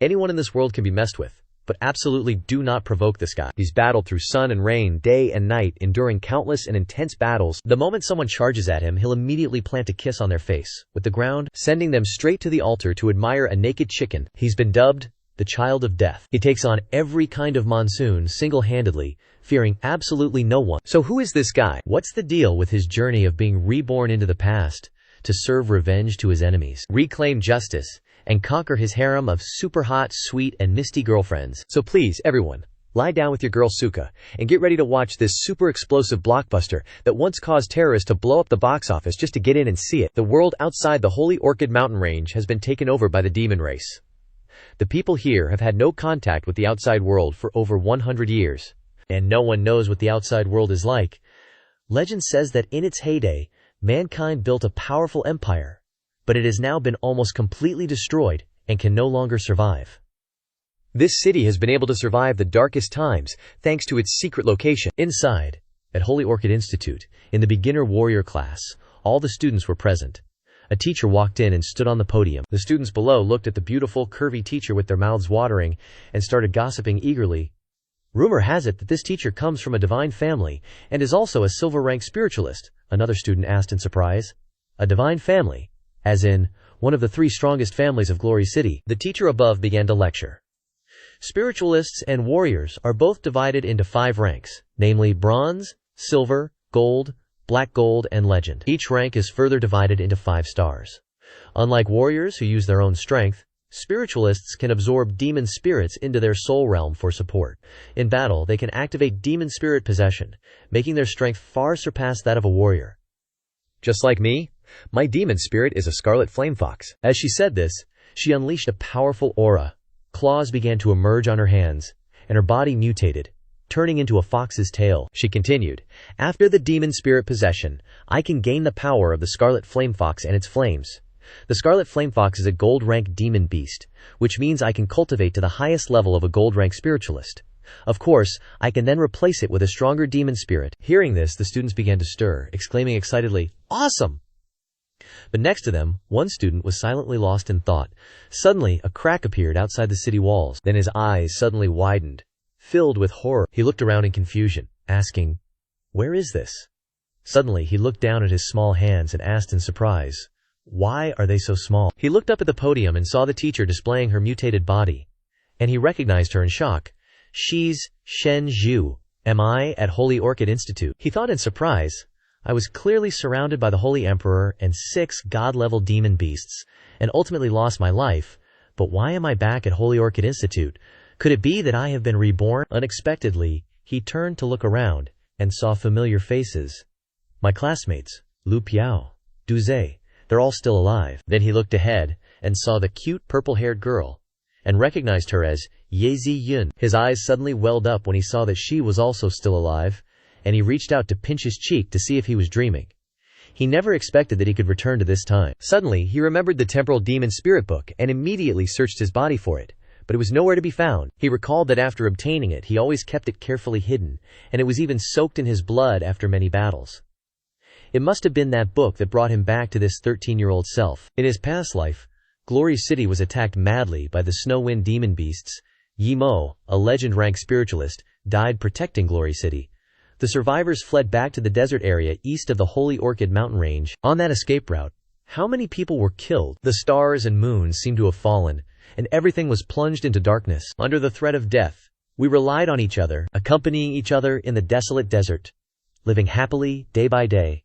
Anyone in this world can be messed with, but absolutely do not provoke this guy. He's battled through sun and rain, day and night, enduring countless and intense battles. The moment someone charges at him, he'll immediately plant a kiss on their face with the ground, sending them straight to the altar to admire a naked chicken. He's been dubbed the Child of Death. He takes on every kind of monsoon single-handedly, fearing absolutely no one. So who is this guy? What's the deal with his journey of being reborn into the past to serve revenge to his enemies, reclaim justice, and conquer his harem of super hot, sweet, and misty girlfriends? So please, everyone, lie down with your girl Suka and get ready to watch this super explosive blockbuster that once caused terrorists to blow up the box office just to get in and see it. The world outside the Holy Orchid Mountain Range has been taken over by the demon race. The people here have had no contact with the outside world for over 100 years, and no one knows what the outside world is like. Legend says that in its heyday, mankind built a powerful empire, but it has now been almost completely destroyed and can no longer survive. This city has been able to survive the darkest times thanks to its secret location. Inside, at Holy Orchid Institute, in the beginner warrior class, all the students were present. A teacher walked in and stood on the podium. The students below looked at the beautiful, curvy teacher with their mouths watering and started gossiping eagerly. Rumor has it that this teacher comes from a divine family and is also a silver-rank spiritualist, another student asked in surprise. A divine family? As in, one of the 3 strongest families of Glory City. The teacher above began to lecture. Spiritualists and warriors are both divided into 5 ranks, namely bronze, silver, gold, black gold, and legend. Each rank is further divided into 5 stars. Unlike warriors who use their own strength, spiritualists can absorb demon spirits into their soul realm for support. In battle, they can activate demon spirit possession, making their strength far surpass that of a warrior. Just like me, my demon spirit is a scarlet flame fox. As she said this, she unleashed a powerful aura. Claws began to emerge on her hands, and her body mutated, turning into a fox's tail. She continued, "After the demon spirit possession, I can gain the power of the scarlet flame fox and its flames. The scarlet flame fox is a gold-rank demon beast, which means I can cultivate to the highest level of a gold-rank spiritualist. Of course, I can then replace it with a stronger demon spirit." Hearing this, the students began to stir, exclaiming excitedly, "Awesome!" But next to them, one student was silently lost in thought. Suddenly, a crack appeared outside the city walls. Then his eyes suddenly widened, filled with horror. He looked around in confusion, asking, "Where is this?" Suddenly, he looked down at his small hands and asked in surprise, "Why are they so small?" He looked up at the podium and saw the teacher displaying her mutated body, and he recognized her in shock. "She's Shen Zhu. Am I at Holy Orchid Institute?" He thought in surprise. "I was clearly surrounded by the Holy Emperor and 6 god-level demon beasts, and ultimately lost my life, but why am I back at Holy Orchid Institute? Could it be that I have been reborn?" Unexpectedly, he turned to look around and saw familiar faces. "My classmates, Lu Piao, Duze, they're all still alive." Then he looked ahead and saw the cute purple-haired girl and recognized her as Yezi Yun. His eyes suddenly welled up when he saw that she was also still alive, and he reached out to pinch his cheek to see if he was dreaming. He never expected that he could return to this time. Suddenly, he remembered the temporal demon spirit book and immediately searched his body for it, but it was nowhere to be found. He recalled that after obtaining it, he always kept it carefully hidden, and it was even soaked in his blood after many battles. It must have been that book that brought him back to this 13-year-old self. In his past life, Glory City was attacked madly by the Snow Wind demon beasts. Yi Mo, a legend-rank spiritualist, died protecting Glory City. The survivors fled back to the desert area east of the Holy Orchid Mountain Range. On that escape route, how many people were killed? The stars and moons seemed to have fallen, and everything was plunged into darkness. Under the threat of death, we relied on each other, accompanying each other in the desolate desert, living happily day by day.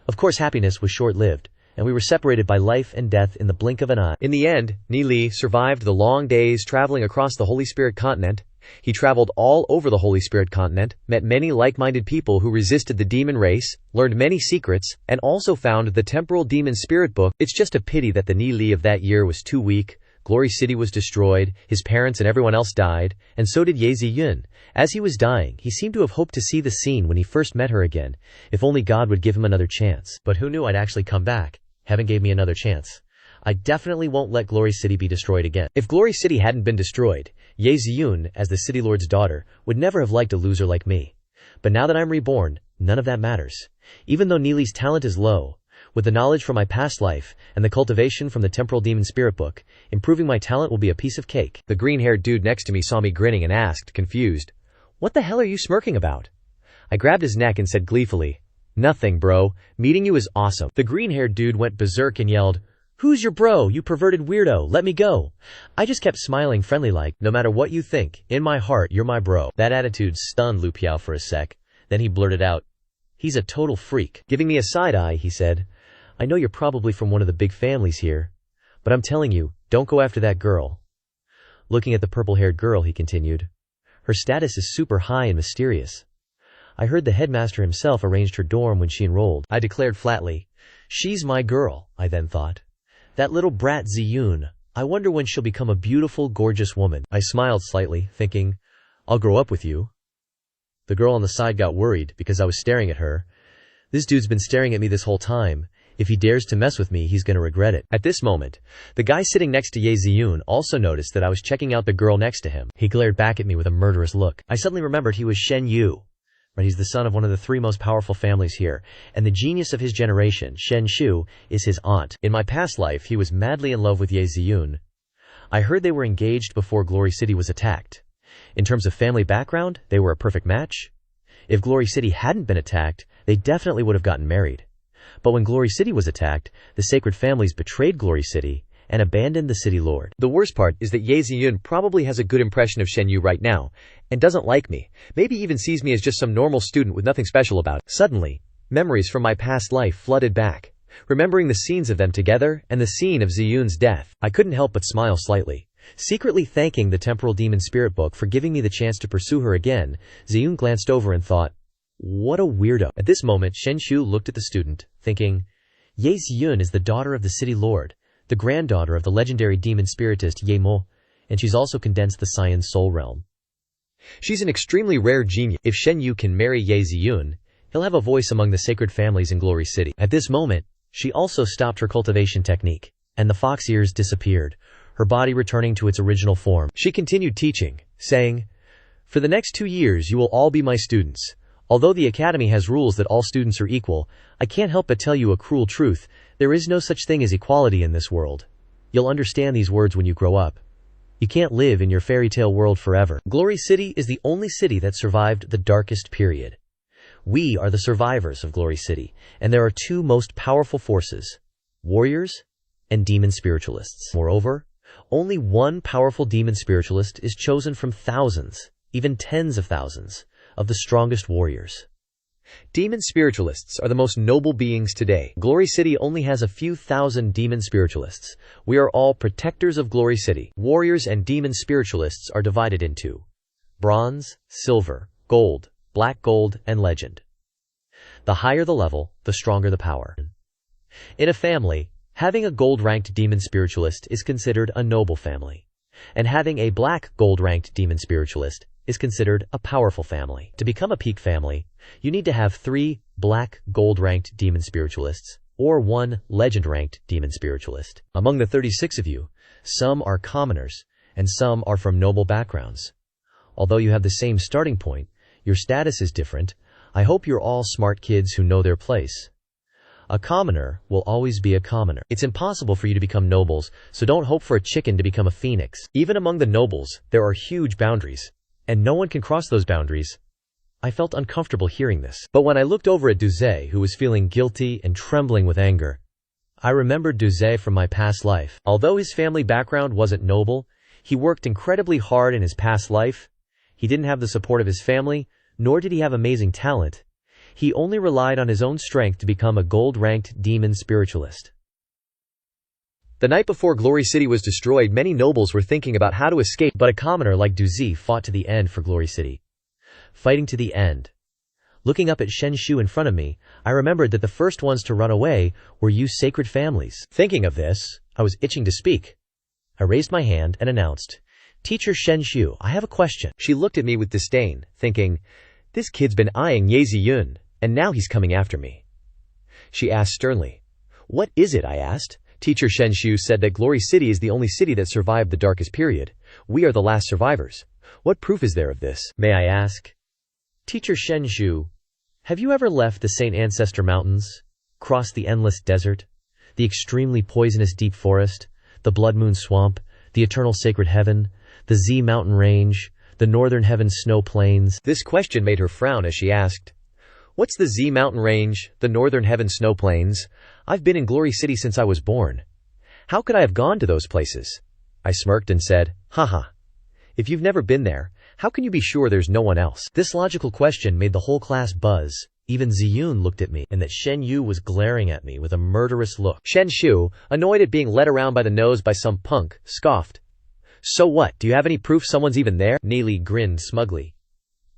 Of course, happiness was short-lived, and we were separated by life and death in the blink of an eye. In the end, Ni Li survived the long days traveling across the Holy Spirit continent. He traveled all over the Holy Spirit continent, met many like-minded people who resisted the demon race, learned many secrets, and also found the temporal demon spirit book. It's just a pity that the Ni Li of that year was too weak. Glory City was destroyed, his parents and everyone else died, and so did Yezi Yun. As he was dying, he seemed to have hoped to see the scene when he first met her again, if only God would give him another chance. But who knew I'd actually come back? Heaven gave me another chance. I definitely won't let Glory City be destroyed again. If Glory City hadn't been destroyed, Ye Ziyun, as the City Lord's daughter, would never have liked a loser like me. But now that I'm reborn, none of that matters. Even though Neely's talent is low, With the knowledge from my past life, and the cultivation from the temporal demon spirit book, improving my talent will be a piece of cake. The green-haired dude next to me saw me grinning and asked, confused, "What the hell are you smirking about?" I grabbed his neck and said gleefully, "Nothing, bro. Meeting you is awesome." The green-haired dude went berserk and yelled, "Who's your bro, you perverted weirdo? Let me go." I just kept smiling friendly-like, "No matter what you think, in my heart, you're my bro." That attitude stunned Lu Piao for a sec. Then he blurted out, "He's a total freak." Giving me a side-eye, he said, "I know you're probably from one of the big families here, but I'm telling you, don't go after that girl." Looking at the purple-haired girl, he continued, "Her status is super high and mysterious. I heard the headmaster himself arranged her dorm when she enrolled." I declared flatly, "She's my girl," I then thought. "That little brat Ziyun, I wonder when she'll become a beautiful, gorgeous woman." I smiled slightly, thinking, "I'll grow up with you." The girl on the side got worried because I was staring at her. "This dude's been staring at me this whole time. If he dares to mess with me, he's gonna regret it." At this moment, the guy sitting next to Ye Ziyun also noticed that I was checking out the girl next to him. He glared back at me with a murderous look. I suddenly remembered he was Shen Yu. He's the son of one of the 3 most powerful families here, and the genius of his generation, Shen Shu, is his aunt. In my past life, he was madly in love with Ye Ziyun. I heard they were engaged before Glory City was attacked. In terms of family background, they were a perfect match. If Glory City hadn't been attacked, they definitely would have gotten married. But when Glory City was attacked, the sacred families betrayed Glory City and abandoned the city lord. The worst part is that Ye Ziyun probably has a good impression of Shen Yu right now, and doesn't like me, maybe even sees me as just some normal student with nothing special about it. Suddenly, memories from my past life flooded back, remembering the scenes of them together and the scene of Ziyun's death. I couldn't help but smile slightly. Secretly thanking the temporal demon spirit book for giving me the chance to pursue her again, Ziyun glanced over and thought, "What a weirdo." At this moment, Shen Shu looked at the student, thinking, Ye Ziyun is the daughter of the city lord, the granddaughter of the legendary demon spiritist Ye Mo, and she's also condensed the Saiyan soul realm. She's an extremely rare genius. If Shen Yu can marry Ye Ziyun, he'll have a voice among the sacred families in Glory City. At this moment, she also stopped her cultivation technique, and the fox ears disappeared, her body returning to its original form. She continued teaching, saying, "For the next 2 years you will all be my students. Although the academy has rules that all students are equal, I can't help but tell you a cruel truth. There is no such thing as equality in this world. You'll understand these words when you grow up. You can't live in your fairy tale world forever." Glory City is the only city that survived the darkest period. We are the survivors of Glory City, and there are 2 most powerful forces, warriors and demon spiritualists. Moreover, only one powerful demon spiritualist is chosen from thousands, even tens of thousands, of the strongest warriors. Demon spiritualists are the most noble beings today. Glory City only has a few thousand demon spiritualists. We are all protectors of Glory City. Warriors and demon spiritualists are divided into bronze, silver, gold, black gold, and legend. The higher the level, the stronger the power. In a family, having a gold-ranked demon spiritualist is considered a noble family, and having a black gold-ranked demon spiritualist is considered a powerful family. To become a peak family, you need to have 3 black gold-ranked demon spiritualists or 1 legend-ranked demon spiritualist. Among the 36 of you, some are commoners and some are from noble backgrounds. Although you have the same starting point, your status is different. I hope you're all smart kids who know their place. A commoner will always be a commoner. It's impossible for you to become nobles, so don't hope for a chicken to become a phoenix. Even among the nobles, there are huge boundaries, and no one can cross those boundaries. I felt uncomfortable hearing this. But when I looked over at Duze, who was feeling guilty and trembling with anger, I remembered Duze from my past life. Although his family background wasn't noble, he worked incredibly hard in his past life. He didn't have the support of his family, nor did he have amazing talent. He only relied on his own strength to become a gold-ranked demon spiritualist. The night before Glory City was destroyed, many nobles were thinking about how to escape, but a commoner like Duzi fought to the end for Glory City. Fighting to the end. Looking up at Shen Shu in front of me, I remembered that the first ones to run away were you sacred families. Thinking of this, I was itching to speak. I raised my hand and announced, "Teacher Shen Shu, I have a question." She looked at me with disdain, thinking, "This kid's been eyeing Ye Ziyun, and now he's coming after me." She asked sternly, "What is it?" I asked. Teacher Shen Shu said that Glory City is the only city that survived the darkest period. We are the last survivors. What proof is there of this? May I ask? Teacher Shen Shu, have you ever left the Saint Ancestor Mountains? cross the endless desert, the extremely poisonous deep forest, the blood moon swamp, the eternal sacred heaven, the Z mountain range, the northern heaven snow plains. This question made her frown as she asked, "What's the Z mountain range, the northern heaven snow plains? I've been in Glory City since I was born. How could I have gone to those places?" I smirked and said, "Haha. If you've never been there, how can you be sure there's no one else?" This logical question made the whole class buzz. Even Ziyun looked at me, and that Shen Yu was glaring at me with a murderous look. Shen Shu, annoyed at being led around by the nose by some punk, scoffed. "So what, do you have any proof someone's even there?" Neely grinned smugly.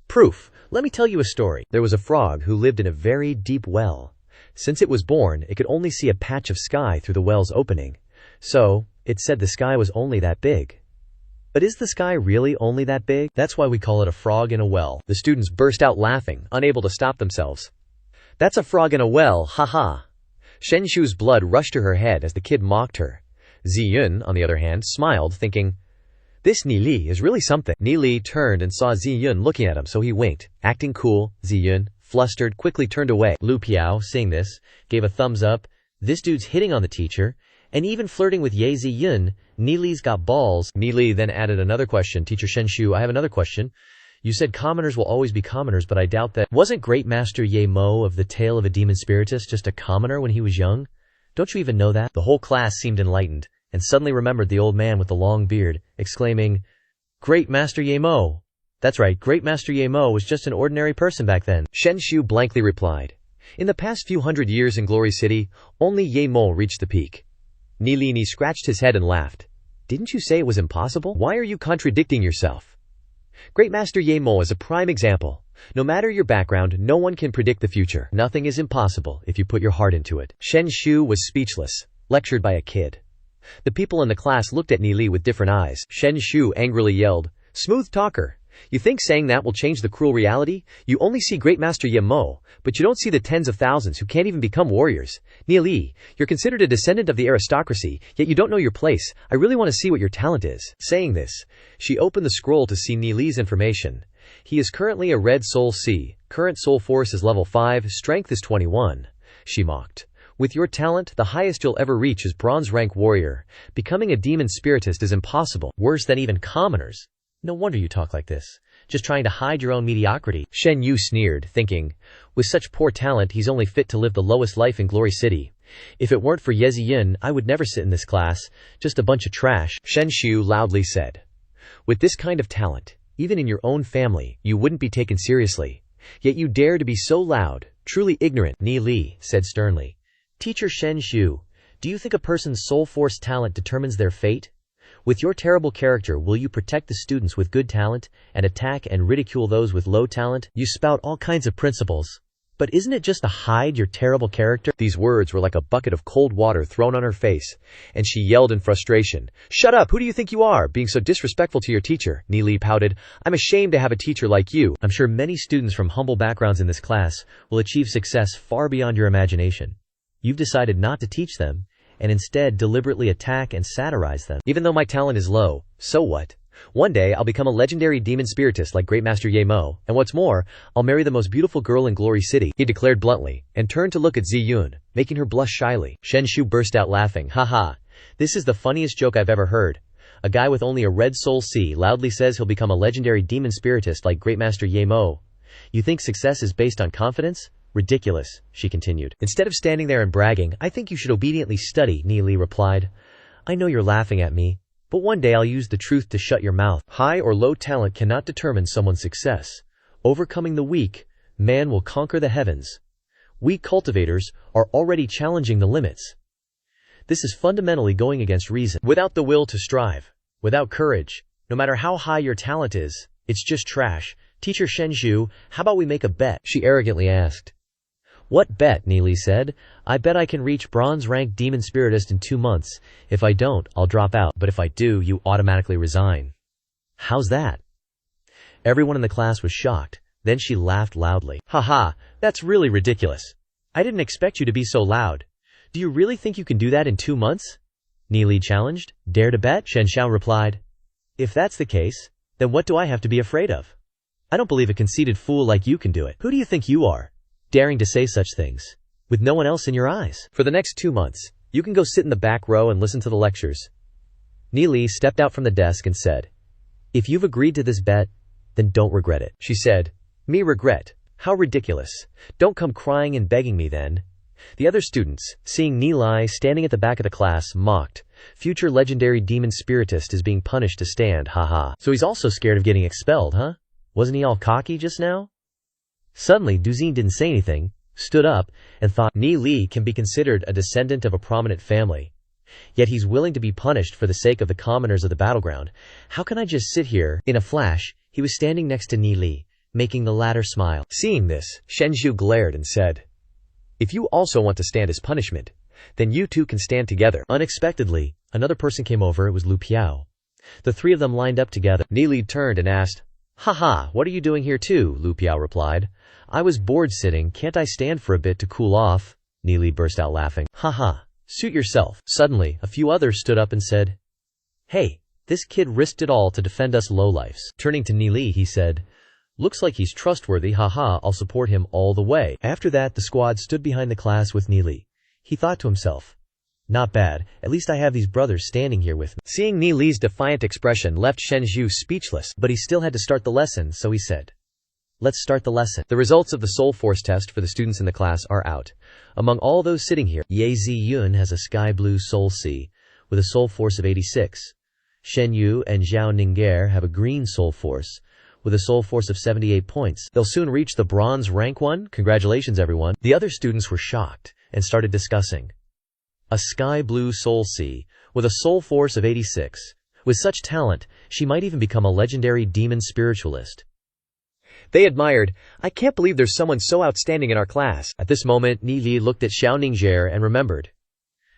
"Proof? Let me tell you a story. There was a frog who lived in a very deep well. Since it was born, it could only see a patch of sky through the well's opening. So, it said the sky was only that big." But is the sky really only that big? That's why we call it a frog in a well. The students burst out laughing, unable to stop themselves. "That's a frog in a well, haha." Shen Shu's blood rushed to her head as the kid mocked her. Ziyun, on the other hand, smiled, thinking, "This Ni Li is really something." Ni Li turned and saw Ziyun looking at him, so he winked. Acting cool, Ziyun, flustered, quickly turned away. Lu Piao, seeing this, gave a thumbs up. This dude's hitting on the teacher, and even flirting with Ye Ziyun. Ni Li's got balls. Ni Li then added another question. "Teacher Shen Shu, I have another question. You said commoners will always be commoners, but I doubt that. Wasn't Great Master Ye Mo of the Tale of a Demon Spiritist just a commoner when he was young? Don't you even know that?" The whole class seemed enlightened, and suddenly remembered the old man with the long beard, exclaiming, "Great Master Ye Mo! That's right, Great Master Ye Mo was just an ordinary person back then." Shen Shu blankly replied, "In the past few hundred years in Glory City, only Ye Mo reached the peak." Ni Li scratched his head and laughed. "Didn't you say it was impossible? Why are you contradicting yourself? Great Master Ye Mo is a prime example. No matter your background, no one can predict the future. Nothing is impossible if you put your heart into it." Shen Shu was speechless, lectured by a kid. The people in the class looked at Ni Li with different eyes. Shen Shu angrily yelled, "Smooth talker! You think saying that will change the cruel reality? You only see Great Master Ye Mo, but you don't see the tens of thousands who can't even become warriors. Ni Li, you're considered a descendant of the aristocracy, yet you don't know your place. I really want to see what your talent is." Saying this, she opened the scroll to see Ni Li's information. "He is currently a Red Soul C. Current Soul Force is level 5, Strength is 21. She mocked. "With your talent, the highest you'll ever reach is Bronze Rank Warrior. Becoming a Demon Spiritist is impossible. Worse than even commoners. No wonder you talk like this. Just trying to hide your own mediocrity." Shen Yu sneered, thinking, "With such poor talent, he's only fit to live the lowest life in Glory City. If it weren't for Ye Ziyun, I would never sit in this class. Just a bunch of trash." Shen Shu loudly said, "With this kind of talent, even in your own family, you wouldn't be taken seriously. Yet you dare to be so loud, truly ignorant." Ni Li said sternly, "Teacher Shen Shu, do you think a person's soul force talent determines their fate? With your terrible character, will you protect the students with good talent and attack and ridicule those with low talent? You spout all kinds of principles. But isn't it just to hide your terrible character?" These words were like a bucket of cold water thrown on her face, and she yelled in frustration, "Shut up! Who do you think you are, being so disrespectful to your teacher?" Ni Li pouted, "I'm ashamed to have a teacher like you." I'm sure many students from humble backgrounds in this class will achieve success far beyond your imagination. You've decided not to teach them, and instead deliberately attack and satirize them. Even though my talent is low, so what? One day I'll become a legendary demon spiritist like Great Master Ye Mo, and what's more, I'll marry the most beautiful girl in Glory City, he declared bluntly, and turned to look at Ziyun, making her blush shyly. Shen Shu burst out laughing. "Haha, this is the funniest joke I've ever heard. A guy with only a Red Soul C loudly says he'll become a legendary demon spiritist like Great Master Ye Mo. You think success is based on confidence? Ridiculous," she continued. "Instead of standing there and bragging, I think you should obediently study," Ni Li replied. "I know you're laughing at me, but one day I'll use the truth to shut your mouth. High or low talent cannot determine someone's success. Overcoming the weak, man will conquer the heavens. We cultivators are already challenging the limits. This is fundamentally going against reason. Without the will to strive, without courage, no matter how high your talent is, it's just trash. Teacher Shen Shu, how about we make a bet?" she arrogantly asked. "What bet?" Ni Li said. "I bet I can reach bronze rank demon spiritist in 2 months. If I don't, I'll drop out, but if I do, you automatically resign." "How's that?" Everyone in the class was shocked. Then she laughed loudly. "Haha, that's really ridiculous. I didn't expect you to be so loud. Do you really think you can do that in 2 months? Ni Li challenged. "Dare to bet?" Shen Xiao replied. "If that's the case, then what do I have to be afraid of? I don't believe a conceited fool like you can do it. Who do you think you are, daring to say such things? with no one else in your eyes. For the next 2 months, you can go sit in the back row and listen to the lectures. Ni Li stepped out from the desk and said, "If you've agreed to this bet, then don't regret it." She said, "Me regret? How ridiculous. Don't come crying and begging me then." The other students, seeing Ni Li standing at the back of the class, mocked. Future legendary demon spiritist is being punished to stand, haha. So he's also scared of getting expelled, huh? Wasn't he all cocky just now? Suddenly, Duzine didn't say anything, stood up, and thought, Ni Li can be considered a descendant of a prominent family. Yet he's willing to be punished for the sake of the commoners of the battleground. How can I just sit here? In a flash, he was standing next to Ni Li, making the latter smile. Seeing this, Shenju glared and said, "If you also want to stand as punishment, then you two can stand together." Unexpectedly, another person came over. It was Lu Piao. The three of them lined up together. Ni Li turned and asked, "Haha, what are you doing here too?" Lu Piao replied, "I was bored sitting. Can't I stand for a bit to cool off?" Ni Li burst out laughing. "Haha, suit yourself." Suddenly, a few others stood up and said, "Hey, this kid risked it all to defend us lowlifes." Turning to Ni Li, he said, "Looks like he's trustworthy, haha, I'll support him all the way." After that, the squad stood behind the class with Ni Li. He thought to himself, "Not bad, at least I have these brothers standing here with me." Seeing Ni Li's defiant expression left Shenju speechless, but he still had to start the lesson, so he said, "Let's start the lesson." The results of the Soul Force test for the students in the class are out. Among all those sitting here, Ye Ziyun has a sky blue Soul C with a Soul Force of 86. Shen Yu and Zhao Ning'er have a green Soul Force with a Soul Force of 78 points. They'll soon reach the Bronze Rank 1. Congratulations, everyone. The other students were shocked and started discussing. A sky blue Soul C with a Soul Force of 86. With such talent, she might even become a legendary demon spiritualist. They admired, "I can't believe there's someone so outstanding in our class." At this moment, Ni Li looked at Xiao Ning'er and remembered.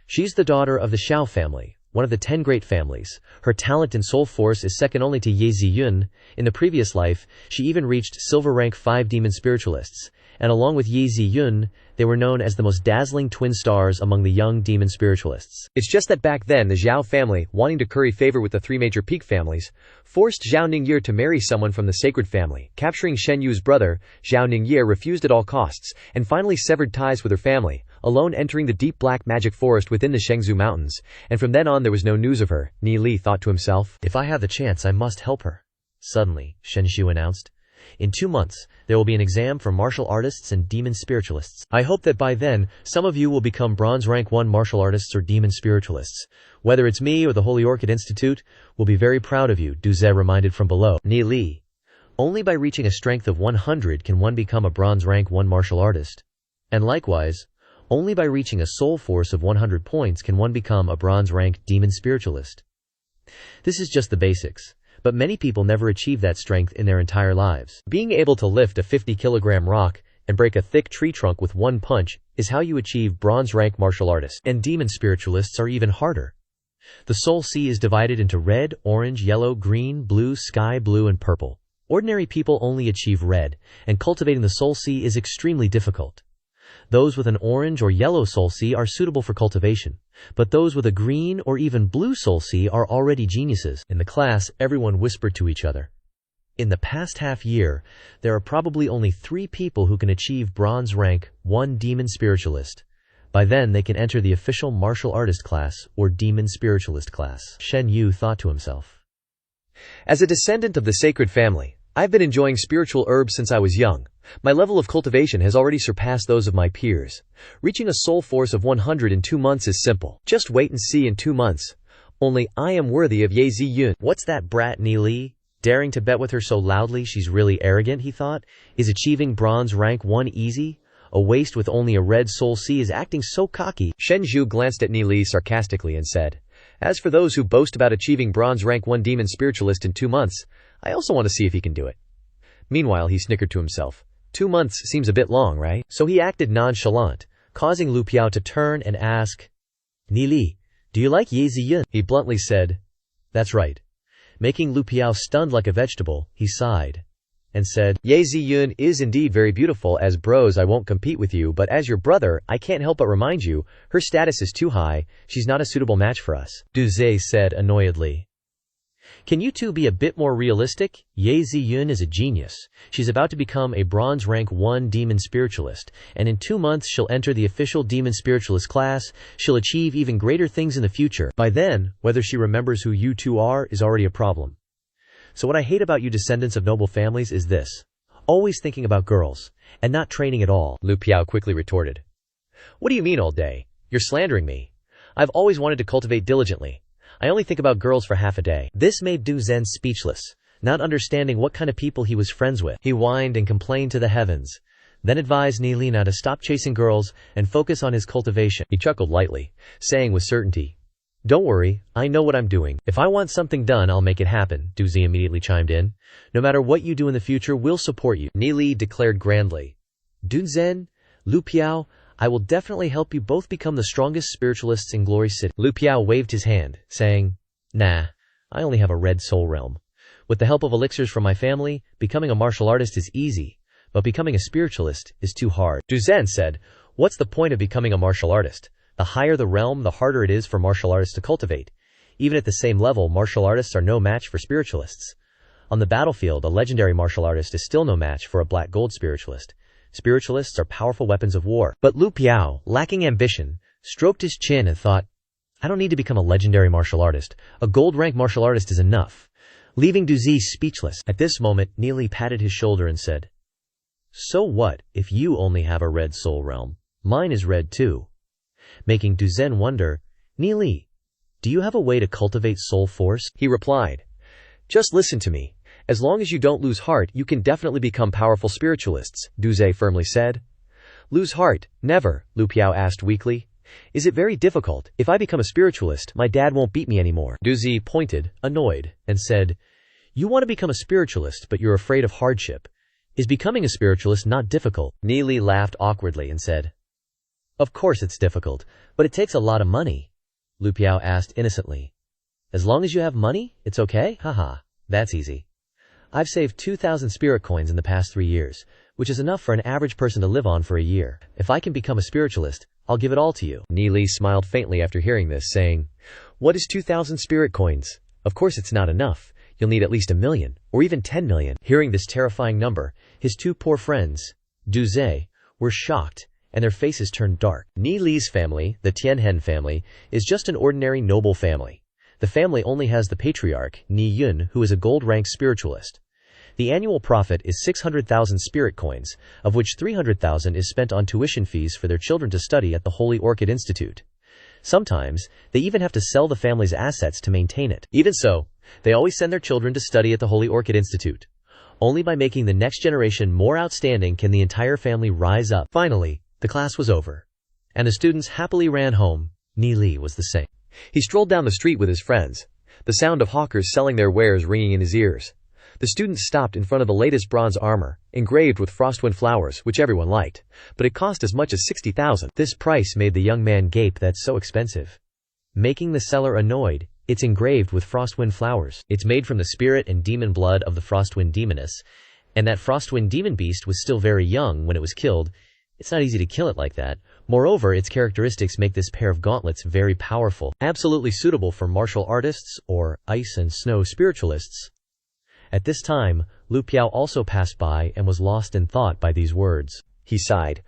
She's the daughter of the Xiao family, one of the 10 great families. Her talent and soul force is second only to Ye Ziyun. In the previous life, she even reached silver rank 5 demon spiritualists, and along with Ye Ziyun, they were known as the most dazzling twin stars among the young demon spiritualists. It's just that back then, the Zhao family, wanting to curry favor with the 3 major peak families, forced Zhao Ning'er to marry someone from the sacred family. Capturing Shen Yu's brother, Zhao Ning'er refused at all costs, and finally severed ties with her family, alone entering the deep black magic forest within the Shengzu Mountains, and from then on there was no news of her. Ni Li thought to himself, "If I have the chance, I must help her." Suddenly, Shen Xu announced, "In 2 months, there will be an exam for martial artists and demon spiritualists. I hope that by then, some of you will become bronze rank 1 martial artists or demon spiritualists. Whether it's me or the Holy Orchid Institute, we'll be very proud of you," Du Ze reminded from below. Ni Li, "Only by reaching a strength of 100 can one become a bronze rank 1 martial artist. And likewise, only by reaching a soul force of 100 points can one become a bronze rank demon spiritualist. This is just the basics. But many people never achieve that strength in their entire lives. Being able to lift a 50-kilogram rock and break a thick tree trunk with one punch is how you achieve bronze rank martial artists. And demon spiritualists are even harder. The Soul Sea is divided into red, orange, yellow, green, blue, sky blue, and purple. Ordinary people only achieve red, and cultivating the Soul Sea is extremely difficult. Those with an orange or yellow Soul Sea are suitable for cultivation, but those with a green or even blue Soul Sea are already geniuses. In the class, everyone whispered to each other. In the past half year, there are probably only 3 people who can achieve bronze rank 1 demon spiritualist. By then, they can enter the official martial artist class or demon spiritualist class. Shen Yu thought to himself. As a descendant of the sacred family, I've been enjoying spiritual herbs since I was young. My level of cultivation has already surpassed those of my peers. Reaching a soul force of 100 in 2 months is simple. Just wait and see in 2 months. Only I am worthy of Ye Ziyun. What's that brat Ni Li? Daring to bet with her so loudly she's really arrogant, he thought. Is achieving bronze rank 1 easy? A waste with only a red Soul Sea is acting so cocky. Shen Zhu glanced at Ni Li sarcastically and said, "As for those who boast about achieving bronze rank 1 demon spiritualist in 2 months, I also want to see if he can do it." Meanwhile, he snickered to himself. 2 months seems a bit long, right? So he acted nonchalant, causing Lu Piao to turn and ask, "Ni Li, do you like Ye Ziyun?" He bluntly said, "That's right." Making Lu Piao stunned like a vegetable, he sighed and said, "Ye Ziyun is indeed very beautiful. As bros, I won't compete with you, but as your brother, I can't help but remind you, her status is too high. She's not a suitable match for us," Du Ze said annoyedly. Can you two be a bit more realistic? Ye Ziyun is a genius. She's about to become a bronze rank 1 demon spiritualist, and in 2 months she'll enter the official demon spiritualist class. She'll achieve even greater things in the future. By then, whether she remembers who you two are is already a problem. So what I hate about you descendants of noble families is this. Always thinking about girls, and not training at all, Lu Piao quickly retorted. What do you mean all day? You're slandering me. I've always wanted to cultivate diligently. I only think about girls for half a day. This made Du Zhen speechless, not understanding what kind of people he was friends with. He whined and complained to the heavens, then advised Ni Lina to stop chasing girls and focus on his cultivation. He chuckled lightly, saying with certainty, "Don't worry, I know what I'm doing. If I want something done, I'll make it happen." Du Zi immediately chimed in. "No matter what you do in the future, we'll support you," Ni Li declared grandly. "Du Zhen, Lu Piao, I will definitely help you both become the strongest spiritualists in Glory City." Lu Piao waved his hand, saying, "Nah, I only have a red soul realm. With the help of elixirs from my family, becoming a martial artist is easy, but becoming a spiritualist is too hard." Du Zhen said, "What's the point of becoming a martial artist? The higher the realm, the harder it is for martial artists to cultivate. Even at the same level, martial artists are no match for spiritualists. On the battlefield, a legendary martial artist is still no match for a black gold spiritualist. Spiritualists are powerful weapons of war." But Lu Piao, lacking ambition, stroked his chin and thought, "I don't need to become a legendary martial artist. A gold-rank martial artist is enough," leaving Du Zi speechless. At this moment, Ni Li patted his shoulder and said, "So what if you only have a red soul realm? Mine is red too." Making Du Zhen wonder, "Ni Li, do you have a way to cultivate soul force?" He replied, "Just listen to me. As long as you don't lose heart, you can definitely become powerful spiritualists," Du Zi firmly said. "Lose heart? Never," Lu Piao asked weakly. "Is it very difficult? If I become a spiritualist, my dad won't beat me anymore." Du Zi pointed, annoyed, and said, "You want to become a spiritualist, but you're afraid of hardship. Is becoming a spiritualist not difficult?" Ni Li laughed awkwardly and said, "Of course it's difficult, but it takes a lot of money." Lu Piao asked innocently, "As long as you have money, it's okay? Haha, that's easy. I've saved 2,000 spirit coins in the past 3 years, which is enough for an average person to live on for a year. If I can become a spiritualist, I'll give it all to you." Ni Li smiled faintly after hearing this, saying, "What is 2,000 spirit coins? Of course it's not enough. You'll need at least 1 million, or even 10 million. Hearing this terrifying number, his 2 poor friends, Du Zi, were shocked, and their faces turned dark. Ni Li's family, the Tianhen family, is just an ordinary noble family. The family only has the patriarch, Ni Yun, who is a gold-ranked spiritualist. The annual profit is 600,000 spirit coins, of which 300,000 is spent on tuition fees for their children to study at the Holy Orchid Institute. Sometimes, they even have to sell the family's assets to maintain it. Even so, they always send their children to study at the Holy Orchid Institute. Only by making the next generation more outstanding can the entire family rise up. Finally, the class was over, and the students happily ran home. Ni Li was the same. He strolled down the street with his friends, the sound of hawkers selling their wares ringing in his ears. The students stopped in front of the latest bronze armor, engraved with frostwind flowers, which everyone liked, but it cost as much as 60,000. This price made the young man gape. "That's so expensive." Making the seller annoyed, "It's engraved with frostwind flowers. It's made from the spirit and demon blood of the frostwind demoness, and that frostwind demon beast was still very young when it was killed. It's not easy to kill it like that. Moreover, its characteristics make this pair of gauntlets very powerful, absolutely suitable for martial artists or ice and snow spiritualists." At this time, Lu Piao also passed by and was lost in thought by these words. He sighed.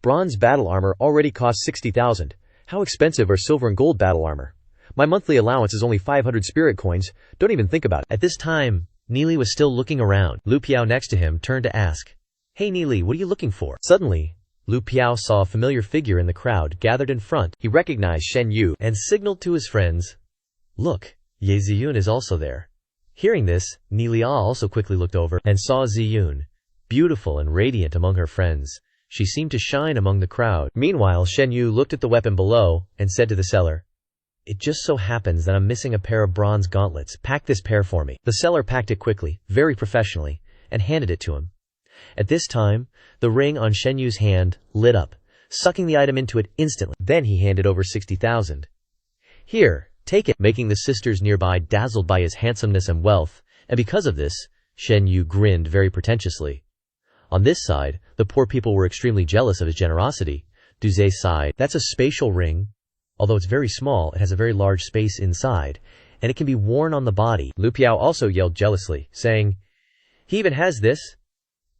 "Bronze battle armor already costs 60,000. How expensive are silver and gold battle armor? My monthly allowance is only 500 spirit coins. Don't even think about it." At this time, Ni Li was still looking around. Lu Piao next to him turned to ask, "Hey Ni Li, what are you looking for?" Suddenly, Lu Piao saw a familiar figure in the crowd gathered in front. He recognized Shen Yu and signaled to his friends, "Look, Ye Ziyun is also there." Hearing this, Ni Li also quickly looked over and saw Ziyun, beautiful and radiant among her friends. She seemed to shine among the crowd. Meanwhile, Shen Yu looked at the weapon below and said to the seller, "It just so happens that I'm missing a pair of bronze gauntlets. Pack this pair for me." The seller packed it quickly, very professionally, and handed it to him. At this time, the ring on Shen Yu's hand lit up, sucking the item into it instantly. Then he handed over 60,000. "Here, take it," making the sisters nearby dazzled by his handsomeness and wealth, and because of this, Shen Yu grinned very pretentiously. On this side, the poor people were extremely jealous of his generosity. Du Zi sighed. "That's a spatial ring. Although it's very small, it has a very large space inside, and it can be worn on the body. Lu Piao also yelled jealously, saying, "He even has this?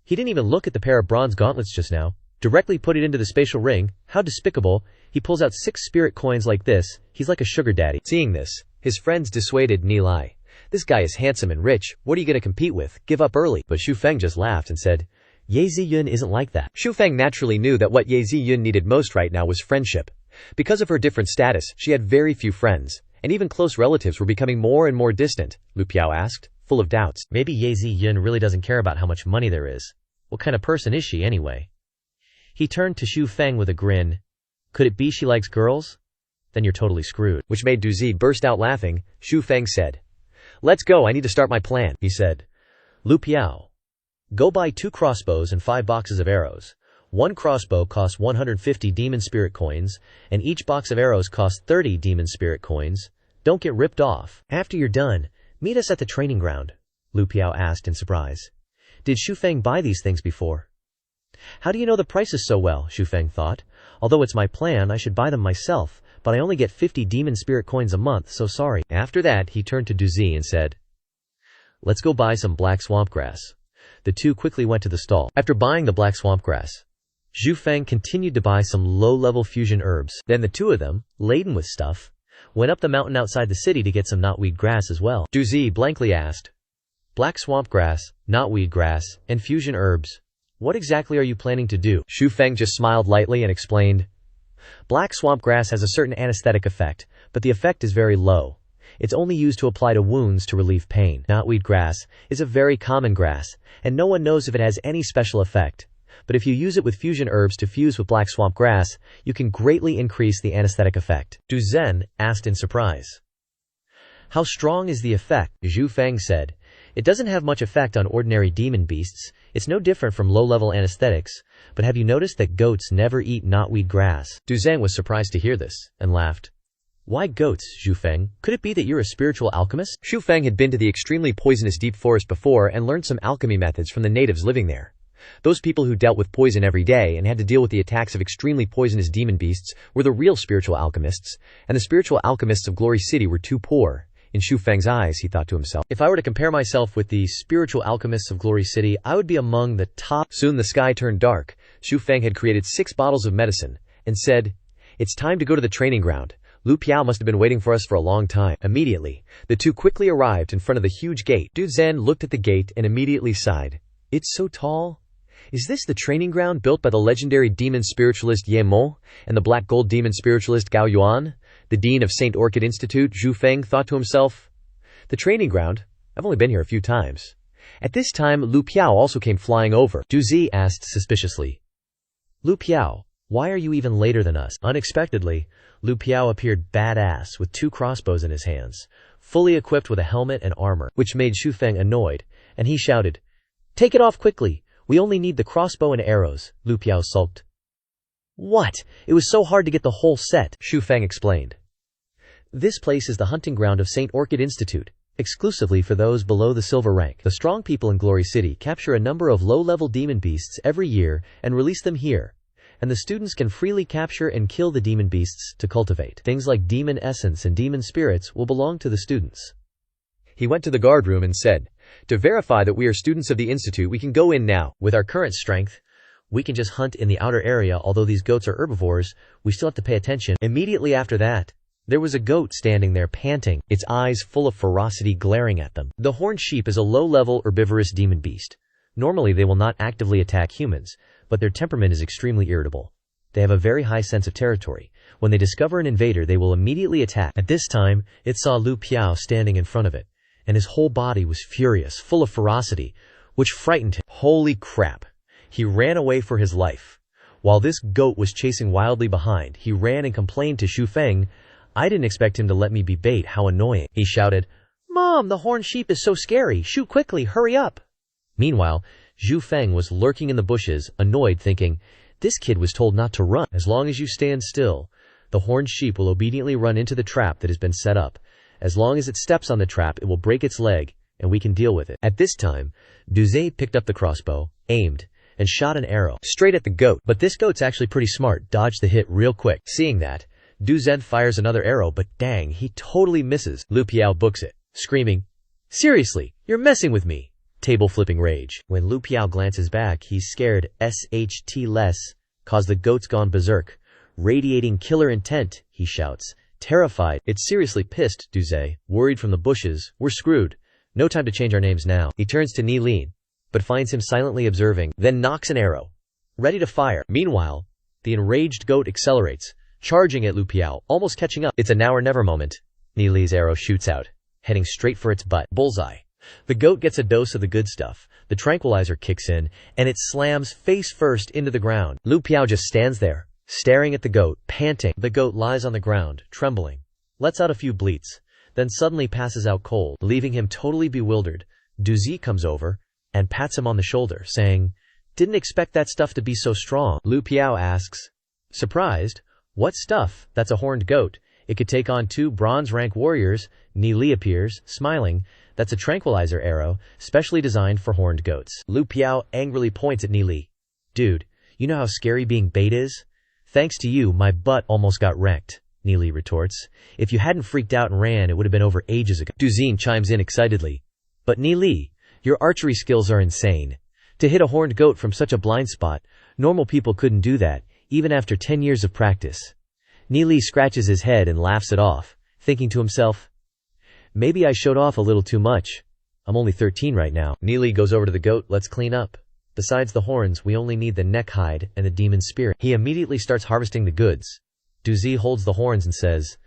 He didn't even look at the pair of bronze gauntlets just now. Directly put it into the spatial ring. How despicable. He pulls out 6 spirit coins like this. He's like a sugar daddy." Seeing this, his friends dissuaded Ni Lai. "This guy is handsome and rich. What are you going to compete with? Give up early." But Xu Feng just laughed and said, "Ye Ziyun isn't like that." Xu Feng naturally knew that what Ye Ziyun needed most right now was friendship. Because of her different status, she had very few friends, and even close relatives were becoming more and more distant. Lu Piao asked, full of doubts. Maybe Ye Ziyun really doesn't care about how much money there is. What kind of person is she anyway? He turned to Xu Feng with a grin. Could it be she likes girls? Then you're totally screwed. Which made Duzi burst out laughing. Xu Feng said, "Let's go, I need to start my plan." He said, "Lu Piao, go buy 2 crossbows and 5 boxes of arrows. 1 crossbow costs 150 demon spirit coins, and each box of arrows costs 30 demon spirit coins. Don't get ripped off. After you're done, meet us at the training ground." Lu Piao asked in surprise. Did Xu Feng buy these things before? How do you know the prices so well? Xu Feng thought. Although it's my plan, I should buy them myself, but I only get 50 demon spirit coins a month, so sorry. After that, he turned to Duzi and said, "Let's go buy some black swamp grass." The two quickly went to the stall. After buying the black swamp grass, Xu Feng continued to buy some low-level fusion herbs. Then the two of them, laden with stuff, went up the mountain outside the city to get some knotweed grass as well. Duzi blankly asked, "Black swamp grass, knotweed grass, and fusion herbs. What exactly are you planning to do?" Xu Feng just smiled lightly and explained, "Black swamp grass has a certain anesthetic effect, but the effect is very low. It's only used to apply to wounds to relieve pain. Knotweed grass is a very common grass, and no one knows if it has any special effect. But if you use it with fusion herbs to fuse with black swamp grass, you can greatly increase the anesthetic effect." Du Zhen asked in surprise, "How strong is the effect?" Xu Feng said, "It doesn't have much effect on ordinary demon beasts. It's no different from low-level anesthetics, but have you noticed that goats never eat knotweed grass?" Du Zhen was surprised to hear this, and laughed. "Why goats, Xu Feng? Could it be that you're a spiritual alchemist?" Xu Feng had been to the extremely poisonous deep forest before and learned some alchemy methods from the natives living there. Those people who dealt with poison every day and had to deal with the attacks of extremely poisonous demon beasts were the real spiritual alchemists, and the spiritual alchemists of Glory City were too poor. In Xu Feng's eyes, he thought to himself, if I were to compare myself with the spiritual alchemists of Glory City, I would be among the top. Soon the sky turned dark. Xu Feng had created 6 bottles of medicine and said, "It's time to go to the training ground. Lu Piao must have been waiting for us for a long time." Immediately, the two quickly arrived in front of the huge gate. Du Zhen looked at the gate and immediately sighed. "It's so tall. Is this the training ground built by the legendary demon spiritualist Ye Mo and the black gold demon spiritualist Gao Yuan, the dean of St. Orchid Institute?" Xu Feng thought to himself. "The training ground? I've only been here a few times." At this time, Lu Piao also came flying over. Du Zi asked suspiciously, "Lu Piao, why are you even later than us?" Unexpectedly, Lu Piao appeared badass with 2 crossbows in his hands, fully equipped with a helmet and armor, which made Xu Feng annoyed, and he shouted, "Take it off quickly! We only need the crossbow and arrows." Lu Piao sulked. "What? It was so hard to get the whole set," Xu Feng explained. "This place is the hunting ground of St. Orchid Institute, exclusively for those below the silver rank. The strong people in Glory City capture a number of low-level demon beasts every year and release them here, and the students can freely capture and kill the demon beasts to cultivate. Things like demon essence and demon spirits will belong to the students." He went to the guard room and said, "To verify that we are students of the institute, we can go in now. With our current strength, we can just hunt in the outer area. Although these goats are herbivores, we still have to pay attention." Immediately after that, there was a goat standing there panting, its eyes full of ferocity glaring at them. The horned sheep is a low-level herbivorous demon beast. Normally they will not actively attack humans, but their temperament is extremely irritable. They have a very high sense of territory. When they discover an invader, they will immediately attack. At this time, it saw Lu Piao standing in front of it, and his whole body was furious, full of ferocity, which frightened him. Holy crap! He ran away for his life. While this goat was chasing wildly behind, he ran and complained to Xu Feng, "I didn't expect him to let me be bait, how annoying." He shouted, "Mom, the horned sheep is so scary, shoot quickly, hurry up." Meanwhile, Xu Feng was lurking in the bushes, annoyed, thinking, this kid was told not to run. As long as you stand still, the horned sheep will obediently run into the trap that has been set up. As long as it steps on the trap, it will break its leg, and we can deal with it. At this time, Duze picked up the crossbow, aimed, and shot an arrow straight at the goat. But this goat's actually pretty smart, dodged the hit real quick. Seeing that, Du Zhen fires another arrow, but dang, he totally misses. Lu Piao books it, screaming, "Seriously, you're messing with me!" Table flipping rage. When Lu Piao glances back, he's scared SHT less, cause the goat's gone berserk. Radiating killer intent, he shouts. Terrified, it's seriously pissed, Duze, worried from the bushes. We're screwed. No time to change our names now. He turns to Ni Lin, but finds him silently observing, then knocks an arrow, ready to fire. Meanwhile, the enraged goat accelerates, charging at Lu Piao, almost catching up. It's a now or never moment. Ni Li's arrow shoots out, heading straight for its butt. Bullseye. The goat gets a dose of the good stuff. The tranquilizer kicks in, and it slams face first into the ground. Lu Piao just stands there, staring at the goat, panting. The goat lies on the ground, trembling, lets out a few bleats, then suddenly passes out cold, leaving him totally bewildered. Duzi comes over and pats him on the shoulder, saying, "Didn't expect that stuff to be so strong." Lu Piao asks, surprised, "What stuff?" "That's a horned goat. It could take on 2 bronze rank warriors." Ni Li appears, smiling. "That's a tranquilizer arrow, specially designed for horned goats." Lu Piao angrily points at Ni Li. "Dude, you know how scary being bait is? Thanks to you, my butt almost got wrecked," Ni Li retorts. "If you hadn't freaked out and ran, it would have been over ages ago." Duzine chimes in excitedly. "But Ni Li, your archery skills are insane. To hit a horned goat from such a blind spot, normal people couldn't do that, even after 10 years of practice." Ni Li scratches his head and laughs it off, thinking to himself, "Maybe I showed off a little too much. I'm only 13 right now." Ni Li goes over to the goat. "Let's clean up. Besides the horns, we only need the neck hide and the demon spirit." He immediately starts harvesting the goods. Duzi holds the horns and says,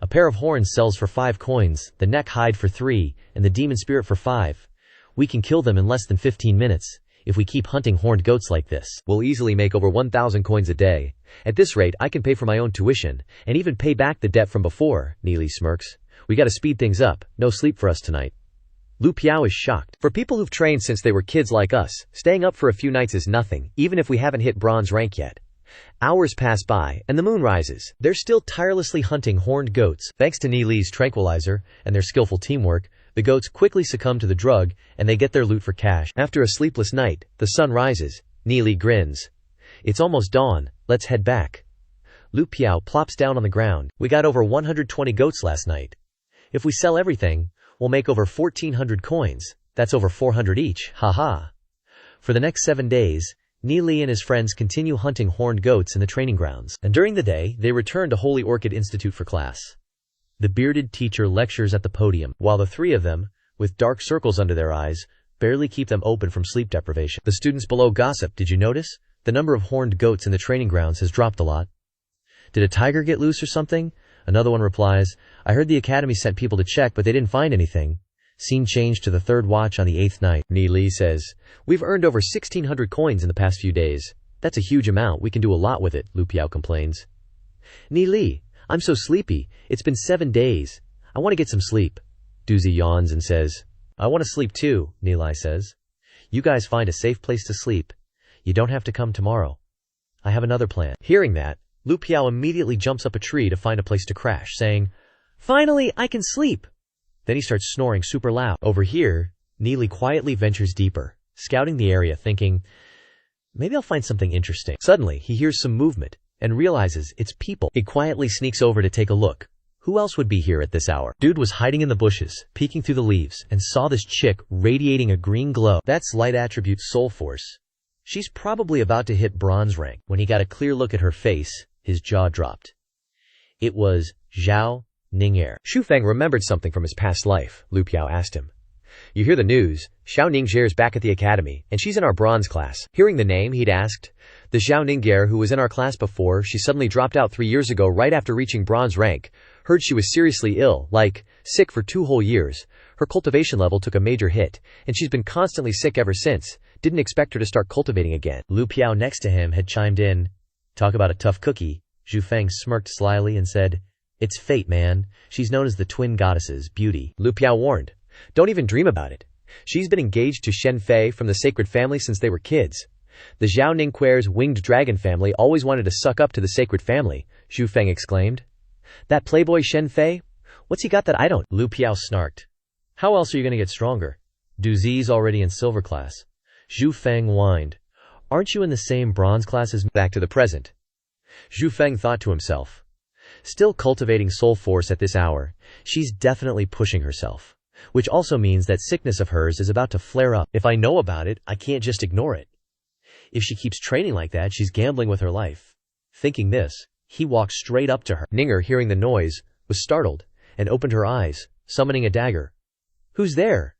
"A pair of horns sells for 5 coins, the neck hide for 3, and the demon spirit for 5. We can kill them in less than 15 minutes. If we keep hunting horned goats like this, we'll easily make over 1,000 coins a day. At this rate, I can pay for my own tuition, and even pay back the debt from before." Ni Li smirks. "We gotta speed things up. No sleep for us tonight." Lu Piao is shocked. For people who've trained since they were kids like us, staying up for a few nights is nothing, even if we haven't hit bronze rank yet. Hours pass by, and the moon rises. They're still tirelessly hunting horned goats. Thanks to Ni Li's tranquilizer and their skillful teamwork, the goats quickly succumb to the drug, and they get their loot for cash. After a sleepless night, the sun rises. Ni Li grins. "It's almost dawn. Let's head back." Lu Piao plops down on the ground. "We got over 120 goats last night. If we sell everything, we'll make over 1,400 coins. That's over 400 each. Haha." For the next 7 days, Ni Li and his friends continue hunting horned goats in the training grounds. And during the day, they return to Holy Orchid Institute for class. The bearded teacher lectures at the podium, while the 3 of them, with dark circles under their eyes, barely keep them open from sleep deprivation. The students below gossip. "Did you notice? The number of horned goats in the training grounds has dropped a lot. Did a tiger get loose or something?" Another one replies, "I heard the academy sent people to check, but they didn't find anything." Scene changed to the 3rd watch on the 8th night. Ni Li says, "We've earned over 1,600 coins in the past few days. That's a huge amount. We can do a lot with it," Lu Piao complains. "Ni Li, I'm so sleepy. It's been 7 days. I want to get some sleep." Duzi yawns and says, "I want to sleep too," Ni Li says. "You guys find a safe place to sleep. You don't have to come tomorrow. I have another plan." Hearing that, Lu Piao immediately jumps up a tree to find a place to crash, saying, "Finally, I can sleep." Then he starts snoring super loud. Over here, Ni Li quietly ventures deeper, scouting the area, thinking, "Maybe I'll find something interesting." Suddenly, he hears some movement and realizes it's people. He quietly sneaks over to take a look. Who else would be here at this hour? Dude was hiding in the bushes, peeking through the leaves, and saw this chick radiating a green glow. That's light attribute soul force. She's probably about to hit bronze rank. When he got a clear look at her face, his jaw dropped. It was Zhao Ning'er. Xu Feng remembered something from his past life. Lu Piao asked him, "You hear the news? Zhao Ning'er's back at the academy, and she's in our bronze class." Hearing the name, he'd asked, "The Zhao Ning'er who was in our class before, she suddenly dropped out 3 years ago right after reaching bronze rank. Heard she was seriously ill, like, sick for 2 whole years. Her cultivation level took a major hit, and she's been constantly sick ever since. Didn't expect her to start cultivating again." Lu Piao next to him had chimed in, "Talk about a tough cookie." Xu Feng smirked slyly and said, "It's fate, man. She's known as the twin goddesses, beauty." Lu Piao warned, "Don't even dream about it. She's been engaged to Shen Fei from the sacred family since they were kids. The Zhao Ningquer's winged dragon family always wanted to suck up to the sacred family," Xu Feng exclaimed. "That playboy Shen Fei? What's he got that I don't?" Lu Piao snarked. "How else are you going to get stronger? Duzi's already in silver class." Xu Feng whined, "Aren't you in the same bronze class as me?" Back to the present. Xu Feng thought to himself, Still cultivating soul force at this hour, she's definitely pushing herself. Which also means that sickness of hers is about to flare up. If I know about it, I can't just ignore it. If she keeps training like that, she's gambling with her life. Thinking this, he walked straight up to her. Ninger, hearing the noise, was startled and opened her eyes, summoning a dagger. "Who's there?"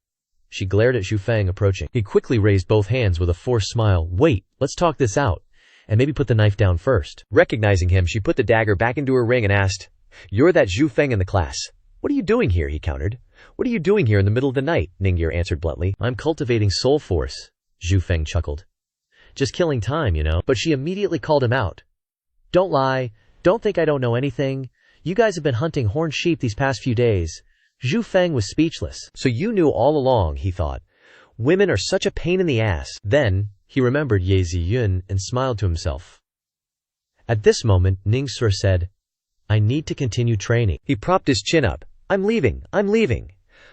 She glared at Xu Feng approaching. He quickly raised both hands with a forced smile. "Wait, let's talk this out, and maybe put the knife down first." Recognizing him, she put the dagger back into her ring and asked, "You're that Xu Feng in the class." "What are you doing here?" he countered. "What are you doing here in the middle of the night?" Ningir answered bluntly. "I'm cultivating soul force," Xu Feng chuckled. "Just killing time, you know." But she immediately called him out. "Don't lie. Don't think I don't know anything. You guys have been hunting horned sheep these past few days." Xu Feng was speechless. "So you knew all along," he thought. "Women are such a pain in the ass." Then, he remembered Ye Ziyun and smiled to himself. At this moment, Ning Sur said, "I need to continue training." He propped his chin up. I'm leaving.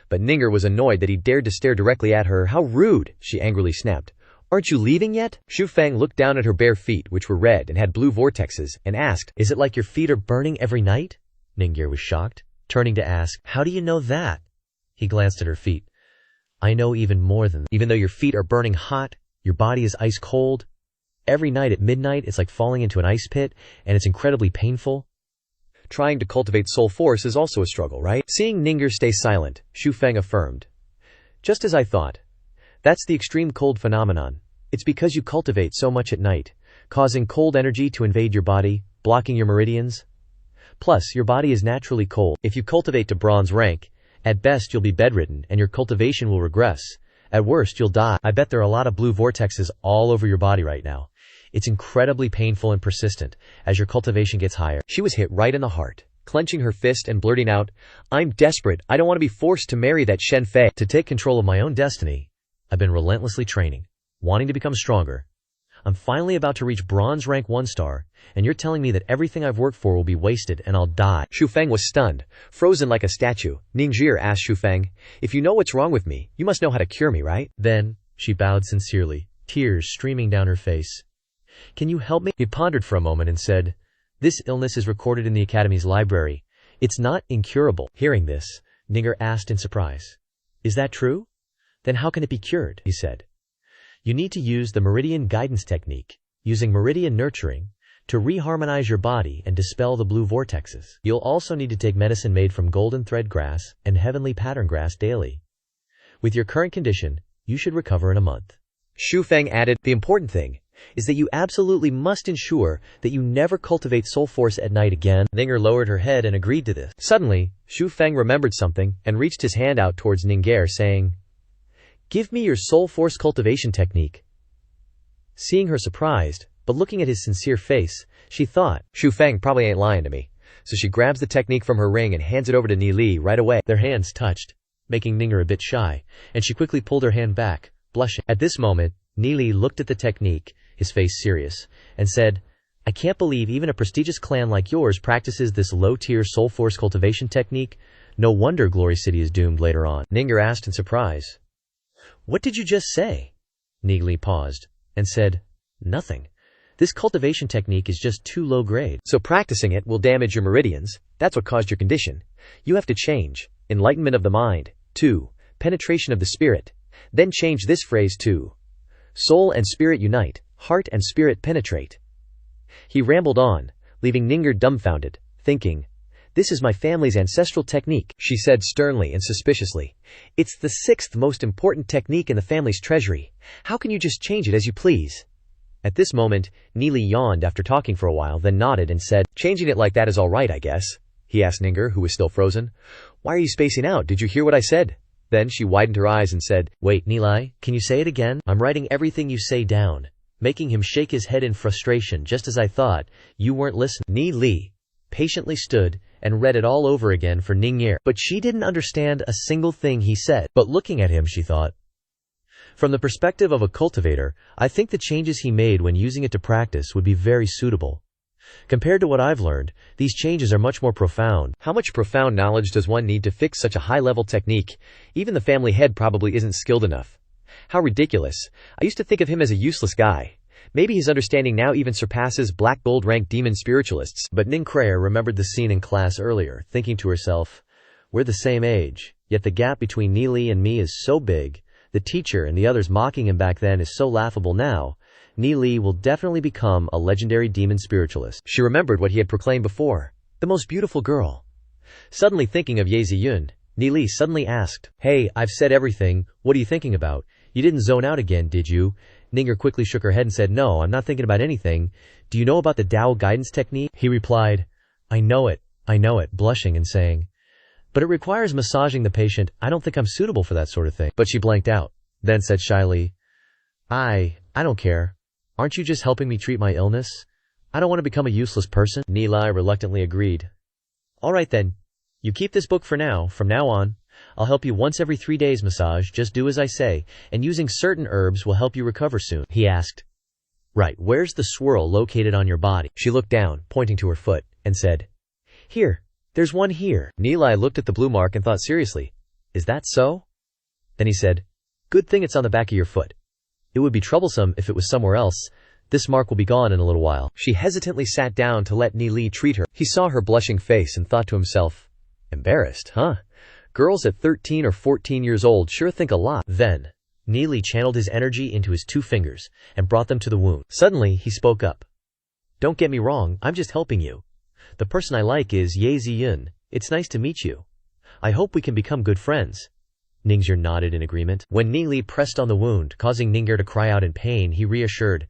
But Ninger was annoyed that he dared to stare directly at her. "How rude," she angrily snapped. "Aren't you leaving yet?" Xu Feng looked down at her bare feet, which were red and had blue vortexes, and asked, "Is it like your feet are burning every night?" Ningir was shocked, turning to ask, "How do you know that?" He glanced at her feet. "I know even more than that. Even though your feet are burning hot, your body is ice cold. Every night at midnight, it's like falling into an ice pit, and it's incredibly painful." Trying to cultivate soul force is also a struggle, right? Seeing Ninger stay silent, Xu Feng affirmed, "Just as I thought. That's the extreme cold phenomenon. It's because you cultivate so much at night, causing cold energy to invade your body, blocking your meridians. Plus, your body is naturally cold. If you cultivate to bronze rank, at best you'll be bedridden and your cultivation will regress. At worst, you'll die. I bet there are a lot of blue vortexes all over your body right now. It's incredibly painful and persistent as your cultivation gets higher." She was hit right in the heart, clenching her fist and blurting out, "I'm desperate. I don't want to be forced to marry that Shen Fei. To take control of my own destiny, I've been relentlessly training, wanting to become stronger. I'm finally about to reach bronze rank 1 star, and you're telling me that everything I've worked for will be wasted and I'll die." Xu Feng was stunned, frozen like a statue. Ningir asked Xu Feng, "If you know what's wrong with me, you must know how to cure me, right?" Then, she bowed sincerely, tears streaming down her face. "Can you help me?" He pondered for a moment and said, "This illness is recorded in the Academy's library. It's not incurable." Hearing this, Ninger asked in surprise, "Is that true? Then how can it be cured?" He said, "You need to use the meridian guidance technique, using meridian nurturing, to reharmonize your body and dispel the blue vortexes. You'll also need to take medicine made from golden thread grass and heavenly pattern grass daily. With your current condition, you should recover in a month." Xu Feng added, "The important thing is that you absolutely must ensure that you never cultivate soul force at night again." Ninger lowered her head and agreed to this. Suddenly, Xu Feng remembered something and reached his hand out towards Ninger, saying, "Give me your soul force cultivation technique." Seeing her surprised, but looking at his sincere face, she thought, Xu Feng probably ain't lying to me. So she grabs the technique from her ring and hands it over to Ni Li right away. Their hands touched, making Ninger a bit shy, and she quickly pulled her hand back, blushing. At this moment, Ni Li looked at the technique, his face serious, and said, "I can't believe even a prestigious clan like yours practices this low-tier soul force cultivation technique. No wonder Glory City is doomed later on." Ninger asked in surprise, "What did you just say?" Ni Li paused, and said, "Nothing. This cultivation technique is just too low grade. So practicing it will damage your meridians. That's what caused your condition. You have to change. Enlightenment of the mind. 2. Penetration of the spirit. Then change this phrase to soul and spirit unite. Heart and spirit penetrate." He rambled on, leaving Ninger dumbfounded, thinking, "This is my family's ancestral technique," she said sternly and suspiciously. "It's the 6th most important technique in the family's treasury. How can you just change it as you please?" At this moment, Ni Li yawned after talking for a while, then nodded and said, "Changing it like that is all right, I guess." He asked Ninger, who was still frozen, "Why are you spacing out? Did you hear what I said?" Then she widened her eyes and said, "Wait, Ni Li, can you say it again?" "I'm writing everything you say down," making him shake his head in frustration. "Just as I thought, you weren't listening." Ni Li patiently stood and read it all over again for Ningir, but she didn't understand a single thing he said. But looking at him, she thought, from the perspective of a cultivator, I think the changes he made when using it to practice would be very suitable. Compared to what I've learned, these changes are much more profound. How much profound knowledge does one need to fix such a high-level technique? Even the family head probably isn't skilled enough. How ridiculous. I used to think of him as a useless guy. Maybe his understanding now even surpasses black gold rank demon spiritualists. But Ning Krayer remembered the scene in class earlier, thinking to herself, we're the same age, yet the gap between Neely and me is so big. The teacher and the others mocking him back then is so laughable now. Neely will definitely become a legendary demon spiritualist. She remembered what he had proclaimed before, the most beautiful girl. Suddenly thinking of Ye Ziyun, Neely suddenly asked, hey, I've said everything, what are you thinking about? You didn't zone out again, did you? Ninger quickly shook her head and said, no, I'm not thinking about anything. Do you know about the Tao guidance technique? He replied, I know it, blushing and saying, but it requires massaging the patient. I don't think I'm suitable for that sort of thing. But she blanked out, then said shyly, I don't care. Aren't you just helping me treat my illness? I don't want to become a useless person. Neeli reluctantly agreed. All right then. You keep this book for now. From now on, I'll help you once every 3 days massage. Just do as I say, and using certain herbs will help you recover soon. He asked, right, where's the swirl located on your body? She looked down, pointing to her foot, and said, here. There's one here. Neeli looked at the blue mark and thought seriously, is that so? Then he said, good thing it's on the back of your foot. It would be troublesome if it was somewhere else. This mark will be gone in a little while. She hesitantly sat down to let Neeli treat her. He saw her blushing face and thought to himself, embarrassed, huh? Girls at 13 or 14 years old sure think a lot. Then, Neeli channeled his energy into his 2 fingers and brought them to the wound. Suddenly, he spoke up. Don't get me wrong, I'm just helping you. The person I like is Ye Ziyun. It's nice to meet you. I hope we can become good friends. Ningxia nodded in agreement. When Neeli pressed on the wound, causing Ningxia to cry out in pain, he reassured,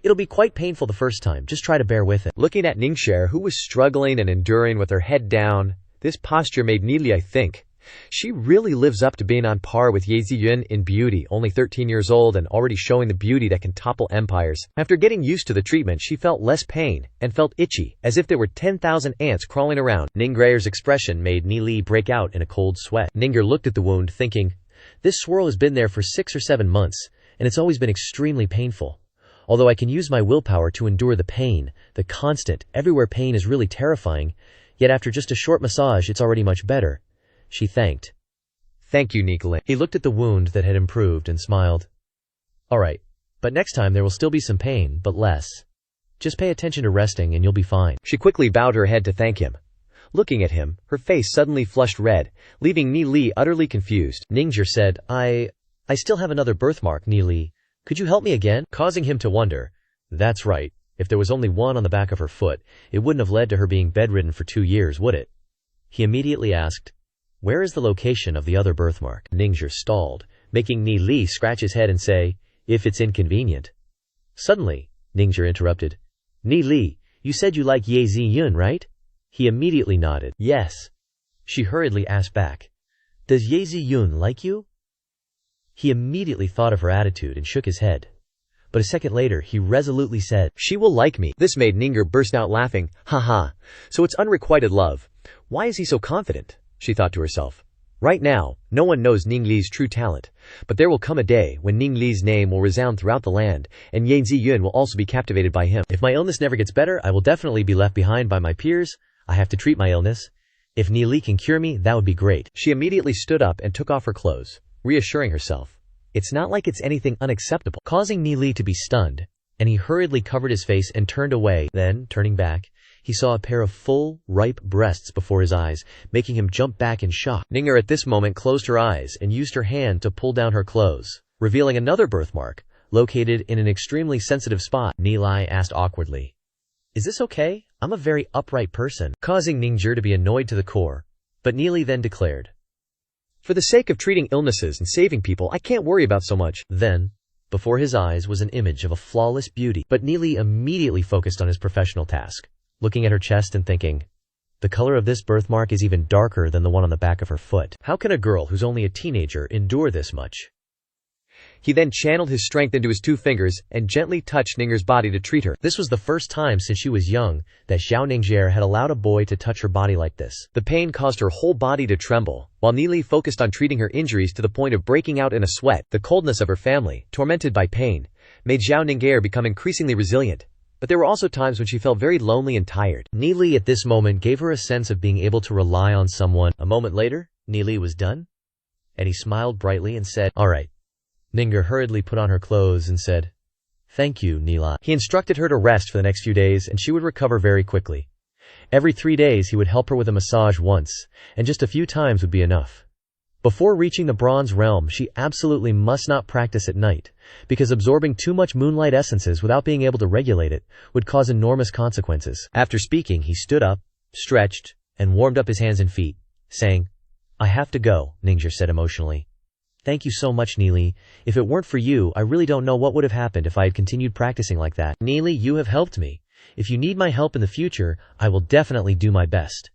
it'll be quite painful the first time, just try to bear with it. Looking at Ningxia, who was struggling and enduring with her head down, this posture made Neeli think, she really lives up to being on par with Ye Ziyun in beauty, only 13 years old and already showing the beauty that can topple empires. After getting used to the treatment, she felt less pain and felt itchy, as if there were 10,000 ants crawling around. Ningrayer's expression made Neeli break out in a cold sweat. Ninger looked at the wound, thinking, this swirl has been there for 6 or 7 months, and it's always been extremely painful. Although I can use my willpower to endure the pain, the constant, everywhere pain is really terrifying, yet after just a short massage it's already much better. She thanked. Thank you, Nikolai. He looked at the wound that had improved and smiled. All right, but next time there will still be some pain, but less. Just pay attention to resting and you'll be fine. She quickly bowed her head to thank him. Looking at him, her face suddenly flushed red, leaving Neeli utterly confused. Ningxia said, I still have another birthmark, Neeli. Could you help me again? Causing him to wonder. That's right. If there was only one on the back of her foot, it wouldn't have led to her being bedridden for 2 years, would it? He immediately asked, where is the location of the other birthmark? Ningxia stalled, making Neeli scratch his head and say, if it's inconvenient. Suddenly, Ningxia interrupted. Neeli, you said you like Ye Ziyun, right? He immediately nodded. Yes. She hurriedly asked back, does Ye Ziyun like you? He immediately thought of her attitude and shook his head. But a second later, he resolutely said, she will like me. This made Ningxia burst out laughing. Ha. So it's unrequited love. Why is he so confident? She thought to herself. Right now, no one knows Ning Li's true talent, but there will come a day when Ning Li's name will resound throughout the land, and Ye Ziyun will also be captivated by him. If my illness never gets better, I will definitely be left behind by my peers. I have to treat my illness. If Neeli can cure me, that would be great. She immediately stood up and took off her clothes, reassuring herself. It's not like it's anything unacceptable, causing Neeli to be stunned, and he hurriedly covered his face and turned away. Then, turning back, he saw a pair of full, ripe breasts before his eyes, making him jump back in shock. Ningxia at this moment closed her eyes and used her hand to pull down her clothes, revealing another birthmark, located in an extremely sensitive spot. Neeli asked awkwardly, is this okay? I'm a very upright person, causing Ningxia to be annoyed to the core. But Neeli then declared, for the sake of treating illnesses and saving people, I can't worry about so much. Then, before his eyes was an image of a flawless beauty, but Neeli immediately focused on his professional task, looking at her chest and thinking, the color of this birthmark is even darker than the one on the back of her foot. How can a girl who's only a teenager endure this much? He then channeled his strength into his 2 fingers and gently touched Ningxia's body to treat her. This was the first time since she was young that Xiao Ningxia had allowed a boy to touch her body like this. The pain caused her whole body to tremble, while Neeli focused on treating her injuries to the point of breaking out in a sweat. The coldness of her family, tormented by pain, made Xiao Ningxia become increasingly resilient. But there were also times when she felt very lonely and tired. Neeli at this moment gave her a sense of being able to rely on someone. A moment later, Neeli was done, and he smiled brightly and said, all right. Ningxia hurriedly put on her clothes and said, Thank you, Nila. He instructed her to rest for the next few days and she would recover very quickly. Every 3 days he would help her with a massage once, and just a few times would be enough. Before reaching the bronze realm, she absolutely must not practice at night, because absorbing too much moonlight essences without being able to regulate it would cause enormous consequences. After speaking, he stood up, stretched, and warmed up his hands and feet, saying, I have to go, Ningxia said emotionally. Thank you so much, Neely. If it weren't for you, I really don't know what would have happened if I had continued practicing like that. Neely, you have helped me. If you need my help in the future, I will definitely do my best.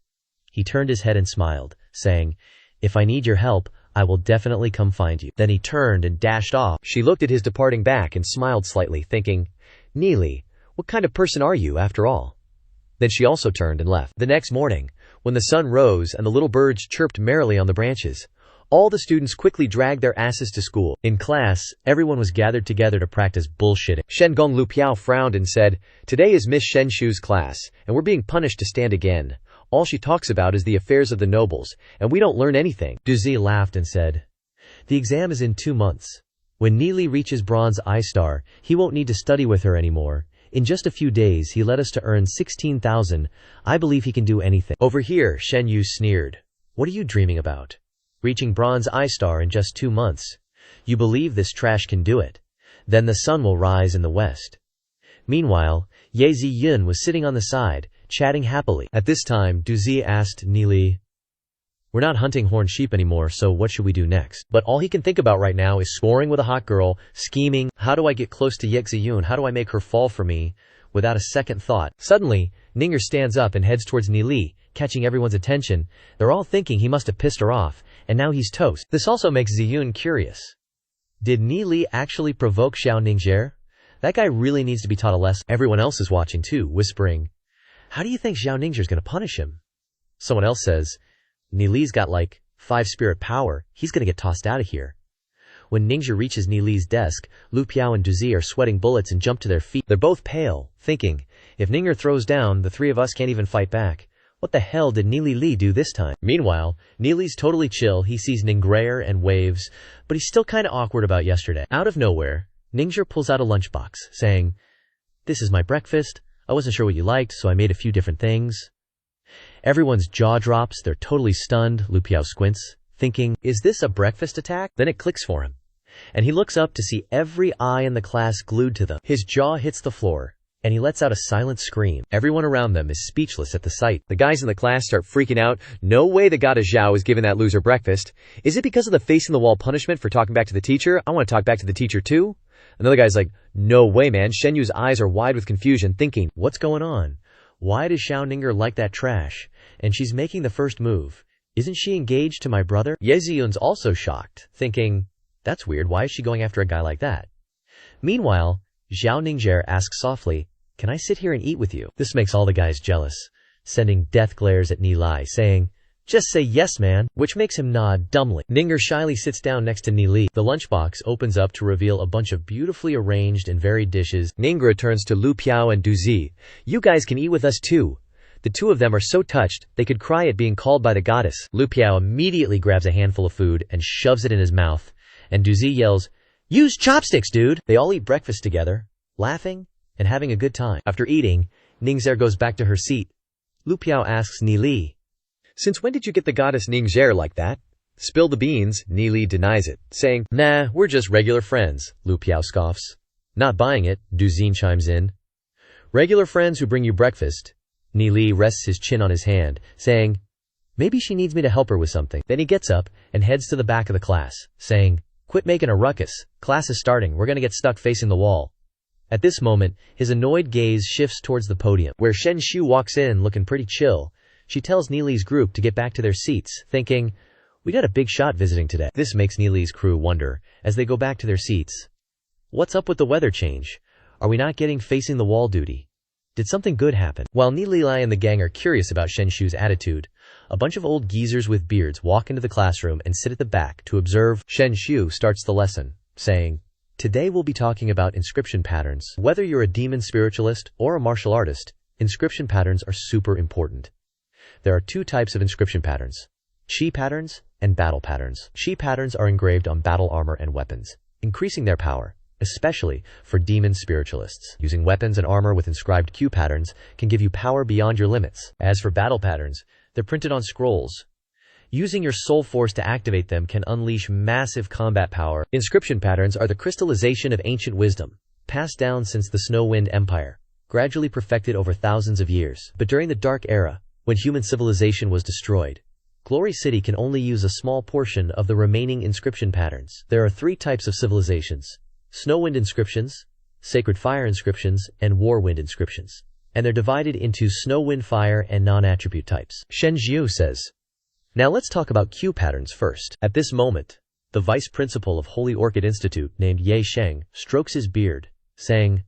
He turned his head and smiled, saying, If I need your help, I will definitely come find you. Then he turned and dashed off. She looked at his departing back and smiled slightly, thinking, Neely, what kind of person are you, after all? Then she also turned and left. The next morning, when the sun rose and the little birds chirped merrily on the branches, all the students quickly dragged their asses to school. In class, everyone was gathered together to practice bullshitting. Shen Gong Lu Piao frowned and said, Today is Miss Shen Shu's class, and we're being punished to stand again. All she talks about is the affairs of the nobles, and we don't learn anything. Du Zi laughed and said, The exam is in 2 months. When Neely reaches Bronze Eye Star, he won't need to study with her anymore. In just a few days, he led us to earn 16,000. I believe he can do anything. Over here, Shen Yu sneered. What are you dreaming about? Reaching Bronze Eye Star in just 2 months. You believe this trash can do it. Then the sun will rise in the west. Meanwhile, Ye Ziyun was sitting on the side, chatting happily. At this time, Du Zi asked Neely, We're not hunting horned sheep anymore, so what should we do next? But all he can think about right now is scoring with a hot girl, scheming, how do I get close to Ye Ziyun, how do I make her fall for me, without a second thought. Suddenly, Ninger stands up and heads towards Neely, catching everyone's attention. They're all thinking he must have pissed her off, and now he's toast. This also makes Ziyun curious. Did Neely actually provoke Xiao Ningxia? That guy really needs to be taught a lesson. Everyone else is watching too, whispering, How do you think Xiao Ningxia is going to punish him? Someone else says, Neely's got like 5 spirit power, he's going to get tossed out of here. When Ningxia reaches Neely's desk, Lu Piao and Du Zi are sweating bullets and jump to their feet. They're both pale, thinking, if Ningxia throws down, the 3 of us can't even fight back. What the hell did Neely Li do this time? Meanwhile, Neely's totally chill. He sees Ningxia and waves, but he's still kinda awkward about yesterday. Out of nowhere, Ningxia pulls out a lunchbox, saying, This is my breakfast. I wasn't sure what you liked, so I made a few different things. Everyone's jaw drops. They're totally stunned. Lu Piao squints, thinking, is this a breakfast attack? Then it clicks for him, and he looks up to see every eye in the class glued to them. His jaw hits the floor, and he lets out a silent scream. Everyone around them is speechless at the sight. The guys in the class start freaking out. No way the goddess Zhao is giving that loser breakfast. Is it because of the face-in-the-wall punishment for talking back to the teacher? I want to talk back to the teacher too. Another guy's like, no way, man. Shen Yu's eyes are wide with confusion, thinking, what's going on? Why does Xiao Ninger like that trash? And she's making the first move. Isn't she engaged to my brother? Ye Ziyun's also shocked, thinking, that's weird. Why is she going after a guy like that? Meanwhile, Xiao Ningxia asks softly, can I sit here and eat with you? This makes all the guys jealous, sending death glares at Nilai, saying, just say yes, man, which makes him nod dumbly. Ninger shyly sits down next to Nili. The lunchbox opens up to reveal a bunch of beautifully arranged and varied dishes. Ninger turns to Lu Piao and Du Zi. You guys can eat with us too. The 2 of them are so touched, they could cry at being called by the goddess. Lu Piao immediately grabs a handful of food and shoves it in his mouth, and Du Zi yells, use chopsticks, dude! They all eat breakfast together, laughing and having a good time. After eating, Ningxia goes back to her seat. Lu Piao asks Nili, since when did you get the goddess Ningxia like that? Spill the beans. Nili denies it, saying, nah, we're just regular friends. Lu Piao scoffs. Not buying it, Du Xin chimes in. Regular friends who bring you breakfast. Nili rests his chin on his hand, saying, maybe she needs me to help her with something. Then he gets up and heads to the back of the class, saying, quit making a ruckus. Class is starting. We're gonna get stuck facing the wall. At this moment, his annoyed gaze shifts towards the podium, where Shen Shu walks in looking pretty chill. She tells Neely's group to get back to their seats, thinking, we got a big shot visiting today. This makes Neely's crew wonder, as they go back to their seats. What's up with the weather change? Are we not getting facing the wall duty? Did something good happen? While Neely and the gang are curious about Shen Shu's attitude, a bunch of old geezers with beards walk into the classroom and sit at the back to observe. Shen Shu starts the lesson, saying, today we'll be talking about inscription patterns. Whether you're a demon spiritualist or a martial artist, inscription patterns are super important. There are 2 types of inscription patterns, chi patterns and battle patterns. Chi patterns are engraved on battle armor and weapons, increasing their power, especially for demon spiritualists. Using weapons and armor with inscribed Q patterns can give you power beyond your limits. As for battle patterns, they're printed on scrolls. Using your soul force to activate them can unleash massive combat power. Inscription patterns are the crystallization of ancient wisdom, passed down since the Snow Wind Empire, gradually perfected over thousands of years. But during the Dark Era, when human civilization was destroyed, Glory City can only use a small portion of the remaining inscription patterns. There are 3 types of civilizations: Snowwind inscriptions, Sacred Fire inscriptions, and Warwind inscriptions. And they're divided into Snowwind Fire and non-attribute types. Shen Zhu says, "Now let's talk about Q patterns first." At this moment, the vice principal of Holy Orchid Institute, named Ye Sheng, strokes his beard, saying,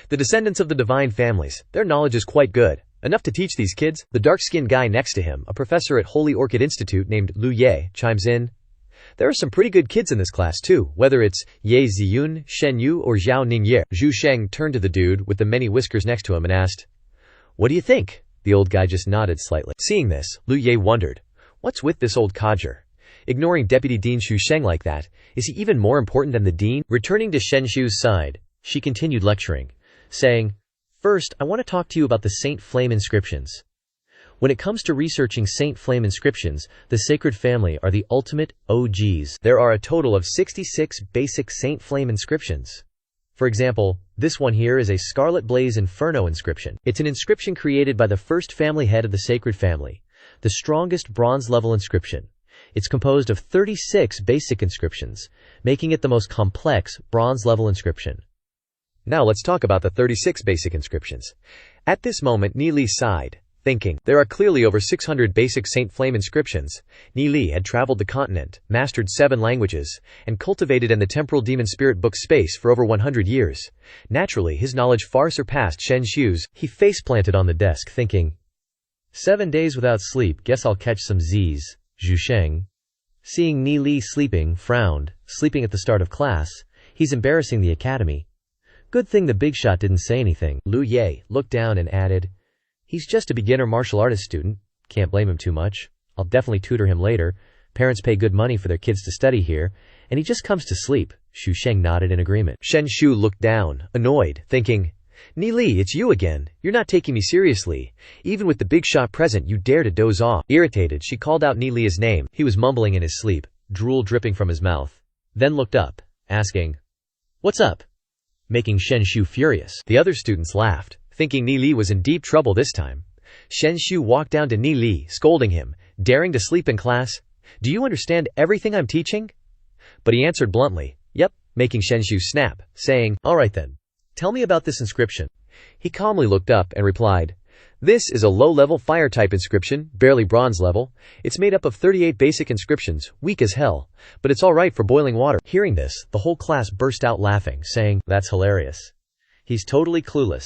"The descendants of the divine families, their knowledge is quite good. Enough to teach these kids." The dark-skinned guy next to him, a professor at Holy Orchid Institute named Lu Ye, chimes in, "There are some pretty good kids in this class too, whether it's Ye Ziyun, Shen Yu, or Zhao Ningye." Zhu Sheng turned to the dude with the many whiskers next to him and asked, "What do you think?" The old guy just nodded slightly. Seeing this, Lu Ye wondered, what's with this old codger? Ignoring Deputy Dean Xu Sheng like that, is he even more important than the dean? Returning to Shen Shu's side, she continued lecturing, saying, "First, I want to talk to you about the Saint Flame inscriptions. When it comes to researching Saint Flame inscriptions, the Sacred Family are the ultimate OGs. There are a total of 66 basic Saint Flame inscriptions. For example, this one here is a Scarlet Blaze Inferno inscription. It's an inscription created by the first family head of the Sacred Family, the strongest bronze-level inscription. It's composed of 36 basic inscriptions, making it the most complex bronze-level inscription. Now let's talk about the 36 basic inscriptions." At this moment, Ni Li sighed, thinking, there are clearly over 600 basic Saint Flame inscriptions. Ni Li had traveled the continent, mastered 7 languages, and cultivated in the temporal demon spirit book space for over 100 years. Naturally, his knowledge far surpassed Shen Shu's. He face-planted on the desk, thinking, 7 days without sleep, guess I'll catch some Z's. Zhu Sheng, seeing Ni Li sleeping, frowned. Sleeping at the start of class? He's embarrassing the academy. Good thing the big shot didn't say anything. Lu Ye looked down and added, "He's just a beginner martial artist student. Can't blame him too much. I'll definitely tutor him later. Parents pay good money for their kids to study here, and he just comes to sleep." Xu Sheng nodded in agreement. Shen Shu looked down, annoyed, thinking, "Ni Li, it's you again. You're not taking me seriously. Even with the big shot present, you dare to doze off." Irritated, she called out Ni Li's name. He was mumbling in his sleep, drool dripping from his mouth, then looked up, asking, "What's up?" making Shen Shu furious. The other students laughed, thinking Ni Li was in deep trouble this time. Shen Shu walked down to Ni Li, scolding him, "Daring to sleep in class? Do you understand everything I'm teaching?" But he answered bluntly, "Yep," making Shen Shu snap, saying, "All right then. Tell me about this inscription." He calmly looked up and replied, "This is a low-level fire-type inscription, barely bronze level. It's made up of 38 basic inscriptions, weak as hell, but it's all right for boiling water." Hearing this, the whole class burst out laughing, saying, "That's hilarious. He's totally clueless.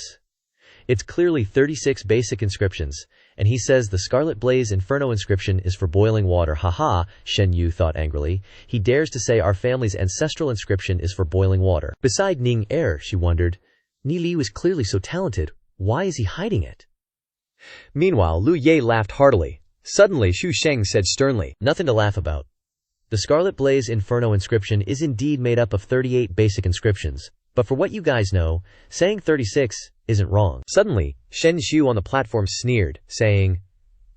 It's clearly 36 basic inscriptions, and he says the Scarlet Blaze Inferno inscription is for boiling water. Haha," Shen Yu thought angrily. He dares to say our family's ancestral inscription is for boiling water. Beside Ning Er, she wondered, Ni Li was clearly so talented. Why is he hiding it? Meanwhile, Lu Ye laughed heartily. Suddenly, Xu Sheng said sternly, "Nothing to laugh about. The Scarlet Blaze Inferno inscription is indeed made up of 38 basic inscriptions, but for what you guys know, saying 36 isn't wrong." Suddenly, Shen Shu on the platform sneered, saying,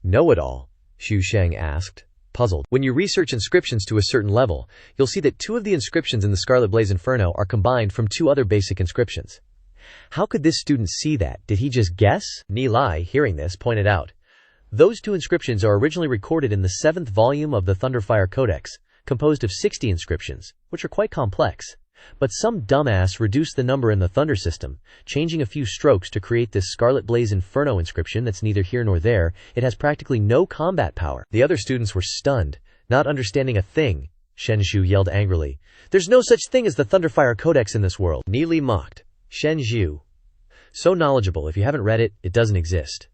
"Know-it-all?" Xu Sheng asked, puzzled. "When you research inscriptions to a certain level, you'll see that 2 of the inscriptions in the Scarlet Blaze Inferno are combined from 2 other basic inscriptions. How could this student see that? Did he just guess?" Ni Li, hearing this, pointed out, "Those 2 inscriptions are originally recorded in the 7th volume of the Thunderfire Codex, composed of 60 inscriptions, which are quite complex. But some dumbass reduced the number in the Thunder system, changing a few strokes to create this Scarlet Blaze Inferno inscription that's neither here nor there. It has practically no combat power." The other students were stunned, not understanding a thing. Shen Shu yelled angrily, "There's no such thing as the Thunderfire Codex in this world." Ni Li mocked, "Shen Zhu, so knowledgeable, if you haven't read it, it doesn't exist."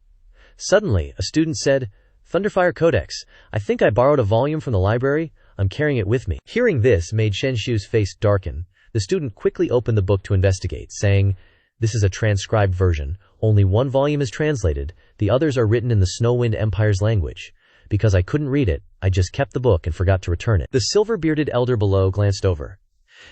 Suddenly, a student said, "Thunderfire Codex, I think I borrowed a volume from the library. I'm carrying it with me." Hearing this made Shen Shu's face darken. The student quickly opened the book to investigate, saying, "This is a transcribed version. Only 1 volume is translated. The others are written in the Snowwind Empire's language. Because I couldn't read it, I just kept the book and forgot to return it." The silver-bearded elder below glanced over.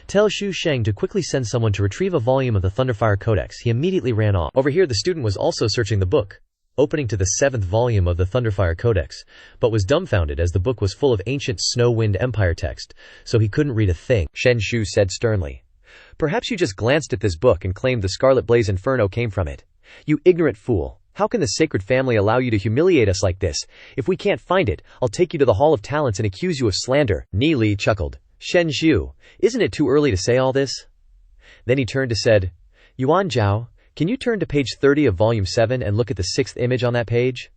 Tell Xu Sheng to quickly send someone to retrieve a volume of the Thunderfire Codex. He immediately ran off. Over here the student was also searching the book, opening to the 7th volume of the Thunderfire Codex, but was dumbfounded as the book was full of ancient Snow Wind Empire text, so he couldn't read a thing. Shen Shu said sternly, "Perhaps you just glanced at this book and claimed the Scarlet Blaze Inferno came from it. You ignorant fool. How can the sacred family allow you to humiliate us like this? If we can't find it, I'll take you to the Hall of Talents and accuse you of slander." Ni Li chuckled. "Shen Shu, isn't it too early to say all this?" Then he turned to said, "Yuan Zhao, can you turn to page 30 of volume 7 and look at the 6th image on that page?"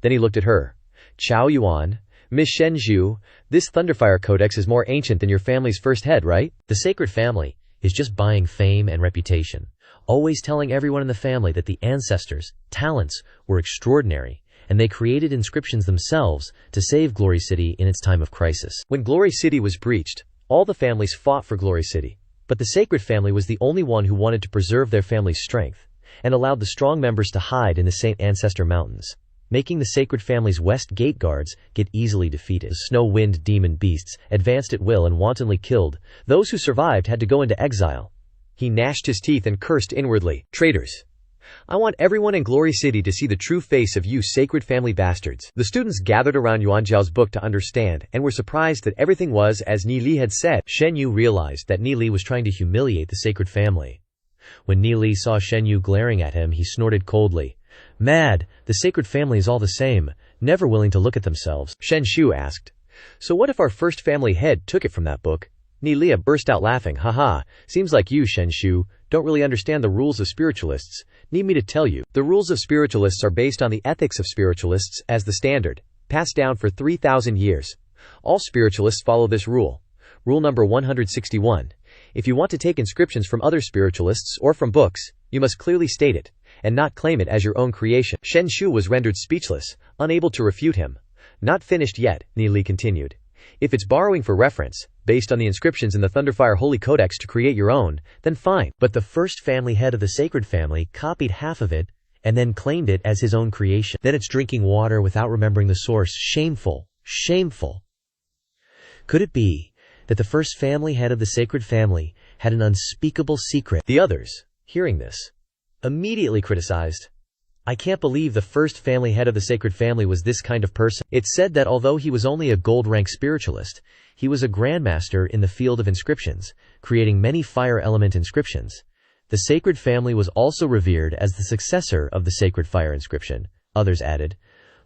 Then he looked at her. "Chao Yuan, Miss Shen Zhu, this Thunderfire Codex is more ancient than your family's first head, right? The sacred family is just buying fame and reputation, always telling everyone in the family that the ancestors' talents were extraordinary, and they created inscriptions themselves to save Glory City in its time of crisis. When Glory City was breached, all the families fought for Glory City, but the sacred family was the only one who wanted to preserve their family's strength, and allowed the strong members to hide in the Saint Ancestor Mountains, making the sacred family's West Gate guards get easily defeated. The Snow Wind demon beasts advanced at will and wantonly killed. Those who survived had to go into exile. He gnashed his teeth and cursed inwardly. "Traitors! I want everyone in Glory City to see the true face of you sacred family bastards." The students gathered around Yuan Zhao's book to understand and were surprised that everything was as Ni Li had said. Shen Yu realized that Ni Li was trying to humiliate the sacred family. When Ni Li saw Shen Yu glaring at him, he snorted coldly. "Mad, the sacred family is all the same, never willing to look at themselves." Shen Shu asked, "So what if our first family head took it from that book?" Ni Li burst out laughing. "Haha, seems like you, Shen Shu, don't really understand the rules of spiritualists. Need me to tell you, the rules of spiritualists are based on the ethics of spiritualists as the standard, passed down for 3,000 years. All spiritualists follow this rule. Rule number 161. If you want to take inscriptions from other spiritualists or from books, you must clearly state it, and not claim it as your own creation." Shen Shu was rendered speechless, unable to refute him. "Not finished yet," Ni Li continued. "If it's borrowing for reference, based on the inscriptions in the Thunderfire Holy Codex to create your own, then fine. But the first family head of the sacred family copied half of it and then claimed it as his own creation. Then it's drinking water without remembering the source. Shameful. Shameful. Could it be that the first family head of the sacred family had an unspeakable secret?" The others, hearing this, immediately criticized. "I can't believe the first family head of the sacred family was this kind of person." It's said that although he was only a gold-rank spiritualist, he was a grandmaster in the field of inscriptions, creating many fire element inscriptions. The sacred family was also revered as the successor of the sacred fire inscription. Others added,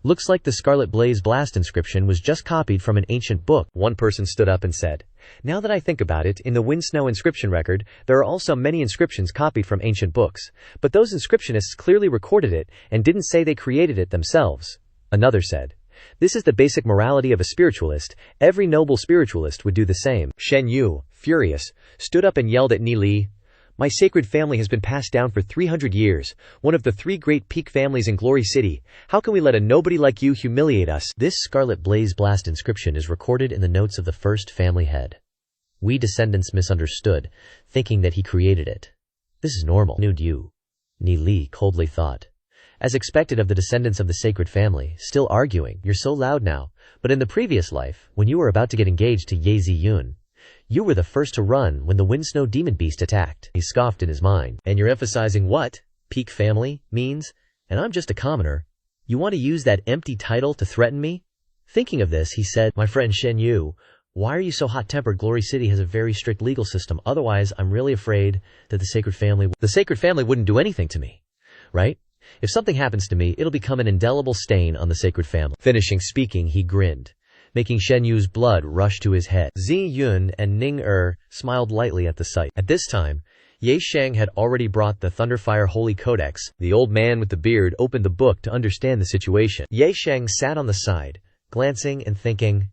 "Looks like the Scarlet Blaze Blast inscription was just copied from an ancient book." One person stood up and said, "Now that I think about it, in the Wind Snow inscription record, there are also many inscriptions copied from ancient books, but those inscriptionists clearly recorded it and didn't say they created it themselves." Another said, "This is the basic morality of a spiritualist. Every noble spiritualist would do the same." Shen Yu, furious, stood up and yelled at Ni Li, "My sacred family has been passed down for 300 years, one of the 3 great peak families in Glory City. How can we let a nobody like you humiliate us?" This Scarlet Blaze Blast inscription is recorded in the notes of the first family head. We descendants misunderstood, thinking that he created it. This is normal. Nude you, Ni Li coldly thought. As expected of the descendants of the sacred family, still arguing, "You're so loud now, but in the previous life, when you were about to get engaged to Ye Ziyun, you were the first to run when the Wind Snow demon beast attacked." He scoffed in his mind. "And you're emphasizing what peak family means? And I'm just a commoner. You want to use that empty title to threaten me?" Thinking of this, he said, "My friend Shen Yu, why are you so hot-tempered? Glory City has a very strict legal system. Otherwise, I'm really afraid that the sacred family wouldn't do anything to me, right? If something happens to me, it'll become an indelible stain on the sacred family." Finishing speaking, he grinned, making Shen Yu's blood rush to his head. Zi Yun and Ning smiled lightly at the sight. At this time, Ye Sheng had already brought the Thunderfire Holy Codex. The old man with the beard opened the book to understand the situation. Ye Sheng sat on the side, glancing and thinking,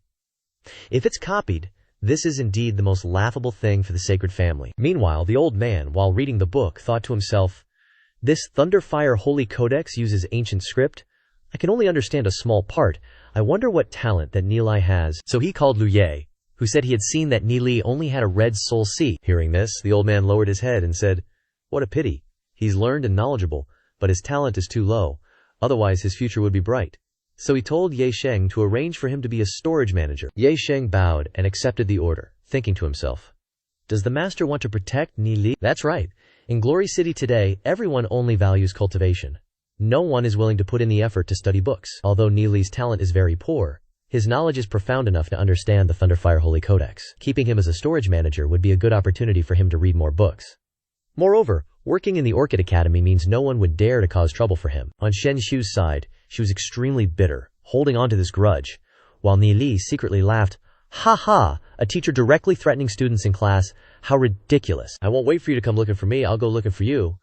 "If it's copied, this is indeed the most laughable thing for the sacred family." Meanwhile, the old man, while reading the book, thought to himself, "This Thunderfire Holy Codex uses ancient script. I can only understand a small part. I wonder what talent that Ni Li has." So he called Lu Ye, who said he had seen that Ni Li only had a red soul C. Hearing this, the old man lowered his head and said, "What a pity. He's learned and knowledgeable, but his talent is too low. Otherwise his future would be bright." So he told Ye Sheng to arrange for him to be a storage manager. Ye Sheng bowed and accepted the order, thinking to himself, Does the master want to protect Ni Li? That's right. In Glory City today, everyone only values cultivation. No one is willing to put in the effort to study books. Although Ni Li's talent is very poor, his knowledge is profound enough to understand the Thunderfire Holy Codex. Keeping him as a storage manager would be a good opportunity for him to read more books. Moreover, working in the Orchid Academy means no one would dare to cause trouble for him. On Shen Shu's side, she was extremely bitter, holding on to this grudge, while Ni Li secretly laughed. Ha ha! A teacher directly threatening students in class. How ridiculous. I won't wait for you to come looking for me, I'll go looking for you.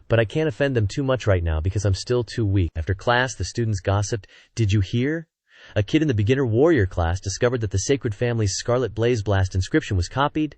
But I can't offend them too much right now because I'm still too weak. After class, the students gossiped. Did you hear? A kid in the beginner warrior class discovered that the Sacred Family's Scarlet Blaze Blast inscription was copied.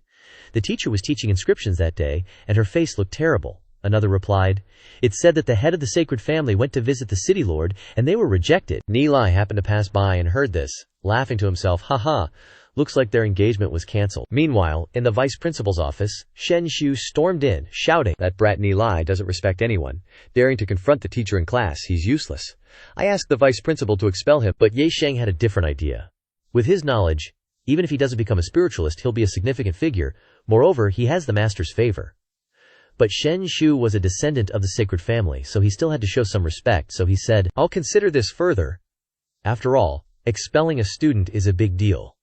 The teacher was teaching inscriptions that day, and her face looked terrible. Another replied, it said that the head of the Sacred Family went to visit the City Lord, and they were rejected. Ni Li happened to pass by and heard this, laughing to himself, haha, looks like their engagement was cancelled. Meanwhile, in the vice principal's office, Shen Shu stormed in, shouting, that brat Ni Li doesn't respect anyone. Daring to confront the teacher in class, he's useless. I asked the vice principal to expel him, but Ye Sheng had a different idea. With his knowledge, even if he doesn't become a spiritualist, he'll be a significant figure. Moreover, he has the master's favor. But Shen Shu was a descendant of the Sacred Family, so he still had to show some respect, so he said, I'll consider this further. After all, expelling a student is a big deal.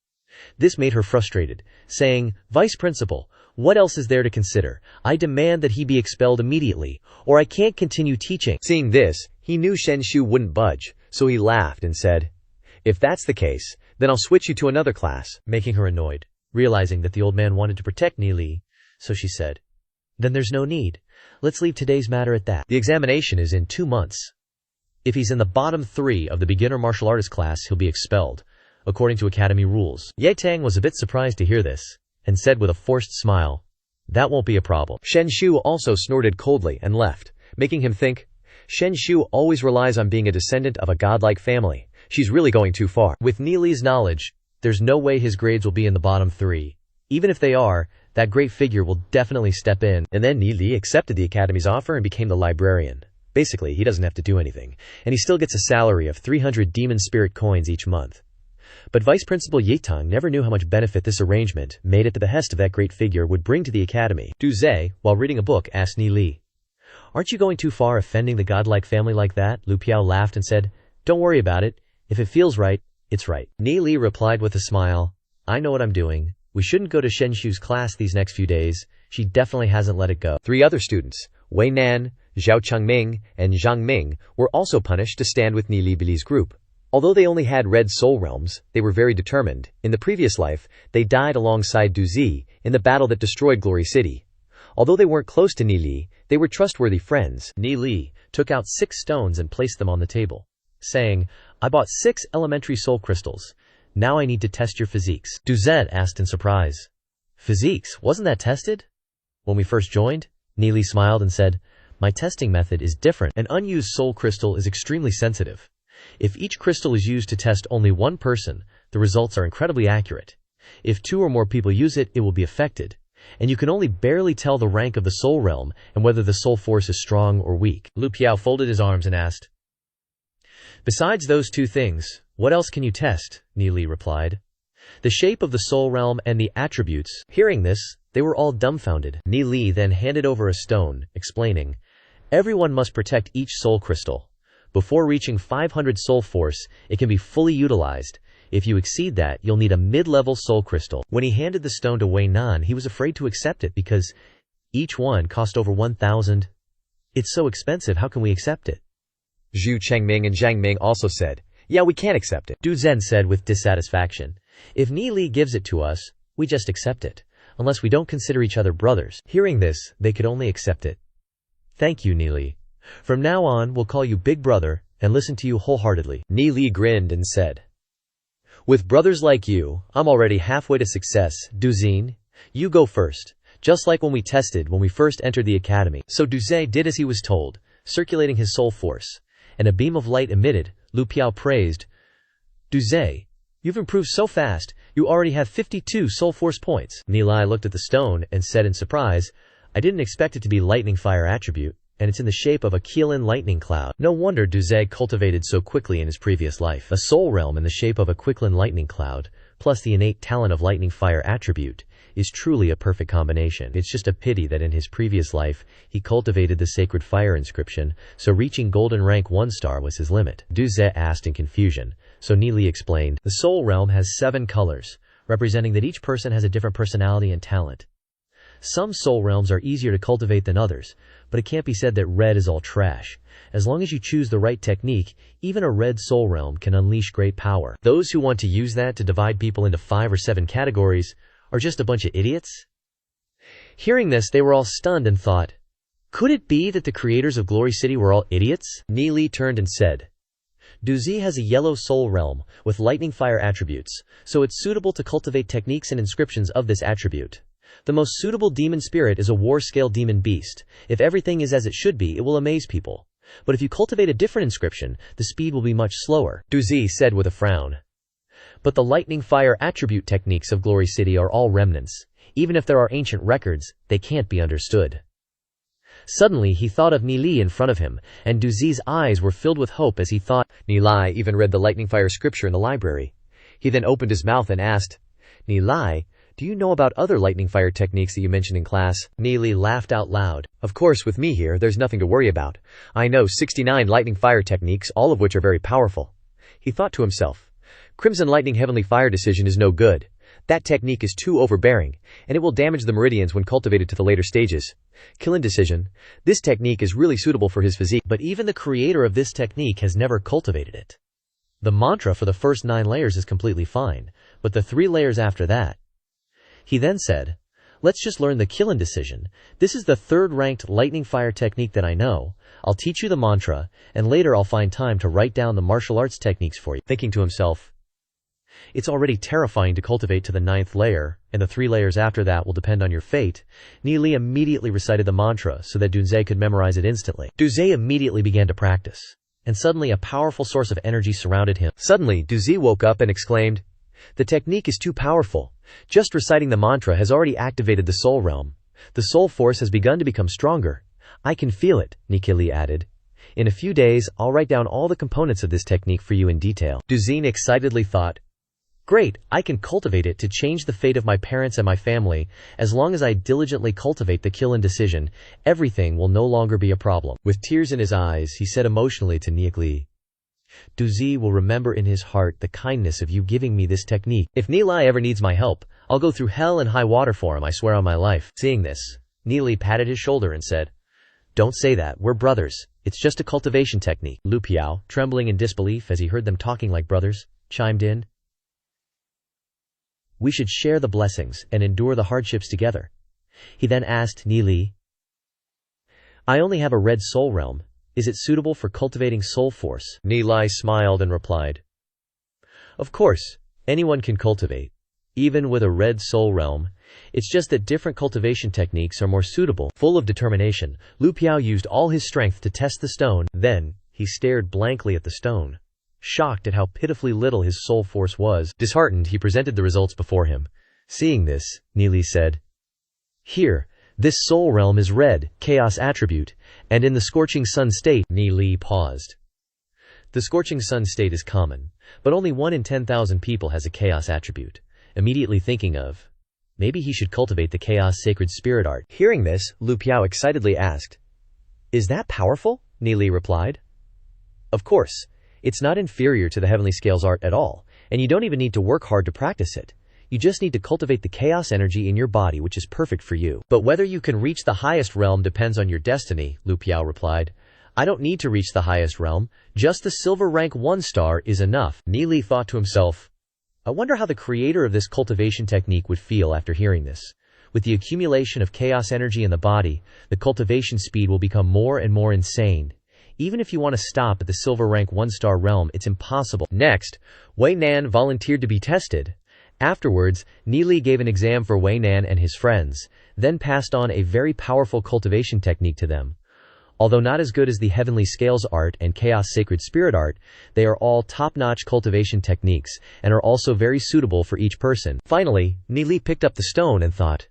This made her frustrated, saying, Vice Principal, what else is there to consider? I demand that he be expelled immediately, or I can't continue teaching. Seeing this, he knew Shen Shu wouldn't budge, so he laughed and said, if that's the case, then I'll switch you to another class, making her annoyed. Realizing that the old man wanted to protect Ni Li, so she said, then there's no need. Let's leave today's matter at that. The examination is in 2 months. If he's in the bottom 3 of the beginner martial artist class, he'll be expelled, according to academy rules. Ye Tang was a bit surprised to hear this, and said with a forced smile, that won't be a problem. Shen Shu also snorted coldly and left, making him think, Shen Shu always relies on being a descendant of a godlike family. She's really going too far. With Ni Li's knowledge, there's no way his grades will be in the bottom 3. Even if they are, that great figure will definitely step in. And then Ni Li accepted the academy's offer and became the librarian. Basically, he doesn't have to do anything, and he still gets a salary of 300 demon spirit coins each month. But Vice Principal Ye Tang never knew how much benefit this arrangement, made at the behest of that great figure, would bring to the academy. Du Zhe, while reading a book, asked Ni Li, aren't you going too far offending the godlike family like that? Lu Piao laughed and said, don't worry about it. If it feels right, it's right. Ni Li replied with a smile, I know what I'm doing. We shouldn't go to Shen Shu's class these next few days. She definitely hasn't let it go. 3 other students, Wei Nan, Zhao Chengming, and Zhang Ming, were also punished to stand with Ni Li's group. Although they only had red soul realms, they were very determined. In the previous life, they died alongside Du Zi in the battle that destroyed Glory City. Although they weren't close to Ni Li, they were trustworthy friends. Ni Li took out 6 stones and placed them on the table, saying, I bought 6 elementary soul crystals. Now I need to test your physiques. Du Zhe asked in surprise. Physiques? Wasn't that tested? When we first joined, Ni Li smiled and said, my testing method is different. An unused soul crystal is extremely sensitive. If each crystal is used to test only one person, the results are incredibly accurate. If 2 or more people use it, it will be affected. And you can only barely tell the rank of the soul realm and whether the soul force is strong or weak. Lu Piao folded his arms and asked, besides those 2 things, what else can you test? Ni Li replied. The shape of the soul realm and the attributes. Hearing this, they were all dumbfounded. Ni Li then handed over a stone, explaining, everyone must protect each soul crystal. Before reaching 500 soul force, it can be fully utilized. If you exceed that, you'll need a mid-level soul crystal. When he handed the stone to Wei Nan, he was afraid to accept it because each one cost over 1,000. It's so expensive, how can we accept it? Zhu Chengming and Zhang Ming also said, yeah, we can't accept it. Du Zhen said with dissatisfaction, if Ni Li gives it to us, we just accept it, unless we don't consider each other brothers. Hearing this, they could only accept it. Thank you, Ni Li. From now on, we'll call you Big Brother and listen to you wholeheartedly. Ni Li grinned and said, with brothers like you, I'm already halfway to success. Du Zin, you go first, just like when we tested when we first entered the academy. So Du Zhe did as he was told, circulating his soul force, and a beam of light emitted. Lu Piao praised, Du Zhe, you've improved so fast, you already have 52 soul force points. Ni Li looked at the stone and said in surprise, I didn't expect it to be lightning fire attribute, and it's in the shape of a Cale lightning cloud. No wonder Du Zhe cultivated so quickly in his previous life. A soul realm in the shape of a Quicklin lightning cloud, plus the innate talent of lightning fire attribute, is truly a perfect combination. It's just a pity that in his previous life, he cultivated the sacred fire inscription, so reaching golden rank 1 star was his limit. Duze asked in confusion, so Nili explained, the soul realm has 7 colors, representing that each person has a different personality and talent. Some soul realms are easier to cultivate than others, but it can't be said that red is all trash. As long as you choose the right technique, even a red soul realm can unleash great power. Those who want to use that to divide people into 5 or 7 categories are just a bunch of idiots. Hearing this, they were all stunned and thought, could it be that the creators of Glory City were all idiots? Nili turned and said, Duzi has a yellow soul realm with lightning fire attributes, so it's suitable to cultivate techniques and inscriptions of this attribute. The most suitable demon spirit is a war-scale demon beast. If everything is as it should be, it will amaze people. But if you cultivate a different inscription, the speed will be much slower, Duzi said with a frown. But the lightning fire attribute techniques of Glory City are all remnants. Even if there are ancient records, they can't be understood. Suddenly he thought of Nili in front of him, and Duzi's eyes were filled with hope as he thought, Nili even read the lightning fire scripture in the library. He then opened his mouth and asked, Nili, do you know about other lightning fire techniques that you mentioned in class? Nili laughed out loud. Of course, with me here, there's nothing to worry about. I know 69 lightning fire techniques, all of which are very powerful. He thought to himself, Crimson Lightning Heavenly Fire Decision is no good. That technique is too overbearing, and it will damage the meridians when cultivated to the later stages. Cale Decision. This technique is really suitable for his physique, but even the creator of this technique has never cultivated it. The mantra for the first 9 layers is completely fine, but the 3 layers after that. He then said, let's just learn the Cale Decision. This is the 3rd-ranked lightning fire technique that I know. I'll teach you the mantra, and later I'll find time to write down the martial arts techniques for you. Thinking to himself, it's already terrifying to cultivate to the 9th layer, and the 3 layers after that will depend on your fate. Nili immediately recited the mantra so that Duze could memorize it instantly. Duze immediately began to practice, and suddenly a powerful source of energy surrounded him. Suddenly, Duze woke up and exclaimed, the technique is too powerful. Just reciting the mantra has already activated the soul realm. The soul force has begun to become stronger. I can feel it, Nikili added. In a few days, I'll write down all the components of this technique for you in detail. Duzine excitedly thought, great, I can cultivate it to change the fate of my parents and my family. As long as I diligently cultivate the Cale Decision, everything will no longer be a problem. With tears in his eyes, he said emotionally to Nikli, Duzi will remember in his heart the kindness of you giving me this technique. If Nili ever needs my help, I'll go through hell and high water for him, I swear on my life. Seeing this, Nili patted his shoulder and said, don't say that, we're brothers. It's just a cultivation technique. Lu Piao, trembling in disbelief as he heard them talking like brothers, chimed in. We should share the blessings and endure the hardships together. He then asked Nili, I only have a red soul realm. Is it suitable for cultivating soul force? Nili smiled and replied, of course, anyone can cultivate, even with a red soul realm. It's just that different cultivation techniques are more suitable. Full of determination, Lu Piao used all his strength to test the stone. Then, he stared blankly at the stone, shocked at how pitifully little his soul force was. Disheartened, he presented the results before him. Seeing this, Nili said, here, this soul realm is red, chaos attribute, and in the scorching sun state. Nili paused. The scorching sun state is common, but only 1 in 10,000 people has a chaos attribute. Immediately thinking of, maybe he should cultivate the chaos sacred spirit art. Hearing this, Lu Piao excitedly asked, is that powerful? Nili replied, of course, it's not inferior to the heavenly scales art at all, and you don't even need to work hard to practice it. You just need to cultivate the chaos energy in your body, which is perfect for you. But whether you can reach the highest realm depends on your destiny, Lu Piao replied. I don't need to reach the highest realm. Just the silver rank 1 star is enough. Nili thought to himself, I wonder how the creator of this cultivation technique would feel after hearing this. With the accumulation of chaos energy in the body, the cultivation speed will become more and more insane. Even if you want to stop at the silver rank 1 star realm, it's impossible. Next, Wei Nan volunteered to be tested. Afterwards, Nili gave an exam for Wei Nan and his friends, then passed on a very powerful cultivation technique to them. Although not as good as the Heavenly Scales art and Chaos Sacred Spirit art, they are all top-notch cultivation techniques and are also very suitable for each person. Finally, Nili picked up the stone and thought,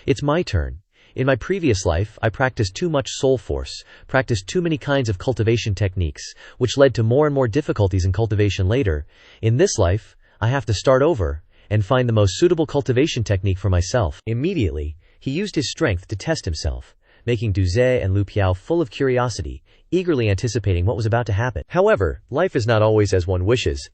it's my turn. In my previous life, I practiced too much soul force, practiced too many kinds of cultivation techniques, which led to more and more difficulties in cultivation later. In this life, I have to start over, and find the most suitable cultivation technique for myself. Immediately, he used his strength to test himself, making Duze and Lu Piao full of curiosity, eagerly anticipating what was about to happen. However, life is not always as one wishes.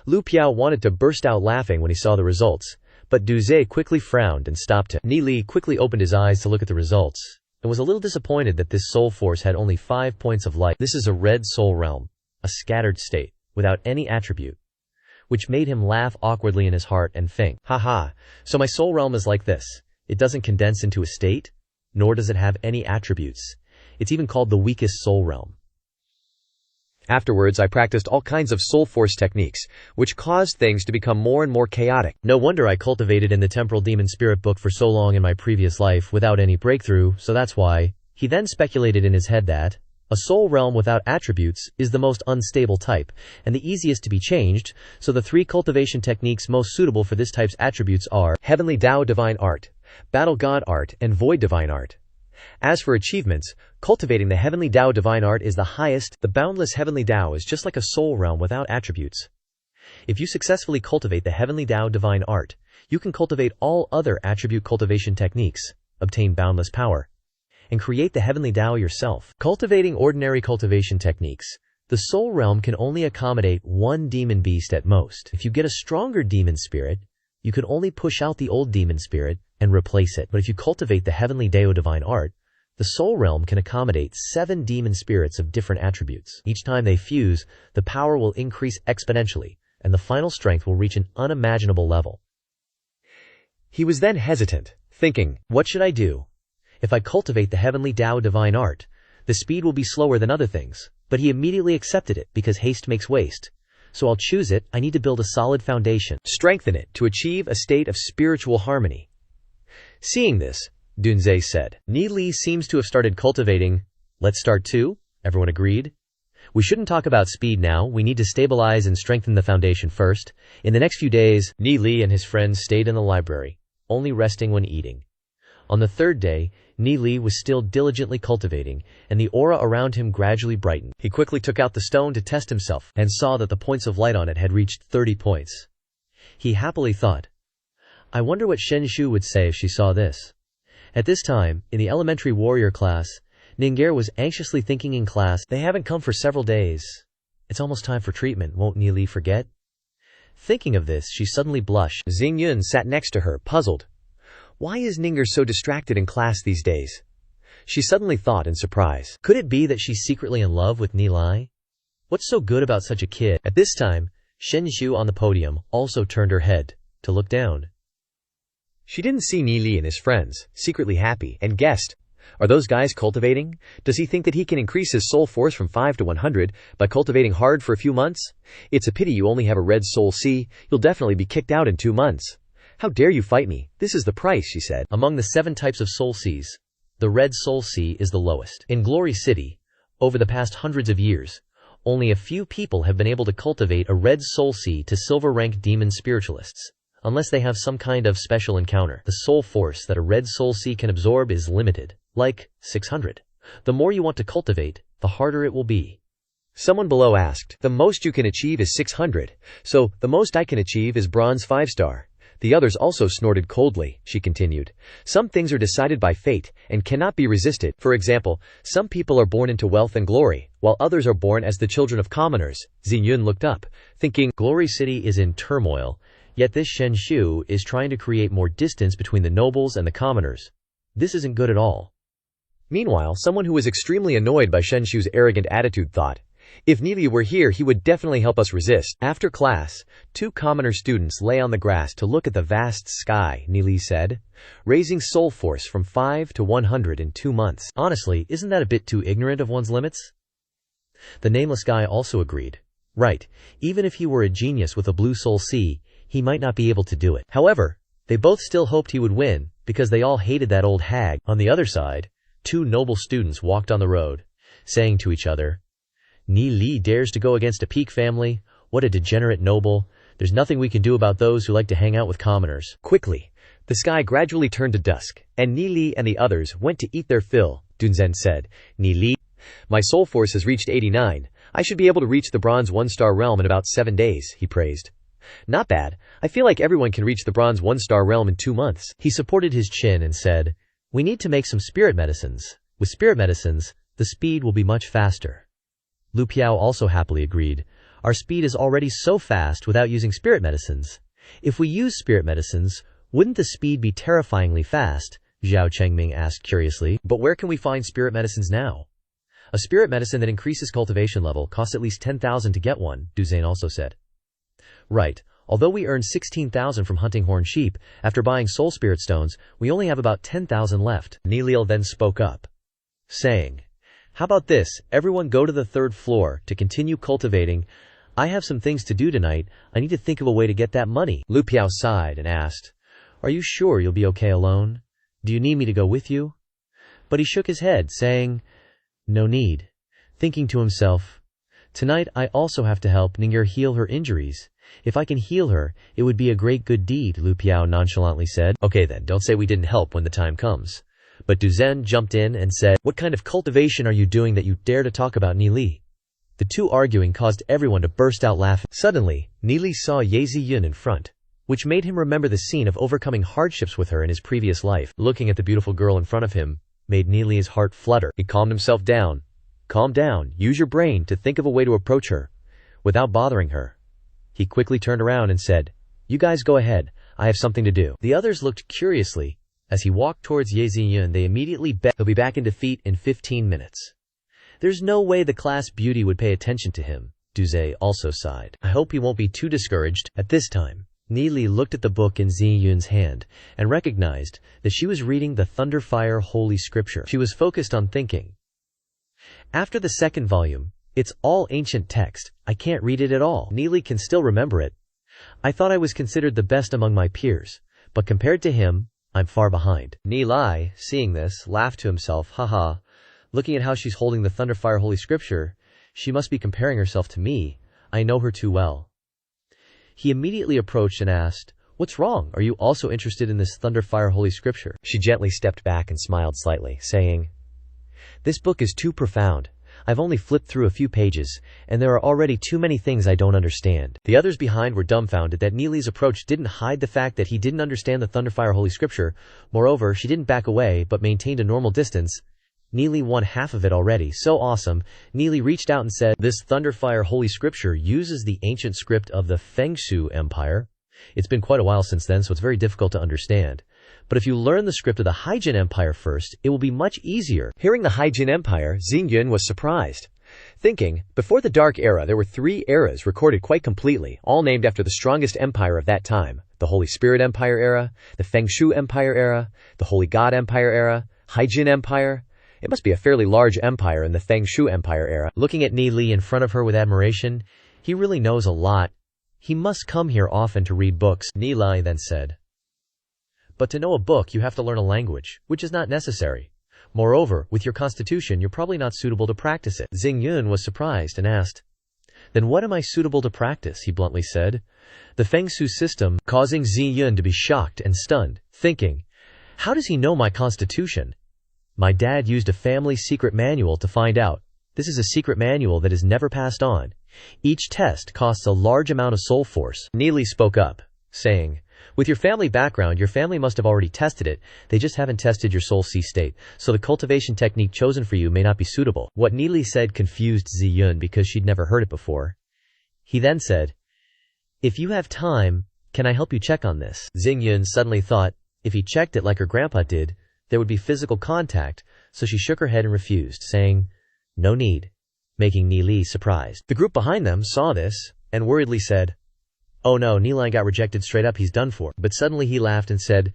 Lu Piao wanted to burst out laughing when he saw the results, but Duze quickly frowned and stopped him. Ni Li quickly opened his eyes to look at the results, and was a little disappointed that this soul force had only 5 points of light. This is a red soul realm, a scattered state, without any attribute, which made him laugh awkwardly in his heart and think, haha, so my soul realm is like this. It doesn't condense into a state, nor does it have any attributes. It's even called the weakest soul realm. Afterwards, I practiced all kinds of soul force techniques, which caused things to become more and more chaotic. No wonder I cultivated in the temporal demon spirit book for so long in my previous life without any breakthrough, so that's why. He then speculated in his head that a soul realm without attributes is the most unstable type, and the easiest to be changed, so the 3 cultivation techniques most suitable for this type's attributes are Heavenly Tao Divine Art, Battle God Art, and Void Divine Art. As for achievements, cultivating the Heavenly Tao Divine Art is the highest. The boundless Heavenly Tao is just like a soul realm without attributes. If you successfully cultivate the Heavenly Tao Divine Art, you can cultivate all other attribute cultivation techniques, obtain boundless power, and create the Heavenly Tao yourself. Cultivating ordinary cultivation techniques, the soul realm can only accommodate 1 demon beast at most. If you get a stronger demon spirit, you can only push out the old demon spirit and replace it. But if you cultivate the Heavenly Tao Divine Art, the soul realm can accommodate 7 demon spirits of different attributes. Each time they fuse, the power will increase exponentially, and the final strength will reach an unimaginable level. He was then hesitant, thinking, what should I do? If I cultivate the Heavenly Tao Divine Art, the speed will be slower than other things, but he immediately accepted it because haste makes waste. So I'll choose it. I need to build a solid foundation, strengthen it to achieve a state of spiritual harmony. Seeing this, Dunze said, Ni Li seems to have started cultivating. Let's start too? Everyone agreed. We shouldn't talk about speed now. We need to stabilize and strengthen the foundation first. In the next few days, Ni Li and his friends stayed in the library, only resting when eating. On the 3rd day, Ni Li was still diligently cultivating, and the aura around him gradually brightened. He quickly took out the stone to test himself, and saw that the points of light on it had reached 30 points. He happily thought, I wonder what Shen Shu would say if she saw this. At this time, in the elementary warrior class, Ning'er was anxiously thinking in class, they haven't come for several days. It's almost time for treatment, won't Ni Li forget? Thinking of this, she suddenly blushed. Xingyun sat next to her, puzzled. Why is Ning'er so distracted in class these days? She suddenly thought in surprise. Could it be that she's secretly in love with Ni Li? What's so good about such a kid? At this time, Shen Shu on the podium also turned her head to look down. She didn't see Ni Li and his friends, secretly happy, and guessed, are those guys cultivating? Does he think that he can increase his soul force from 5 to 100 by cultivating hard for a few months? It's a pity you only have a red soul C. You'll definitely be kicked out in 2 months. How dare you fight me? This is the price, she said. Among the 7 types of soul Cs, the red soul C is the lowest. In Glory City, over the past hundreds of years, only a few people have been able to cultivate a red soul C to silver rank demon spiritualists, unless they have some kind of special encounter. The soul force that a red soul C can absorb is limited, like 600. The more you want to cultivate, the harder it will be. Someone below asked, the most you can achieve is 600, so the most I can achieve is bronze 5-star. The others also snorted coldly, she continued. Some things are decided by fate and cannot be resisted. For example, some people are born into wealth and glory, while others are born as the children of commoners. Xingyun looked up, thinking, Glory City is in turmoil, yet this Shen Shu is trying to create more distance between the nobles and the commoners. This isn't good at all. Meanwhile, someone who was extremely annoyed by Shen Shu's arrogant attitude thought, if Ni Li were here, he would definitely help us resist. After class, 2 commoner students lay on the grass to look at the vast sky, Ni Li said, raising soul force from 5 to 100 in 2 months. Honestly, isn't that a bit too ignorant of one's limits? The nameless guy also agreed. Right, even if he were a genius with a blue soul C, he might not be able to do it. However, they both still hoped he would win, because they all hated that old hag. On the other side, 2 noble students walked on the road, saying to each other, Ni Li dares to go against a peak family. What a degenerate noble. There's nothing we can do about those who like to hang out with commoners. Quickly, the sky gradually turned to dusk, and Ni Li and the others went to eat their fill. Dunzen said, Ni Li, my soul force has reached 89. I should be able to reach the bronze 1-star realm in about 7 days, he praised. Not bad. I feel like everyone can reach the bronze 1-star realm in 2 months. He supported his chin and said, we need to make some spirit medicines. With spirit medicines, the speed will be much faster. Lu Piao also happily agreed. Our speed is already so fast without using spirit medicines. If we use spirit medicines, wouldn't the speed be terrifyingly fast? Zhao Chengming asked curiously. But where can we find spirit medicines now? A spirit medicine that increases cultivation level costs at least 10,000 to get one, Du Zane also said. Right. Although we earned 16,000 from hunting horned sheep, after buying soul spirit stones, we only have about 10,000 left. Nilil then spoke up, saying, how about this, everyone go to the 3rd floor to continue cultivating. I have some things to do tonight. I need to think of a way to get that money. Lu Piao sighed and asked, are you sure you'll be okay alone? Do you need me to go with you? But he shook his head, saying, no need. Thinking to himself, tonight I also have to help Ning'er heal her injuries. If I can heal her, it would be a great good deed, Lu Piao nonchalantly said. Okay then, don't say we didn't help when the time comes. But Du Zhen jumped in and said, what kind of cultivation are you doing that you dare to talk about Ni Li? The two arguing caused everyone to burst out laughing. Suddenly, Ni Li saw Ye Ziyun in front, which made him remember the scene of overcoming hardships with her in his previous life. Looking at the beautiful girl in front of him made Ni Li's heart flutter. He calmed himself down. Calm down, use your brain to think of a way to approach her without bothering her. He quickly turned around and said, you guys go ahead, I have something to do. The others looked curiously. As he walked towards Ye Ziyun, they immediately bet he'll be back in defeat in 15 minutes. There's no way the class beauty would pay attention to him. Du Zhe also sighed. I hope he won't be too discouraged. At this time, Ni Li looked at the book in Ziyun's hand and recognized that she was reading the Thunderfire Holy Scripture. She was focused on thinking. After the 2nd volume, it's all ancient text. I can't read it at all. Ni Li can still remember it. I thought I was considered the best among my peers, but compared to him, I'm far behind. Ni Li, seeing this, laughed to himself, haha. Looking at how she's holding the Thunderfire Holy Scripture, she must be comparing herself to me. I know her too well. He immediately approached and asked, what's wrong? Are you also interested in this Thunderfire Holy Scripture? She gently stepped back and smiled slightly, saying, this book is too profound. I've only flipped through a few pages, and there are already too many things I don't understand. The others behind were dumbfounded that Ni Li's approach didn't hide the fact that he didn't understand the Thunderfire Holy Scripture. Moreover, she didn't back away, but maintained a normal distance. Ni Li won half of it already. So awesome. Ni Li reached out and said, this Thunderfire Holy Scripture uses the ancient script of the Fengshu Empire. It's been quite a while since then, so it's very difficult to understand. But if you learn the script of the Haijin Empire first, it will be much easier. Hearing the Haijin Empire, Xingyun was surprised, thinking, before the Dark Era there were 3 eras recorded quite completely, all named after the strongest empire of that time. The Holy Spirit Empire era, the Fengshu Empire era, the Holy God Empire era, Haijin Empire. It must be a fairly large empire in the Fengshu Empire era. Looking at Ni Li in front of her with admiration, he really knows a lot. He must come here often to read books. Ni Li then said, but to know a book you have to learn a language, which is not necessary. Moreover, with your constitution you're probably not suitable to practice it. Xingyun was surprised and asked, then what am I suitable to practice? He bluntly said. The Fengshu system, causing Xingyun to be shocked and stunned, thinking, how does he know my constitution? My dad used a family secret manual to find out. This is a secret manual that is never passed on. Each test costs a large amount of soul force. Ni Li spoke up, saying, with your family background, your family must have already tested it. They just haven't tested your soul C state, so the cultivation technique chosen for you may not be suitable. What Ni Li said confused Ziyun because she'd never heard it before. He then said, if you have time, can I help you check on this? Xingyun suddenly thought, if he checked it like her grandpa did, there would be physical contact, so she shook her head and refused, saying, no need, making Ni Li surprised. The group behind them saw this, and worriedly said, oh no, Ni Li got rejected straight up, he's done for. But suddenly he laughed and said,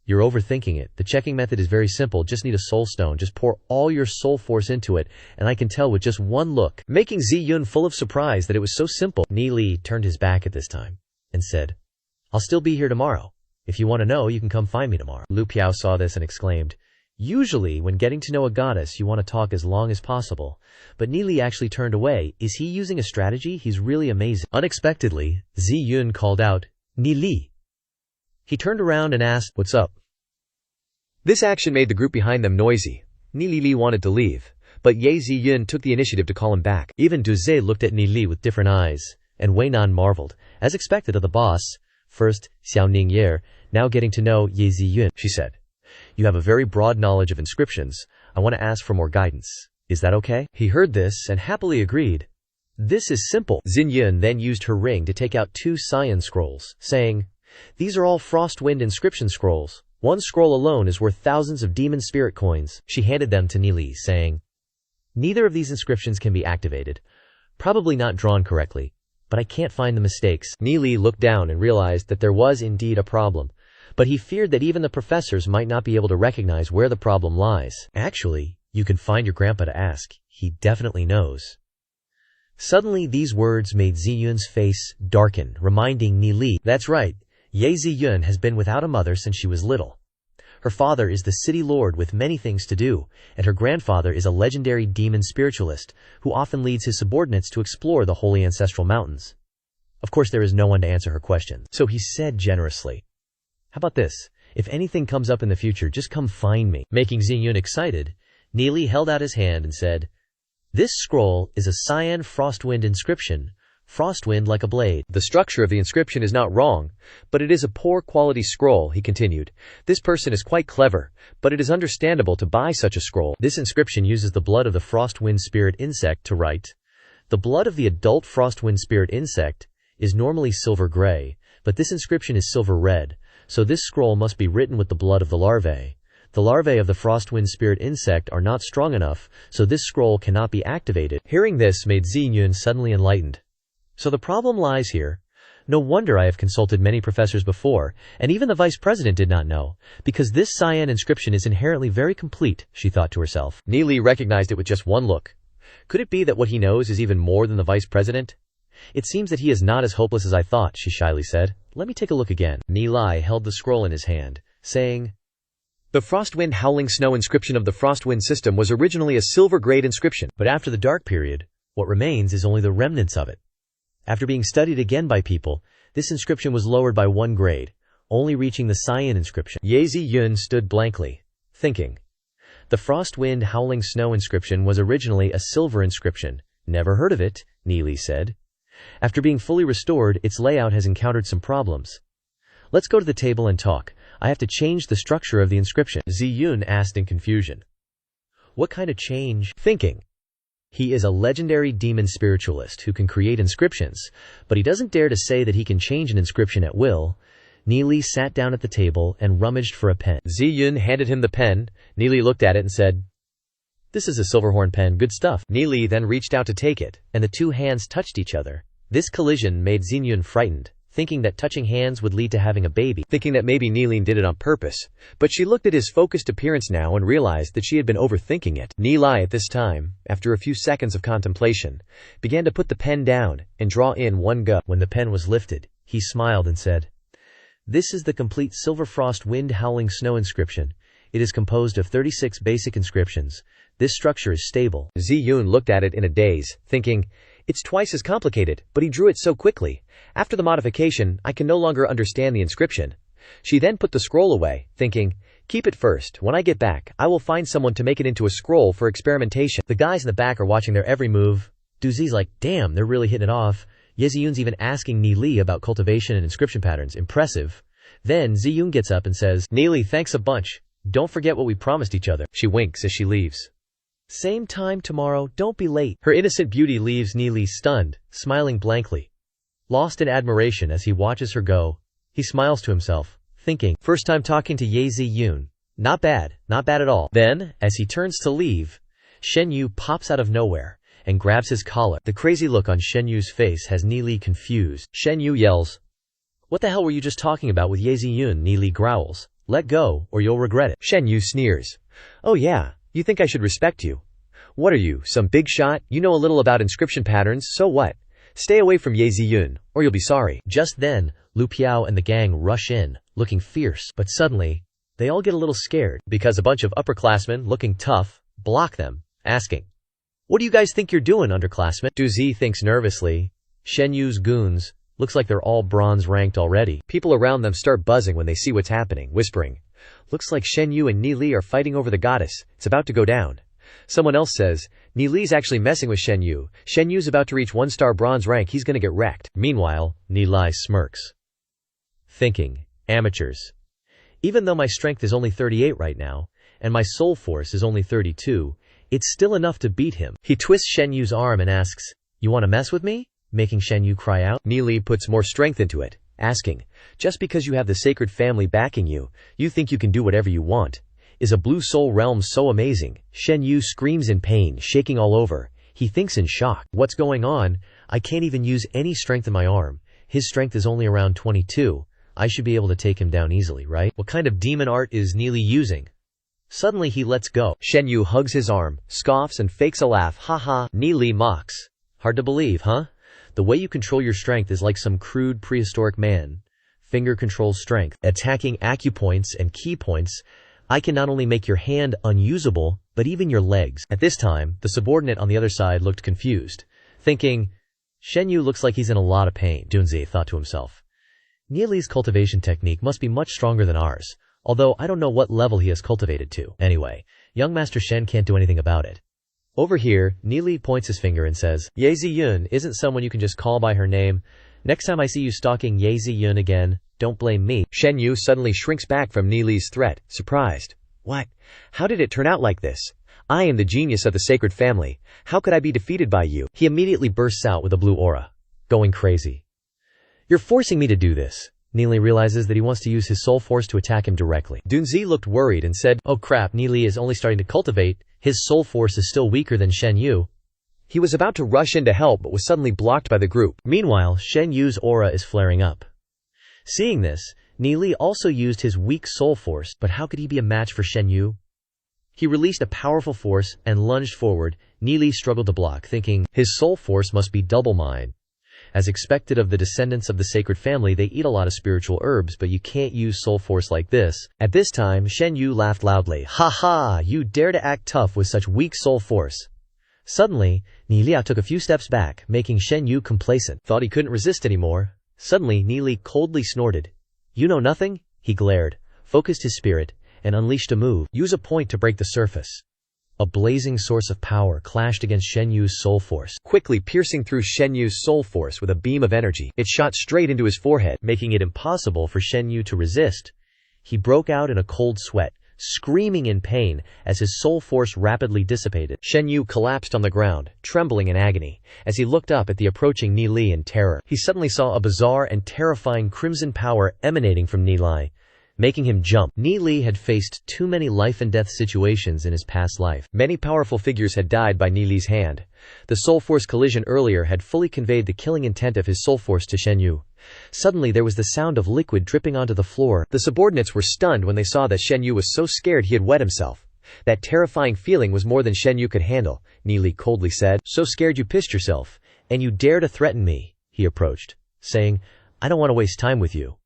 you're overthinking it. The checking method is very simple, just need a soul stone, just pour all your soul force into it, and I can tell with just one look. Making Ziyun full of surprise that it was so simple. Ni Li turned his back at this time, and said, I'll still be here tomorrow. If you want to know, you can come find me tomorrow. Lu Piao saw this and exclaimed, usually, when getting to know a goddess, you want to talk as long as possible. But Ni Li actually turned away. Is he using a strategy? He's really amazing. Unexpectedly, Ziyun called out, Ni Li. He turned around and asked, what's up? This action made the group behind them noisy. Ni Li wanted to leave, but Ye Ziyun took the initiative to call him back. Even Du Zhe looked at Ni Li with different eyes. And Wei Nan marveled, as expected of the boss. First, Xiao Ningye, now getting to know Ye Ziyun, she said. You have a very broad knowledge of inscriptions. I want to ask for more guidance. Is that okay? He heard this and happily agreed. This is simple. Zinyun then used her ring to take out 2 cyan scrolls, saying, These are all Frostwind inscription scrolls. One scroll alone is worth thousands of demon spirit coins. She handed them to Nili, saying, Neither of these inscriptions can be activated. Probably not drawn correctly, but I can't find the mistakes. Nili looked down and realized that there was indeed a problem, but he feared that even the professors might not be able to recognize where the problem lies. Actually, you can find your grandpa to ask. He definitely knows. Suddenly these words made Ziyun's face darken, reminding Nili, that's right, Ye Ziyun has been without a mother since she was little. Her father is the city lord with many things to do, and her grandfather is a legendary demon spiritualist who often leads his subordinates to explore the holy ancestral mountains. Of course there is no one to answer her questions, so he said generously, How about this? If anything comes up in the future, just come find me. Making Ziyun excited, Nili held out his hand and said, This scroll is a cyan frostwind inscription, frostwind like a blade. The structure of the inscription is not wrong, but it is a poor quality scroll, he continued. This person is quite clever, but it is understandable to buy such a scroll. This inscription uses the blood of the frostwind spirit insect to write. The blood of the adult frostwind spirit insect is normally silver gray, but this inscription is silver red, so this scroll must be written with the blood of the larvae. The larvae of the frostwind spirit insect are not strong enough, so this scroll cannot be activated. Hearing this made Ziyun suddenly enlightened. So the problem lies here. No wonder I have consulted many professors before, and even the vice president did not know, because this cyan inscription is inherently very complete, she thought to herself. Nili recognized it with just one look. Could it be that what he knows is even more than the vice president? It seems that he is not as hopeless as I thought, she shyly said. Let me take a look again. Nili held the scroll in his hand, saying, The Frostwind Howling Snow inscription of the Frostwind system was originally a silver grade inscription, but after the dark period, what remains is only the remnants of it. After being studied again by people, this inscription was lowered by 1 grade, only reaching the cyan inscription. Ye Ziyun stood blankly, thinking. The Frostwind Howling Snow inscription was originally a silver inscription. Never heard of it, Nili said. After being fully restored, its layout has encountered some problems. Let's go to the table and talk. I have to change the structure of the inscription. Ziyun asked in confusion. What kind of change? Thinking. He is a legendary demon spiritualist who can create inscriptions, but he doesn't dare to say that he can change an inscription at will. Nili sat down at the table and rummaged for a pen. Ziyun handed him the pen. Nili looked at it and said, This is a silverhorn pen, good stuff. Nili then reached out to take it, and the 2 hands touched each other. This collision made Ziyun frightened, thinking that touching hands would lead to having a baby, thinking that maybe Nili did it on purpose. But she looked at his focused appearance now and realized that she had been overthinking it. Nili at this time, after a few seconds of contemplation, began to put the pen down and draw in 1 gust. When the pen was lifted, he smiled and said, This is the complete Silver Frost Wind Howling Snow inscription. It is composed of 36 basic inscriptions. This structure is stable. Ziyun looked at it in a daze, thinking, It's twice as complicated, but he drew it so quickly. After the modification, I can no longer understand the inscription. She then put the scroll away, thinking, Keep it first. When I get back, I will find someone to make it into a scroll for experimentation. The guys in the back are watching their every move. Duzi's like, damn, they're really hitting it off. Ye Ziyun's even asking Nili about cultivation and inscription patterns. Impressive. Then Ziyun gets up and says, Nili, thanks a bunch. Don't forget what we promised each other. She winks as she leaves. Same time tomorrow, don't be late. Her innocent beauty leaves Nili stunned, smiling blankly. Lost in admiration as he watches her go, he smiles to himself, thinking, first time talking to Ye Ziyun. Not bad at all. Then, as he turns to leave, Shen Yu pops out of nowhere and grabs his collar. The crazy look on Shen Yu's face has Nili confused. Shen Yu yells, What the hell were you just talking about with Ye Ziyun? Nili growls, Let go, or you'll regret it. Shen Yu sneers, Oh yeah, you think I should respect you? What are you, some big shot? You know a little about inscription patterns, so what? Stay away from Ye Ziyun, or you'll be sorry. Just then, Lu Piao and the gang rush in, looking fierce, but suddenly, they all get a little scared, because a bunch of upperclassmen, looking tough, block them, asking, What do you guys think you're doing, underclassmen? Duzi thinks nervously. Shen Yu's goons, looks like they're all bronze ranked already. People around them start buzzing when they see what's happening, whispering, Looks like Shen Yu and Nili are fighting over the goddess. It's about to go down. Someone else says, Ni Li's actually messing with Shen Yu. Shen Yu's about to reach 1-star bronze rank, he's gonna get wrecked. Meanwhile, Ni Li smirks, thinking, amateurs. Even though my strength is only 38 right now, and my soul force is only 32, it's still enough to beat him. He twists Shen Yu's arm and asks, you wanna mess with me? Making Shen Yu cry out. Ni Li puts more strength into it, asking, just because you have the sacred family backing you, you think you can do whatever you want? Is a blue soul realm so amazing? Shen Yu screams in pain, shaking all over. He thinks in shock. What's going on? I can't even use any strength in my arm. His strength is only around 22. I should be able to take him down easily, right? What kind of demon art is Ni Li using? Suddenly he lets go. Shen Yu hugs his arm, scoffs and fakes a laugh. Haha, Ni Li mocks. Hard to believe, huh? The way you control your strength is like some crude prehistoric man. Finger controls strength, attacking acupoints and key points. I can not only make your hand unusable, but even your legs. At this time, the subordinate on the other side looked confused, thinking, Shen Yu looks like he's in a lot of pain. Dunzi thought to himself. Ni Li's cultivation technique must be much stronger than ours, although I don't know what level he has cultivated to. Anyway, young Master Shen can't do anything about it. Over here, Ni Li points his finger and says, Ye Ziyun isn't someone you can just call by her name. Next time I see you stalking Ye Ziyun again, don't blame me. Shen Yu suddenly shrinks back from Ni Li's threat, surprised. What? How did it turn out like this? I am the genius of the sacred family. How could I be defeated by you? He immediately bursts out with a blue aura, going crazy. You're forcing me to do this. Ni Li realizes that he wants to use his soul force to attack him directly. Dunzi looked worried and said, oh crap, Ni Li is only starting to cultivate. His soul force is still weaker than Shen Yu. He was about to rush in to help but was suddenly blocked by the group. Meanwhile, Shen Yu's aura is flaring up. Seeing this, Ni Li also used his weak soul force, but how could he be a match for Shen Yu? He released a powerful force and lunged forward. Ni Li struggled to block, thinking, his soul force must be double mine. As expected of the descendants of the sacred family, they eat a lot of spiritual herbs, but you can't use soul force like this. At this time, Shen Yu laughed loudly. Ha ha, you dare to act tough with such weak soul force. Suddenly, Ni Li took a few steps back, making Shen Yu complacent. Thought he couldn't resist anymore. Suddenly, Ni Li coldly snorted. You know nothing? He glared, focused his spirit, and unleashed a move. Use a point to break the surface. A blazing source of power clashed against Shen Yu's soul force, quickly piercing through Shen Yu's soul force with a beam of energy. It shot straight into his forehead, making it impossible for Shen Yu to resist. He broke out in a cold sweat, screaming in pain as his soul force rapidly dissipated. Shen Yu collapsed on the ground, trembling in agony, as he looked up at the approaching Ni Li in terror. He suddenly saw a bizarre and terrifying crimson power emanating from Ni Li, making him jump. Ni Li had faced too many life-and-death situations in his past life. Many powerful figures had died by Ni Li's hand. The soul force collision earlier had fully conveyed the killing intent of his soul force to Shen Yu. Suddenly there was the sound of liquid dripping onto the floor. The subordinates were stunned when they saw that Shen Yu was so scared he had wet himself. That terrifying feeling was more than Shen Yu could handle, Ni Li coldly said. So scared you pissed yourself, and you dare to threaten me? He approached, saying, I don't want to waste time with you.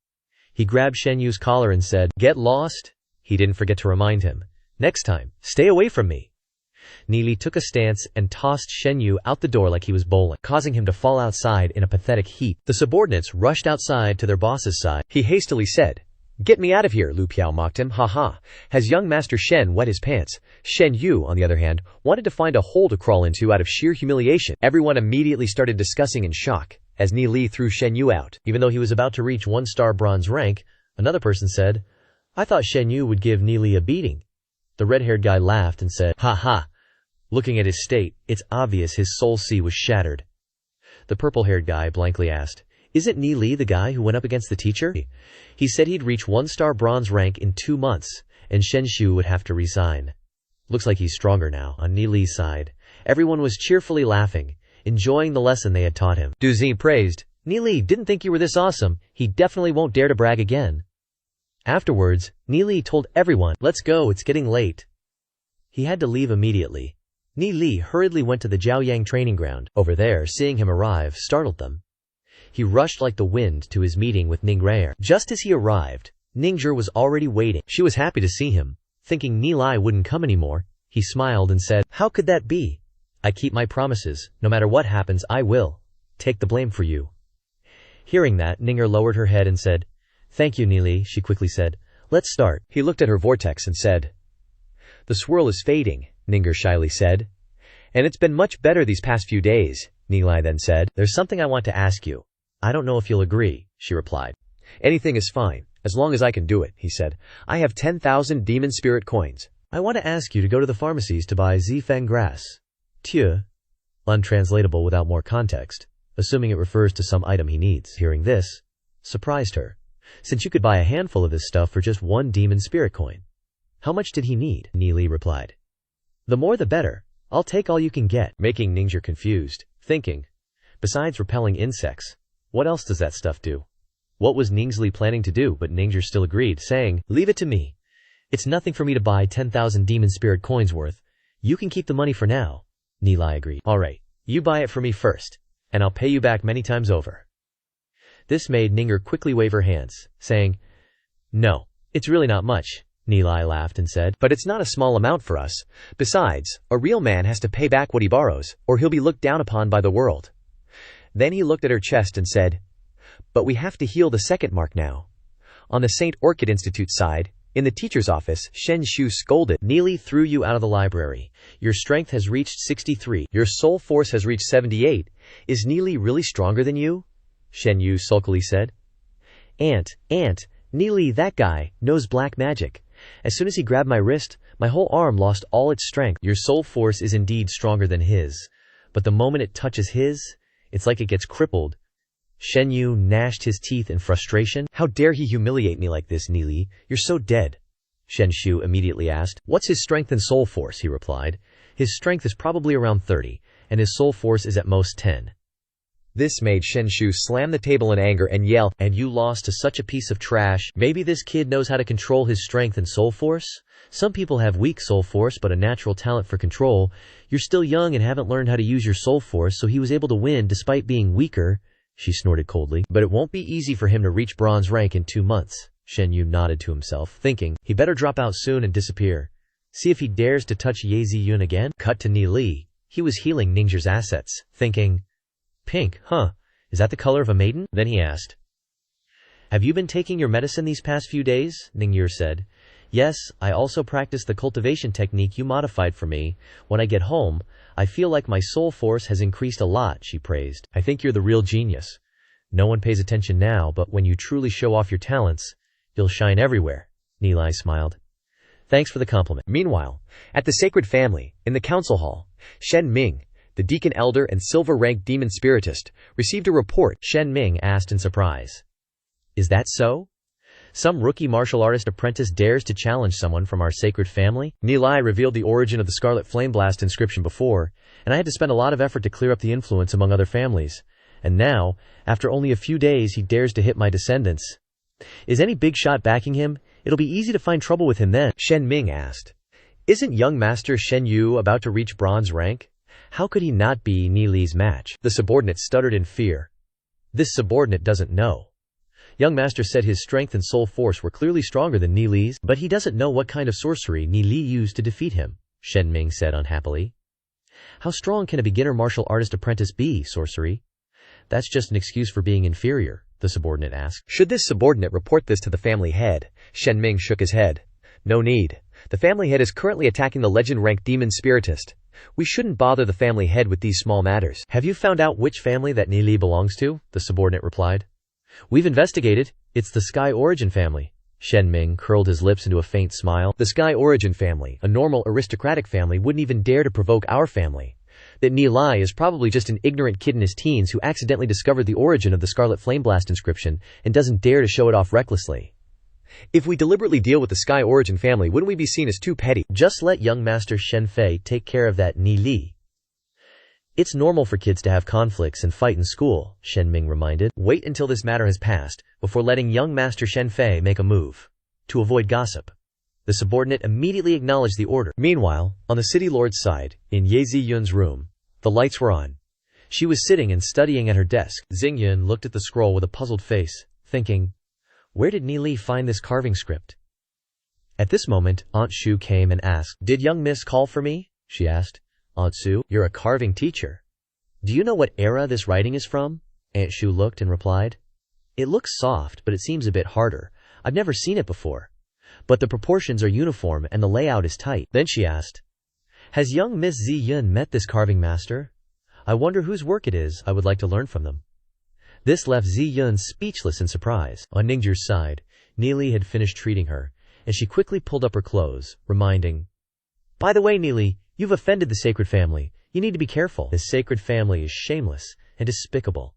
He grabbed Shen Yu's collar and said, get lost? He didn't forget to remind him. Next time, stay away from me. Ni Li took a stance and tossed Shen Yu out the door like he was bowling, causing him to fall outside in a pathetic heap. The subordinates rushed outside to their boss's side. He hastily said, get me out of here, Lu Piao mocked him. Ha. Has young Master Shen wet his pants? Shen Yu, on the other hand, wanted to find a hole to crawl into out of sheer humiliation. Everyone immediately started discussing in shock as Ni Li threw Shen Yu out. Even though he was about to reach 1-star bronze rank, another person said, I thought Shen Yu would give Ni Li a beating. The red-haired guy laughed and said, ha. Looking at his state, it's obvious his soul sea was shattered. The purple-haired guy blankly asked, isn't Ni Li the guy who went up against the teacher? He said he'd reach 1-star bronze rank in 2 months, and Shen Yu would have to resign. Looks like he's stronger now. On Ni Li's side, everyone was cheerfully laughing, enjoying the lesson they had taught him. Duzi praised, Ni Li didn't think you were this awesome. He definitely won't dare to brag again. Afterwards, Ni Li told everyone, let's go, it's getting late. He had to leave immediately. Ni Li hurriedly went to the Jiaoyang training ground. Over there, seeing him arrive startled them. He rushed like the wind to his meeting with Ning'er. Just as he arrived, Ning'er was already waiting. She was happy to see him. Thinking Ni Li wouldn't come anymore, he smiled and said, how could that be? I keep my promises. No matter what happens, I will take the blame for you. Hearing that, Ning'er lowered her head and said, thank you, Ni Li, she quickly said. Let's start. He looked at her vortex and said, the swirl is fading. Ninger shyly said. And it's been much better these past few days, Nilai then said. There's something I want to ask you. I don't know if you'll agree, she replied. Anything is fine, as long as I can do it, he said. I have 10,000 demon spirit coins. I want to ask you to go to the pharmacies to buy Zifeng grass. Tue. Untranslatable without more context, assuming it refers to some item he needs. Hearing this surprised her, since you could buy a handful of this stuff for just 1 demon spirit coin. How much did he need? Nili replied. The more the better. I'll take all you can get, making Ninger confused, thinking, besides repelling insects, what else does that stuff do? What was Ningsli planning to do? But Ninger still agreed, saying, leave it to me. It's nothing for me to buy 10,000 demon spirit coins worth. You can keep the money for now. Nilai agreed. Alright, you buy it for me first, and I'll pay you back many times over. This made Ninger quickly wave her hands, saying, no, it's really not much. Nilai laughed and said, but it's not a small amount for us. Besides, a real man has to pay back what he borrows, or he'll be looked down upon by the world. Then he looked at her chest and said, but we have to heal the second mark now. On the St. Orchid Institute side, in the teacher's office, Shen Shu scolded, Nili threw you out of the library. Your strength has reached 63. Your soul force has reached 78. Is Nili really stronger than you? Shen Yu sulkily said. Aunt, Nili, that guy, knows black magic. As soon as he grabbed my wrist, my whole arm lost all its strength. Your soul force is indeed stronger than his, but the moment it touches his, it's like it gets crippled. Shen Yu gnashed his teeth in frustration. How dare he humiliate me like this, Nili? You're so dead. Shen Shu immediately asked. What's his strength and soul force? He replied. His strength is probably around 30, and his soul force is at most 10. This made Shen Shu slam the table in anger and yell, and you lost to such a piece of trash. Maybe this kid knows how to control his strength and soul force? Some people have weak soul force but a natural talent for control. You're still young and haven't learned how to use your soul force, so he was able to win despite being weaker, she snorted coldly. But it won't be easy for him to reach bronze rank in 2 months. Shen Yu nodded to himself, thinking, he better drop out soon and disappear. See if he dares to touch Ye Ziyun again. Cut to Ni Li. He was healing Ningzher's assets, thinking, pink, huh? Is that the color of a maiden? Then he asked, have you been taking your medicine these past few days? Ningzher said, yes, I also practice the cultivation technique you modified for me. When I get home, I feel like my soul force has increased a lot, she praised. I think you're the real genius. No one pays attention now, but when you truly show off your talents, you'll shine everywhere. Nilai smiled. Thanks for the compliment. Meanwhile, at the Sacred Family, in the council hall, Shen Ming, the deacon elder and silver-ranked demon spiritist, received a report. Shen Ming asked in surprise. Is that so? Some rookie martial artist apprentice dares to challenge someone from our sacred family? Nilai revealed the origin of the Scarlet Flameblast inscription before, and I had to spend a lot of effort to clear up the influence among other families. And now, after only a few days, he dares to hit my descendants. Is any big shot backing him? It'll be easy to find trouble with him then, Shen Ming asked. Isn't young master Shen Yu about to reach bronze rank? How could he not be Nili's match? The subordinate stuttered in fear. This subordinate doesn't know. Young master said his strength and soul force were clearly stronger than Nili's, but he doesn't know what kind of sorcery Nili used to defeat him, Shen Ming said unhappily. How strong can a beginner martial artist apprentice be, sorcery? That's just an excuse for being inferior, the subordinate asked. Should this subordinate report this to the family head? Shen Ming shook his head. No need. The family head is currently attacking the legend-ranked demon spiritist. We shouldn't bother the family head with these small matters. Have you found out which family that Nili belongs to? The subordinate replied. We've investigated. It's the Sky Origin family. Shen Ming curled his lips into a faint smile. The Sky Origin family, a normal aristocratic family, wouldn't even dare to provoke our family. That Nilai is probably just an ignorant kid in his teens who accidentally discovered the origin of the Scarlet Flameblast inscription and doesn't dare to show it off recklessly. If we deliberately deal with the Sky Origin family, wouldn't we be seen as too petty? Just let young master Shen Fei take care of that Nili. It's normal for kids to have conflicts and fight in school, Shen Ming reminded. Wait until this matter has passed, before letting young master Shen Fei make a move. To avoid gossip. The subordinate immediately acknowledged the order. Meanwhile, on the city lord's side, in Ye Ziyun's room, the lights were on. She was sitting and studying at her desk. Xingyun looked at the scroll with a puzzled face, thinking, where did Nili find this carving script? At this moment, Aunt Shu came and asked, did young miss call for me? She asked. Aunt Sue, you're a carving teacher. Do you know what era this writing is from? Aunt Shu looked and replied. It looks soft, but it seems a bit harder. I've never seen it before. But the proportions are uniform and the layout is tight. Then she asked, Has young Miss Zi Yun met this carving master? I wonder whose work it is. I would like to learn from them. This left Zi Yun speechless in surprise. On Ningju's side, Neely had finished treating her, and she quickly pulled up her clothes, reminding, "By the way, Neely, you've offended the sacred family. You need to be careful. This sacred family is shameless and despicable.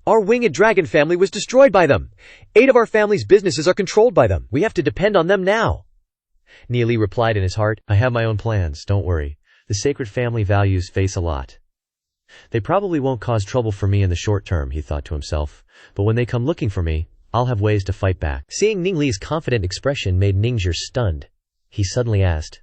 Our winged dragon family was destroyed by them. 8 of our family's businesses are controlled by them. We have to depend on them now." Neely replied in his heart, "I have my own plans, don't worry. The sacred family values face a lot. They probably won't cause trouble for me in the short term," he thought to himself, "but when they come looking for me, I'll have ways to fight back." Seeing Ning Li's confident expression made Ningzhi stunned. He suddenly asked,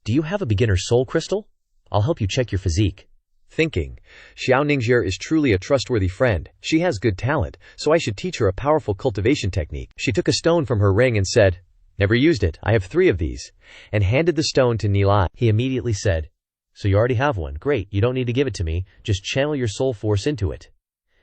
"Do you have a beginner soul crystal? I'll help you check your physique." Thinking, Xiao Ningzhi is truly a trustworthy friend. She has good talent, so I should teach her a powerful cultivation technique. She took a stone from her ring and said, "Never used it. I have 3 of these," and handed the stone to Nilai. He immediately said, "So you already have one. Great, you don't need to give it to me. Just channel your soul force into it."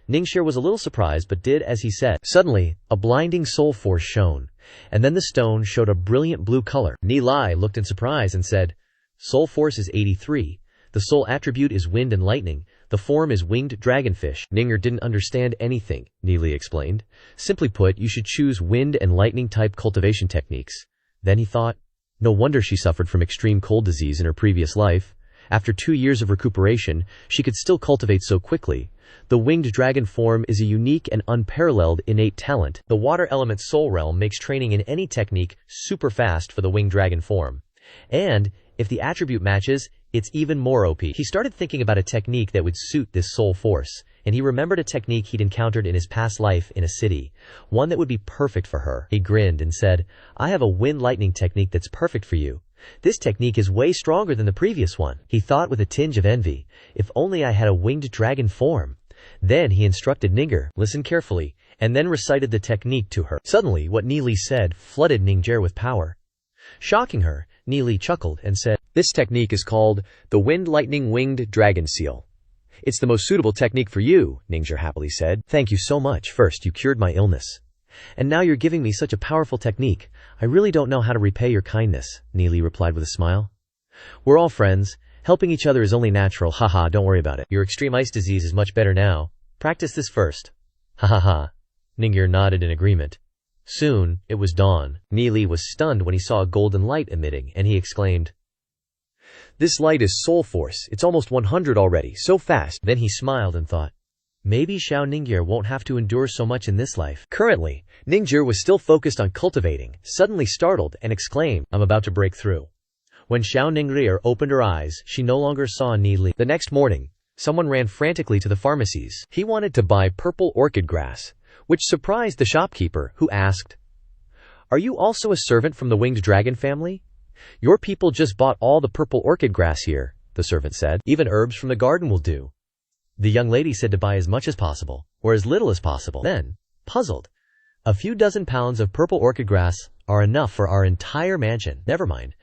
Ningxi was a little surprised but did as he said. Suddenly, a blinding soul force shone, and then the stone showed a brilliant blue color. Nilai looked in surprise and said, "Soul force is 83. The soul attribute is wind and lightning. The form is winged dragonfish." Ninger didn't understand anything, Neely explained. "Simply put, you should choose wind and lightning type cultivation techniques." Then he thought, no wonder she suffered from extreme cold disease in her previous life. After 2 years of recuperation, she could still cultivate so quickly. The winged dragon form is a unique and unparalleled innate talent. The water element soul realm makes training in any technique super fast for the winged dragon form. And, if the attribute matches, it's even more OP. He started thinking about a technique that would suit this soul force, and he remembered a technique he'd encountered in his past life in a city, one that would be perfect for her. He grinned and said, "I have a wind lightning technique that's perfect for you. This technique is way stronger than the previous one." He thought with a tinge of envy, "If only I had a winged dragon form." Then he instructed Ninger, "Listen carefully," and then recited the technique to her. Suddenly, what Neely said flooded Ninger with power. Shocking her, Neely chuckled and said, "This technique is called the Wind Lightning Winged Dragon Seal. It's the most suitable technique for you," Ninger happily said. "Thank you so much. First, you cured my illness. And now you're giving me such a powerful technique. I really don't know how to repay your kindness," Neely replied with a smile. "We're all friends. Helping each other is only natural. Haha, don't worry about it. Your extreme ice disease is much better now. Practice this first." "Ha ha ha." Ninger nodded in agreement. Soon, it was dawn. Neely was stunned when he saw a golden light emitting, and he exclaimed, "This light is soul force. It's almost 100 already, so fast." Then he smiled and thought, maybe Xiao Ningir won't have to endure so much in this life. Currently, Ningir was still focused on cultivating, suddenly startled, and exclaimed, "I'm about to break through." When Xiao Ningir opened her eyes, she no longer saw Neely. The next morning, someone ran frantically to the pharmacies. He wanted to buy purple orchid grass, which surprised the shopkeeper, who asked, "Are you also a servant from the winged dragon family?" "Your people just bought all the purple orchid grass here," the servant said. "Even herbs from the garden will do." The young lady said to buy as much as possible, or as little as possible. Then, puzzled, "A few dozen pounds of purple orchid grass are enough for our entire mansion." Never mind.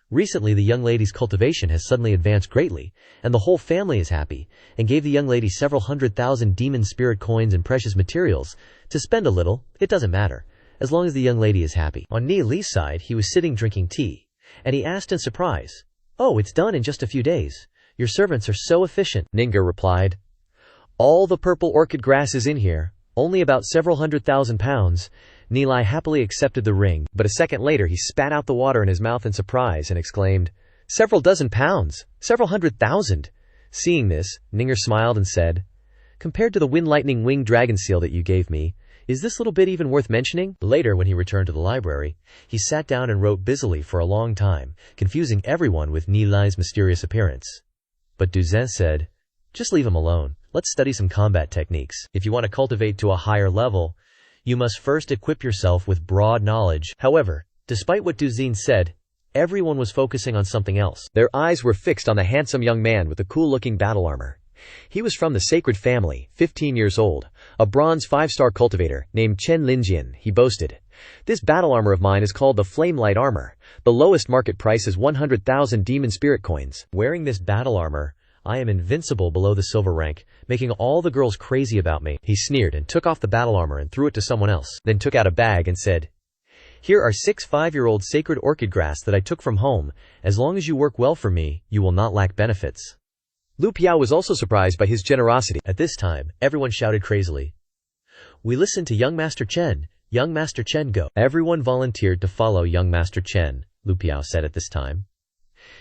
Recently the young lady's cultivation has suddenly advanced greatly, and the whole family is happy, and gave the young lady several 100,000 demon spirit coins and precious materials. To spend a little, it doesn't matter, as long as the young lady is happy. On Neely's side, he was sitting drinking tea, and he asked in surprise, "Oh, it's done in just a few days. Your servants are so efficient." Ninger replied, "All the purple orchid grass is in here, only about several 100,000 pounds. Neely happily accepted the ring, but a second later he spat out the water in his mouth in surprise and exclaimed, "Several dozen pounds! Several 100,000! Seeing this, Ninger smiled and said, "Compared to the wind lightning winged dragon seal that you gave me, is this little bit even worth mentioning?" Later, when he returned to the library, he sat down and wrote busily for a long time, confusing everyone with Neely's mysterious appearance. But Duzin said, "Just leave him alone. Let's study some combat techniques. If you want to cultivate to a higher level, you must first equip yourself with broad knowledge." However, despite what Duzin said, everyone was focusing on something else. Their eyes were fixed on the handsome young man with the cool-looking battle armor. He was from the sacred family, 15 years old, a bronze 5-star cultivator named Chen Linjian, he boasted. "This battle armor of mine is called the Flame Light Armor. The lowest market price is 100,000 demon spirit coins. Wearing this battle armor, I am invincible below the silver rank, making all the girls crazy about me." He sneered and took off the battle armor and threw it to someone else, then took out a bag and said, Here are 6 5-year-old sacred orchid grass that I took from home. As long as you work well for me, you will not lack benefits. Lu Piao was also surprised by his generosity. At this time, everyone shouted crazily, "We listen to young Master Chen. Young Master Chen, go." Everyone volunteered to follow young Master Chen, Lu Piao said at this time.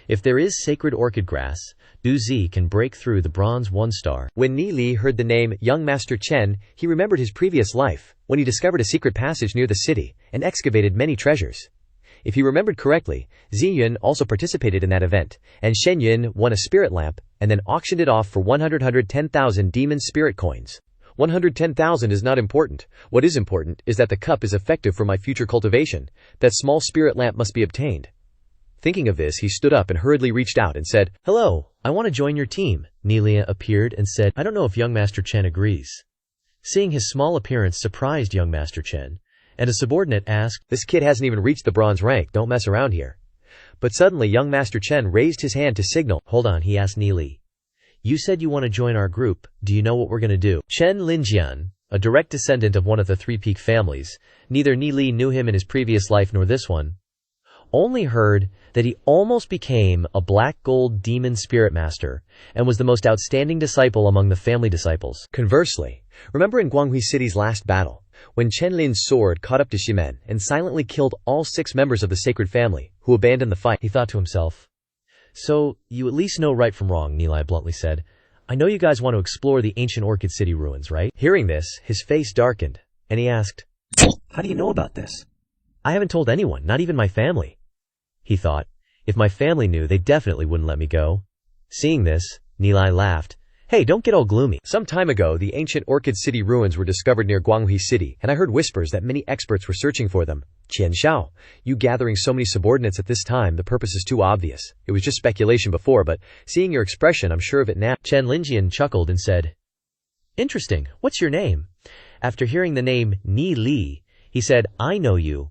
If there is sacred orchid grass, Du Zi can break through the bronze 1-star. When Ni Li heard the name young Master Chen, he remembered his previous life, when he discovered a secret passage near the city, and excavated many treasures. If he remembered correctly, Ziyun also participated in that event, and Shen Yun won a spirit lamp, and then auctioned it off for 110,000 demon spirit coins. 110,000 is not important. What is important is that the cup is effective for my future cultivation. That small spirit lamp must be obtained. Thinking of this, he stood up and hurriedly reached out and said, "Hello, I want to join your team." Nelia appeared and said, "I don't know if young Master Chen agrees." Seeing his small appearance surprised young Master Chen, and a subordinate asked, "This kid hasn't even reached the bronze rank, don't mess around here." But suddenly young Master Chen raised his hand to signal. "Hold on," he asked Nili. "You said you want to join our group, do you know what we're going to do?" Chen Linjian, a direct descendant of one of the 3 peak families, neither Nili knew him in his previous life nor this one, only heard that he almost became a black gold demon spirit master and was the most outstanding disciple among the family disciples. Conversely, remember in Guanghui City's last battle, when Chen Lin's sword caught up to Shimen and silently killed all 6 members of the sacred family, who abandoned the fight, he thought to himself, "So, you at least know right from wrong," Nilai bluntly said. "I know you guys want to explore the ancient Orchid City ruins, right?" Hearing this, his face darkened, and he asked, "How do you know about this?" "I haven't told anyone, not even my family." He thought, if my family knew, they definitely wouldn't let me go. Seeing this, Nilai laughed. "Hey, don't get all gloomy. Some time ago, the ancient Orchid City ruins were discovered near Guanghui City, and I heard whispers that many experts were searching for them. Qian Xiao, you gathering so many subordinates at this time, the purpose is too obvious. It was just speculation before, but seeing your expression, I'm sure of it now." Chen Linjian chuckled and said, "Interesting. What's your name?" After hearing the name Ni Li, he said, "I know you.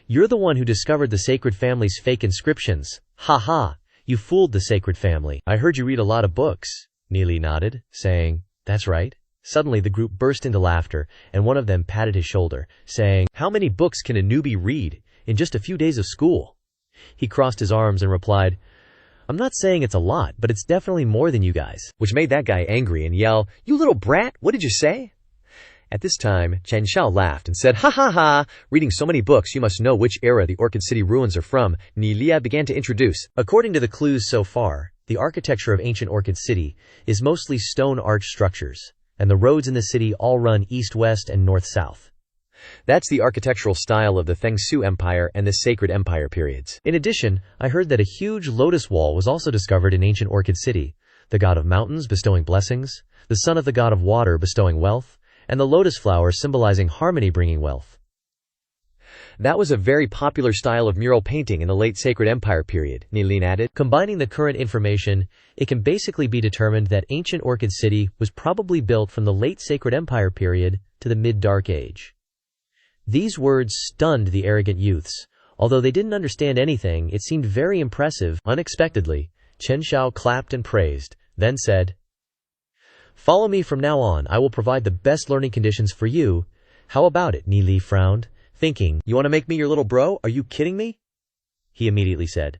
You're the one who discovered the sacred family's fake inscriptions. Ha ha, you fooled the sacred family. I heard you read a lot of books." Neely nodded, saying, "That's right." Suddenly the group burst into laughter, and one of them patted his shoulder, saying, "How many books can a newbie read in just a few days of school?" He crossed his arms and replied, "I'm not saying it's a lot, but it's definitely more than you guys." Which made that guy angry and yell, "You little brat, what did you say?" At this time, Chen Xiao laughed and said, "Ha ha ha, reading so many books you must know which era the Orchid City ruins are from." Nilia began to introduce. According to the clues so far, the architecture of ancient Orchid City is mostly stone arch structures, and the roads in the city all run east-west and north-south. That's the architectural style of the Fengsu Empire and the Sacred Empire periods. In addition, I heard that a huge lotus wall was also discovered in ancient Orchid City, the god of mountains bestowing blessings, the son of the god of water bestowing wealth, and the lotus flower symbolizing harmony bringing wealth. That was a very popular style of mural painting in the late Sacred Empire period, Nilin added. Combining the current information, it can basically be determined that ancient Orchid City was probably built from the late Sacred Empire period to the mid-Dark Age. These words stunned the arrogant youths. Although they didn't understand anything, it seemed very impressive. Unexpectedly, Chen Xiao clapped and praised, then said, "Follow me from now on. I will provide the best learning conditions for you. How about it?" Ni Li frowned, thinking, "You want to make me your little bro? Are you kidding me?" He immediately said,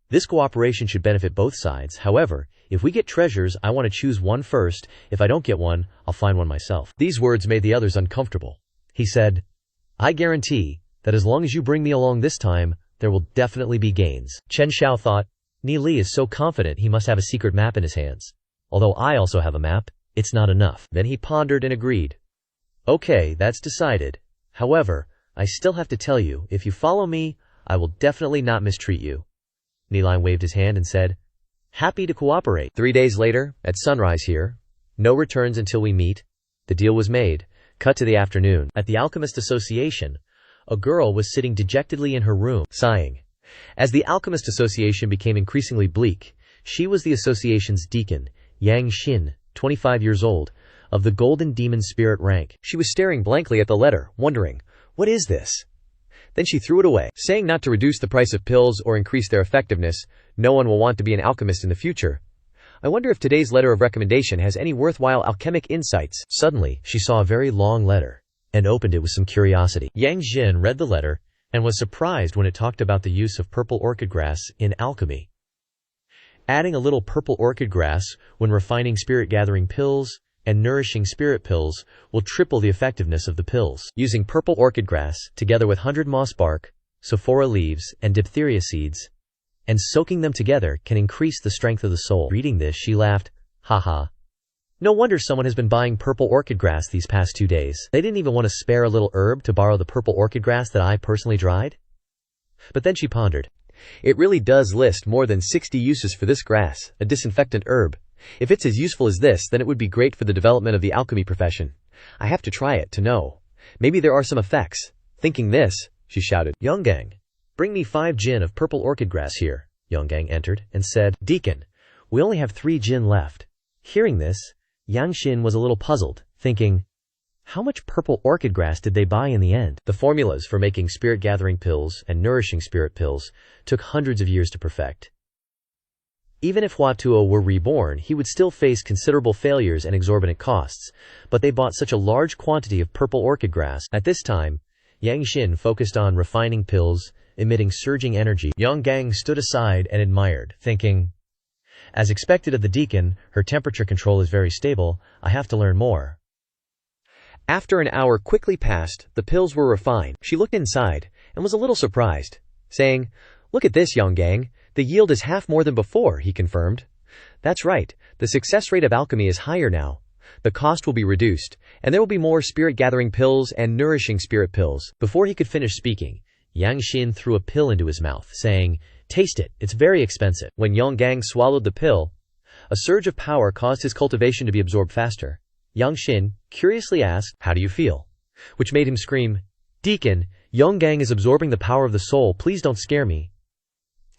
"This cooperation should benefit both sides. However, if we get treasures, I want to choose one first. If I don't get one, I'll find one myself." These words made the others uncomfortable. He said, "I guarantee that as long as you bring me along this time, there will definitely be gains." Chen Xiao thought, Ni Li is so confident he must have a secret map in his hands. Although I also have a map, it's not enough. Then he pondered and agreed. "Okay, that's decided. However, I still have to tell you, if you follow me, I will definitely not mistreat you." Nilai waved his hand and said, "Happy to cooperate." 3 days later, at sunrise here, no returns until we meet. The deal was made. Cut to the afternoon. At the Alchemist Association, a girl was sitting dejectedly in her room, sighing. As the Alchemist Association became increasingly bleak, she was the association's deacon, Yang Xin, 25 years old, of the Golden Demon Spirit rank. She was staring blankly at the letter, wondering, "What is this?" Then she threw it away, saying not to reduce the price of pills or increase their effectiveness. No one will want to be an alchemist in the future. I wonder if today's letter of recommendation has any worthwhile alchemic insights. Suddenly, she saw a very long letter, and opened it with some curiosity. Yang Xin read the letter, and was surprised when it talked about the use of purple orchid grass in alchemy. Adding a little purple orchid grass when refining spirit-gathering pills and nourishing spirit pills will triple the effectiveness of the pills. Using purple orchid grass, together with 100 moss bark, sophora leaves, and diphtheria seeds, and soaking them together can increase the strength of the soul. Reading this, she laughed. Haha. No wonder someone has been buying purple orchid grass these past 2 days. They didn't even want to spare a little herb to borrow the purple orchid grass that I personally dried. But then she pondered. It really does list more than 60 uses for this grass, a disinfectant herb. If it's as useful as this, then it would be great for the development of the alchemy profession. I have to try it to know. Maybe there are some effects. Thinking this, she shouted, Younggang, bring me 5 jin of purple orchid grass here. Younggang entered and said, Deacon, we only have 3 jin left. Hearing this, Yangshin was a little puzzled, thinking, how much purple orchid grass did they buy in the end? The formulas for making spirit-gathering pills and nourishing spirit pills took hundreds of years to perfect. Even if Huatuo were reborn, he would still face considerable failures and exorbitant costs, but they bought such a large quantity of purple orchid grass. At this time, Yangshin focused on refining pills, emitting surging energy. Yonggang stood aside and admired, thinking, as expected of the deacon, her temperature control is very stable. I have to learn more. After an hour quickly passed, the pills were refined. She looked inside and was a little surprised, saying, look at this, Yonggang. The yield is half more than before, he confirmed. That's right. The success rate of alchemy is higher now. The cost will be reduced, and there will be more spirit-gathering pills and nourishing spirit pills. Before he could finish speaking, Yangshin threw a pill into his mouth, saying, taste it, it's very expensive. When Yonggang swallowed the pill, a surge of power caused his cultivation to be absorbed faster. Yangshin curiously asked, how do you feel? Which made him scream, Deacon, Yonggang is absorbing the power of the soul, please don't scare me.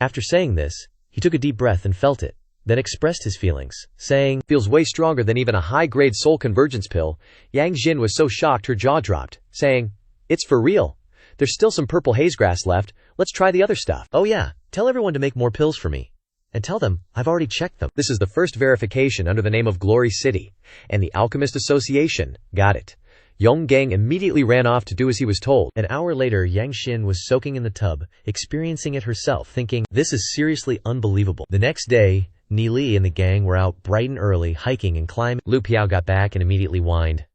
After saying this, he took a deep breath and felt it, then expressed his feelings, saying, feels way stronger than even a high-grade soul convergence pill. Yangshin was so shocked her jaw dropped, saying, it's for real. There's still some purple haze grass left, let's try the other stuff. Oh yeah, tell everyone to make more pills for me. And tell them, I've already checked them. This is the first verification under the name of Glory City, and the Alchemist Association. Got it. Yonggang immediately ran off to do as he was told. An hour later, Yangshin was soaking in the tub, experiencing it herself, thinking, this is seriously unbelievable. The next day, Ni Li and the gang were out bright and early, hiking and climbing. Lu Piao got back and immediately whined,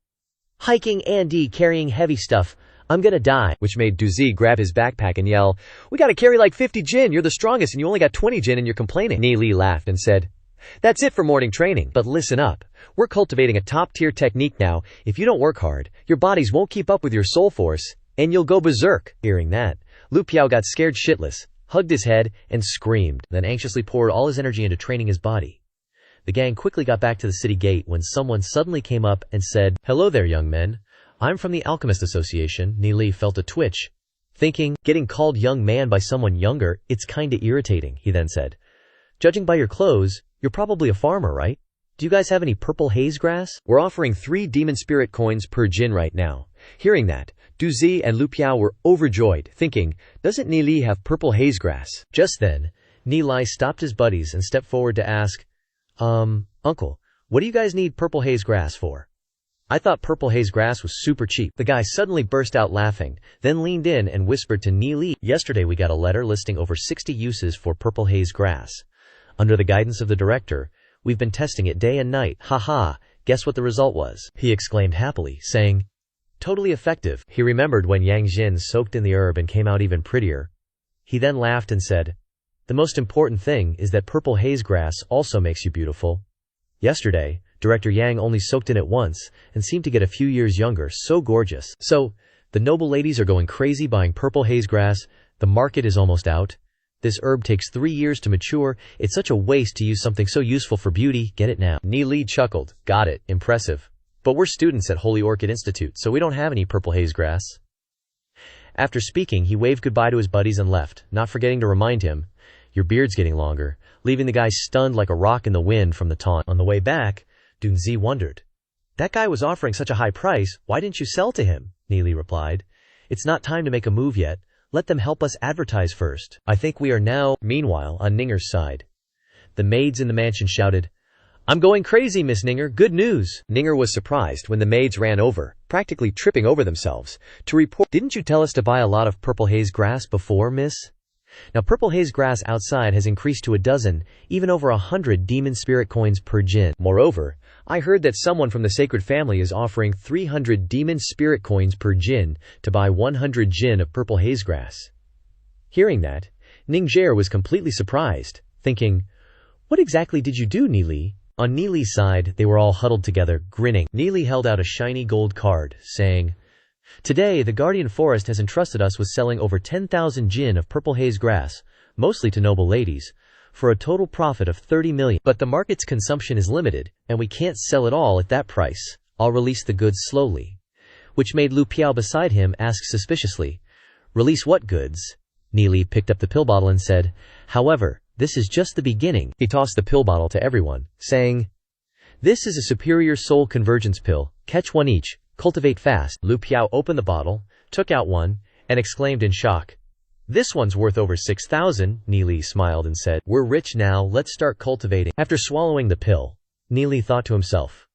hiking and carrying heavy stuff. I'm gonna die. Which made Duzi grab his backpack and yell, we gotta carry like 50 jin, you're the strongest and you only got 20 jin and you're complaining. Ni Li laughed and said, that's it for morning training, but listen up. We're cultivating a top-tier technique now. If you don't work hard, your bodies won't keep up with your soul force, and you'll go berserk. Hearing that, Lu Piao got scared shitless, hugged his head, and screamed, then anxiously poured all his energy into training his body. The gang quickly got back to the city gate when someone suddenly came up and said, hello there, young men. I'm from the Alchemist Association. Ni Li felt a twitch, thinking, getting called young man by someone younger, it's kinda irritating, he then said. Judging by your clothes, you're probably a farmer, right? Do you guys have any purple haze grass? We're offering 3 demon spirit coins per jin right now. Hearing that, Duzi and Lu Piao were overjoyed, thinking, doesn't Ni Li have purple haze grass? Just then, Ni Li stopped his buddies and stepped forward to ask, Uncle, what do you guys need purple haze grass for? I thought purple haze grass was super cheap. The guy suddenly burst out laughing, then leaned in and whispered to Ni Li, yesterday we got a letter listing over 60 uses for purple haze grass. Under the guidance of the director, we've been testing it day and night. Haha, guess what the result was? He exclaimed happily, saying, totally effective. He remembered when Yang Jin soaked in the herb and came out even prettier. He then laughed and said, the most important thing is that purple haze grass also makes you beautiful. Yesterday, Director Yang only soaked in it once and seemed to get a few years younger, so gorgeous. So, the noble ladies are going crazy buying purple haze grass, the market is almost out. This herb takes 3 years to mature. It's such a waste to use something so useful for beauty. Get it now. Ni Li chuckled. Got it. Impressive. But we're students at Holy Orchid Institute, so we don't have any purple haze grass. After speaking, he waved goodbye to his buddies and left, not forgetting to remind him, your beard's getting longer, leaving the guy stunned like a rock in the wind from the taunt. On the way back, Dunzi wondered. That guy was offering such a high price, why didn't you sell to him? Ni Li replied. It's not time to make a move yet. Let them help us advertise first. I think we are now. Meanwhile, on Ninger's side, the maids in the mansion shouted, I'm going crazy, Miss Ninger, good news. Ninger was surprised when the maids ran over, practically tripping over themselves, to report, didn't you tell us to buy a lot of purple haze grass before, miss? Now purple haze grass outside has increased to 12, even over 100 demon spirit coins per jinn. Moreover, I heard that someone from the sacred family is offering 300 demon spirit coins per jinn to buy 100 jinn of purple haze grass. Hearing that, Ninger was completely surprised, thinking, what exactly did you do, Neeli? On Neeli's side, they were all huddled together, grinning. Neeli held out a shiny gold card, saying, today, the Guardian Forest has entrusted us with selling over 10,000 jinn of purple haze grass, mostly to noble ladies, for a total profit of 30 million. But the market's consumption is limited, and we can't sell it all at that price. I'll release the goods slowly. Which made Lu Piao beside him ask suspiciously, release what goods? Neeli picked up the pill bottle and said, however, this is just the beginning. He tossed the pill bottle to everyone, saying, this is a superior soul convergence pill, catch one each, cultivate fast. Lu Piao opened the bottle, took out one, and exclaimed in shock, this one's worth over 6,000. Neeli smiled and said, we're rich now, let's start cultivating. After swallowing the pill, Neeli thought to himself,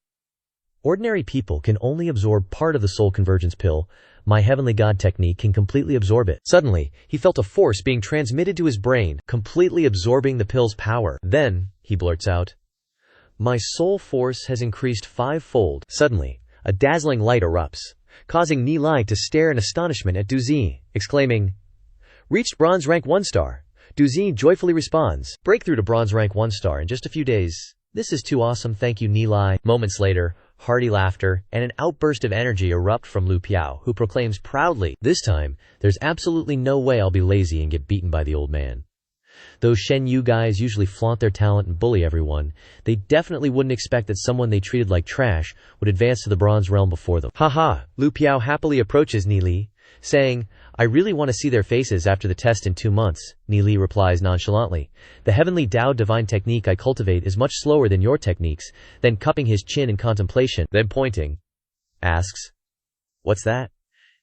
ordinary people can only absorb part of the soul convergence pill. My heavenly god technique can completely absorb it. Suddenly, he felt a force being transmitted to his brain, completely absorbing the pill's power. Then, he blurts out, my soul force has increased 5-fold. Suddenly, a dazzling light erupts, causing Neeli to stare in astonishment at Duzi, exclaiming, reached bronze rank 1 star. Duzi joyfully responds, breakthrough to bronze rank 1 star in just a few days. This is too awesome, thank you, Neeli. Moments later, hearty laughter and an outburst of energy erupt from Lu Piao, who proclaims proudly, this time, there's absolutely no way I'll be lazy and get beaten by the old man. Those Shen Yu guys usually flaunt their talent and bully everyone. They definitely wouldn't expect that someone they treated like trash would advance to the bronze realm before them. Haha, Lu Piao happily approaches Neeli, saying, I really want to see their faces after the test in 2 months. Neeli replies nonchalantly, the heavenly Tao divine technique I cultivate is much slower than your techniques. Then cupping his chin in contemplation, then pointing, asks, what's that?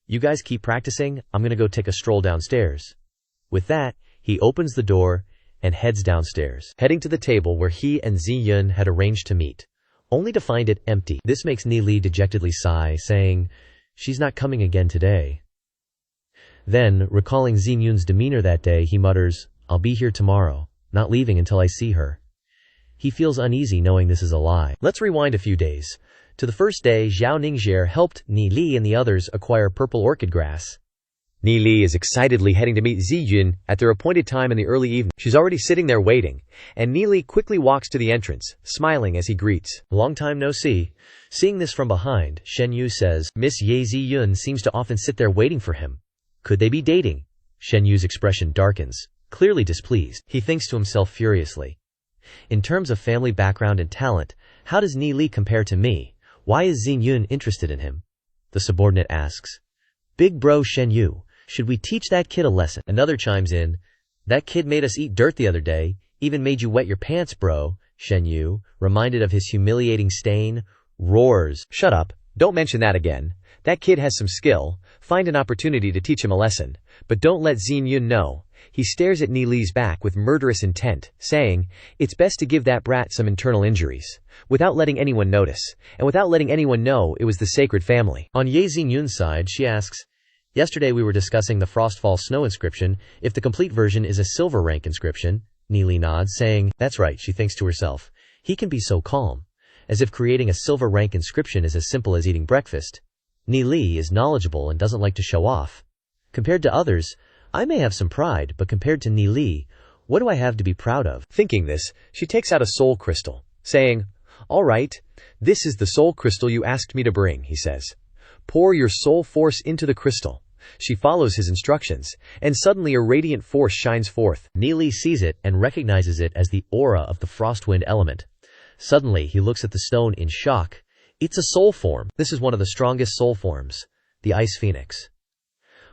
You guys keep practicing, I'm gonna go take a stroll downstairs. With that, he opens the door and heads downstairs, heading to the table where he and Zi Yun had arranged to meet, only to find it empty. This makes Neeli dejectedly sigh, saying, she's not coming again today. Then, recalling Zi Yun's demeanor that day, he mutters, I'll be here tomorrow, not leaving until I see her. He feels uneasy knowing this is a lie. Let's rewind a few days. To the first day, Zhao Ningxie helped Neeli and the others acquire purple orchid grass. Neeli is excitedly heading to meet Zi Yun at their appointed time in the early evening. She's already sitting there waiting, and Neeli quickly walks to the entrance, smiling as he greets, long time no see. Seeing this from behind, Shen Yu says, Miss Ye Zi Yun seems to often sit there waiting for him. Could they be dating? Shen Yu's expression darkens, clearly displeased. He thinks to himself furiously, in terms of family background and talent, how does Neeli compare to me? Why is Zi Yun interested in him? The subordinate asks, big bro Shen Yu, should we teach that kid a lesson? Another chimes in, that kid made us eat dirt the other day, even made you wet your pants, bro. Shen Yu, reminded of his humiliating stain, roars, shut up, don't mention that again. That kid has some skill, find an opportunity to teach him a lesson, but don't let Zi Yun know. He stares at Neeli's back with murderous intent, saying, it's best to give that brat some internal injuries, without letting anyone notice, and without letting anyone know it was the sacred family. On Ye Zi Yun's side, she asks, yesterday we were discussing the Frostfall Snow inscription, if the complete version is a silver rank inscription. Neeli nods, saying, that's right, she thinks to herself. He can be so calm, as if creating a silver rank inscription is as simple as eating breakfast. Neeli is knowledgeable and doesn't like to show off. Compared to others, I may have some pride, but compared to Neeli, what do I have to be proud of? Thinking this, she takes out a soul crystal, saying, all right, this is the soul crystal you asked me to bring, he says. Pour your soul force into the crystal. She follows his instructions, and suddenly a radiant force shines forth. Neeli sees it and recognizes it as the aura of the Frostwind element. Suddenly, he looks at the stone in shock. It's a soul form. This is one of the strongest soul forms, the Ice Phoenix.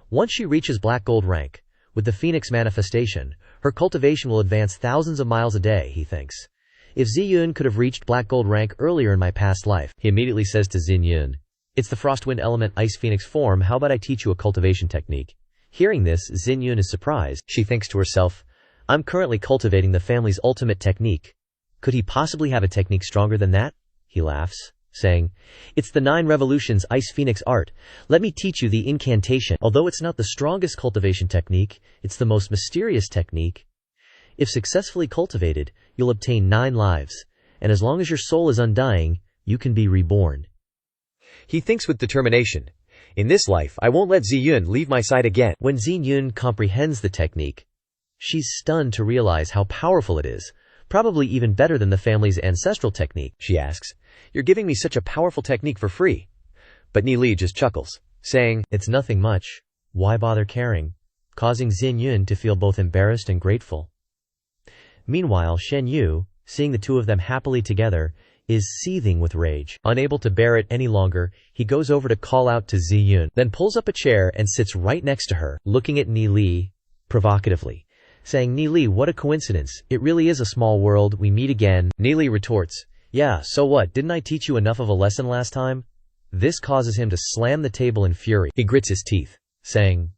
Once she reaches black gold rank, with the Phoenix manifestation, her cultivation will advance thousands of miles a day, he thinks. If Zi Yun could have reached black gold rank earlier in my past life, he immediately says to Zi Yun, it's the Frostwind element Ice Phoenix form, how about I teach you a cultivation technique? Hearing this, Zi Yun is surprised. She thinks to herself, I'm currently cultivating the family's ultimate technique. Could he possibly have a technique stronger than that? He laughs, saying, "It's the 9 revolutions Ice Phoenix art. Let me teach you the incantation. Although it's not the strongest cultivation technique, it's the most mysterious technique. If successfully cultivated, you'll obtain 9 lives, and as long as your soul is undying, you can be reborn." He thinks with determination, "In this life, I won't let Ziyun leave my side again." When Ziyun comprehends the technique, she's stunned to realize how powerful it is, probably even better than the family's ancestral technique. She asks, "You're giving me such a powerful technique for free." But Ni Li just chuckles, saying, "It's nothing much. Why bother caring?" causing Ziyun to feel both embarrassed and grateful. Meanwhile, Shen Yu, seeing the two of them happily together, is seething with rage. Unable to bear it any longer, he goes over to call out to Ziyun, then pulls up a chair and sits right next to her, looking at Ni Li provocatively, saying, "Ni Li, what a coincidence. It really is a small world. We meet again." Ni Li retorts, "Yeah, so what? Didn't I teach you enough of a lesson last time?" This causes him to slam the table in fury. He grits his teeth, saying,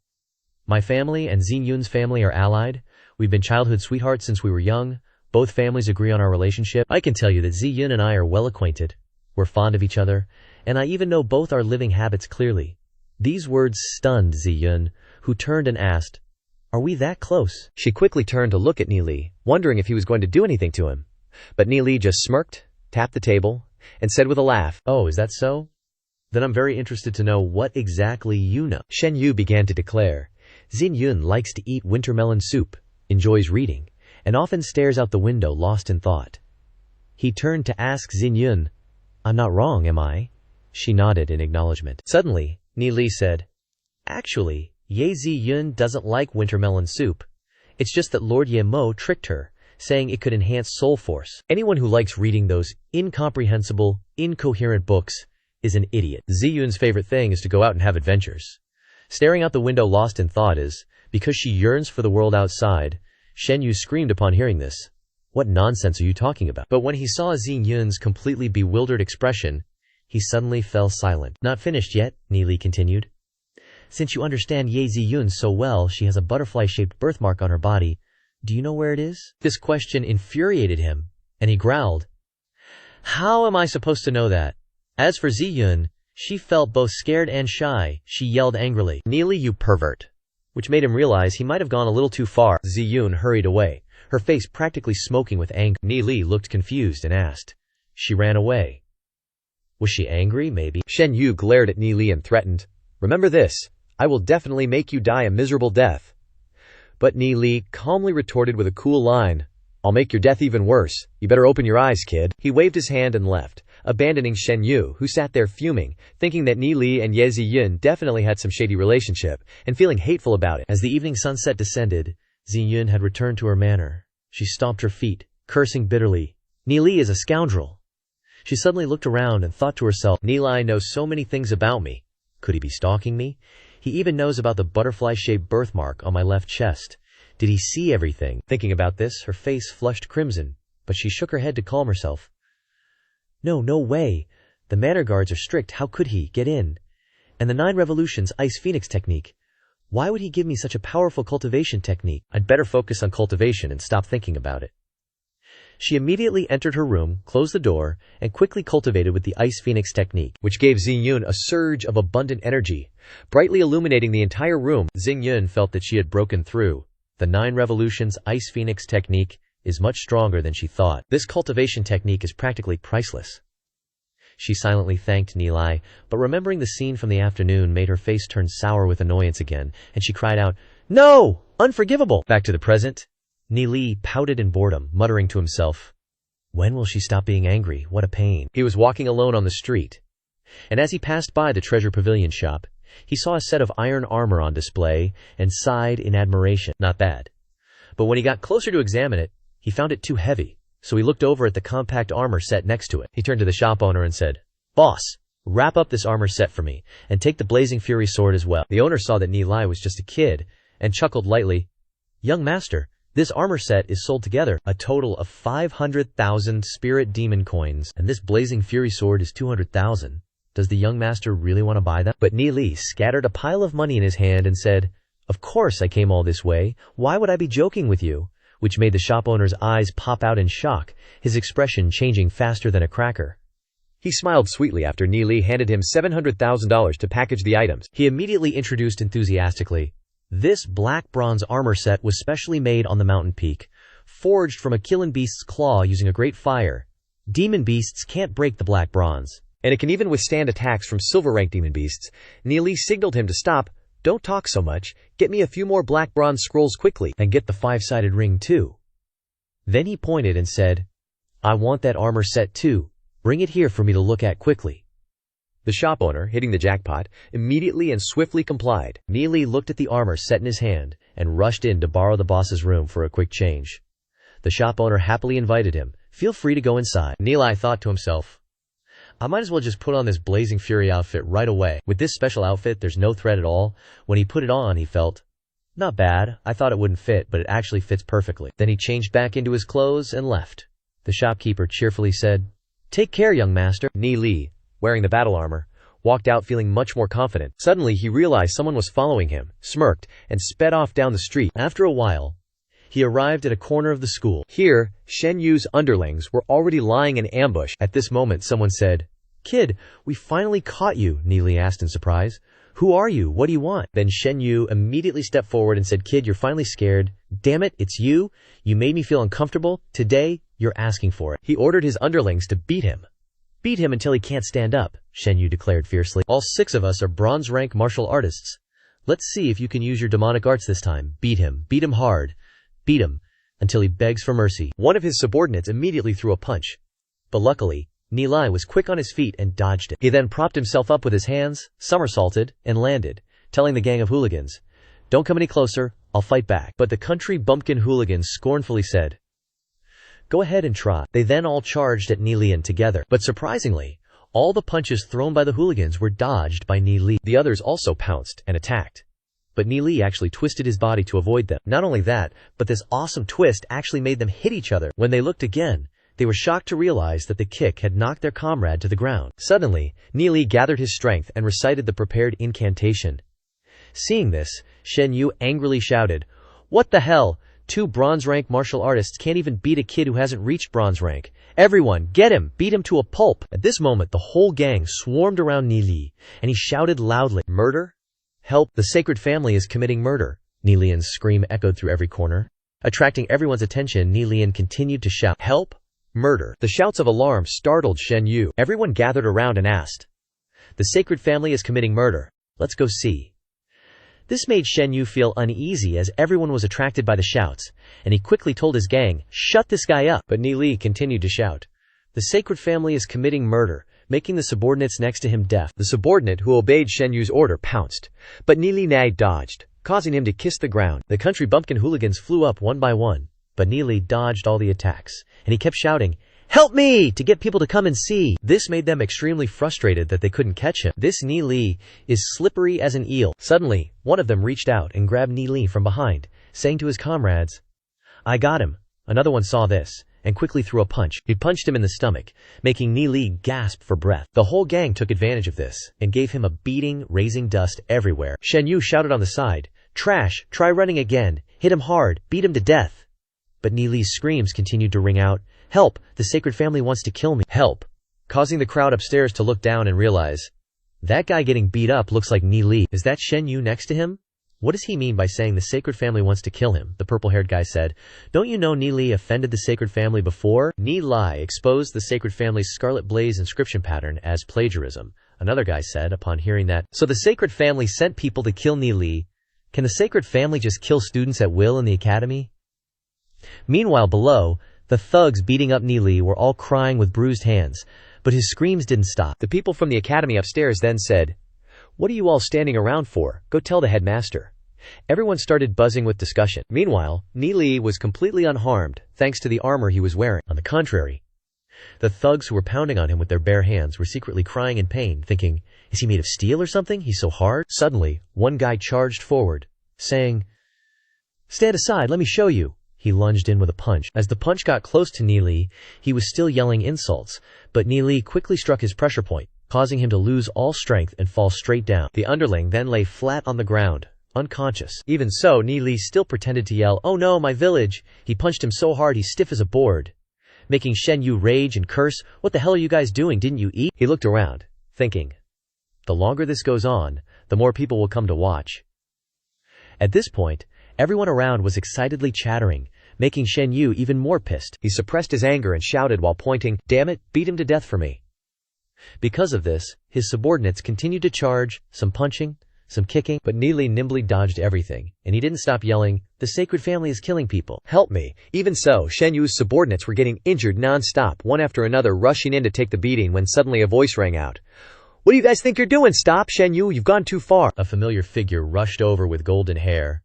"My family and Ziyun's family are allied. We've been childhood sweethearts since we were young. Both families agree on our relationship. I can tell you that Ziyun and I are well acquainted. We're fond of each other, and I even know both our living habits clearly." These words stunned Ziyun, who turned and asked, "Are we that close?" She quickly turned to look at Ni Li, wondering if he was going to do anything to him. But Ni Li just smirked, tapped the table, and said with a laugh, "Oh, is that so? Then I'm very interested to know what exactly you know." Shen Yu began to declare, "Ziyun likes to eat wintermelon soup, enjoys reading, and often stares out the window lost in thought." He turned to ask Ziyun, "I'm not wrong, am I?" She nodded in acknowledgement. Suddenly, Ni Li said, "Actually, Ye Ziyun doesn't like wintermelon soup. It's just that Lord Ye Mo tricked her, saying it could enhance soul force. Anyone who likes reading those incomprehensible, incoherent books is an idiot. Ziyun's favorite thing is to go out and have adventures. Staring out the window lost in thought is because she yearns for the world outside." Shen Yu screamed upon hearing this. "What nonsense are you talking about?" But when he saw Ziyun's completely bewildered expression, he suddenly fell silent. "Not finished yet," Ni Li continued. "Since you understand Ye Ziyun so well, she has a butterfly-shaped birthmark on her body. Do you know where it is?" This question infuriated him, and he growled, "How am I supposed to know that?" As for Ziyun, she felt both scared and shy. She yelled angrily, "Ni Li, you pervert," which made him realize he might have gone a little too far. Ziyun hurried away, her face practically smoking with anger. Ni Li looked confused and asked, "She ran away. Was she angry, maybe?" Shen Yu glared at Ni Li and threatened, "Remember this, I will definitely make you die a miserable death." But Ni Li calmly retorted with a cool line, "I'll make your death even worse. You better open your eyes, kid." He waved his hand and left, abandoning Shen Yu, who sat there fuming, thinking that Ni Li and Ye Ziyun definitely had some shady relationship, and feeling hateful about it. As the evening sunset descended, Ziyun had returned to her manor. She stomped her feet, cursing bitterly. Ni Li is a scoundrel. She suddenly looked around and thought to herself, Ni Li knows so many things about me. Could he be stalking me? He even knows about the butterfly-shaped birthmark on my left chest. Did he see everything? Thinking about this, her face flushed crimson, but she shook her head to calm herself. No way. The manor guards are strict. How could he get in? And the 9 revolutions Ice Phoenix technique. Why would he give me such a powerful cultivation technique? I'd better focus on cultivation and stop thinking about it. She immediately entered her room, closed the door, and quickly cultivated with the Ice Phoenix technique, which gave Xingyun a surge of abundant energy, brightly illuminating the entire room. Xingyun felt that she had broken through. The 9 revolutions Ice Phoenix technique is much stronger than she thought. This cultivation technique is practically priceless. She silently thanked Ni Li, but remembering the scene from the afternoon made her face turn sour with annoyance again, and she cried out, "No! Unforgivable!" Back to the present, Ni Li pouted in boredom, muttering to himself, "When will she stop being angry? What a pain." He was walking alone on the street, and as he passed by the treasure pavilion shop, he saw a set of iron armor on display and sighed in admiration. Not bad. But when he got closer to examine it, he found it too heavy, so he looked over at the compact armor set next to it. He turned to the shop owner and said, "Boss, wrap up this armor set for me, and take the Blazing Fury sword as well." The owner saw that Ni Li was just a kid, and chuckled lightly. "Young master, this armor set is sold together, a total of 500,000 spirit demon coins, and this Blazing Fury sword is 200,000. Does the young master really want to buy them?" But Ni Li scattered a pile of money in his hand and said, "Of course I came all this way. Why would I be joking with you? which made the shop owner's eyes pop out in shock, his expression changing faster than a cracker. He smiled sweetly after Ni Li handed him $700,000 to package the items. He immediately introduced enthusiastically, "This black bronze armor set was specially made on the mountain peak, forged from a killing beast's claw using a great fire. Demon beasts can't break the black bronze, and it can even withstand attacks from silver-rank demon beasts." Ni Li signaled him to stop. "Don't talk so much, get me a few more black bronze scrolls quickly, and get the 5-sided ring too." Then he pointed and said, "I want that armor set too. Bring it here for me to look at quickly." The shop owner, hitting the jackpot, immediately and swiftly complied. Ni Li looked at the armor set in his hand and rushed in to borrow the boss's room for a quick change. The shop owner happily invited him. "Feel free to go inside." Ni Li thought to himself, "I might as well just put on this Blazing Fury outfit right away. With this special outfit, there's no threat at all." When he put it on, he felt, "Not bad. I thought it wouldn't fit, but it actually fits perfectly." Then he changed back into his clothes and left. The shopkeeper cheerfully said, "Take care, young master." Ni Li, wearing the battle armor, walked out feeling much more confident. Suddenly, he realized someone was following him, smirked, and sped off down the street. After a while, he arrived at a corner of the school. Here, Shen Yu's underlings were already lying in ambush. At this moment, someone said, "Kid, we finally caught you," Ni Li asked in surprise. "Who are you? What do you want?" Then Shen Yu immediately stepped forward and said, "Kid, you're finally scared. Damn it, it's you. You made me feel uncomfortable. Today, you're asking for it." He ordered his underlings to beat him. "Beat him until he can't stand up," Shen Yu declared fiercely. "All 6 of us are bronze-rank martial artists. Let's see if you can use your demonic arts this time. Beat him hard. Beat him until he begs for mercy." One of his subordinates immediately threw a punch. But luckily, Ni Li was quick on his feet and dodged it. He then propped himself up with his hands, somersaulted, and landed, telling the gang of hooligans, "Don't come any closer, I'll fight back." But the country bumpkin hooligans scornfully said, "Go ahead and try." They then all charged at Ni Li together. But surprisingly, all the punches thrown by the hooligans were dodged by Ni Li. The others also pounced and attacked. But Ni Li actually twisted his body to avoid them. Not only that, but this awesome twist actually made them hit each other. When they looked again, they were shocked to realize that the kick had knocked their comrade to the ground. Suddenly, Ni Li gathered his strength and recited the prepared incantation. Seeing this, Shen Yu angrily shouted, "What the hell? 2 bronze-rank martial artists can't even beat a kid who hasn't reached bronze rank. Everyone, get him! Beat him to a pulp!" At this moment, the whole gang swarmed around Ni Li, and he shouted loudly, "Murder? Help! The sacred family is committing murder!" Ni Li's scream echoed through every corner. Attracting everyone's attention, Ni Li continued to shout, "Help! Murder!" The shouts of alarm startled Shen Yu. Everyone gathered around and asked, "The sacred family is committing murder. Let's go see." This made Shen Yu feel uneasy as everyone was attracted by the shouts, and he quickly told his gang, "Shut this guy up." But Ni Li continued to shout, "The sacred family is committing murder," making the subordinates next to him deaf. The subordinate who obeyed Shen Yu's order pounced, but Ni Li dodged, causing him to kiss the ground. The country bumpkin hooligans flew up one by one, but Ni Li dodged all the attacks, and he kept shouting, "Help me!" to get people to come and see. This made them extremely frustrated that they couldn't catch him. This Ni Li is slippery as an eel. Suddenly, one of them reached out and grabbed Ni Li from behind, saying to his comrades, "I got him." Another one saw this and quickly threw a punch. He punched him in the stomach, making Ni Li gasp for breath. The whole gang took advantage of this and gave him a beating, raising dust everywhere. Shen Yu shouted on the side, "Trash, try running again. Hit him hard, beat him to death." But Ni Li's screams continued to ring out, "Help! The sacred family wants to kill me. Help!" causing the crowd upstairs to look down and realize, that guy getting beat up looks like Ni Li. Is that Shen Yu next to him? What does he mean by saying the sacred family wants to kill him? The purple-haired guy said, "Don't you know Ni Li offended the sacred family before?" Ni Li exposed the sacred family's Scarlet Blaze inscription pattern as plagiarism. Another guy said, upon hearing that, "So the sacred family sent people to kill Ni Li. Can the sacred family just kill students at will in the academy?" Meanwhile below, the thugs beating up Ni Li were all crying with bruised hands, but his screams didn't stop. The people from the academy upstairs then said, "What are you all standing around for? Go tell the headmaster." Everyone started buzzing with discussion. Meanwhile, Ni Li was completely unharmed thanks to the armor he was wearing. On the contrary, the thugs who were pounding on him with their bare hands were secretly crying in pain, thinking, "Is he made of steel or something? He's so hard." Suddenly, one guy charged forward, saying, "Stand aside, let me show you." He lunged in with a punch. As the punch got close to Ni Li, he was still yelling insults, but Ni Li quickly struck his pressure point, causing him to lose all strength and fall straight down. The underling then lay flat on the ground, unconscious. Even so, Ni Li still pretended to yell, "Oh no, my village!" He punched him so hard he's stiff as a board, making Shen Yu rage and curse. "What the hell are you guys doing? Didn't you eat?" He looked around, thinking, the longer this goes on, the more people will come to watch. At this point, everyone around was excitedly chattering, making Shen Yu even more pissed. He suppressed his anger and shouted while pointing, "Damn it, beat him to death for me." Because of this, his subordinates continued to charge, some punching, some kicking, but Ni Li nimbly dodged everything, and he didn't stop yelling, "The sacred family is killing people. Help me." Even so, Shen Yu's subordinates were getting injured non-stop, one after another rushing in to take the beating when suddenly a voice rang out. "What do you guys think you're doing? Stop, Shen Yu, you've gone too far." A familiar figure rushed over with golden hair.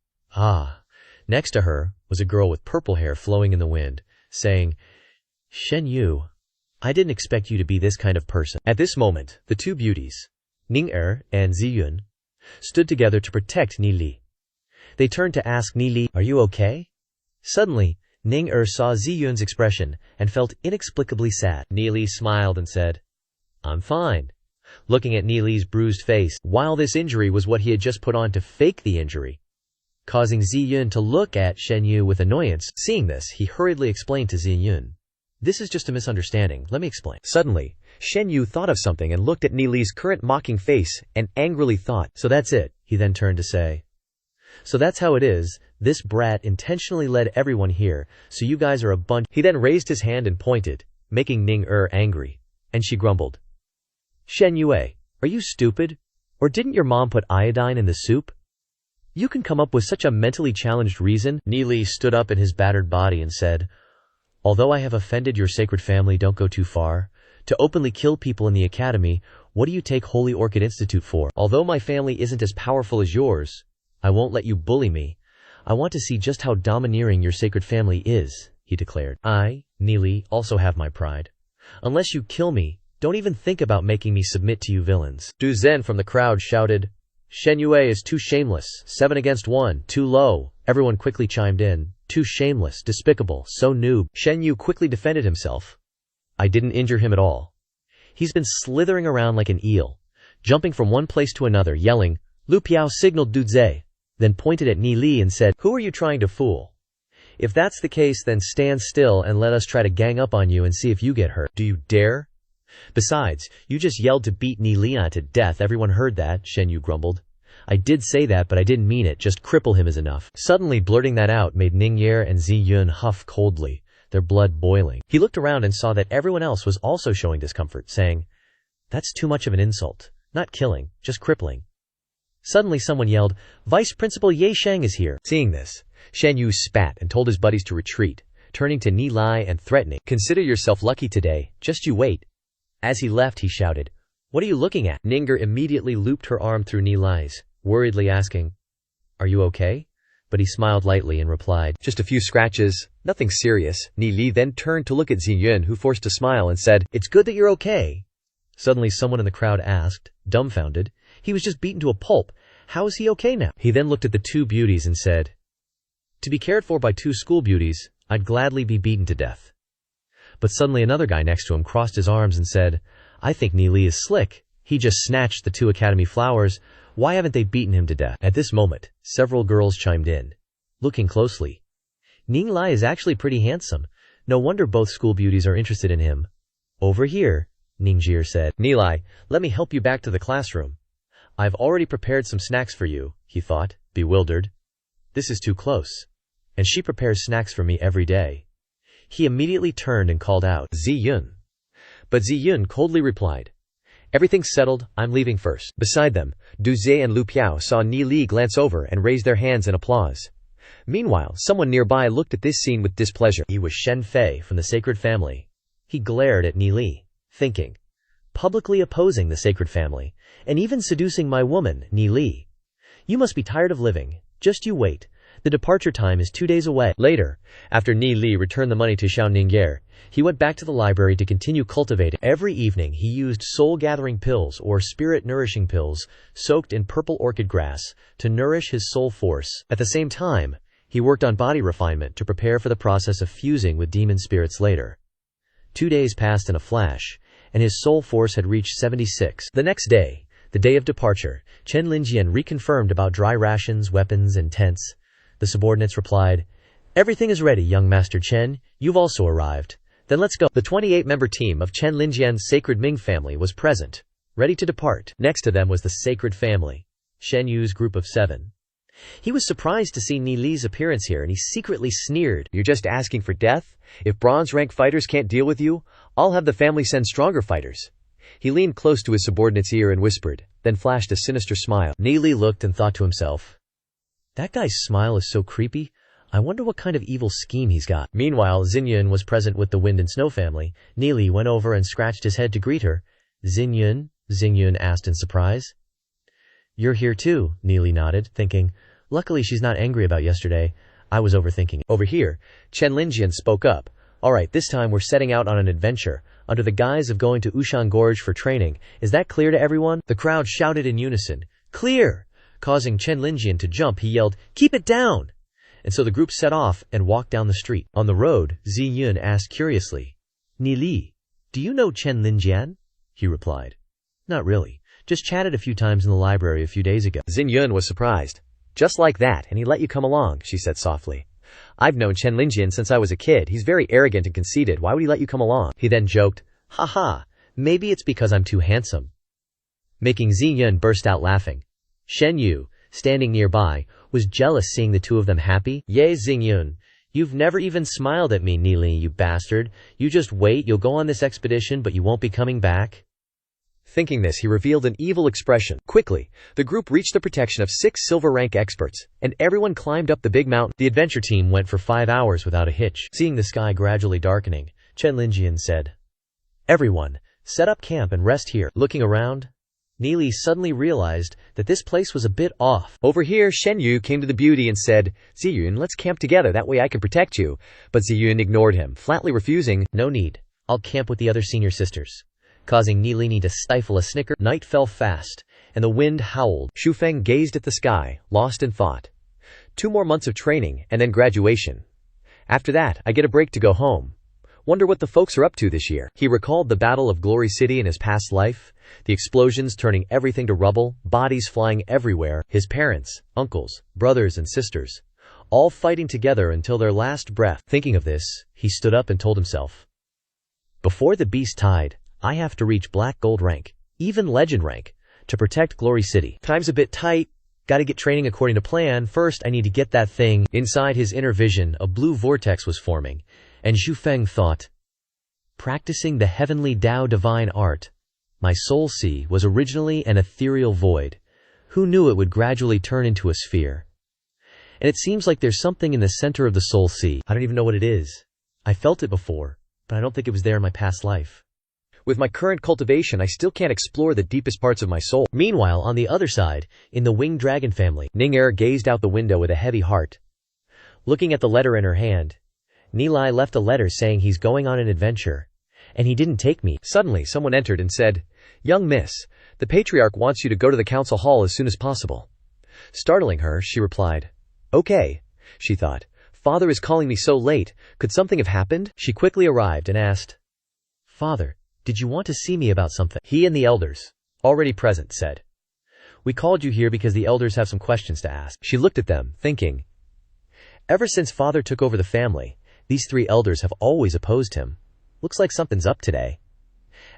Next to her was a girl with purple hair flowing in the wind, saying, "Shen Yu, I didn't expect you to be this kind of person." At this moment, the two beauties, Ning-er and Ziyun, stood together to protect Ni Li. They turned to ask Ni Li, "Are you okay?" Suddenly, Ning-er saw Ziyun's expression and felt inexplicably sad. Ni Li smiled and said, "I'm fine," looking at Ni Li's bruised face, while this injury was what he had just put on to fake the injury, causing Ziyun to look at Shen Yu with annoyance. Seeing this, he hurriedly explained to Ziyun, "This is just a misunderstanding, let me explain." Suddenly, Shen Yu thought of something and looked at Ni Li's current mocking face and angrily thought, "So that's it." He then turned to say, "So that's how it is, this brat intentionally led everyone here, so you guys are a bunch." He then raised his hand and pointed, making Ning-er angry, and she grumbled, "Shen Yue, are you stupid? Or didn't your mom put iodine in the soup? You can come up with such a mentally challenged reason?" Ni Li stood up in his battered body and said, "Although I have offended your sacred family, don't go too far. To openly kill people in the academy, what do you take Holy Orchid Institute for? Although my family isn't as powerful as yours, I won't let you bully me. I want to see just how domineering your sacred family is," he declared. "I, Ni Li, also have my pride. Unless you kill me, don't even think about making me submit to you villains." Du Zhen from the crowd shouted, "Shen Yue is too shameless, 7 against 1, too low." Everyone quickly chimed in, "Too shameless, despicable, so noob." Shen Yu quickly defended himself. "I didn't injure him at all. He's been slithering around like an eel, jumping from one place to another, yelling." Lu Piao signaled Du Zhe, then pointed at Ni Li and said, "Who are you trying to fool? If that's the case, then stand still and let us try to gang up on you and see if you get hurt. Do you dare? Besides, you just yelled to beat Ni Li to death. Everyone heard that," Shen Yu grumbled. "I did say that, but I didn't mean it. Just cripple him is enough." Suddenly blurting that out made Ning-er and Ziyun huff coldly, their blood boiling. He looked around and saw that everyone else was also showing discomfort, saying, "That's too much of an insult. Not killing, just crippling." Suddenly someone yelled, "Vice Principal Ye Sheng is here." Seeing this, Shen Yu spat and told his buddies to retreat, turning to Ni Li and threatening, "Consider yourself lucky today, just you wait." As he left, he shouted, "What are you looking at?" Ning-er immediately looped her arm through Ni Li's, worriedly asking, "Are you okay?" But he smiled lightly and replied, "Just a few scratches, nothing serious." Ni Li then turned to look at Ziyun, who forced a smile and said, "It's good that you're okay." Suddenly someone in the crowd asked, dumbfounded, "He was just beaten to a pulp. How is he okay now?" He then looked at the two beauties and said, "To be cared for by two school beauties, I'd gladly be beaten to death." But suddenly another guy next to him crossed his arms and said, "I think Ni Li is slick. He just snatched the 2 academy flowers. Why haven't they beaten him to death?" At this moment, several girls chimed in. Looking closely, Ning Li is actually pretty handsome. No wonder both school beauties are interested in him. "Over here," Ningjir said. "Ni Li, let me help you back to the classroom. I've already prepared some snacks for you," he thought, bewildered. "This is too close. And she prepares snacks for me every day." He immediately turned and called out, "Ziyun." But Ziyun coldly replied, "Everything's settled, I'm leaving first." Beside them, Du Zhe and Lu Piao saw Ni Li glance over and raised their hands in applause. Meanwhile, someone nearby looked at this scene with displeasure. He was Shen Fei from the sacred family. He glared at Ni Li, thinking, "Publicly opposing the sacred family, and even seducing my woman, Ni Li. You must be tired of living. Just you wait. The departure time is 2 days away." Later, after Ni Li returned the money to Xiao Ningyer, he went back to the library to continue cultivating. Every evening he used soul-gathering pills or spirit-nourishing pills soaked in purple orchid grass to nourish his soul force. At the same time, he worked on body refinement to prepare for the process of fusing with demon spirits later. 2 days passed in a flash, and his soul force had reached 76. The next day, The day of departure, Chen Linjian reconfirmed about dry rations, weapons, and tents. The subordinates replied, "Everything is ready, young Master Chen. You've also arrived. Then let's go." The 28-member team of Chen Linjian's Sacred Ming family was present, ready to depart. Next to them was the Sacred Family, Shen Yu's group of 7. He was surprised to see Ni Li's appearance here, and he secretly sneered, "You're just asking for death? If bronze-rank fighters can't deal with you, I'll have the family send stronger fighters." He leaned close to his subordinate's ear and whispered, then flashed a sinister smile. Ni Li looked and thought to himself, "That guy's smile is so creepy. I wonder what kind of evil scheme he's got." Meanwhile, Xingyun was present with the Wind and Snow family. Ni Li went over and scratched his head to greet her. Xingyun asked in surprise. "You're here too," Ni Li nodded, thinking, "Luckily she's not angry about yesterday. I was overthinking." Over here, Chen Linjian spoke up. "All right, this time we're setting out on an adventure, under the guise of going to Ushan Gorge for training. Is that clear to everyone?" The crowd shouted in unison, "Clear!" Causing Chen Linjian to jump, he yelled, "Keep it down!" And so the group set off and walked down the street. On the road, Xingyun asked curiously, "Ni Li, do you know Chen Linjian?" He replied, "Not really. Just chatted a few times in the library a few days ago." Xingyun was surprised. "Just like that, and he let you come along," she said softly. "I've known Chen Linjian since I was a kid. He's very arrogant and conceited. Why would he let you come along?" He then joked, "Haha, maybe it's because I'm too handsome," making Xingyun burst out laughing. Shen Yu, standing nearby, was jealous seeing the two of them happy. "Yay, Xingyun, you've never even smiled at me, Ni Li, you bastard. You just wait, you'll go on this expedition, but you won't be coming back." Thinking this, he revealed an evil expression. Quickly, the group reached the protection of 6 silver rank experts, and everyone climbed up the big mountain. The adventure team went for 5 hours without a hitch. Seeing the sky gradually darkening, Chen Linjian said, "Everyone, set up camp and rest here." Looking around, Ni Li suddenly realized that this place was a bit off. Over here, Shen Yu came to the beauty and said, "Ziyun, let's camp together, that way I can protect you." But Ziyun ignored him, flatly refusing, "No need. I'll camp with the other senior sisters." Causing Ni Li to stifle a snicker. Night fell fast, and the wind howled. Xu Feng gazed at the sky, lost in thought. 2 more months of training, and then graduation. After that, I get a break to go home. Wonder what the folks are up to this year. He recalled the Battle of Glory City in his past life, the explosions turning everything to rubble, bodies flying everywhere, his parents, uncles, brothers and sisters, all fighting together until their last breath. Thinking of this, he stood up and told himself, "Before the beast tide, I have to reach Black Gold rank, even Legend rank, to protect Glory City. Time's a bit tight, gotta get training according to plan. First, I need to get that thing." Inside his inner vision, a blue vortex was forming, and Xu Feng thought, "Practicing the heavenly Tao divine art, my soul sea was originally an ethereal void. Who knew it would gradually turn into a sphere? And it seems like there's something in the center of the soul sea. I don't even know what it is. I felt it before, but I don't think it was there in my past life. With my current cultivation, I still can't explore the deepest parts of my soul." Meanwhile, on the other side, in the winged dragon family, Ning gazed out the window with a heavy heart. Looking at the letter in her hand, Ni Li left a letter saying he's going on an adventure, and he didn't take me. Suddenly, someone entered and said, "Young miss, the patriarch wants you to go to the council hall as soon as possible." Startling her, she replied, "Okay," she thought. "Father is calling me so late. Could something have happened?" She quickly arrived and asked, "Father, did you want to see me about something?" He and the elders, already present, said, "We called you here because the elders have some questions to ask." She looked at them, thinking, ever since father took over the family, these 3 elders have always opposed him. Looks like something's up today.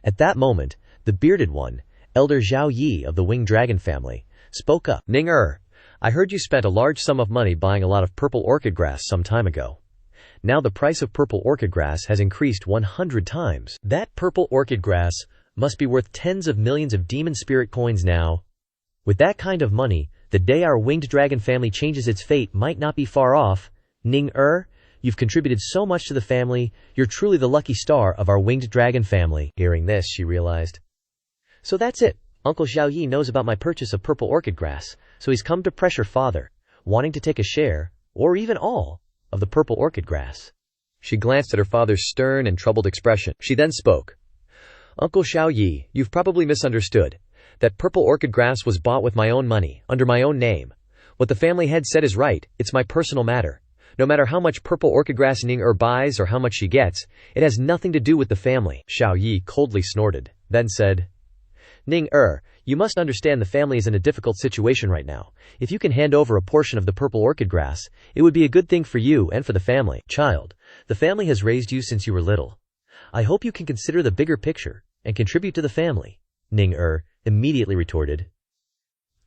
At that moment, the bearded one, Elder Zhao Yi of the Winged Dragon family, spoke up. "Ning I heard you spent a large sum of money buying a lot of purple orchid grass some time ago. Now the price of purple orchid grass has increased 100 times. That purple orchid grass must be worth tens of millions of demon spirit coins now. With that kind of money, the day our winged dragon family changes its fate might not be far off. Ning you've contributed so much to the family, you're truly the lucky star of our winged dragon family." Hearing this, she realized, "So that's it. Uncle Zhao Yi knows about my purchase of purple orchid grass, so he's come to pressure father, wanting to take a share, or even all, of the purple orchid grass." She glanced at her father's stern and troubled expression. She then spoke. "Uncle Zhao Yi, you've probably misunderstood. That purple orchid grass was bought with my own money, under my own name. What the family head said is right, it's my personal matter. No matter how much purple orchid grass Ning buys or how much she gets, it has nothing to do with the family." Zhao Yi coldly snorted, then said, You must understand the family is in a difficult situation right now. If you can hand over a portion of the purple orchid grass, it would be a good thing for you and for the family. Child, the family has raised you since you were little. I hope you can consider the bigger picture and contribute to the family. Ning immediately retorted.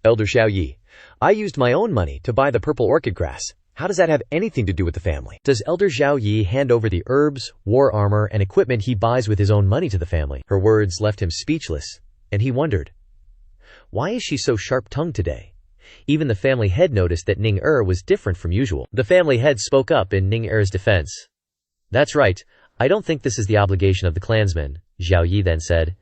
Elder Xiao Yi, I used my own money to buy the purple orchid grass. How does that have anything to do with the family? Does Elder Xiao Yi hand over the herbs, war armor, and equipment he buys with his own money to the family? Her words left him speechless, and he wondered, why is she so sharp-tongued today? Even the family head noticed that Ning was different from usual. The family head spoke up in Ning defense. That's right, I don't think this is the obligation of the clansmen, Xiao Yi then said.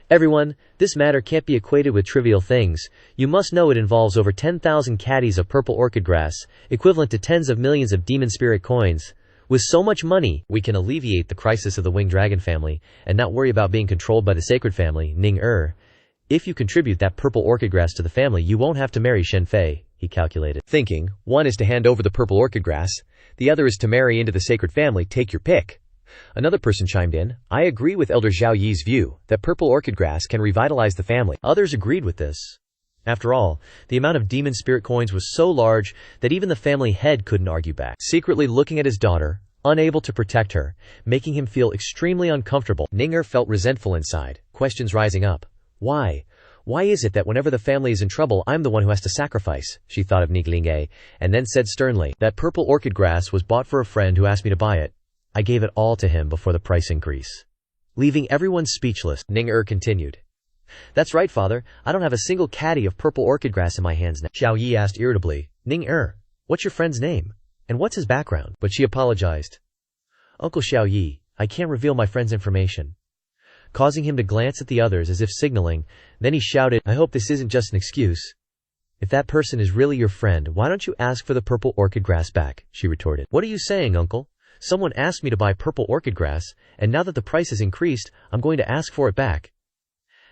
Everyone, this matter can't be equated with trivial things. You must know it involves over 10,000 caddies of purple orchid grass, equivalent to tens of millions of demon spirit coins. With so much money, we can alleviate the crisis of the winged dragon family and not worry about being controlled by the sacred family, Ning If you contribute that purple orchid grass to the family, you won't have to marry Shen Fei, he calculated. Thinking, one is to hand over the purple orchid grass, the other is to marry into the sacred family, take your pick. Another person chimed in, I agree with Elder Xiao Yi's view that purple orchid grass can revitalize the family. Others agreed with this. After all, the amount of demon spirit coins was so large that even the family head couldn't argue back. Secretly looking at his daughter, unable to protect her, making him feel extremely uncomfortable, Ning felt resentful inside, questions rising up. Why? Why is it that whenever the family is in trouble, I'm the one who has to sacrifice? She thought of Ningling and then said sternly, that purple orchid grass was bought for a friend who asked me to buy it. I gave it all to him before the price increase. Leaving everyone speechless, Ning continued. That's right, father. I don't have a single caddy of purple orchid grass in my hands now. Xiao Yi asked irritably, Ning what's your friend's name? And what's his background? But she apologized. Uncle Xiao Yi, I can't reveal my friend's information. Causing him to glance at the others as if signaling, then he shouted, I hope this isn't just an excuse. If that person is really your friend, why don't you ask for the purple orchid grass back? She retorted. What are you saying, uncle? Someone asked me to buy purple orchid grass, and now that the price has increased, I'm going to ask for it back.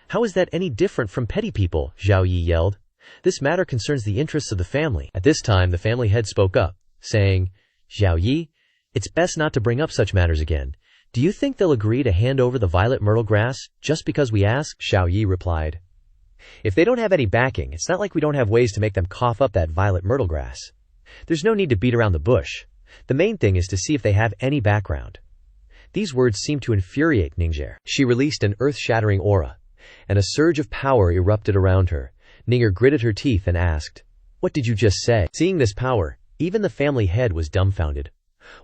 How is that any different from petty people? Xiao Yi yelled. This matter concerns the interests of the family. At this time, the family head spoke up, saying, Xiao Yi, it's best not to bring up such matters again. Do you think they'll agree to hand over the violet myrtle grass, just because we ask? Xiao Yi replied. If they don't have any backing, it's not like we don't have ways to make them cough up that violet myrtle grass. There's no need to beat around the bush. The main thing is to see if they have any background. These words seemed to infuriate Ningxer. She released an earth-shattering aura, and a surge of power erupted around her. Ninger gritted her teeth and asked, What did you just say? Seeing this power, even the family head was dumbfounded.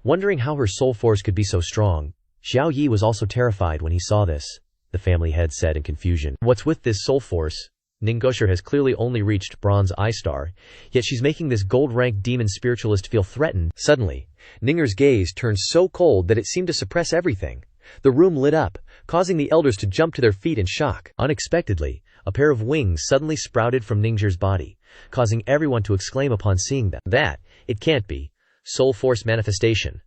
Wondering how her soul force could be so strong, Xiao Yi was also terrified when he saw this. The family head said in confusion, What's with this soul force? Ningxer has clearly only reached bronze I-star, yet she's making this gold-ranked demon spiritualist feel threatened. Suddenly, Ninger's gaze turned so cold that it seemed to suppress everything. The room lit up, causing the elders to jump to their feet in shock. Unexpectedly, a pair of wings suddenly sprouted from Ningxer's body, causing everyone to exclaim upon seeing them. It can't be. Soul force manifestation,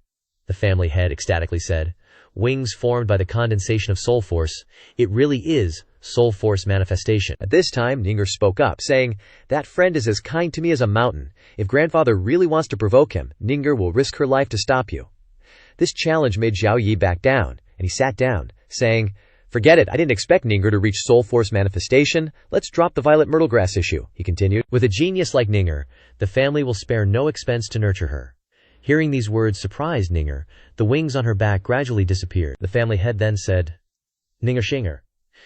the family head ecstatically said. Wings formed by the condensation of soul force. It really is soul force manifestation. At this time, Ninger spoke up, saying, That friend is as kind to me as a mountain. If grandfather really wants to provoke him, Ninger will risk her life to stop you. This challenge made Xiao Yi back down, and he sat down, saying, Forget it, I didn't expect Ninger to reach soul force manifestation. Let's drop the violet myrtle grass issue, he continued. With a genius like Ninger, the family will spare no expense to nurture her. Hearing these words surprised Ninger. The wings on her back gradually disappeared. The family head then said, Ninger Shinger,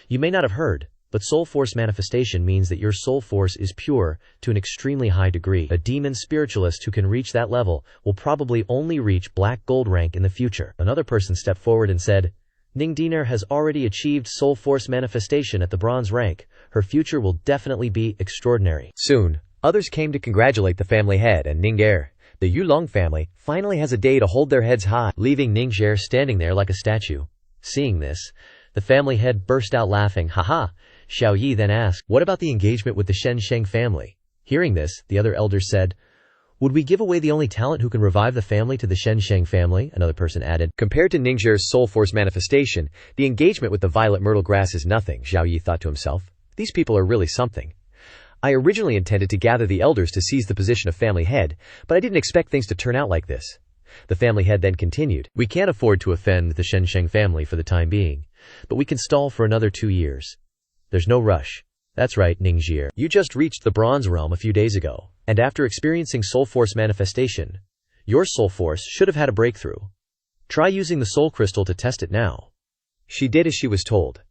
you may not have heard, but soul force manifestation means that your soul force is pure to an extremely high degree. A demon spiritualist who can reach that level will probably only reach black gold rank in the future. Another person stepped forward and said, Ning Diner has already achieved soul force manifestation at the bronze rank. Her future will definitely be extraordinary. Soon, others came to congratulate the family head and Ninger. The Yulong family finally has a day to hold their heads high, leaving Ningxer standing there like a statue. Seeing this, the family head burst out laughing. Haha! Xiao Yi then asked, What about the engagement with the Shen Sheng family? Hearing this, the other elders said, Would we give away the only talent who can revive the family to the Shen Sheng family? Another person added. Compared to Ningxer's soul force manifestation, the engagement with the violet myrtle grass is nothing, Xiao Yi thought to himself. These people are really something. I originally intended to gather the elders to seize the position of family head, but I didn't expect things to turn out like this. The family head then continued, We can't afford to offend the Shen Sheng family for the time being, but we can stall for another 2 years. There's no rush. That's right, Ningxie. You just reached the Bronze Realm a few days ago, and after experiencing Soul Force manifestation, your Soul Force should have had a breakthrough. Try using the Soul Crystal to test it now. She did as she was told.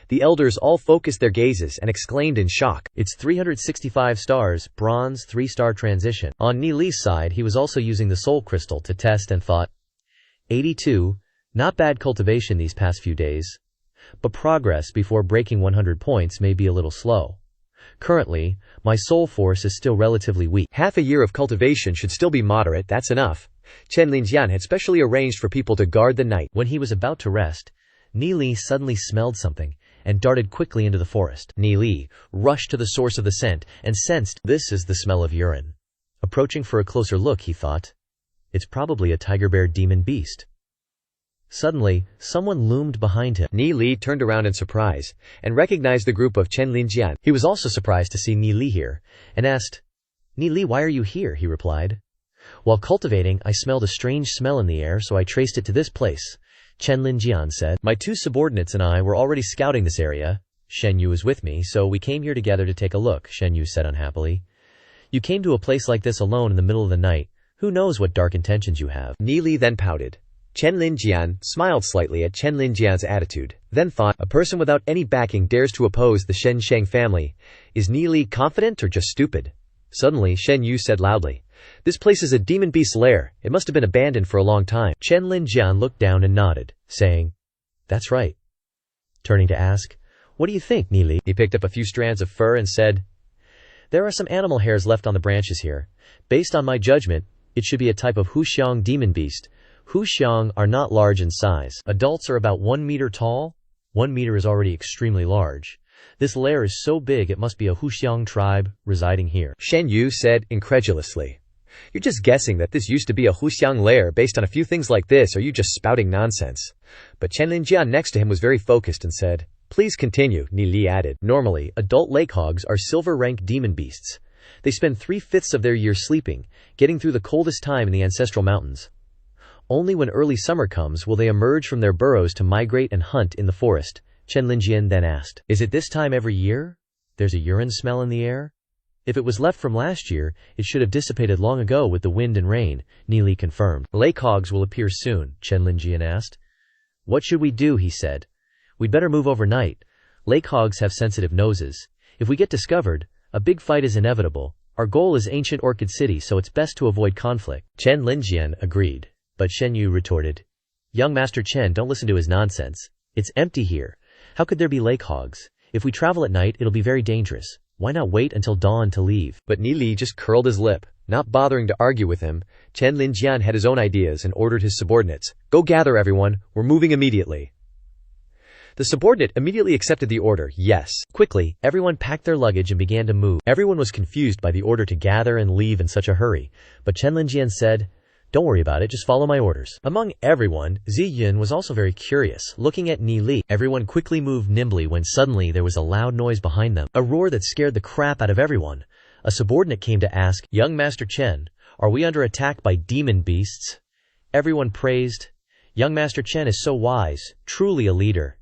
The elders all focused their gazes and exclaimed in shock. It's 365 stars, bronze, 3-star transition. On Ni Li's side, he was also using the Soul Crystal to test and thought, 82, not bad cultivation these past few days. But progress before breaking 100 points may be a little slow. Currently, my soul force is still relatively weak. Half a year of cultivation should still be moderate, that's enough. Chen Linjian had specially arranged for people to guard the night. When he was about to rest, Ni Li suddenly smelled something and darted quickly into the forest. Ni Li rushed to the source of the scent and sensed this is the smell of urine. Approaching for a closer look, he thought, it's probably a tiger bear demon beast. Suddenly, someone loomed behind him. Ni Li turned around in surprise and recognized the group of Chen Linjian. He was also surprised to see Ni Li here and asked, Ni Li, why are you here? He replied, while cultivating, I smelled a strange smell in the air, so I traced it to this place. Chen Linjian said, my 2 subordinates and I were already scouting this area. Shen Yu is with me, so we came here together to take a look, Shen Yu said unhappily. You came to a place like this alone in the middle of the night. Who knows what dark intentions you have? Ni Li then pouted. Chen Linjian smiled slightly at Chen Linjian's attitude, then thought, a person without any backing dares to oppose the Shen Sheng family. Is Ni Li confident or just stupid? Suddenly, Shen Yu said loudly, this place is a demon beast's lair. It must have been abandoned for a long time. Chen Linjian looked down and nodded, saying, that's right. Turning to ask, what do you think, Ni Li? He picked up a few strands of fur and said, there are some animal hairs left on the branches here. Based on my judgment, it should be a type of Huxiang demon beast. Huxiang are not large in size. Adults are about 1 meter tall. 1 meter is already extremely large. This lair is so big it must be a Huxiang tribe residing here. Shen Yu said incredulously, you're just guessing that this used to be a Huxiang lair based on a few things like this, or you just spouting nonsense? But Chen Linjian next to him was very focused and said, please continue, Ni Li added. Normally, adult lake hogs are silver rank demon beasts. They spend 3/5 of their year sleeping, getting through the coldest time in the ancestral mountains. Only when early summer comes will they emerge from their burrows to migrate and hunt in the forest. Chen Linjian then asked, is it this time every year? There's a urine smell in the air? If it was left from last year, it should have dissipated long ago with the wind and rain, Ni Li confirmed. Lake hogs will appear soon, Chen Linjian asked. What should we do? He said. We'd better move overnight. Lake hogs have sensitive noses. If we get discovered, a big fight is inevitable. Our goal is ancient Orchid City, so it's best to avoid conflict. Chen Linjian agreed. But Shen Yu retorted, young Master Chen, don't listen to his nonsense. It's empty here. How could there be lake hogs? If we travel at night, it'll be very dangerous. Why not wait until dawn to leave? But Ni Li just curled his lip, not bothering to argue with him. Chen Linjian had his own ideas and ordered his subordinates, go gather everyone, we're moving immediately. The subordinate immediately accepted the order, yes. Quickly, everyone packed their luggage and began to move. Everyone was confused by the order to gather and leave in such a hurry, but Chen Linjian said, don't worry about it, just follow my orders. Among everyone, Ziyun was also very curious, looking at Ni Li. Everyone quickly moved nimbly when suddenly there was a loud noise behind them, a roar that scared the crap out of everyone. A subordinate came to ask, young Master Chen, are we under attack by demon beasts? Everyone praised, young Master Chen is so wise, truly a leader.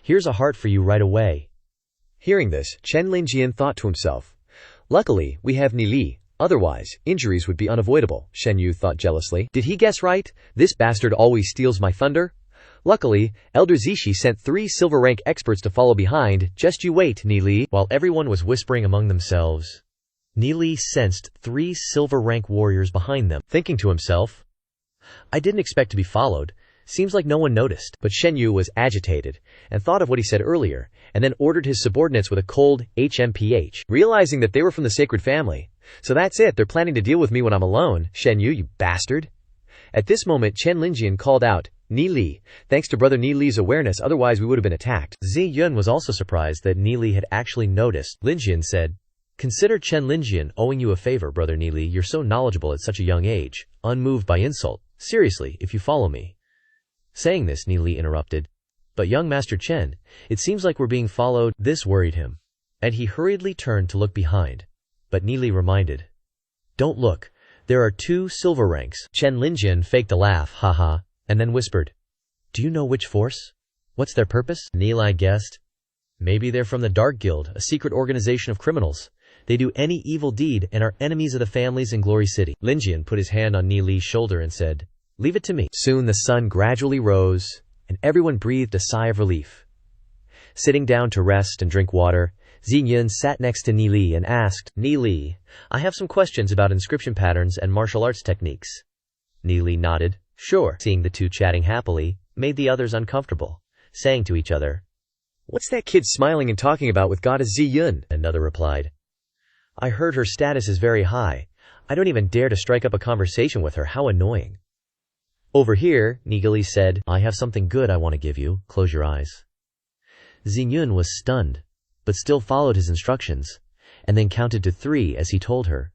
Here's a heart for you right away. Hearing this, Chen Linjian thought to himself, luckily, we have Ni Li. Otherwise, injuries would be unavoidable, Shen Yu thought jealously. Did he guess right? This bastard always steals my thunder. Luckily, Elder Zishi sent 3 silver rank experts to follow behind. Just you wait, Ni Li. While everyone was whispering among themselves, Ni Li sensed 3 silver rank warriors behind them, thinking to himself, I didn't expect to be followed. Seems like no one noticed. But Shen Yu was agitated and thought of what he said earlier, and then ordered his subordinates with a cold HMPH, realizing that they were from the sacred family. So that's it, they're planning to deal with me when I'm alone. Shen Yu, you bastard. At this moment, Chen Linjian called out, Ni Li, thanks to brother Ni Li's awareness, otherwise we would have been attacked. Zi Yun was also surprised that Ni Li had actually noticed. Linjian said, consider Chen Linjian owing you a favor, brother Ni Li. You're so knowledgeable at such a young age, unmoved by insult. Seriously, if you follow me. Saying this, Ni Li interrupted, but young Master Chen, it seems like we're being followed. This worried him, and he hurriedly turned to look behind. But Ni Li reminded, don't look, there are 2 silver ranks. Chen Linjian faked a laugh, haha, and then whispered, do you know which force? What's their purpose? Ni Li guessed, Maybe they're from the Dark Guild, a secret organization of criminals. They do any evil deed and are enemies of the families in Glory City. Lin Jian put his hand on Ni Li's shoulder and said, "Leave it to me." Soon the sun gradually rose, and everyone breathed a sigh of relief. Sitting down to rest and drink water, Xingyun sat next to Ni Li and asked, "Ni Li, I have some questions about inscription patterns and martial arts techniques." Ni Li nodded. "Sure." Seeing the two chatting happily made the others uncomfortable, saying to each other, "What's that kid smiling and talking about with Goddess Ziyun?" Another replied, "I heard her status is very high. I don't even dare to strike up a conversation with her. How annoying." "Over here," Ni Li said, "I have something good I want to give you. Close your eyes." Xingyun was stunned, but still followed his instructions, and then counted to 3 as he told her.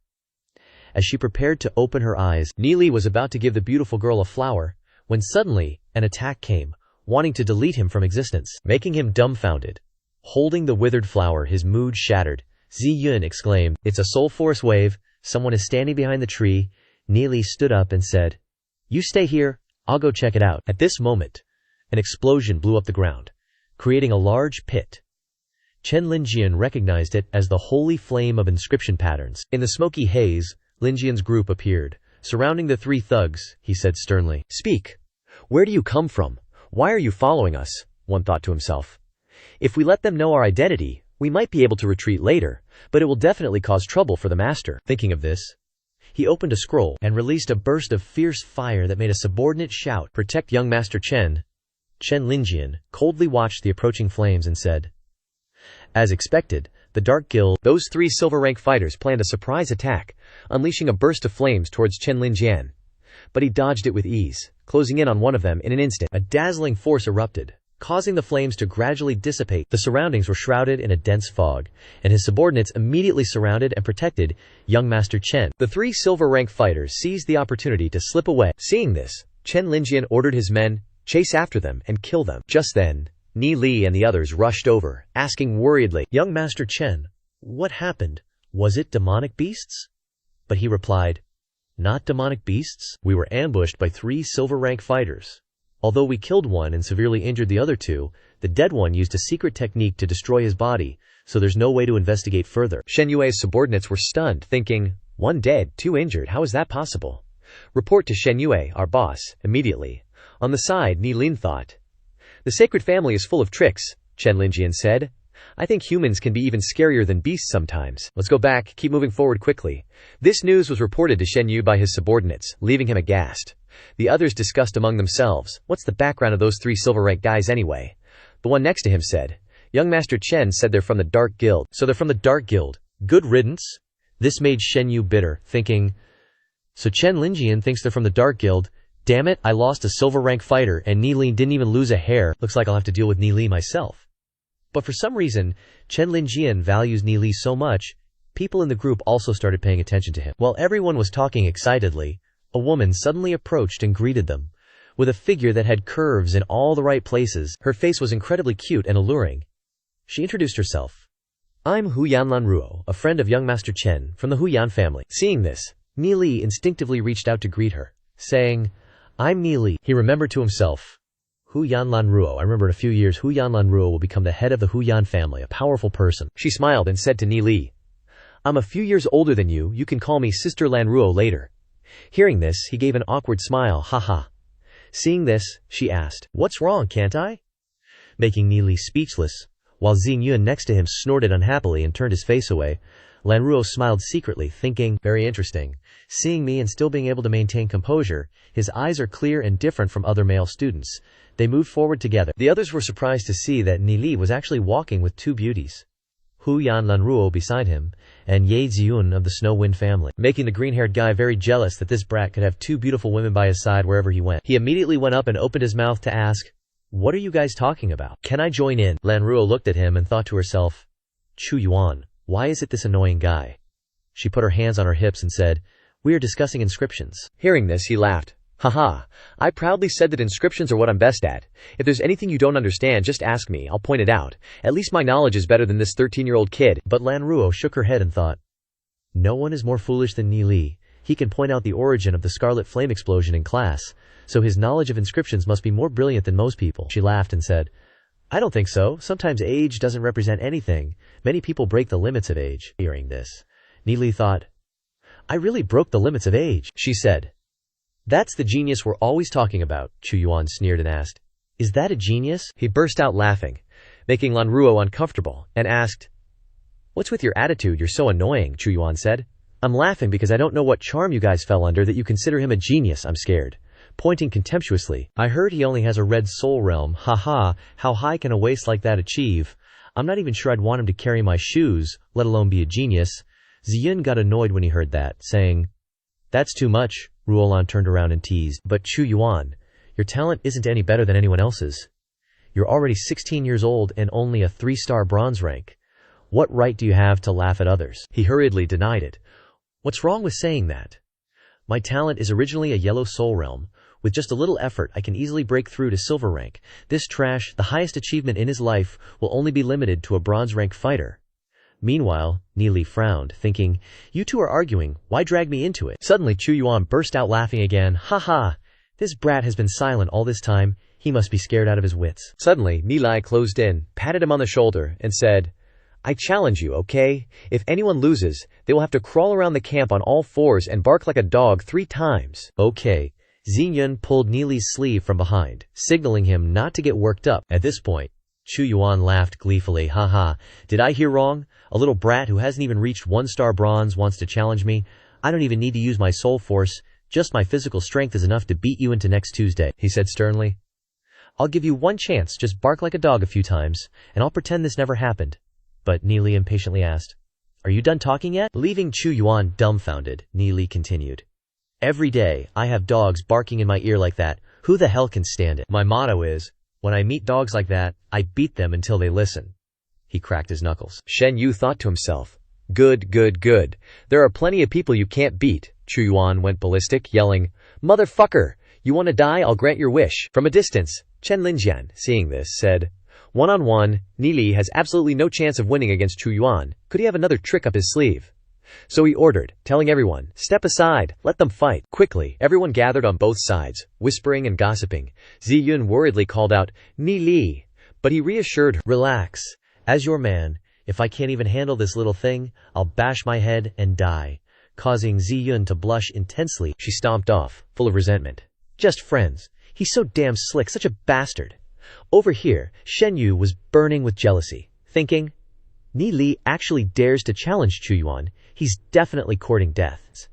As she prepared to open her eyes, Ni Li was about to give the beautiful girl a flower, when suddenly an attack came, wanting to delete him from existence, making him dumbfounded. Holding the withered flower, his mood shattered. Ziyun exclaimed, "It's a soul force wave. Someone is standing behind the tree." Ni Li stood up and said, "You stay here, I'll go check it out." At this moment, an explosion blew up the ground, creating a large pit. Chen Linjian recognized it as the holy flame of inscription patterns. In the smoky haze, Linjian's group appeared. Surrounding the 3 thugs, he said sternly, "Speak. Where do you come from? Why are you following us?" One thought to himself. "If we let them know our identity, we might be able to retreat later, but it will definitely cause trouble for the master." Thinking of this, he opened a scroll and released a burst of fierce fire that made a subordinate shout, "Protect young Master Chen." Chen Linjian coldly watched the approaching flames and said, As expected, the Dark Guild, those 3 silver rank fighters planned a surprise attack, unleashing a burst of flames towards Chen Linjian. But he dodged it with ease, closing in on one of them in an instant. A dazzling force erupted, causing the flames to gradually dissipate. The surroundings were shrouded in a dense fog, and his subordinates immediately surrounded and protected young Master Chen. The 3 silver rank fighters seized the opportunity to slip away. Seeing this, Chen Linjian ordered his men, "Chase after them and kill them." Just then, Ni Li and the others rushed over, asking worriedly, "Young Master Chen, what happened? Was it demonic beasts?" But he replied, "Not demonic beasts. We were ambushed by 3 silver rank fighters. Although we killed one and severely injured the other 2, the dead one used a secret technique to destroy his body, so there's no way to investigate further." Shen Yue's subordinates were stunned, thinking, 1 dead, 2 injured, how is that possible? "Report to Shen Yue, our boss, immediately." On the side, Ni Lin thought, "The sacred family is full of tricks," Chen Linjian said. "I think humans can be even scarier than beasts sometimes. Let's go back, keep moving forward quickly." This news was reported to Shen Yu by his subordinates, leaving him aghast. The others discussed among themselves, "What's the background of those 3 silver rank guys anyway?" The one next to him said, "Young Master Chen said they're from the Dark Guild." "So they're from the Dark Guild. Good riddance." This made Shen Yu bitter, thinking, "So Chen Linjian thinks they're from the Dark Guild. Damn it, I lost a silver rank fighter and Ni Li didn't even lose a hair. Looks like I'll have to deal with Ni Li myself." But for some reason, Chen Linjian values Ni Li so much, people in the group also started paying attention to him. While everyone was talking excitedly, a woman suddenly approached and greeted them. With a figure that had curves in all the right places, her face was incredibly cute and alluring. She introduced herself. "I'm Hu Yanlan Ruo, a friend of young Master Chen, from the Hu Yan family." Seeing this, Ni Li instinctively reached out to greet her, saying, "I'm Ni Li." He remembered to himself, "Hu Yanlan Ruo, I remember in a few years Hu Yanlan Ruo will become the head of the Hu Yan family, a powerful person." She smiled and said to Ni Li, "I'm a few years older than you can call me Sister Lan Ruo later." Hearing this, he gave an awkward smile, haha. Seeing this, she asked, "What's wrong, can't I?" Making Ni Li speechless, while Xingyun next to him snorted unhappily and turned his face away. Lan Ruo smiled secretly, thinking, "Very interesting. Seeing me and still being able to maintain composure, his eyes are clear and different from other male students." They moved forward together. The others were surprised to see that Ni Li was actually walking with 2 beauties, Hu Yan Lan Ruo beside him, and Ye Ziyun of the Snow Wind family, making the green-haired guy very jealous that this brat could have 2 beautiful women by his side wherever he went. He immediately went up and opened his mouth to ask, "What are you guys talking about? Can I join in?" Lan Ruo looked at him and thought to herself, "Chu Yuan, why is it this annoying guy?" She put her hands on her hips and said, "We are discussing inscriptions." Hearing this, he laughed. "Haha, I proudly said that inscriptions are what I'm best at. If there's anything you don't understand, just ask me, I'll point it out. At least my knowledge is better than this 13-year-old kid." But Lan Ruo shook her head and thought, "No one is more foolish than Ni Li. He can point out the origin of the scarlet flame explosion in class, so his knowledge of inscriptions must be more brilliant than most people." She laughed and said, I don't think so. Sometimes age doesn't represent anything. Many people break the limits of age. Hearing this, Neely thought, I really broke the limits of age, she said. That's the genius we're always talking about, Chu Yuan sneered and asked. Is that a genius? He burst out laughing, making Lan Ruo uncomfortable, and asked, What's with your attitude? You're so annoying, Chu Yuan said. I'm laughing because I don't know what charm you guys fell under that you consider him a genius. I'm scared. Pointing contemptuously, I heard he only has a red soul realm. Haha, how high can a waste like that achieve? I'm not even sure I'd want him to carry my shoes, let alone be a genius. Ziyun got annoyed when he heard that, saying, That's too much. Ruolan turned around and teased. But Chu Yuan, your talent isn't any better than anyone else's. You're already 16 years old and only a 3-star bronze rank. What right do you have to laugh at others? He hurriedly denied it. What's wrong with saying that? My talent is originally a yellow soul realm. With just a little effort, I can easily break through to silver rank. This trash, the highest achievement in his life, will only be limited to a bronze rank fighter. Meanwhile, Neely frowned, thinking, You two are arguing, why drag me into it? Suddenly Chu Yuan burst out laughing again. Ha ha! This brat has been silent all this time. He must be scared out of his wits. Suddenly, Neely closed in, patted him on the shoulder, and said, I challenge you, okay? If anyone loses, they will have to crawl around the camp on all fours and bark like a dog 3 times. Okay. Ziyun pulled Neely's sleeve from behind, signaling him not to get worked up. At this point, Chu Yuan laughed gleefully. Haha, did I hear wrong? A little brat who hasn't even reached 1-star bronze wants to challenge me? I don't even need to use my soul force. Just my physical strength is enough to beat you into next Tuesday, he said sternly. I'll give you one chance, just bark like a dog a few times, and I'll pretend this never happened. But Neely impatiently asked, Are you done talking yet? Leaving Chu Yuan dumbfounded, Neely continued. Every day, I have dogs barking in my ear like that. Who the hell can stand it? My motto is, when I meet dogs like that, I beat them until they listen. He cracked his knuckles. Shen Yu thought to himself, Good, good, good. There are plenty of people you can't beat. Chu Yuan went ballistic, yelling, Motherfucker! You want to die? I'll grant your wish. From a distance, Chen Linjian, seeing this, said, One-on-one, Neely has absolutely no chance of winning against Chu Yuan. Could he have another trick up his sleeve? So he ordered, telling everyone, Step aside, let them fight. Quickly, everyone gathered on both sides, whispering and gossiping. Ziyun worriedly called out, Neely. But he reassured her, Relax. As your man, if I can't even handle this little thing, I'll bash my head and die. Causing Ziyun to blush intensely, she stomped off, full of resentment. Just friends. He's so damn slick, such a bastard. Over here, Shen Yu was burning with jealousy, thinking, Neely actually dares to challenge Chu Yuan. He's definitely courting death.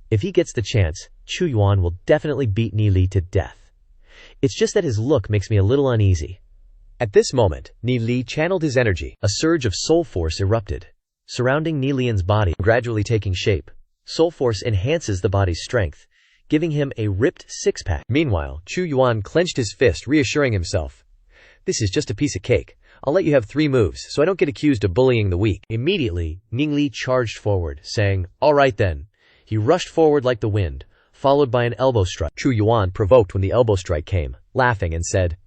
If he gets the chance, Chu Yuan will definitely beat Neely to death. It's just that his look makes me a little uneasy. At this moment, Neely channeled his energy. A surge of soul force erupted, surrounding Nelian's body, gradually taking shape. Soul force enhances the body's strength, giving him a ripped six-pack. Meanwhile, Chu Yuan clenched his fist, reassuring himself. This is just a piece of cake. I'll let you have 3 moves, so I don't get accused of bullying the weak. Immediately, Ningli charged forward, saying, All right then. He rushed forward like the wind, followed by an elbow strike. Chu Yuan provoked when the elbow strike came, laughing and said,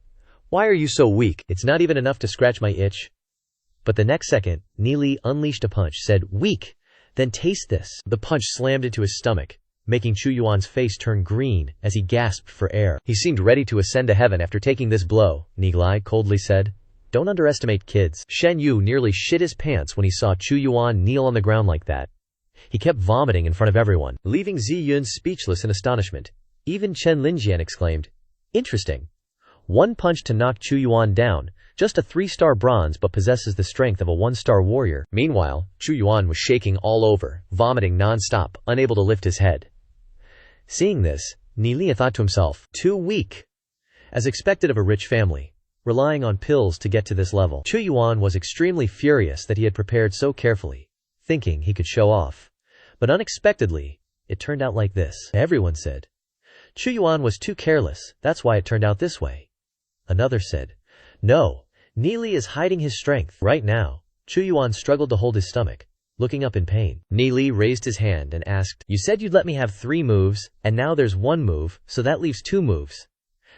Why are you so weak? It's not even enough to scratch my itch. But the next second, Neely unleashed a punch, said, Weak! Then taste this. The punch slammed into his stomach, making Chu Yuan's face turn green as he gasped for air. He seemed ready to ascend to heaven after taking this blow, Neely coldly said. Don't underestimate kids. Shen Yu nearly shit his pants when he saw Chu Yuan kneel on the ground like that. He kept vomiting in front of everyone, leaving Ziyun speechless in astonishment. Even Chen Linjian exclaimed, Interesting. 1 punch to knock Chu Yuan down, just a 3-star bronze but possesses the strength of a 1-star warrior. Meanwhile, Chu Yuan was shaking all over, vomiting non-stop, unable to lift his head. Seeing this, Nelia thought to himself, Too weak. As expected of a rich family, relying on pills to get to this level. Chu Yuan was extremely furious that he had prepared so carefully, thinking he could show off. But unexpectedly, it turned out like this. Everyone said, Chu Yuan was too careless, that's why it turned out this way. Another said, No, Neely is hiding his strength. Right now, Chu Yuan struggled to hold his stomach, looking up in pain. Neely raised his hand and asked, You said you'd let me have 3 moves, and now there's 1 move, so that leaves 2 moves.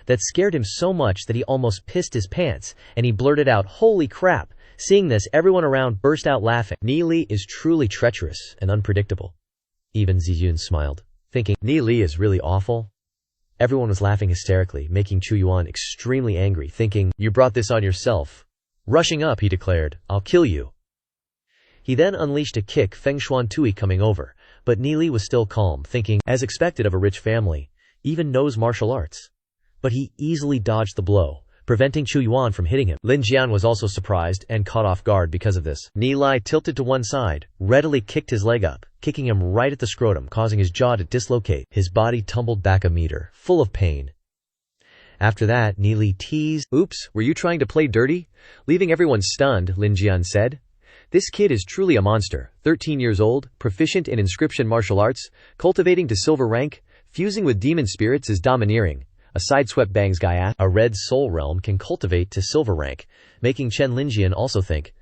That scared him so much that he almost pissed his pants, and he blurted out, Holy crap! Seeing this, everyone around burst out laughing. Neely is truly treacherous and unpredictable. Even Ziyun smiled, thinking, Neely is really awful. Everyone was laughing hysterically, making Chu Yuan extremely angry, thinking, "You brought this on yourself." Rushing up, he declared, "I'll kill you." He then unleashed a kick, Feng Shuan Tui coming over, but Nili was still calm, thinking, as expected of a rich family, even knows martial arts. But he easily dodged the blow, preventing Chu Yuan from hitting him. Lin Jian was also surprised and caught off guard because of this. Nili tilted to one side, readily kicked his leg up, kicking him right at the scrotum, causing his jaw to dislocate. His body tumbled back a meter, full of pain. After that, Nili teased, "Oops, were you trying to play dirty?" Leaving everyone stunned, Lin Jian said, "This kid is truly a monster, 13 years old, proficient in inscription martial arts, cultivating to silver rank, fusing with demon spirits is domineering." A sideswept Bangs guy asked, "A red soul realm can cultivate to silver rank," making Chen Linjian also think,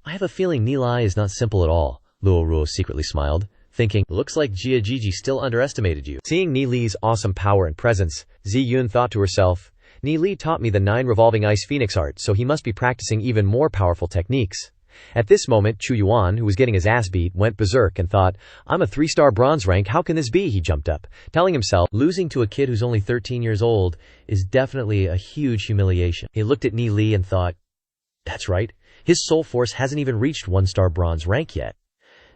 "I have a feeling Nili is not simple at all." Luo Ruo secretly smiled, thinking, "Looks like Jia Jiji still underestimated you." Seeing Nili's awesome power and presence, Zi Yun thought to herself, "Nili taught me the 9 revolving ice phoenix art, so he must be practicing even more powerful techniques." At this moment, Chu Yuan, who was getting his ass beat, went berserk and thought, "I'm a 3-star bronze rank, how can this be?" He jumped up, telling himself, losing to a kid who's only 13 years old is definitely a huge humiliation. He looked at Ni Li and thought, "That's right, his soul force hasn't even reached 1-star bronze rank yet."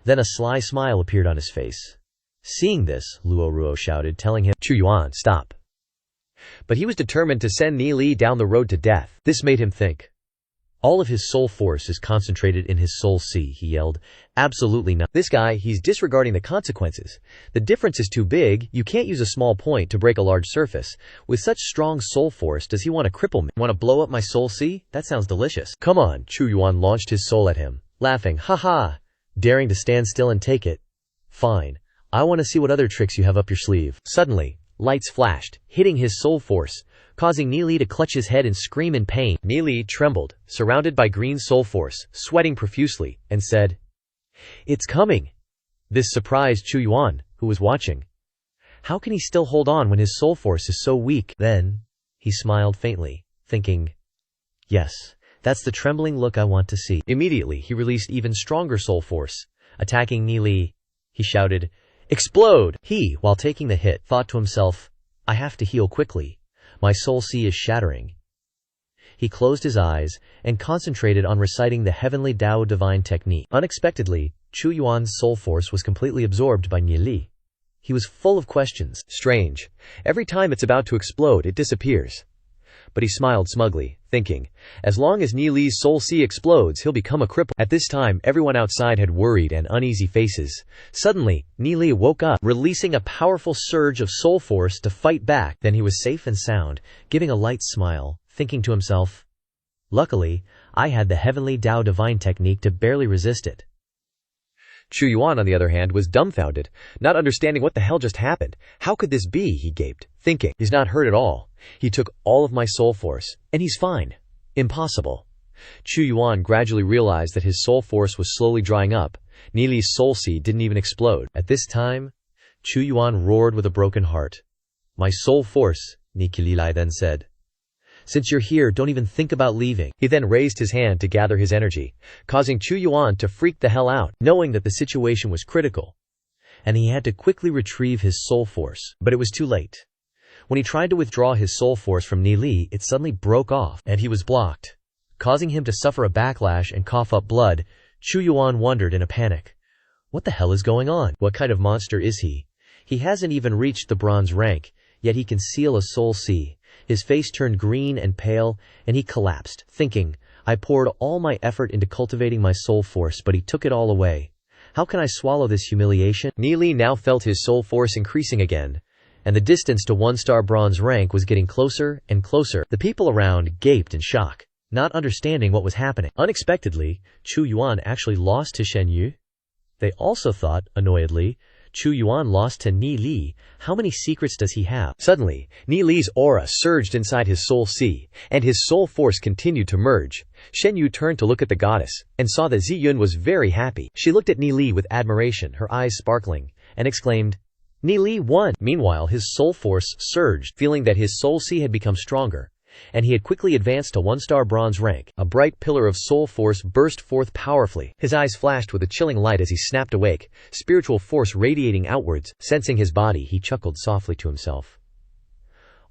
Then a sly smile appeared on his face. Seeing this, Luo Ruo shouted, telling him, "Chu Yuan, stop." But he was determined to send Ni Li down the road to death. This made him think. "All of his soul force is concentrated in his soul sea," he yelled. "Absolutely not. This guy, he's disregarding the consequences. The difference is too big, you can't use a small point to break a large surface. With such strong soul force, does he want to cripple me? Want to blow up my soul sea? That sounds delicious." "Come on," Chu Yuan launched his soul at him, laughing, "Ha ha, daring to stand still and take it? Fine. I want to see what other tricks you have up your sleeve." Suddenly, lights flashed, hitting his soul force, causing Nili to clutch his head and scream in pain. Nili trembled, surrounded by green soul force, sweating profusely, and said, "It's coming." This surprised Chu Yuan, who was watching. How can he still hold on when his soul force is so weak? Then, he smiled faintly, thinking, "Yes, that's the trembling look I want to see." Immediately, he released even stronger soul force. Attacking Nili, he shouted, "Explode!" He, while taking the hit, thought to himself, "I have to heal quickly. My soul sea is shattering." He closed his eyes and concentrated on reciting the heavenly Tao divine technique. Unexpectedly, Chu Yuan's soul force was completely absorbed by Ni Li. He was full of questions. Strange. Every time it's about to explode, it disappears. But he smiled smugly, thinking, as long as Ni Li's soul sea explodes, he'll become a cripple. At this time, everyone outside had worried and uneasy faces. Suddenly, Ni Li woke up, releasing a powerful surge of soul force to fight back. Then he was safe and sound, giving a light smile, thinking to himself, "Luckily, I had the heavenly Tao divine technique to barely resist it." Chu Yuan, on the other hand, was dumbfounded, not understanding what the hell just happened. How could this be, he gaped, thinking, he's not hurt at all. He took all of my soul force, and he's fine. Impossible. Chu Yuan gradually realized that his soul force was slowly drying up. Nili's soul sea didn't even explode. At this time, Chu Yuan roared with a broken heart. "My soul force," Nikililai then said. "Since you're here, don't even think about leaving." He then raised his hand to gather his energy, causing Chu Yuan to freak the hell out, knowing that the situation was critical. And he had to quickly retrieve his soul force. But it was too late. When he tried to withdraw his soul force from Ni Li, it suddenly broke off, and he was blocked, causing him to suffer a backlash and cough up blood. Chu Yuan wondered in a panic. What the hell is going on? What kind of monster is he? He hasn't even reached the bronze rank, yet he can seal a soul sea. His face turned green and pale, and he collapsed, thinking, I poured all my effort into cultivating my soul force, but he took it all away. How can I swallow this humiliation? Ni Li now felt his soul force increasing again, and the distance to 1-star bronze rank was getting closer and closer. The people around gaped in shock, not understanding what was happening. Unexpectedly, Chu Yuan actually lost to Shen Yu. They also thought, annoyedly, Chu Yuan lost to Ni Li. How many secrets does he have? Suddenly, Ni Li's aura surged inside his soul sea, and his soul force continued to merge. Shen Yu turned to look at the goddess, and saw that Zi Yun was very happy. She looked at Ni Li with admiration, her eyes sparkling, and exclaimed, Ni Li won! Meanwhile, his soul force surged, feeling that his soul sea had become stronger, and he had quickly advanced to 1-star bronze rank. A bright pillar of soul force burst forth powerfully. His eyes flashed with a chilling light as he snapped awake, spiritual force radiating outwards. Sensing his body, he chuckled softly to himself.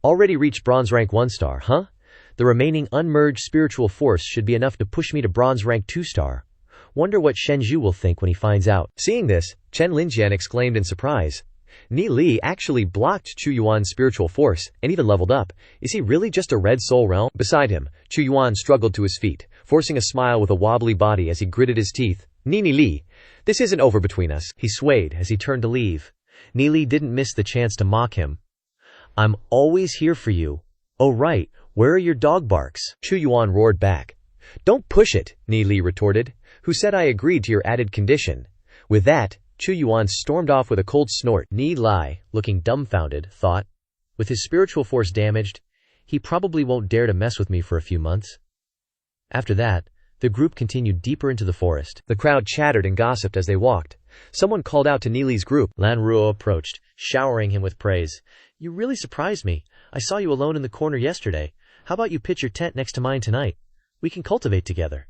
Already reached bronze rank 1 star, huh? The remaining unmerged spiritual force should be enough to push me to bronze rank 2 star. Wonder what Shenju will think when he finds out. Seeing this, Chen Linjian exclaimed in surprise. Ni Li actually blocked Chu Yuan's spiritual force, and even leveled up. Is he really just a red soul realm? Beside him, Chu Yuan struggled to his feet, forcing a smile with a wobbly body as he gritted his teeth. Ni Li, this isn't over between us. He swayed as he turned to leave. Ni Li didn't miss the chance to mock him. I'm always here for you. Oh right, where are your dog barks? Chu Yuan roared back. Don't push it, Ni Li retorted. Who said I agreed to your added condition? With that, Chu Yuan stormed off with a cold snort. Ni Li, looking dumbfounded, thought, with his spiritual force damaged, he probably won't dare to mess with me for a few months. After that, the group continued deeper into the forest. The crowd chattered and gossiped as they walked. Someone called out to Ni Li's group. Lan Ruo approached, showering him with praise. You really surprised me. I saw you alone in the corner yesterday. How about you pitch your tent next to mine tonight? We can cultivate together.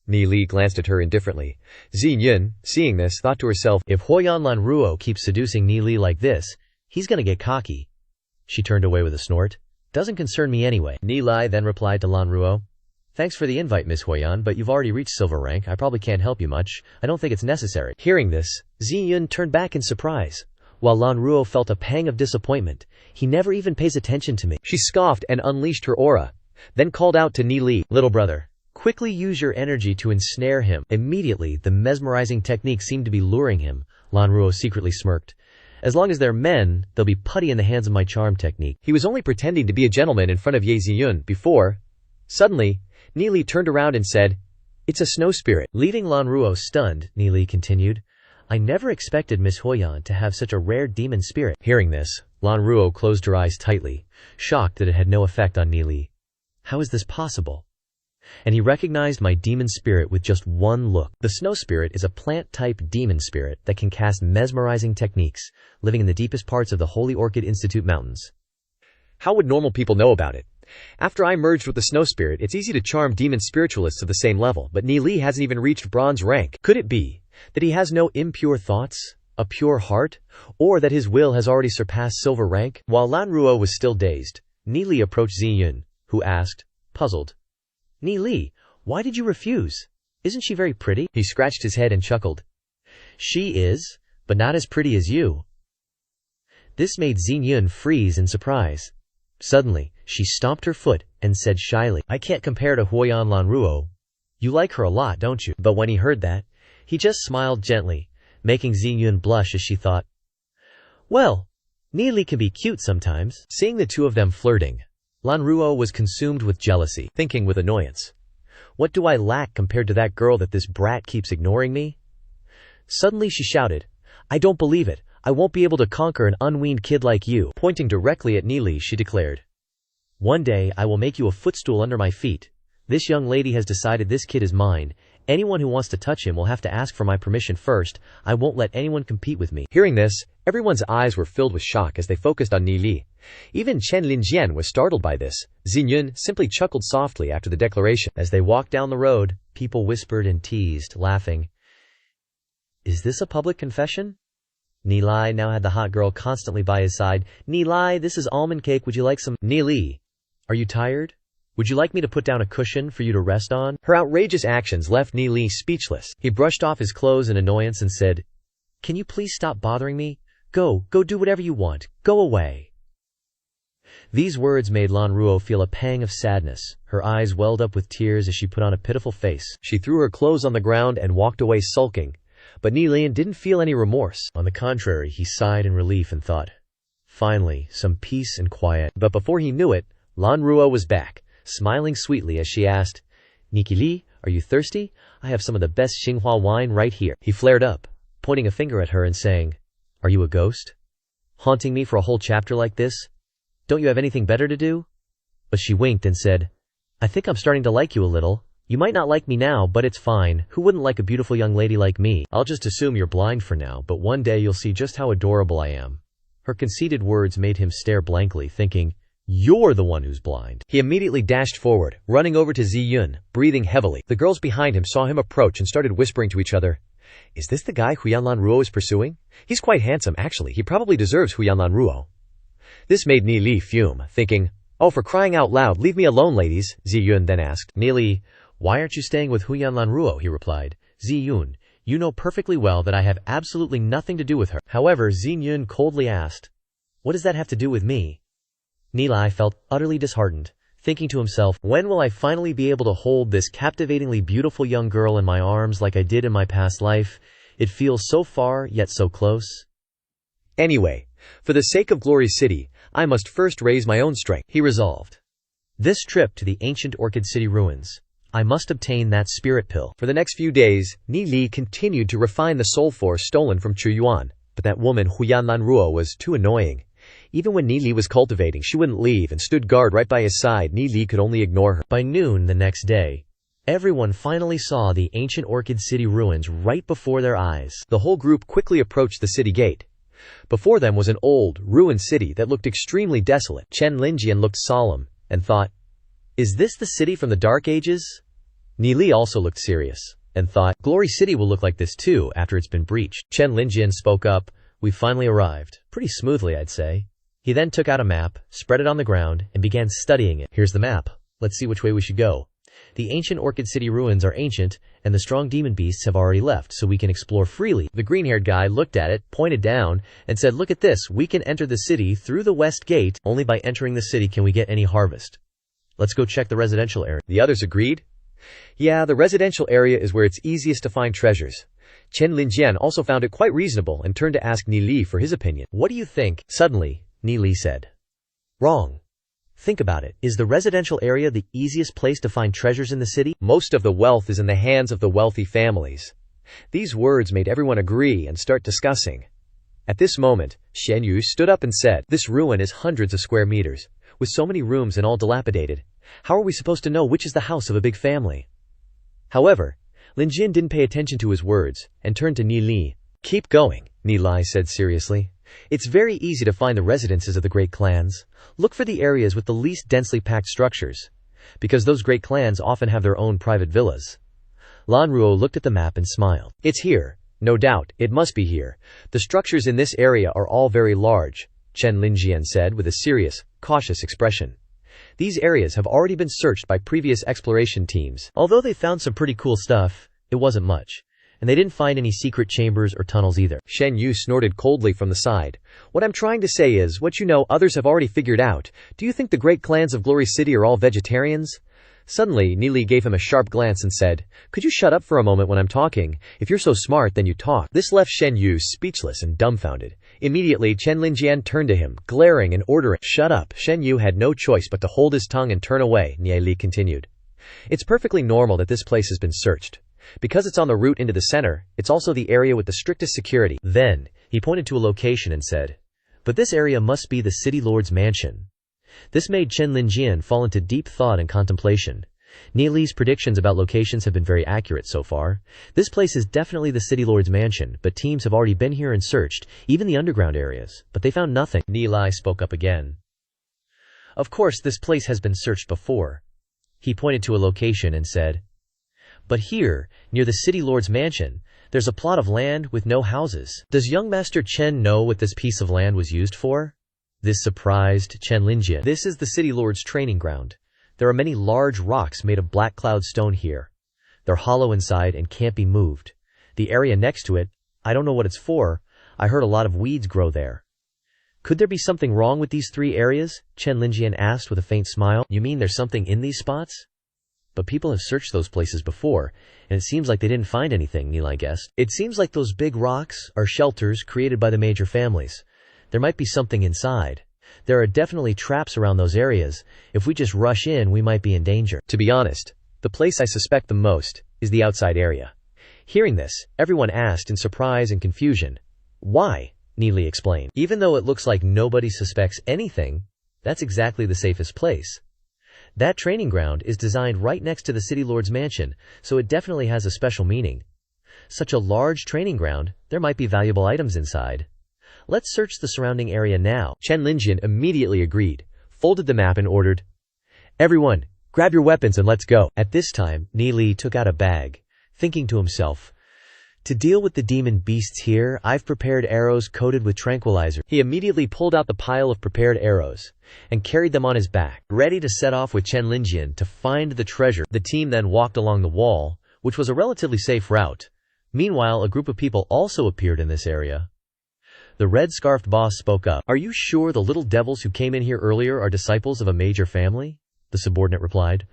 Ni Li glanced at her indifferently. Xin Yun, seeing this, thought to herself, if Huoyan Lan Ruo keeps seducing Ni Li like this, he's gonna get cocky. She turned away with a snort. Doesn't concern me anyway. Ni Li then replied to Lan Ruo. Thanks for the invite, Miss Huoyan, but you've already reached silver rank. I probably can't help you much. I don't think it's necessary. Hearing this, Xin Yun turned back in surprise, while Lan Ruo felt a pang of disappointment. He never even pays attention to me. She scoffed and unleashed her aura, then called out to Ni Li, little brother. Quickly use your energy to ensnare him. Immediately, the mesmerizing technique seemed to be luring him. Lan Ruo secretly smirked. As long as they're men, they'll be putty in the hands of my charm technique. He was only pretending to be a gentleman in front of Ye Ziyun before. Suddenly, Ni Li turned around and said, It's a snow spirit. Leaving Lan Ruo stunned, Ni Li continued, I never expected Miss Huoyan to have such a rare demon spirit. Hearing this, Lan Ruo closed her eyes tightly, shocked that it had no effect on Ni Li. How is this possible? And he recognized my demon spirit with just one look. The snow spirit is a plant-type demon spirit that can cast mesmerizing techniques, living in the deepest parts of the Holy Orchid Institute Mountains. How would normal people know about it? After I merged with the snow spirit, it's easy to charm demon spiritualists of the same level, but Ni Li hasn't even reached bronze rank. Could it be that he has no impure thoughts, a pure heart, or that his will has already surpassed silver rank? While Lan Ruo was still dazed, Ni Li approached Ziyun, who asked, puzzled, Ni Li, why did you refuse? Isn't she very pretty? He scratched his head and chuckled. She is, but not as pretty as you. This made Xingyun freeze in surprise. Suddenly, she stomped her foot and said shyly, I can't compare to Huoyan Lan Ruo. You like her a lot, don't you? But when he heard that, he just smiled gently, making Xingyun blush as she thought, well, Ni Li can be cute sometimes. Seeing the two of them flirting, Lan Ruo was consumed with jealousy, thinking with annoyance, what do I lack compared to that girl that this brat keeps ignoring me? Suddenly she shouted, I don't believe it. I won't be able to conquer an unweaned kid like you. Pointing directly at Ni Li, she declared, one day I will make you a footstool under my feet. This young lady has decided this kid is mine. Anyone who wants to touch him will have to ask for my permission first. I won't let anyone compete with me. Hearing this, everyone's eyes were filled with shock as they focused on Ni Li. Even Chen Linjian was startled by this. Xingyun simply chuckled softly after the declaration. As they walked down the road, people whispered and teased, laughing. Is this a public confession? Ni Li now had the hot girl constantly by his side. Ni Li, this is almond cake. Would you like some? Ni Li, are you tired? Would you like me to put down a cushion for you to rest on? Her outrageous actions left Ni Li speechless. He brushed off his clothes in annoyance and said, Can you please stop bothering me? Go do whatever you want. Go away. These words made Lan Ruo feel a pang of sadness. Her eyes welled up with tears as she put on a pitiful face. She threw her clothes on the ground and walked away sulking. But Ni Li didn't feel any remorse. On the contrary, he sighed in relief and thought, finally, some peace and quiet. But before he knew it, Lan Ruo was back, smiling sweetly as she asked, Ni Li, are you thirsty? I have some of the best Xinghua wine right here. He flared up, pointing a finger at her and saying, Are you a ghost? Haunting me for a whole chapter like this? Don't you have anything better to do? But she winked and said, I think I'm starting to like you a little. You might not like me now, but it's fine. Who wouldn't like a beautiful young lady like me? I'll just assume you're blind for now, but one day you'll see just how adorable I am. Her conceited words made him stare blankly, thinking, You're the one who's blind. He immediately dashed forward, running over to Ziyun, breathing heavily. The girls behind him saw him approach and started whispering to each other, Is this the guy Huoyan Lan Ruo is pursuing? He's quite handsome, actually. He probably deserves Huoyan Lan Ruo. This made Ni Li fume, thinking, "Oh, for crying out loud, leave me alone, ladies." Ziyun then asked, "Ni Li, why aren't you staying with Huyan Lanruo?" He replied, "Ziyun, you know perfectly well that I have absolutely nothing to do with her." However, Ziyun coldly asked, "What does that have to do with me?" Ni Li felt utterly disheartened, thinking to himself, "When will I finally be able to hold this captivatingly beautiful young girl in my arms like I did in my past life? It feels so far, yet so close." Anyway, for the sake of Glory City, I must first raise my own strength, he resolved. This trip to the ancient Orchid City ruins, I must obtain that spirit pill. For the next few days, Ni Li continued to refine the soul force stolen from Chu Yuan, but that woman Huyan Lanruo was too annoying. Even when Ni Li was cultivating, she wouldn't leave and stood guard right by his side. Ni Li could only ignore her. By noon the next day, everyone finally saw the ancient Orchid City ruins right before their eyes. The whole group quickly approached the city gate. Before them was an old, ruined city that looked extremely desolate. Chen Linjian looked solemn and thought, "Is this the city from the Dark Ages?" Ni Li also looked serious and thought, "Glory City will look like this too after it's been breached." Chen Linjian spoke up, "We finally arrived. Pretty smoothly, I'd say." He then took out a map, spread it on the ground, and began studying it. "Here's the map. Let's see which way we should go. The ancient Orchid City ruins are ancient, and the strong demon beasts have already left, so we can explore freely." The green-haired guy looked at it, pointed down, and said, "Look at this. We can enter the city through the west gate. Only by entering the city can we get any harvest. Let's go check the residential area." The others agreed. "Yeah, the residential area is where it's easiest to find treasures." Chen Linjian also found it quite reasonable and turned to ask Ni Li for his opinion. "What do you think?" Suddenly, Ni Li said, "Wrong. Think about it. Is the residential area the easiest place to find treasures in the city? Most of the wealth is in the hands of the wealthy families." These words made everyone agree and start discussing. At this moment, Shen Yu stood up and said, "This ruin is hundreds of square meters, with so many rooms and all dilapidated. How are we supposed to know which is the house of a big family?" However, Lin Jin didn't pay attention to his words and turned to Ni Li. "Keep going," Ni Li said seriously. "It's very easy to find the residences of the great clans. Look for the areas with the least densely packed structures, because those great clans often have their own private villas." Lan Ruo looked at the map and smiled. "It's here. No doubt, it must be here. The structures in this area are all very large," Chen Linjian said with a serious, cautious expression. "These areas have already been searched by previous exploration teams. Although they found some pretty cool stuff, it wasn't much. And they didn't find any secret chambers or tunnels either." Shen Yu snorted coldly from the side. "What I'm trying to say is, what you know others have already figured out. Do you think the great clans of Glory City are all vegetarians?" Suddenly, Ni Li gave him a sharp glance and said, "Could you shut up for a moment when I'm talking? If you're so smart, then you talk." This left Shen Yu speechless and dumbfounded. Immediately, Chen Linjian turned to him, glaring and ordering, "Shut up." Shen Yu had no choice but to hold his tongue and turn away. Ni Li continued, "It's perfectly normal that this place has been searched. Because it's on the route into the center, it's also the area with the strictest security." Then, he pointed to a location and said, "But this area must be the city lord's mansion." This made Chen Linjian fall into deep thought and contemplation. Ni Li's predictions about locations have been very accurate so far. This place is definitely the city lord's mansion, but teams have already been here and searched, even the underground areas, but they found nothing. Ni Li spoke up again. "Of course, this place has been searched before." He pointed to a location and said, "But here, near the city lord's mansion, there's a plot of land with no houses. Does young Master Chen know what this piece of land was used for?" This surprised Chen Linjian. "This is the city lord's training ground. There are many large rocks made of black cloud stone here. They're hollow inside and can't be moved. The area next to it, I don't know what it's for. I heard a lot of weeds grow there." "Could there be something wrong with these three areas?" Chen Linjian asked with a faint smile. "You mean there's something in these spots?" "But people have searched those places before, and it seems like they didn't find anything," Ni Li guessed. "It seems like those big rocks are shelters created by the major families. There might be something inside. There are definitely traps around those areas. If we just rush in, we might be in danger." To be honest, the place I suspect the most is the outside area. Hearing this, everyone asked in surprise and confusion. "Why?" Ni Li explained. "Even though it looks like nobody suspects anything, that's exactly the safest place. That training ground is designed right next to the city lord's mansion, so it definitely has a special meaning. Such a large training ground, there might be valuable items inside. Let's search the surrounding area now." Chen Linjian immediately agreed, folded the map and ordered, "Everyone, grab your weapons and let's go." At this time, Ni Li took out a bag, thinking to himself, To deal with the demon beasts here, I've prepared arrows coated with tranquilizer. He immediately pulled out the pile of prepared arrows and carried them on his back, ready to set off with Chen Linjian to find the treasure. The team then walked along the wall, which was a relatively safe route. Meanwhile, a group of people also appeared in this area. The red-scarfed boss spoke up. "Are you sure the little devils who came in here earlier are disciples of a major family?" The subordinate replied.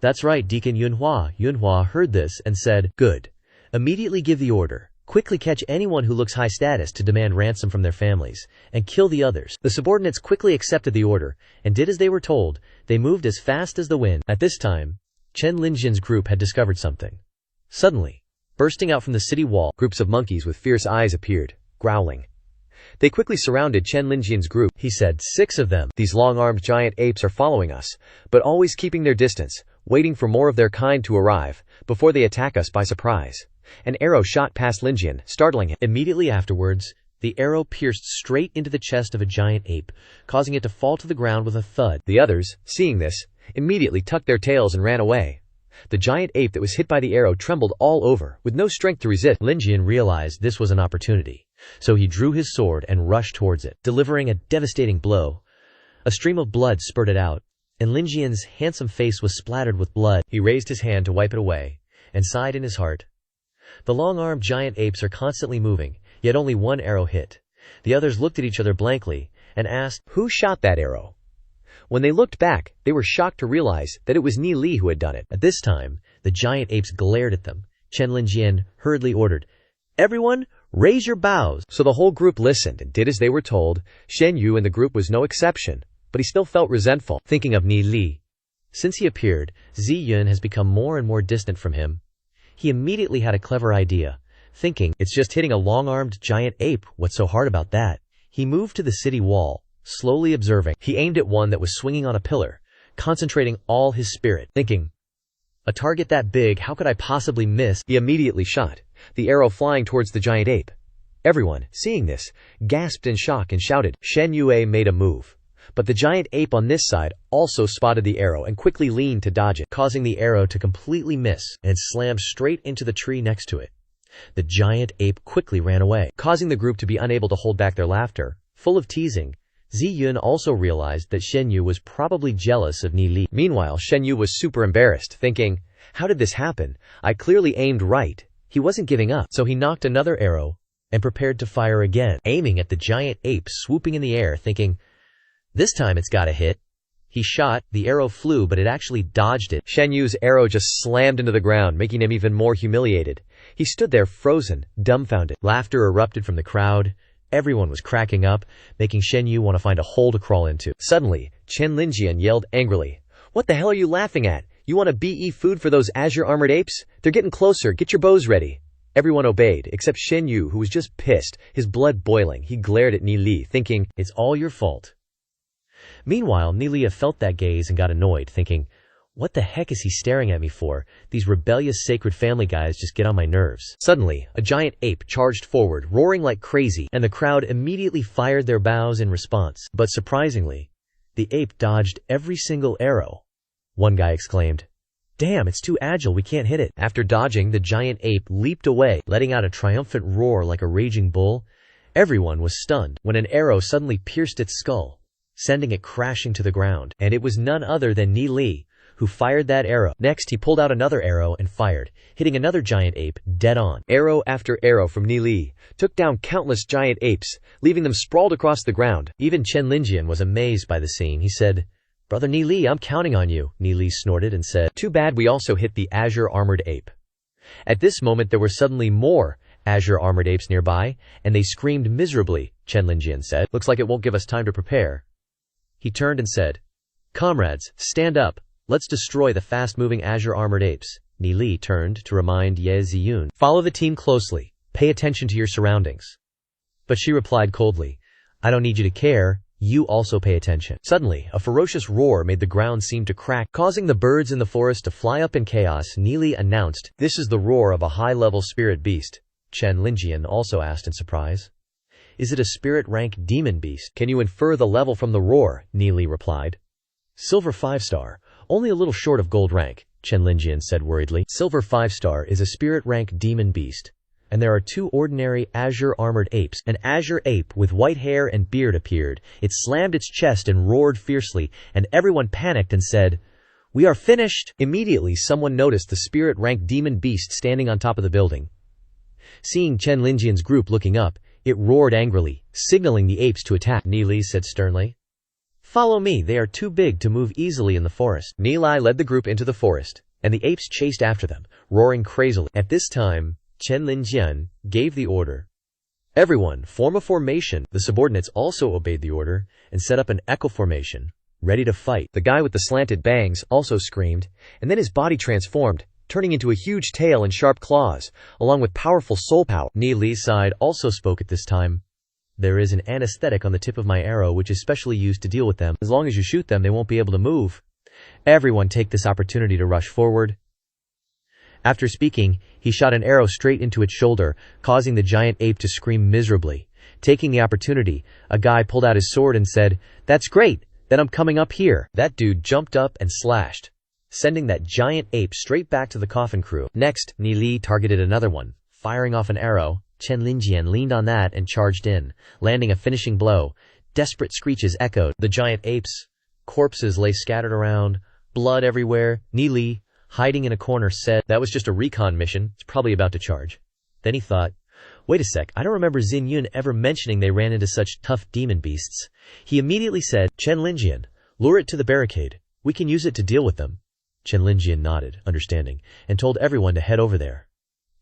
"That's right, Deacon Yunhua." Yunhua heard this and said, "Good. Immediately give the order. Quickly catch anyone who looks high status to demand ransom from their families, and kill the others." The subordinates quickly accepted the order, and did as they were told. They moved as fast as the wind. At this time, Chen Linjian's group had discovered something. Suddenly, bursting out from the city wall, groups of monkeys with fierce eyes appeared, growling. They quickly surrounded Chen Linjian's group. He said, "6 of them. These long-armed giant apes are following us, but always keeping their distance, waiting for more of their kind to arrive, before they attack us by surprise." An arrow shot past Linjian, startling him. Immediately afterwards, the arrow pierced straight into the chest of a giant ape, causing it to fall to the ground with a thud. The others, seeing this, immediately tucked their tails and ran away. The giant ape that was hit by the arrow trembled all over, with no strength to resist. Linjian realized this was an opportunity, so he drew his sword and rushed towards it, delivering a devastating blow. A stream of blood spurted out, and Linjian's handsome face was splattered with blood. He raised his hand to wipe it away, and sighed in his heart. The long-armed giant apes are constantly moving, yet only one arrow hit. The others looked at each other blankly and asked, "Who shot that arrow?" When they looked back, they were shocked to realize that it was Ni Li who had done it. At this time, the giant apes glared at them. Chen Linjian hurriedly ordered, "Everyone, raise your bows." So the whole group listened and did as they were told. Shen Yu in the group was no exception, but he still felt resentful, thinking of Ni Li. Since he appeared, Zi Yun has become more and more distant from him. He immediately had a clever idea, thinking, "It's just hitting a long-armed giant ape, what's so hard about that?" He moved to the city wall, slowly observing. He aimed at one that was swinging on a pillar, concentrating all his spirit, thinking, "A target that big, how could I possibly miss?" He immediately shot, the arrow flying towards the giant ape. Everyone, seeing this, gasped in shock and shouted. Shen Yue made a move, but the giant ape on this side also spotted the arrow and quickly leaned to dodge it, causing the arrow to completely miss and slam straight into the tree next to it. The giant ape quickly ran away, causing the group to be unable to hold back their laughter. Full of teasing, Zi Yun also realized that Shen Yu was probably jealous of Ni Li. Meanwhile, Shen Yu was super embarrassed, thinking, "How did this happen? I clearly aimed right." He wasn't giving up, so he knocked another arrow and prepared to fire again, aiming at the giant ape swooping in the air, thinking, "This time it's gotta hit." He shot, the arrow flew, but it actually dodged it. Shen Yu's arrow just slammed into the ground, making him even more humiliated. He stood there frozen, dumbfounded. Laughter erupted from the crowd. Everyone was cracking up, making Shen Yu want to find a hole to crawl into. Suddenly, Chen Linjian yelled angrily, "What the hell are you laughing at? You want to BE food for those azure armored apes? They're getting closer, get your bows ready." Everyone obeyed, except Shen Yu, who was just pissed, his blood boiling. He glared at Ni Li, thinking, "It's all your fault." Meanwhile, Ni Li felt that gaze and got annoyed, thinking, "What the heck is he staring at me for? These rebellious sacred family guys just get on my nerves." Suddenly, a giant ape charged forward, roaring like crazy, and the crowd immediately fired their bows in response. But surprisingly, the ape dodged every single arrow. One guy exclaimed, "Damn, it's too agile, we can't hit it." After dodging, the giant ape leaped away, letting out a triumphant roar like a raging bull. Everyone was stunned when an arrow suddenly pierced its skull, sending it crashing to the ground. And it was none other than Ni Li who fired that arrow. Next, he pulled out another arrow and fired, hitting another giant ape dead on. Arrow after arrow from Ni Li took down countless giant apes, leaving them sprawled across the ground. Even Chen Linjian was amazed by the scene. He said, "Brother Ni Li, I'm counting on you." Ni Li snorted and said, "Too bad we also hit the azure armored ape." At this moment, there were suddenly more azure armored apes nearby, and they screamed miserably. Chen Linjian said, "Looks like it won't give us time to prepare." He turned and said, "Comrades, stand up. Let's destroy the fast-moving azure armored apes." Ni Li turned to remind Ye Ziyun, "Follow the team closely. Pay attention to your surroundings." But she replied coldly, "I don't need you to care. You also pay attention." Suddenly, a ferocious roar made the ground seem to crack, causing the birds in the forest to fly up in chaos. Ni Li announced, "This is the roar of a high-level spirit beast." Chen Linjian also asked in surprise, "Is it a spirit rank demon beast?" "Can you infer the level from the roar?" Ni Li replied. "Silver 5-star, only a little short of gold rank," Chen Linjian said worriedly. "Silver 5-star is a spirit rank demon beast. and there are two ordinary azure-armored apes. An azure ape with white hair and beard appeared. It slammed its chest and roared fiercely, and everyone panicked and said, "We are finished!" Immediately, someone noticed the spirit-ranked demon beast standing on top of the building. Seeing Chen Linjian's group looking up, it roared angrily, signaling the apes to attack. Nili said sternly, "Follow me, they are too big to move easily in the forest." Nili led the group into the forest, and the apes chased after them, roaring crazily. At this time, Chen Linjian gave the order, "Everyone, form a formation." The subordinates also obeyed the order and set up an echo formation, ready to fight. The guy with the slanted bangs also screamed, and then his body transformed, turning into a huge tail and sharp claws, along with powerful soul power. Ni Li's side also spoke at this time. "There is an anesthetic on the tip of my arrow which is specially used to deal with them. As long as you shoot them, they won't be able to move. Everyone take this opportunity to rush forward." After speaking, he shot an arrow straight into its shoulder, causing the giant ape to scream miserably. Taking the opportunity, a guy pulled out his sword and said, "That's great, then I'm coming up here." That dude jumped up and slashed, sending that giant ape straight back to the coffin crew. Next, Ni Li targeted another one, firing off an arrow. Chen Linjian leaned on that and charged in, landing a finishing blow. Desperate screeches echoed. The giant apes' corpses lay scattered around, blood everywhere. Ni Li, hiding in a corner, said, "That was just a recon mission. It's probably about to charge." Then he thought, "Wait a sec, I don't remember Xin Yun ever mentioning they ran into such tough demon beasts." He immediately said, "Chen Linjian, lure it to the barricade. We can use it to deal with them." Chen Linjian nodded, understanding, and told everyone to head over there.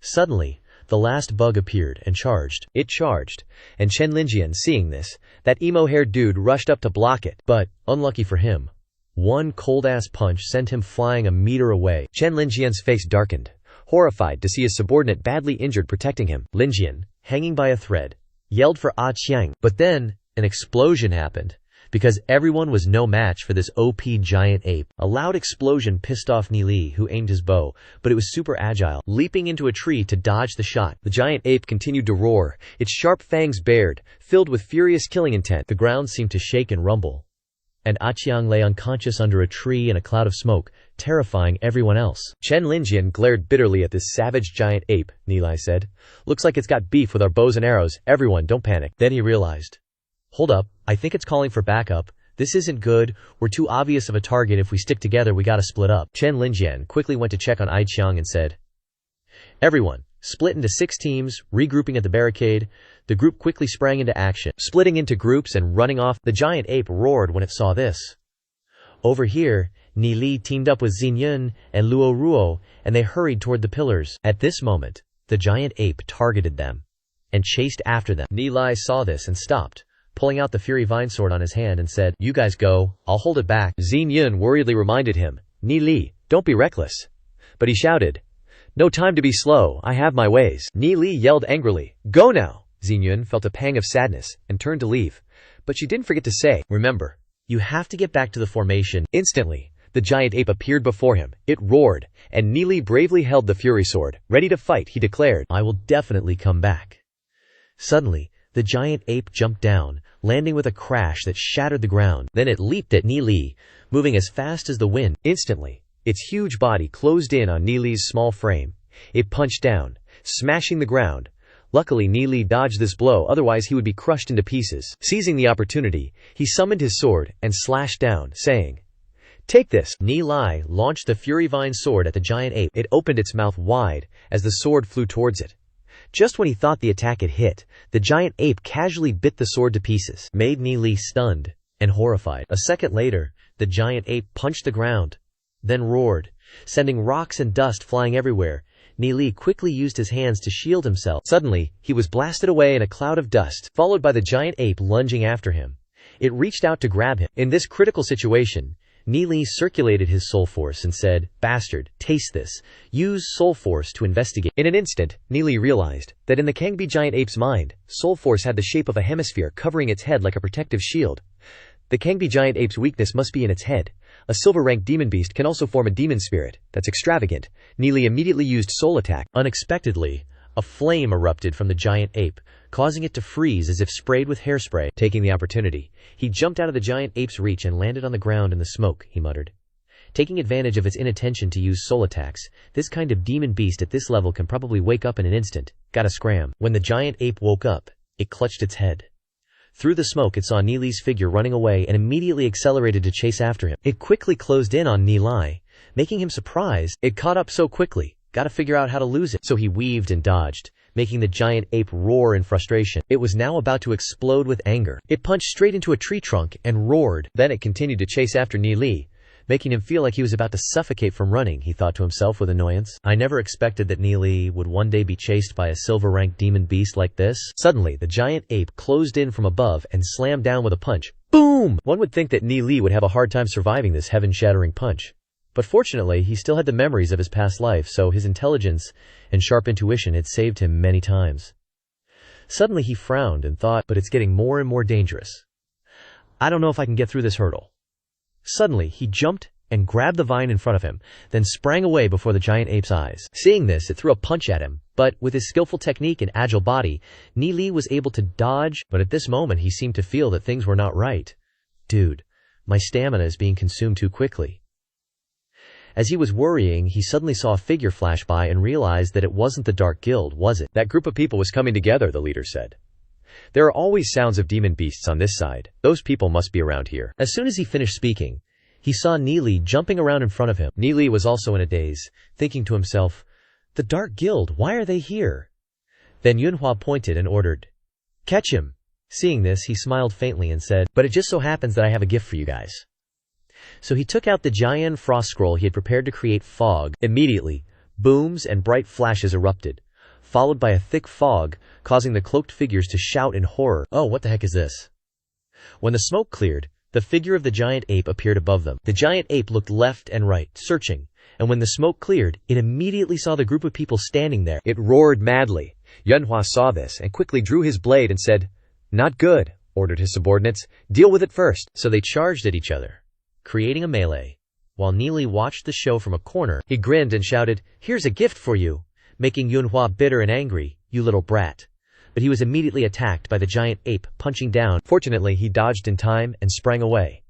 Suddenly, the last bug appeared and charged. It charged, and Chen Linjian, seeing this, that emo-haired dude rushed up to block it. But, unlucky for him, one cold-ass punch sent him flying a meter away. Chen Linjian's face darkened, horrified to see his subordinate badly injured protecting him. Linjian, hanging by a thread, yelled for Ah Qiang. But then, an explosion happened, because everyone was no match for this OP giant ape. A loud explosion pissed off Ni Li, who aimed his bow, but it was super agile, leaping into a tree to dodge the shot. The giant ape continued to roar, its sharp fangs bared, filled with furious killing intent. The ground seemed to shake and rumble, and Ah Qiang lay unconscious under a tree in a cloud of smoke, terrifying everyone else. Chen Linjian glared bitterly at this savage giant ape. Ni Li said, "Looks like it's got beef with our bows and arrows. Everyone, don't panic." Then he realized, "Hold up, I think it's calling for backup. This isn't good. We're too obvious of a target. If we stick together, we gotta split up." Chen Linjian quickly went to check on Ai Qiang and said, "Everyone, split into 6 teams, regrouping at the barricade." The group quickly sprang into action, splitting into groups and running off. The giant ape roared when it saw this. Over here, Ni Li teamed up with Xin Yun and Luo Ruo, and they hurried toward the pillars. At this moment, the giant ape targeted them and chased after them. Ni Li saw this and stopped, pulling out the Fury Vine sword on his hand and said, "You guys go, I'll hold it back." Xin Yun worriedly reminded him, "Ni Li, don't be reckless." But he shouted, "No time to be slow, I have my ways." Ni Li yelled angrily, "Go now!" Xin Yun felt a pang of sadness and turned to leave, but she didn't forget to say, "Remember, you have to get back to the formation." Instantly, the giant ape appeared before him. It roared, and Ni Li bravely held the Fury sword. Ready to fight, he declared, "I will definitely come back." Suddenly, the giant ape jumped down, landing with a crash that shattered the ground. Then it leaped at Ni Li, moving as fast as the wind. Instantly, its huge body closed in on Ni Li's small frame. It punched down, smashing the ground. Luckily, Ni Li dodged this blow, otherwise he would be crushed into pieces. Seizing the opportunity, he summoned his sword and slashed down, saying, "Take this!" Ni Li launched the Fury Vine sword at the giant ape. It opened its mouth wide as the sword flew towards it. Just when he thought the attack had hit, the giant ape casually bit the sword to pieces, made Ni Li stunned and horrified. A second later, the giant ape punched the ground, then roared, sending rocks and dust flying everywhere. Ni Li quickly used his hands to shield himself. Suddenly, he was blasted away in a cloud of dust, followed by the giant ape lunging after him. It reached out to grab him. In this critical situation, Ni Li circulated his soul force and said, "Bastard, taste this. Use soul force to investigate." In an instant, Ni Li realized that in the Kangbi giant ape's mind, soul force had the shape of a hemisphere covering its head like a protective shield. The Kangbi giant ape's weakness must be in its head. A silver-ranked demon beast can also form a demon spirit. That's extravagant. Ni Li immediately used soul attack. Unexpectedly, a flame erupted from the giant ape, causing it to freeze as if sprayed with hairspray. Taking the opportunity, he jumped out of the giant ape's reach and landed on the ground in the smoke, he muttered. taking advantage of its inattention to use soul attacks. This kind of demon beast at this level can probably wake up in an instant. Gotta scram. When the giant ape woke up, it clutched its head. Through the smoke, it saw Nili's figure running away and immediately accelerated to chase after him. It quickly closed in on Nili, making him surprised. It caught up so quickly. Gotta figure out how to lose it. So he weaved and dodged, making the giant ape roar in frustration. It was now about to explode with anger. It punched straight into a tree trunk and roared. Then it continued to chase after Nili, making him feel like he was about to suffocate from running. He thought to himself with annoyance, I never expected that Nili would one day be chased by a silver-ranked demon beast like this. Suddenly, the giant ape closed in from above and slammed down with a punch. Boom! One would think that Nili would have a hard time surviving this heaven-shattering punch. But fortunately, he still had the memories of his past life, so his intelligence and sharp intuition had saved him many times. Suddenly he frowned and thought, but it's getting more and more dangerous. I don't know if I can get through this hurdle. Suddenly, he jumped and grabbed the vine in front of him, then sprang away before the giant ape's eyes. Seeing this, it threw a punch at him, but with his skillful technique and agile body, Nili was able to dodge, but at this moment he seemed to feel that things were not right. Dude, my stamina is being consumed too quickly. As he was worrying, he suddenly saw a figure flash by and realized that it wasn't the Dark Guild, was it? That group of people was coming together, the leader said. There are always sounds of demon beasts on this side. Those people must be around here. As soon as he finished speaking, he saw Nili jumping around in front of him. Nili was also in a daze, thinking to himself, the Dark Guild, why are they here? Then Yunhua pointed and ordered, catch him. Seeing this, he smiled faintly and said, but it just so happens that I have a gift for you guys. So he took out the giant frost scroll he had prepared to create fog. Immediately, booms and bright flashes erupted, followed by a thick fog, causing the cloaked figures to shout in horror. Oh, what the heck is this? When the smoke cleared, the figure of the giant ape appeared above them. The giant ape looked left and right, searching, and when the smoke cleared, it immediately saw the group of people standing there. It roared madly. Yunhua saw this and quickly drew his blade and said, not good, ordered his subordinates. Deal with it first. So they charged at each other, creating a melee. While Nili watched the show from a corner, he grinned and shouted, here's a gift for you, making Yunhua bitter and angry, you little brat. But he was immediately attacked by the giant ape, punching down. Fortunately, he dodged in time and sprang away.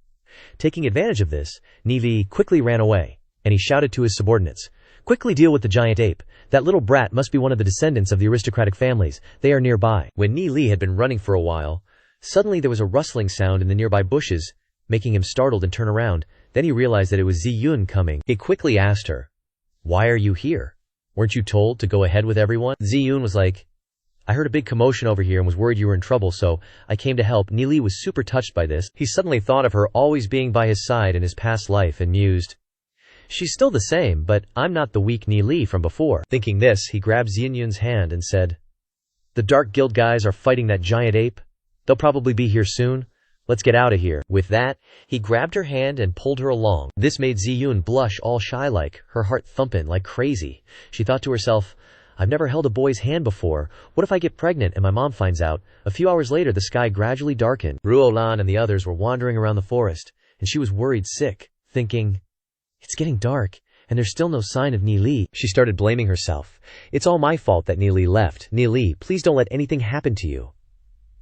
Taking advantage of this, Nili quickly ran away, and he shouted to his subordinates, quickly deal with the giant ape. That little brat must be one of the descendants of the aristocratic families. They are nearby. When Nili had been running for a while, suddenly there was a rustling sound in the nearby bushes, making him startled and turn around. Then he realized that it was Ziyun coming. He quickly asked her, why are you here? Weren't you told to go ahead with everyone? Ziyun was like, I heard a big commotion over here and was worried you were in trouble, so I came to help. Nili was super touched by this. He suddenly thought of her always being by his side in his past life and mused, she's still the same, but I'm not the weak Nili from before. Thinking this, he grabbed Ziyun's hand and said, the Dark Guild guys are fighting that giant ape. They'll probably be here soon. Let's get out of here. With that, he grabbed her hand and pulled her along. This made Ziyun blush all shy-like, her heart thumping like crazy. She thought to herself, I've never held a boy's hand before. What if I get pregnant and my mom finds out? A few hours later, the sky gradually darkened. Ruolan and the others were wandering around the forest, and she was worried sick, thinking, it's getting dark, and there's still no sign of Nili. She started blaming herself. It's all my fault that Nili left. Nili, please don't let anything happen to you.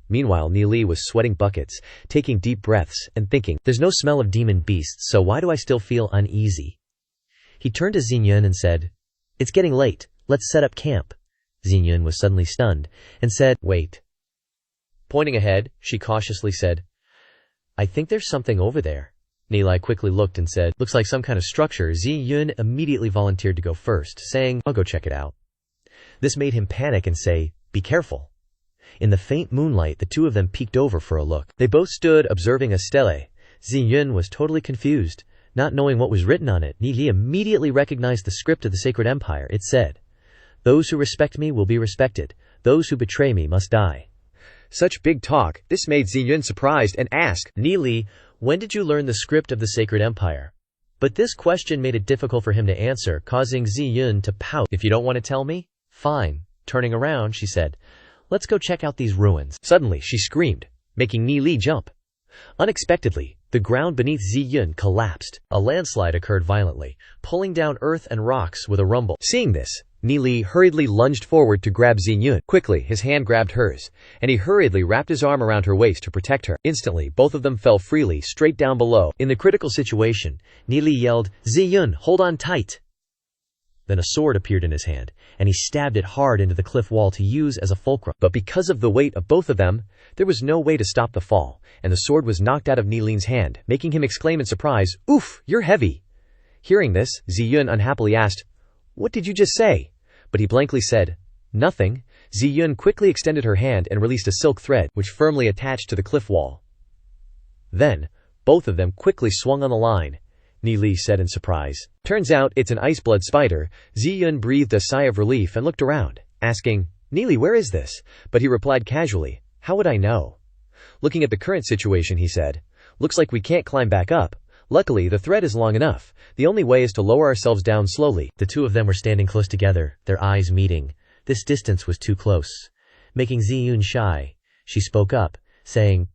Meanwhile, Nili was sweating buckets, taking deep breaths, and thinking, there's no smell of demon beasts, so why do I still feel uneasy? He turned to Xingyun and said, it's getting late. Let's set up camp. Xingyun was suddenly stunned and said, wait. Pointing ahead, she cautiously said, I think there's something over there. Nili quickly looked and said, looks like some kind of structure. Xingyun immediately volunteered to go first, saying, I'll go check it out. This made him panic and say, be careful. In the faint moonlight, the two of them peeked over for a look. They both stood observing a stele. Xingyun was totally confused, not knowing what was written on it. Nili immediately recognized the script of the Sacred Empire. It said, those who respect me will be respected. Those who betray me must die. Such big talk. This made Xingyun surprised and asked, Nili, when did you learn the script of the Sacred Empire? But this question made it difficult for him to answer, causing Xingyun to pout. If you don't want to tell me, fine. Turning around, she said, let's go check out these ruins. Suddenly, she screamed, making Nili jump. Unexpectedly, the ground beneath Xingyun collapsed. A landslide occurred violently, pulling down earth and rocks with a rumble. Seeing this, Li hurriedly lunged forward to grab Xiyun. Quickly, his hand grabbed hers, and he hurriedly wrapped his arm around her waist to protect her. Instantly, both of them fell freely, straight down below. In the critical situation, Li yelled, "Xiyun, hold on tight!" Then a sword appeared in his hand, and he stabbed it hard into the cliff wall to use as a fulcrum. But because of the weight of both of them, there was no way to stop the fall, and the sword was knocked out of Nilin's hand, making him exclaim in surprise, "Oof, you're heavy!" Hearing this, Xiyun unhappily asked, "What did you just say?" But he blankly said, "Nothing." Xiyun quickly extended her hand and released a silk thread, which firmly attached to the cliff wall. Then, both of them quickly swung on the line. Li said in surprise. "Turns out it's an ice blood spider." Xiyun breathed a sigh of relief and looked around, asking, "Li, where is this?" But he replied casually, "How would I know?" Looking at the current situation, he said, "Looks like we can't climb back up. Luckily, the thread is long enough. The only way is to lower ourselves down slowly." The two of them were standing close together, their eyes meeting. This distance was too close. Making Xiyun shy, she spoke up, saying,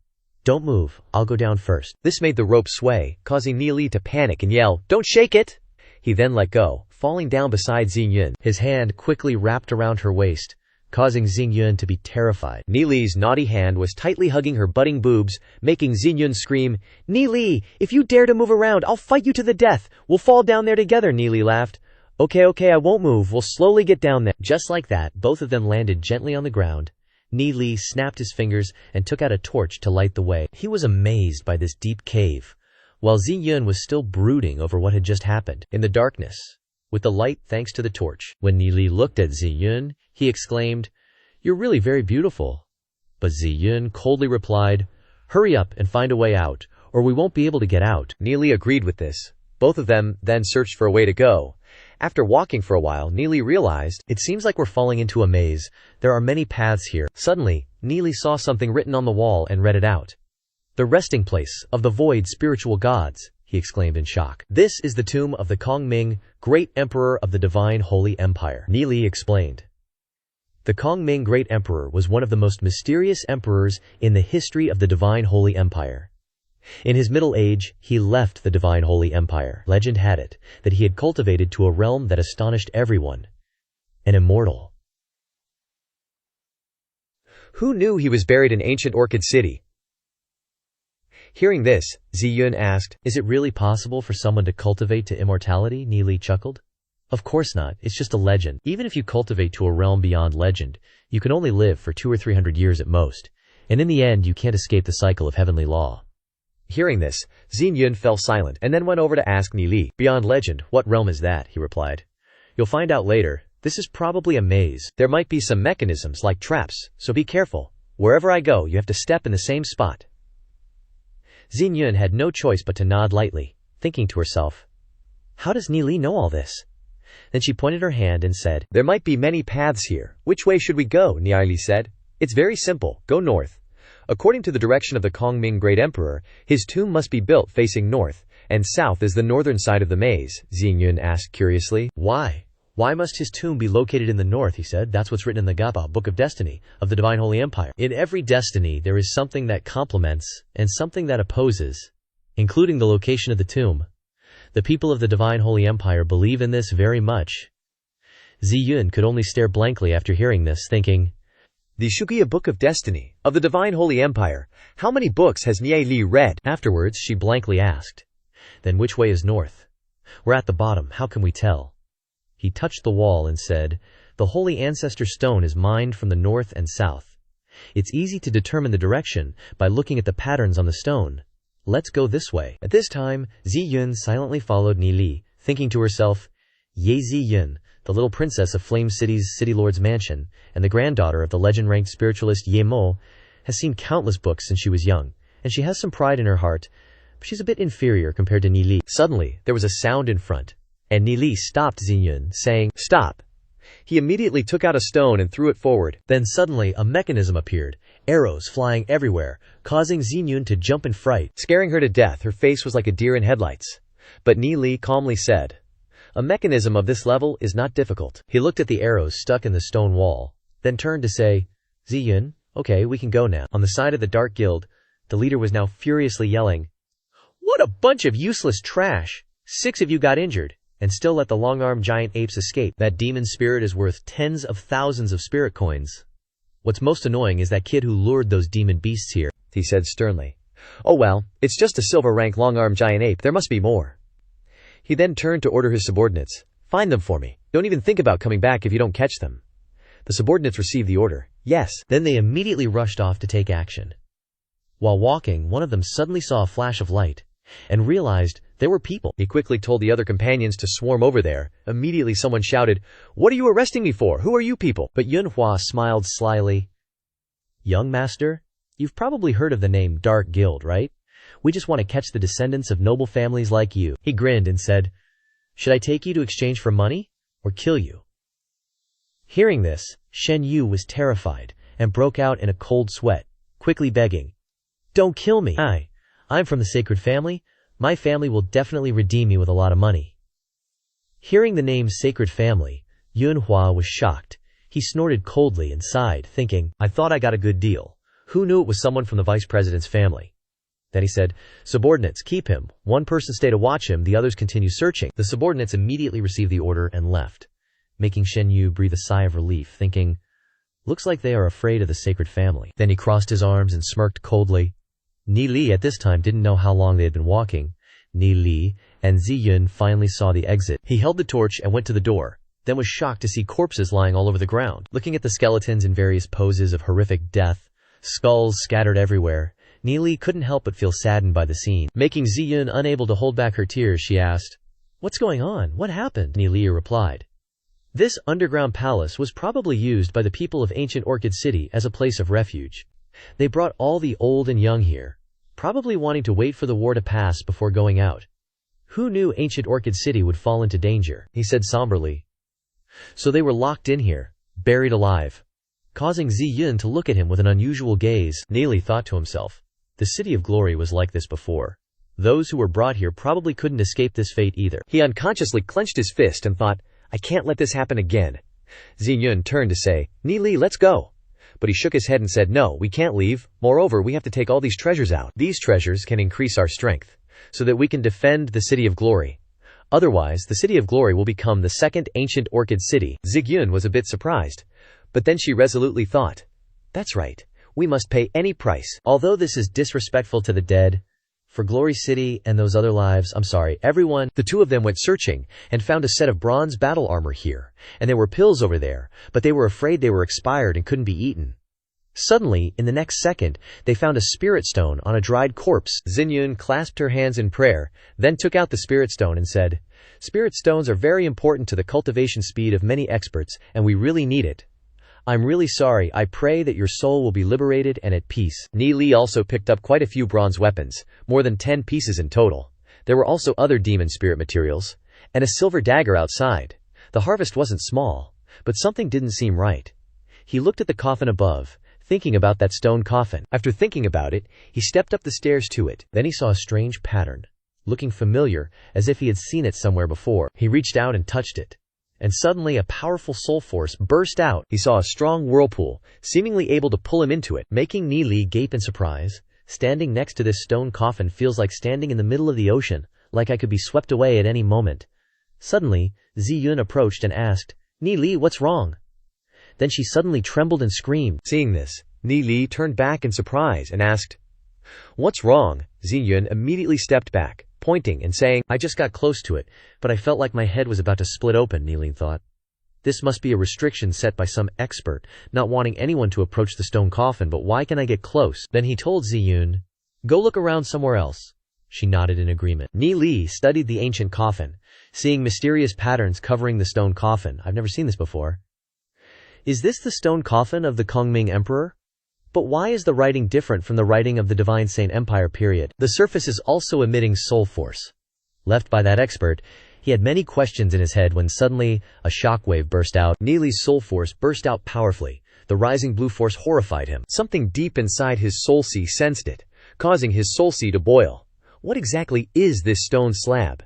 "Don't move, I'll go down first." This made the rope sway, causing Li to panic and yell, "Don't shake it!" He then let go, falling down beside Xiyun. His hand quickly wrapped around her waist, causing Xiyun to be terrified. Li's naughty hand was tightly hugging her budding boobs, making Xiyun scream, "Li, if you dare to move around, I'll fight you to the death. We'll fall down there together." Li laughed. Okay, I won't move. We'll slowly get down there." Just like that, both of them landed gently on the ground. Li snapped his fingers and took out a torch to light the way. He was amazed by this deep cave, while Xiyun was still brooding over what had just happened. In the darkness, with the light thanks to the torch, when Li looked at Xiyun, he exclaimed, "You're really very beautiful." But Xiyun coldly replied, "Hurry up and find a way out, or we won't be able to get out." Li agreed with this. Both of them then searched for a way to go. After walking for a while, Li realized, "It seems like we're falling into a maze. There are many paths here." Suddenly, Li saw something written on the wall and read it out. "The resting place of the void spiritual gods," he exclaimed in shock. "This is the tomb of the Kongming, Great Emperor of the Divine Holy Empire," Li explained. The Kongming Great Emperor was one of the most mysterious emperors in the history of the Divine Holy Empire. In his middle age, he left the Divine Holy Empire. Legend had it that he had cultivated to a realm that astonished everyone, an immortal. Who knew he was buried in ancient Orchid City? Hearing this, Xiyun asked, "Is it really possible for someone to cultivate to immortality?" Li chuckled. "Of course not, it's just a legend. Even if you cultivate to a realm beyond legend, you can only live for 200 or 300 years at most, and in the end you can't escape the cycle of heavenly law." Hearing this, Xiyun fell silent and then went over to ask Li, "Beyond legend, what realm is that?" He replied, "You'll find out later. This is probably a maze. There might be some mechanisms like traps, so be careful. Wherever I go, you have to step in the same spot." Xiyun had no choice but to nod lightly, thinking to herself, "How does Li know all this?" Then she pointed her hand and said, "There might be many paths here. Which way should we go?" Li said. "It's very simple. Go north. According to the direction of the Kongming Great Emperor, his tomb must be built facing north, and south is the northern side of the maze." Xiyun asked curiously. "Why? Why must his tomb be located in the north?" he said. "That's what's written in the Gaba, Book of Destiny, of the Divine Holy Empire. In every destiny there is something that complements and something that opposes, including the location of the tomb. The people of the Divine Holy Empire believe in this very much." Xiyun could only stare blankly after hearing this, thinking, "The Shugya Book of Destiny, of the Divine Holy Empire. How many books has Li read?" Afterwards, she blankly asked, "Then which way is north? We're at the bottom, how can we tell?" He touched the wall and said, "The Holy Ancestor Stone is mined from the north and south. It's easy to determine the direction by looking at the patterns on the stone. Let's go this way." At this time, Xiyun silently followed Li, thinking to herself, "Ye Xiyun, the little princess of Flame City's City Lord's mansion, and the granddaughter of the legend-ranked spiritualist Ye Mo, has seen countless books since she was young, and she has some pride in her heart, but she's a bit inferior compared to Li." Suddenly, there was a sound in front, and Li stopped Xiyun, saying, "Stop." He immediately took out a stone and threw it forward. Then suddenly, a mechanism appeared, arrows flying everywhere, causing Xiyun to jump in fright. Scaring her to death, her face was like a deer in headlights. But Li calmly said, "A mechanism of this level is not difficult." He looked at the arrows stuck in the stone wall, then turned to say, "Xiyun, okay, we can go now." On the side of the Dark Guild, the leader was now furiously yelling, "What a bunch of useless trash! 6 of you got injured, and still let the long-armed giant apes escape. That demon spirit is worth tens of thousands of spirit coins. What's most annoying is that kid who lured those demon beasts here, he said sternly. Oh well, it's just a silver-rank long-armed giant ape, there must be more. He then turned to order his subordinates. Find them for me. Don't even think about coming back if you don't catch them. The subordinates received the order. Yes. Then they immediately rushed off to take action. While walking, one of them suddenly saw a flash of light and realized there were people. He quickly told the other companions to swarm over there. Immediately someone shouted, "What are you arresting me for? Who are you people?" But Yunhua smiled slyly. Young master, you've probably heard of the name Dark Guild, right? We just want to catch the descendants of noble families like you. He grinned and said, should I take you to exchange for money or kill you? Hearing this, Shen Yu was terrified and broke out in a cold sweat, quickly begging, don't kill me. I'm from the sacred family. My family will definitely redeem me with a lot of money. Hearing the name Sacred Family, Yunhua was shocked. He snorted coldly and sighed, thinking, I thought I got a good deal. Who knew it was someone from the vice president's family? Then he said, subordinates, keep him. One person stay to watch him, the others continue searching. The subordinates immediately received the order and left, making Shen Yu breathe a sigh of relief, thinking, looks like they are afraid of the sacred family. Then he crossed his arms and smirked coldly. Ni Li at this time didn't know how long they had been walking. Ni Li and Ziyun finally saw the exit. He held the torch and went to the door, then was shocked to see corpses lying all over the ground. Looking at the skeletons in various poses of horrific death, skulls scattered everywhere, Ni Li couldn't help but feel saddened by the scene. Making Ziyun unable to hold back her tears, she asked, what's going on? What happened? Ni Li replied, this underground palace was probably used by the people of ancient Orchid City as a place of refuge. They brought all the old and young here, probably wanting to wait for the war to pass before going out. Who knew ancient Orchid City would fall into danger? He said somberly. So they were locked in here, buried alive, causing Ziyun to look at him with an unusual gaze. Ni Li thought to himself, the City of Glory was like this before. Those who were brought here probably couldn't escape this fate either. He unconsciously clenched his fist and thought, I can't let this happen again. Ziyun turned to say, Ni Li, let's go. But he shook his head and said, no, we can't leave. Moreover, we have to take all these treasures out. These treasures can increase our strength, so that we can defend the City of Glory. Otherwise, the City of Glory will become the second ancient Orchid City. Ziyun was a bit surprised, but then she resolutely thought, that's right, we must pay any price. Although this is disrespectful to the dead, for Glory City and those other lives, I'm sorry, everyone. The two of them went searching and found a set of bronze battle armor here, and there were pills over there, but they were afraid they were expired and couldn't be eaten. Suddenly, in the next second, they found a spirit stone on a dried corpse. Ziyun clasped her hands in prayer, then took out the spirit stone and said, spirit stones are very important to the cultivation speed of many experts, and we really need it. I'm really sorry. I pray that your soul will be liberated and at peace. Ni Li also picked up quite a few bronze weapons, more than 10 pieces in total. There were also other demon spirit materials, and a silver dagger outside. The harvest wasn't small, but something didn't seem right. He looked at the coffin above, thinking about that stone coffin. After thinking about it, he stepped up the stairs to it. Then he saw a strange pattern, looking familiar, as if he had seen it somewhere before. He reached out and touched it, and suddenly a powerful soul force burst out. He saw a strong whirlpool, seemingly able to pull him into it, making Ni Li gape in surprise. Standing next to this stone coffin feels like standing in the middle of the ocean, like I could be swept away at any moment. Suddenly, Ziyun approached and asked, Ni Li, what's wrong? Then she suddenly trembled and screamed. Seeing this, Ni Li turned back in surprise and asked, what's wrong? Ziyun immediately stepped back, pointing and saying, I just got close to it, but I felt like my head was about to split open. Ni Li thought, this must be a restriction set by some expert, not wanting anyone to approach the stone coffin, but why can I get close? Then he told Ziyun, go look around somewhere else. She nodded in agreement. Ni Li studied the ancient coffin, seeing mysterious patterns covering the stone coffin. I've never seen this before. Is this the stone coffin of the Kongming Emperor? But why is the writing different from the writing of the Divine Saint Empire period? The surface is also emitting soul force. Left by that expert, he had many questions in his head when suddenly a shockwave burst out. Ni Li's soul force burst out powerfully. The rising blue force horrified him. Something deep inside his soul sea sensed it, causing his soul sea to boil. What exactly is this stone slab?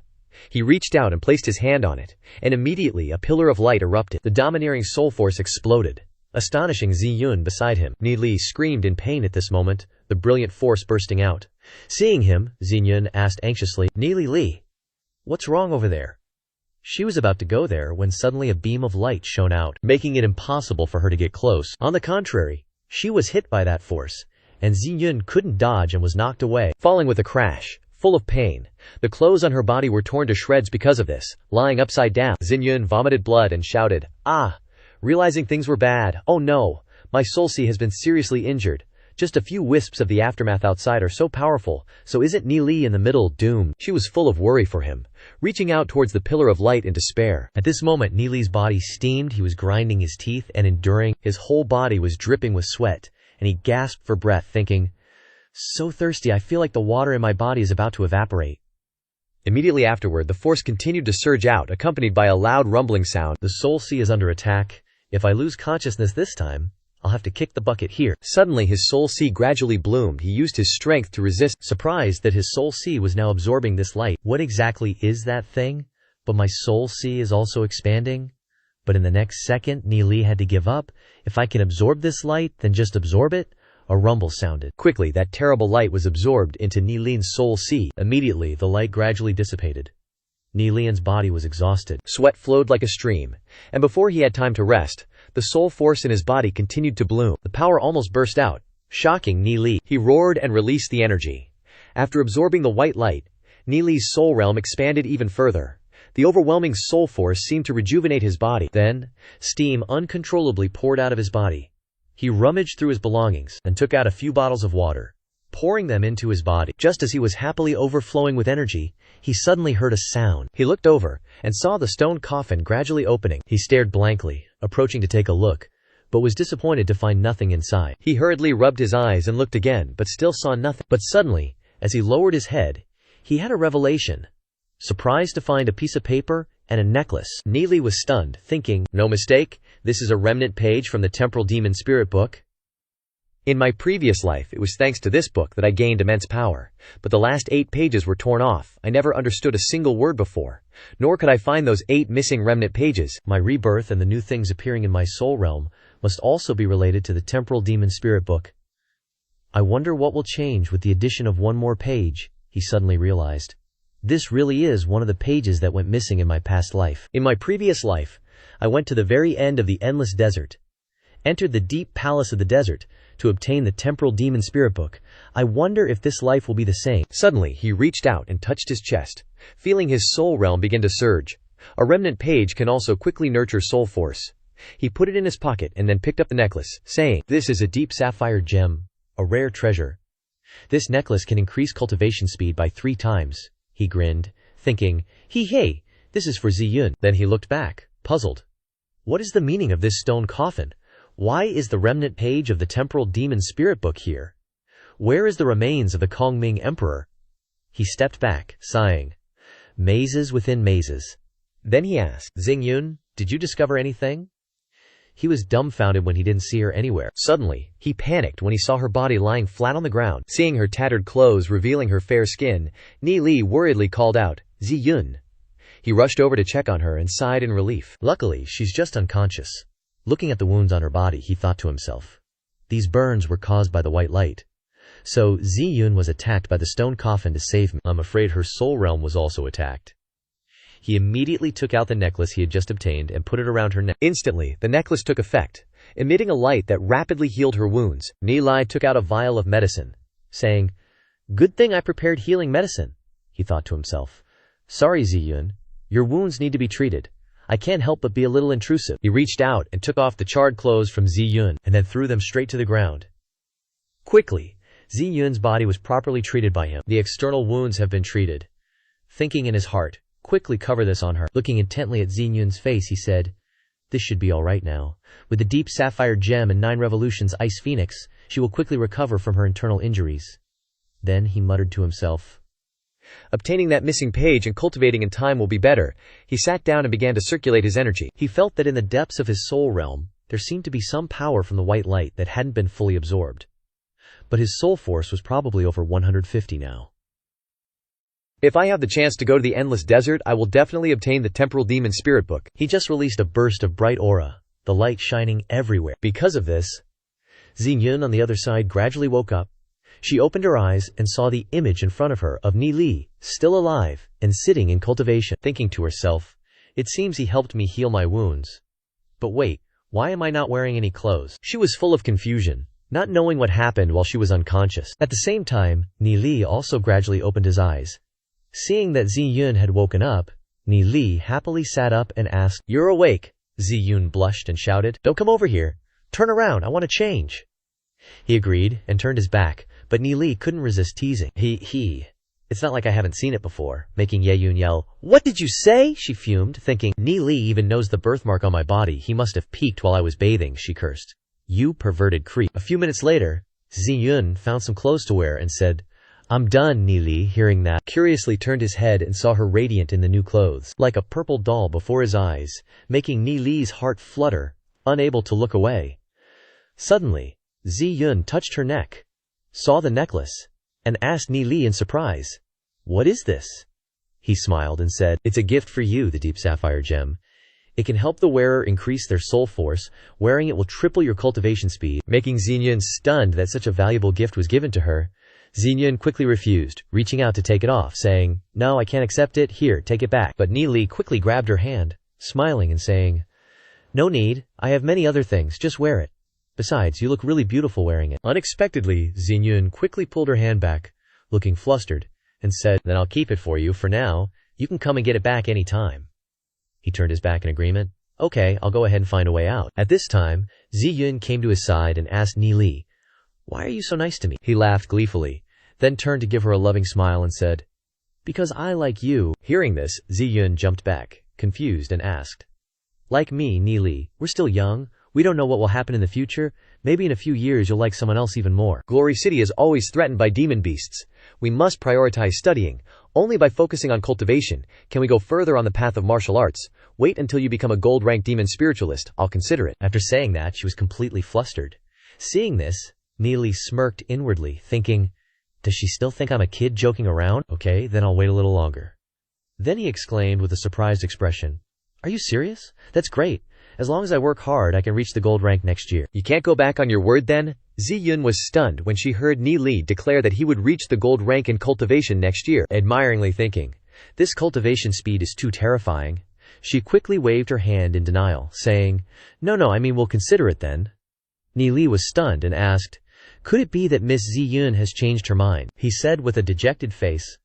He reached out and placed his hand on it, and immediately a pillar of light erupted. The domineering soul force exploded, astonishing Ziyun beside him. Ni Li screamed in pain at this moment, the brilliant force bursting out. Seeing him, Ziyun asked anxiously, Ni Li, what's wrong over there? She was about to go there when suddenly a beam of light shone out, making it impossible for her to get close. On the contrary, she was hit by that force, and Xiyun couldn't dodge and was knocked away, falling with a crash. Full of pain, the clothes on her body were torn to shreds because of this. Lying upside down, Xiyun vomited blood and shouted, "Ah!" Realizing things were bad. "Oh no, my soul sea has been seriously injured. Just a few wisps of the aftermath outside are so powerful, so isn't Ni Li in the middle doomed?" She was full of worry for him, reaching out towards the pillar of light in despair. At this moment, Ni Li's body steamed, he was grinding his teeth and enduring. His whole body was dripping with sweat, and he gasped for breath, thinking, "So thirsty, I feel like the water in my body is about to evaporate." Immediately afterward, the force continued to surge out, accompanied by a loud rumbling sound. "The soul sea is under attack. If I lose consciousness this time, I'll have to kick the bucket here." Suddenly his soul sea gradually bloomed. He used his strength to resist, surprised that his soul sea was now absorbing this light. What exactly is that thing? But my soul sea is also expanding? But in the next second, Ni Li had to give up. If I can absorb this light, then just absorb it. A rumble sounded. Quickly, that terrible light was absorbed into Ni Li's soul sea. Immediately, the light gradually dissipated. Ni Li's body was exhausted. Sweat flowed like a stream, and before he had time to rest, the soul force in his body continued to bloom. The power almost burst out, shocking Ni Li. He roared and released the energy. After absorbing the white light, Ni Li's soul realm expanded even further. The overwhelming soul force seemed to rejuvenate his body. Then, steam uncontrollably poured out of his body. He rummaged through his belongings and took out a few bottles of water, pouring them into his body. Just as he was happily overflowing with energy, he suddenly heard a sound. He looked over and saw the stone coffin gradually opening. He stared blankly, approaching to take a look, but was disappointed to find nothing inside. He hurriedly rubbed his eyes and looked again, but still saw nothing. But suddenly, as he lowered his head, he had a revelation. Surprised to find a piece of paper and a necklace. Ni Li was stunned, thinking, "No mistake, this is a remnant page from the Temporal Demon Spirit book. In my previous life, it was thanks to this book that I gained immense power, but the last 8 pages were torn off. I never understood a single word before, nor could I find those 8 missing remnant pages. My rebirth and the new things appearing in my soul realm must also be related to the Temporal Demon Spirit book. I wonder what will change with the addition of one more page," he suddenly realized. "This really is one of the pages that went missing in my past life. In my previous life, I went to the very end of the endless desert, entered the deep palace of the desert, to obtain the Temporal Demon Spirit book. I wonder if this life will be the same." Suddenly, he reached out and touched his chest, feeling his soul realm begin to surge. A remnant page can also quickly nurture soul force. He put it in his pocket and then picked up the necklace, saying, "This is a deep sapphire gem, a rare treasure. This necklace can increase cultivation speed by 3 times. He grinned, thinking, hey, this is for Xiyun." Then he looked back, puzzled. What is the meaning of this stone coffin? Why is the remnant page of the Temporal Demon Spirit book here? Where is the remains of the Kongming Emperor? He stepped back, sighing. Mazes within mazes. Then he asked, "Xiyun, did you discover anything?" He was dumbfounded when he didn't see her anywhere. Suddenly, he panicked when he saw her body lying flat on the ground. Seeing her tattered clothes revealing her fair skin, Ni Li worriedly called out, "Xiyun." He rushed over to check on her and sighed in relief. Luckily, she's just unconscious. Looking at the wounds on her body, he thought to himself, these burns were caused by the white light. So Xiyun was attacked by the stone coffin to save me. I'm afraid her soul realm was also attacked. He immediately took out the necklace he had just obtained and put it around her neck. Instantly, the necklace took effect, emitting a light that rapidly healed her wounds. Ni Li took out a vial of medicine, saying, "Good thing I prepared healing medicine," he thought to himself. "Sorry, Xiyun, your wounds need to be treated. I can't help but be a little intrusive." He reached out and took off the charred clothes from Xiyun and then threw them straight to the ground. Quickly, Xiyun's body was properly treated by him. The external wounds have been treated. Thinking in his heart, quickly cover this on her. Looking intently at Xiyun's face, he said, "This should be all right now. With the deep sapphire gem and 9 revolutions ice phoenix, she will quickly recover from her internal injuries." Then he muttered to himself, "Obtaining that missing page and cultivating in time will be better." He sat down and began to circulate his energy. He felt that in the depths of his soul realm, there seemed to be some power from the white light that hadn't been fully absorbed. But his soul force was probably over 150 now. If I have the chance to go to the endless desert, I will definitely obtain the Temporal Demon Spirit book. He just released a burst of bright aura, the light shining everywhere. Because of this, Xiyun on the other side gradually woke up. She opened her eyes and saw the image in front of her of Ni Li, still alive and sitting in cultivation. Thinking to herself, It seems he helped me heal my wounds. But wait, why am I not wearing any clothes? She was full of confusion, not knowing what happened while she was unconscious. At the same time, Ni Li also gradually opened his eyes. Seeing that Zi Yun had woken up, Ni Li happily sat up and asked, "You're awake." Zi Yun blushed and shouted, "Don't come over here. Turn around, I want to change." He agreed and turned his back, but Ni Li couldn't resist teasing. It's not like I haven't seen it before, making Ye Yun yell, "What did you say?" She fumed, thinking, Ni Li even knows the birthmark on my body. He must have peeked while I was bathing, she cursed. "You perverted creep." A few minutes later, Zi Yun found some clothes to wear and said, "I'm done." Ni Li, hearing that, curiously turned his head and saw her radiant in the new clothes, like a purple doll before his eyes, making Ni Li's heart flutter, unable to look away. Suddenly, Zi Yun touched her neck, saw the necklace, and asked Ni Li in surprise, "What is this?" He smiled and said, "It's a gift for you, the deep sapphire gem. It can help the wearer increase their soul force. Wearing it will triple your cultivation speed." Making Zi Yun stunned that such a valuable gift was given to her, Zi Yun quickly refused, reaching out to take it off, saying, "No, I can't accept it. Here, take it back." But Ni Li quickly grabbed her hand, smiling and saying, "No need. I have many other things. Just wear it. Besides, you look really beautiful wearing it." Unexpectedly, Zi Yun quickly pulled her hand back, looking flustered, and said, "Then I'll keep it for you. For now, you can come and get it back any time." He turned his back in agreement. "Okay, I'll go ahead and find a way out." At this time, Zi Yun came to his side and asked Ni Li, "Why are you so nice to me?" He laughed gleefully, then turned to give her a loving smile and said, "Because I like you." Hearing this, Zi Yun jumped back, confused, and asked, "Like me, Ni Li, we're still young. We don't know what will happen in the future. Maybe in a few years you'll like someone else even more. Glory City is always threatened by demon beasts. We must prioritize studying. Only by focusing on cultivation can we go further on the path of martial arts. Wait until you become a gold-ranked demon spiritualist. I'll consider it." After saying that, she was completely flustered. Seeing this, Ni Li smirked inwardly, thinking, "Does she still think I'm a kid joking around? Okay, then I'll wait a little longer." Then he exclaimed with a surprised expression, "Are you serious? That's great. As long as I work hard, I can reach the gold rank next year." "You can't go back on your word then?" Zi Yun was stunned when she heard Ni Li declare that he would reach the gold rank in cultivation next year, admiringly thinking, "This cultivation speed is too terrifying." She quickly waved her hand in denial, saying, No, I mean we'll consider it then." Ni Li was stunned and asked, "Could it be that Miss Zi Yun has changed her mind?" He said with a dejected face,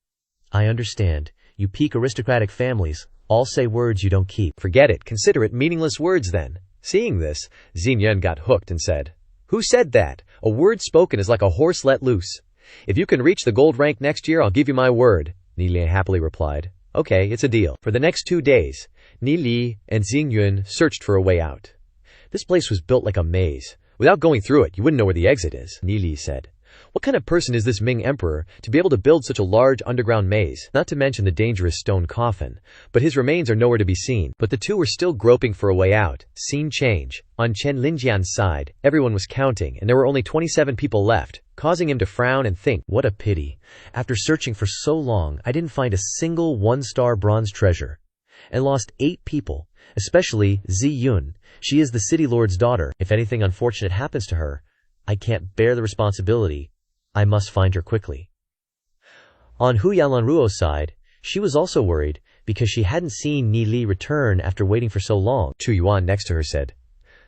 "I understand. You peak aristocratic families. All say words you don't keep." "Forget it. Consider it meaningless words then." Seeing this, Zi Yun got hooked and said, "Who said that? A word spoken is like a horse let loose. If you can reach the gold rank next year, I'll give you my word." Ni Li happily replied, "Okay, it's a deal." For the next 2 days, Ni Li and Zi Yun searched for a way out. This place was built like a maze. Without going through it, you wouldn't know where the exit is, Ni Li said. What kind of person is this Ming emperor to be able to build such a large underground maze, not to mention the dangerous stone coffin? But his remains are nowhere to be seen. But the two were still groping for a way out. Scene change. On Chen Linjian's side, everyone was counting, and there were only 27 people left, causing him to frown and think, "What a pity. After searching for so long, I didn't find a single 1-star bronze treasure, and lost 8 people, especially Zi Yun. She is the city lord's daughter. If anything unfortunate happens to her, I can't bear the responsibility. I must find her quickly." On Hu Yanlanruo's side, she was also worried because she hadn't seen Ni Li return after waiting for so long. Tu Yuan next to her said,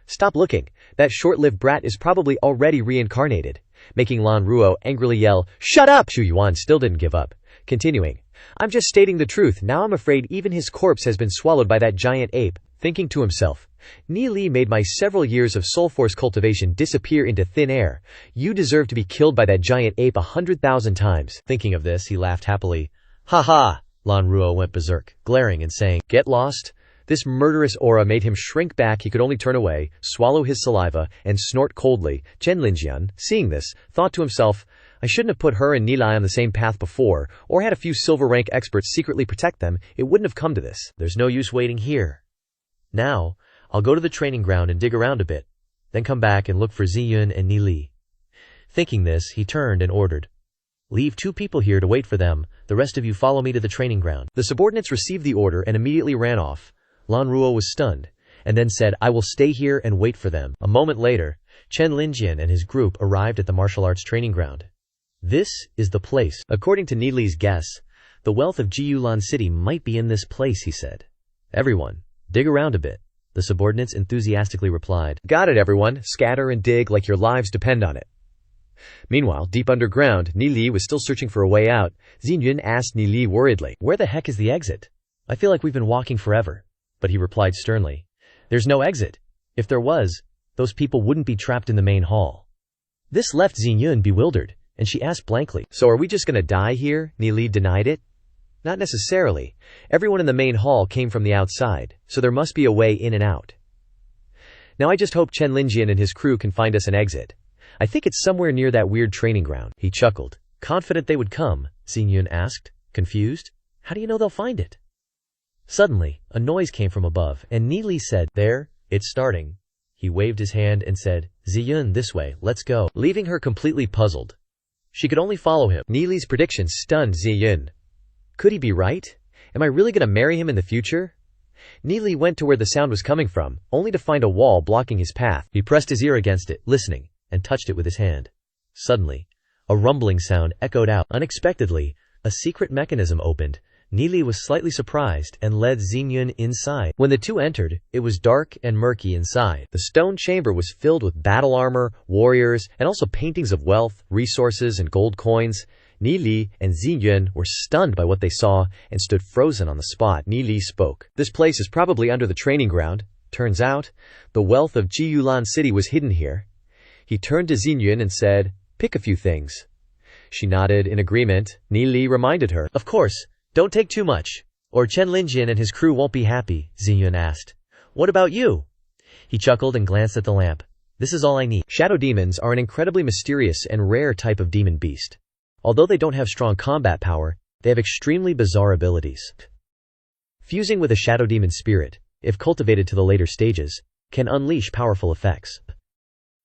"Stop looking. That short-lived brat is probably already reincarnated." Making Lan Ruo angrily yell, "Shut up!" Tu Yuan still didn't give up, continuing, "I'm just stating the truth. Now I'm afraid even his corpse has been swallowed by that giant ape." Thinking to himself, "Ni Li made my several years of soul force cultivation disappear into thin air. You deserve to be killed by that giant ape 100,000 times. Thinking of this, he laughed happily. "Ha ha!" Lan Ruo went berserk, glaring and saying, "Get lost?" This murderous aura made him shrink back. He could only turn away, swallow his saliva, and snort coldly. Chen Linjian, seeing this, thought to himself, "I shouldn't have put her and Ni Li on the same path before, or had a few silver rank experts secretly protect them. It wouldn't have come to this. There's no use waiting here. Now, I'll go to the training ground and dig around a bit, then come back and look for Zi Yun and Ni Li." Thinking this, he turned and ordered, "Leave 2 people here to wait for them. The rest of you follow me to the training ground." The subordinates received the order and immediately ran off. Lan Ruo was stunned, and then said, "I will stay here and wait for them." A moment later, Chen Linjian and his group arrived at the martial arts training ground. This is the place. According to Ni Li's guess, the wealth of Jiyulan City might be in this place, he said. Everyone, dig around a bit, the subordinates enthusiastically replied. Got it, everyone. Scatter and dig like your lives depend on it. Meanwhile, deep underground, Nili was still searching for a way out. Xingyun asked Nili worriedly, "Where the heck is the exit? I feel like we've been walking forever." But he replied sternly, "There's no exit. If there was, those people wouldn't be trapped in the main hall." This left Xingyun bewildered, and she asked blankly, "So are we just gonna die here?" Nili denied it. "Not necessarily. Everyone in the main hall came from the outside, so there must be a way in and out. Now I just hope Chen Linjian and his crew can find us an exit. I think it's somewhere near that weird training ground." He chuckled. "Confident they would come?" Xingyun asked, confused. "How do you know they'll find it?" Suddenly, a noise came from above, and Nili said, "There, it's starting." He waved his hand and said, "Ziyun, this way, let's go," leaving her completely puzzled. She could only follow him. Nili's prediction stunned Ziyun. Could he be right? Am I really gonna marry him in the future? Nili went to where the sound was coming from, only to find a wall blocking his path. He pressed his ear against it, listening, and touched it with his hand. Suddenly, a rumbling sound echoed out. Unexpectedly, a secret mechanism opened. Nili was slightly surprised and led Xingyun inside. When the two entered, it was dark and murky inside. The stone chamber was filled with battle armor, warriors, and also paintings of wealth, resources, and gold coins. Nili and Xingyun were stunned by what they saw and stood frozen on the spot. Nili spoke. "This place is probably under the training ground. Turns out, the wealth of Jiyulan City was hidden here." He turned to Xingyun and said, "Pick a few things." She nodded in agreement. Nili reminded her, "Of course, don't take too much, or Chen Linjian and his crew won't be happy." Xingyun asked, "What about you?" He chuckled and glanced at the lamp. "This is all I need." Shadow demons are an incredibly mysterious and rare type of demon beast. Although they don't have strong combat power, they have extremely bizarre abilities. Fusing with a shadow demon spirit, if cultivated to the later stages, can unleash powerful effects.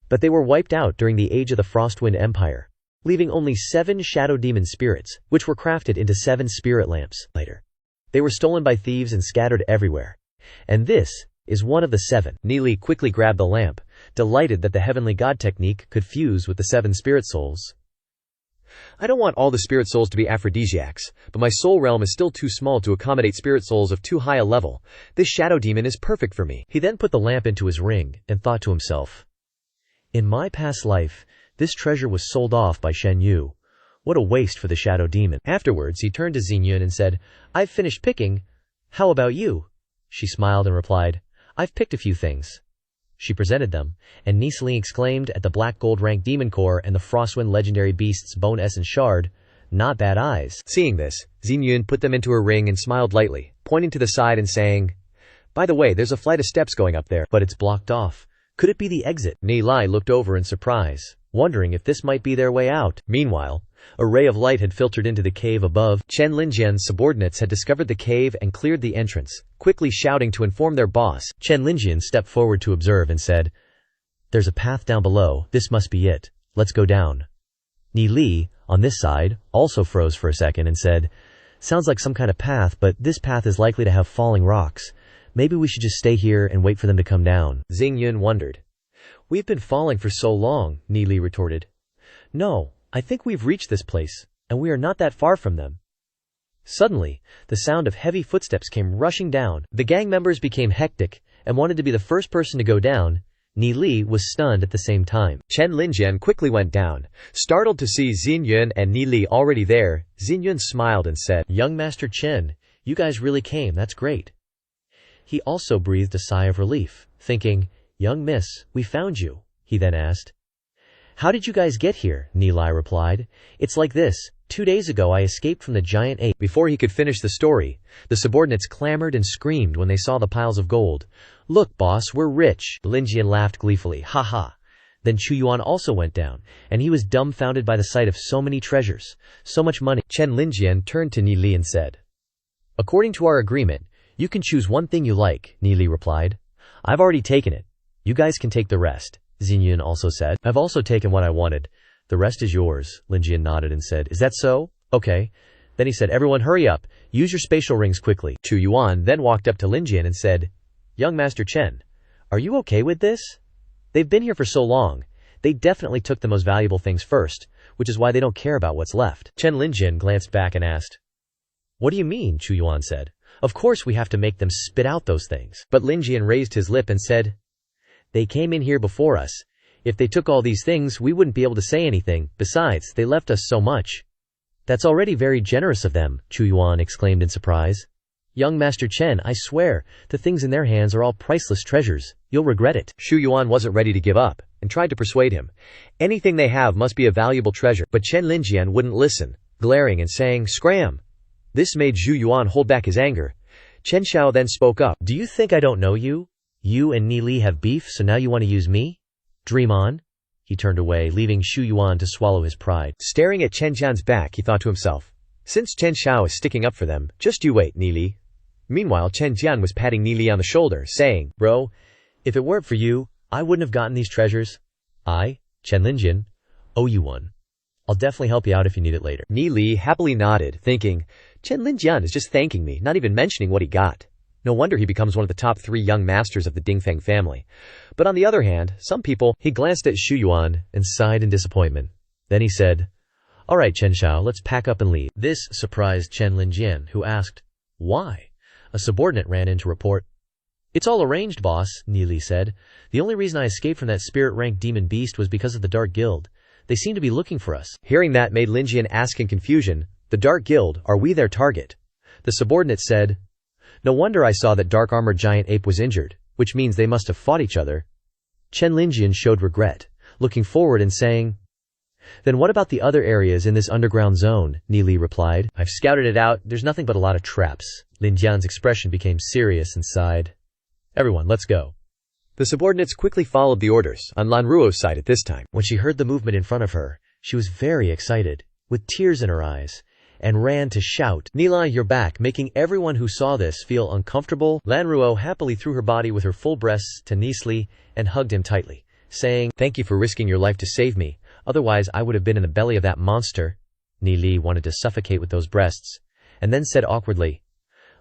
But they were wiped out during the age of the Frostwind Empire, leaving only 7 shadow demon spirits, which were crafted into 7 spirit lamps later. They were stolen by thieves and scattered everywhere. And this is one of the 7. Nili quickly grabbed the lamp, delighted that the heavenly god technique could fuse with the 7 spirit souls. "I don't want all the spirit souls to be aphrodisiacs, but my soul realm is still too small to accommodate spirit souls of too high a level. This shadow demon is perfect for me." He then put the lamp into his ring and thought to himself, "In my past life, this treasure was sold off by Shen Yu. What a waste for the shadow demon." Afterwards, he turned to Xingyun and said, "I've finished picking. How about you?" She smiled and replied, "I've picked a few things." She presented them, and Nisling exclaimed at the black gold rank demon core and the Frostwind legendary beast's bone essence shard, "Not bad eyes." Seeing this, Xingyun put them into her ring and smiled lightly, pointing to the side and saying, "By the way, there's a flight of steps going up there, but it's blocked off. Could it be the exit?" Nilai looked over in surprise, wondering if this might be their way out. Meanwhile, a ray of light had filtered into the cave above. Chen Linjian's subordinates had discovered the cave and cleared the entrance, quickly shouting to inform their boss. Chen Linjian stepped forward to observe and said, "There's a path down below. This must be it. Let's go down." Ni Li, on this side, also froze for a second and said, "Sounds like some kind of path, but this path is likely to have falling rocks. Maybe we should just stay here and wait for them to come down." Xingyun wondered. "We've been falling for so long," Ni Li retorted. "No, I think we've reached this place, and we are not that far from them." Suddenly, the sound of heavy footsteps came rushing down. The gang members became hectic and wanted to be the first person to go down. Ni Li was stunned at the same time. Chen Linjian quickly went down, startled to see Xingyun and Ni Li already there. Xingyun smiled and said, "Young Master Chen, you guys really came, that's great." He also breathed a sigh of relief, thinking, "Young miss, we found you." He then asked, "How did you guys get here?" Nilai replied, "It's like this. 2 days ago I escaped from the giant ape." Before he could finish the story, the subordinates clamored and screamed when they saw the piles of gold. "Look, boss, we're rich." Linjian laughed gleefully, "Ha ha." Then Chu Yuan also went down, and he was dumbfounded by the sight of so many treasures, so much money. Chen Linjian turned to Ni Li and said, "According to our agreement, you can choose one thing you like," Ni Li replied. "I've already taken it. You guys can take the rest." Xingyun also said, "I've also taken what I wanted. The rest is yours." Linjian nodded and said, "Is that so? Okay." Then he said, "Everyone hurry up. Use your spatial rings quickly." Chu Yuan then walked up to Linjian and said, "Young Master Chen, are you okay with this? They've been here for so long. They definitely took the most valuable things first, which is why they don't care about what's left." Chen Linjian glanced back and asked, "What do you mean?" Chu Yuan said. Of course we have to make them spit out those things. But Lin Jian raised his lip and said, "They came in here before us. If they took all these things, we wouldn't be able to say anything. Besides, they left us so much." "That's already very generous of them," Chu Yuan exclaimed in surprise. "Young Master Chen, I swear, the things in their hands are all priceless treasures. You'll regret it." Xu Yuan wasn't ready to give up, and tried to persuade him. Anything they have must be a valuable treasure, but Chen Linjian wouldn't listen, glaring and saying, "Scram!" This made Xu Yuan hold back his anger. Chen Xiao then spoke up. "Do you think I don't know you? You and Ni Li have beef, so now you want to use me? Dream on." He turned away, leaving Xu Yuan to swallow his pride. Staring at Chen Xian's back, he thought to himself, "Since Chen Xiao is sticking up for them, just you wait, Ni Li." Meanwhile, Chen Jian was patting Ni Li on the shoulder, saying, "Bro, if it weren't for you, I wouldn't have gotten these treasures. I, Chen Linjian, owe you one. I'll definitely help you out if you need it later." Ni Li happily nodded, thinking, Chen Linjian is just thanking me, not even mentioning what he got. No wonder he becomes one of the top 3 young masters of the Dingfeng family. But on the other hand, some people... He glanced at Xu Yuan and sighed in disappointment. Then he said, "All right, Chen Xiao, let's pack up and leave." This surprised Chen Linjian, who asked, "Why?" A subordinate ran in to report. "It's all arranged, boss," Ni Li said. "The only reason I escaped from that spirit-ranked demon beast was because of the Dark Guild. They seem to be looking for us." Hearing that made Lin Jian ask in confusion, "The Dark Guild, are we their target?" The subordinate said, "No wonder I saw that dark-armored giant ape was injured, which means they must have fought each other." Chen Linjian showed regret, looking forward and saying, "Then what about the other areas in this underground zone?" Ni Li replied. "I've scouted it out. There's nothing but a lot of traps." Lin Jian's expression became serious and sighed. "Everyone, let's go." The subordinates quickly followed the orders, on Lan Ruo's side at this time. When she heard the movement in front of her, she was very excited, with tears in her eyes, and ran to shout, "Nila, you're back," making everyone who saw this feel uncomfortable. Lan Ruo happily threw her body with her full breasts to Nisli and hugged him tightly, saying, "Thank you for risking your life to save me, otherwise I would have been in the belly of that monster." Ni Li wanted to suffocate with those breasts, and then said awkwardly,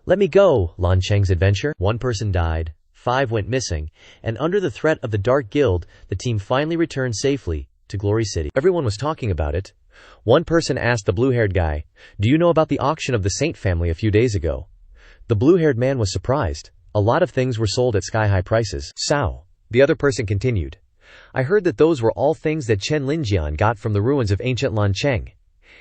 "Let me go, Lan Cheng's adventure." 1 person died, 5 went missing, and under the threat of the Dark Guild, the team finally returned safely to Glory City. Everyone was talking about it. One person asked the blue-haired guy, "Do you know about the auction of the Saint family a few days ago?" The blue-haired man was surprised. A lot of things were sold at sky-high prices. "Sao," the other person continued, "I heard that those were all things that Chen Linjian got from the ruins of ancient Lancheng."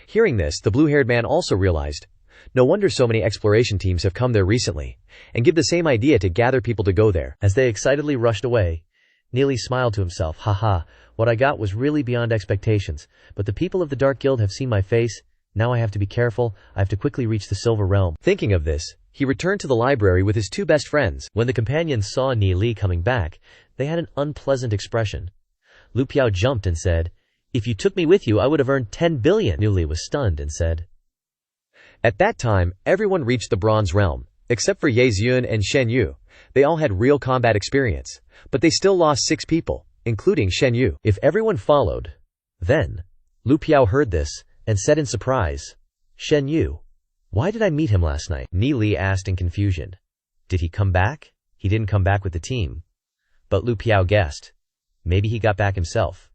Hearing this, the blue-haired man also realized, no wonder so many exploration teams have come there recently, and give the same idea to gather people to go there. As they excitedly rushed away, Neely smiled to himself. "Haha, what I got was really beyond expectations, but the people of the Dark Guild have seen my face. Now I have to be careful. I have to quickly reach the Silver Realm." Thinking of this, he returned to the library with his 2 best friends. When the companions saw Neely coming back, they had an unpleasant expression. Lu Piao jumped and said, "If you took me with you, I would have earned 10 billion. Neely was stunned and said. At that time, everyone reached the Bronze Realm, except for Ye Ziyun and Shen Yu. They all had real combat experience, but they still lost 6 people, including Shen Yu. If everyone followed, then... Lu Piao heard this, and said in surprise, "Shen Yu? Why did I meet him last night?" Ni Li asked in confusion. "Did he come back?" "He didn't come back with the team." But Lu Piao guessed. Maybe he got back himself.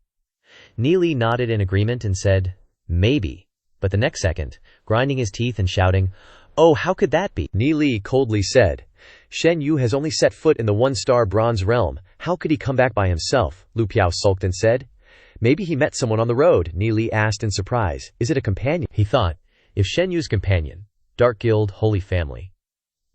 Ni Li nodded in agreement and said, "Maybe." But the next second, grinding his teeth and shouting, "Oh, how could that be?" Ni Li coldly said, "Shen Yu has only set foot in the 1-star Bronze Realm. How could he come back by himself?" Lu Piao sulked and said, "Maybe he met someone on the road." Ni Li asked in surprise, "Is it a companion?" He thought, if Shen Yu's companion, Dark Guild, Holy Family.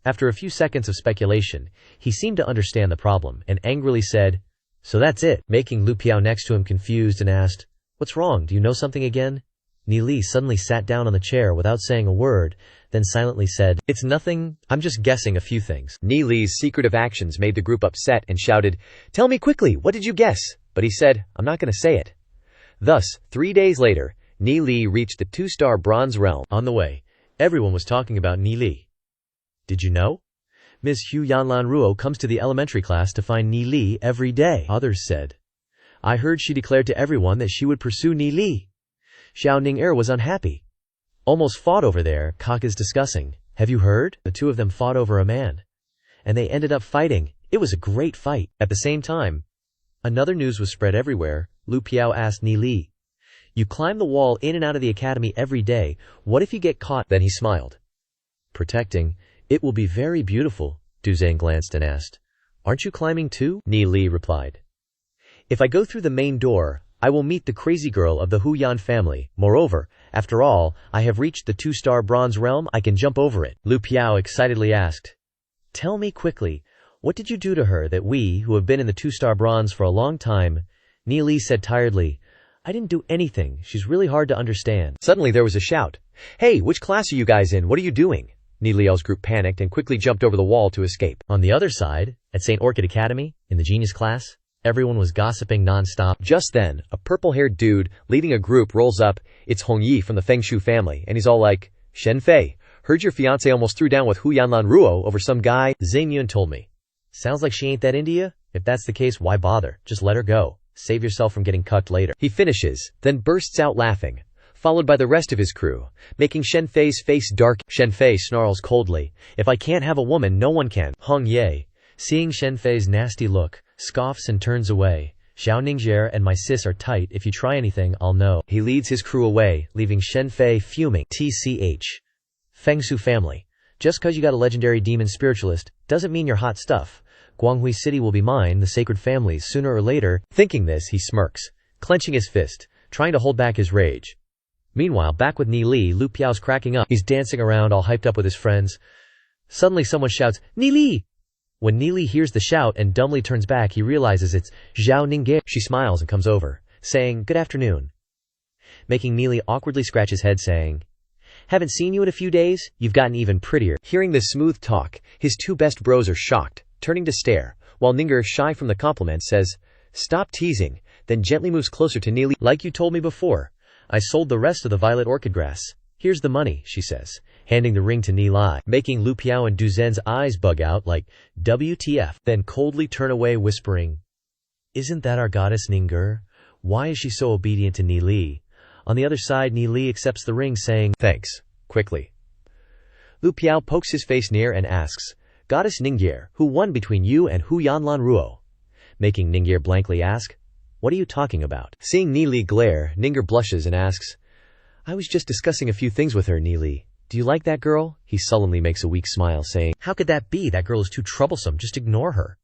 After a few seconds of speculation, he seemed to understand the problem, and angrily said, "So that's it," making Lu Piao next to him confused and asked, "What's wrong? Do you know something again?" Ni Li suddenly sat down on the chair without saying a word, then silently said, "It's nothing, I'm just guessing a few things." Ni Li's secretive actions made the group upset and shouted, "Tell me quickly, what did you guess?" But he said, "I'm not going to say it." Thus, 3 days later, Ni Li reached the 2-star Bronze Realm. On the way, everyone was talking about Ni Li. "Did you know? Ms. Hu Yanlan Ruo comes to the elementary class to find Ni Li every day," others said. "I heard she declared to everyone that she would pursue Ni Li." Xiao Ning-er was unhappy. "Almost fought over there," Kak is discussing. "Have you heard? The 2 of them fought over a man. And they ended up fighting. It was a great fight." At the same time, another news was spread everywhere. Lu Piao asked Ni Li, "You climb the wall in and out of the academy every day. What if you get caught?" Then he smiled. "Protecting It will be very beautiful, Duzang glanced and asked. Aren't you climbing too? Ni Li replied. If I go through the main door, I will meet the crazy girl of the Hu Yan family. Moreover, after all, I have reached the 2-star bronze realm, I can jump over it. Lu Piao excitedly asked. Tell me quickly, what did you do to her that we, who have been in the 2-star bronze for a long time? Ni Li said tiredly. I didn't do anything, she's really hard to understand. Suddenly there was a shout. Hey, which class are you guys in? What are you doing? Ni Liao's group panicked and quickly jumped over the wall to escape. On the other side, at St. Orchid Academy, in the genius class, everyone was gossiping non-stop. Just then, a purple-haired dude leading a group rolls up. It's Hong Yi from the Feng Shu family, and he's all like, Shen Fei, heard your fiancé almost threw down with Hu Yanlan Ruo over some guy. Zhang Yun told me. Sounds like she ain't that into ya? If that's the case, why bother? Just let her go. Save yourself from getting cucked later. He finishes, then bursts out laughing, followed by the rest of his crew, making Shen Fei's face dark. Shen Fei snarls coldly, if I can't have a woman, no one can. Hong Ye, seeing Shen Fei's nasty look, scoffs and turns away. Xiao Ningjier and my sis are tight, if you try anything, I'll know. He leads his crew away, leaving Shen Fei fuming. TCH. Feng Shu family. Just cause you got a legendary demon spiritualist, doesn't mean you're hot stuff. Guanghui City will be mine, the sacred families, sooner or later. Thinking this, he smirks, clenching his fist, trying to hold back his rage. Meanwhile, back with Ni Li, Lu Piao's cracking up. He's dancing around all hyped up with his friends. Suddenly someone shouts, Ni Li! When Ni Li hears the shout and dumbly turns back, he realizes it's Zhao Ningge. She smiles and comes over, saying, good afternoon. Making Ni Li awkwardly scratch his head, saying, haven't seen you in a few days? You've gotten even prettier. Hearing this smooth talk, his two best bros are shocked, turning to stare, while Ninger, shy from the compliment, says, stop teasing, then gently moves closer to Ni Li. Like you told me before, I sold the rest of the violet orchid grass. Here's the money, she says, handing the ring to Ni Li, making Lu Piao and Du Zhen's eyes bug out like, WTF, then coldly turn away whispering, isn't that our goddess Ninger? Why is she so obedient to Ni Li? On the other side, Ni Li accepts the ring, saying, thanks, quickly. Lu Piao pokes his face near and asks, Goddess Ningjier, who won between you and Hu Yanlan Ruo? Making Ningjier blankly ask, what are you talking about? Seeing Ni Li glare, Ninger blushes and asks, I was just discussing a few things with her, Ni Li. Do you like that girl? He sullenly makes a weak smile, saying, how could that be? That girl is too troublesome, just ignore her.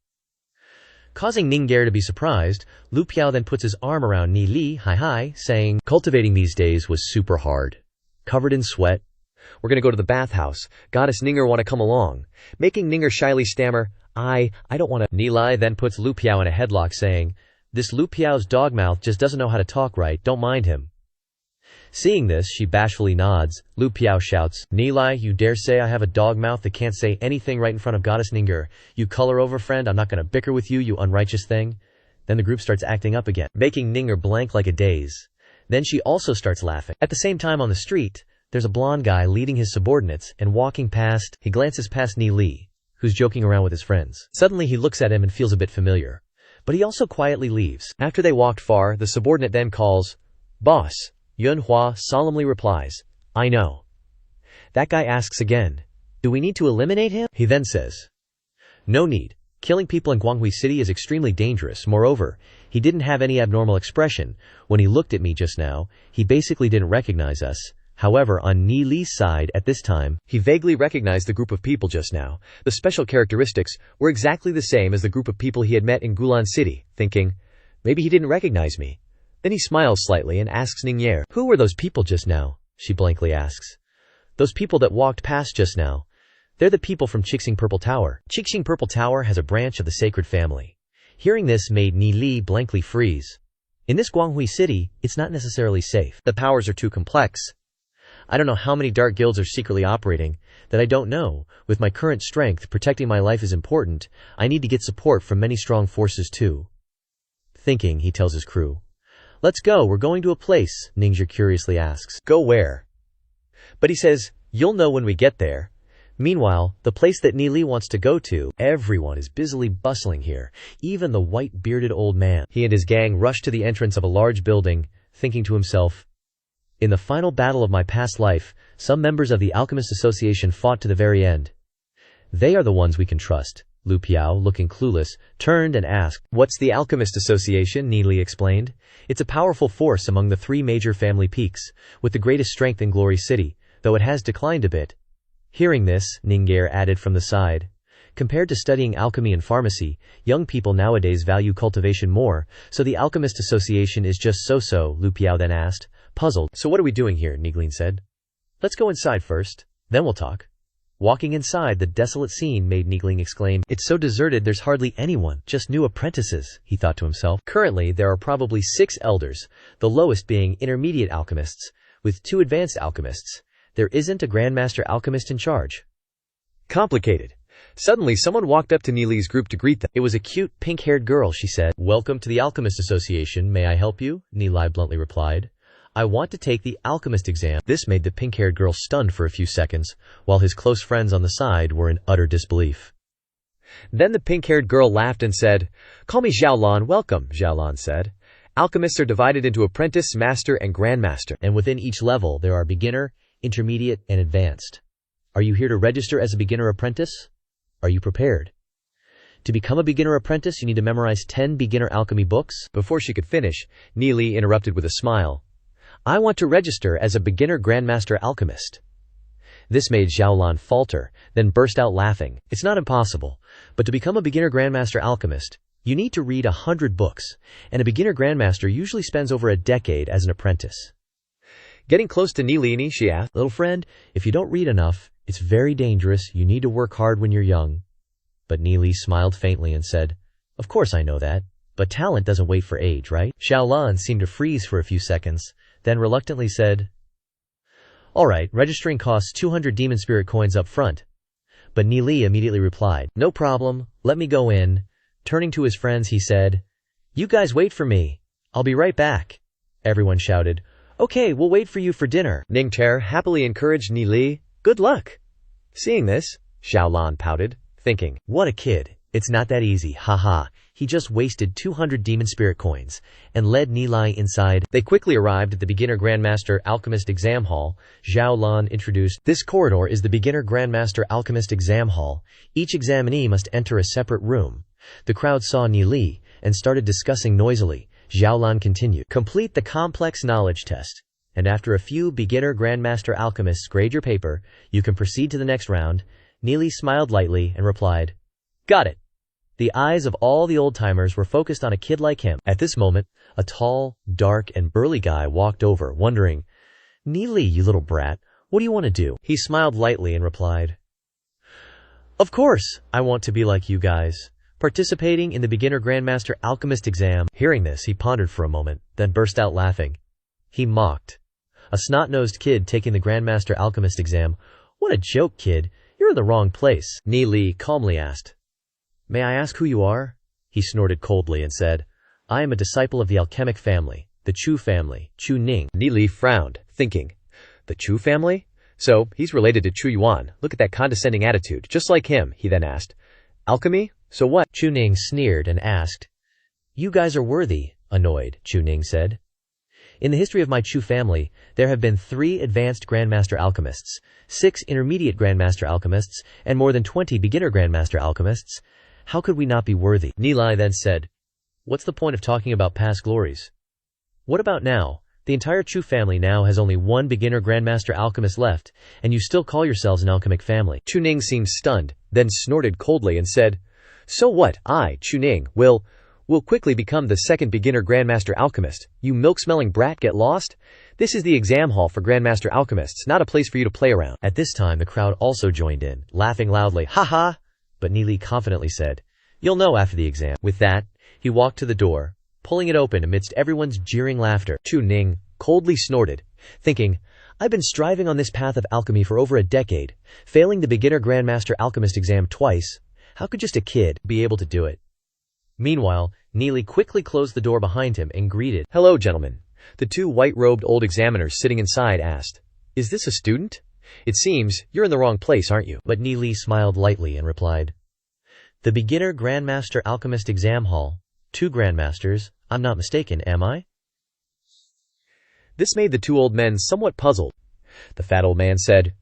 Causing Ningjier to be surprised, Lu Piao then puts his arm around Ni Li, hi, saying, cultivating these days was super hard. Covered in sweat. We're gonna go to the bathhouse. Goddess Ninger wanna come along. Making Ninger shyly stammer, I don't wanna. Ni Li then puts Lu Piao in a headlock, saying, this Lu Piao's dogmouth just doesn't know how to talk right, don't mind him. Seeing this, she bashfully nods. Lu Piao shouts, Ni Li, you dare say I have a dog mouth that can't say anything right in front of Goddess Ninger? You color over friend, I'm not gonna bicker with you, you unrighteous thing. Then the group starts acting up again, making Ninger blank like a daze. Then she also starts laughing. At the same time on the street, there's a blonde guy leading his subordinates and walking past. He glances past Ni Li, who's joking around with his friends. Suddenly he looks at him and feels a bit familiar. But he also quietly leaves. After they walked far, the subordinate then calls, boss. Yun Hua solemnly replies, I know. That guy asks again, do we need to eliminate him? He then says, no need. Killing people in Guanghui City is extremely dangerous. Moreover, he didn't have any abnormal expression. When he looked at me just now, he basically didn't recognize us. However, on Ni Li's side at this time, he vaguely recognized the group of people just now. The special characteristics were exactly the same as the group of people he had met in Gulan City, thinking, maybe he didn't recognize me. Then he smiles slightly and asks Ningjier, who were those people just now? She blankly asks. Those people that walked past just now. They're the people from Qixing Purple Tower. Qixing Purple Tower has a branch of the sacred family. Hearing this made Ni Li blankly freeze. In this Guanghui City, it's not necessarily safe. The powers are too complex. I don't know how many dark guilds are secretly operating, that I don't know. With my current strength, protecting my life is important. I need to get support from many strong forces too. Thinking, he tells his crew. Let's go, we're going to a place, Ningjier curiously asks. Go where? But he says, you'll know when we get there. Meanwhile, the place that Ni Li wants to go to, everyone is busily bustling here, even the white-bearded old man. He and his gang rush to the entrance of a large building, thinking to himself, in the final battle of my past life, some members of the Alchemist Association fought to the very end. They are the ones we can trust. Lu Piao, looking clueless, turned and asked, what's the Alchemist Association? Ni Li explained. It's a powerful force among the three major family peaks, with the greatest strength in Glory City, though it has declined a bit. Hearing this, Ninger added from the side, compared to studying alchemy and pharmacy, young people nowadays value cultivation more, so the Alchemist Association is just so-so, Lu Piao then asked, puzzled. So what are we doing here, Niglin said. Let's go inside first, then we'll talk. Walking inside the desolate scene made Niggling exclaim, "It's so deserted there's hardly anyone, just new apprentices," he thought to himself. Currently there are probably 6 elders, the lowest being intermediate alchemists, with 2 advanced alchemists. There isn't a grandmaster alchemist in charge. Complicated. Suddenly someone walked up to Neely's group to greet them. It was a cute, pink-haired girl, she said. "Welcome to the Alchemist Association, may I help you?" Neely bluntly replied. "I want to take the alchemist exam." This made the pink-haired girl stunned for a few seconds, while his close friends on the side were in utter disbelief. Then the pink-haired girl laughed and said, "Call me Xiaolan." "Welcome," Xiaolan said. "Alchemists are divided into apprentice, master, and grandmaster, and within each level there are beginner, intermediate, and advanced. Are you here to register as a beginner apprentice? Are you prepared? To become a beginner apprentice, you need to memorize 10 beginner alchemy books." Before she could finish, Neely interrupted with a smile. "I want to register as a beginner grandmaster alchemist." This made Xiaolan falter, then burst out laughing. "It's not impossible, but to become a beginner grandmaster alchemist, you need to read 100 books, and a beginner grandmaster usually spends over a decade as an apprentice." Getting close to Neely, she asked, "Little friend, if you don't read enough, it's very dangerous. You need to work hard when you're young." But Neely smiled faintly and said, "Of course I know that, but talent doesn't wait for age, right?" Xiaolan seemed to freeze for a few seconds, then reluctantly said, "All right, registering costs 200 demon spirit coins up front." But Neely immediately replied, "No problem, let me go in." Turning to his friends, he said, "You guys wait for me. I'll be right back." Everyone shouted, "Okay, we'll wait for you for dinner." Ningter happily encouraged Neely, "Good luck." Seeing this, Xiaolan pouted, thinking, "What a kid. It's not that easy, haha." He just wasted 200 demon spirit coins, and led Nilai inside. They quickly arrived at the beginner grandmaster alchemist exam hall. Zhao Lan introduced, "This corridor is the beginner grandmaster alchemist exam hall. Each examinee must enter a separate room." The crowd saw Nili, and started discussing noisily. Zhao Lan continued, "Complete the complex knowledge test, and after a few beginner grandmaster alchemists grade your paper, you can proceed to the next round." Nili smiled lightly and replied, "Got it." The eyes of all the old-timers were focused on a kid like him. At this moment, a tall, dark, and burly guy walked over, wondering, "Neely, you little brat, what do you want to do?" He smiled lightly and replied, "Of course, I want to be like you guys, participating in the beginner grandmaster alchemist exam." Hearing this, he pondered for a moment, then burst out laughing. He mocked, "A snot-nosed kid taking the grandmaster alchemist exam? What a joke, kid. You're in the wrong place." Neely calmly asked, "May I ask who you are?" He snorted coldly and said, "I am a disciple of the alchemic family, the Chu family, Chu Ning." Neely frowned, thinking, "The Chu family? So, he's related to Chu Yuan. Look at that condescending attitude, just like him." He then asked, "Alchemy? So what?" Chu Ning sneered and asked, "You guys are worthy," annoyed, Chu Ning said. "In the history of my Chu family, there have been 3 advanced grandmaster alchemists, 6 intermediate grandmaster alchemists, and more than 20 beginner grandmaster alchemists. How could we not be worthy?" Nilai then said, "What's the point of talking about past glories? What about now? The entire Chu family now has only 1 beginner grandmaster alchemist left, and you still call yourselves an alchemic family." Chu Ning seemed stunned, then snorted coldly and said, "So what? I, Chu Ning, will quickly become the 2nd beginner grandmaster alchemist. You milk-smelling brat, get lost? This is the exam hall for grandmaster alchemists, not a place for you to play around." At this time the crowd also joined in, laughing loudly, "Ha ha!" But Neely confidently said, "You'll know after the exam." With that, he walked to the door, pulling it open amidst everyone's jeering laughter. Chu Ning coldly snorted, thinking, "I've been striving on this path of alchemy for over a decade, failing the beginner grandmaster alchemist exam twice. How could just a kid be able to do it?" Meanwhile, Neely quickly closed the door behind him and greeted, "Hello, gentlemen." The 2 white-robed old examiners sitting inside asked, "Is this a student? It seems you're in the wrong place, aren't you?" But Neely smiled lightly and replied, "The beginner grandmaster alchemist exam hall. 2 grandmasters, I'm not mistaken, am I?" This made the 2 old men somewhat puzzled. The fat old man said,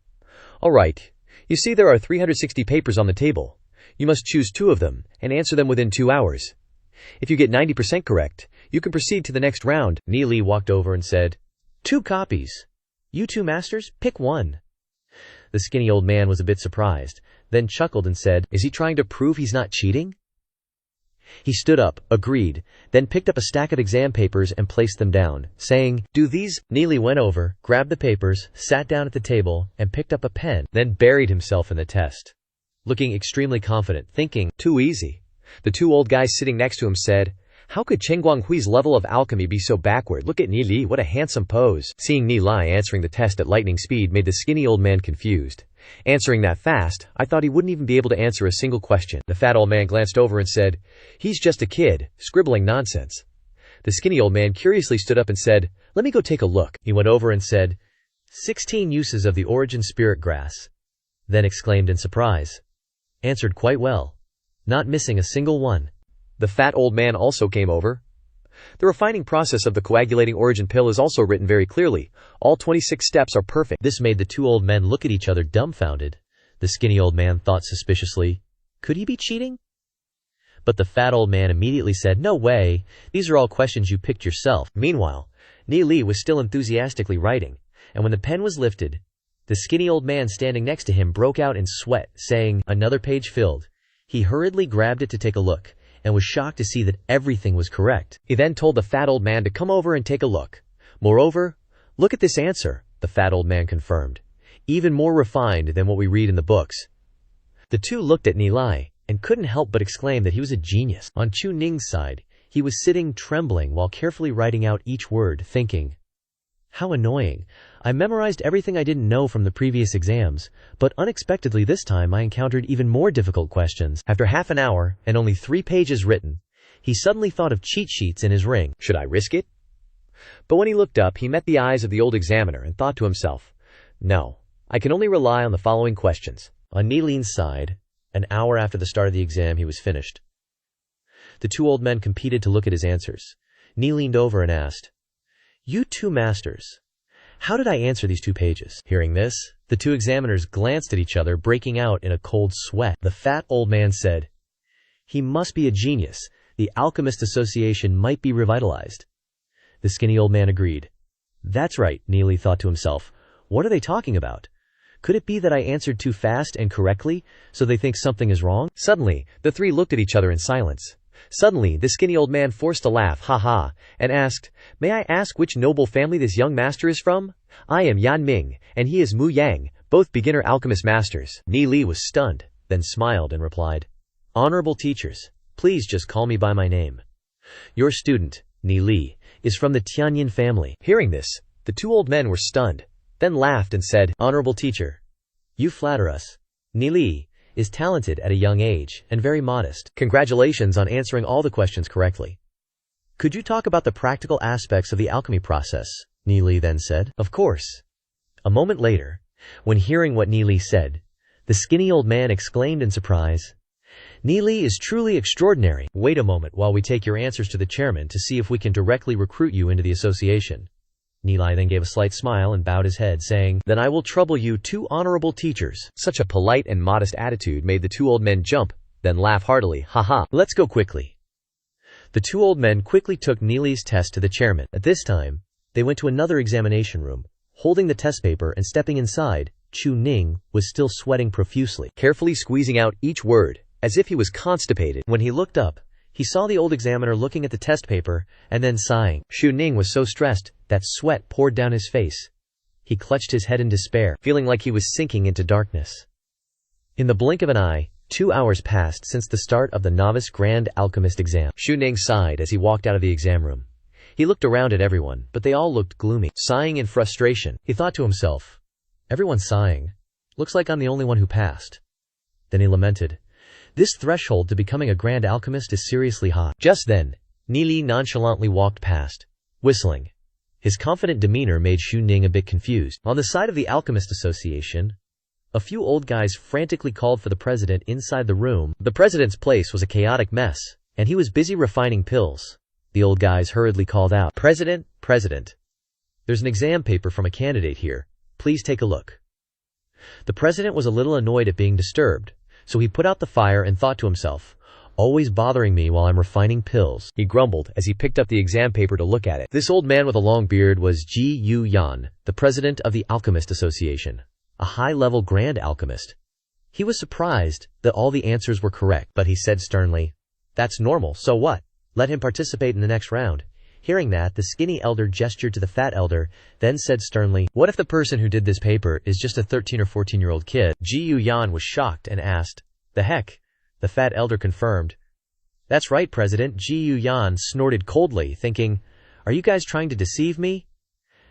"All right, you see there are 360 papers on the table. You must choose 2 of them and answer them within 2 hours. If you get 90% correct, you can proceed to the next round." Neely walked over and said, "2 copies. You 2 masters, pick one." The skinny old man was a bit surprised, then chuckled and said, "Is he trying to prove he's not cheating?" He stood up, agreed, then picked up a stack of exam papers and placed them down, saying, "Do these." Neely went over, grabbed the papers, sat down at the table, and picked up a pen, then buried himself in the test. Looking extremely confident, thinking, "Too easy." The two old guys sitting next to him said, "How could Chen Guanghui's level of alchemy be so backward? Look at Neely, what a handsome pose." Seeing Neely answering the test at lightning speed made the skinny old man confused. Answering that fast, I thought he wouldn't even be able to answer a single question. The fat old man glanced over and said, "He's just a kid, scribbling nonsense." The skinny old man curiously stood up and said, "Let me go take a look." He went over and said, 16 uses of the origin spirit grass. Then exclaimed in surprise, "Answered quite well. Not missing a single one." The fat old man also came over. The refining process of the coagulating origin pill is also written very clearly. All 26 steps are perfect. This made the two old men look at each other dumbfounded. The skinny old man thought suspiciously, could he be cheating? But the fat old man immediately said, "No way, these are all questions you picked yourself." Meanwhile, Neely was still enthusiastically writing, and when the pen was lifted, the skinny old man standing next to him broke out in sweat, saying, "Another page filled." He hurriedly grabbed it to take a look, and was shocked to see that everything was correct. He then told the fat old man to come over and take a look. Moreover, "Look at this answer," the fat old man confirmed. "Even more refined than what we read in the books." The two looked at Neely, and couldn't help but exclaim that he was a genius. On Chu Ning's side, he was sitting trembling while carefully writing out each word, thinking, "How annoying. I memorized everything I didn't know from the previous exams, but unexpectedly this time I encountered even more difficult questions." After half an hour, and only 3 pages written, he suddenly thought of cheat sheets in his ring. Should I risk it? But when he looked up, he met the eyes of the old examiner and thought to himself, "No, I can only rely on the following questions." On Neely's side, an hour after the start of the exam, he was finished. The two old men competed to look at his answers. Neely leaned over and asked, "You two masters, how did I answer these 2 pages?" Hearing this, the two examiners glanced at each other, breaking out in a cold sweat. The fat old man said, "He must be a genius. The Alchemist Association might be revitalized." The skinny old man agreed. "That's right," Neely thought to himself. "What are they talking about? Could it be that I answered too fast and correctly, so they think something is wrong?" Suddenly, the three looked at each other in silence. Suddenly, the skinny old man forced a laugh, "Ha ha," and asked, "May I ask which noble family this young master is from?" "I am Yan Ming, and he is Mu Yang, both beginner alchemist masters." Neely was stunned, then smiled and replied, "Honorable teachers, please just call me by my name. Your student, Neely, is from the Tianyin family." Hearing this, the two old men were stunned, then laughed and said, "Honorable teacher, you flatter us. Neely is talented at a young age and very modest. Congratulations on answering all the questions correctly. Could you talk about the practical aspects of the alchemy process?" Neely then said. "Of course." A moment later, when hearing what Neely said, the skinny old man exclaimed in surprise, "Neely is truly extraordinary. Wait a moment while we take your answers to the chairman to see if we can directly recruit you into the association." Neely then gave a slight smile and bowed his head, saying, "Then I will trouble you two honorable teachers." Such a polite and modest attitude made the two old men jump, then laugh heartily. "Ha ha, let's go quickly." The two old men quickly took Neely's test to the chairman. At this time, they went to another examination room. Holding the test paper and stepping inside, Chu Ning was still sweating profusely, carefully squeezing out each word, as if he was constipated. When he looked up, he saw the old examiner looking at the test paper, and then sighing. Chu Ning was so stressed that sweat poured down his face. He clutched his head in despair, feeling like he was sinking into darkness. In the blink of an eye, 2 hours passed since the start of the Novice Grand Alchemist exam. Chu Ning sighed as he walked out of the exam room. He looked around at everyone, but they all looked gloomy. Sighing in frustration, he thought to himself, "Everyone's sighing. Looks like I'm the only one who passed." Then he lamented, "This threshold to becoming a Grand Alchemist is seriously high." Just then, Neely nonchalantly walked past, whistling. His confident demeanor made Chu Ning a bit confused. On the side of the Alchemist Association, a few old guys frantically called for the president inside the room. The president's place was a chaotic mess, and he was busy refining pills. The old guys hurriedly called out, "President, President, there's an exam paper from a candidate here. Please take a look." The president was a little annoyed at being disturbed, so he put out the fire and thought to himself, "Always bothering me while I'm refining pills," he grumbled as he picked up the exam paper to look at it. This old man with a long beard was Ji Yu Yan, the president of the Alchemist Association. a high-level grand alchemist. He was surprised that all the answers were correct, but he said sternly, "That's normal, so what? Let him participate in the next round." Hearing that, the skinny elder gestured to the fat elder, then said sternly, "What if the person who did this paper is just a 13 or 14-year-old kid?" Gyani was shocked and asked, "The heck?" The fat elder confirmed, "That's right, President." Gyani snorted coldly, thinking, "Are you guys trying to deceive me?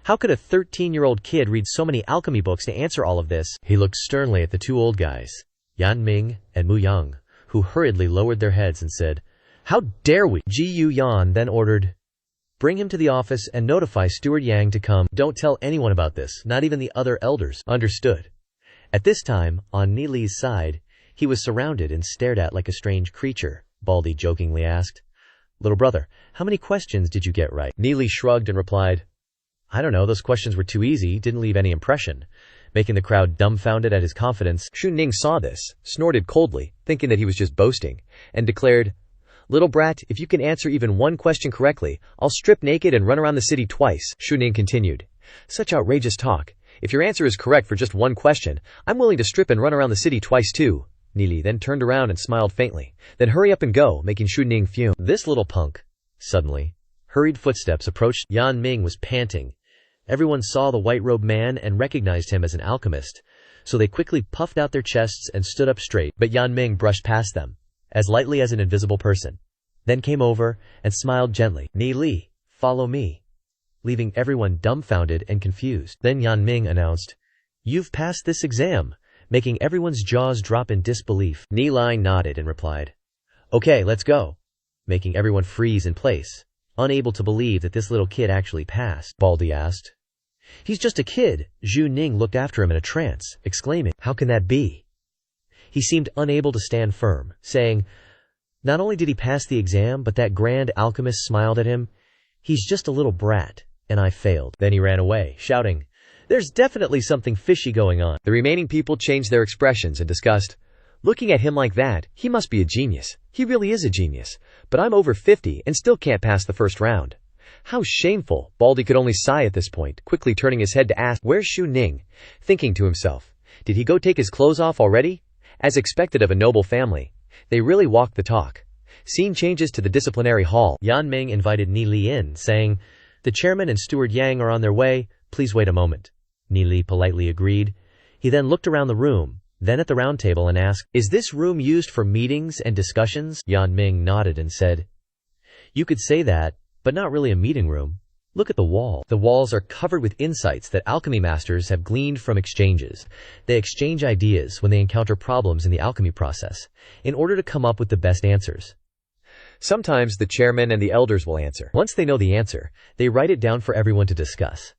How could a 13-year-old kid read so many alchemy books to answer all of this?" He looked sternly at the two old guys, Yan Ming and Mu Yang, who hurriedly lowered their heads and said, "How dare we?" Gyani then ordered, "Bring him to the office and notify Steward Yang to come. Don't tell anyone about this, not even the other elders." Understood. At this time, on Nili's side, he was surrounded and stared at like a strange creature. Baldy jokingly asked, "Little brother, how many questions did you get right?" Nili shrugged and replied, "I don't know, those questions were too easy, didn't leave any impression," making the crowd dumbfounded at his confidence. Xu Ning saw this, snorted coldly, thinking that he was just boasting, and declared, "Little brat, if you can answer even one question correctly, I'll strip naked and run around the city twice." Xu Ning continued, "Such outrageous talk. If your answer is correct for just one question, I'm willing to strip and run around the city twice too." Nili then turned around and smiled faintly. "Then hurry up and go," making Xu Ning fume. "This little punk." Suddenly, hurried footsteps approached. Yan Ming was panting. Everyone saw the white-robed man and recognized him as an alchemist, so they quickly puffed out their chests and stood up straight, but Yan Ming brushed past them, as lightly as an invisible person, then came over and smiled gently. "Nili, follow me," leaving everyone dumbfounded and confused. Then Yan Ming announced, "You've passed this exam," making everyone's jaws drop in disbelief. Nili nodded and replied, "Okay, let's go," making everyone freeze in place, unable to believe that this little kid actually passed. Baldy asked, "He's just a kid." Xu Ning looked after him in a trance, exclaiming, "How can that be?" He seemed unable to stand firm, saying, "Not only did he pass the exam, but that grand alchemist smiled at him. He's just a little brat, and I failed." Then he ran away, shouting, "There's definitely something fishy going on." The remaining people changed their expressions and discussed, "Looking at him like that, he must be a genius. He really is a genius. But I'm over 50 and still can't pass the first round. How shameful." Baldy could only sigh at this point, quickly turning his head to ask, "Where's Xu Ning?" thinking to himself, "Did he go take his clothes off already?" As expected of a noble family, they really walked the talk. Scene changes to the disciplinary hall. Yan Ming invited Nili in, saying, "The chairman and Steward Yang are on their way. Please wait a moment." Nili politely agreed. He then looked around the room, then at the round table and asked, "Is this room used for meetings and discussions?" Yan Ming nodded and said, "You could say that, but not really a meeting room. Look at the wall. The walls are covered with insights that alchemy masters have gleaned from exchanges. They exchange ideas when they encounter problems in the alchemy process, in order to come up with the best answers. Sometimes the chairman and the elders will answer. Once they know the answer, they write it down for everyone to discuss.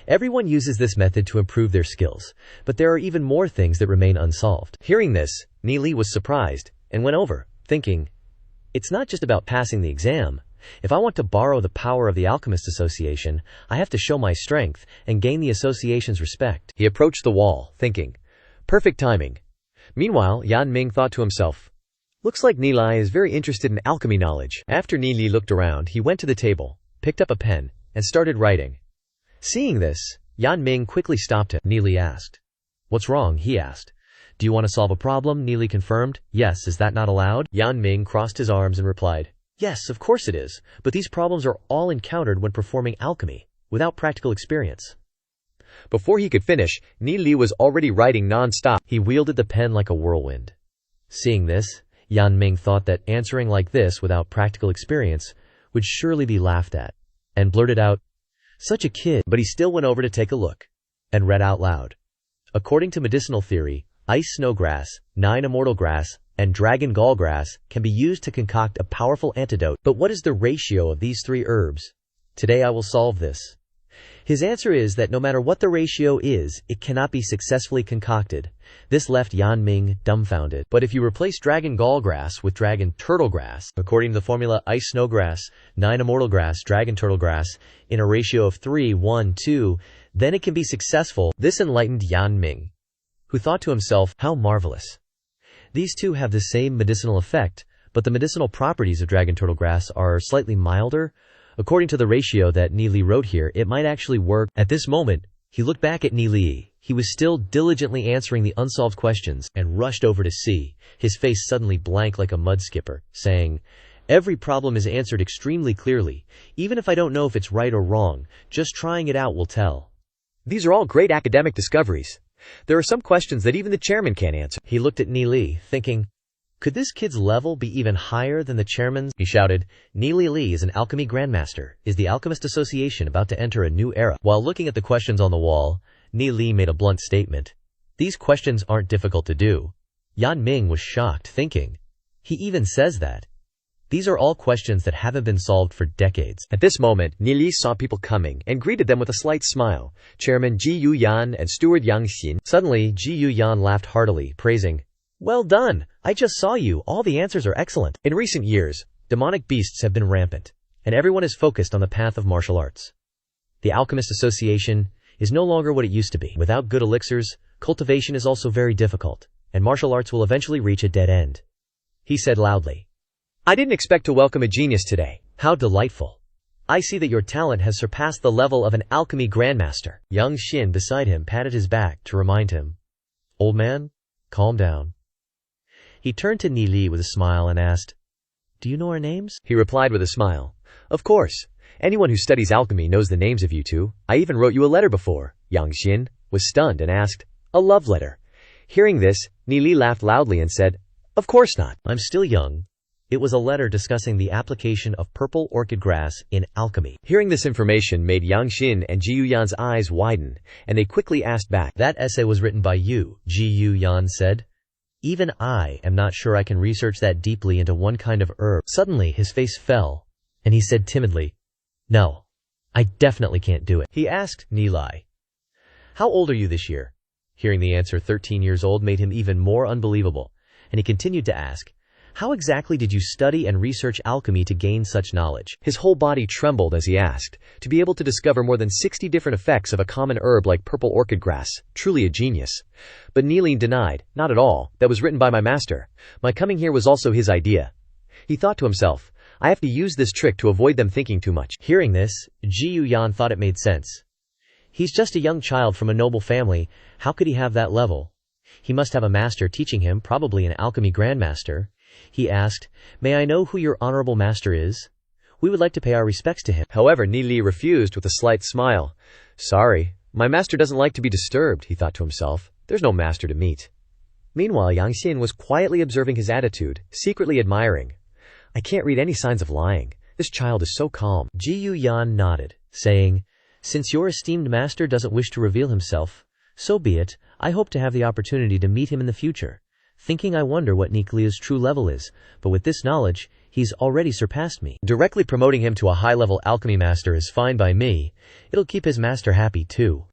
Everyone uses this method to improve their skills, but there are even more things that remain unsolved." Hearing this, Nili was surprised and went over, thinking, "It's not just about passing the exam. If I want to borrow the power of the Alchemist Association, I have to show my strength and gain the association's respect." He approached the wall, thinking, "Perfect timing." Meanwhile, Yan Ming thought to himself, "Looks like Nili is very interested in alchemy knowledge." After Nili looked around, he went to the table, picked up a pen, and started writing. Seeing this, Yan Ming quickly stopped him. Nili asked, "What's wrong?" he asked. "Do you want to solve a problem?" Nili confirmed. "Yes, is that not allowed?" Yan Ming crossed his arms and replied, "Yes, of course it is, but these problems are all encountered when performing alchemy, without practical experience." Before he could finish, Nili was already writing non-stop. He wielded the pen like a whirlwind. Seeing this, Yan Ming thought that answering like this without practical experience would surely be laughed at, and blurted out, "Such a kid," but he still went over to take a look, and read out loud. According to medicinal theory, ice snowgrass, 9 immortal grass, and dragon gallgrass can be used to concoct a powerful antidote. But what is the ratio of these 3 herbs? Today I will solve this. His answer is that no matter what the ratio is, it cannot be successfully concocted. This left Yan Ming dumbfounded. But if you replace dragon gallgrass with dragon turtlegrass, according to the formula ice snowgrass, 9 immortal grass, dragon turtlegrass, in a ratio of 3:1:2, then it can be successful. This enlightened Yan Ming, who thought to himself, "How marvelous. These two have the same medicinal effect, but the medicinal properties of dragon turtlegrass are slightly milder. According to the ratio that Nili wrote here, it might actually work." At this moment, He looked back at Ni Li. He was still diligently answering the unsolved questions and rushed over to see, his face suddenly blank like a mud skipper, saying, "Every problem is answered extremely clearly, even if I don't know if it's right or wrong, just trying it out will tell. These are all great academic discoveries. There are some questions that even the chairman can't answer." He looked at Ni Li, thinking, could this kid's level be even higher than the chairman's? He shouted, "Ni Li is an alchemy grandmaster. Is the Alchemist Association about to enter a new era?" While looking at the questions on the wall, Ni Li made a blunt statement. "These questions aren't difficult to do." Yan Ming was shocked, thinking, he even says that. These are all questions that haven't been solved for decades. At this moment, Ni Li saw people coming and greeted them with a slight smile. Chairman Ji Yu Yan and Steward Yang Xin. Suddenly, Ji Yu Yan laughed heartily, praising, "Well done! I just saw you. All the answers are excellent." In recent years, demonic beasts have been rampant, and everyone is focused on the path of martial arts. The Alchemist Association is no longer what it used to be. Without good elixirs, cultivation is also very difficult, and martial arts will eventually reach a dead end. He said loudly, "I didn't expect to welcome a genius today. How delightful. I see that your talent has surpassed the level of an alchemy grandmaster." Yang Xin beside him patted his back to remind him, "Old man, calm down." He turned to Ni Li with a smile and asked, "Do you know our names?" He replied with a smile, "Of course. Anyone who studies alchemy knows the names of you two. I even wrote you a letter before." Yang Xin was stunned and asked, "A love letter?" Hearing this, Ni Li laughed loudly and said, "Of course not. I'm still young." It was a letter discussing the application of purple orchid grass in alchemy. Hearing this information made Yang Xin and Ji Yu Yan's eyes widen, and they quickly asked back, "That essay was written by you," Ji Yu Yan said. "Even I am not sure I can research that deeply into one kind of herb." Suddenly his face fell, and he said timidly, "No, I definitely can't do it." He asked Ni Li, "How old are you this year?" Hearing the answer 13 years old made him even more unbelievable, and he continued to ask, "How exactly did you study and research alchemy to gain such knowledge?" His whole body trembled as he asked, to be able to discover more than 60 different effects of a common herb like purple orchid grass, truly a genius. But Ni Li denied, "Not at all, that was written by my master. My coming here was also his idea." He thought to himself, "I have to use this trick to avoid them thinking too much." Hearing this, Ji Yu Yan thought it made sense. He's just a young child from a noble family, how could he have that level? He must have a master teaching him, probably an alchemy grandmaster. He asked, "May I know who your honorable master is? We would like to pay our respects to him." However, Ni Li refused with a slight smile. "Sorry, my master doesn't like to be disturbed," he thought to himself. "There's no master to meet." Meanwhile, Yang Xin was quietly observing his attitude, secretly admiring. "I can't read any signs of lying. This child is so calm." Ji Yu Yan nodded, saying, "Since your esteemed master doesn't wish to reveal himself, so be it. I hope to have the opportunity to meet him in the future." Thinking, I wonder what Ni Li's true level is, but with this knowledge, he's already surpassed me. Directly promoting him to a high-level alchemy master is fine by me. It'll keep his master happy too.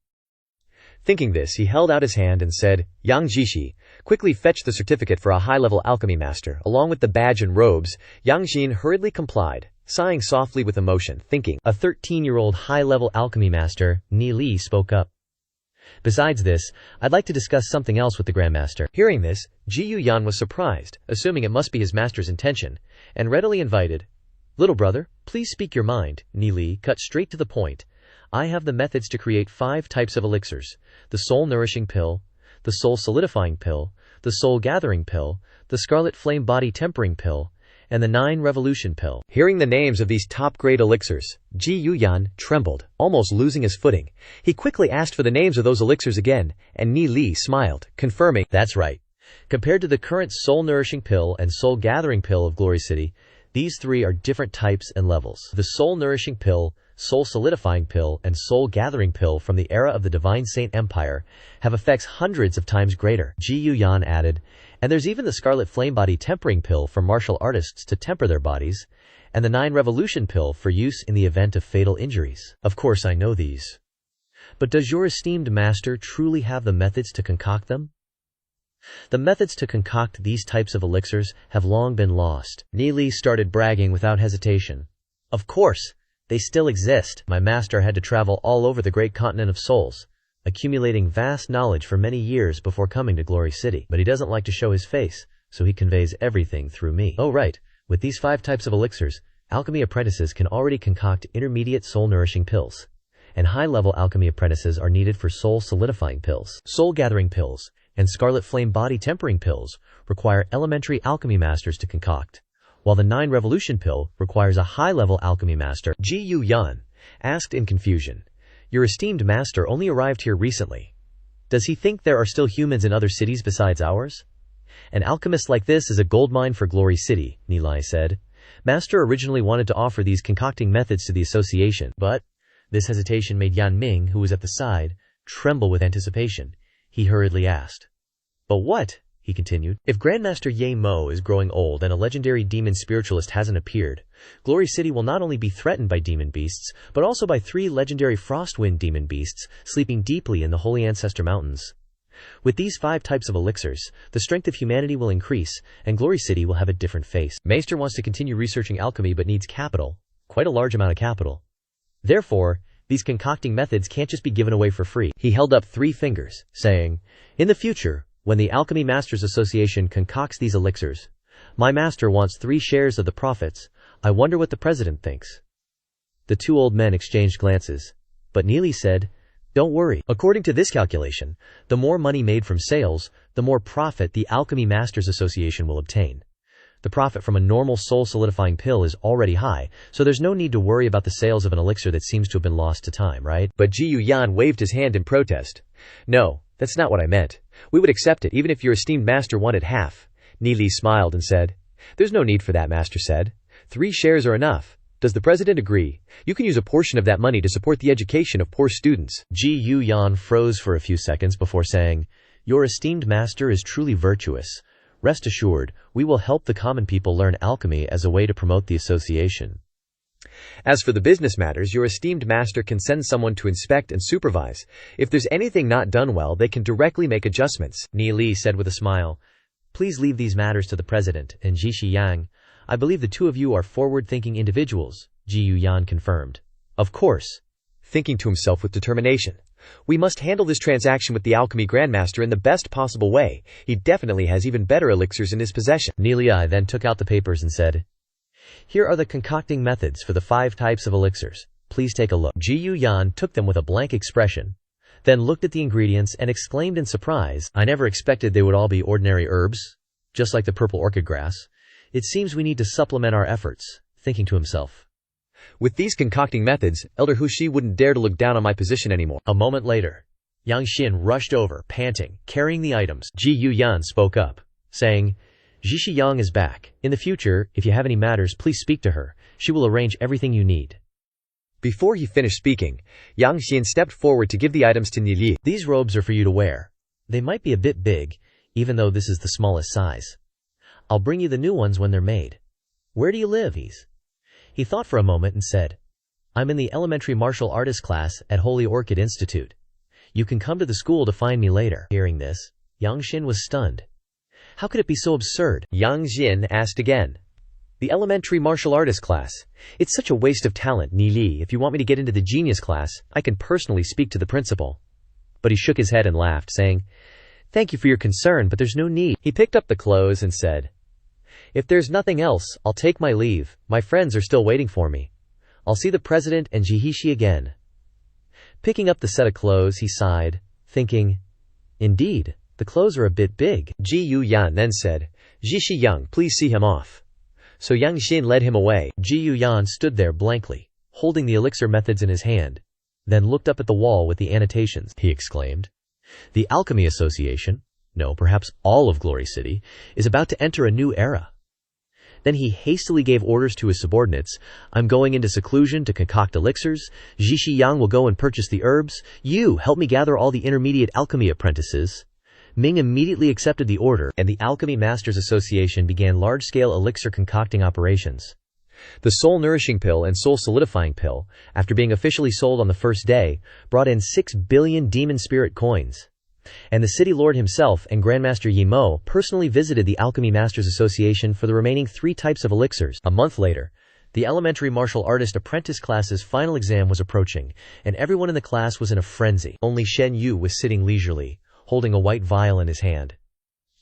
Thinking this, he held out his hand and said, "Yang Jishi, quickly fetch the certificate for a high-level alchemy master, along with the badge and robes." Yang Xin hurriedly complied, sighing softly with emotion, thinking, a 13-year-old high-level alchemy master. Ni Li spoke up. "Besides this, I'd like to discuss something else with the Grandmaster." Hearing this, Ji Yu Yan was surprised, assuming it must be his master's intention, and readily invited, "Little brother, please speak your mind." Ni Li cut straight to the point. "I have the methods to create 5 types of elixirs: the soul-nourishing pill, the soul-solidifying pill, the soul-gathering pill, the scarlet flame body tempering pill, and the 9-revolution pill." Hearing the names of these top-grade elixirs, Ji Yu Yan trembled, almost losing his footing. He quickly asked for the names of those elixirs again, and Ni Li smiled, confirming, "That's right. Compared to the current soul-nourishing pill and soul-gathering pill of Glory City, these 3 are different types and levels. The soul-nourishing pill, soul-solidifying pill, and soul-gathering pill from the era of the Divine Saint Empire have effects hundreds of times greater." Ji Yu Yan added, "And there's even the scarlet flame body tempering pill for martial artists to temper their bodies, and the 9-revolution pill for use in the event of fatal injuries. Of course I know these. But does your esteemed master truly have the methods to concoct them?" The methods to concoct these types of elixirs have long been lost. Ni Li started bragging without hesitation. "Of course, they still exist. My master had to travel all over the great continent of souls, accumulating vast knowledge for many years before coming to Glory City. But he doesn't like to show his face, so he conveys everything through me. Oh right, with these 5 types of elixirs, alchemy apprentices can already concoct intermediate soul-nourishing pills. and high-level alchemy apprentices are needed for soul-solidifying pills. Soul-gathering pills and scarlet flame body-tempering pills require elementary alchemy masters to concoct, while the 9 revolution pill requires a high-level alchemy master. Ji Yu Yan asked in confusion, "Your esteemed master only arrived here recently. Does he think there are still humans in other cities besides ours?" "An alchemist like this is a goldmine for Glory City," Nilai said. "Master originally wanted to offer these concocting methods to the association, but..." This hesitation made Yan Ming, who was at the side, tremble with anticipation. He hurriedly asked, "But what?" he continued. "If Grandmaster Ye Mo is growing old and a legendary demon spiritualist hasn't appeared, Glory City will not only be threatened by demon beasts, but also by 3 legendary Frostwind demon beasts sleeping deeply in the Holy Ancestor Mountains. With these 5 types of elixirs, the strength of humanity will increase, and Glory City will have a different face. Maester wants to continue researching alchemy but needs capital, quite a large amount of capital. Therefore, these concocting methods can't just be given away for free." He held up 3 fingers, saying, "In the future, when the Alchemy Masters Association concocts these elixirs, my master wants 3 shares of the profits. I wonder what the president thinks." The 2 old men exchanged glances, but Neely said, "Don't worry. According to this calculation, the more money made from sales, the more profit the Alchemy Masters Association will obtain. The profit from a normal soul-solidifying pill is already high, so there's no need to worry about the sales of an elixir that seems to have been lost to time, right?" But Ji Yu Yan waved his hand in protest. "No, that's not what I meant. We would accept it even if your esteemed master wanted half." Neely smiled and said, "There's no need for that," Master said. 3 shares are enough. Does the president agree? You can use a portion of that money to support the education of poor students." Ji Yu Yan froze for a few seconds before saying, "Your esteemed master is truly virtuous. Rest assured, we will help the common people learn alchemy as a way to promote the association. As for the business matters, your esteemed master can send someone to inspect and supervise. If there's anything not done well, they can directly make adjustments," Ni Li said with a smile. "Please leave these matters to the president and Jishi Yang. I believe the 2 of you are forward-thinking individuals," Ji Yu Yan confirmed. "Of course," thinking to himself with determination. "We must handle this transaction with the Alchemy Grandmaster in the best possible way. He definitely has even better elixirs in his possession." Nilai then took out the papers and said, "Here are the concocting methods for the 5 types of elixirs. Please take a look." Ji Yu Yan took them with a blank expression, then looked at the ingredients and exclaimed in surprise, "I never expected they would all be ordinary herbs, just like the purple orchid grass. It seems we need to supplement our efforts," thinking to himself. "With these concocting methods, Elder Hushi wouldn't dare to look down on my position anymore." A moment later, Yang Xin rushed over, panting, carrying the items. Ji Yu Yan spoke up, saying, "Jishi Yang is back. In the future, if you have any matters, please speak to her. She will arrange everything you need." Before he finished speaking, Yang Xin stepped forward to give the items to Nili. "These robes are for you to wear. They might be a bit big, even though this is the smallest size. I'll bring you the new ones when they're made. Where do you live?" He thought for a moment and said, "I'm in the elementary martial artist class at Holy Orchid Institute. You can come to the school to find me later." Hearing this, Yang Xin was stunned. How could it be so absurd? Yang Xin asked again. "The elementary martial artist class. It's such a waste of talent, Ni Li. If you want me to get into the genius class, I can personally speak to the principal." But he shook his head and laughed, saying, "Thank you for your concern, but there's no need." He picked up the clothes and said, "If there's nothing else, I'll take my leave. My friends are still waiting for me. I'll see the president and Jihishi again." Picking up the set of clothes, he sighed, thinking, "Indeed, the clothes are a bit big." Ji Yu Yan then said, "Jishi Yang, please see him off." So Yang Xin led him away. Ji Yu Yan stood there blankly, holding the elixir methods in his hand, then looked up at the wall with the annotations. He exclaimed, "The Alchemy Association, no, perhaps all of Glory City, is about to enter a new era." Then he hastily gave orders to his subordinates, "I'm going into seclusion to concoct elixirs. Jishi Yang will go and purchase the herbs. You help me gather all the intermediate alchemy apprentices." Ming immediately accepted the order, and the Alchemy Masters Association began large-scale elixir concocting operations. The Soul Nourishing Pill and Soul Solidifying Pill, after being officially sold on the first day, brought in 6 billion demon spirit coins. And the City Lord himself and Grandmaster Yimo personally visited the Alchemy Masters Association for the remaining 3 types of elixirs. A month later, the elementary martial artist apprentice class's final exam was approaching, and everyone in the class was in a frenzy. Only Shen Yu was sitting leisurely, holding a white vial in his hand.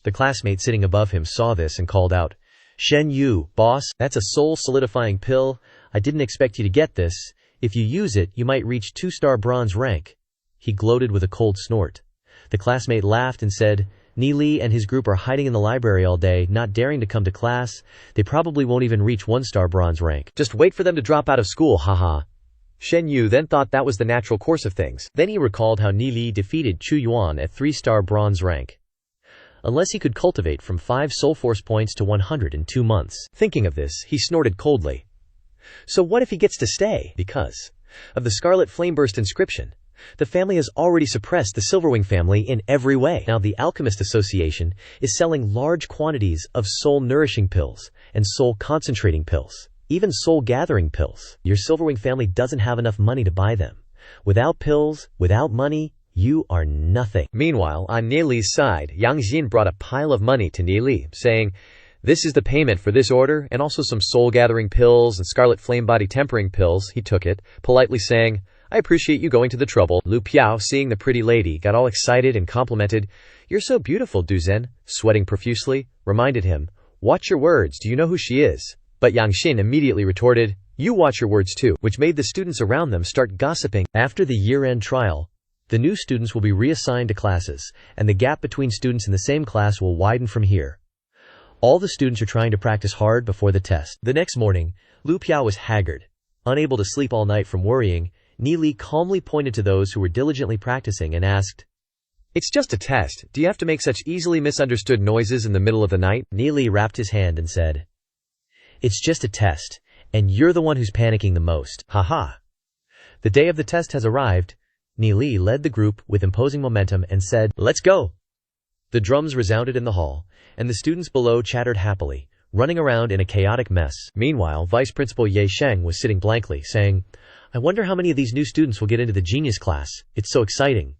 The classmate sitting above him saw this and called out, "Shen Yu, boss, that's a soul-solidifying pill. I didn't expect you to get this. If you use it, you might reach 2-star bronze rank." He gloated with a cold snort. The classmate laughed and said, "Ni and his group are hiding in the library all day, not daring to come to class. They probably won't even reach 1-star bronze rank. Just wait for them to drop out of school, haha." Shen Yu then thought that was the natural course of things. Then he recalled how Ni defeated Chu Yuan at 3-star bronze rank. Unless he could cultivate from 5 soul force points to 100 in 2 months. Thinking of this, he snorted coldly. So what if he gets to stay? Because of the Scarlet Flameburst inscription, the family has already suppressed the Silverwing family in every way. Now the Alchemist Association is selling large quantities of soul-nourishing pills and soul-concentrating pills, even soul-gathering pills. Your Silverwing family doesn't have enough money to buy them. Without pills, without money, you are nothing. Meanwhile, on Nili's side, Yang Xin brought a pile of money to Nili, saying, "This is the payment for this order, and also some soul-gathering pills and scarlet flame-body tempering pills." He took it, politely saying, "I appreciate you going to the trouble." Lu Piao, seeing the pretty lady, got all excited and complimented. "You're so beautiful, Duzhen," sweating profusely, reminded him, "Watch your words, do you know who she is?" But Yang Xin immediately retorted, "You watch your words too," which made the students around them start gossiping. After the year-end trial, the new students will be reassigned to classes, and the gap between students in the same class will widen from here. All the students are trying to practice hard before the test. The next morning, Lu Piao was haggard. Unable to sleep all night from worrying, Nili calmly pointed to those who were diligently practicing and asked, "It's just a test. Do you have to make such easily misunderstood noises in the middle of the night?" Nili wrapped his hand and said, "It's just a test, and you're the one who's panicking the most. Haha." The day of the test has arrived. Nili led the group with imposing momentum and said, "Let's go." The drums resounded in the hall, and the students below chattered happily, running around in a chaotic mess. Meanwhile, Vice Principal Ye Sheng was sitting blankly, saying, "I wonder how many of these new students will get into the genius class. It's so exciting.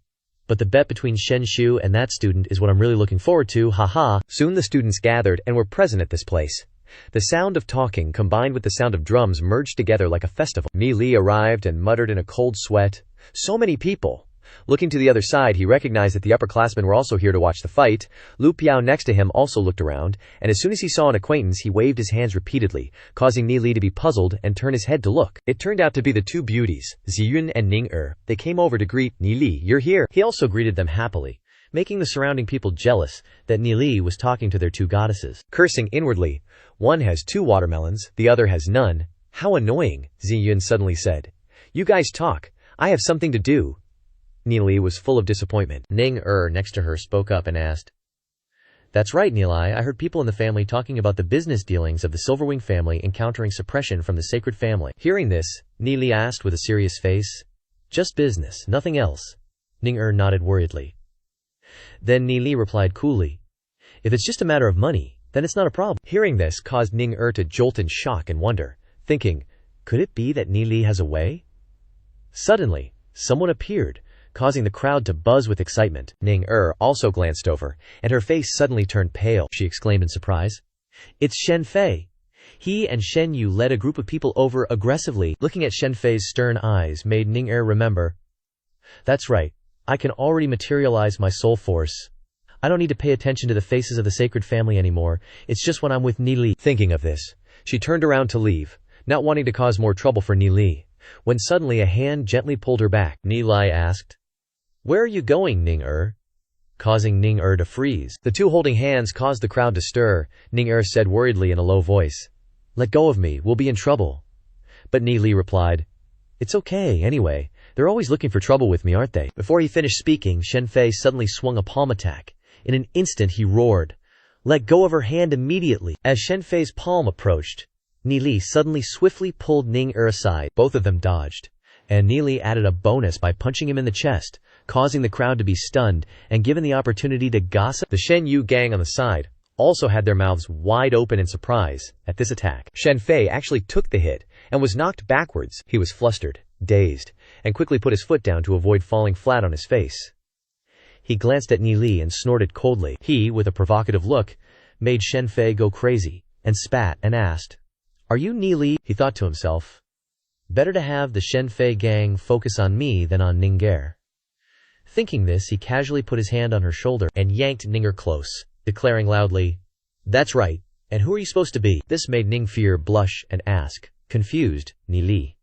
But the bet between Shen Shu and that student is what I'm really looking forward to, haha." Soon the students gathered and were present at this place. The sound of talking combined with the sound of drums merged together like a festival. Li arrived and muttered in a cold sweat, "So many people." Looking to the other side, he recognized that the upperclassmen were also here to watch the fight. Lu Piao next to him also looked around, and as soon as he saw an acquaintance, he waved his hands repeatedly, causing Ni Li to be puzzled and turn his head to look. It turned out to be the two beauties, Ziyun and Ning Er. They came over to greet Ni Li. "You're here." He also greeted them happily, making the surrounding people jealous that Ni Li was talking to their two goddesses. Cursing inwardly, "One has 2 watermelons, the other has none. How annoying," Ziyun suddenly said. "You guys talk. I have something to do." Nili was full of disappointment. Ning Er next to her spoke up and asked, "That's right, Nili. I heard people in the family talking about the business dealings of the Silverwing family encountering suppression from the sacred family." Hearing this, Nili asked with a serious face, "Just business, nothing else?" Ning Er nodded worriedly. Then Nili replied coolly, "If it's just a matter of money, then it's not a problem." Hearing this caused Ning Er to jolt in shock and wonder, thinking, could it be that Nili has a way? Suddenly, someone appeared, causing the crowd to buzz with excitement. Ning Er also glanced over, and her face suddenly turned pale. She exclaimed in surprise, "It's Shen Fei." He and Shen Yu led a group of people over aggressively. Looking at Shen Fei's stern eyes made Ning Er remember, "That's right, I can already materialize my soul force. I don't need to pay attention to the faces of the sacred family anymore. It's just when I'm with Ni Li." Thinking of this, she turned around to leave, not wanting to cause more trouble for Ni Li, when suddenly a hand gently pulled her back. Ni Li asked, "Where are you going, Ning Er?" causing Ning Er to freeze. The two holding hands caused the crowd to stir. Ning Er said worriedly in a low voice, "Let go of me, we'll be in trouble." But Ni Li replied, "It's okay, anyway. They're always looking for trouble with me, aren't they?" Before he finished speaking, Shen Fei suddenly swung a palm attack. In an instant he roared, "Let go of her hand immediately." As Shen Fei's palm approached, Ni Li suddenly swiftly pulled Ning Er aside. Both of them dodged, and Ni Li added a bonus by punching him in the chest, causing the crowd to be stunned and given the opportunity to gossip. The Shen Yu gang on the side also had their mouths wide open in surprise at this attack. Shen Fei actually took the hit and was knocked backwards. He was flustered, dazed, and quickly put his foot down to avoid falling flat on his face. He glanced at Ni Li and snorted coldly. He, with a provocative look, made Shen Fei go crazy, and spat and asked, "Are you Ni Li?" He thought to himself, "Better to have the Shen Fei gang focus on me than on Ning Er." Thinking this, he casually put his hand on her shoulder and yanked Ning Er close, declaring loudly, "That's right, and who are you supposed to be?" This made Ning Fear blush and ask, confused, "Ni Li."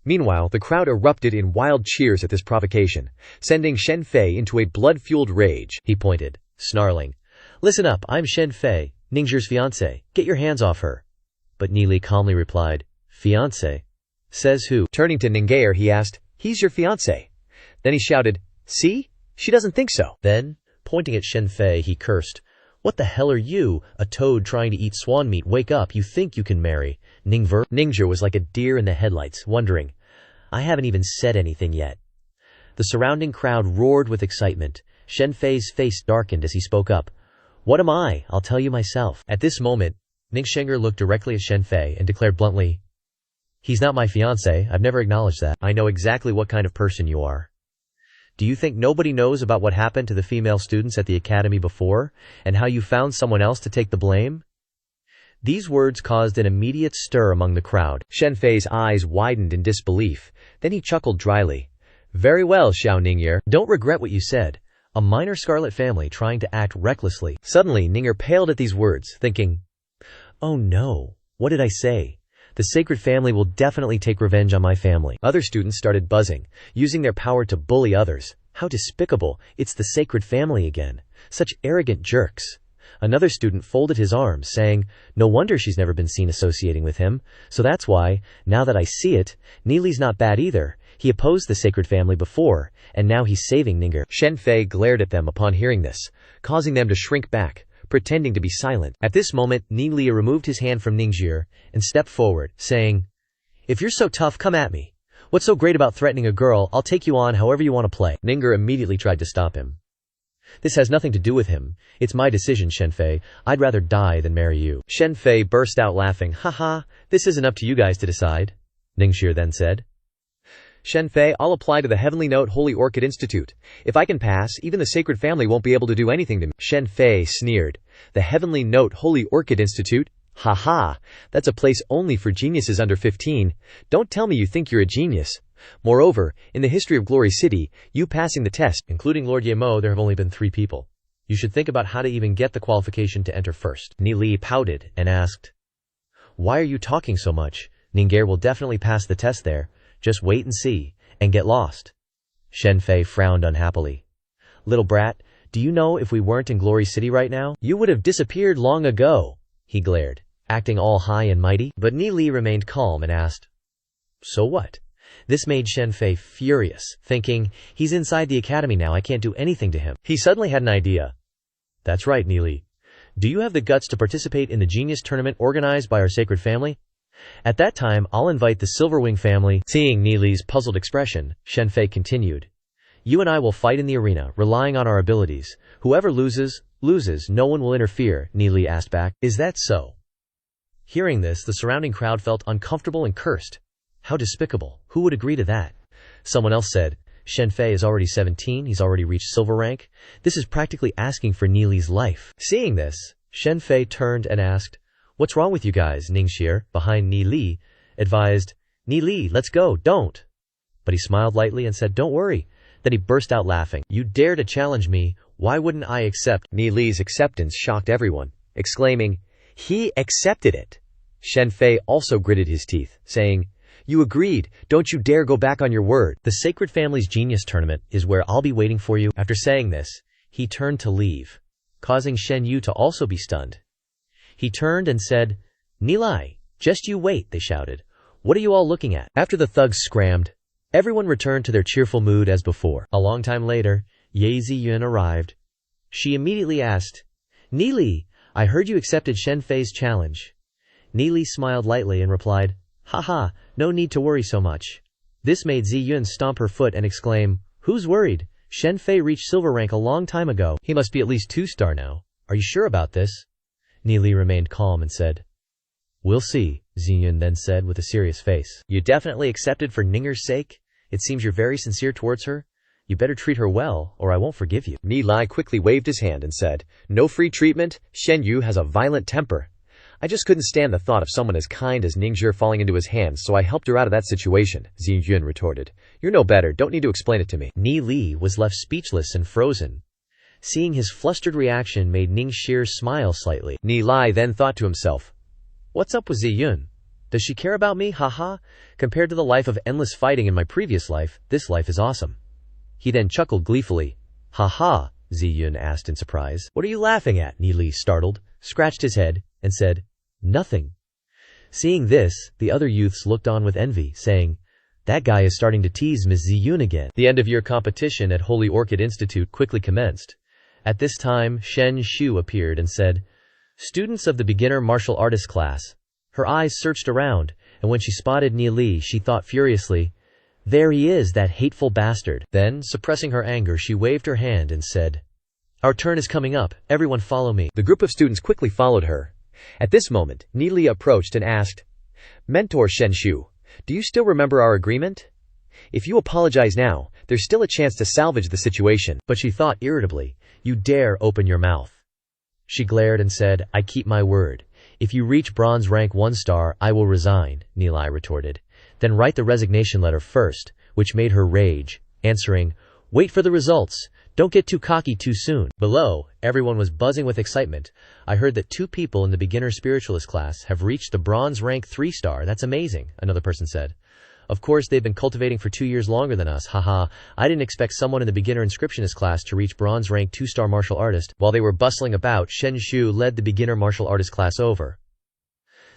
Meanwhile, the crowd erupted in wild cheers at this provocation, sending Shen Fei into a blood-fueled rage. He pointed, snarling, "Listen up, I'm Shen Fei, Ningzhi's fiancé. Get your hands off her." But Nili calmly replied, "Fiancé? Says who?" Turning to Ning'er, he asked, "He's your fiancé." Then he shouted, "See? She doesn't think so." Then, pointing at Shen Fei, he cursed, "What the hell are you, a toad trying to eat swan meat? Wake up, you think you can marry Ning'er?" Ning'er was like a deer in the headlights, wondering, "I haven't even said anything yet." The surrounding crowd roared with excitement. Shen Fei's face darkened as he spoke up. "What am I? I'll tell you myself." At this moment, Ning'er looked directly at Shen Fei and declared bluntly, "He's not my fiancé. I've never acknowledged that. I know exactly what kind of person you are. Do you think nobody knows about what happened to the female students at the academy before, and how you found someone else to take the blame?" These words caused an immediate stir among the crowd. Shen Fei's eyes widened in disbelief. Then he chuckled dryly. "Very well, Xiao Ning'er. Don't regret what you said. A minor scarlet family trying to act recklessly." Suddenly, Ning'er paled at these words, thinking, "Oh no, what did I say? The sacred family will definitely take revenge on my family." Other students started buzzing, using their power to bully others. How despicable, it's the sacred family again. Such arrogant jerks. Another student folded his arms, saying, "No wonder she's never been seen associating with him. So that's why, now that I see it, Nili's not bad either. He opposed the sacred family before, and now he's saving Ning'er." Shen Fei glared at them upon hearing this, causing them to shrink back, pretending to be silent. At this moment, Ning'er removed his hand from Ningzhi and stepped forward, saying, "If you're so tough, come at me. What's so great about threatening a girl? I'll take you on however you want to play." Ning'er immediately tried to stop him. "This has nothing to do with him. It's my decision, Shen Fei. I'd rather die than marry you." Shen Fei burst out laughing. "Haha, this isn't up to you guys to decide," Ningzhi then said. "Shen Fei, I'll apply to the Heavenly Note Holy Orchid Institute. If I can pass, even the sacred family won't be able to do anything to me." Shen Fei sneered. "The Heavenly Note Holy Orchid Institute? Haha, that's a place only for geniuses under 15. Don't tell me you think you're a genius. Moreover, in the history of Glory City, you passing the test, including Lord Yemo, there have only been 3 people. You should think about how to even get the qualification to enter first." Nili pouted and asked, "Why are you talking so much? Ning'er will definitely pass the test there. Just wait and see, and get lost." Shen Fei frowned unhappily. "Little brat, do you know if we weren't in Glory City right now, you would have disappeared long ago," he glared, acting all high and mighty. But Nili remained calm and asked, "So what?" This made Shen Fei furious, thinking, "He's inside the academy now, I can't do anything to him." He suddenly had an idea. "That's right, Nili. Do you have the guts to participate in the genius tournament organized by our sacred family? At that time, I'll invite the Silverwing family." Seeing Nili's puzzled expression, Shen Fei continued, "You and I will fight in the arena, relying on our abilities. Whoever loses, loses. No one will interfere." Nili asked back, "Is that so?" Hearing this, the surrounding crowd felt uncomfortable and cursed. How despicable. Who would agree to that? Someone else said, "Shen Fei is already 17, he's already reached silver rank. This is practically asking for Nili's life." Seeing this, Shen Fei turned and asked, "What's wrong with you guys?" Ningxi, behind Nili, advised, "Nili, let's go, don't." But he smiled lightly and said, "Don't worry." Then he burst out laughing. "You dare to challenge me? Why wouldn't I accept?" Nili's acceptance shocked everyone, exclaiming, "He accepted it." Shen Fei also gritted his teeth, saying, "You agreed. Don't you dare go back on your word. The Sacred Family's Genius Tournament is where I'll be waiting for you." After saying this, he turned to leave, causing Shen Yu to also be stunned. He turned and said, "Nilai, just you wait," they shouted. "What are you all looking at?" After the thugs scrammed, everyone returned to their cheerful mood as before. A long time later, Ye Ziyun arrived. She immediately asked, "Nili, I heard you accepted Shen Fei's challenge." Nili smiled lightly and replied, "Haha, no need to worry so much." This made Ziyun stomp her foot and exclaim, "Who's worried? Shen Fei reached silver rank a long time ago. He must be at least 2-star now. Are you sure about this?" Nili remained calm and said, "We'll see," Ziyun then said with a serious face. "You definitely accepted for Ning'er's sake? It seems you're very sincere towards her. You better treat her well, or I won't forgive you." Nilai quickly waved his hand and said, "No free treatment. Shen Yu has a violent temper. I just couldn't stand the thought of someone as kind as Ningzhi falling into his hands, so I helped her out of that situation," Ziyun retorted. "You're no better. Don't need to explain it to me." Nili was left speechless and frozen. Seeing his flustered reaction made Ningxi smile slightly. Nilai then thought to himself, "What's up with Ziyun? Does she care about me? Haha. Compared to the life of endless fighting in my previous life, this life is awesome. He then chuckled gleefully. Haha, Ziyun asked in surprise. What are you laughing at? Nili, startled, scratched his head, and said, Nothing. Seeing this, the other youths looked on with envy, saying, That guy is starting to tease Miss Ziyun again. The end-of-year competition at Holy Orchid Institute quickly commenced. At this time, Shen Shu appeared and said, Students of the beginner martial artist class. Her eyes searched around, and when she spotted Nili, she thought furiously, There he is, that hateful bastard. Then, suppressing her anger, she waved her hand and said, Our turn is coming up, everyone follow me. The group of students quickly followed her. At this moment, Nili approached and asked, Mentor Shen Shu, do you still remember our agreement? If you apologize now, there's still a chance to salvage the situation. But she thought irritably, You dare open your mouth. She glared and said, I keep my word. If you reach bronze rank 1 star, I will resign, Nili retorted. Then write the resignation letter first, which made her rage, answering, Wait for the results. Don't get too cocky too soon. Below, everyone was buzzing with excitement. I heard that 2 people in the beginner spiritualist class have reached the bronze rank 3 star. That's amazing, another person said. Of course, they've been cultivating for 2 years longer than us. Haha, I didn't expect someone in the beginner inscriptionist class to reach bronze rank 2-star martial artist. While they were bustling about, Shen Shu led the beginner martial artist class over.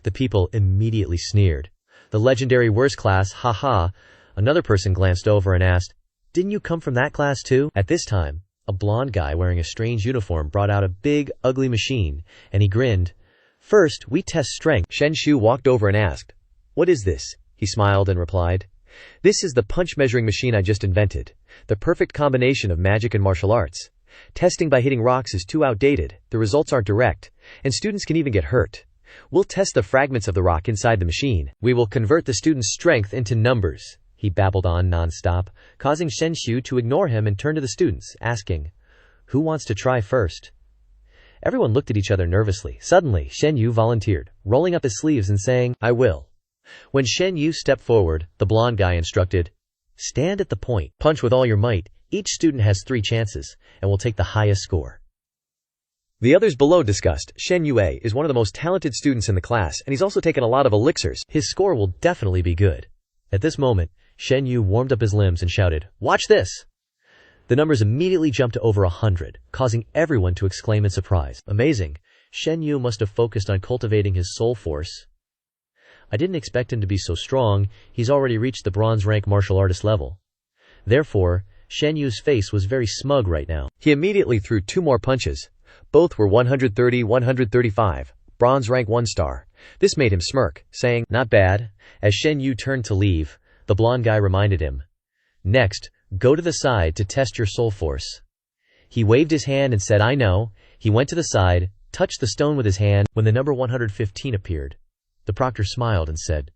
The people immediately sneered. The legendary worst class, haha. Another person glanced over and asked, Didn't you come from that class too? At this time, a blonde guy wearing a strange uniform brought out a big, ugly machine, and he grinned. First, we test strength. Shen Shu walked over and asked, What is this? He smiled and replied, This is the punch measuring machine I just invented. The perfect combination of magic and martial arts. Testing by hitting rocks is too outdated, the results aren't direct, and students can even get hurt. We'll test the fragments of the rock inside the machine. We will convert the student's strength into numbers. He babbled on non-stop, causing Shen Shu to ignore him and turn to the students, asking, Who wants to try first? Everyone looked at each other nervously. Suddenly, Shen Yu volunteered, rolling up his sleeves and saying, I will. When Shen Yu stepped forward, the blonde guy instructed, Stand at the point, punch with all your might. Each student has 3 chances, and will take the highest score. The others below discussed, Shen Yue is one of the most talented students in the class, and he's also taken a lot of elixirs. His score will definitely be good. At this moment, Shen Yu warmed up his limbs and shouted, Watch this! The numbers immediately jumped to over 100, causing everyone to exclaim in surprise. Amazing. Shen Yu must have focused on cultivating his soul force. I didn't expect him to be so strong. He's already reached the bronze rank martial artist level. Therefore, Shen Yu's face was very smug right now. He immediately threw 2 more punches. Both were 130-135, bronze rank 1 star. This made him smirk, saying, Not bad. As Shen Yu turned to leave, the blonde guy reminded him, Next, go to the side to test your soul force. He waved his hand and said, I know. He went to the side, touched the stone with his hand. When the number 115 appeared, the proctor smiled and said,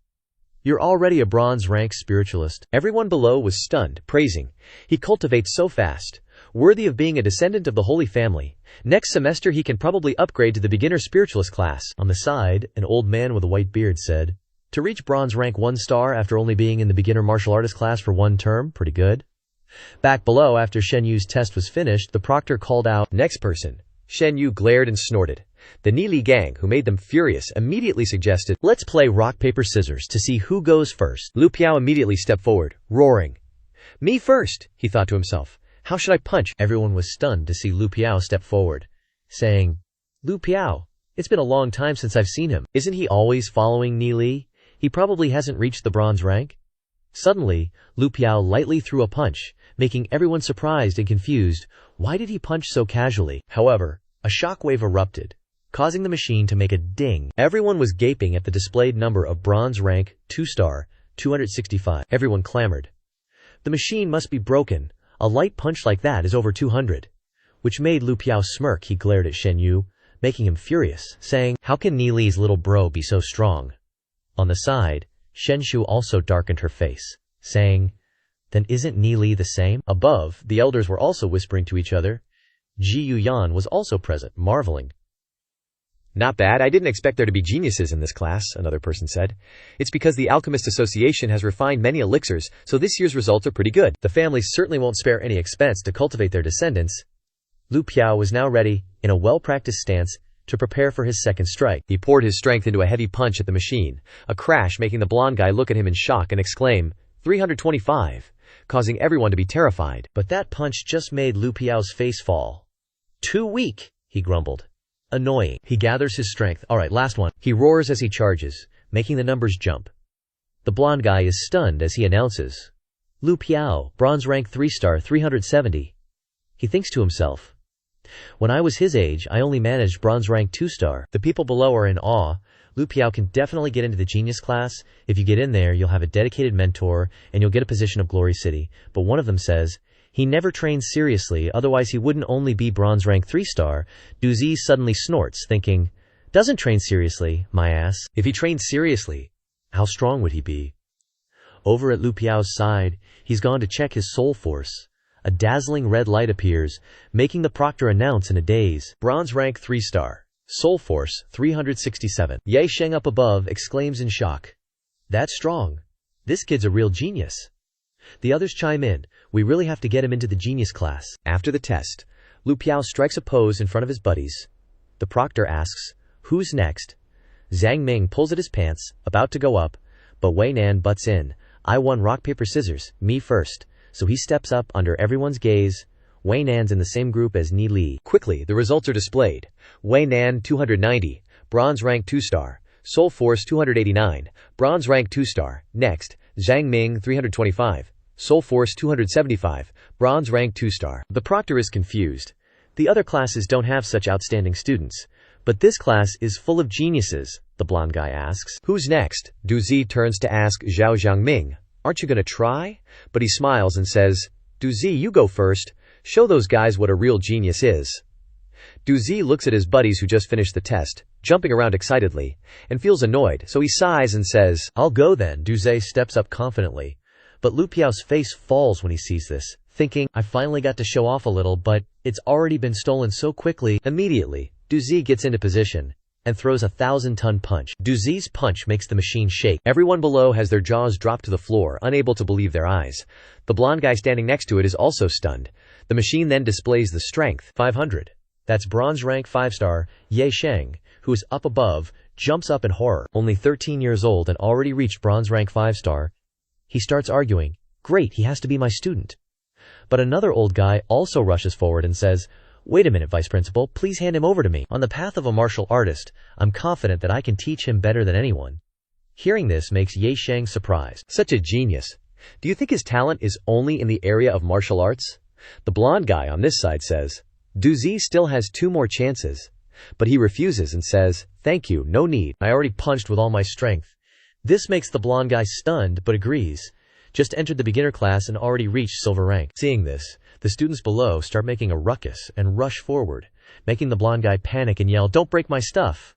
You're already a bronze rank spiritualist. Everyone below was stunned, praising, He cultivates so fast. Worthy of being a descendant of the Holy Family. Next semester he can probably upgrade to the beginner spiritualist class. On the side, an old man with a white beard said, To reach bronze rank 1 star after only being in the beginner martial artist class for 1 term, pretty good. Back below, after Shen Yu's test was finished, the proctor called out, Next person. Shen Yu glared and snorted. The Nili gang, who made them furious, immediately suggested, Let's play rock, paper, scissors to see who goes first. Lu Piao immediately stepped forward, roaring. Me first, he thought to himself. How should I punch? Everyone was stunned to see Lu Piao step forward, saying, Lu Piao, it's been a long time since I've seen him. Isn't he always following Nili? He probably hasn't reached the bronze rank. Suddenly, Lu Piao lightly threw a punch, making everyone surprised and confused. Why did he punch so casually? However, a shockwave erupted, causing the machine to make a ding. Everyone was gaping at the displayed number of bronze rank, 2 star, 265. Everyone clamored. The machine must be broken. A light punch like that is over 200. Which made Lu Piao smirk. He glared at Shen Yu, making him furious, saying, How can Nili's little bro be so strong? On the side, Shen Shu also darkened her face, saying, Then isn't Nili the same? Above, the elders were also whispering to each other. Ji Yuyan was also present, marveling. Not bad, I didn't expect there to be geniuses in this class, another person said. It's because the Alchemist Association has refined many elixirs, so this year's results are pretty good. The families certainly won't spare any expense to cultivate their descendants. Lu Piao was now ready, in a well-practiced stance, to prepare for his second strike. He poured his strength into a heavy punch at the machine, a crash making the blonde guy look at him in shock and exclaim, 325, causing everyone to be terrified. But that punch just made Lu Piao's face fall. Too weak, he grumbled. Annoying. He gathers his strength. Alright, last one. He roars as he charges, making the numbers jump. The blonde guy is stunned as he announces, Lu Piao, bronze rank 3-star, 370. He thinks to himself, when I was his age, I only managed bronze rank 2-star. The people below are in awe. Lu Piao can definitely get into the genius class. If you get in there, you'll have a dedicated mentor, and you'll get a position of Glory City. But one of them says, he never trains seriously, otherwise he wouldn't only be bronze rank 3-star. Duzi suddenly snorts, thinking, doesn't train seriously, my ass. If he trained seriously, how strong would he be? Over at Lu Piao's side, he's gone to check his soul force. A dazzling red light appears, making the proctor announce in a daze, bronze rank 3-star, soul force 367. Ye Sheng up above exclaims in shock, that's strong. This kid's a real genius. The others chime in, we really have to get him into the genius class. After the test, Lu Piao strikes a pose in front of his buddies. The proctor asks, who's next? Zhang Ming pulls at his pants, about to go up, but Wei Nan butts in. I won rock paper scissors, me first. So he steps up under everyone's gaze. Wei Nan's in the same group as Ni Li. Quickly, the results are displayed. Wei Nan 290, bronze rank 2-star, soul force 289, bronze rank 2-star. Next, Zhang Ming 325, soul force 275, bronze rank 2-star. The proctor is confused. The other classes don't have such outstanding students. But this class is full of geniuses, the blonde guy asks. Who's next? Duzi turns to ask Zhao Jiangming. Aren't you gonna try? But he smiles and says, Duzi, you go first. Show those guys what a real genius is. Duzi looks at his buddies who just finished the test, jumping around excitedly, and feels annoyed, so he sighs and says, I'll go then. Duzi steps up confidently. But Lu Piao's face falls when he sees this, thinking, I finally got to show off a little, but it's already been stolen so quickly. Immediately, Duzi gets into position and throws a 1,000-ton punch. Duzi's punch makes the machine shake. Everyone below has their jaws drop to the floor, unable to believe their eyes. The blonde guy standing next to it is also stunned. The machine then displays the strength, 500. That's bronze rank 5-star, Ye Sheng, who is up above, jumps up in horror. Only 13 years old and already reached bronze rank 5-star. He starts arguing, great, he has to be my student. But another old guy also rushes forward and says, wait a minute, Vice Principal, please hand him over to me. On the path of a martial artist, I'm confident that I can teach him better than anyone. Hearing this makes Ye Sheng surprised. Such a genius. Do you think his talent is only in the area of martial arts? The blonde guy on this side says, Duzi still has 2 more chances. But he refuses and says, thank you, no need. I already punched with all my strength. This makes the blonde guy stunned, but agrees. Just entered the beginner class and already reached silver rank. Seeing this, the students below start making a ruckus and rush forward, making the blonde guy panic and yell, don't break my stuff.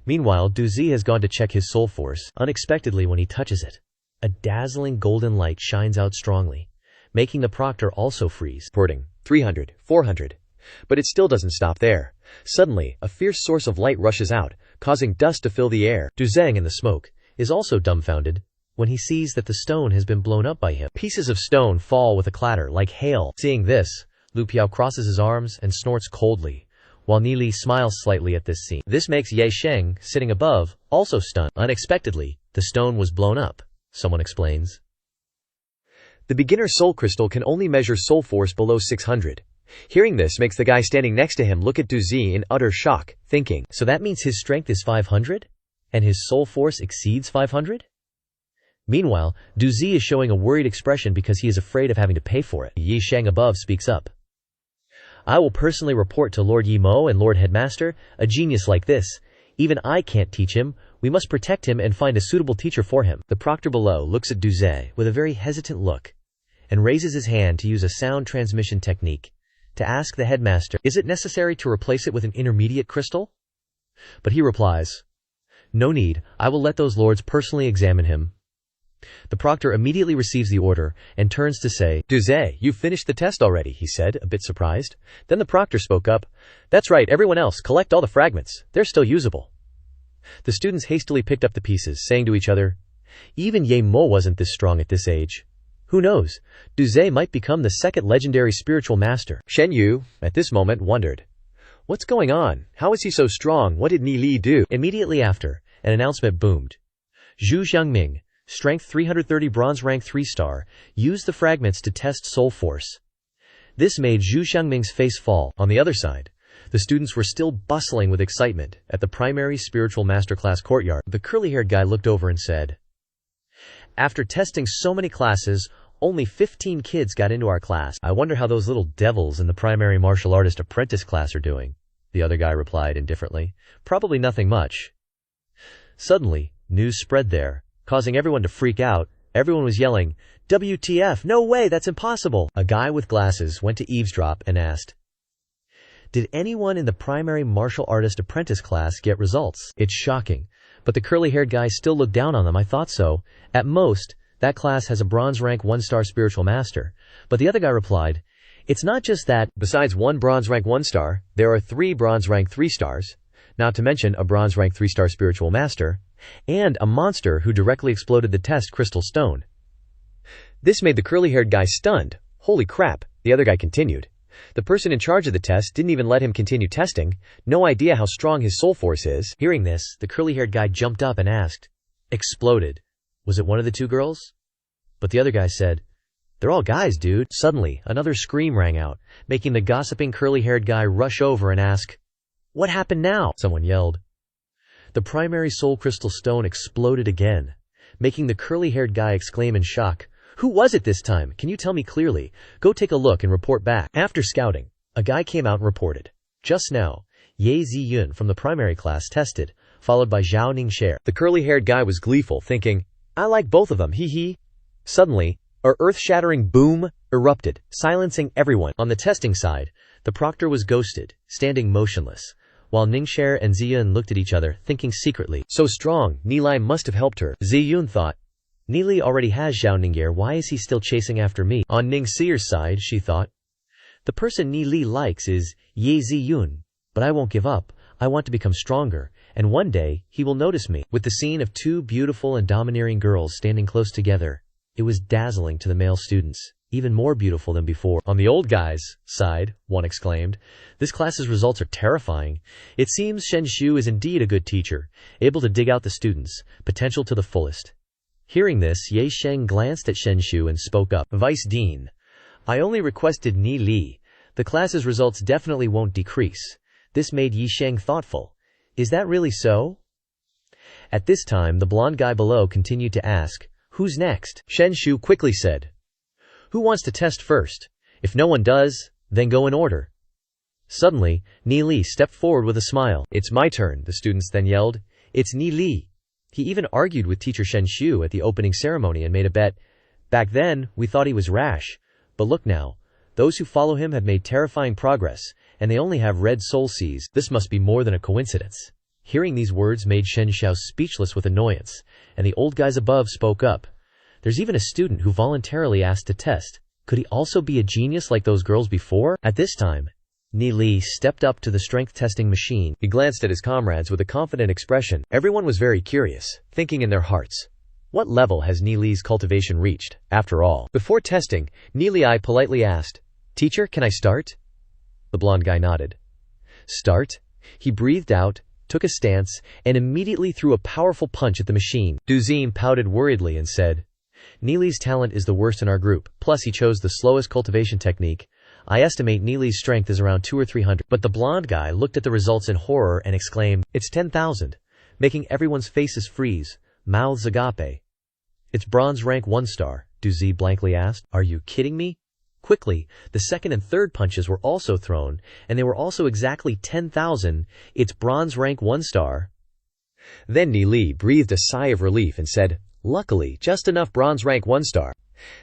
Meanwhile, Duzi has gone to check his soul force. Unexpectedly, when he touches it, a dazzling golden light shines out strongly, making the proctor also freeze. Reporting 300, 400. But it still doesn't stop there. Suddenly, a fierce source of light rushes out, causing dust to fill the air. Duzhang in the smoke is also dumbfounded when he sees that the stone has been blown up by him. Pieces of stone fall with a clatter like hail. Seeing this, Lu Piao crosses his arms and snorts coldly, while Ni Li smiles slightly at this scene. This makes Ye Sheng, sitting above, also stunned. Unexpectedly, the stone was blown up, someone explains. The beginner soul crystal can only measure soul force below 600. Hearing this makes the guy standing next to him look at Duzi in utter shock, thinking, so that means his strength is 500? And his soul force exceeds 500? Meanwhile, Duzi is showing a worried expression because he is afraid of having to pay for it. Ye Sheng above speaks up. I will personally report to Lord Yi Mo and Lord Headmaster, a genius like this. Even I can't teach him. We must protect him and find a suitable teacher for him. The proctor below looks at Duzi with a very hesitant look and raises his hand to use a sound transmission technique to ask the headmaster, is it necessary to replace it with an intermediate crystal? But he replies, no need, I will let those lords personally examine him. The proctor immediately receives the order and turns to say, Duzi, you've finished the test already, he said, a bit surprised. Then the proctor spoke up, that's right, everyone else, collect all the fragments, they're still usable. The students hastily picked up the pieces, saying to each other, even Ye Mo wasn't this strong at this age. Who knows, Duzi might become the second legendary spiritual master. Shen Yu, at this moment, wondered, What's going on? How is he so strong? What did Ni Li do? Immediately after, an announcement boomed. Zhu Xiangming, strength 330 bronze rank 3-star, used the fragments to test soul force. This made Zhu Xiangming's face fall. On the other side, the students were still bustling with excitement at the primary spiritual masterclass courtyard. The curly-haired guy looked over and said, "After testing so many classes, only 15 kids got into our class. I wonder how those little devils in the primary martial artist apprentice class are doing." The other guy replied indifferently, "Probably nothing much." Suddenly, news spread there, causing everyone to freak out. Everyone was yelling, "WTF, no way, that's impossible." A guy with glasses went to eavesdrop and asked, "Did anyone in the primary martial artist apprentice class get results?" "It's shocking, but the curly-haired guy still looked down on them. I thought so. At most, that class has a bronze rank 1-star spiritual master." But the other guy replied, "It's not just that. Besides one bronze rank 1-star, there are 3 bronze rank 3-stars, not to mention a bronze rank 3-star spiritual master, and a monster who directly exploded the test crystal stone." This made the curly-haired guy stunned. "Holy crap," the other guy continued. "The person in charge of the test didn't even let him continue testing. No idea how strong his soul force is." Hearing this, the curly-haired guy jumped up and asked, "Exploded. Was it one of the 2 girls?" But the other guy said, "They're all guys, dude." Suddenly, another scream rang out, making the gossiping curly-haired guy rush over and ask, "What happened now?" Someone yelled. The primary soul crystal stone exploded again, making the curly-haired guy exclaim in shock, "Who was it this time? Can you tell me clearly? Go take a look and report back." After scouting, a guy came out and reported, "Just now, Ye Ziyun from the primary class tested, followed by Zhao Ningxie." The curly-haired guy was gleeful, thinking, "I like both of them, hee hee." Suddenly, a earth-shattering boom erupted, silencing everyone. On the testing side, the proctor was ghosted, standing motionless, while Ningxie and Ziyun looked at each other, thinking secretly, "So strong, Ni Li must have helped her." Ziyun thought, "Ni Li already has Zhao Ningxie, why is he still chasing after me?" On Ningxie's side, she thought, "The person Ni Li likes is Ye Ziyun, but I won't give up. I want to become stronger, and one day, he will notice me." With the scene of 2 beautiful and domineering girls standing close together, it was dazzling to the male students, even more beautiful than before. On the old guy's side, one exclaimed, "This class's results are terrifying. It seems Shen Shu is indeed a good teacher, able to dig out the students' potential to the fullest." Hearing this, Ye Sheng glanced at Shen Shu and spoke up, "Vice Dean, I only requested Ni Li. The class's results definitely won't decrease." This made Yi Sheng thoughtful. "Is that really so?" At this time, the blonde guy below continued to ask, "Who's next?" Shen Shu quickly said, "Who wants to test first? If no one does, then go in order." Suddenly, Ni Li stepped forward with a smile. "It's my turn," the students then yelled. "It's Ni Li." He even argued with teacher Shen Shu at the opening ceremony and made a bet. "Back then, we thought he was rash. But look now, those who follow him have made terrifying progress, and they only have red soul seas. This must be more than a coincidence." Hearing these words made Shen Xiao speechless with annoyance, and the old guys above spoke up. "There's even a student who voluntarily asked to test. Could he also be a genius like those girls before?" At this time, Ni Li stepped up to the strength testing machine. He glanced at his comrades with a confident expression. Everyone was very curious, thinking in their hearts, what level has Ni Li's cultivation reached, after all? Before testing, Ni Li politely asked, "Teacher, can I start?" The blonde guy nodded. "Start?" He breathed out, took a stance, and immediately threw a powerful punch at the machine. Duzim pouted worriedly and said, "Ni Li's talent is the worst in our group, plus he chose the slowest cultivation technique. I estimate Ni Li's strength is around 200 or 300. But the blonde guy looked at the results in horror and exclaimed, "It's 10,000, making everyone's faces freeze, mouths agape. "It's bronze rank 1-star, Duzi blankly asked. "Are you kidding me?" Quickly, the second and third punches were also thrown, and they were also exactly 10,000. "It's bronze rank 1-star. Then Ni Li breathed a sigh of relief and said, "Luckily, just enough bronze rank 1-star.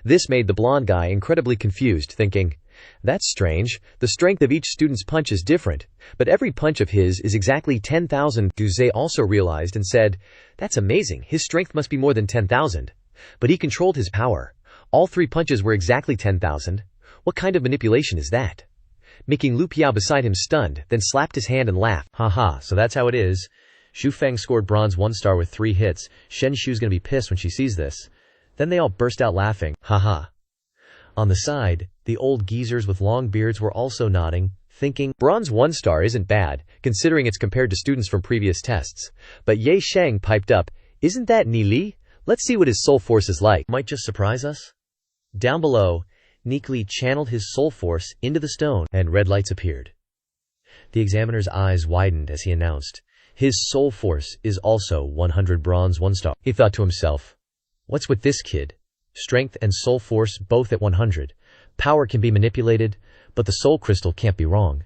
This made the blonde guy incredibly confused, thinking, "That's strange. The strength of each student's punch is different, but every punch of his is exactly 10,000. Duze also realized and said, "That's amazing. His strength must be more than 10,000. But he controlled his power. All 3 punches were exactly 10,000. What kind of manipulation is that?" Making Lu Piao beside him stunned, then slapped his hand and laughed. "Haha, so that's how it is. Xu Feng scored bronze 1-star with 3 hits. Shen Shu's gonna be pissed when she sees this." Then they all burst out laughing. Haha. On the side, the old geezers with long beards were also nodding, thinking, bronze 1 star isn't bad, considering it's compared to students from previous tests. But Ye Sheng piped up, isn't that Ni Li? Let's see what his soul force is like. Might just surprise us. Down below, Li channeled his soul force into the stone, and red lights appeared. The examiner's eyes widened as he announced, his soul force is also 100 bronze 1 star. He thought to himself, what's with this kid? Strength and soul force both at 100. Power can be manipulated, but the soul crystal can't be wrong.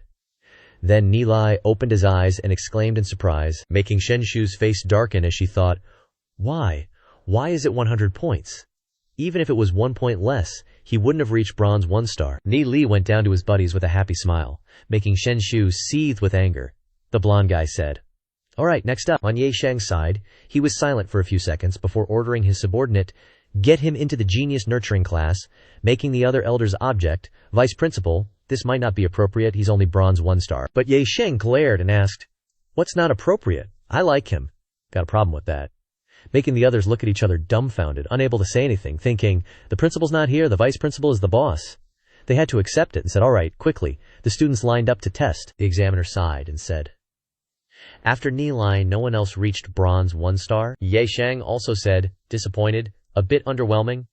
Then Ni Li opened his eyes and exclaimed in surprise, making Shen Shu's face darken as she thought, why? Why is it 100 points? Even if it was 1 point less, he wouldn't have reached bronze 1 star. Ni Li went down to his buddies with a happy smile, making Shen Shu seethe with anger. The blonde guy said, alright, next up. On Ye Sheng's side, he was silent for a few seconds before ordering his subordinate, get him into the genius nurturing class, making the other elders object, vice principal, this might not be appropriate, he's only bronze 1 star. But Ye Sheng glared and asked, what's not appropriate? I like him. Got a problem with that. Making the others look at each other dumbfounded, unable to say anything, thinking, the principal's not here, the vice principal is the boss. They had to accept it and said, alright, quickly. The students lined up to test. The examiner sighed and said, after Ni Li, no one else reached bronze 1 star. Ye Sheng also said, disappointed, a bit underwhelming.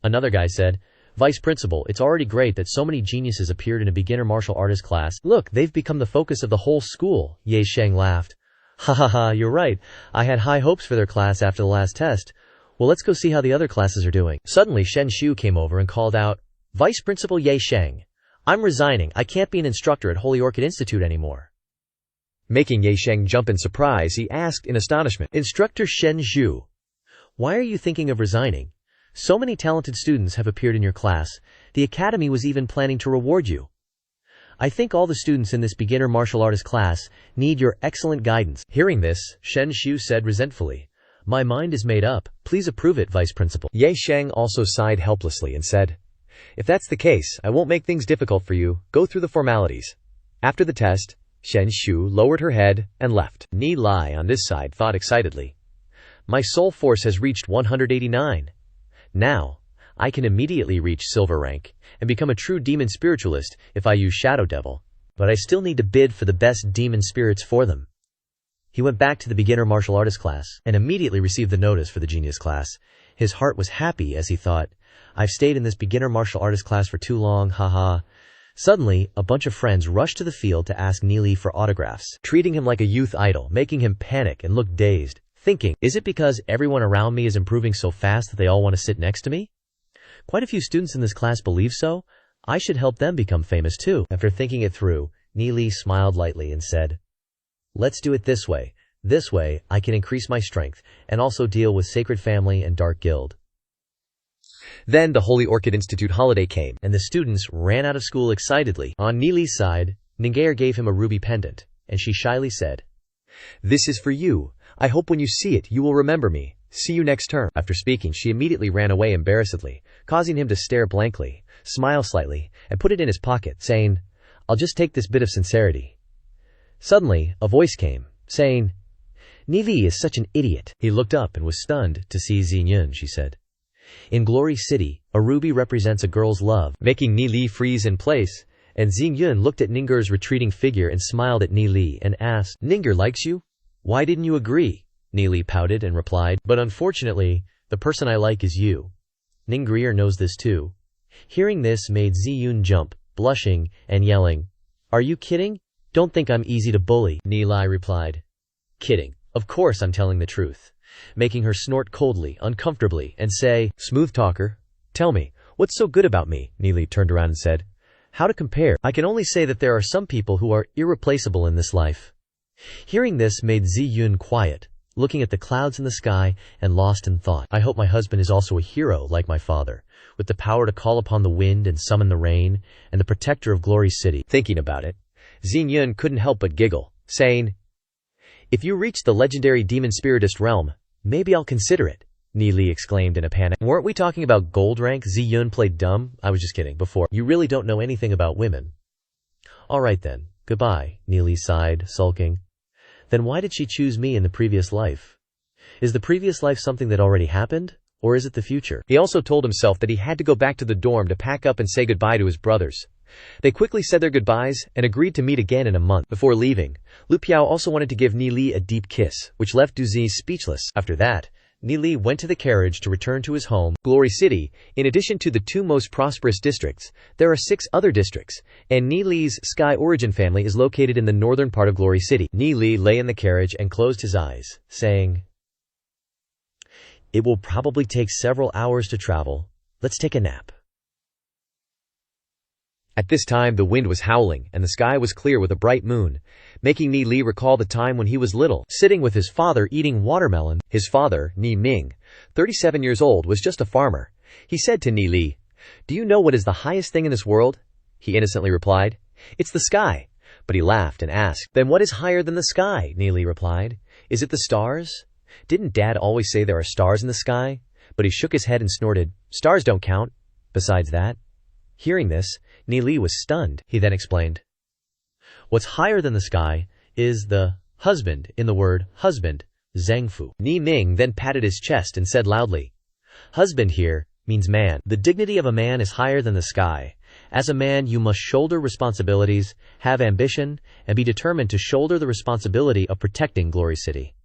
Another guy said, vice principal, it's already great that so many geniuses appeared in a beginner martial artist class. Look, they've become the focus of the whole school. Ye Sheng laughed. Ha ha ha, you're right. I had high hopes for their class after the last test. Well, let's go see how the other classes are doing. Suddenly, Shen Shu came over and called out, Vice Principal Ye Sheng, I'm resigning. I can't be an instructor at Holy Orchid Institute anymore. Making Ye Sheng jump in surprise, he asked in astonishment, Instructor Shen Shu, why are you thinking of resigning? So many talented students have appeared in your class. The academy was even planning to reward you. I think all the students in this beginner martial artist class need your excellent guidance. Hearing this, Shen Shu said resentfully, my mind is made up. Please approve it, Vice Principal. Ye Sheng also sighed helplessly and said, if that's the case, I won't make things difficult for you. Go through the formalities. After the test, Shen Shu lowered her head and left. Ni Li on this side thought excitedly, my soul force has reached 189. Now, I can immediately reach silver rank and become a true demon spiritualist if I use Shadow Devil, but I still need to bid for the best demon spirits for them. He went back to the beginner martial artist class and immediately received the notice for the genius class. His heart was happy as he thought, I've stayed in this beginner martial artist class for too long, haha. Suddenly, a bunch of friends rushed to the field to ask Ni Li for autographs, treating him like a youth idol, making him panic and look dazed, thinking, is it because everyone around me is improving so fast that they all want to sit next to me? Quite a few students in this class believe so. I should help them become famous too. After thinking it through, Ni Li smiled lightly and said, let's do it this way. This way, I can increase my strength and also deal with Sacred Family and Dark Guild. Then the Holy Orchid Institute holiday came, and the students ran out of school excitedly. On Ni Li's side, Ning'er gave him a ruby pendant, and she shyly said, this is for you. I hope when you see it, you will remember me. See you next term. After speaking, she immediately ran away embarrassedly, causing him to stare blankly, smile slightly, and put it in his pocket, saying, I'll just take this bit of sincerity. Suddenly, a voice came, saying, Ni Li is such an idiot. He looked up and was stunned to see Xingyun, she said. In Glory City, a ruby represents a girl's love, making Ni Li freeze in place, and Xingyun looked at Ning'er's retreating figure and smiled at Ni Li and asked, Ning'er likes you? Why didn't you agree? Ni Li pouted and replied, but unfortunately, the person I like is you. Ning'er knows this too. Hearing this made Ziyun jump, blushing and yelling, are you kidding? Don't think I'm easy to bully. Ni Li replied, kidding. Of course I'm telling the truth. Making her snort coldly, uncomfortably, and say, smooth talker, tell me, what's so good about me? Ni Li turned around and said, how to compare? I can only say that there are some people who are irreplaceable in this life. Hearing this made Ziyun quiet, looking at the clouds in the sky and lost in thought. I hope my husband is also a hero like my father, with the power to call upon the wind and summon the rain, and the protector of Glory City. Thinking about it, Xingyun couldn't help but giggle, saying, if you reach the legendary demon spiritist realm, maybe I'll consider it. Ni Li exclaimed in a panic. Weren't we talking about gold rank? Ziyun played dumb. I was just kidding. Before. You really don't know anything about women. Alright then. Goodbye. Ni Li sighed, sulking. Then why did she choose me in the previous life? Is the previous life something that already happened? Or is it the future? He also told himself that he had to go back to the dorm to pack up and say goodbye to his brothers. They quickly said their goodbyes and agreed to meet again in a month. Before leaving, Lu Piao also wanted to give Ni Li a deep kiss, which left Du Zi speechless. After that, Ni Li went to the carriage to return to his home, Glory City. In addition to the two most prosperous districts, there are 6 other districts, and Ni Li's Sky Origin family is located in the northern part of Glory City. Ni Li lay in the carriage and closed his eyes, saying, "It will probably take several hours to travel. Let's take a nap." At this time the wind was howling and the sky was clear with a bright moon, making Ni Li recall the time when he was little, sitting with his father eating watermelon. His father, Ni Ming, 37 years old, was just a farmer. He said to Ni Li, "Do you know what is the highest thing in this world?" He innocently replied, "It's the sky." But he laughed and asked, "Then what is higher than the sky?" Ni Li replied, "Is it the stars? Didn't Dad always say there are stars in the sky?" But he shook his head and snorted, "Stars don't count. Besides that." Hearing this, Ni Li was stunned. He then explained, "What's higher than the sky is the husband in the word husband, Zhangfu." Ni Ming then patted his chest and said loudly, "Husband here means man. The dignity of a man is higher than the sky. As a man, you must shoulder responsibilities, have ambition, and be determined to shoulder the responsibility of protecting Glory City.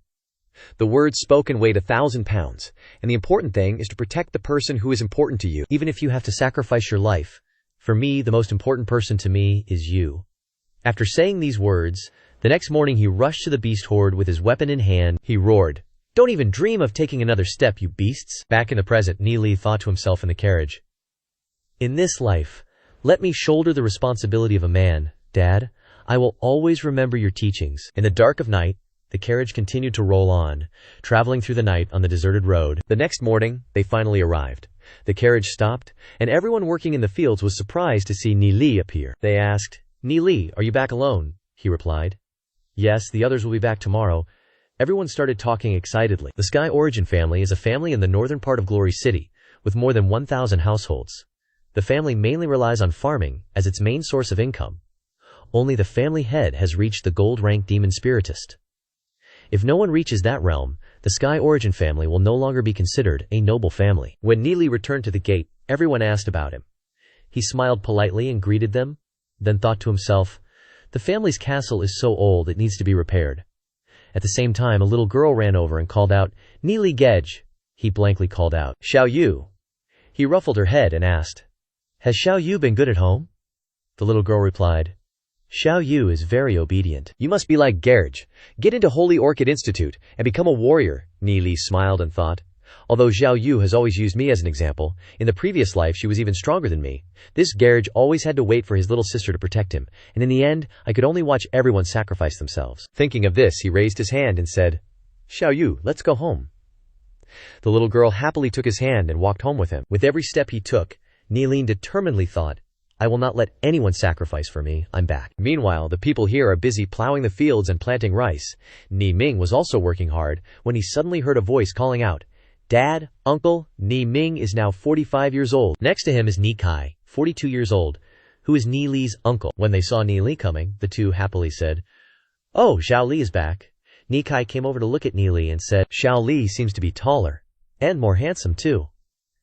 The words spoken weighed 1,000 pounds, and the important thing is to protect the person who is important to you, even if you have to sacrifice your life. For me, the most important person to me is you." After saying these words, the next morning he rushed to the beast horde with his weapon in hand. He roared, "Don't even dream of taking another step, you beasts." Back in the present, Ni Li thought to himself in the carriage, "In this life, let me shoulder the responsibility of a man. Dad, I will always remember your teachings." In the dark of night, the carriage continued to roll on, traveling through the night on the deserted road. The next morning, they finally arrived. The carriage stopped, and everyone working in the fields was surprised to see Ni Li appear. They asked, "Ni Li, are you back alone?" He replied, "Yes, the others will be back tomorrow." Everyone started talking excitedly. The Sky Origin family is a family in the northern part of Glory City, with more than 1,000 households. The family mainly relies on farming as its main source of income. Only the family head has reached the gold-rank demon spiritist. If no one reaches that realm, the Sky Origin family will no longer be considered a noble family. When Ni Li returned to the gate, everyone asked about him. He smiled politely and greeted them, then thought to himself, "The family's castle is so old it needs to be repaired." At the same time, a little girl ran over and called out, "Ni Li Gej." He blankly called out, "Xiao Yu." He ruffled her head and asked, "Has Xiao Yu been good at home?" The little girl replied, "Xiao Yu is very obedient." "You must be like Gerge. Get into Holy Orchid Institute and become a warrior." Ni Li smiled and thought, "Although Xiao Yu has always used me as an example, in the previous life she was even stronger than me. This Gerge always had to wait for his little sister to protect him, and in the end, I could only watch everyone sacrifice themselves." Thinking of this, he raised his hand and said, "Xiao Yu, let's go home." The little girl happily took his hand and walked home with him. With every step he took, Ni Li determinedly thought, "I will not let anyone sacrifice for me. I'm back." Meanwhile, the people here are busy plowing the fields and planting rice. Ni Ming was also working hard when he suddenly heard a voice calling out, "Dad, Uncle." Ni Ming is now 45 years old. Next to him is Ni Kai, 42 years old, who is Ni Li's uncle. When they saw Ni Li coming, the two happily said, "Oh, Xiao Li is back." Ni Kai came over to look at Ni Li and said, "Xiao Li seems to be taller, and more handsome too.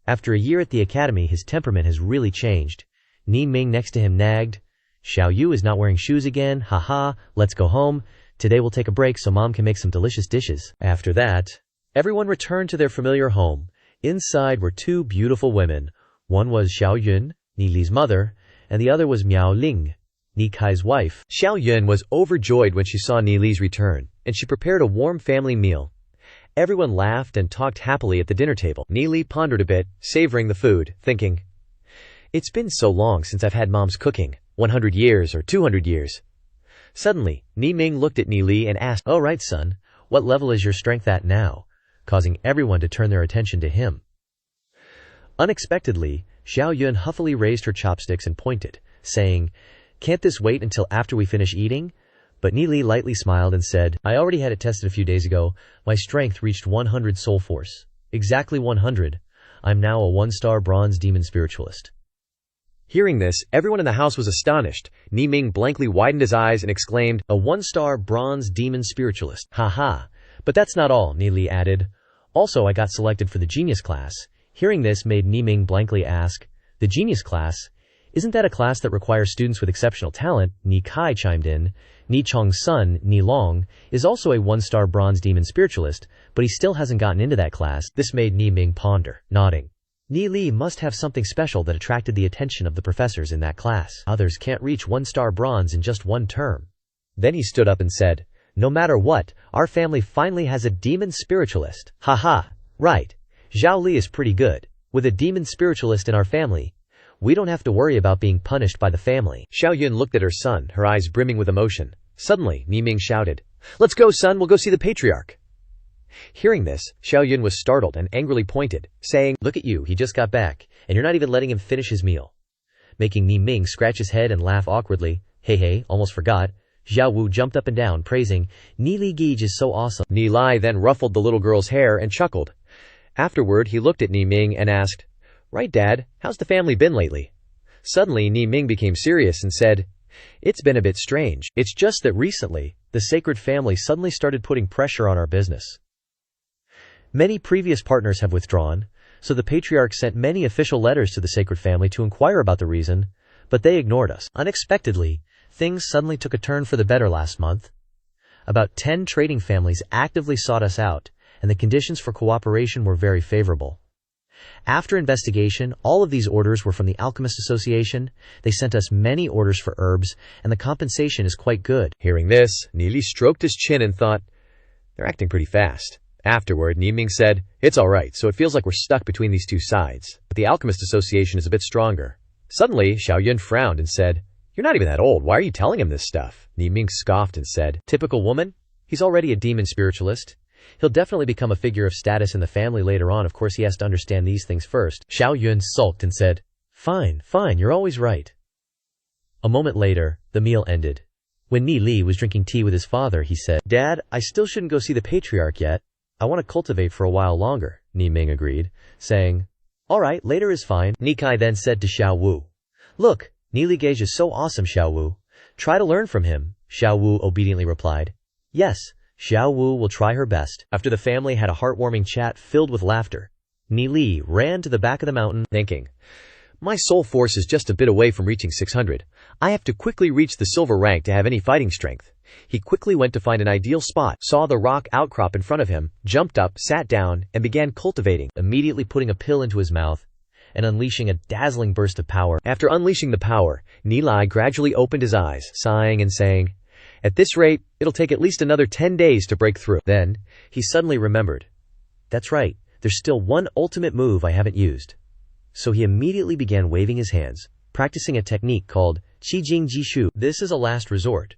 After a year at the academy, his temperament has really changed." Ni Ming next to him nagged, "Xiao Yu is not wearing shoes again. Haha, let's go home. Today we'll take a break so Mom can make some delicious dishes." After that, everyone returned to their familiar home. Inside were 2 beautiful women. One was Xiao Yun, Ni Li's mother, and the other was Miao Ling, Ni Kai's wife. Xiao Yun was overjoyed when she saw Ni Li's return, and she prepared a warm family meal. Everyone laughed and talked happily at the dinner table. Ni Li pondered a bit, savoring the food, thinking, "It's been so long since I've had Mom's cooking, 100 years or 200 years. Suddenly, Ni Ming looked at Ni Li and asked, "Oh right, son, what level is your strength at now?" causing everyone to turn their attention to him. Unexpectedly, Xiao Yun huffily raised her chopsticks and pointed, saying, "Can't this wait until after we finish eating?" But Ni Li lightly smiled and said, "I already had it tested a few days ago. My strength reached 100 soul force. Exactly 100. I'm now a 1-star bronze demon spiritualist." Hearing this, everyone in the house was astonished. Ni Ming blankly widened his eyes and exclaimed, "A 1-star bronze demon spiritualist. Haha. But that's not all," Ni Li added. "Also, I got selected for the genius class." Hearing this made Ni Ming blankly ask, "The genius class? Isn't that a class that requires students with exceptional talent? Ni Kai chimed in. Ni Chong's son, Ni Long, is also a one-star bronze demon spiritualist, but he still hasn't gotten into that class. This made Ni Ming ponder, nodding. Ni Li must have something special that attracted the attention of the professors in that class. Others can't reach one-star bronze in just one term. Then he stood up and said, "No matter what, our family finally has a demon spiritualist. Haha, right. Zhao Li is pretty good. With a demon spiritualist in our family, we don't have to worry about being punished by the family." Xiao Yun looked at her son, her eyes brimming with emotion. Suddenly, Ni Ming shouted, "Let's go, son, we'll go see the patriarch." Hearing this, Xiao Yun was startled and angrily pointed, saying, "Look at you, he just got back, and you're not even letting him finish his meal." Making Ni Ming scratch his head and laugh awkwardly. Hey, almost forgot. Zhao Wu jumped up and down, praising, "Ni Li Gige is so awesome." Ni Lai then ruffled the little girl's hair and chuckled. Afterward, he looked at Ni Ming and asked, "Right, Dad, how's the family been lately?" Suddenly, Ni Ming became serious and said, "It's been a bit strange. It's just that recently, the sacred family suddenly started putting pressure on our business. Many previous partners have withdrawn, so the patriarch sent many official letters to the sacred family to inquire about the reason, but they ignored us. Unexpectedly, things suddenly took a turn for the better last month. About 10 trading families actively sought us out, and the conditions for cooperation were very favorable. After investigation, all of these orders were from the Alchemist Association. They sent us many orders for herbs, and the compensation is quite good." Hearing this, Ni Li stroked his chin and thought, "They're acting pretty fast." Afterward, Ni Ming said, "It's alright, so it feels like we're stuck between these two sides. But the Alchemist Association is a bit stronger." Suddenly, Xiao Yun frowned and said, "You're not even that old. Why are you telling him this stuff?" Ni Ming scoffed and said, "Typical woman? He's already a demon spiritualist. He'll definitely become a figure of status in the family later on. Of course, he has to understand these things first." Xiao Yun sulked and said, Fine, you're always right." A moment later, the meal ended. When Ni Li was drinking tea with his father, he said, "Dad, I still shouldn't go see the patriarch yet. I want to cultivate for a while longer." Ni Ming agreed, saying, "Alright, later is fine." Ni Kai then said to Xiao Wu, "Look, Ni Li Gage is so awesome, Xiao Wu. Try to learn from him." Xiao Wu obediently replied, "Yes, Xiao Wu will try her best." After the family had a heartwarming chat filled with laughter, Ni Li ran to the back of the mountain, thinking, "My soul force is just a bit away from reaching 600. I have to quickly reach the silver rank to have any fighting strength." He quickly went to find an ideal spot, saw the rock outcrop in front of him, jumped up, sat down, and began cultivating, immediately putting a pill into his mouth and unleashing a dazzling burst of power. After unleashing the power, Ni Lai gradually opened his eyes, sighing and saying, "At this rate, it'll take at least another 10 days to break through." Then, he suddenly remembered, "That's right, there's still one ultimate move I haven't used." So he immediately began waving his hands, practicing a technique called Qi Jing Ji Shu. This is a last resort.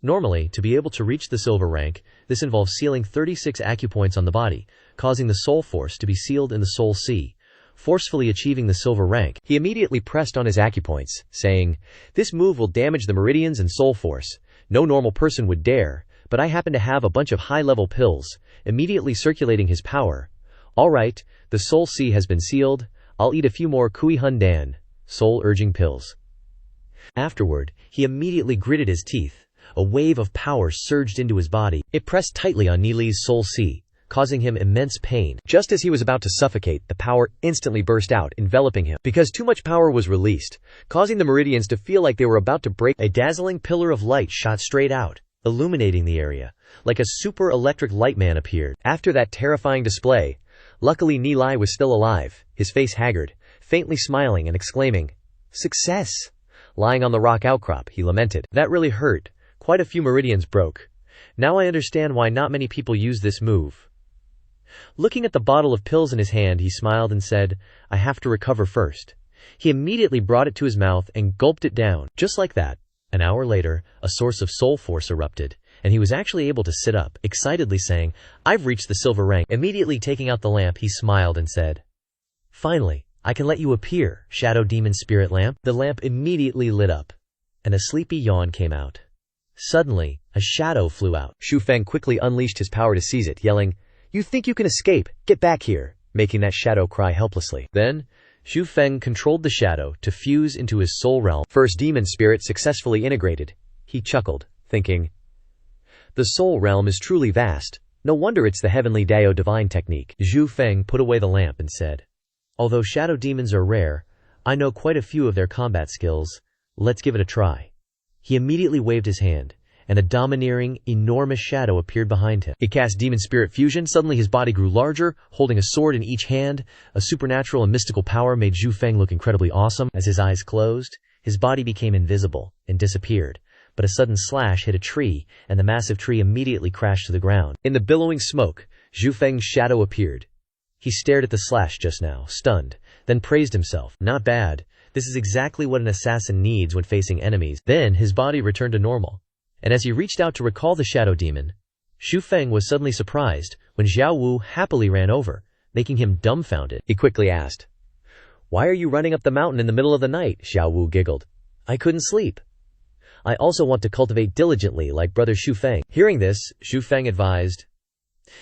Normally, to be able to reach the silver rank, this involves sealing 36 acupoints on the body, causing the soul force to be sealed in the soul sea, forcefully achieving the silver rank. He immediately pressed on his acupoints, saying, "This move will damage the meridians and soul force. No normal person would dare, but I happen to have a bunch of high-level pills," immediately circulating his power. "Alright, the soul sea has been sealed. I'll eat a few more Kui Hun Dan, soul-urging pills." Afterward, he immediately gritted his teeth. A wave of power surged into his body. It pressed tightly on Ni Li's soul sea, causing him immense pain. Just as he was about to suffocate, the power instantly burst out, enveloping him. Because too much power was released, causing the meridians to feel like they were about to break, a dazzling pillar of light shot straight out, illuminating the area. Like a super electric light man appeared. After that terrifying display, luckily Ni Lai was still alive, his face haggard, faintly smiling and exclaiming, "Success!" Lying on the rock outcrop, he lamented, "That really hurt. Quite a few meridians broke. Now I understand why not many people use this move." Looking at the bottle of pills in his hand, he smiled and said, "I have to recover first." He immediately brought it to his mouth and gulped it down. Just like that, an hour later, a source of soul force erupted, and he was actually able to sit up, excitedly saying, "I've reached the silver rank." Immediately taking out the lamp, he smiled and said, "Finally, I can let you appear, Shadow Demon Spirit Lamp." The lamp immediately lit up, and a sleepy yawn came out. Suddenly, a shadow flew out. Xu Feng quickly unleashed his power to seize it, yelling, "You think you can escape? Get back here," making that shadow cry helplessly. Then, Xu Feng controlled the shadow to fuse into his soul realm. First demon spirit successfully integrated. He chuckled, thinking, "The soul realm is truly vast. No wonder it's the heavenly Dao divine technique." Xu Feng put away the lamp and said, "Although shadow demons are rare, I know quite a few of their combat skills. Let's give it a try. He immediately waved his hand, and a domineering, enormous shadow appeared behind him. He cast Demon Spirit Fusion. Suddenly his body grew larger, holding a sword in each hand. A supernatural and mystical power made Zhu Feng look incredibly awesome. As his eyes closed, his body became invisible and disappeared. But a sudden slash hit a tree, and the massive tree immediately crashed to the ground. In the billowing smoke, Zhu Feng's shadow appeared. He stared at the slash just now, stunned, then praised himself. Not bad. This is exactly what an assassin needs when facing enemies. Then his body returned to normal. And as he reached out to recall the shadow demon, Zhu Feng was suddenly surprised when Xiao Wu happily ran over, making him dumbfounded. He quickly asked, "Why are you running up the mountain in the middle of the night?" Xiao Wu giggled. "I couldn't sleep. I also want to cultivate diligently like brother Zhu Feng." Hearing this, Zhu Feng advised,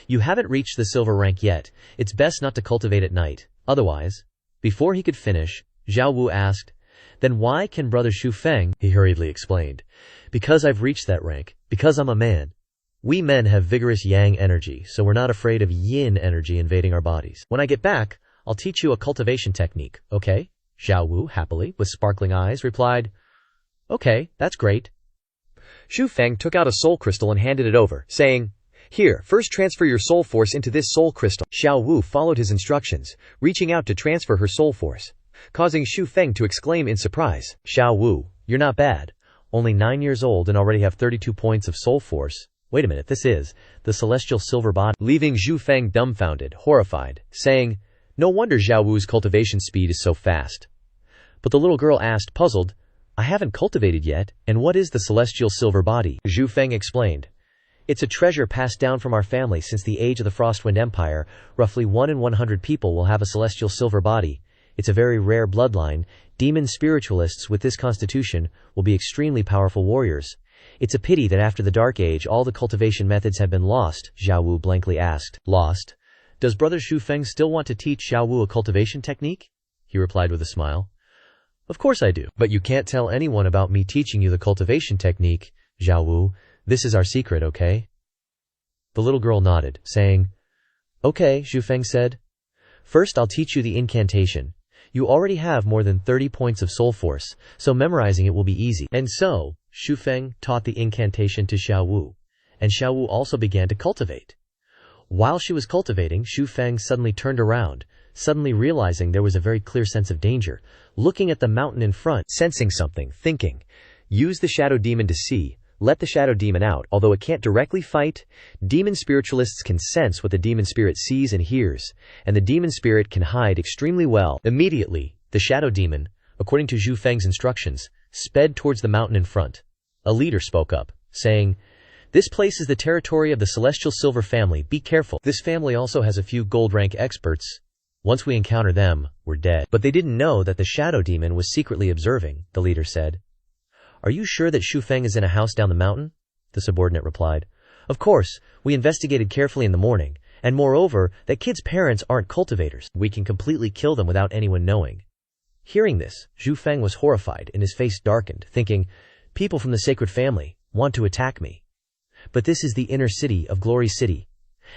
"You haven't reached the silver rank yet. It's best not to cultivate at night. Otherwise..." Before he could finish, Xiao Wu asked, "Then why can brother Zhu Feng?" He hurriedly explained, "Because I've reached that rank. Because I'm a man. We men have vigorous yang energy, so we're not afraid of yin energy invading our bodies. When I get back, I'll teach you a cultivation technique, okay?" Xiao Wu, happily, with sparkling eyes, replied, "Okay, that's great." Zhu Feng took out a soul crystal and handed it over, saying, "Here, first transfer your soul force into this soul crystal." Xiao Wu followed his instructions, reaching out to transfer her soul force, causing Zhu Feng to exclaim in surprise, "Xiao Wu, you're not bad. Only 9 years old and already have 32 points of soul force. Wait a minute, this is the celestial silver body." Leaving Zhu Feng dumbfounded, horrified, saying, "No wonder Xiao Wu's cultivation speed is so fast." But the little girl asked, puzzled, "I haven't cultivated yet, and what is the celestial silver body?" Zhu Feng explained, "It's a treasure passed down from our family since the age of the Frostwind Empire. Roughly 1 in 100 people will have a celestial silver body. It's a very rare bloodline. Demon spiritualists with this constitution will be extremely powerful warriors. It's a pity that after the Dark Age all the cultivation methods have been lost." Xiao Wu blankly asked, "Lost? Does brother Zhu Feng still want to teach Xiao Wu a cultivation technique?" He replied with a smile, "Of course I do. But you can't tell anyone about me teaching you the cultivation technique, Xiao Wu. This is our secret, okay?" The little girl nodded, saying, "Okay," Zhu Feng said. "First I'll teach you the incantation. You already have more than 30 points of soul force, so memorizing it will be easy." And so, Zhu Feng taught the incantation to Xiao Wu, and Xiao Wu also began to cultivate. While she was cultivating, Zhu Feng suddenly turned around, suddenly realizing there was a very clear sense of danger, looking at the mountain in front, sensing something, thinking, "Use the shadow demon to see. Let the shadow demon out. Although it can't directly fight, demon spiritualists can sense what the demon spirit sees and hears, and the demon spirit can hide extremely well." Immediately, the shadow demon, according to Zhu Feng's instructions, sped towards the mountain in front. A leader spoke up, saying, "This place is the territory of the Celestial Silver family. Be careful. This family also has a few gold rank experts. Once we encounter them, we're dead." But they didn't know that the shadow demon was secretly observing, the leader said. "Are you sure that Zhu Feng is in a house down the mountain?" The subordinate replied. "Of course, we investigated carefully in the morning, and moreover, that kid's parents aren't cultivators. We can completely kill them without anyone knowing." Hearing this, Zhu Feng was horrified and his face darkened, thinking, "People from the sacred family want to attack me. But this is the inner city of Glory City."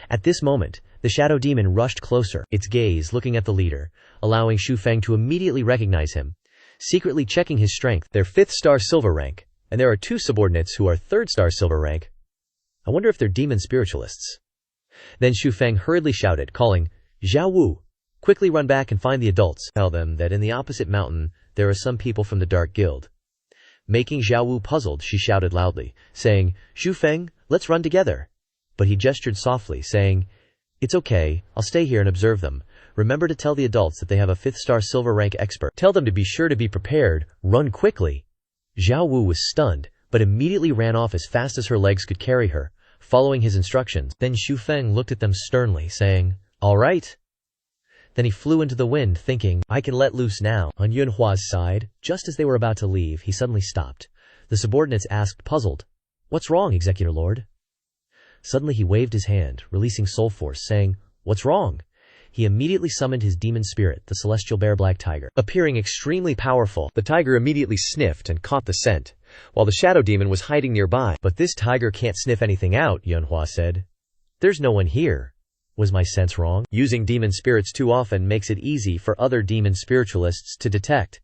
At this moment, the shadow demon rushed closer, its gaze looking at the leader, allowing Zhu Feng to immediately recognize him, secretly checking his strength. They're 5th star silver rank, and there are 2 subordinates who are 3rd star silver rank. I wonder if they're demon spiritualists. Then Zhu Feng hurriedly shouted, calling, "Xiao Wu, quickly run back and find the adults. Tell them that in the opposite mountain there are some people from the Dark Guild." Making Xiao Wu puzzled, she shouted loudly, saying, "Zhu Feng, let's run together." But he gestured softly, saying, "It's okay, I'll stay here and observe them. Remember to tell the adults that they have a 5th star silver rank expert. Tell them to be sure to be prepared. Run quickly." Xiao Wu was stunned, but immediately ran off as fast as her legs could carry her, following his instructions. Then Zhu Feng looked at them sternly, saying, "All right." Then he flew into the wind, thinking, "I can let loose now." On Yunhua's side, just as they were about to leave, he suddenly stopped. The subordinates asked, puzzled, "What's wrong, Executor Lord?" Suddenly he waved his hand, releasing soul force, saying, "What's wrong?" He immediately summoned his demon spirit, the celestial bear black tiger. Appearing extremely powerful, the tiger immediately sniffed and caught the scent, while the shadow demon was hiding nearby. "But this tiger can't sniff anything out," Yunhua said. "There's no one here." Was my sense wrong? Using demon spirits too often makes it easy for other demon spiritualists to detect.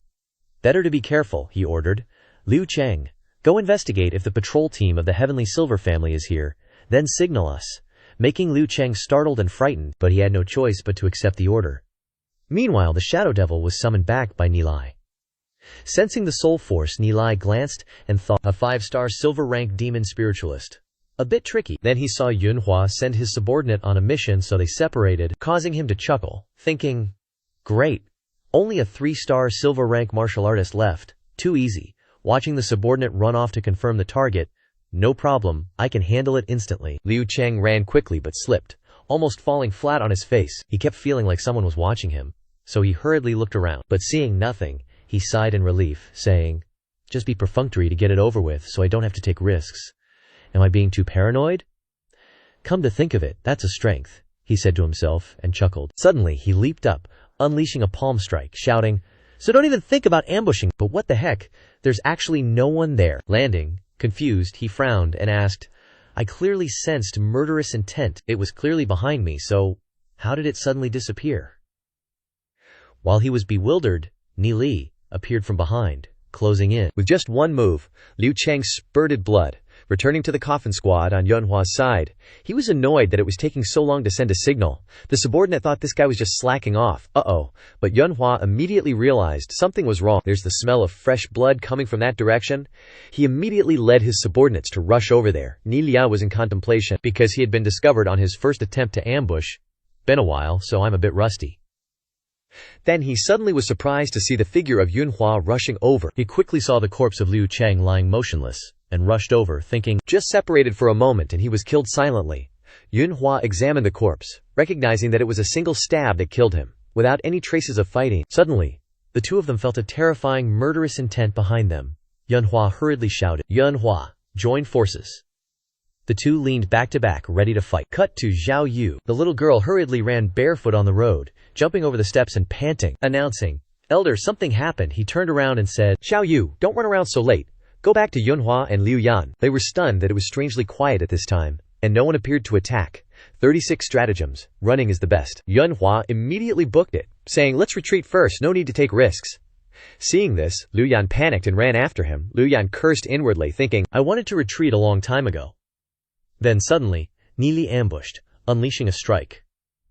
Better to be careful, he ordered. Liu Cheng, go investigate if the patrol team of the Heavenly Silver family is here, then signal us. Making Liu Cheng startled and frightened, but he had no choice but to accept the order. Meanwhile, the Shadow Devil was summoned back by Nilai. Sensing the soul force, Nilai glanced and thought, a 5-star silver-rank demon spiritualist. A bit tricky. Then he saw Yunhua send his subordinate on a mission, so they separated, causing him to chuckle, thinking, great. Only a 3-star silver-rank martial artist left. Too easy. Watching the subordinate run off to confirm the target. No problem, I can handle it instantly. Liu Cheng ran quickly but slipped, almost falling flat on his face. He kept feeling like someone was watching him, so he hurriedly looked around. But seeing nothing, he sighed in relief, saying, just be perfunctory to get it over with so I don't have to take risks. Am I being too paranoid? Come to think of it, that's a strength, he said to himself and chuckled. Suddenly, he leaped up, unleashing a palm strike, shouting, so don't even think about ambushing. But what the heck? There's actually no one there. Landing, confused, he frowned and asked, I clearly sensed murderous intent. It was clearly behind me, so how did it suddenly disappear? While he was bewildered, Nili appeared from behind, closing in. With just one move, Liu Cheng spurted blood, returning to the coffin squad on Yunhua's side. He was annoyed that it was taking so long to send a signal. The subordinate thought this guy was just slacking off. But Yunhua immediately realized something was wrong. There's the smell of fresh blood coming from that direction. He immediately led his subordinates to rush over there. Nilia was in contemplation because he had been discovered on his first attempt to ambush. Been a while, so I'm a bit rusty. Then he suddenly was surprised to see the figure of Yunhua rushing over. He quickly saw the corpse of Liu Cheng lying motionless, and rushed over, thinking, just separated for a moment and he was killed silently. Yunhua examined the corpse, recognizing that it was a single stab that killed him, without any traces of fighting. Suddenly, the two of them felt a terrifying, murderous intent behind them. Yunhua hurriedly shouted, Yunhua, join forces. The two leaned back to back, ready to fight. Cut to Zhao Yu. The little girl hurriedly ran barefoot on the road, jumping over the steps and panting, announcing, Elder, something happened. He turned around and said, Zhao Yu, don't run around so late. Go back to Yunhua and Liu Yan. They were stunned that it was strangely quiet at this time, and no one appeared to attack. 36 stratagems. Running is the best. Yunhua immediately booked it, saying, let's retreat first, no need to take risks. Seeing this, Liu Yan panicked and ran after him. Liu Yan cursed inwardly, thinking, I wanted to retreat a long time ago. Then suddenly, Nili ambushed, unleashing a strike.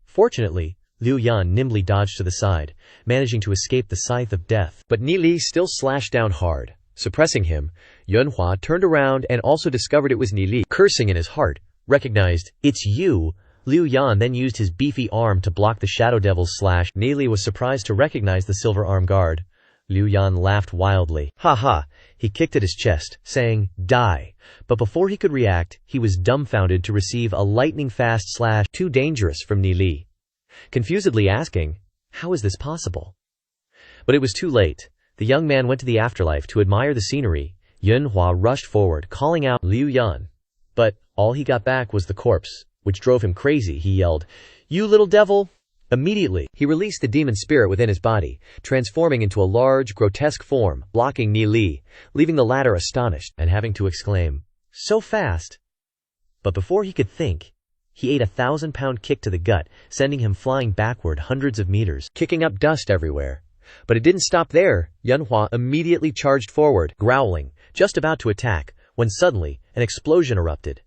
Fortunately, Liu Yan nimbly dodged to the side, managing to escape the scythe of death. But Nili still slashed down hard. Suppressing him, Yunhua turned around and also discovered it was Nili. Cursing in his heart, recognized, it's you. Liu Yan then used his beefy arm to block the Shadow Devil's slash. Nili was surprised to recognize the silver arm guard. Liu Yan laughed wildly. Ha ha! He kicked at his chest, saying, die. But before he could react, he was dumbfounded to receive a lightning-fast slash, too dangerous, from Nili. Confusedly asking, how is this possible? But it was too late. The young man went to the afterlife to admire the scenery. Yunhua rushed forward, calling out Liu Yan. But all he got back was the corpse, which drove him crazy. He yelled, you little devil! Immediately, he released the demon spirit within his body, transforming into a large, grotesque form, blocking Nili, leaving the latter astonished and having to exclaim, so fast! But before he could think, he ate a 1,000-pound kick to the gut, sending him flying backward hundreds of meters, kicking up dust everywhere. But it didn't stop there. Yunhua immediately charged forward, growling, just about to attack, when suddenly, an explosion erupted.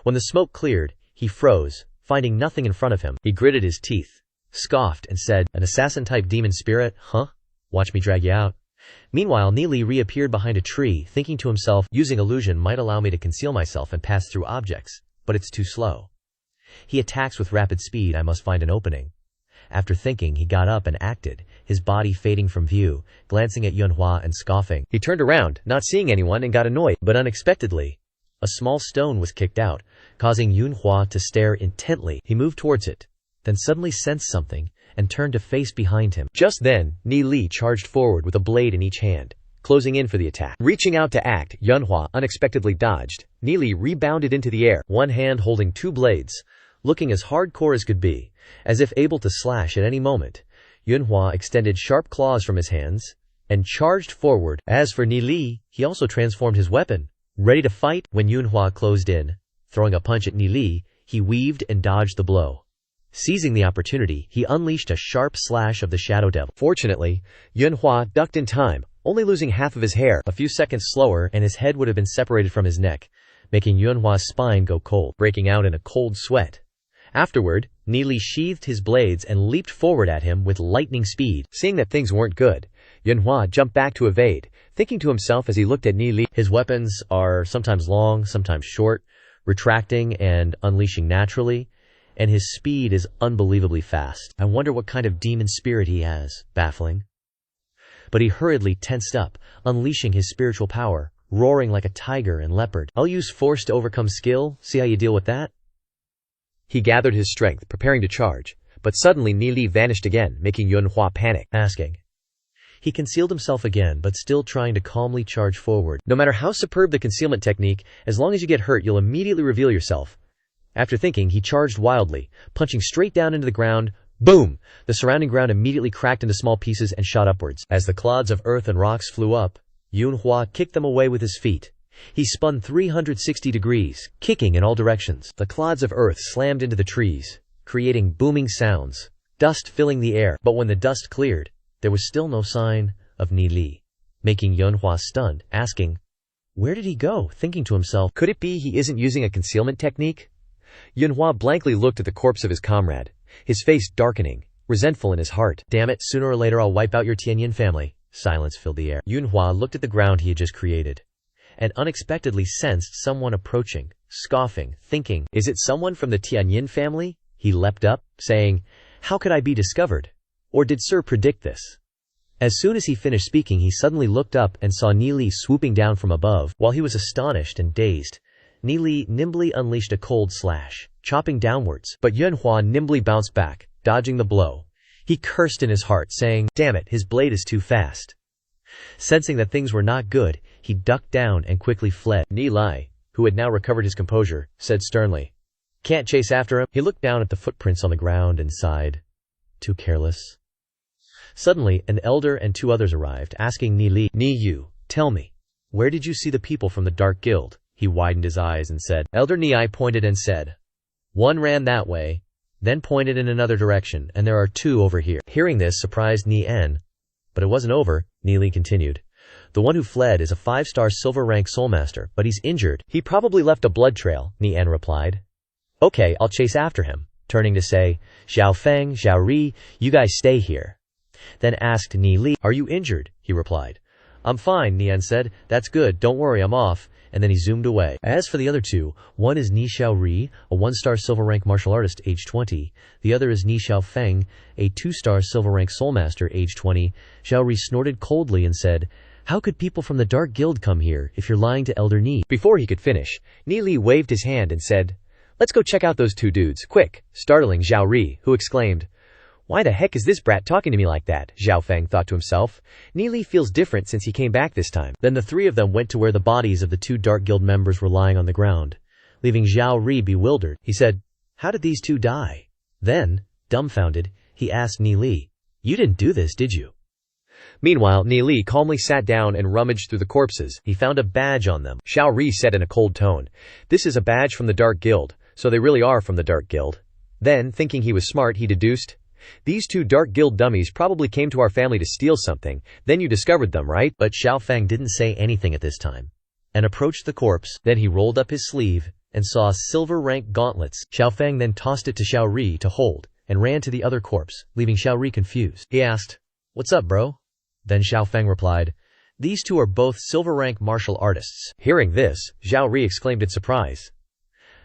When the smoke cleared, he froze, finding nothing in front of him. He gritted his teeth, scoffed, and said, an assassin-type demon spirit, huh? Watch me drag you out. Meanwhile, Nili reappeared behind a tree, thinking to himself, using illusion might allow me to conceal myself and pass through objects, but it's too slow. He attacks with rapid speed, I must find an opening. After thinking, he got up and acted, his body fading from view, glancing at Yunhua and scoffing. He turned around, not seeing anyone, and got annoyed, but unexpectedly, a small stone was kicked out, causing Yunhua to stare intently. He moved towards it, then suddenly sensed something, and turned to face behind him. Just then, Nili charged forward with a blade in each hand, closing in for the attack. Reaching out to act, Yunhua unexpectedly dodged. Nili rebounded into the air, one hand holding two blades, looking as hardcore as could be, as if able to slash at any moment. Yunhua extended sharp claws from his hands, and charged forward. As for Nili, he also transformed his weapon, ready to fight. When Yunhua closed in, throwing a punch at Nili, he weaved and dodged the blow. Seizing the opportunity, he unleashed a sharp slash of the Shadow Devil. Fortunately, Yunhua ducked in time, only losing half of his hair. A few seconds slower and his head would have been separated from his neck, making Yunhua's spine go cold, breaking out in a cold sweat. Afterward, Ni sheathed his blades and leaped forward at him with lightning speed. Seeing that things weren't good, Yunhua jumped back to evade, thinking to himself as he looked at Ni. His weapons are sometimes long, sometimes short, retracting and unleashing naturally, and his speed is unbelievably fast. I wonder what kind of demon spirit he has. Baffling. But he hurriedly tensed up, unleashing his spiritual power, roaring like a tiger and leopard. I'll use force to overcome skill, see how you deal with that? He gathered his strength, preparing to charge, but suddenly Ni vanished again, making Yunhua panic, asking. He concealed himself again, but still trying to calmly charge forward. No matter how superb the concealment technique, as long as you get hurt, you'll immediately reveal yourself. After thinking, he charged wildly, punching straight down into the ground. Boom! The surrounding ground immediately cracked into small pieces and shot upwards. As the clods of earth and rocks flew up, Yunhua kicked them away with his feet. He spun 360 degrees, kicking in all directions. The clods of earth slammed into the trees, creating booming sounds, dust filling the air. But when the dust cleared, there was still no sign of Ni, making Yunhua stunned, asking, "Where did he go?" Thinking to himself, could it be he isn't using a concealment technique? Yunhua blankly looked at the corpse of his comrade, his face darkening, resentful in his heart. Damn it, sooner or later I'll wipe out your Tianyin family. Silence filled the air. Yunhua looked at the ground he had just created, and unexpectedly sensed someone approaching, scoffing, thinking, is it someone from the Tianyin family? He leapt up, saying, how could I be discovered? Or did Sir predict this? As soon as he finished speaking, he suddenly looked up and saw Ni swooping down from above. While he was astonished and dazed, Ni nimbly unleashed a cold slash, chopping downwards, but Yunhua nimbly bounced back, dodging the blow. He cursed in his heart, saying, damn it, his blade is too fast. Sensing that things were not good, he ducked down and quickly fled. Ni, who had now recovered his composure, said sternly, can't chase after him? He looked down at the footprints on the ground and sighed, too careless. Suddenly, an elder and two others arrived, asking Ni, you, tell me, where did you see the people from the Dark Guild? He widened his eyes and said, Elder Ni pointed and said, one ran that way, then pointed in another direction, and there are two over here. Hearing this surprised Ni-en, but it wasn't over. Ni continued, the one who fled is a 5-star silver rank soulmaster, but he's injured. He probably left a blood trail, Ni-en replied. Okay, I'll chase after him, turning to say, Xiao Feng, Xiao Ri, you guys stay here. Then asked Ni, are you injured? He replied, I'm fine, Ni-en said, that's good, don't worry, I'm off. And then he zoomed away. As for the other two, one is Ni Xiao Ri, a 1-star silver rank martial artist, age 20. The other is Ni Xiao Feng, a 2-star silver rank soulmaster, age 20. Xiao Ri snorted coldly and said, how could people from the Dark Guild come here if you're lying to Elder Ni? Before he could finish, Ni waved his hand and said, let's go check out those two dudes, quick, startling Xiao Ri, who exclaimed, why the heck is this brat talking to me like that? Xiao Feng thought to himself. Ni feels different since he came back this time. Then the three of them went to where the bodies of the two Dark Guild members were lying on the ground, leaving Xiao Ri bewildered. He said, how did these two die? Then, dumbfounded, he asked Ni, you didn't do this, did you? Meanwhile, Ni calmly sat down and rummaged through the corpses. He found a badge on them. Xiao Ri said in a cold tone, this is a badge from the Dark Guild, so they really are from the Dark Guild. Then, thinking he was smart, he deduced, these two Dark Guild dummies probably came to our family to steal something, then you discovered them, right? But Xiao Feng didn't say anything at this time, and approached the corpse. Then he rolled up his sleeve, and saw silver rank gauntlets. Xiao Feng then tossed it to Xiao Ri to hold, and ran to the other corpse, leaving Xiao Ri confused. He asked, what's up, bro? Then Xiao Feng replied, these two are both silver rank martial artists. Hearing this, Xiao Ri exclaimed in surprise.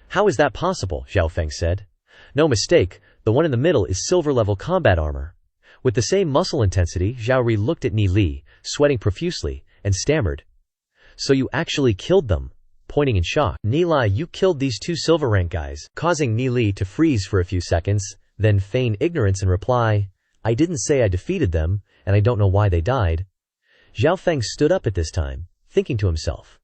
How is that possible? Xiao Feng said. No mistake, the one in the middle is silver level combat armor. With the same muscle intensity, Xiao Ri looked at Ni, sweating profusely, and stammered, so you actually killed them? Pointing in shock. Ni, you killed these two silver rank guys, causing Ni to freeze for a few seconds, then feign ignorance and reply, I didn't say I defeated them, and I don't know why they died. Xiao Feng stood up at this time, thinking to himself,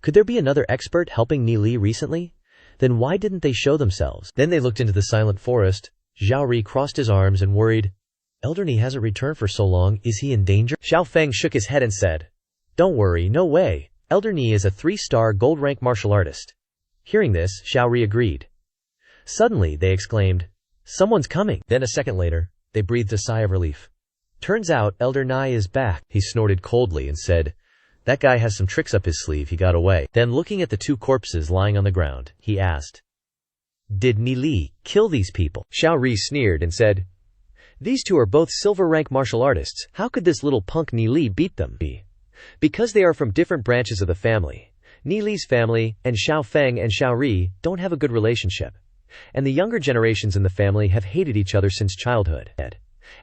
could there be another expert helping Ni recently? Then why didn't they show themselves? Then they looked into the silent forest. Xiao Ri crossed his arms and worried, Elder Ni hasn't returned for so long, is he in danger? Xiao Feng shook his head and said, don't worry, no way. Elder Ni is a 3-star gold rank martial artist. Hearing this, Xiao Ri agreed. Suddenly, they exclaimed, Someone's coming. Then a second later, they breathed a sigh of relief. Turns out Elder Nye is back. He snorted coldly and said, "That guy has some tricks up his sleeve, he got away." Then looking at the two corpses lying on the ground, he asked, "Did Ni Li kill these people?" Xiao Ri sneered and said, "These two are both silver rank martial artists. How could this little punk Ni Li beat them?" Because they are from different branches of the family. Ni Li's family and Xiao Feng and Xiao Ri don't have a good relationship. And the younger generations in the family have hated each other since childhood.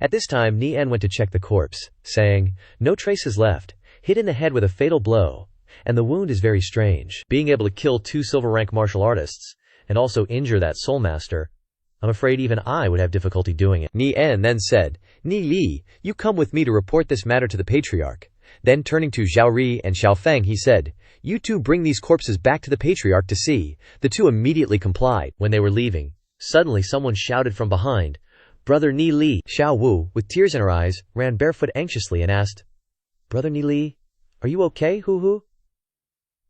At this time, Ni En went to check the corpse, saying, "No traces left, hit in the head with a fatal blow, and the wound is very strange." Being able to kill two silver rank martial artists, and also injure that soul master, I'm afraid even I would have difficulty doing it. Ni En then said, "Ni Li, you come with me to report this matter to the patriarch." Then turning to Xiao Ri and Xiao Feng, he said, "You two bring these corpses back to the patriarch to see." The two immediately complied. When they were leaving, suddenly someone shouted from behind, "Brother Ni Li!" Xiao Wu, with tears in her eyes, ran barefoot anxiously and asked, "Brother Ni Li, are you okay, hoo-hoo?"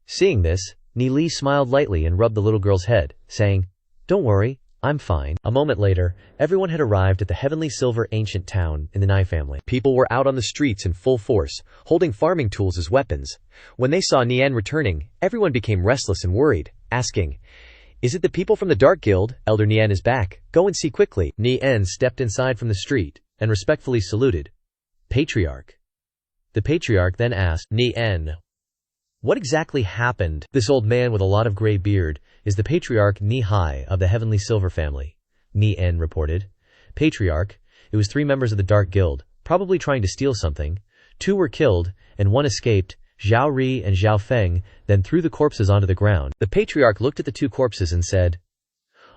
Seeing this, Ni Li smiled lightly and rubbed the little girl's head, saying, "Don't worry, I'm fine." A moment later, everyone had arrived at the heavenly silver ancient town in the Nye family. People were out on the streets in full force, holding farming tools as weapons. When they saw Nian returning, everyone became restless and worried, asking, "Is it the people from the Dark Guild? Elder Nian is back. Go and see quickly." Nian stepped inside from the street and respectfully saluted. "Patriarch." The patriarch then asked, "Nian, what exactly happened?" This old man with a lot of gray beard is the patriarch Ni Hai of the Heavenly Silver family. Ni En reported. "Patriarch, it was 3 members of the Dark Guild, probably trying to steal something. 2 were killed, and 1 escaped. Xiao Ri and Xiao Feng then threw the corpses onto the ground." The patriarch looked at the 2 corpses and said,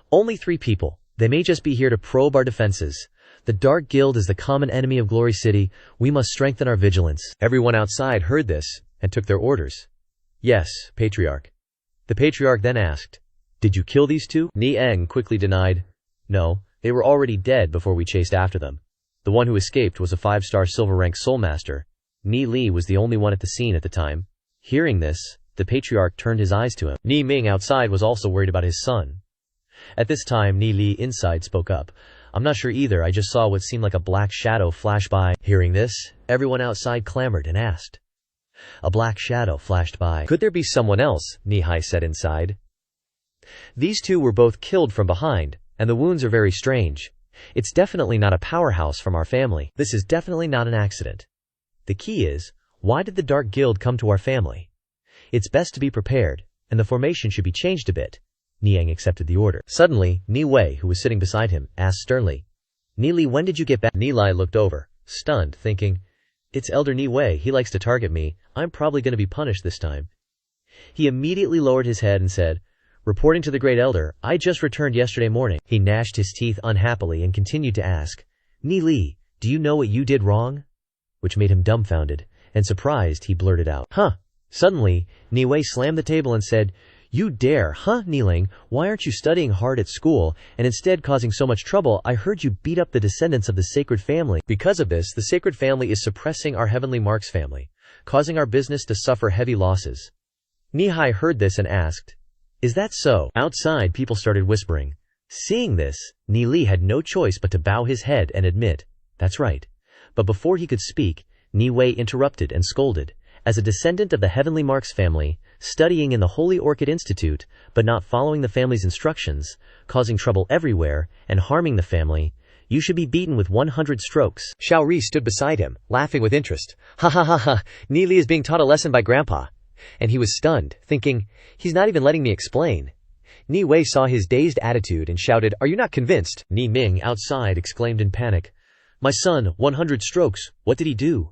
"Only 3 people. They may just be here to probe our defenses. The Dark Guild is the common enemy of Glory City. We must strengthen our vigilance." Everyone outside heard this and took their orders. "Yes, patriarch." The patriarch then asked, "Did you kill these 2? Ni En quickly denied, "No, they were already dead before we chased after them. The one who escaped was a 5-star silver rank soul master. Ni Li was the only one at the scene at the time." Hearing this, the patriarch turned his eyes to him. Ni Ming outside was also worried about his son. At this time, Ni Li inside spoke up, "I'm not sure either, I just saw what seemed like a black shadow flash by." Hearing this, everyone outside clamored and asked, "A black shadow flashed by. Could there be someone else?" Ni Hai said inside. "These 2 were both killed from behind, and the wounds are very strange. It's definitely not a powerhouse from our family. This is definitely not an accident. The key is, why did the Dark Guild come to our family? It's best to be prepared, and the formation should be changed a bit." Niang accepted the order. Suddenly, Ni Wei, who was sitting beside him, asked sternly, "Ni Li, when did you get back?" Ni Lai looked over, stunned, thinking, "It's Elder Ni Wei, he likes to target me. I'm probably going to be punished this time." He immediately lowered his head and said, "Reporting to the Great Elder, I just returned yesterday morning." He gnashed his teeth unhappily and continued to ask, "Ni Li, do you know what you did wrong?" Which made him dumbfounded, and surprised he blurted out, "Huh." Suddenly, Ni Wei slammed the table and said, "You dare, huh, Niling? Why aren't you studying hard at school, and instead causing so much trouble? I heard you beat up the descendants of the Sacred Family. Because of this, the Sacred Family is suppressing our Heavenly Marks family, causing our business to suffer heavy losses." Nihai heard this and asked, "Is that so?" Outside, people started whispering. Seeing this, Ni Li had no choice but to bow his head and admit, "That's right." But before he could speak, Ni Wei interrupted and scolded. As a descendant of the Heavenly Marks family, studying in the Holy Orchid Institute, but not following the family's instructions, causing trouble everywhere, and harming the family, you should be beaten with 100 strokes. Xiao Ri stood beside him, laughing with interest. "Ha ha ha ha, Ni Li is being taught a lesson by Grandpa." And he was stunned, thinking, "He's not even letting me explain." Ni Wei saw his dazed attitude and shouted, "Are you not convinced?" Ni Ming outside exclaimed in panic, "My son, 100 strokes, what did he do?"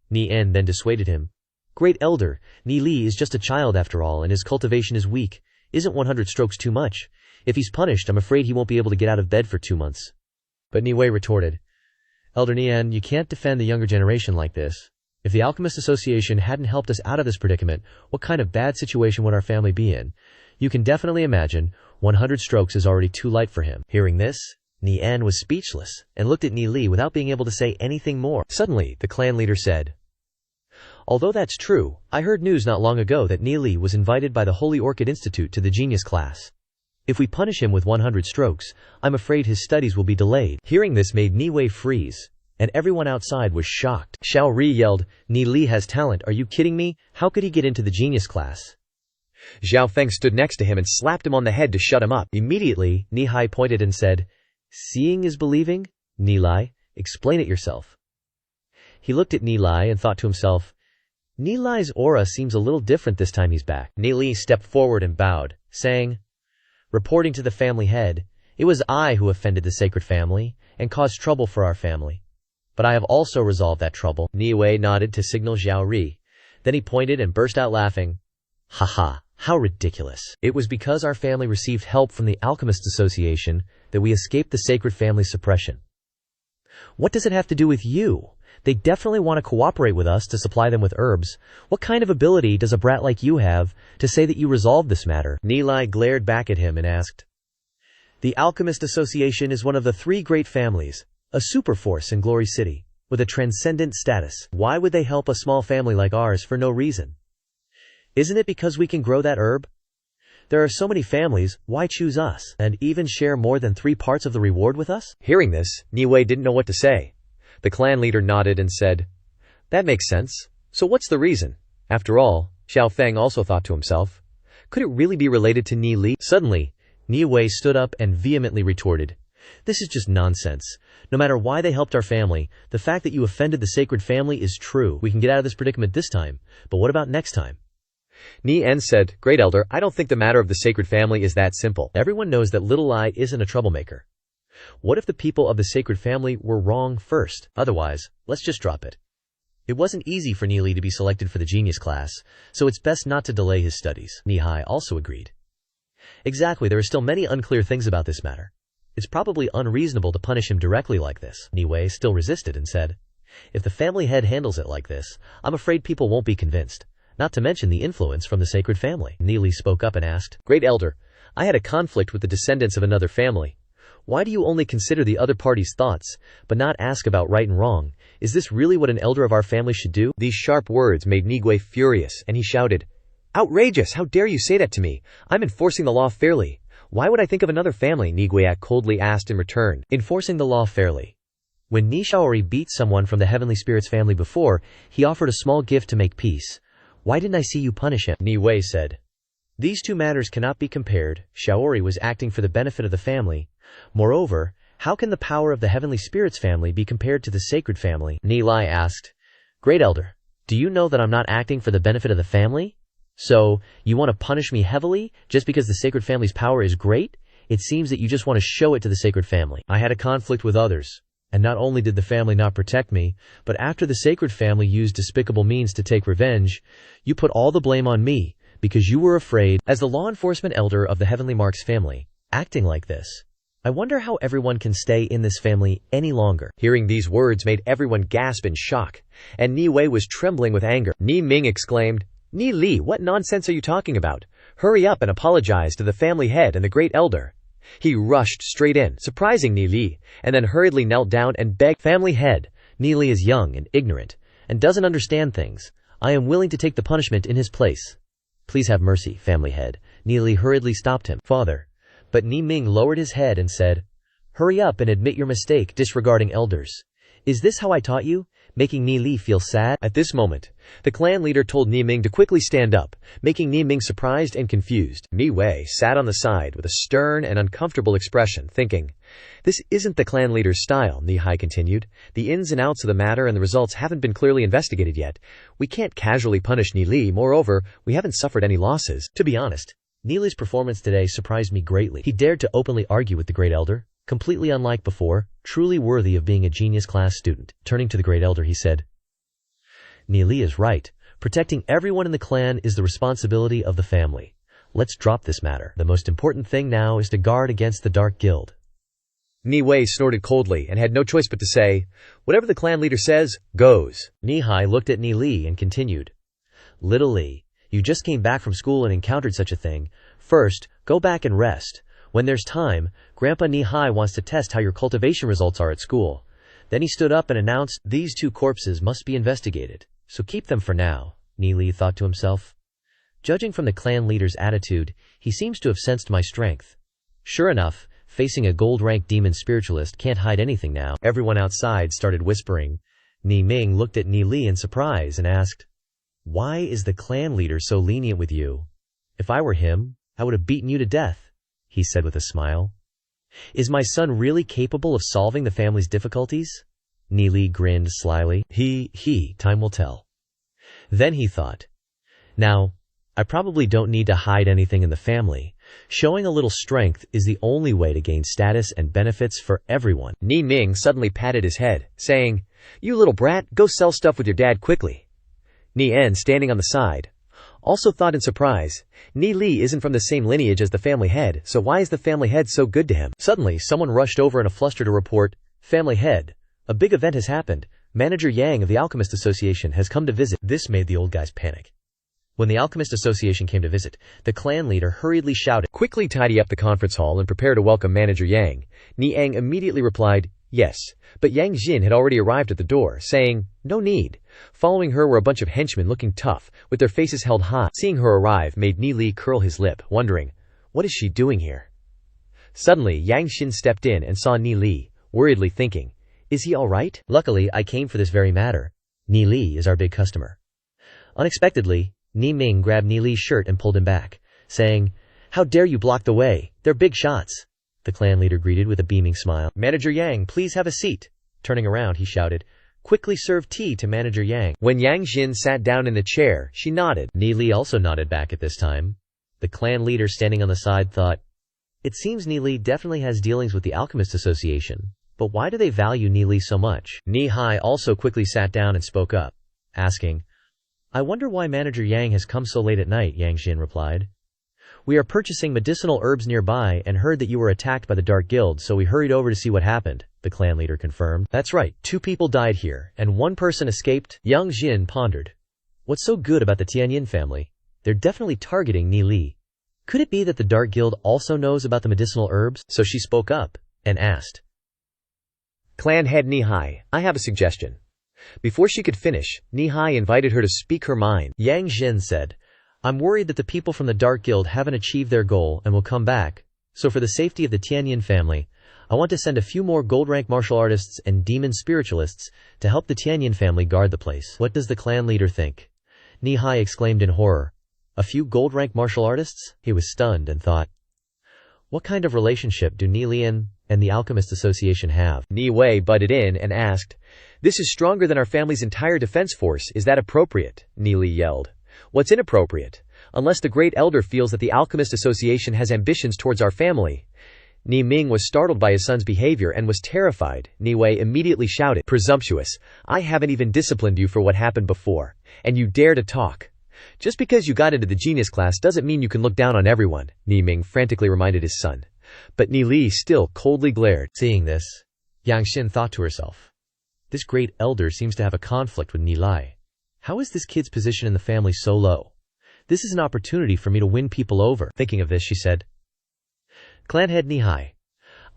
Ni En then dissuaded him. "Great Elder, Ni Li is just a child after all, and his cultivation is weak. Isn't 100 strokes too much? If he's punished, I'm afraid he won't be able to get out of bed for 2 months. But Ni Wei retorted, "Elder Nian, you can't defend the younger generation like this. If the Alchemist Association hadn't helped us out of this predicament, what kind of bad situation would our family be in? You can definitely imagine, 100 strokes is already too light for him." Hearing this, Ni En was speechless and looked at Ni Li without being able to say anything more. Suddenly, the clan leader said, "Although that's true, I heard news not long ago that Ni Li was invited by the Holy Orchid Institute to the genius class. If we punish him with 100 strokes, I'm afraid his studies will be delayed. Hearing this made Ni Wei freeze, and everyone outside was shocked. Xiao Ri yelled, Ni Li has talent, are you kidding me? How could he get into the genius class? Zhao Feng stood next to him and slapped him on the head to shut him up. Immediately, Ni Hai pointed and said, seeing is believing? Ni Lai, explain it yourself. He looked at Ni Lai and thought to himself, Ni Lai's aura seems a little different this time he's back. Ni Li stepped forward and bowed, saying, reporting to the family head, it was I who offended the sacred family and caused trouble for our family. But I have also resolved that trouble. Ni Wei nodded to signal Xiao Ri. Then he pointed and burst out laughing. Ha ha, how ridiculous. It was because our family received help from the Alchemist Association that we escaped the sacred family suppression. What does it have to do with you? They definitely want to cooperate with us to supply them with herbs. What kind of ability does a brat like you have to say that you resolved this matter? Ni Lai glared back at him and asked, the Alchemist Association is one of the 3 great families, a superforce in Glory City, with a transcendent status. Why would they help a small family like ours for no reason? Isn't it because we can grow that herb? There are so many families, why choose us, and even share more than 3 parts of the reward with us? Hearing this, Ni Wei didn't know what to say. The clan leader nodded and said, that makes sense. So what's the reason? After all, Xiao Feng also thought to himself, could it really be related to Ni Li? Suddenly, Ni Wei stood up and vehemently retorted, this is just nonsense. No matter why they helped our family, the fact that you offended the sacred family is true. We can get out of this predicament this time, but what about next time? Ni En said, great elder, I don't think the matter of the sacred family is that simple. Everyone knows that little I isn't a troublemaker. What if the people of the sacred family were wrong first? Otherwise, let's just drop it. It wasn't easy for Ni Li to be selected for the genius class, so it's best not to delay his studies. Ni Hai also agreed. Exactly, there are still many unclear things about this matter. It's probably unreasonable to punish him directly like this. Ni Wei still resisted and said, if the family head handles it like this, I'm afraid people won't be convinced, not to mention the influence from the sacred family. Ni Li spoke up and asked, great elder, I had a conflict with the descendants of another family. Why do you only consider the other party's thoughts, but not ask about right and wrong? Is this really what an elder of our family should do? These sharp words made Ni Gui furious, and he shouted, outrageous! How dare you say that to me? I'm enforcing the law fairly. Why would I think of another family? Ni Guiak coldly asked in return. Enforcing the law fairly. When Ni Shaori beat someone from the Heavenly Spirit's family before, he offered a small gift to make peace. Why didn't I see you punish him? Ni Wei said. These 2 matters cannot be compared. Shaori was acting for the benefit of the family. Moreover, how can the power of the Heavenly Spirit's family be compared to the sacred family? Ni Lai asked, great elder, do you know that I'm not acting for the benefit of the family? So, you want to punish me heavily just because the sacred family's power is great? It seems that you just want to show it to the sacred family. I had a conflict with others, and not only did the family not protect me, but after the sacred family used despicable means to take revenge, you put all the blame on me because you were afraid. As the law enforcement elder of the Heavenly Marks family, acting like this, I wonder how everyone can stay in this family any longer. Hearing these words made everyone gasp in shock, and Ni Wei was trembling with anger. Ni Ming exclaimed, Ni Li, what nonsense are you talking about? Hurry up and apologize to the family head and the great elder. He rushed straight in, surprising Ni Li, and then hurriedly knelt down and begged, family head, Ni Li is young and ignorant, and doesn't understand things. I am willing to take the punishment in his place. Please have mercy, family head. Ni Li hurriedly stopped him. Father. But Ni Ming lowered his head and said, hurry up and admit your mistake disregarding elders. Is this how I taught you? Making Ni Li feel sad? At this moment, the clan leader told Ni Ming to quickly stand up, making Ni Ming surprised and confused. Ni Wei sat on the side with a stern and uncomfortable expression, thinking, this isn't the clan leader's style. Ni Hai continued, the ins and outs of the matter and the results haven't been clearly investigated yet. We can't casually punish Ni Li, moreover, we haven't suffered any losses. To be honest, Ni Li's performance today surprised me greatly. He dared to openly argue with the great elder, completely unlike before, truly worthy of being a genius class student. Turning to the great elder, he said, Ni Li is right. Protecting everyone in the clan is the responsibility of the family. Let's drop this matter. The most important thing now is to guard against the Dark Guild. Ni Wei snorted coldly and had no choice but to say, whatever the clan leader says, goes. Ni Hai looked at Ni Li and continued, little Li, you just came back from school and encountered such a thing. First, go back and rest. When there's time, Grandpa Ni Hai wants to test how your cultivation results are at school. Then he stood up and announced, these 2 corpses must be investigated, so keep them for now. Ni Li thought to himself. Judging from the clan leader's attitude, he seems to have sensed my strength. Sure enough, facing a gold-ranked demon spiritualist can't hide anything now. Everyone outside started whispering. Ni Ming looked at Ni Li in surprise and asked, "Why is the clan leader so lenient with you? If I were him, I would have beaten you to death," he said with a smile. "Is my son really capable of solving the family's difficulties?" Ni Li grinned slyly. Time will tell. Then he thought, "Now, I probably don't need to hide anything in the family. Showing a little strength is the only way to gain status and benefits for everyone." Ni Ming suddenly patted his head, saying, "You little brat, go sell stuff with your dad quickly." Ni En, standing on the side, also thought in surprise, Ni Li isn't from the same lineage as the family head, so why is the family head so good to him? Suddenly, someone rushed over in a fluster to report, "Family head, a big event has happened. Manager Yang of the Alchemist Association has come to visit." This made the old guys panic. When the Alchemist Association came to visit, the clan leader hurriedly shouted, "Quickly tidy up the conference hall and prepare to welcome Manager Yang." Ni Ang immediately replied, "Yes," but Yang Jin had already arrived at the door, saying, "No need." Following her were a bunch of henchmen looking tough, with their faces held high. Seeing her arrive made Ni Li curl his lip, wondering, what is she doing here? Suddenly, Yang Xin stepped in and saw Ni Li, worriedly thinking, "Is he alright? Luckily, I came for this very matter. Ni Li is our big customer." Unexpectedly, Ni Ming grabbed Ni Li's shirt and pulled him back, saying, "How dare you block the way? They're big shots." The clan leader greeted with a beaming smile. "Manager Yang, please have a seat." Turning around, he shouted, "Quickly serve tea to Manager Yang." When Yang Jin sat down in the chair, she nodded. Ni Li also nodded back at this time. The clan leader standing on the side thought, "It seems Ni Li definitely has dealings with the Alchemist Association, but why do they value Ni Li so much?" Ni Hai also quickly sat down and spoke up, asking, "I wonder why Manager Yang has come so late at night." Yang Jin replied, "We are purchasing medicinal herbs nearby and heard that you were attacked by the Dark Guild, so we hurried over to see what happened," the clan leader confirmed. "That's right, 2 people died here, and 1 person escaped." Yang Jin pondered. "What's so good about the Tianyin family? They're definitely targeting Ni Li. Could it be that the Dark Guild also knows about the medicinal herbs?" So she spoke up and asked, "Clan head Ni Hai, I have a suggestion." Before she could finish, Ni Hai invited her to speak her mind. Yang Jin said, "I'm worried that the people from the Dark Guild haven't achieved their goal and will come back, so for the safety of the Tianyin family, I want to send a few more gold-rank martial artists and demon spiritualists to help the Tianyin family guard the place." "What does the clan leader think?" Ni Hai exclaimed in horror. "A few gold-rank martial artists?" He was stunned and thought, what kind of relationship do Ni Lian and the Alchemist Association have? Ni Wei butted in and asked, "This is stronger than our family's entire defense force. Is that appropriate?" Ni Li yelled. "What's inappropriate? Unless the Great Elder feels that the Alchemist Association has ambitions towards our family." Ni Ming was startled by his son's behavior and was terrified. Ni Wei immediately shouted, "Presumptuous! I haven't even disciplined you for what happened before, and you dare to talk. Just because you got into the genius class doesn't mean you can look down on everyone," Ni Ming frantically reminded his son. But Ni Li still coldly glared. Seeing this, Yang Xin thought to herself, "This great elder seems to have a conflict with Ni Lai. How is this kid's position in the family so low? This is an opportunity for me to win people over." Thinking of this, she said, "Clan head Ni Hai,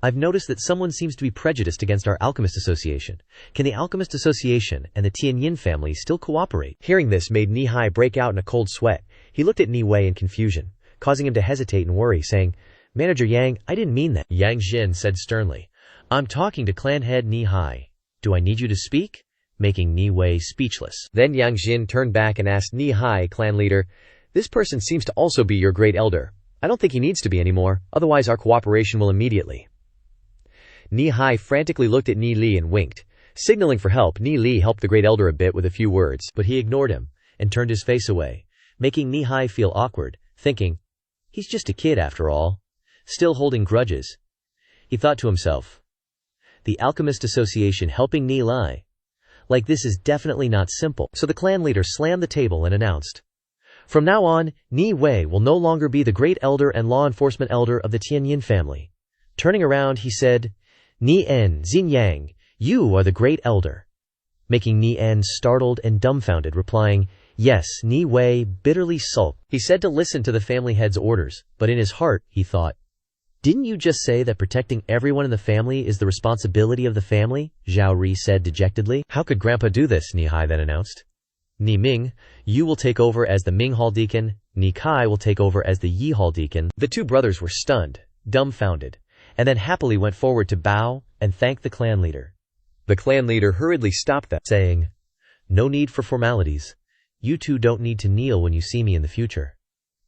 I've noticed that someone seems to be prejudiced against our Alchemist Association. Can the Alchemist Association and the Tianyin family still cooperate?" Hearing this made Ni Hai break out in a cold sweat. He looked at Ni Wei in confusion, causing him to hesitate and worry, saying, "Manager Yang, I didn't mean that." Yang Jin said sternly, "I'm talking to clan head Ni Hai. Do I need you to speak?" Making Ni Wei speechless. Then Yang Jin turned back and asked Ni Hai, clan leader, "This person seems to also be your great elder. I don't think he needs to be anymore, otherwise our cooperation will immediately." Ni Hai frantically looked at Ni Li and winked. Signaling for help, Ni Li helped the great elder a bit with a few words, but he ignored him and turned his face away, making Ni Hai feel awkward, thinking, he's just a kid after all, still holding grudges. He thought to himself, the Alchemist Association helping Ni Lai? Like this is definitely not simple. So the clan leader slammed the table and announced, "From now on, Ni Wei will no longer be the great elder and law enforcement elder of the Tianyin family." Turning around, he said, "Ni En Xinyang, you are the great elder." Making Ni En startled and dumbfounded, replying, "Yes." Ni Wei bitterly sulked. He said to listen to the family head's orders, but in his heart, he thought, "Didn't you just say that protecting everyone in the family is the responsibility of the family?" Zhao Ri said dejectedly. "How could Grandpa do this?" Ni Hai then announced. "Ni Ming, you will take over as the Ming Hall Deacon. Ni Kai will take over as the Yi Hall Deacon." The 2 brothers were stunned. dumbfounded, and then happily went forward to bow and thank the clan leader. The clan leader hurriedly stopped them, saying, "No need for formalities. You two don't need to kneel when you see me in the future,"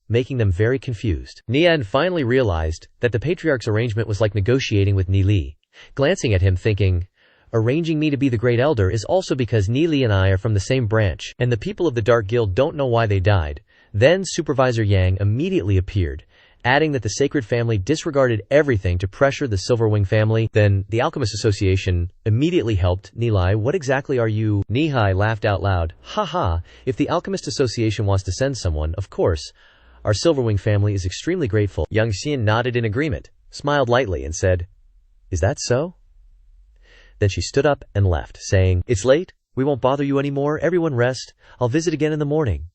making them very confused. Nian finally realized that the patriarch's arrangement was like negotiating with Nili, glancing at him thinking, arranging me to be the great elder is also because Nili and I are from the same branch, and the people of the Dark Guild don't know why they died. Then Supervisor Yang immediately appeared, adding that the Sacred Family disregarded everything to pressure the Silverwing family. Then the Alchemist Association immediately helped. Nilai, what exactly are you? Nihai laughed out loud. Haha, if the Alchemist Association wants to send someone, of course. Our Silverwing family is extremely grateful. Yang Xin nodded in agreement, smiled lightly, and said, "Is that so?" Then she stood up and left, saying, "It's late. We won't bother you anymore. Everyone rest. I'll visit again in the morning."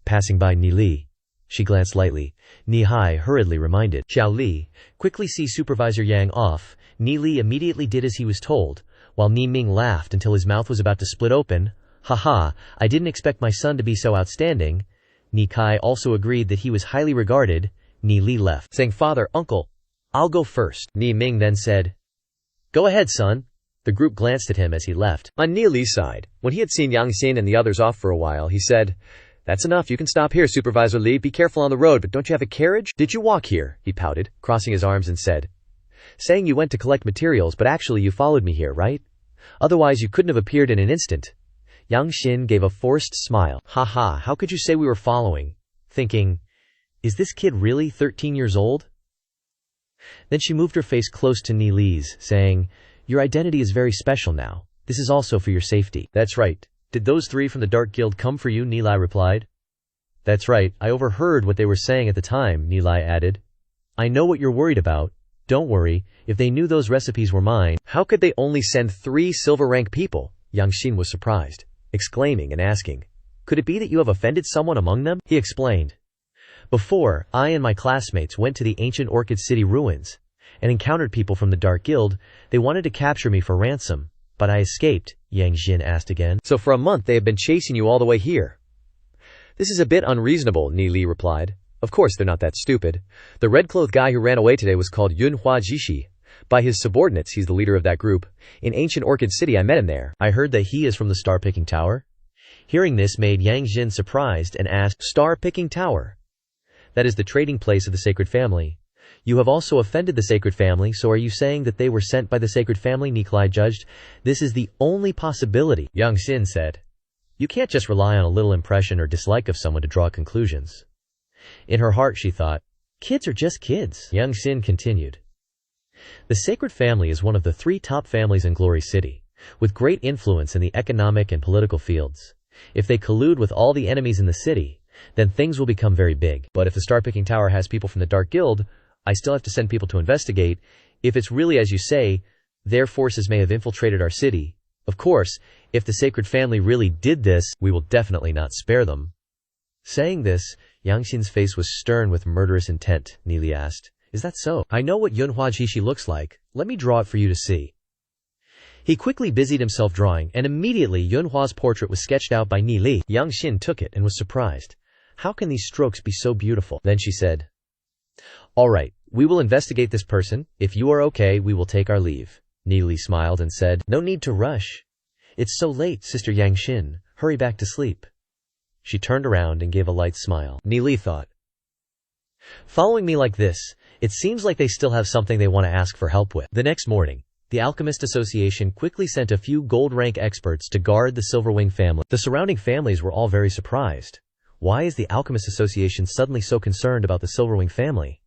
Passing by Ni Li, she glanced lightly. Ni Hai hurriedly reminded Xiao Li, "Quickly see Supervisor Yang off." Ni Li immediately did as he was told, while Ni Ming laughed until his mouth was about to split open. "Haha, I didn't expect my son to be so outstanding." Ni Kai also agreed that he was highly regarded. Ni Li left, saying, "Father, uncle, I'll go first." Ni Ming then said, "Go ahead, son." The group glanced at him as he left. On Ni Li's side, when he had seen Yang Xin and the others off for a while, he said, "That's enough. You can stop here, Supervisor Li. Be careful on the road, but don't you have a carriage?" "Did you walk here?" he pouted, crossing his arms and said, "Saying you went to collect materials, but actually you followed me here, right? Otherwise you couldn't have appeared in an instant." Yang Xin gave a forced smile. "Haha, how could you say we were following?" Thinking, is this kid really 13 years old? Then she moved her face close to Ni Li's, saying, "Your identity is very special now. This is also for your safety." "That's right. Did those three from the Dark Guild come for you?" Nilai replied. "That's right. I overheard what they were saying at the time," Nilai added. "I know what you're worried about. Don't worry. If they knew those recipes were mine, how could they only send 3 silver rank people?" Yang Xin was surprised, exclaiming and asking, "Could it be that you have offended someone among them?" He explained, "Before, I and my classmates went to the ancient Orchid City ruins and encountered people from the Dark Guild. They wanted to capture me for ransom, but I escaped." Yang Xin asked again, "So for a month they have been chasing you all the way here?" "This is a bit unreasonable," Ni Li replied. "Of course they're not that stupid. The red-clothed guy who ran away today was called Yunhua Jishi. By his subordinates, he's the leader of that group. In ancient Orchid City, I met him there. I heard that he is from the Star-Picking Tower." Hearing this made Yang Xin surprised and asked, "Star-Picking Tower? That is the trading place of the Sacred Family. You have also offended the Sacred Family, so are you saying that they were sent by the Sacred Family?" Nikolai judged. "This is the only possibility," Yang Xin said. "You can't just rely on a little impression or dislike of someone to draw conclusions." In her heart she thought, "Kids are just kids." Yang Xin continued, "The Sacred Family is one of the 3 top families in Glory City, with great influence in the economic and political fields. If they collude with all the enemies in the city, then things will become very big. But if the Star-Picking Tower has people from the Dark Guild, I still have to send people to investigate. If it's really as you say, their forces may have infiltrated our city. Of course, if the Sacred Family really did this, we will definitely not spare them." Saying this, Yang Xin's face was stern with murderous intent. Nili asked, "Is that so? I know what Yunhua Jishi looks like. Let me draw it for you to see." He quickly busied himself drawing, and immediately Yunhua's portrait was sketched out by Ni Li. Yang Xin took it and was surprised. "How can these strokes be so beautiful?" Then she said, "All right, we will investigate this person. If you are okay, we will take our leave." Ni Li smiled and said, "No need to rush. It's so late, Sister Yang Xin. Hurry back to sleep." She turned around and gave a light smile. Ni Li thought, "Following me like this, it seems like they still have something they want to ask for help with." The next morning, the Alchemist Association quickly sent a few gold-rank experts to guard the Silverwing family. The surrounding families were all very surprised. Why is the Alchemist Association suddenly so concerned about the Silverwing family?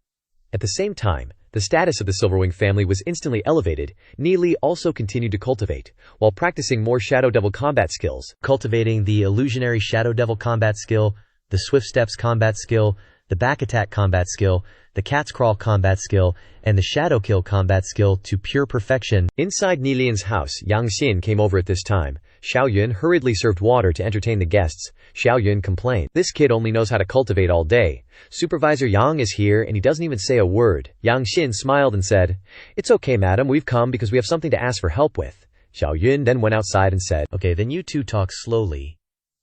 At the same time, the status of the Silverwing family was instantly elevated. Ni Li also continued to cultivate, while practicing more Shadow Devil combat skills, cultivating the Illusionary Shadow Devil combat skill, the Swift Steps combat skill, the Back Attack combat skill, the Cat's Crawl combat skill, and the Shadow Kill combat skill to pure perfection. Inside Ni Lian's house, Yang Xin came over at this time. Xiao Yun hurriedly served water to entertain the guests. Xiao Yun complained, "This kid only knows how to cultivate all day. Supervisor Yang is here and he doesn't even say a word." Yang Xin smiled and said, "It's okay, madam, we've come because we have something to ask for help with." Xiao Yun then went outside and said, "Okay, then you two talk slowly."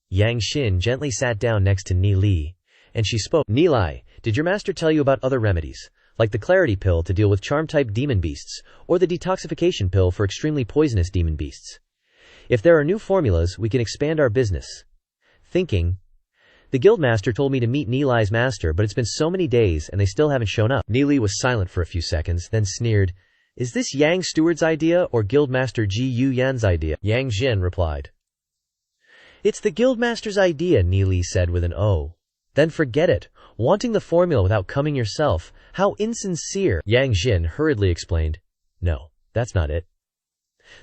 Yang Xin gently sat down next to Ni Li, and she spoke, "Nilai, did your master tell you about other remedies, like the clarity pill to deal with charm-type demon beasts, or the detoxification pill for extremely poisonous demon beasts. If there are new formulas, we can expand our business. Thinking, the guildmaster told me to meet Nilai's master, but it's been so many days and they still haven't shown up. Nili was silent for a few seconds, then sneered, "Is this Yang Steward's idea or Guildmaster Ji Yu Yan's idea?" Yang Jin replied. "It's the Guildmaster's idea," Nili said with an O. "Then forget it. Wanting the formula without coming yourself. How insincere." Yang Jin hurriedly explained, "No, that's not it.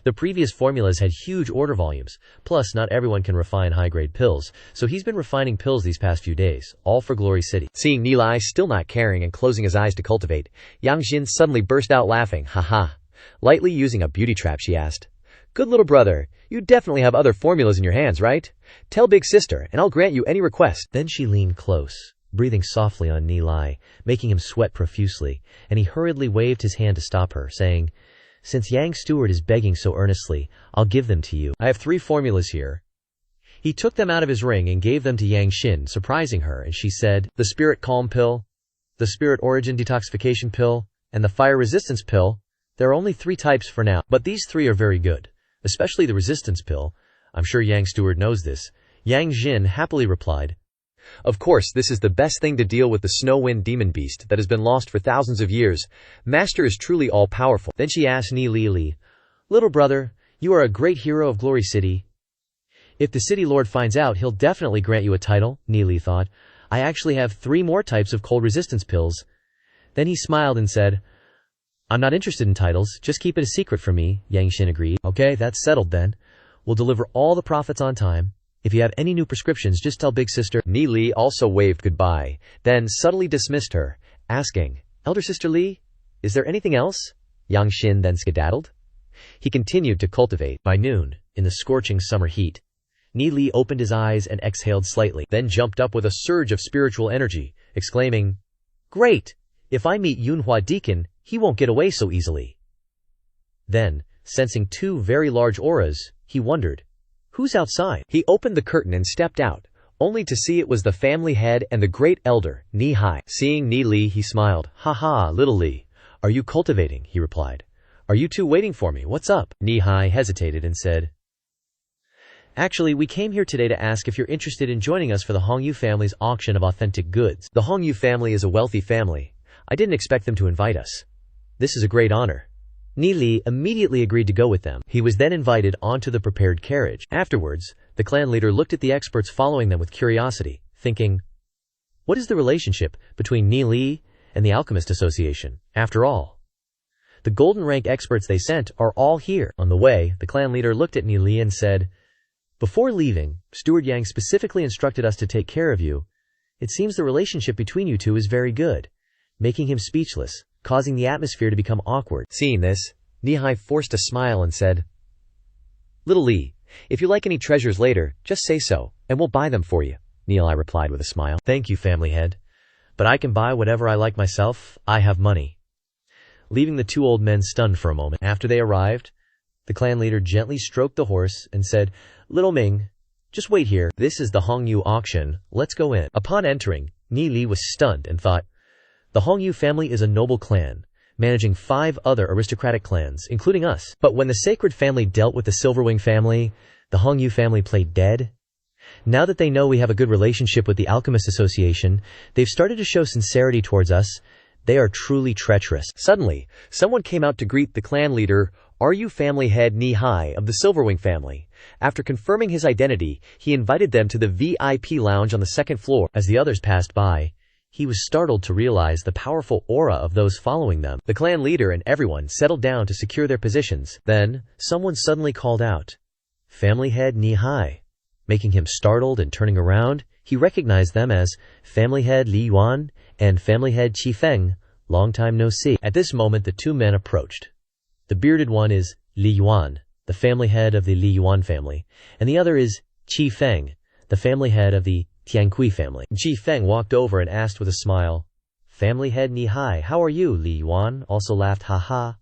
The previous formulas had huge order volumes, plus not everyone can refine high-grade pills, so he's been refining pills these past few days, all for Glory City." Seeing Nilai still not caring and closing his eyes to cultivate, Yang Jin suddenly burst out laughing. "Haha." Lightly using a beauty trap, she asked, "Good little brother, you definitely have other formulas in your hands, right? Tell big sister, and I'll grant you any request." Then she leaned close, breathing softly on Nilai, making him sweat profusely, and he hurriedly waved his hand to stop her, saying, "Since Yang Steward is begging so earnestly, I'll give them to you. I have 3 formulas here." He took them out of his ring and gave them to Yang Xin, surprising her, and she said, "The Spirit Calm Pill, the Spirit Origin Detoxification Pill, and the Fire Resistance Pill. There are only 3 types for now, but these 3 are very good, especially the Resistance Pill. I'm sure Yang Steward knows this." Yang Jin happily replied, "Of course, this is the best thing to deal with the snow wind demon beast that has been lost for thousands of years. Master is truly all-powerful." Then she asked Ni Li, "Little brother, you are a great hero of Glory City. If the city lord finds out, he'll definitely grant you a title." Ni Li thought, "I actually have 3 more types of cold resistance pills." Then he smiled and said, "I'm not interested in titles, just keep it a secret from me." Yang Xin agreed. "Okay, that's settled then. We'll deliver all the profits on time. If you have any new prescriptions, just tell big sister." Ni Li also waved goodbye, then subtly dismissed her, asking, "Elder sister Li, is there anything else?" Yang Xin then skedaddled. He continued to cultivate. By noon, in the scorching summer heat, Ni Li opened his eyes and exhaled slightly, then jumped up with a surge of spiritual energy, exclaiming, "Great! If I meet Yunhua Deacon, he won't get away so easily." Then, sensing 2 very large auras, he wondered, "Who's outside?" He opened the curtain and stepped out, only to see it was the family head and the great elder, Ni Hai. Seeing Ni Li, he smiled. "Ha, little Li. Are you cultivating?" he replied. "Are you 2 waiting for me? What's up?" Ni Hai hesitated and said, "Actually, we came here today to ask if you're interested in joining us for the Hongyu family's auction of authentic goods. The Hongyu family is a wealthy family. I didn't expect them to invite us. This is a great honor." Ni Li immediately agreed to go with them. He was then invited onto the prepared carriage. Afterwards, the clan leader looked at the experts following them with curiosity, thinking, what is the relationship between Ni Li and the Alchemist Association? After all, the golden rank experts they sent are all here. On the way, the clan leader looked at Ni Li and said, "Before leaving, Steward Yang specifically instructed us to take care of you. It seems the relationship between you 2 is very good," making him speechless, causing the atmosphere to become awkward. Seeing this, Nihai forced a smile and said, "Little Li, if you like any treasures later, just say so, and we'll buy them for you." Nihai replied with a smile. "Thank you, family head. But I can buy whatever I like myself. I have money." Leaving the 2 old men stunned for a moment. After they arrived, the clan leader gently stroked the horse and said, "Little Ming, just wait here. This is the Hongyu auction. Let's go in." Upon entering, Ni Li was stunned and thought, the Hongyu family is a noble clan, managing 5 other aristocratic clans, including us. But when the sacred family dealt with the Silverwing family, the Hongyu family played dead. Now that they know we have a good relationship with the Alchemist Association, they've started to show sincerity towards us. They are truly treacherous. Suddenly, someone came out to greet the clan leader, Ryu family head Ni Hai of the Silverwing family. After confirming his identity, he invited them to the VIP lounge on the 2nd floor. As the others passed by, he was startled to realize the powerful aura of those following them. The clan leader and everyone settled down to secure their positions. Then, someone suddenly called out, "Family head Ni Hai." Making him startled and turning around, he recognized them as family head Li Yuan and family head Qi Feng. Long time no see. At this moment, the 2 men approached. The bearded one is Li Yuan, the family head of the Li Yuan family, and the other is Qi Feng, the family head of the Tiankui family. Qi Feng walked over and asked with a smile, "Family head Ni Hai, how are you?" Li Yuan also laughed, "Ha."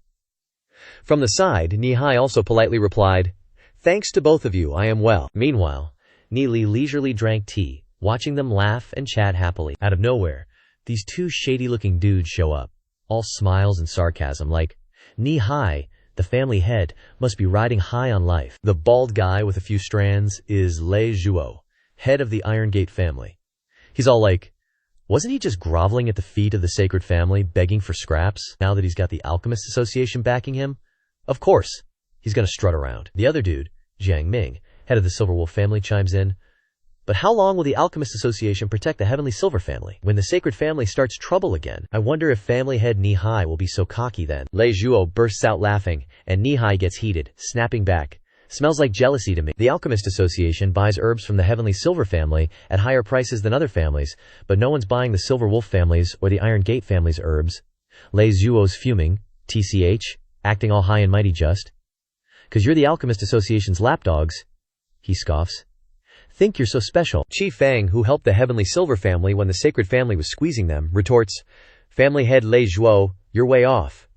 From the side, Ni Hai also politely replied, "Thanks to both of you, I am well." Meanwhile, Ni Li leisurely drank tea, watching them laugh and chat happily. Out of nowhere, these 2 shady-looking dudes show up, all smiles and sarcasm like, "Knee-high, the family head, must be riding high on life." The bald guy with a few strands is Lei Zhuo, head of the Iron Gate family. He's all like, wasn't he just groveling at the feet of the sacred family, begging for scraps, now that he's got the Alchemist Association backing him? Of course, he's gonna strut around. The other dude, Jiang Ming, head of the Silver Wolf family, chimes in, but how long will the Alchemist Association protect the Heavenly Silver family? When the sacred family starts trouble again, I wonder if family head Knee-high will be so cocky then. Lei Zhuo bursts out laughing, and Knee-high gets heated, snapping back. Smells like jealousy to me. The Alchemist Association buys herbs from the Heavenly Silver family at higher prices than other families, but no one's buying the Silver Wolf family's or the Iron Gate family's herbs. Lei Zhuo's fuming, TCH, acting all high and mighty just. "'Cause you're the Alchemist Association's lapdogs," he scoffs. "Think you're so special." Qi Fang, who helped the Heavenly Silver family when the sacred family was squeezing them, retorts, "Family head Lei Zhuo, you're way off.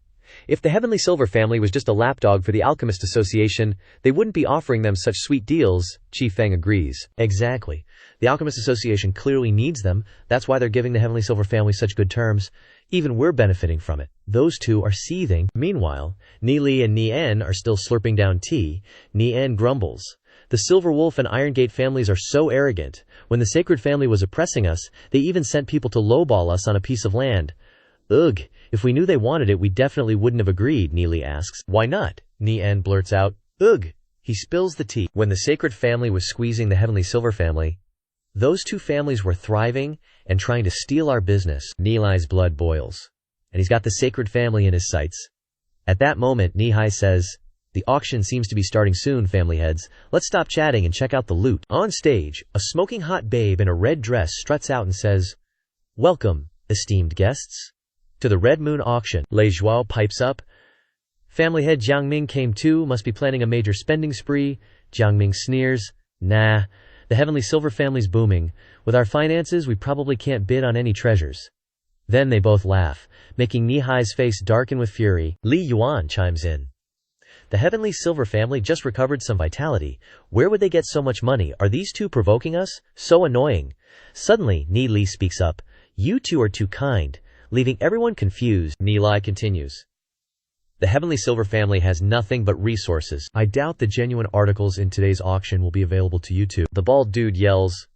If the Heavenly Silver family was just a lapdog for the Alchemist Association, they wouldn't be offering them such sweet deals." Qi Fang agrees. Exactly. The Alchemist Association clearly needs them. That's why they're giving the Heavenly Silver family such good terms. Even we're benefiting from it. Those two are seething. Meanwhile, Ni Li and Ni En are still slurping down tea. Ni En grumbles. "The Silver Wolf and Iron Gate families are so arrogant. When the sacred family was oppressing us, they even sent people to lowball us on a piece of land. Ugh, if we knew they wanted it, we definitely wouldn't have agreed." Ni Li asks, "Why not?" Ni En blurts out, "Ugh." He spills the tea. When the sacred family was squeezing the Heavenly Silver family, those two families were thriving and trying to steal our business. Ni Li's blood boils, and he's got the sacred family in his sights. At that moment, Knee-high says, "The auction seems to be starting soon, family heads. Let's stop chatting and check out the loot." On stage, a smoking hot babe in a red dress struts out and says, "Welcome, esteemed guests, to the Red Moon auction." Lei Zhuo pipes up, "Family head Jiang Ming came too, must be planning a major spending spree." Jiang Ming sneers, "Nah, the Heavenly Silver family's booming. With our finances, we probably can't bid on any treasures." Then they both laugh, making Knee-high's face darken with fury. Li Yuan chimes in, "The Heavenly Silver family just recovered some vitality. Where would they get so much money? Are these two provoking us? So annoying." Suddenly, Ni Li speaks up, "You two are too kind, leaving everyone confused." Ni Li continues, "The Heavenly Silver family has nothing but resources. I doubt the genuine articles in today's auction will be available to you two." The bald dude yells,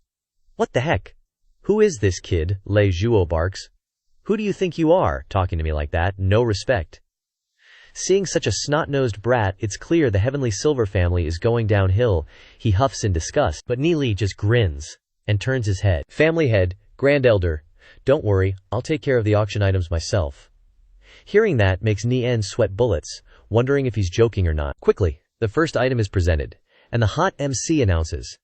"What the heck? Who is this kid?" Lei Zhuo barks. "Who do you think you are, talking to me like that? No respect." Seeing such a snot-nosed brat, it's clear the Heavenly Silver family is going downhill. He huffs in disgust, but Ni Li just grins and turns his head. "Family head, Grand Elder, don't worry, I'll take care of the auction items myself." Hearing that makes Ni En sweat bullets, wondering if he's joking or not. Quickly, the first item is presented, and the hot MC announces,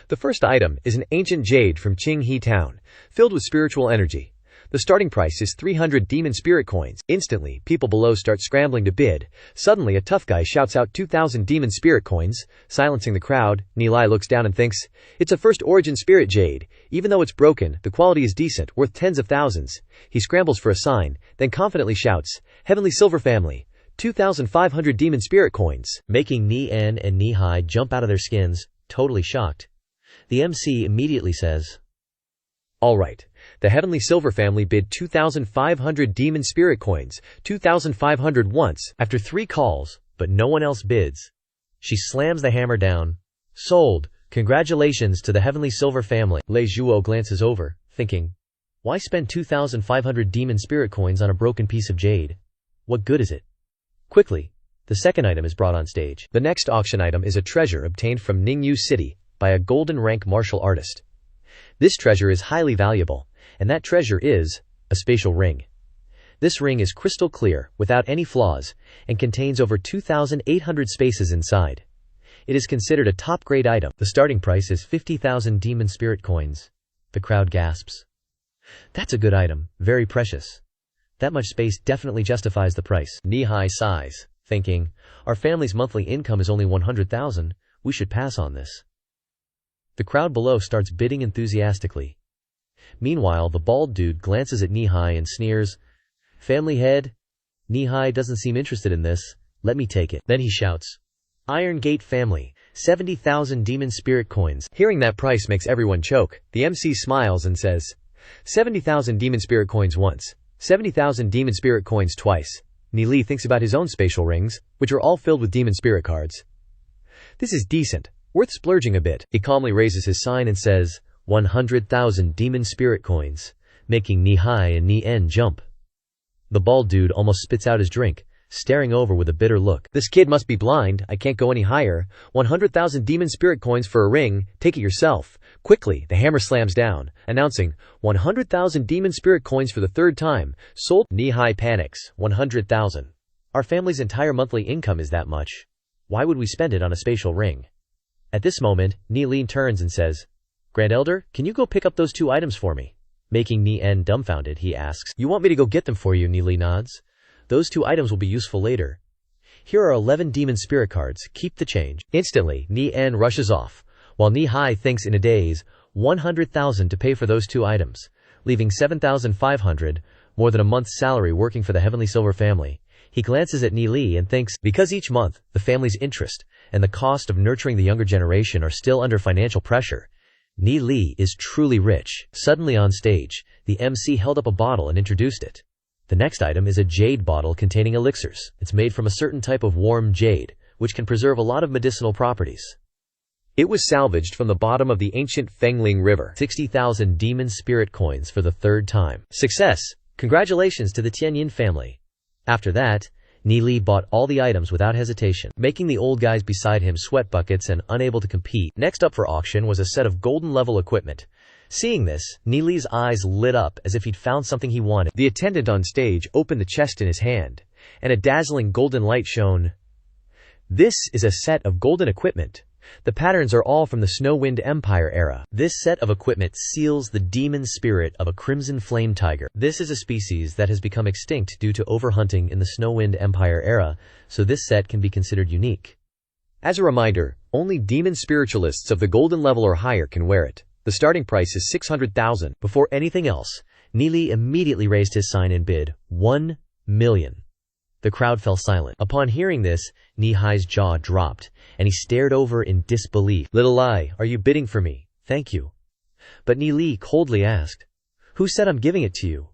"The first item is an ancient jade from Qinghe Town, filled with spiritual energy. The starting price is 300 demon spirit coins." Instantly, people below start scrambling to bid. Suddenly, a tough guy shouts out 2,000 demon spirit coins, silencing the crowd. Ni Li looks down and thinks, it's a first origin spirit jade. Even though it's broken, the quality is decent, worth tens of thousands. He scrambles for a sign, then confidently shouts, "Heavenly Silver family, 2,500 demon spirit coins," making Ni En and Knee-high jump out of their skins, totally shocked. The MC immediately says, "All right. The Heavenly Silver family bid 2,500 demon spirit coins, 2,500 once, after 3 calls, but no one else bids." She slams the hammer down. "Sold. Congratulations to the Heavenly Silver family." Lei Zhuo glances over, thinking, why spend 2,500 demon spirit coins on a broken piece of jade? What good is it? Quickly, the second item is brought on stage. The next auction item is a treasure obtained from Ningyu City by a golden rank martial artist. This treasure is highly valuable, and that treasure is a spatial ring. This ring is crystal clear, without any flaws, and contains over 2,800 spaces inside. It is considered a top-grade item. The starting price is 50,000 demon spirit coins. The crowd gasps. That's a good item, very precious. That much space definitely justifies the price. Knee-high sighs, thinking, our family's monthly income is only 100,000, we should pass on this. The crowd below starts bidding enthusiastically. Meanwhile, the bald dude glances at Knee-high and sneers, family head? Knee-high doesn't seem interested in this, let me take it. Then he shouts, Iron Gate family, 70,000 demon spirit coins. Hearing that price makes everyone choke. The MC smiles and says, 70,000 demon spirit coins once, 70,000 demon spirit coins twice. Ni Li thinks about his own spatial rings, which are all filled with demon spirit cards. This is decent, worth splurging a bit. He calmly raises his sign and says, 100,000 demon spirit coins, making Ni Hai and Ni En jump. The bald dude almost spits out his drink, staring over with a bitter look. This kid must be blind, I can't go any higher. 100,000 demon spirit coins for a ring, take it yourself. Quickly, the hammer slams down, announcing, 100,000 demon spirit coins for the third time, sold. Ni Hai panics, 100,000. Our family's entire monthly income is that much. Why would we spend it on a spatial ring? At this moment, Ni Li turns and says, Grand Elder, can you go pick up those 2 items for me? Making Ni En dumbfounded, he asks, You want me to go get them for you? Ni Li nods. Those 2 items will be useful later. Here are 11 demon spirit cards, keep the change. Instantly, Ni En rushes off, while Ni Hai thinks in a daze, 100,000 to pay for those 2 items, leaving 7,500, more than a month's salary working for the Heavenly Silver family. He glances at Ni Li and thinks, because each month, the family's interest and the cost of nurturing the younger generation are still under financial pressure, Ni Li is truly rich. Suddenly on stage, the MC held up a bottle and introduced it. The next item is a jade bottle containing elixirs. It's made from a certain type of warm jade, which can preserve a lot of medicinal properties. It was salvaged from the bottom of the ancient Fengling River. 60,000 demon spirit coins for the third time. Success! Congratulations to the Tianyin family. After that, Ni Li bought all the items without hesitation, making the old guys beside him sweat buckets and unable to compete. Next up for auction was a set of golden-level equipment. Seeing this, Ni Li's eyes lit up as if he'd found something he wanted. The attendant on stage opened the chest in his hand, and a dazzling golden light shone. This is a set of golden equipment. The patterns are all from the Snow-Wind Empire era. This set of equipment seals the demon spirit of a crimson flame tiger. This is a species that has become extinct due to overhunting in the Snow-Wind Empire era, so this set can be considered unique. As a reminder, only demon spiritualists of the golden level or higher can wear it. The starting price is 600,000. Before anything else, Ni Li immediately raised his sign and bid 1 million. The crowd fell silent. Upon hearing this, Ni Hai's jaw dropped, and he stared over in disbelief. Little Ai, are you bidding for me? Thank you. But Ni Li coldly asked, Who said I'm giving it to you?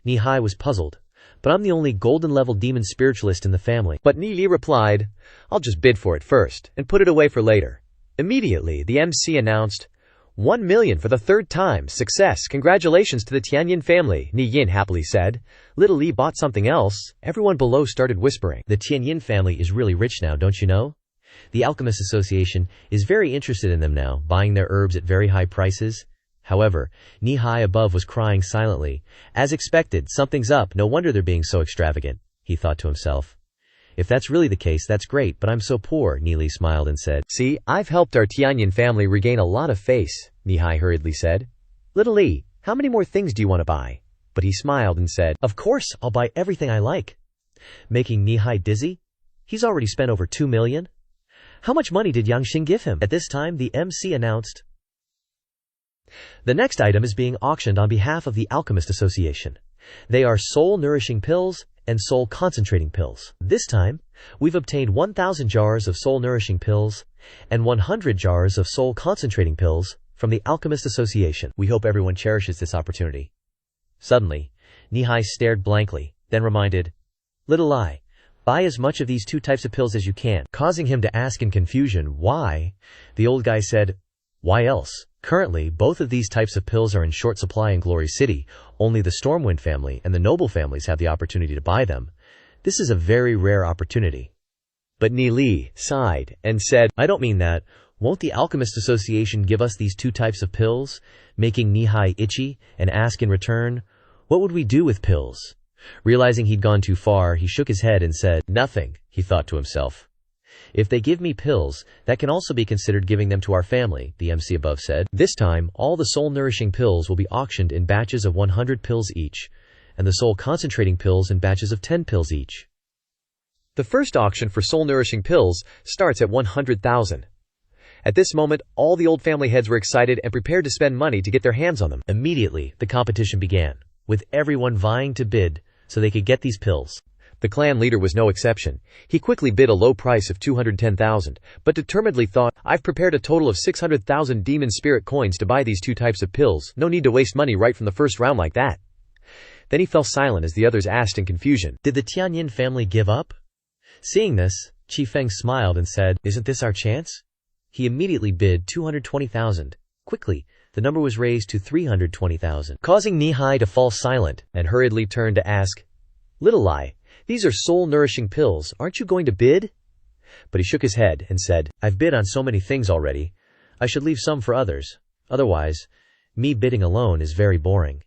Ni Hai was puzzled. But I'm the only golden-level demon spiritualist in the family. But Ni Li replied, I'll just bid for it first, and put it away for later. Immediately, the MC announced, 1 million for the third time. Success. Congratulations to the Tianyin family, Ni Yin happily said. Little Li bought something else. Everyone below started whispering. The Tianyin family is really rich now, don't you know? The Alchemist Association is very interested in them now, buying their herbs at very high prices. However, Ni Hai above was crying silently. As expected, something's up. No wonder they're being so extravagant, he thought to himself. If that's really the case, that's great, but I'm so poor, Ni Li smiled and said. See, I've helped our Tianyin family regain a lot of face, Ni Hai hurriedly said. Little Li, how many more things do you want to buy? But he smiled and said, Of course, I'll buy everything I like. Making Ni Hai dizzy? He's already spent over 2 million. How much money did Yangxing give him? At this time, the MC announced, the next item is being auctioned on behalf of the Alchemist Association. They are soul-nourishing pills and soul-concentrating pills. This time, we've obtained 1,000 jars of soul-nourishing pills and 100 jars of soul-concentrating pills from the Alchemist Association. We hope everyone cherishes this opportunity. Suddenly, Ni Hai stared blankly, then reminded, Little Ai, buy as much of these 2 types of pills as you can. Causing him to ask in confusion, why? The old guy said, Why else? Currently, both of these types of pills are in short supply in Glory City. Only the Stormwind family and the noble families have the opportunity to buy them. This is a very rare opportunity. But Ni Li sighed and said, I don't mean that. Won't the Alchemist Association give us these 2 types of pills? Making Ni Hai itchy and ask in return, What would we do with pills? Realizing he'd gone too far, he shook his head and said, Nothing, he thought to himself. If they give me pills, that can also be considered giving them to our family, the MC above said. This time, all the soul-nourishing pills will be auctioned in batches of 100 pills each, and the soul-concentrating pills in batches of 10 pills each. The first auction for soul-nourishing pills starts at 100,000. At this moment, all the old family heads were excited and prepared to spend money to get their hands on them. Immediately, the competition began, with everyone vying to bid so they could get these pills. The clan leader was no exception. He quickly bid a low price of 210,000, but determinedly thought, I've prepared a total of 600,000 demon spirit coins to buy these 2 types of pills. No need to waste money right from the first round like that. Then he fell silent as the others asked in confusion, "Did the Tianyin family give up?" Seeing this, Qi Feng smiled and said, "Isn't this our chance?" He immediately bid 220,000. Quickly, the number was raised to 320,000, causing Nihai to fall silent and hurriedly turned to ask, "Little Lai, these are soul-nourishing pills, aren't you going to bid?" But he shook his head and said, "I've bid on so many things already. I should leave some for others. Otherwise, me bidding alone is very boring."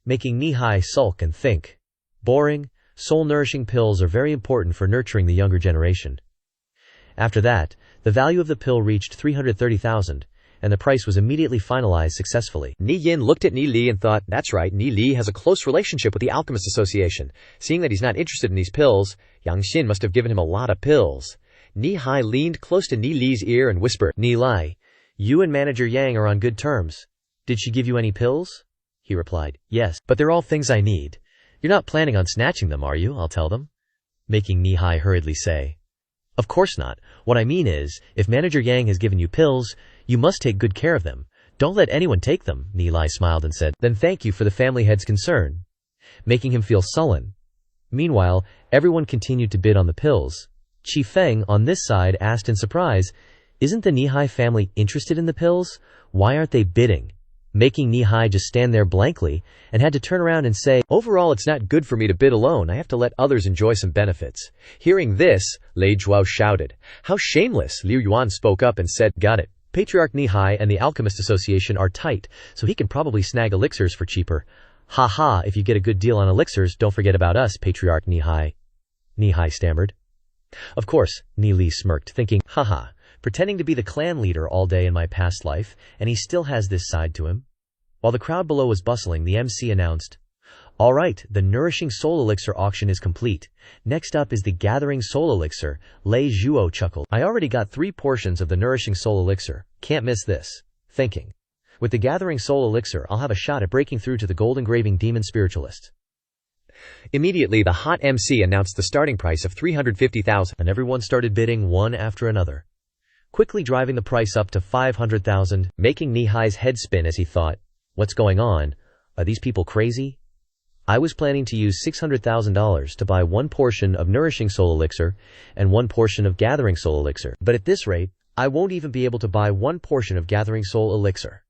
Making Nihai sulk and think. Boring, soul-nourishing pills are very important for nurturing the younger generation. After that, the value of the pill reached 330,000, and the price was immediately finalized successfully. Ni Yin looked at Ni Li and thought, "That's right, Ni Li has a close relationship with the Alchemist Association. Seeing that he's not interested in these pills, Yang Xin must have given him a lot of pills." Ni Hai leaned close to Ni Li's ear and whispered, "Ni Lai, you and Manager Yang are on good terms. Did she give you any pills?" He replied, "Yes, but they're all things I need. You're not planning on snatching them, are you? I'll tell them." Making Ni Hai hurriedly say, "Of course not. What I mean is, if Manager Yang has given you pills, you must take good care of them. Don't let anyone take them." Ni Lai smiled and said, "Then thank you for the family head's concern," making him feel sullen. Meanwhile, everyone continued to bid on the pills. Qi Feng, on this side, asked in surprise, "Isn't the Nihai family interested in the pills? Why aren't they bidding?" Making Nihai just stand there blankly and had to turn around and say, "Overall, it's not good for me to bid alone. I have to let others enjoy some benefits." Hearing this, Lei Zhuo shouted, "How shameless!" Liu Yuan spoke up and said, "Got it. Patriarch Nihai and the Alchemist Association are tight, so he can probably snag elixirs for cheaper. Ha ha, if you get a good deal on elixirs, don't forget about us, Patriarch Nihai." Nihai stammered. Of course, Ni Li smirked, thinking, "Haha, pretending to be the clan leader all day in my past life, and he still has this side to him." While the crowd below was bustling, the MC announced, "All right, the Nourishing Soul Elixir auction is complete. Next up is the Gathering Soul Elixir." Lei Zhuo chuckled. "I already got 3 portions of the Nourishing Soul Elixir. Can't miss this." Thinking, "With the Gathering Soul Elixir, I'll have a shot at breaking through to the Gold Engraving Demon Spiritualist." Immediately, the hot MC announced the starting price of 350,000, and everyone started bidding one after another, quickly driving the price up to 500,000, making Nihai's head spin as he thought, "What's going on? Are these people crazy? I was planning to use $600,000 to buy 1 portion of Nourishing Soul Elixir and 1 portion of Gathering Soul Elixir, but at this rate, I won't even be able to buy 1 portion of Gathering Soul Elixir."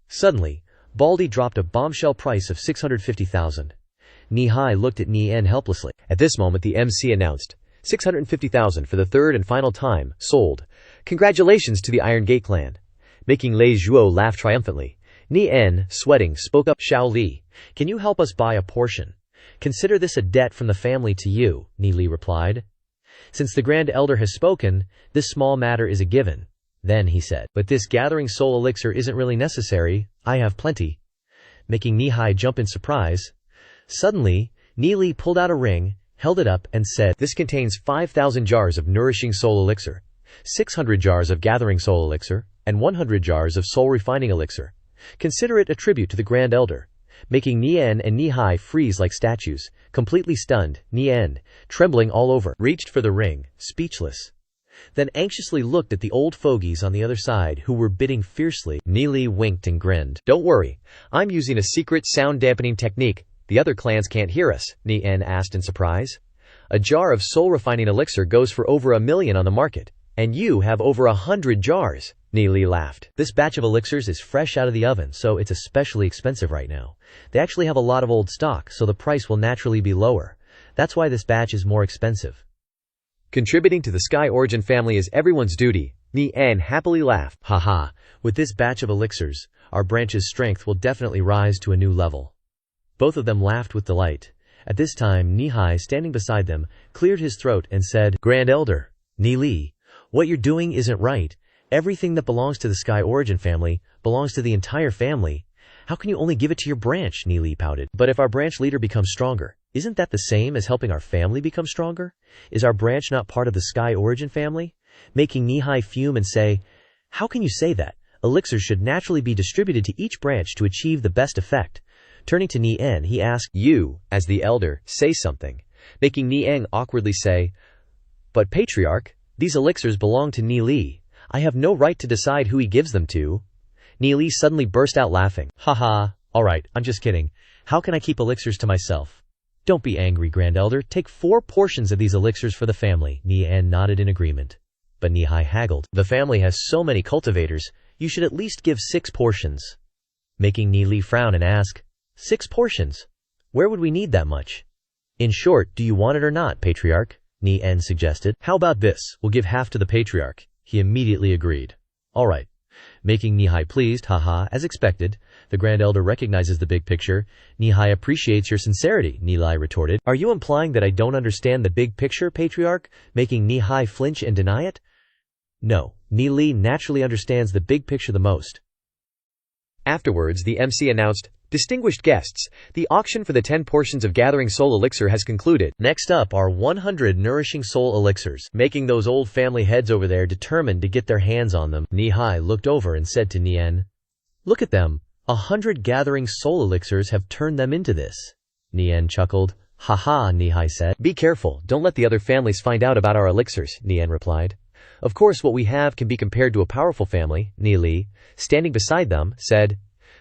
Suddenly, Baldy dropped a bombshell price of 650,000. Nihai looked at Ni En helplessly. At this moment, the MC announced, 650,000 for the 3rd and final time, sold. Congratulations to the Iron Gate clan. Making Lei Zhuo laugh triumphantly. Ni En, sweating, spoke up, "Xiao Li, can you help us buy a portion? Consider this a debt from the family to you," Ni Li replied. "Since the Grand Elder has spoken, this small matter is a given." Then he said, "But this Gathering Soul Elixir isn't really necessary. I have plenty." Making Nihai jump in surprise. Suddenly, Ni Li pulled out a ring, held it up, and said, "This contains 5,000 jars of Nourishing Soul Elixir, 600 jars of Gathering Soul Elixir, and 100 jars of Soul Refining Elixir. Consider it a tribute to the Grand Elder." Making Ni En and Nihai freeze like statues, completely stunned. Ni En, trembling all over, reached for the ring, speechless. Then anxiously looked at the old fogies on the other side who were bidding fiercely. Ni Li winked and grinned. "Don't worry, I'm using a secret sound dampening technique. The other clans can't hear us," Ni En asked in surprise. "A jar of soul refining elixir goes for over 1 million on the market, and you have over 100 jars. Ni Li laughed. "This batch of elixirs is fresh out of the oven, so it's especially expensive right now. They actually have a lot of old stock, so the price will naturally be lower. That's why this batch is more expensive." Contributing to the Sky Origin family is everyone's duty. Ni En happily laughed. "Haha, with this batch of elixirs, our branch's strength will definitely rise to a new level." Both of them laughed with delight. At this time, Nihai, standing beside them, cleared his throat and said, "Grand Elder, Ni Li, what you're doing isn't right. Everything that belongs to the Sky Origin family belongs to the entire family. How can you only give it to your branch?" Ni Li pouted. "But if our branch leader becomes stronger, isn't that the same as helping our family become stronger? Is our branch not part of the Sky Origin family?" Making Nihai fume and say, "How can you say that? Elixirs should naturally be distributed to each branch to achieve the best effect." Turning to Ni En, he asked, "You, as the elder, say something." Making Ni En awkwardly say, "But Patriarch, these elixirs belong to Ni Li. I have no right to decide who he gives them to." Ni Li suddenly burst out laughing. "Haha, alright, I'm just kidding. How can I keep elixirs to myself? Don't be angry, Grand Elder. Take 4 portions of these elixirs for the family. Nian nodded in agreement. But Nihai haggled. The family has so many cultivators, you should at least give 6 portions. Making Ni Li frown and ask, 6 portions? Where would we need that much? In short, do you want it or not, Patriarch? Nian suggested. How about this? We'll give half to the Patriarch. He immediately agreed. All right. Making Nihai pleased, haha, as expected. The Grand Elder recognizes the big picture. Nihai appreciates your sincerity, Nilai retorted. Are you implying that I don't understand the big picture, Patriarch? Making Nihai flinch and deny it? No, Ni Li naturally understands the big picture the most. Afterwards, the MC announced, "Distinguished guests, the auction for the 10 portions of Gathering Soul Elixir has concluded. Next up are 100 Nourishing Soul Elixirs." Making those old family heads over there determined to get their hands on them, Nihai looked over and said to Nian, "Look at them. 100 Gathering Soul Elixirs have turned them into this." Nian chuckled. "Haha," Nihai said. "Be careful. Don't let the other families find out about our elixirs," Nian replied. "Of course what we have can be compared to a powerful family," Ni Li, standing beside them, said.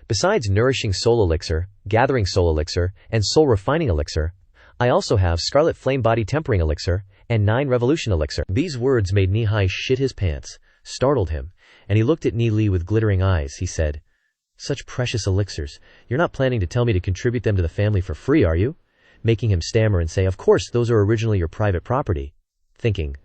"Besides Nourishing Soul Elixir, Gathering Soul Elixir, and Soul Refining Elixir, I also have Scarlet Flame Body Tempering Elixir, and 9 Revolution Elixir." These words made Nihai shit his pants, startled him, and he looked at Ni Li with glittering eyes. He said, "Such precious elixirs, you're not planning to tell me to contribute them to the family for free, are you?" Making him stammer and say, "Of course, those are originally your private property." Thinking,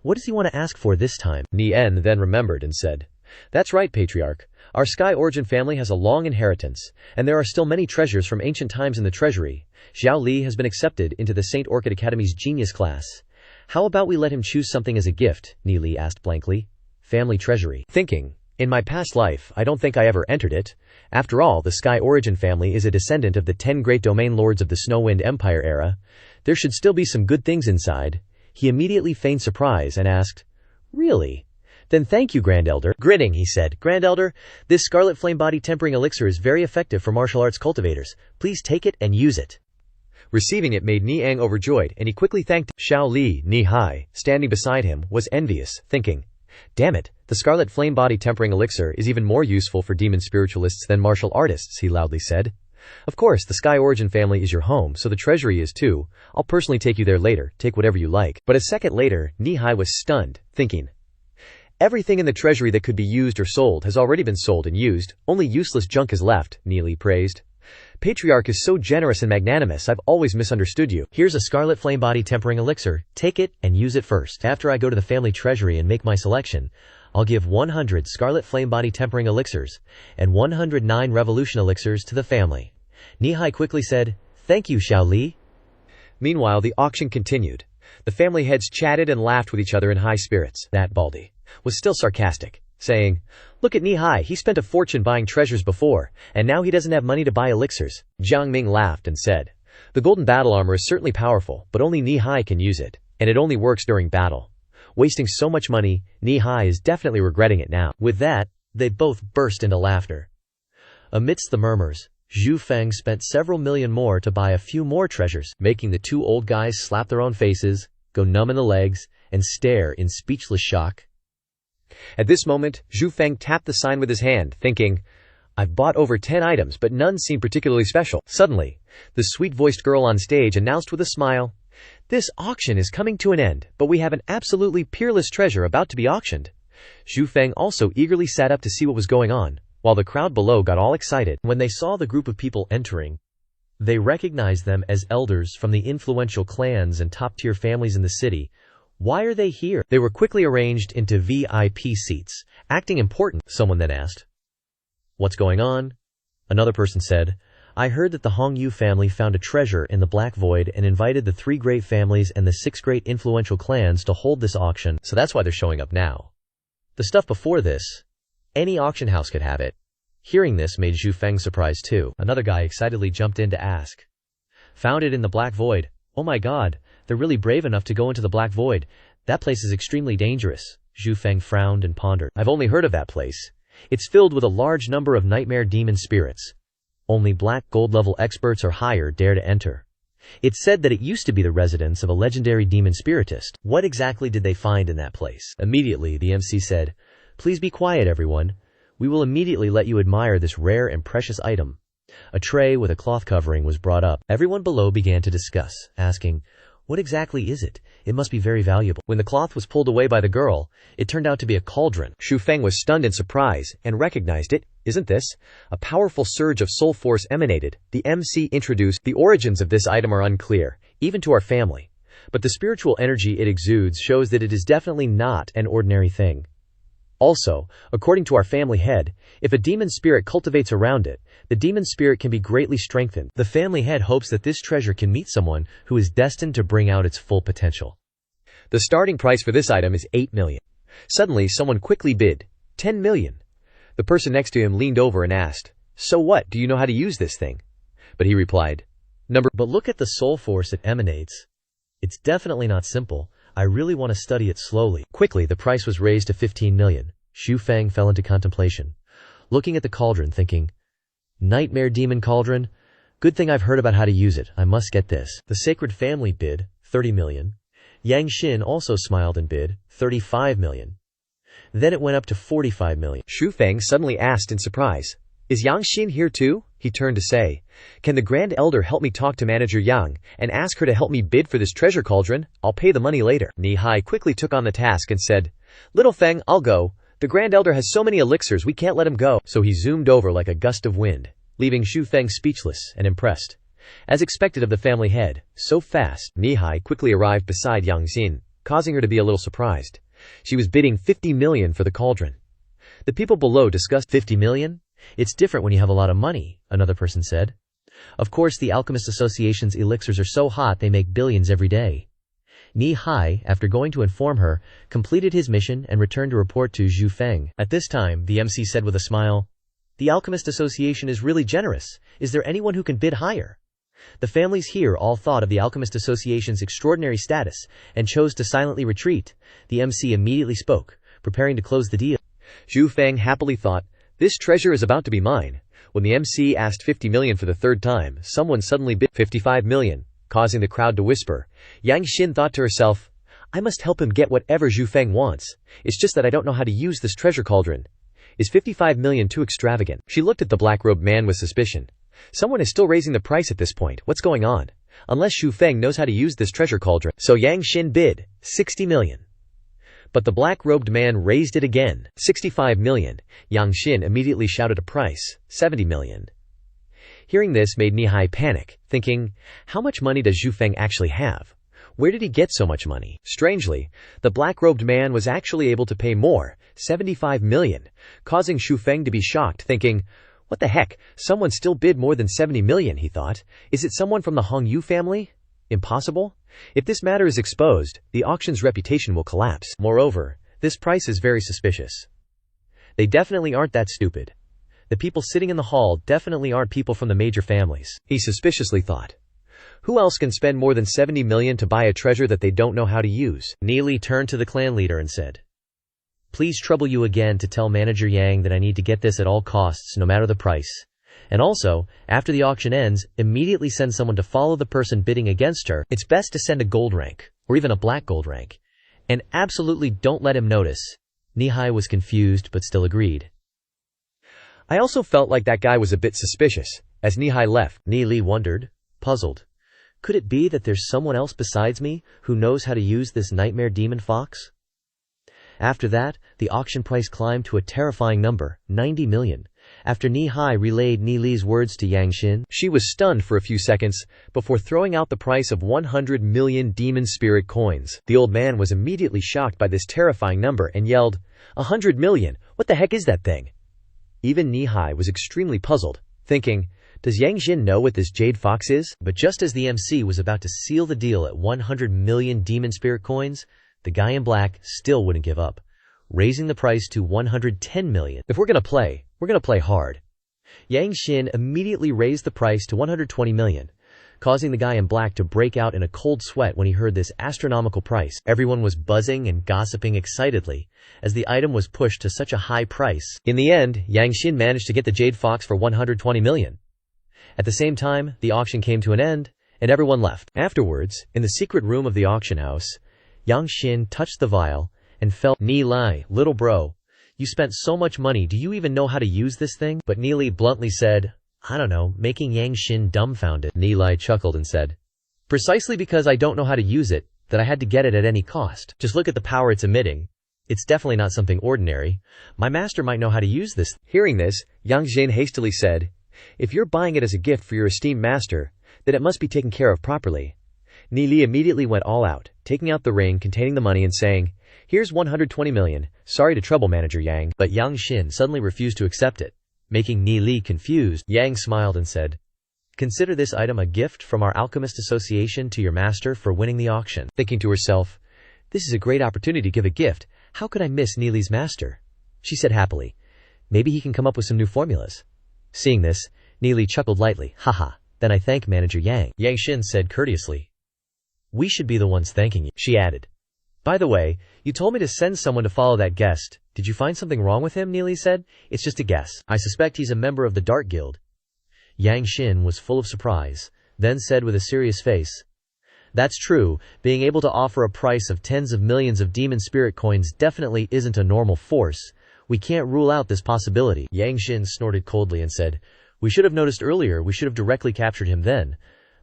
what does he want to ask for this time? Nian then remembered and said, "That's right, Patriarch. Our Sky Origin family has a long inheritance, and there are still many treasures from ancient times in the treasury. Xiao Li has been accepted into the St. Orchid Academy's genius class. How about we let him choose something as a gift?" Ni Li asked blankly. Family treasury. Thinking, in my past life, I don't think I ever entered it. After all, the Sky Origin family is a descendant of the 10 great domain lords of the Snowwind Empire era. There should still be some good things inside. He immediately feigned surprise and asked, "Really? Then thank you, Grand Elder." Grinning, he said, "Grand Elder, this Scarlet Flame Body Tempering Elixir is very effective for martial arts cultivators. Please take it and use it." Receiving it made Niang overjoyed, and he quickly thanked Xiao Li. Nihai, standing beside him, was envious, thinking, "Damn it, the Scarlet Flame Body Tempering Elixir is even more useful for demon spiritualists than martial artists," he loudly said. "Of course, the Sky Origin family is your home, so the treasury is too. I'll personally take you there later, take whatever you like." But a second later, Nihai was stunned, thinking, "Everything in the treasury that could be used or sold has already been sold and used, only useless junk is left," Ni Li praised. "Patriarch is so generous and magnanimous, I've always misunderstood you. Here's a Scarlet Flame Body Tempering Elixir, take it and use it first. After I go to the family treasury and make my selection, I'll give 100 Scarlet Flame Body Tempering Elixirs, and 109 Revolution Elixirs to the family." Nihai quickly said, "Thank you, Xiao Li." Meanwhile, the auction continued. The family heads chatted and laughed with each other in high spirits. That Baldy was still sarcastic, saying, "Look at Nihai, he spent a fortune buying treasures before, and now he doesn't have money to buy elixirs." Jiang Ming laughed and said, "The golden battle armor is certainly powerful, but only Nihai can use it, and it only works during battle. Wasting so much money, Nihai is definitely regretting it now." With that, they both burst into laughter. Amidst the murmurs, Zhu Feng spent several million more to buy a few more treasures, making the 2 old guys slap their own faces, go numb in the legs, and stare in speechless shock. At this moment, Zhu Feng tapped the sign with his hand, thinking, "I've bought over 10 items, but none seem particularly special." Suddenly, the sweet-voiced girl on stage announced with a smile, "This auction is coming to an end, but we have an absolutely peerless treasure about to be auctioned." Zhu Feng also eagerly sat up to see what was going on, while the crowd below got all excited. When they saw the group of people entering, they recognized them as elders from the influential clans and top-tier families in the city. Why are they here? They were quickly arranged into VIP seats. Acting important, someone then asked. "What's going on?" Another person said, "I heard that the Hongyu family found a treasure in the Black Void and invited the 3 great families and the 6 great influential clans to hold this auction, so that's why they're showing up now. The stuff before this, any auction house could have it." Hearing this made Zhu Feng surprised too. Another guy excitedly jumped in to ask, "Found it in the Black Void? Oh my god, they're really brave enough to go into the Black Void. That place is extremely dangerous." Zhu Feng frowned and pondered. "I've only heard of that place. It's filled with a large number of nightmare demon spirits. Only black gold level experts or higher dare to enter. It's said that it used to be the residence of a legendary demon spiritist. What exactly did they find in that place?" Immediately, the MC said, "Please be quiet, everyone. We will immediately let you admire this rare and precious item." A tray with a cloth covering was brought up. Everyone below began to discuss, asking, "What exactly is it? It must be very valuable." When the cloth was pulled away by the girl, it turned out to be a cauldron. Xu Feng was stunned in surprise and recognized it. "Isn't this?" A powerful surge of soul force emanated. The MC introduced, "The origins of this item are unclear, even to our family. But the spiritual energy it exudes shows that it is definitely not an ordinary thing. Also, according to our family head, if a demon spirit cultivates around it, the demon spirit can be greatly strengthened. The family head hopes that this treasure can meet someone who is destined to bring out its full potential. The starting price for this item is 8 million. Suddenly, someone quickly bid 10 million. The person next to him leaned over and asked, "So what, do you know how to use this thing?" But he replied, But look at the soul force it emanates. It's definitely not simple. I really want to study it slowly." Quickly, the price was raised to 15 million. Xu Feng fell into contemplation, looking at the cauldron, thinking, "Nightmare demon cauldron? Good thing I've heard about how to use it. I must get this." The sacred family bid 30 million. Yang Xin also smiled and bid 35 million. Then it went up to 45 million. Xu Feng suddenly asked in surprise, "Is Yang Xin here too?" He turned to say, "Can the Grand Elder help me talk to Manager Yang and ask her to help me bid for this treasure cauldron? I'll pay the money later." Ni Hai quickly took on the task and said, "Little Feng, I'll go. The Grand Elder has so many elixirs, we can't let him go." So he zoomed over like a gust of wind, leaving Xu Feng speechless and impressed. As expected of the family head, so fast, Ni Hai quickly arrived beside Yang Xin, causing her to be a little surprised. She was bidding 50 million for the cauldron. The people below discussed 50 million? "It's different when you have a lot of money," another person said. "Of course, the Alchemist Association's elixirs are so hot they make billions every day." Ni Hai, after going to inform her, completed his mission and returned to report to Xu Feng. At this time, the MC said with a smile, "The Alchemist Association is really generous. Is there anyone who can bid higher?" The families here all thought of the Alchemist Association's extraordinary status and chose to silently retreat. The MC immediately spoke, preparing to close the deal. Xu Feng happily thought, "This treasure is about to be mine." When the MC asked 50 million for the third time, someone suddenly bid 55 million, causing the crowd to whisper. Yang Xin thought to herself, "I must help him get whatever Xu Feng wants. It's just that I don't know how to use this treasure cauldron. Is 55 million too extravagant?" She looked at the black-robed man with suspicion. Someone is still raising the price at this point. What's going on? Unless Xu Feng knows how to use this treasure cauldron. So Yang Xin bid 60 million. But the black-robed man raised it again, 65 million. Yang Xin immediately shouted a price, 70 million. Hearing this made Ni Hai panic, thinking, how much money does Xu Feng actually have? Where did he get so much money? Strangely, the black-robed man was actually able to pay more, 75 million, causing Xu Feng to be shocked, thinking, what the heck, someone still bid more than 70 million, he thought. Is it someone from the Hong Yu family? Impossible? If this matter is exposed, the auction's reputation will collapse. Moreover, this price is very suspicious. They definitely aren't that stupid. The people sitting in the hall definitely aren't people from the major families, he suspiciously thought. Who else can spend more than 70 million to buy a treasure that they don't know how to use? Neely turned to the clan leader and said, "Please trouble you again to tell Manager Yang that I need to get this at all costs, no matter the price. And also, after the auction ends, immediately send someone to follow the person bidding against her. It's best to send a gold rank, or even a black gold rank. And absolutely don't let him notice." Nihai was confused, but still agreed. I also felt like that guy was a bit suspicious. As Nihai left, Li wondered, puzzled. Could it be that there's someone else besides me who knows how to use this nightmare demon fox? After that, the auction price climbed to a terrifying number, 90 million. After Nihai relayed Li's words to Yang Xin, she was stunned for a few seconds before throwing out the price of 100 million demon spirit coins. The old man was immediately shocked by this terrifying number and yelled, 100 million? What the heck is that thing? Even Nihai was extremely puzzled, thinking, does Yang Xin know what this jade fox is? But just as the MC was about to seal the deal at 100 million demon spirit coins, the guy in black still wouldn't give up, raising the price to 110 million. If we're gonna play, we're gonna play hard. Yang Xin immediately raised the price to 120 million, causing the guy in black to break out in a cold sweat when he heard this astronomical price. Everyone was buzzing and gossiping excitedly as the item was pushed to such a high price. In the end, Yang Xin managed to get the jade fox for 120 million. At the same time, the auction came to an end, and everyone left. Afterwards, in the secret room of the auction house, Yang Xin touched the vial and felt, Ni Lai, little bro, you spent so much money, do you even know how to use this thing? But Ni Li bluntly said, I don't know, making Yang Xin dumbfounded. Nilai chuckled and said, precisely because I don't know how to use it, that I had to get it at any cost. Just look at the power it's emitting. It's definitely not something ordinary. My master might know how to use this. Hearing this, Yang Xin hastily said, if you're buying it as a gift for your esteemed master, then it must be taken care of properly. Nili immediately went all out, taking out the ring containing the money and saying, here's 120 million, sorry to trouble Manager Yang. But Yang Xin suddenly refused to accept it, making Nili confused. Yang smiled and said, consider this item a gift from our Alchemist Association to your master for winning the auction. Thinking to herself, this is a great opportunity to give a gift. How could I miss Nili's master? She said happily, maybe he can come up with some new formulas. Seeing this, Nili chuckled lightly. Haha, then I thank Manager Yang. Yang Xin said courteously, we should be the ones thanking you. She added, by the way, you told me to send someone to follow that guest. Did you find something wrong with him? Nili said. It's just a guess. I suspect he's a member of the Dark Guild. Yang Xin was full of surprise, then said with a serious face, that's true, being able to offer a price of tens of millions of demon spirit coins definitely isn't a normal force. We can't rule out this possibility. Yang Xin snorted coldly and said, we should have noticed earlier, we should have directly captured him then.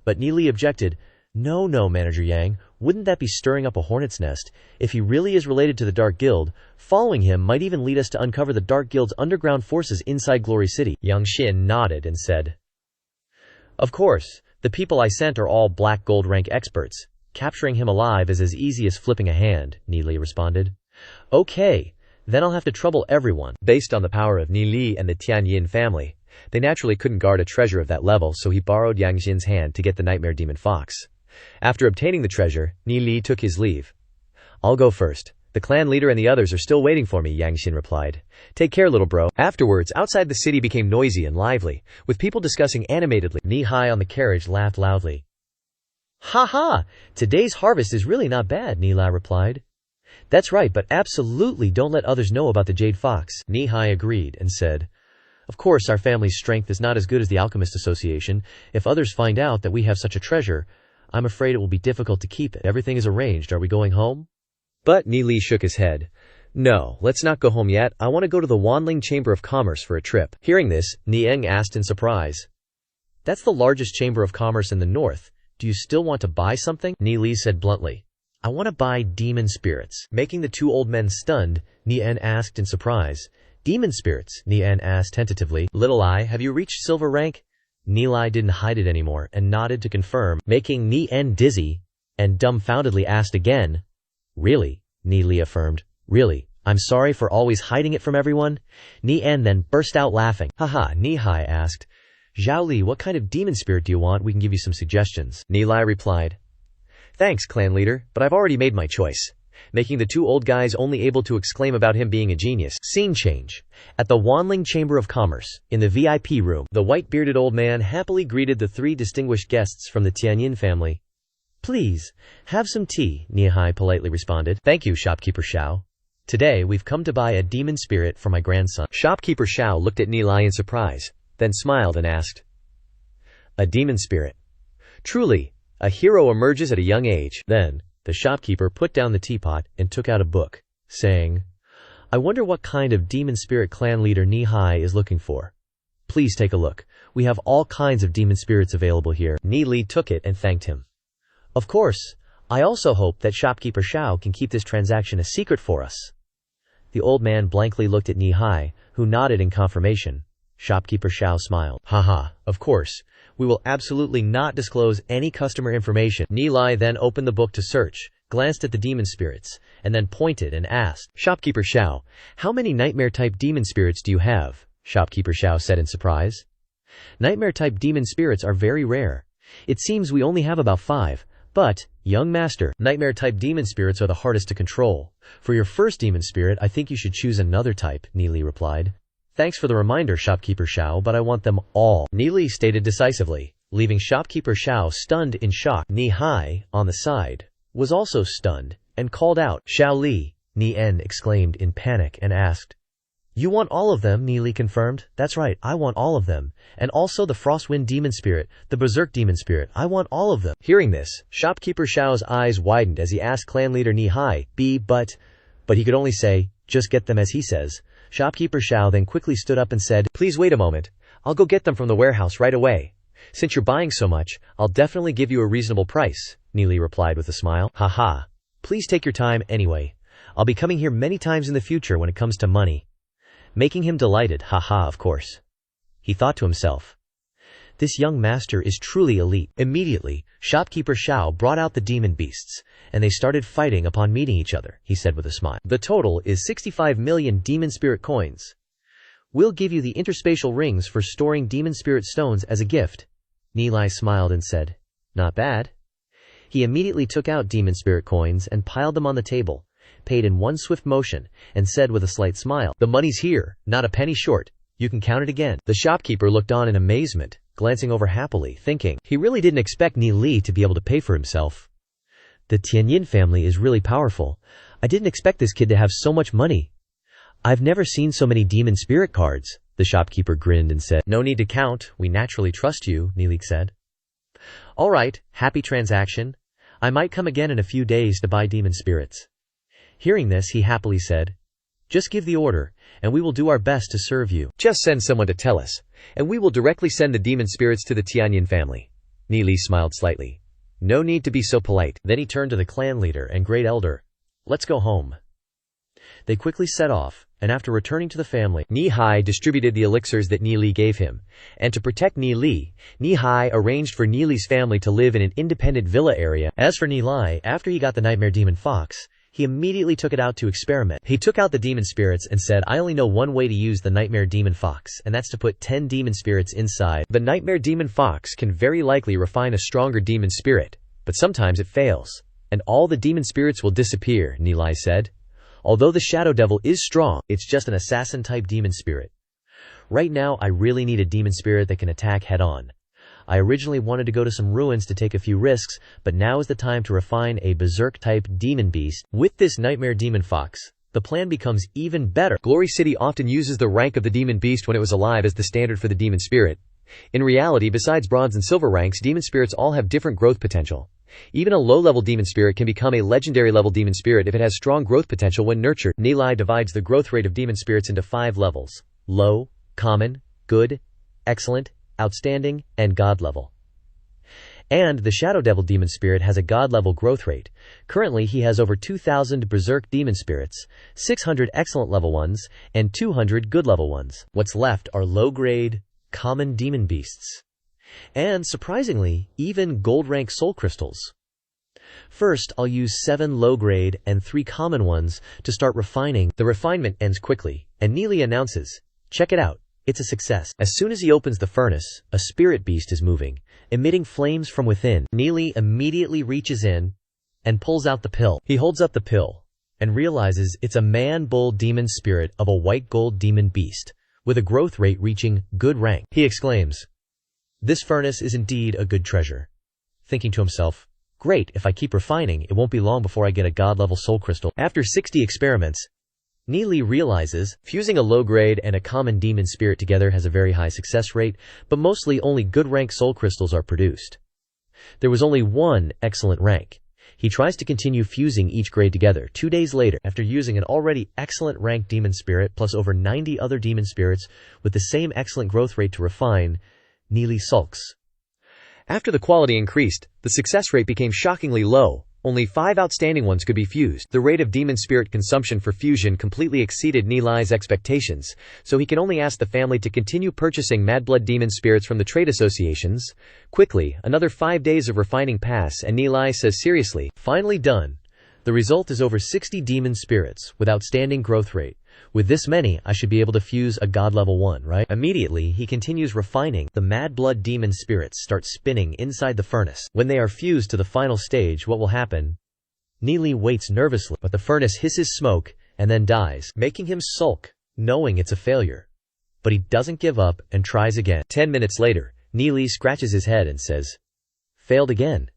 But Nili objected, no, Manager Yang, wouldn't that be stirring up a hornet's nest? If he really is related to the Dark Guild, following him might even lead us to uncover the Dark Guild's underground forces inside Glory City. Yang Xin nodded and said, of course, the people I sent are all black gold rank experts. Capturing him alive is as easy as flipping a hand, Nili responded. Okay, then I'll have to trouble everyone. Based on the power of Nili and the Tianyin family, they naturally couldn't guard a treasure of that level, so he borrowed Yang Xin's hand to get the Nightmare Demon Fox. After obtaining the treasure, Nili took his leave. I'll go first. The clan leader and the others are still waiting for me, Yang Xin replied. Take care, little bro. Afterwards, outside the city became noisy and lively, with people discussing animatedly. Ni-Hai on the carriage laughed loudly. Ha ha! Today's harvest is really not bad, Ni-Lai replied. That's right, but absolutely don't let others know about the Jade Fox. Ni-Hai agreed and said, of course our family's strength is not as good as the Alchemist Association. If others find out that we have such a treasure, I'm afraid it will be difficult to keep it. Everything is arranged. Are we going home? But Nili shook his head. No, let's not go home yet. I want to go to the Wanling Chamber of Commerce for a trip. Hearing this, Nieng asked in surprise. That's the largest chamber of commerce in the north. Do you still want to buy something? Nili said bluntly. I want to buy demon spirits. Making the two old men stunned, Nien asked in surprise. Demon spirits? Nien asked tentatively. Little Eye, have you reached silver rank? Nilai didn't hide it anymore and nodded to confirm, making Nien dizzy, and dumbfoundedly asked again. Really? Nili affirmed. Really? I'm sorry for always hiding it from everyone? Nien then burst out laughing. Haha, Nihai asked. Zhao Li, what kind of demon spirit do you want? We can give you some suggestions. Nilai replied. Thanks, clan leader, but I've already made my choice. Making the two old guys only able to exclaim about him being a genius. Scene change. At the Wanling Chamber of Commerce, in the VIP room, the white-bearded old man happily greeted the three distinguished guests from the Tianyin family. Please, have some tea, Nihai politely responded. Thank you, shopkeeper Xiao. Today, we've come to buy a demon spirit for my grandson. Shopkeeper Xiao looked at Nilai in surprise, then smiled and asked. A demon spirit. Truly, a hero emerges at a young age. Then, the shopkeeper put down the teapot and took out a book, saying, I wonder what kind of demon spirit clan leader Nihai is looking for. Please take a look. We have all kinds of demon spirits available here. Ni Li took it and thanked him. Of course, I also hope that shopkeeper Xiao can keep this transaction a secret for us. The old man blankly looked at Nihai, who nodded in confirmation. Shopkeeper Xiao smiled. Haha, of course. We will absolutely not disclose any customer information. Nilai then opened the book to search, glanced at the demon spirits, and then pointed and asked, Shopkeeper Xiao, how many nightmare-type demon spirits do you have? Shopkeeper Xiao said in surprise. Nightmare-type demon spirits are very rare. It seems we only have about 5. But, young master, nightmare-type demon spirits are the hardest to control. For your first demon spirit, I think you should choose another type, Nili replied. Thanks for the reminder, Shopkeeper Xiao, but I want them all, Nili stated decisively, leaving Shopkeeper Xiao stunned in shock. Nihai, on the side, was also stunned, and called out, Xiao Li, Nien exclaimed in panic and asked. You want all of them, Nili confirmed. That's right, I want all of them. And also the Frostwind demon spirit, the Berserk demon spirit, I want all of them. Hearing this, Shopkeeper Xiao's eyes widened as he asked clan leader Nihai, but he could only say, just get them as he says. Shopkeeper Xiao then quickly stood up and said, Please wait a moment. I'll go get them from the warehouse right away. Since you're buying so much, I'll definitely give you a reasonable price, Neely replied with a smile. Haha. Please take your time anyway. I'll be coming here many times in the future when it comes to money. Making him delighted, haha, of course. He thought to himself. This young master is truly elite. Immediately, shopkeeper Xiao brought out the demon beasts, and they started fighting upon meeting each other, he said with a smile. The total is 65 million demon spirit coins. We'll give you the interspatial rings for storing demon spirit stones as a gift. Neely smiled and said, not bad. He immediately took out demon spirit coins and piled them on the table, paid in one swift motion, and said with a slight smile, the money's here, not a penny short. You can count it again. The shopkeeper looked on in amazement, glancing over happily, thinking, he really didn't expect Neely to be able to pay for himself. The Tianyin family is really powerful. I didn't expect this kid to have so much money. I've never seen so many demon spirit cards. The shopkeeper grinned and said, no need to count. We naturally trust you, Neely said. All right, happy transaction. I might come again in a few days to buy demon spirits. Hearing this, he happily said, just give the order, and we will do our best to serve you. Just send someone to tell us, and we will directly send the demon spirits to the Tianyin family. Neely smiled slightly. No need to be so polite. Then he turned to the clan leader and great elder. Let's go home. They quickly set off, and after returning to the family, Nihai distributed the elixirs that Neely gave him. And to protect Neely, Nihai arranged for Neely's family to live in an independent villa area. As for Neely, after he got the nightmare demon fox, he immediately took it out to experiment. He took out the demon spirits and said, I only know one way to use the nightmare demon fox, and that's to put 10 demon spirits inside. The nightmare demon fox can very likely refine a stronger demon spirit, but sometimes it fails, and all the demon spirits will disappear, Neely said. Although the shadow devil is strong, it's just an assassin-type demon spirit. Right now, I really need a demon spirit that can attack head-on. I originally wanted to go to some ruins to take a few risks, but now is the time to refine a berserk-type demon beast. With this nightmare demon fox, the plan becomes even better. Glory City often uses the rank of the demon beast when it was alive as the standard for the demon spirit. In reality, besides bronze and silver ranks, demon spirits all have different growth potential. Even a low-level demon spirit can become a legendary-level demon spirit if it has strong growth potential when nurtured. Neely divides the growth rate of demon spirits into 5 levels: low, common, good, excellent, outstanding, and god level. And the shadow devil demon spirit has a god level growth rate. Currently he has over 2,000 berserk demon spirits, 600 excellent level ones, and 200 good level ones. What's left are low-grade, common demon beasts. And, surprisingly, even gold-rank soul crystals. First, I'll use 7 low-grade and 3 common ones to start refining. The refinement ends quickly, and Neely announces, check it out, it's a success. As soon as he opens the furnace, a spirit beast is moving, emitting flames from within. Neely immediately reaches in and pulls out the pill. He holds up the pill and realizes it's a man-bull demon spirit of a white gold demon beast, with a growth rate reaching good rank. He exclaims, this furnace is indeed a good treasure. Thinking to himself, great, if I keep refining, it won't be long before I get a god-level soul crystal. After 60 experiments, Neely realizes fusing a low-grade and a common demon spirit together has a very high success rate, but mostly only good-rank soul crystals are produced. There was only one excellent rank. He tries to continue fusing each grade together. 2 days later, after using an already excellent rank demon spirit plus over 90 other demon spirits with the same excellent growth rate to refine, Neely sulks. After the quality increased, the success rate became shockingly low. Only 5 outstanding ones could be fused. The rate of demon spirit consumption for fusion completely exceeded Neely's expectations, so he can only ask the family to continue purchasing Madblood demon spirits from the trade associations. Quickly, another 5 days of refining pass, and Neely says seriously, finally done. The result is over 60 demon spirits, with outstanding growth rate. With this many, I should be able to fuse a god level 1, right? Immediately, he continues refining. The mad blood demon spirits start spinning inside the furnace. When they are fused to the final stage, what will happen? Neely waits nervously, but the furnace hisses smoke and then dies, making him sulk, knowing it's a failure. But he doesn't give up and tries again. 10 minutes later, Neely scratches his head and says, failed again.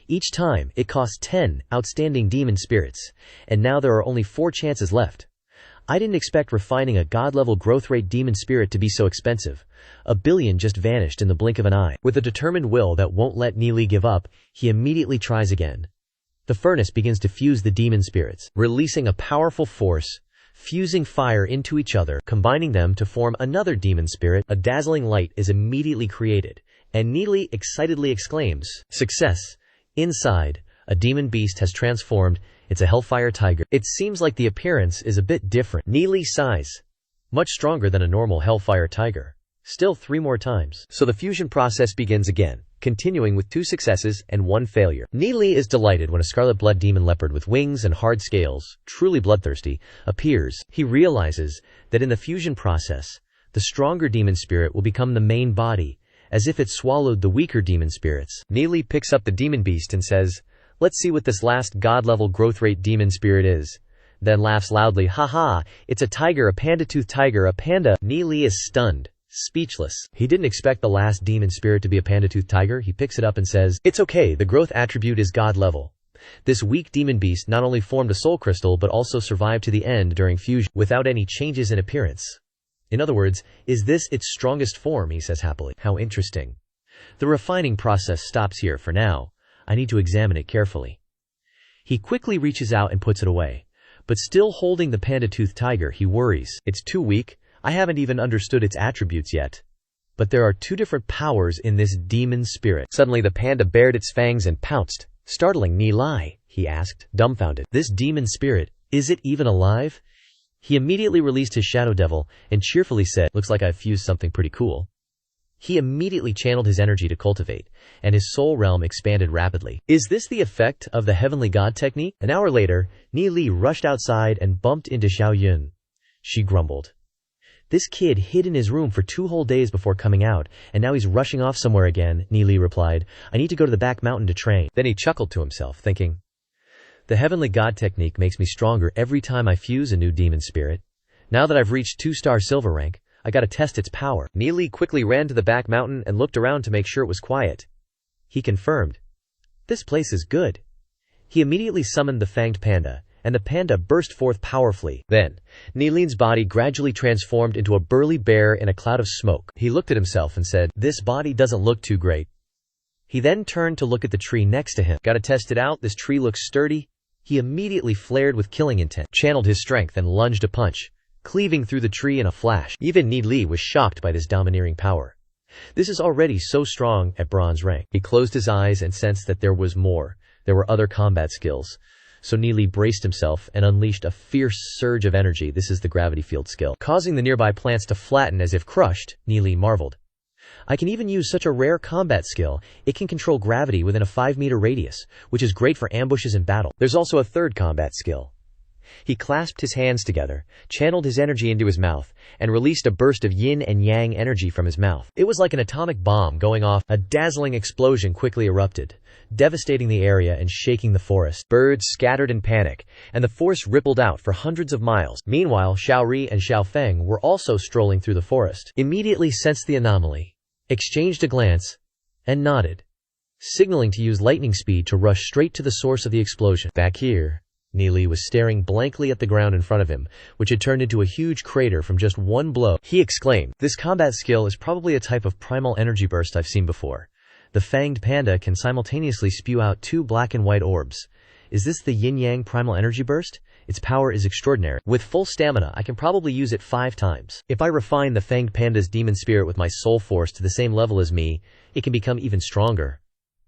Each time, it costs 10 outstanding demon spirits, and now there are only 4 chances left. I didn't expect refining a god-level growth rate demon spirit to be so expensive. 1 billion just vanished in the blink of an eye. With a determined will that won't let Neely give up, he immediately tries again. The furnace begins to fuse the demon spirits, releasing a powerful force, fusing fire into each other, combining them to form another demon spirit. A dazzling light is immediately created, and Neely excitedly exclaims, "Success! Inside, a demon beast has transformed. It's a hellfire tiger." It seems like the appearance is a bit different. Neely sighs. Much stronger than a normal hellfire tiger. Still 3 more times. So the fusion process begins again, continuing with 2 successes and 1 failure. Neely is delighted when a scarlet blood demon leopard with wings and hard scales, truly bloodthirsty, appears. He realizes that in the fusion process, the stronger demon spirit will become the main body, as if it swallowed the weaker demon spirits. Neely picks up the demon beast and says, "Let's see what this last god-level growth rate demon spirit is." Then laughs loudly, "Ha, it's a tiger, a panda-tooth tiger, a panda." Neely is stunned. Speechless. He didn't expect the last demon spirit to be a panda-tooth tiger. He picks it up and says, "It's okay, the growth attribute is god level." This weak demon beast not only formed a soul crystal but also survived to the end during fusion, without any changes in appearance. In other words, is this its strongest form? He says happily. How interesting. The refining process stops here for now. I need to examine it carefully. He quickly reaches out and puts it away. But still holding the panda-tooth tiger, he worries. It's too weak. I haven't even understood its attributes yet. But there are 2 different powers in this demon spirit. Suddenly the panda bared its fangs and pounced, startling Neely. He asked, dumbfounded, "This demon spirit, is it even alive?" He immediately released his shadow devil and cheerfully said, "Looks like I've fused something pretty cool." He immediately channeled his energy to cultivate, and his soul realm expanded rapidly. Is this the effect of the heavenly god technique? An hour later, Neely rushed outside and bumped into Xiao Yun. She grumbled. "This kid hid in his room for 2 whole days before coming out, and now he's rushing off somewhere again." Neely replied, "I need to go to the back mountain to train." Then he chuckled to himself, thinking, "The heavenly god technique makes me stronger every time I fuse a new demon spirit. Now that I've reached 2-star silver rank, I gotta test its power." Neely quickly ran to the back mountain and looked around to make sure it was quiet. He confirmed, "This place is good." He immediately summoned the fanged panda, and the panda burst forth powerfully. Then, Neely's body gradually transformed into a burly bear in a cloud of smoke. He looked at himself and said, "This body doesn't look too great." He then turned to look at the tree next to him. "Gotta test it out, this tree looks sturdy." He immediately flared with killing intent, channeled his strength and lunged a punch, cleaving through the tree in a flash. Even Neely was shocked by this domineering power. This is already so strong at bronze rank. He closed his eyes and sensed that there was more. There were other combat skills. So Neely braced himself and unleashed a fierce surge of energy. This is the gravity field skill. Causing the nearby plants to flatten as if crushed, Neely marveled. "I can even use such a rare combat skill. It can control gravity within a 5-meter radius, which is great for ambushes and battle." There's also a third combat skill. He clasped his hands together, channeled his energy into his mouth, and released a burst of yin and yang energy from his mouth. It was like an atomic bomb going off. A dazzling explosion quickly erupted, devastating the area and shaking the forest. Birds scattered in panic, and the force rippled out for hundreds of miles. Meanwhile, Xiao Ri and Xiao Feng were also strolling through the forest. Immediately sensed the anomaly, exchanged a glance, and nodded, signaling to use lightning speed to rush straight to the source of the explosion. Back here, Neely was staring blankly at the ground in front of him, which had turned into a huge crater from just one blow. He exclaimed, "This combat skill is probably a type of primal energy burst I've seen before. The fanged panda can simultaneously spew out 2 black and white orbs. Is this the yin-yang primal energy burst? Its power is extraordinary. With full stamina, I can probably use it 5 times. If I refine the fanged panda's demon spirit with my soul force to the same level as me, it can become even stronger."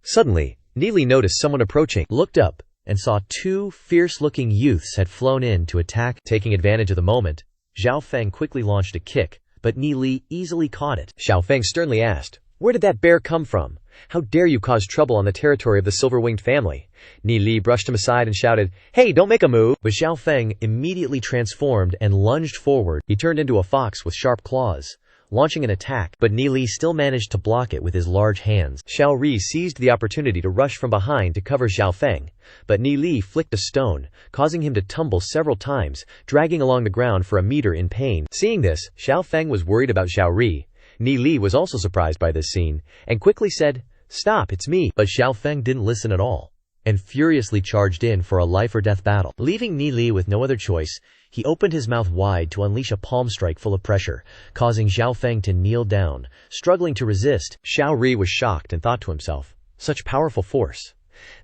Suddenly, Neely noticed someone approaching, looked up, and saw 2 fierce-looking youths had flown in to attack. Taking advantage of the moment, Xiao Feng quickly launched a kick, but Neely easily caught it. Xiao Feng sternly asked, "Where did that bear come from? How dare you cause trouble on the territory of the silver-winged family?" Neely brushed him aside and shouted, "Hey, don't make a move!" But Xiao Feng immediately transformed and lunged forward. He turned into a fox with sharp claws, launching an attack, but Neely still managed to block it with his large hands. Xiao Ri seized the opportunity to rush from behind to cover Xiao Feng, but Neely flicked a stone, causing him to tumble several times, dragging along the ground for a meter in pain. Seeing this, Xiao Feng was worried about Xiao Ri. Neely was also surprised by this scene, and quickly said, "Stop, it's me." But Xiao Feng didn't listen at all, and furiously charged in for a life-or-death battle. Leaving Neely with no other choice, he opened his mouth wide to unleash a palm strike full of pressure, causing Xiao Feng to kneel down, struggling to resist. Xiao Ri was shocked and thought to himself, "Such powerful force."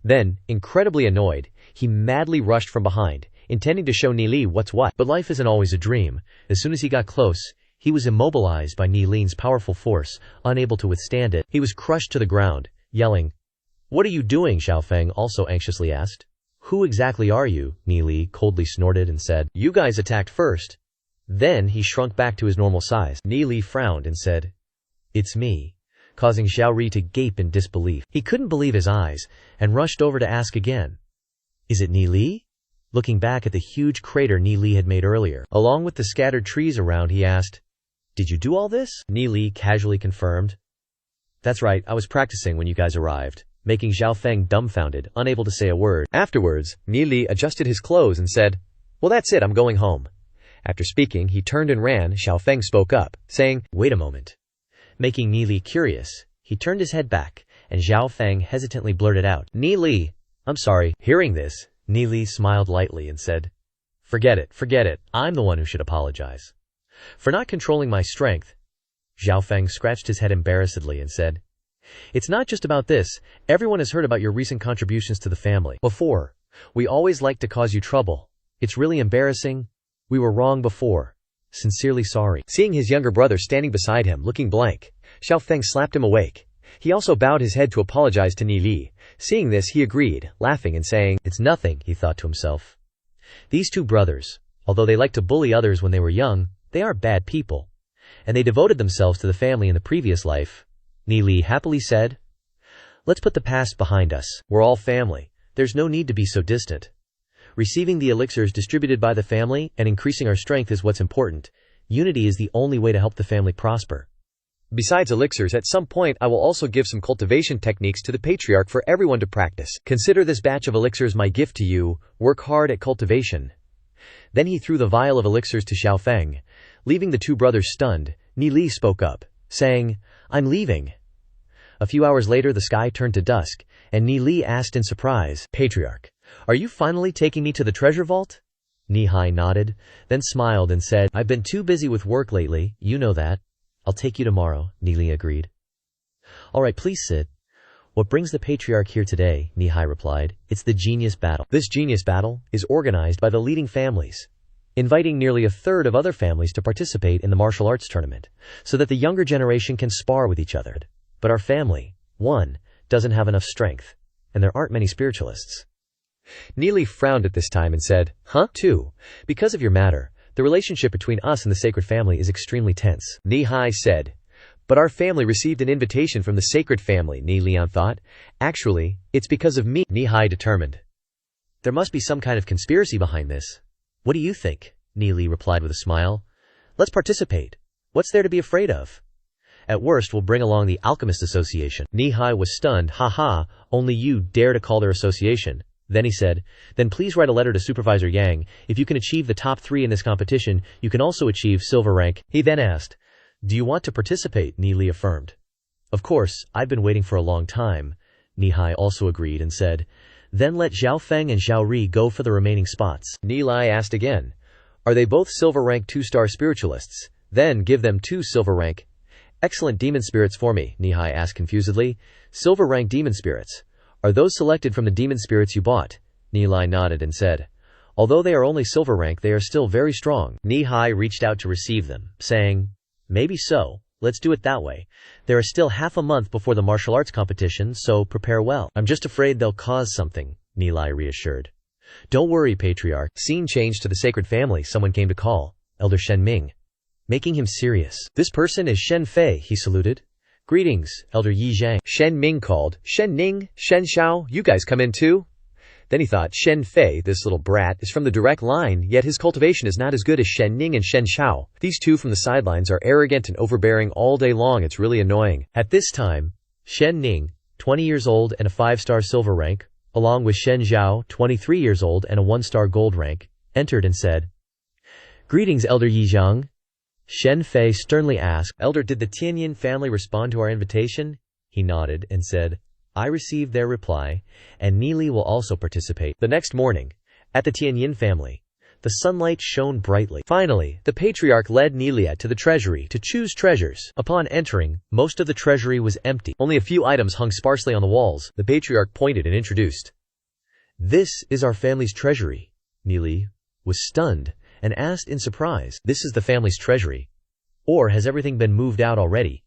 Then, incredibly annoyed, he madly rushed from behind, intending to show Ni Li what's what. But life isn't always a dream. As soon as he got close, he was immobilized by Ni Li's powerful force, unable to withstand it. He was crushed to the ground, yelling, "What are you doing?" Xiao Feng also anxiously asked. "Who exactly are you?" Ni Li coldly snorted and said. "You guys attacked first." Then he shrunk back to his normal size. Ni Li frowned and said, "It's me," causing Xiao Ri to gape in disbelief. He couldn't believe his eyes and rushed over to ask again, "Is it Ni Li?" Looking back at the huge crater Ni Li had made earlier, along with the scattered trees around, he asked, "Did you do all this?" Ni Li casually confirmed, "That's right, I was practicing when you guys arrived," making Xiao Feng dumbfounded, unable to say a word. Afterwards, Ni Li adjusted his clothes and said, "Well, that's it, I'm going home." After speaking, he turned and ran. Xiao Feng spoke up, saying, "Wait a moment." Making Ni Li curious, he turned his head back, and Xiao Feng hesitantly blurted out, "Ni Li, I'm sorry." Hearing this, Ni Li smiled lightly and said, forget it, I'm the one who should apologize for not controlling my strength." Xiao Feng scratched his head embarrassedly and said, "It's not just about this. Everyone has heard about your recent contributions to the family. Before, we always liked to cause you trouble. It's really embarrassing. We were wrong before. Sincerely sorry." Seeing his younger brother standing beside him, looking blank, Xiao Feng slapped him awake. He also bowed his head to apologize to Ni Li. Seeing this, he agreed, laughing and saying, "It's nothing," he thought to himself. These two brothers, although they liked to bully others when they were young, they aren't bad people, and they devoted themselves to the family in the previous life. Ni Li happily said, "Let's put the past behind us. We're all family. There's no need to be so distant. Receiving the elixirs distributed by the family and increasing our strength is what's important. Unity is the only way to help the family prosper. Besides elixirs, at some point I will also give some cultivation techniques to the patriarch for everyone to practice. Consider this batch of elixirs my gift to you. Work hard at cultivation." Then he threw the vial of elixirs to Xiao Feng. Leaving the two brothers stunned, Ni Li spoke up, saying, "I'm leaving." A few hours later, the sky turned to dusk, and Ni Li asked in surprise, "Patriarch, are you finally taking me to the treasure vault?" Ni Hai nodded, then smiled and said, "I've been too busy with work lately, you know that." "I'll take you tomorrow," Ni Li agreed. "All right, please sit." "What brings the patriarch here today?" Ni Hai replied. "It's the genius battle. This genius battle is organized by the leading families, inviting nearly a third of other families to participate in the martial arts tournament, so that the younger generation can spar with each other. But our family, one, doesn't have enough strength, and there aren't many spiritualists." Ni Li frowned at this time and said, "Huh? Two, because of your matter, the relationship between us and the sacred family is extremely tense." Ni Hai said, "But our family received an invitation from the sacred family," Ni Lian thought. "Actually, it's because of me." Ni Hai determined, "There must be some kind of conspiracy behind this." "What do you think?" Ni Li replied with a smile. "Let's participate. What's there to be afraid of? At worst, we'll bring along the Alchemist Association." Ni Hai was stunned. "Ha, only you dare to call their association?" Then he said, "Then please write a letter to Supervisor Yang. If you can achieve the top 3 in this competition, you can also achieve silver rank." He then asked, "Do you want to participate?" Ni Li affirmed. "Of course, I've been waiting for a long time." Ni Hai also agreed and said, "Then let Xiao Feng and Xiao Ri go for the remaining spots." Ni Li asked again, "Are they both silver rank 2-star spiritualists? Then give them 2 silver rank. Excellent demon spirits for me," Ni Hai asked confusedly. "Silver rank demon spirits. Are those selected from the demon spirits you bought?" Ni Li nodded and said, "Although they are only silver rank, they are still very strong." Ni Hai reached out to receive them, saying, "Maybe so. Let's do it that way. There is still half a month before the martial arts competition, so prepare well." "I'm just afraid they'll cause something," Ni Li reassured. "Don't worry, Patriarch." Scene changed to the sacred family. Someone came to call, Elder Shen Ming, making him serious. "This person is Shen Fei," he saluted. "Greetings, Elder Yi Zhang." Shen Ming called, "Shen Ning, Shen Xiao, you guys come in too?" Then he thought, Shen Fei, this little brat, is from the direct line, yet his cultivation is not as good as Shen Ning and Shen Xiao. These two from the sidelines are arrogant and overbearing all day long. It's really annoying. At this time, Shen Ning, 20 years old and a 5-star silver rank, along with Shen Xiao, 23 years old and a 1-star gold rank, entered and said, "Greetings, Elder Yi Zhang." Shen Fei sternly asked, "Elder, did the Tianyin family respond to our invitation?" He nodded and said, "I received their reply, and Ni Li will also participate." The next morning, at the Tianyin family, the sunlight shone brightly. Finally, the patriarch led Ni Li to the treasury to choose treasures. Upon entering, most of the treasury was empty. Only a few items hung sparsely on the walls. The patriarch pointed and introduced, "This is our family's treasury, Ni Li. was stunned and asked in surprise, "This is the family's treasury? Or has everything been moved out already?"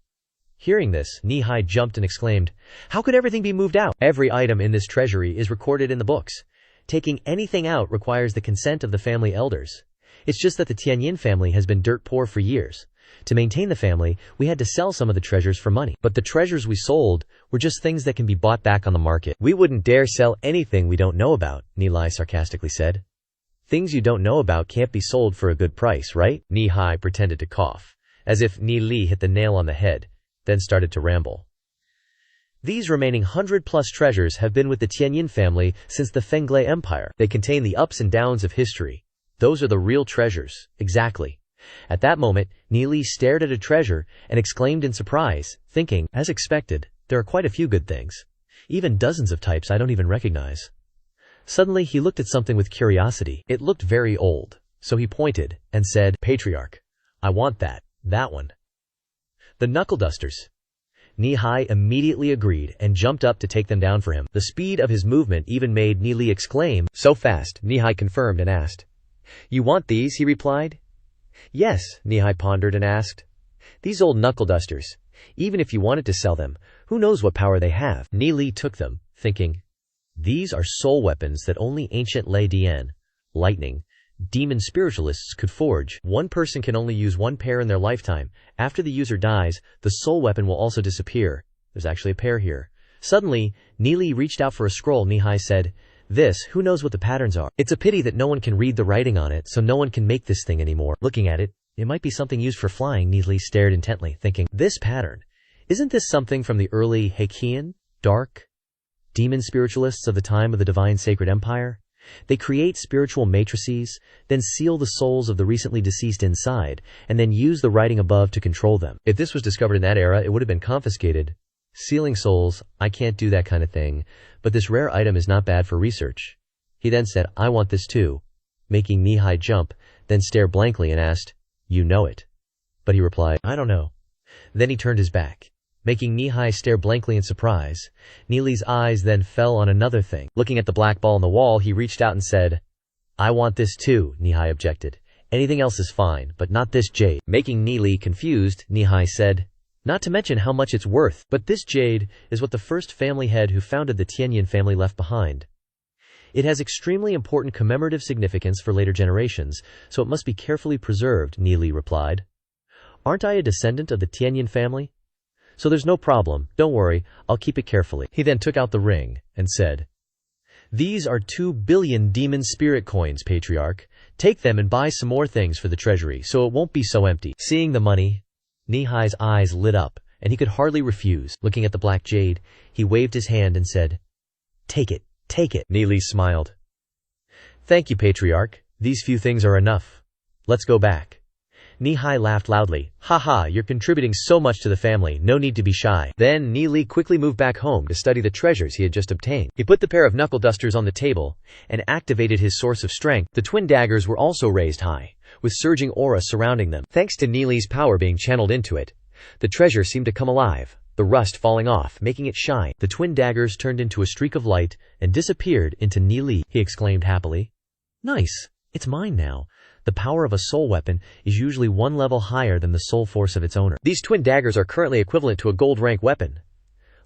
Hearing this, Nihai jumped and exclaimed, "How could everything be moved out? Every item in this treasury is recorded in the books. Taking anything out requires the consent of the family elders. It's just that the Tianyin family has been dirt poor for years. To maintain the family, we had to sell some of the treasures for money. But the treasures we sold were just things that can be bought back on the market." "We wouldn't dare sell anything we don't know about," Nilai sarcastically said. "Things you don't know about can't be sold for a good price, right?" Nihai pretended to cough, as if Ni Li hit the nail on the head, then started to ramble. "These remaining 100+ treasures have been with the Tianyin family since the Fenglai Empire. They contain the ups and downs of history. Those are the real treasures." "Exactly." At that moment, Ni Li stared at a treasure and exclaimed in surprise, thinking, as expected, there are quite a few good things. Even dozens of types I don't even recognize. Suddenly he looked at something with curiosity. It looked very old, so he pointed and said, "Patriarch, I want that one. The knuckle dusters." Nihai immediately agreed and jumped up to take them down for him. The speed of his movement even made Ni Li exclaim, "So fast?" Nihai confirmed and asked, "You want these?" he replied. "Yes," Nihai pondered and asked, "These old knuckle dusters, even if you wanted to sell them, who knows what power they have?" Ni Li took them, thinking, "These are soul weapons that only ancient Lei Dian, lightning, demon spiritualists could forge. One person can only use one pair in their lifetime. After the user dies, the soul weapon will also disappear. There's actually a pair here." Suddenly, Ni Li reached out for a scroll. Nihai said, who knows what the patterns are? It's a pity that no one can read the writing on it, so no one can make this thing anymore. Looking at it, it might be something used for flying." Ni Li stared intently, thinking, "This pattern, isn't this something from the early Heikian, dark, demon spiritualists of the time of the Divine Sacred Empire? They create spiritual matrices, then seal the souls of the recently deceased inside, and then use the writing above to control them. If this was discovered in that era, it would have been confiscated. Sealing souls, I can't do that kind of thing, but this rare item is not bad for research." He then said, "I want this too," making Nihai jump, then stare blankly and asked, "You know it?" But he replied, "I don't know." Then he turned his back, making Nihai stare blankly in surprise. Ni Li's eyes then fell on another thing. Looking at the black ball on the wall, he reached out and said, "I want this too," Nihai objected. "Anything else is fine, but not this jade." Making Ni Li confused, Nihai said, "Not to mention how much it's worth, but this jade is what the first family head who founded the Tianyin family left behind. It has extremely important commemorative significance for later generations, so it must be carefully preserved," Ni Li replied. "Aren't I a descendant of the Tianyin family? So there's no problem, don't worry, I'll keep it carefully." He then took out the ring and said, "These are 2 billion demon spirit coins, Patriarch. Take them and buy some more things for the treasury so it won't be so empty." Seeing the money, Nihai's eyes lit up, and he could hardly refuse. Looking at the black jade, he waved his hand and said, "Take it, take it." Ni Li smiled. "Thank you, Patriarch. These few things are enough. Let's go back." Nihai laughed loudly. "Ha, you're contributing so much to the family, no need to be shy." Then Ni Li quickly moved back home to study the treasures he had just obtained. He put the pair of knuckle dusters on the table and activated his source of strength. The twin daggers were also raised high, with surging aura surrounding them. Thanks to Ni Li's power being channeled into it, the treasure seemed to come alive, the rust falling off, making it shine. The twin daggers turned into a streak of light and disappeared into Ni Li. He exclaimed happily, "Nice, it's mine now." The power of a soul weapon is usually one level higher than the soul force of its owner. These twin daggers are currently equivalent to a gold rank weapon.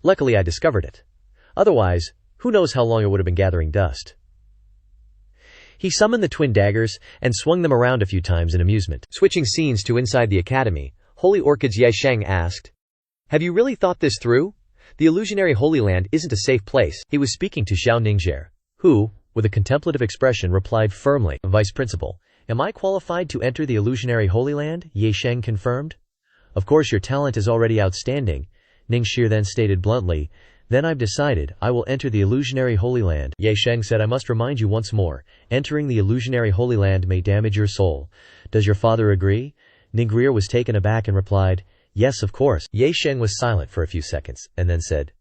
Luckily I discovered it. Otherwise, who knows how long it would have been gathering dust. He summoned the twin daggers and swung them around a few times in amusement. Switching scenes to inside the academy, Holy Orchid's Yesheng asked, "Have you really thought this through? The illusionary Holy Land isn't a safe place." He was speaking to Xiao Ningzher, who, with a contemplative expression, replied firmly, "Vice Principal, am I qualified to enter the illusionary Holy Land?" Yesheng confirmed. "Of course your talent is already outstanding," Ningxir then stated bluntly. "Then I've decided I will enter the illusionary Holy Land." Yesheng said, "I must remind you once more, entering the illusionary Holy Land may damage your soul. Does your father agree?" Ningxir was taken aback and replied, "Yes, of course." Yesheng was silent for a few seconds, and then said,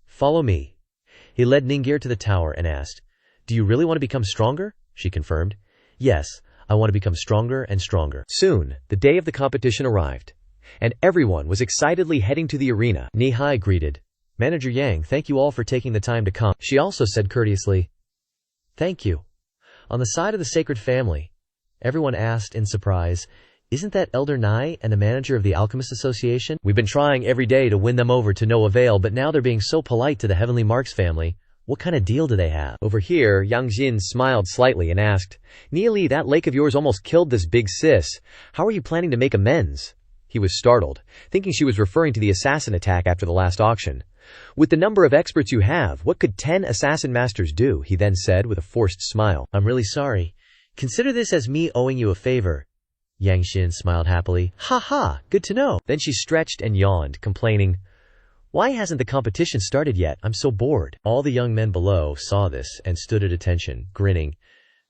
"Follow me." He led Ningxir to the tower and asked, "Do you really want to become stronger?" She confirmed, "Yes, I want to become stronger and stronger." Soon, the day of the competition arrived, and everyone was excitedly heading to the arena. Nihai greeted, "Manager Yang, thank you all for taking the time to come." She also said courteously, "Thank you. On the side of the sacred family, everyone asked in surprise, "Isn't that Elder Nai and the manager of the Alchemist Association? We've been trying every day to win them over to no avail, but now they're being so polite to the Heavenly Marks family. What kind of deal do they have?" Over here, Yang Jin smiled slightly and asked, "Neely, that lake of yours almost killed this big sis. How are you planning to make amends?" He was startled, thinking she was referring to the assassin attack after the last auction. "With the number of experts you have, what could 10 assassin masters do?" he then said with a forced smile. "I'm really sorry. Consider this as me owing you a favor." Yang Xin smiled happily. "Ha ha, good to know." Then she stretched and yawned, complaining, "Why hasn't the competition started yet? I'm so bored." All the young men below saw this and stood at attention, grinning.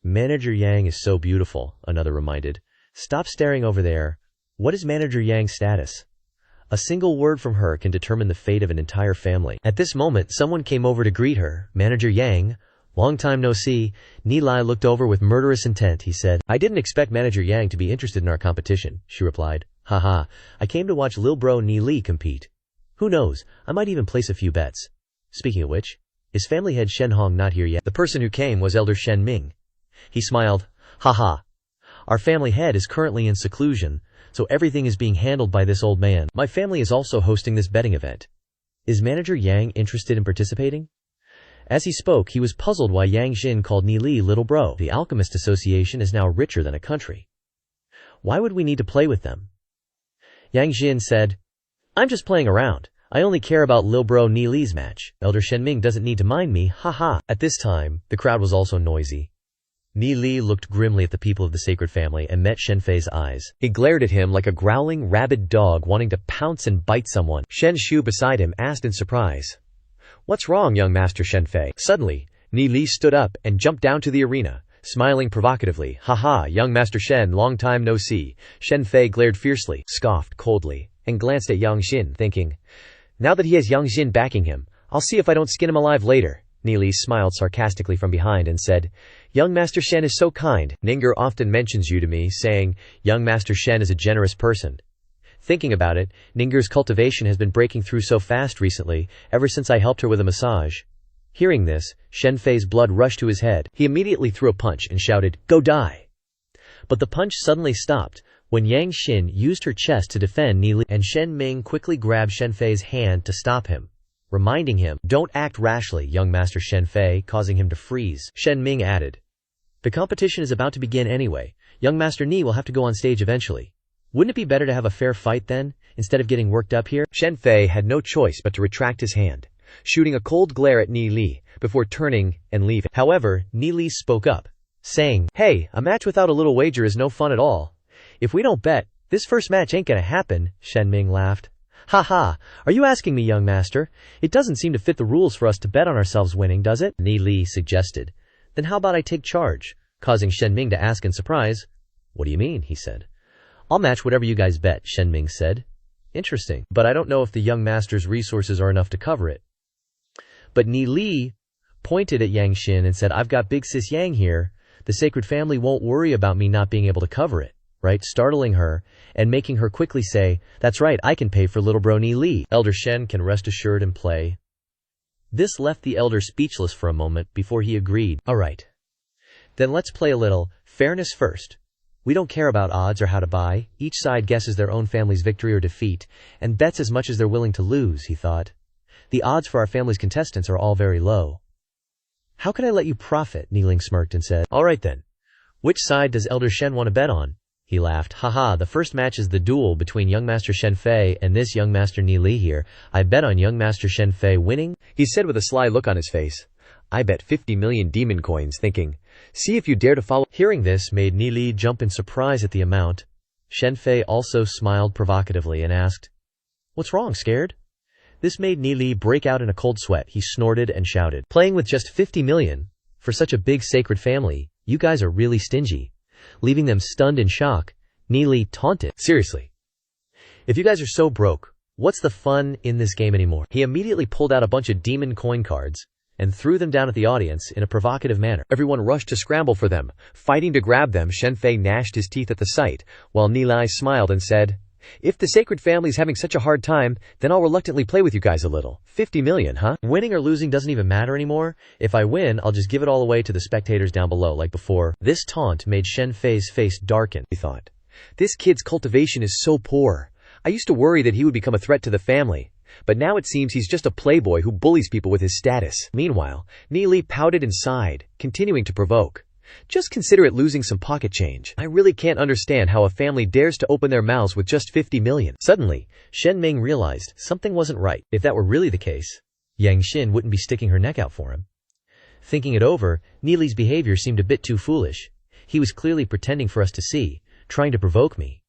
"Manager Yang is so beautiful," another reminded. "Stop staring over there. What is Manager Yang's status? A single word from her can determine the fate of an entire family." At this moment, someone came over to greet her. "Manager Yang, long time no see." Ni Lai looked over with murderous intent. He said, "I didn't expect Manager Yang to be interested in our competition," she replied. "Haha, I came to watch Lil Bro Ni Li compete. Who knows, I might even place a few bets. Speaking of which, is family head Shen Hong not here yet?" The person who came was Elder Shen Ming. He smiled. "Haha, our family head is currently in seclusion, so everything is being handled by this old man. My family is also hosting this betting event. Is Manager Yang interested in participating?" As he spoke, he was puzzled why Yang Jin called Ni Li little bro. The Alchemist Association is now richer than a country. Why would we need to play with them? Yang Jin said, "I'm just playing around. I only care about Lil Bro Ni Li's match. Elder Shenming doesn't need to mind me, haha." At this time, the crowd was also noisy. Ni Li looked grimly at the people of the sacred family and met Shen Fei's eyes. He glared at him like a growling, rabid dog wanting to pounce and bite someone. Shen Shu beside him asked in surprise, "What's wrong, young Master Shen Fei?" Suddenly, Ni Li stood up and jumped down to the arena, smiling provocatively. "Haha, young Master Shen, long time no see." Shen Fei glared fiercely, scoffed coldly, and glanced at Yang Xin, thinking, "Now that he has Yang Xin backing him, I'll see if I don't skin him alive later." Ni Li smiled sarcastically from behind and said, "Young Master Shen is so kind. Ninger often mentions you to me, saying, 'Young Master Shen is a generous person.' Thinking about it, Ninger's cultivation has been breaking through so fast recently, ever since I helped her with a massage." Hearing this, Shen Fei's blood rushed to his head. He immediately threw a punch and shouted, "Go die!" But the punch suddenly stopped when Yang Xin used her chest to defend Ni Li, and Shen Ming quickly grabbed Shen Fei's hand to stop him, reminding him, "Don't act rashly, young Master Shen Fei," causing him to freeze. Shen Ming added, "The competition is about to begin anyway. Young Master Ni will have to go on stage eventually. Wouldn't it be better to have a fair fight then, instead of getting worked up here?" Shen Fei had no choice but to retract his hand, shooting a cold glare at Ni Li before turning and leaving. However, Ni Li spoke up, saying, "Hey, a match without a little wager is no fun at all. If we don't bet, this first match ain't gonna happen." Shen Ming laughed. "Haha, are you asking me, young master? It doesn't seem to fit the rules for us to bet on ourselves winning, does it?" Ni Li suggested. "Then how about I take charge?" causing Shen Ming to ask in surprise. "What do you mean?" he said. "I'll match whatever you guys bet," Shen Ming said. "Interesting, but I don't know if the young master's resources are enough to cover it." But Ni Li pointed at Yang Xin and said, "I've got Big Sis Yang here. The sacred family won't worry about me not being able to cover it, right?" Startling her and making her quickly say, "That's right, I can pay for little bro Ni Li. Elder Shen can rest assured and play." This left the elder speechless for a moment before he agreed. "All right. Then let's play a little fairness first. We don't care about odds or how to buy. Each side guesses their own family's victory or defeat, and bets as much as they're willing to lose," he thought. "The odds for our family's contestants are all very low." "How can I let you profit?" Niling smirked and said. "All right then. Which side does Elder Shen want to bet on?" He laughed. "Haha, the first match is the duel between young Master Shen Fei and this young Master Ni Li here. I bet on young Master Shen Fei winning," he said with a sly look on his face. "I bet 50 million demon coins, thinking, see if you dare to follow." Hearing this made Ni Li jump in surprise at the amount. Shen Fei also smiled provocatively and asked, "What's wrong, scared?" This made Ni Li break out in a cold sweat. He snorted and shouted, "Playing with just 50 million? For such a big sacred family, you guys are really stingy." Leaving them stunned in shock, Ni Li taunted, "Seriously, if you guys are so broke, what's the fun in this game anymore?" He immediately pulled out a bunch of demon coin cards and threw them down at the audience in a provocative manner. Everyone rushed to scramble for them, fighting to grab them. Shen Fei gnashed his teeth at the sight, while Ni Li smiled and said, If the sacred family's having such a hard time, then I'll reluctantly play with you guys a little. 50 million, huh? Winning or losing doesn't even matter anymore. If I win, I'll just give it all away to the spectators down below like before. This taunt made Shen Fei's face darken. He thought, this kid's cultivation is so poor. I used to worry that he would become a threat to the family. But now it seems he's just a playboy who bullies people with his status. Meanwhile, Ni Li pouted and sighed, continuing to provoke. Just consider it losing some pocket change. I really can't understand how a family dares to open their mouths with just 50 million. Suddenly, Shen Ming realized something wasn't right. If that were really the case, Yang Xin wouldn't be sticking her neck out for him. Thinking it over, Ni Li's behavior seemed a bit too foolish. He was clearly pretending for us to see, trying to provoke me.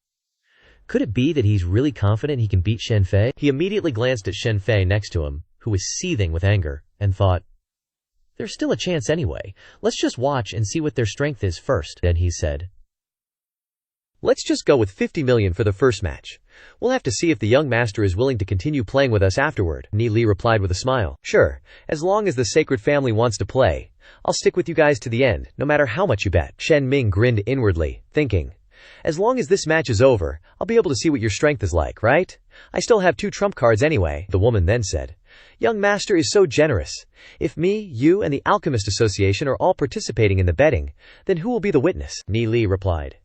Could it be that he's really confident he can beat Shen Fei? He immediately glanced at Shen Fei next to him, who was seething with anger, and thought, there's still a chance anyway. Let's just watch and see what their strength is first. Then he said, let's just go with 50 million for the first match. We'll have to see if the young master is willing to continue playing with us afterward. Ni Li replied with a smile. Sure, as long as the sacred family wants to play. I'll stick with you guys to the end, no matter how much you bet. Shen Ming grinned inwardly, thinking, as long as this match is over, I'll be able to see what your strength is like, right? I still have 2 trump cards anyway. The woman then said, young master is so generous. If me, you, and the Alchemist Association are all participating in the betting, then who will be the witness? Ni Li replied.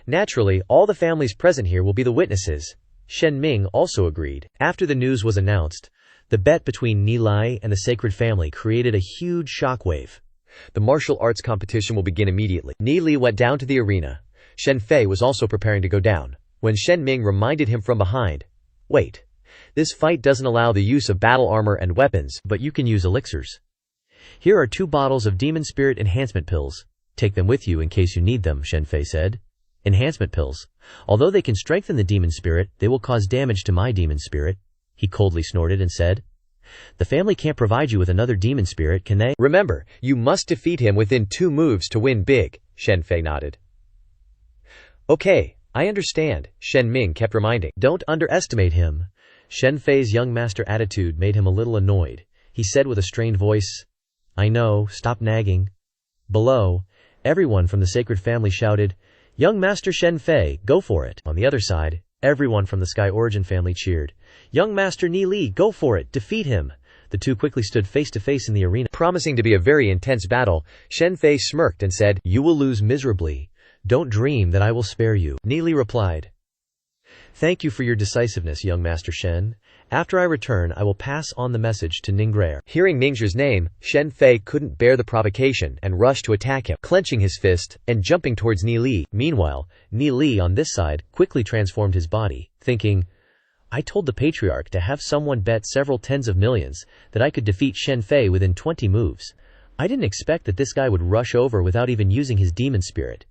Naturally, all the families present here will be the witnesses. Shen Ming also agreed. After the news was announced, the bet between Ni Li and the sacred family created a huge shockwave. The martial arts competition will begin immediately. Ni Li went down to the arena. Shen Fei was also preparing to go down, when Shen Ming reminded him from behind. Wait. This fight doesn't allow the use of battle armor and weapons, but you can use elixirs. Here are 2 bottles of demon spirit enhancement pills. Take them with you in case you need them, Shen Fei said. Enhancement pills. Although they can strengthen the demon spirit, they will cause damage to my demon spirit. He coldly snorted and said, the family can't provide you with another demon spirit, can they? Remember, you must defeat him within 2 moves to win big, Shen Fei nodded. Okay, I understand, Shen Ming kept reminding. Don't underestimate him. Shen Fei's young master attitude made him a little annoyed. He said with a strained voice, I know, stop nagging. Below, everyone from the sacred family shouted, young master Shen Fei, go for it. On the other side, everyone from the Sky Origin family cheered, young master Ni Li, go for it, defeat him. The 2 quickly stood face to face in the arena. Promising to be a very intense battle, Shen Fei smirked and said, you will lose miserably. Don't dream that I will spare you. Ni Li replied, thank you for your decisiveness, young master Shen. After I return, I will pass on the message to Ningguer. Hearing Ningguer's name, Shen Fei couldn't bear the provocation and rushed to attack him, clenching his fist and jumping towards Ni Li. Meanwhile, Ni Li on this side quickly transformed his body, thinking, I told the patriarch to have someone bet several tens of millions that I could defeat Shen Fei within 20 moves. I didn't expect that this guy would rush over without even using his demon spirit.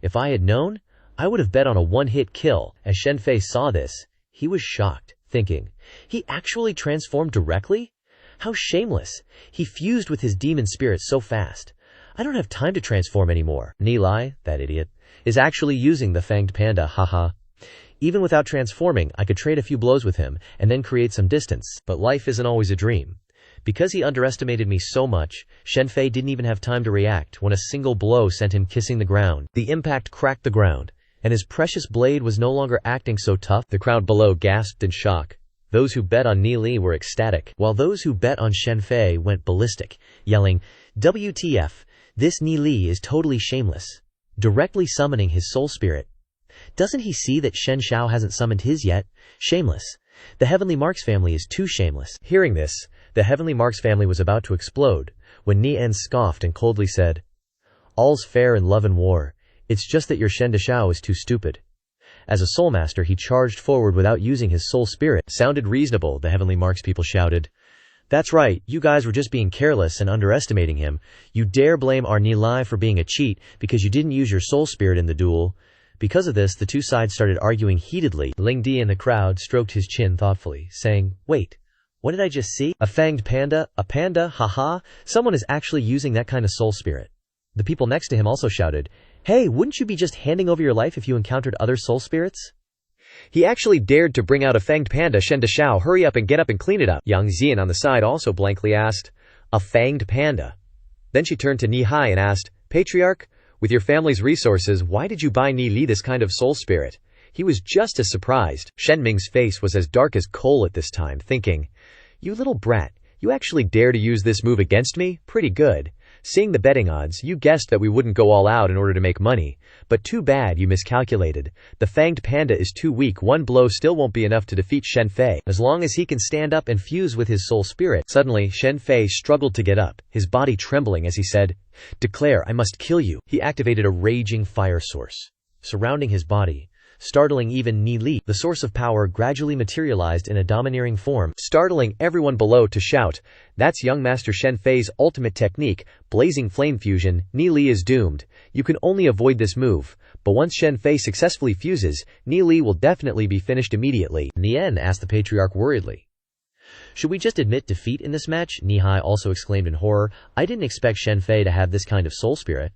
If I had known, I would have bet on a one-hit kill. As Shen Fei saw this, he was shocked, thinking, he actually transformed directly? How shameless. He fused with his demon spirit so fast. I don't have time to transform anymore. Ni Li, that idiot, is actually using the fanged panda, haha. Even without transforming, I could trade a few blows with him and then create some distance. But life isn't always a dream. Because he underestimated me so much, Shen Fei didn't even have time to react when a single blow sent him kissing the ground. The impact cracked the ground, and his precious blade was no longer acting so tough. The crowd below gasped in shock. Those who bet on Ni Li were ecstatic, while those who bet on Shen Fei went ballistic, yelling, WTF, this Ni Li is totally shameless, directly summoning his soul spirit. Doesn't he see that Shen Shao hasn't summoned his yet? Shameless. The Heavenly Marks family is too shameless. Hearing this, the Heavenly Marks family was about to explode, when Ni En scoffed and coldly said, all's fair in love and war. It's just that your Shen Shao is too stupid. As a soul master, he charged forward without using his soul spirit. Sounded reasonable, the Heavenly Marks people shouted. That's right, you guys were just being careless and underestimating him. You dare blame our Ni Li for being a cheat because you didn't use your soul spirit in the duel. Because of this, the 2 sides started arguing heatedly. Ling Di in the crowd stroked his chin thoughtfully, saying, wait, what did I just see? A fanged panda? A panda? Haha! Someone is actually using that kind of soul spirit. The people next to him also shouted, hey, wouldn't you be just handing over your life if you encountered other soul spirits? He actually dared to bring out a fanged panda. Shen Shao, hurry up and get up and clean it up. Yang Xian on the side also blankly asked, a fanged panda? Then she turned to Ni Hai and asked, Patriarch, with your family's resources, why did you buy Ni Li this kind of soul spirit? He was just as surprised. Shen Ming's face was as dark as coal at this time, thinking, "You little brat, you actually dare to use this move against me? Pretty good. Seeing the betting odds, you guessed that we wouldn't go all out in order to make money. But too bad you miscalculated. The fanged panda is too weak. One blow still won't be enough to defeat Shen Fei, as long as he can stand up and fuse with his soul spirit." Suddenly, Shen Fei struggled to get up, his body trembling as he said, "Declare, I must kill you." He activated a raging fire source surrounding his body, startling even Ni Li. The source of power gradually materialized in a domineering form, startling everyone below to shout, "That's young Master Shen Fei's ultimate technique, blazing flame fusion. Ni Li is doomed. You can only avoid this move, but once Shen Fei successfully fuses, Ni Li will definitely be finished immediately." Nien asked the patriarch worriedly. "Should we just admit defeat in this match?" Nihai also exclaimed in horror. "I didn't expect Shen Fei to have this kind of soul spirit."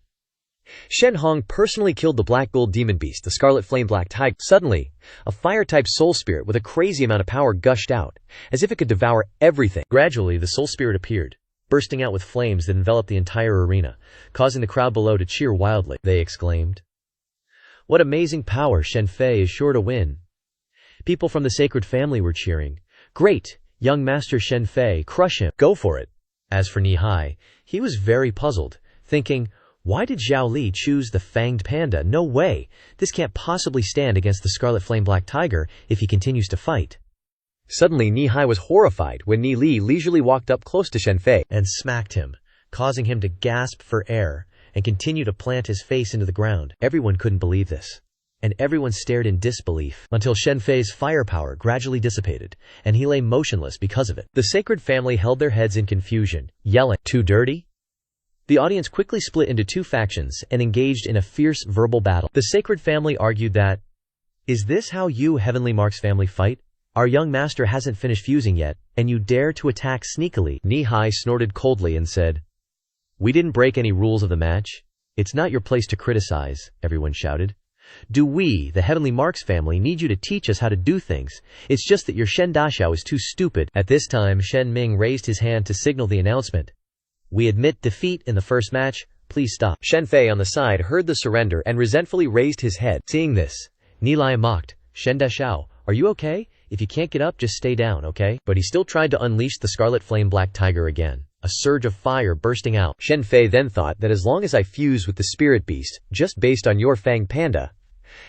Shen Hong personally killed the black gold demon beast, the scarlet flame black tiger. Suddenly, a fire-type soul spirit with a crazy amount of power gushed out, as if it could devour everything. Gradually, the soul spirit appeared, bursting out with flames that enveloped the entire arena, causing the crowd below to cheer wildly. They exclaimed, "What amazing power! Shen Fei is sure to win." People from the sacred family were cheering, "Great! Young Master Shen Fei, crush him! Go for it!" As for Nihai, he was very puzzled, thinking, "Why did Zhao Li choose the fanged panda? No way! This can't possibly stand against the scarlet flame black tiger if he continues to fight." Suddenly, Nihai was horrified when Ni Li leisurely walked up close to Shen Fei and smacked him, causing him to gasp for air and continue to plant his face into the ground. Everyone couldn't believe this, and everyone stared in disbelief until Shen Fei's firepower gradually dissipated, and he lay motionless because of it. The sacred family held their heads in confusion, yelling, "Too dirty?" The audience quickly split into two factions and engaged in a fierce verbal battle. The sacred family argued that, "Is this how you, Heavenly Mark's family, fight? Our young master hasn't finished fusing yet, and you dare to attack sneakily." Nihai snorted coldly and said, "We didn't break any rules of the match. It's not your place to criticize," everyone shouted. "Do we, the Heavenly Mark's family, need you to teach us how to do things? It's just that your Shen Daxiao is too stupid." At this time, Shen Ming raised his hand to signal the announcement. "We admit defeat in the first match. Please stop." Shen Fei on the side heard the surrender and resentfully raised his head. Seeing this, Nilai mocked, "Shen Daxiao, are you okay? If you can't get up, just stay down, okay?" But he still tried to unleash the scarlet flame black tiger again, a surge of fire bursting out. Shen Fei then thought that as long as I fuse with the spirit beast, just based on your fang panda.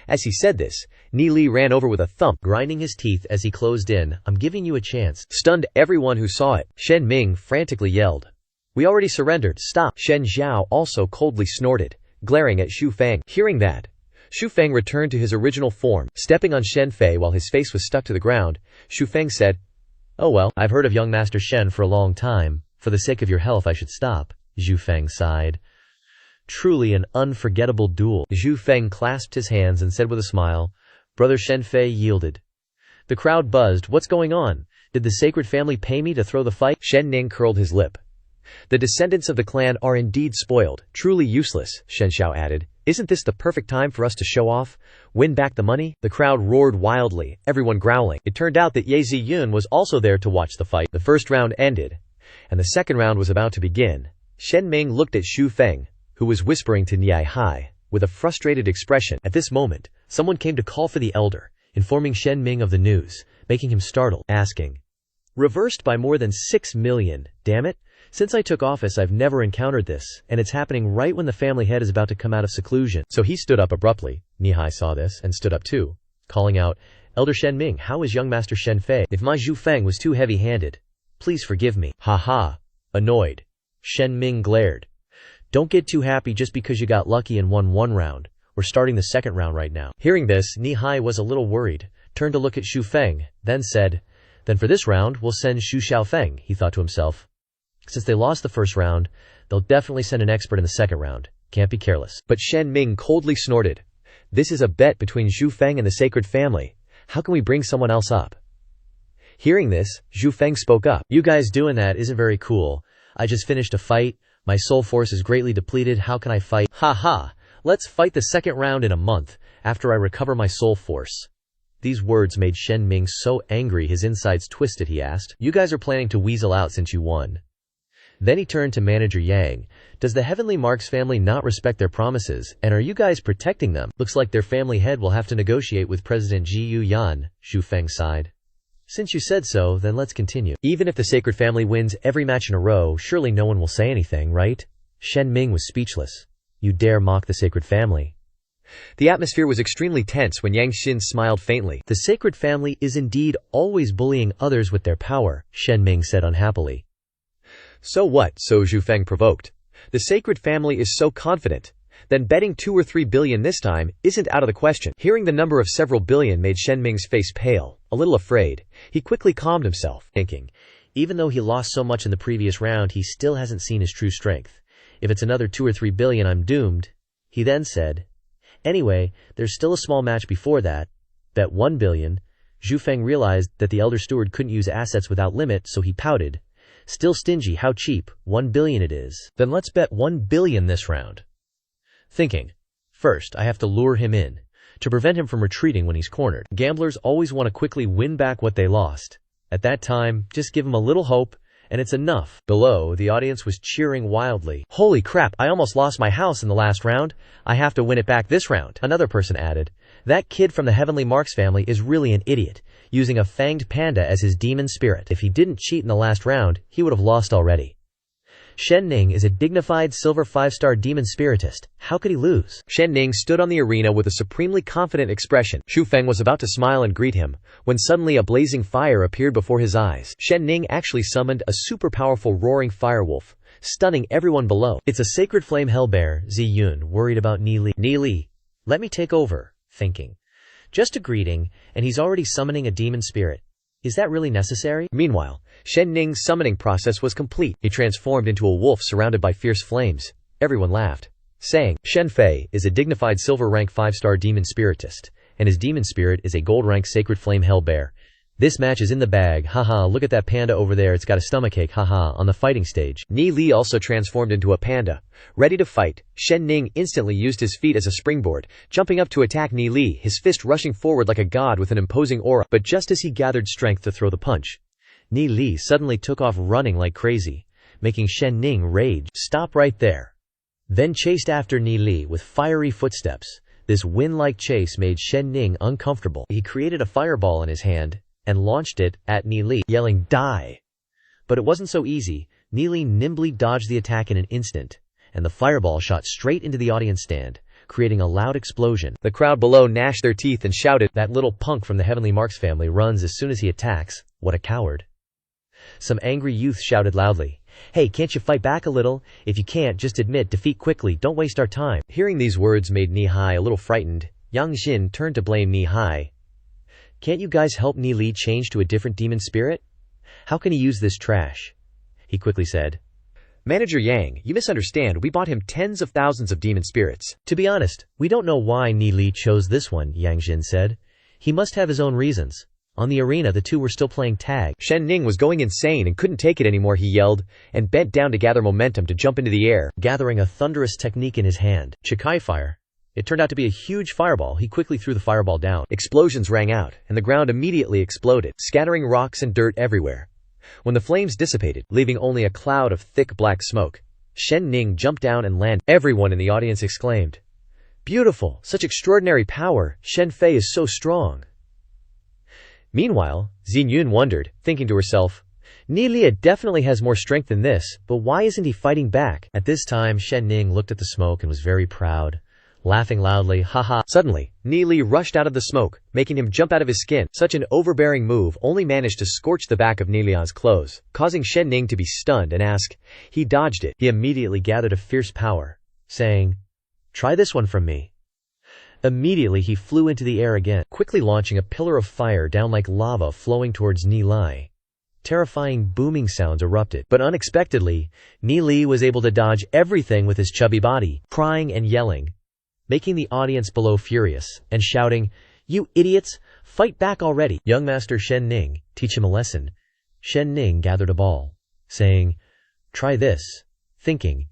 As he said this, Ni Li ran over with a thump, grinding his teeth as he closed in, "I'm giving you a chance." Stunned everyone who saw it, Shen Ming frantically yelled, "We already surrendered, stop!" Shen Zhao also coldly snorted, glaring at Xu Feng. Hearing that, Xu Feng returned to his original form, stepping on Shen Fei while his face was stuck to the ground. Xu Feng said, "Oh well, I've heard of young Master Shen for a long time. For the sake of your health I should stop." Xu Feng sighed. Truly an unforgettable duel. Xu Feng clasped his hands and said with a smile, "Brother Shen Fei yielded." The crowd buzzed. "What's going on? Did the sacred family pay me to throw the fight?" Shen Ning curled his lip. "The descendants of the clan are indeed spoiled, truly useless," Shen Xiao added. "Isn't this the perfect time for us to show off? Win back the money?" The crowd roared wildly, everyone growling. It turned out that Ye Ziyun was also there to watch the fight. The first round ended, and the second round was about to begin. Shen Ming looked at Xu Feng, who was whispering to Niai Hai, with a frustrated expression. At this moment, someone came to call for the elder, informing Shen Ming of the news, making him startled, asking, "Reversed by more than 6 million, damn it! Since I took office I've never encountered this, and it's happening right when the family head is about to come out of seclusion." So he stood up abruptly. Nihai saw this and stood up too, calling out, "Elder Shen Ming, how is young Master Shen Fei? If my Zhu Feng was too heavy-handed, please forgive me." "Ha ha." Annoyed, Shen Ming glared. "Don't get too happy just because you got lucky and won one round. We're starting the second round right now." Hearing this, Nihai was a little worried, turned to look at Xu Feng, then said, "Then for this round we'll send Xu Xiaofeng," he thought to himself. Since they lost the first round, they'll definitely send an expert in the second round. Can't be careless. But Shen Ming coldly snorted, "This is a bet between Xu Feng and the sacred family. How can we bring someone else up?" Hearing this, Xu Feng spoke up. "You guys doing that isn't very cool. I just finished a fight. My soul force is greatly depleted. How can I fight? Ha ha! Let's fight the second round in a month, after I recover my soul force." These words made Shen Ming so angry his insides twisted. He asked, "You guys are planning to weasel out since you won?" Then he turned to Manager Yang. Does the Heavenly Marks family not respect their promises, and are you guys protecting them? Looks like their family head will have to negotiate with President Ji Yu-yan, Zhu Feng sighed. Since you said so, then let's continue. Even if the Sacred Family wins every match in a row, surely no one will say anything, right? Shen Ming was speechless. You dare mock the Sacred Family? The atmosphere was extremely tense when Yang Xin smiled faintly. The Sacred Family is indeed always bullying others with their power, Shen Ming said unhappily. So what? So Zhu Feng provoked. The Sacred Family is so confident. Then betting 2 or 3 billion this time isn't out of the question. Hearing the number of several billion made Shen Ming's face pale, a little afraid. He quickly calmed himself, thinking, even though he lost so much in the previous round, he still hasn't seen his true strength. If it's another 2 or 3 billion, I'm doomed. He then said, anyway, there's still a small match before that. Bet 1 billion. Zhu Feng realized that the Elder Steward couldn't use assets without limit, so he pouted. Still stingy, how cheap, 1 billion it is. Then let's bet 1 billion this round. Thinking, first I have to lure him in, to prevent him from retreating when he's cornered. Gamblers always want to quickly win back what they lost. At that time, just give him a little hope, and it's enough. Below, the audience was cheering wildly. Holy crap, I almost lost my house in the last round. I have to win it back this round. Another person added, that kid from the Heavenly Marks family is really an idiot, using a fanged panda as his demon spirit. If he didn't cheat in the last round, he would have lost already. Shen Ning is a dignified silver 5-star demon spiritist. How could he lose? Shen Ning stood on the arena with a supremely confident expression. Zhu Feng was about to smile and greet him, when suddenly a blazing fire appeared before his eyes. Shen Ning actually summoned a super powerful roaring firewolf, stunning everyone below. It's a sacred flame hellbear, Zi Yun worried about Ni Li. Ni Li, let me take over, thinking. Just a greeting, and he's already summoning a demon spirit. Is that really necessary? Meanwhile, Shen Ning's summoning process was complete. He transformed into a wolf surrounded by fierce flames. Everyone laughed, saying, Shen Fei is a dignified silver rank 5-star demon spiritist, and his demon spirit is a gold rank sacred flame hellbear. This match is in the bag, haha, look at that panda over there, it's got a stomachache, haha, on the fighting stage. Ni Li also transformed into a panda. Ready to fight, Shen Ning instantly used his feet as a springboard, jumping up to attack Ni Li, his fist rushing forward like a god with an imposing aura. But just as he gathered strength to throw the punch, Ni Li suddenly took off running like crazy, making Shen Ning rage. Stop right there. Then chased after Ni Li with fiery footsteps. This wind-like chase made Shen Ning uncomfortable. He created a fireball in his hand and launched it at Ni Li, yelling, die! But it wasn't so easy. Ni Li nimbly dodged the attack in an instant, and the fireball shot straight into the audience stand, creating a loud explosion. The crowd below gnashed their teeth and shouted, that little punk from the Heavenly Marks family runs as soon as he attacks. What a coward. Some angry youth shouted loudly, hey, can't you fight back a little? If you can't, just admit defeat quickly, don't waste our time. Hearing these words made Ni Hai a little frightened. Yang Xin turned to blame Ni Hai. Can't you guys help Ni Li change to a different demon spirit? How can he use this trash? He quickly said. Manager Yang, you misunderstand, we bought him tens of thousands of demon spirits. To be honest, we don't know why Ni Li chose this one, Yang Xin said. He must have his own reasons. On the arena, the two were still playing tag. Shen Ning was going insane and couldn't take it anymore, he yelled, and bent down to gather momentum to jump into the air, gathering a thunderous technique in his hand. Chikai fire. It turned out to be a huge fireball. He quickly threw the fireball down. Explosions rang out, and the ground immediately exploded, scattering rocks and dirt everywhere. When the flames dissipated, leaving only a cloud of thick black smoke, Shen Ning jumped down and landed. Everyone in the audience exclaimed, beautiful, such extraordinary power, Shen Fei is so strong. Meanwhile, Xin Yun wondered, thinking to herself, Ni Li definitely has more strength than this, but why isn't he fighting back? At this time, Shen Ning looked at the smoke and was very proud, laughing loudly, haha. Suddenly, Ni Li rushed out of the smoke, making him jump out of his skin. Such an overbearing move only managed to scorch the back of Ni Li's clothes, causing Shen Ning to be stunned and ask. He dodged it. He immediately gathered a fierce power, saying, try this one from me. Immediately he flew into the air again, quickly launching a pillar of fire down like lava flowing towards Ni Li. Terrifying booming sounds erupted, but unexpectedly, Ni Li was able to dodge everything with his chubby body, crying and yelling, making the audience below furious, and shouting, you idiots, fight back already. Young Master Shen Ning, teach him a lesson. Shen Ning gathered a ball, saying, try this, thinking,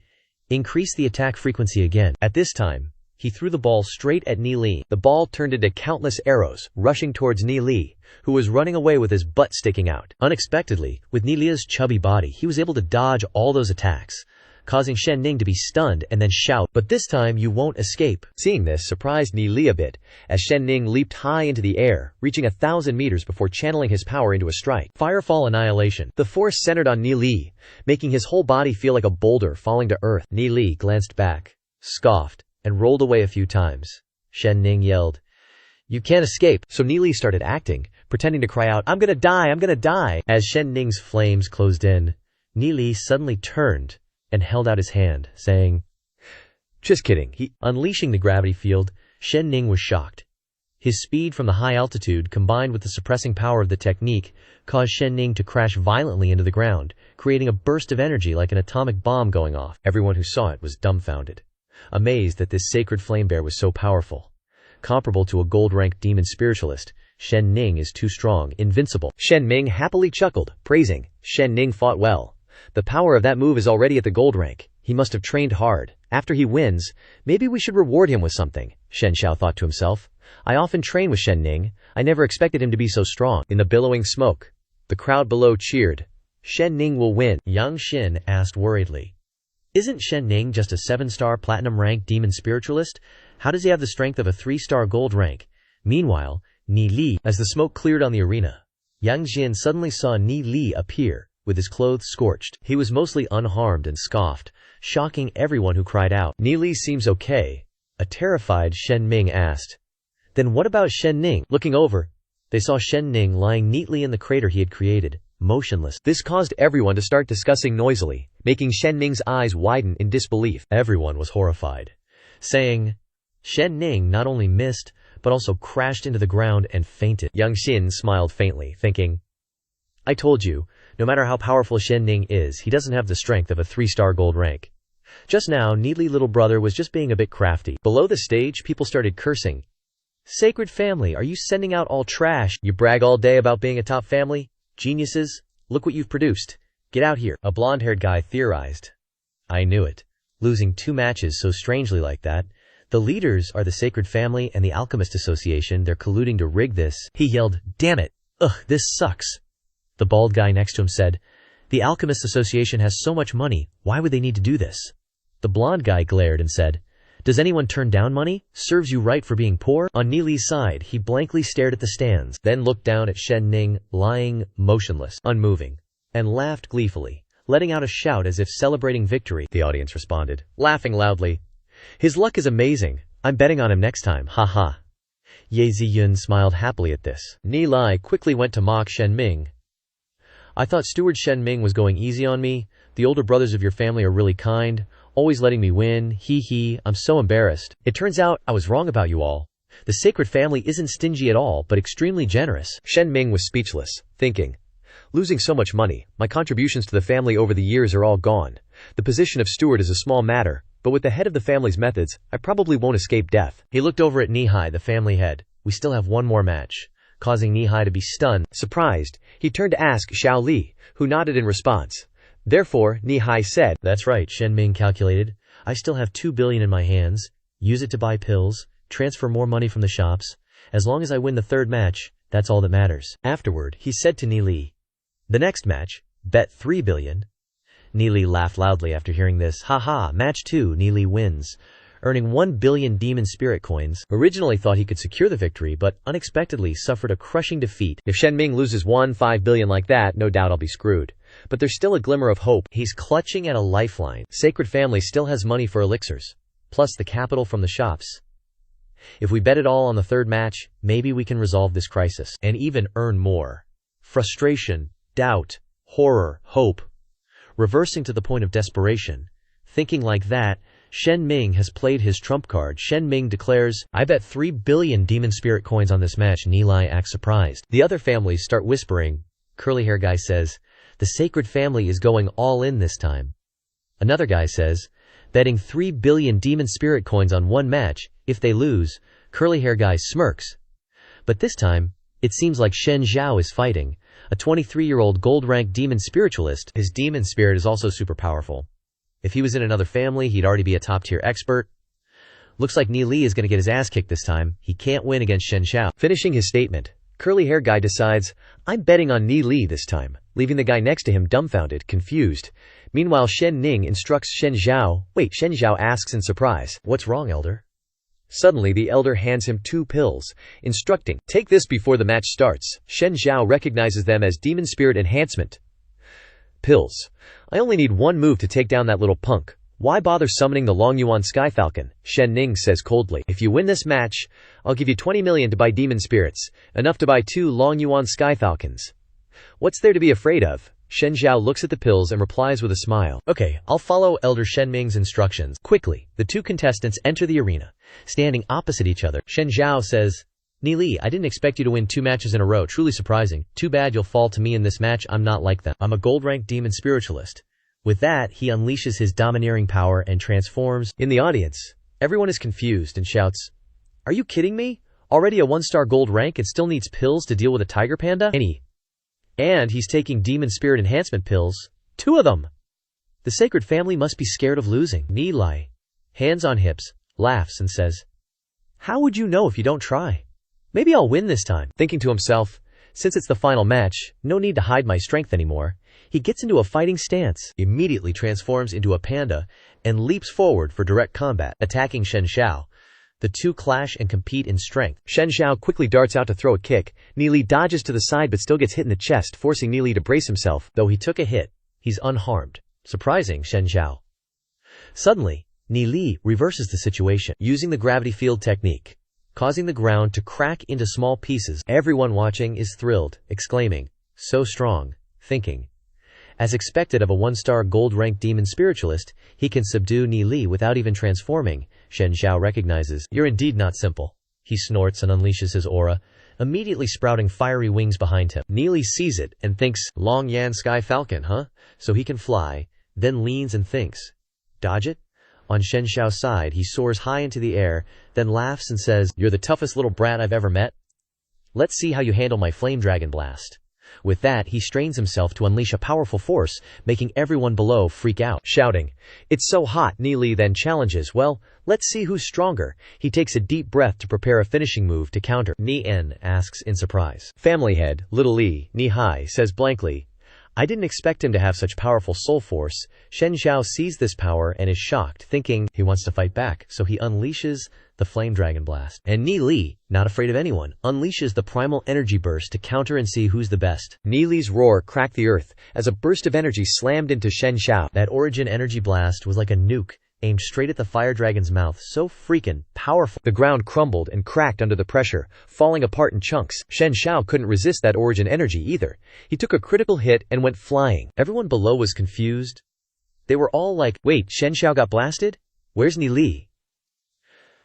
increase the attack frequency again. At this time, he threw the ball straight at Ni Li. The ball turned into countless arrows, rushing towards Ni Li, who was running away with his butt sticking out. Unexpectedly, with Ni Li's chubby body, he was able to dodge all those attacks, causing Shen Ning to be stunned and then shout, "But this time you won't escape." Seeing this surprised Ni Li a bit, as Shen Ning leaped high into the air, reaching 1,000 meters before channeling his power into a strike. Firefall Annihilation. The force centered on Ni Li, making his whole body feel like a boulder falling to earth. Ni Li glanced back, scoffed, and rolled away a few times. Shen Ning yelled, "You can't escape." So Ni Li started acting, pretending to cry out, "I'm gonna die, I'm gonna die." As Shen Ning's flames closed in, Ni Li suddenly turned and held out his hand, saying, "Just kidding." Unleashing the gravity field, Shen Ning was shocked. His speed from the high altitude combined with the suppressing power of the technique caused Shen Ning to crash violently into the ground, creating a burst of energy like an atomic bomb going off. Everyone who saw it was dumbfounded, amazed that this sacred flame bear was so powerful. Comparable to a gold-ranked demon spiritualist, Shen Ning is too strong, invincible. Shen Ming happily chuckled, praising, "Shen Ning fought well. The power of that move is already at the gold rank. He must have trained hard. After he wins, maybe we should reward him with something." Shen Xiao thought to himself. "I often train with Shen Ning. I never expected him to be so strong." In the billowing smoke, the crowd below cheered. "Shen Ning will win." Yang Xin asked worriedly, "Isn't Shen Ning just a 7-star platinum rank demon spiritualist? How does he have the strength of a 3-star gold rank?" Meanwhile, Ni Li, as the smoke cleared on the arena, Yang Xin suddenly saw Ni Li appear, with his clothes scorched. He was mostly unharmed and scoffed, shocking everyone who cried out. "Ni Li seems okay," a terrified Shen Ming asked. "Then what about Shen Ning?" Looking over, they saw Shen Ning lying neatly in the crater he had created, motionless. This caused everyone to start discussing noisily, making Shen Ning's eyes widen in disbelief. Everyone was horrified, saying, "Shen Ning not only missed, but also crashed into the ground and fainted." Yang Xin smiled faintly, thinking, "I told you, no matter how powerful Shen Ning is, he doesn't have the strength of a 3-star gold rank." Just now, Ni Li little brother was just being a bit crafty. Below the stage, people started cursing. "Sacred family, are you sending out all trash? You brag all day about being a top family? Geniuses, look what you've produced. Get out here." A blonde-haired guy theorized. "I knew it. Losing 2 matches so strangely like that. The leaders are the Sacred Family and the Alchemist Association. They're colluding to rig this." He yelled, "Damn it! Ugh, this sucks." The bald guy next to him said, "The Alchemist Association has so much money. Why would they need to do this?" The blonde guy glared and said, "Does anyone turn down money? Serves you right for being poor." On Ni Li's side, he blankly stared at the stands, then looked down at Shen Ning, lying motionless, unmoving, and laughed gleefully, letting out a shout as if celebrating victory. The audience responded, laughing loudly. "His luck is amazing. I'm betting on him next time, ha ha." Ye Ziyun smiled happily at this. Ni Li quickly went to mock Shen Ming. "I thought Steward Shen Ming was going easy on me. The older brothers of your family are really kind, always letting me win. Hee hee, I'm so embarrassed. It turns out I was wrong about you all. The Sacred Family isn't stingy at all, but extremely generous." Shen Ming was speechless, thinking, "Losing so much money, my contributions to the family over the years are all gone. The position of steward is a small matter, but with the head of the family's methods, I probably won't escape death." He looked over at Nihai, the family head. "We still have one more match." Causing Nihai to be stunned. Surprised, he turned to ask Xiao Li, who nodded in response. Therefore, Nihai said, "That's right," Shen Ming calculated. "I still have 2 billion in my hands. Use it to buy pills, transfer more money from the shops. As long as I win the 3rd match, that's all that matters." Afterward, he said to Ni Li, "The next match, bet 3 billion. Ni Li laughed loudly after hearing this. "Ha ha, match 2, Ni Li wins, earning 1 billion demon spirit coins." Originally thought he could secure the victory, but unexpectedly suffered a crushing defeat. If Shen Ming loses 5 billion like that, no doubt I'll be screwed. But there's still a glimmer of hope. He's clutching at a lifeline. Sacred Family still has money for elixirs, plus the capital from the shops. If we bet it all on the 3rd match, maybe we can resolve this crisis, and even earn more. Frustration, doubt, horror, hope. Reversing to the point of desperation. Thinking like that, Shen Ming has played his trump card. Shen Ming declares, "I bet 3 billion demon spirit coins on this match." Ni Li acts surprised. The other families start whispering. Curly hair guy says, "The Sacred Family is going all in this time." Another guy says, "Betting 3 billion demon spirit coins on one match. If they lose." Curly hair guy smirks. But this time, it seems like Shen Zhao is fighting, a 23-year-old gold-ranked demon spiritualist. His demon spirit is also super powerful. If he was in another family, he'd already be a top-tier expert. Looks like Ni Li is gonna get his ass kicked this time. He can't win against Shen Xiao. Finishing his statement, curly hair guy decides, I'm betting on Ni Li this time, leaving the guy next to him dumbfounded, confused. Meanwhile, Shen Ning instructs Shen Xiao. Wait, Shen Xiao asks in surprise, what's wrong, elder? Suddenly, the elder hands him 2 pills, instructing, take this before the match starts. Shen Xiao recognizes them as Demon Spirit Enhancement pills. I only need 1 move to take down that little punk. Why bother summoning the Long Yuan Sky Falcon? Shen Ning says coldly, if you win this match, I'll give you 20 million to buy demon spirits, enough to buy 2 Long Yuan Sky Falcons. What's there to be afraid of? Shen Xiao looks at the pills and replies with a smile. Okay, I'll follow Elder Shen Ming's instructions. Quickly, the 2 contestants enter the arena, standing opposite each other. Shen Xiao says, Ni Li, I didn't expect you to win 2 matches in a row, truly surprising. Too bad you'll fall to me in this match, I'm not like them. I'm a gold-ranked demon spiritualist. With that, he unleashes his domineering power and transforms. In the audience, everyone is confused and shouts, are you kidding me? Already a 1-star gold rank and still needs pills to deal with a tiger panda? And he's taking demon spirit enhancement pills. 2 of them! The sacred family must be scared of losing. Ni Li, hands on hips, laughs and says, how would you know if you don't try? Maybe I'll win this time. Thinking to himself, since it's the final match, no need to hide my strength anymore. He gets into a fighting stance, immediately transforms into a panda, and leaps forward for direct combat, attacking Shen Xiao. The 2 clash and compete in strength. Shen Xiao quickly darts out to throw a kick. Ni Li dodges to the side but still gets hit in the chest, forcing Ni Li to brace himself. Though he took a hit, he's unharmed, surprising Shen Xiao. Suddenly, Ni Li reverses the situation, using the gravity field technique, causing the ground to crack into small pieces. Everyone watching is thrilled, exclaiming, so strong, thinking, as expected of a 1-star gold-ranked demon spiritualist, he can subdue Ni Li without even transforming. Shen Xiao recognizes, you're indeed not simple. He snorts and unleashes his aura, immediately sprouting fiery wings behind him. Ni Li sees it and thinks, Long Yan Sky Falcon, huh? So he can fly, then leans and thinks, dodge it? On Shen Xiao's side, he soars high into the air, then laughs and says, you're the toughest little brat I've ever met. Let's see how you handle my flame dragon blast. With that, he strains himself to unleash a powerful force, making everyone below freak out. Shouting, it's so hot, Ni Li then challenges, well, let's see who's stronger. He takes a deep breath to prepare a finishing move to counter. Ni En asks in surprise. Family head, Little Li, Ni Hai, says blankly, I didn't expect him to have such powerful soul force. Shen Xiao sees this power and is shocked, thinking he wants to fight back, so he unleashes the Flame Dragon Blast. And Ni Li, not afraid of anyone, unleashes the Primal Energy Burst to counter and see who's the best. Ni Li's roar cracked the earth as a burst of energy slammed into Shen Xiao. That Origin Energy Blast was like a nuke, aimed straight at the Fire Dragon's mouth, so freaking powerful. The ground crumbled and cracked under the pressure, falling apart in chunks. Shen Xiao couldn't resist that Origin energy either. He took a critical hit and went flying. Everyone below was confused. They were all like, wait, Shen Xiao got blasted? Where's Ni Li?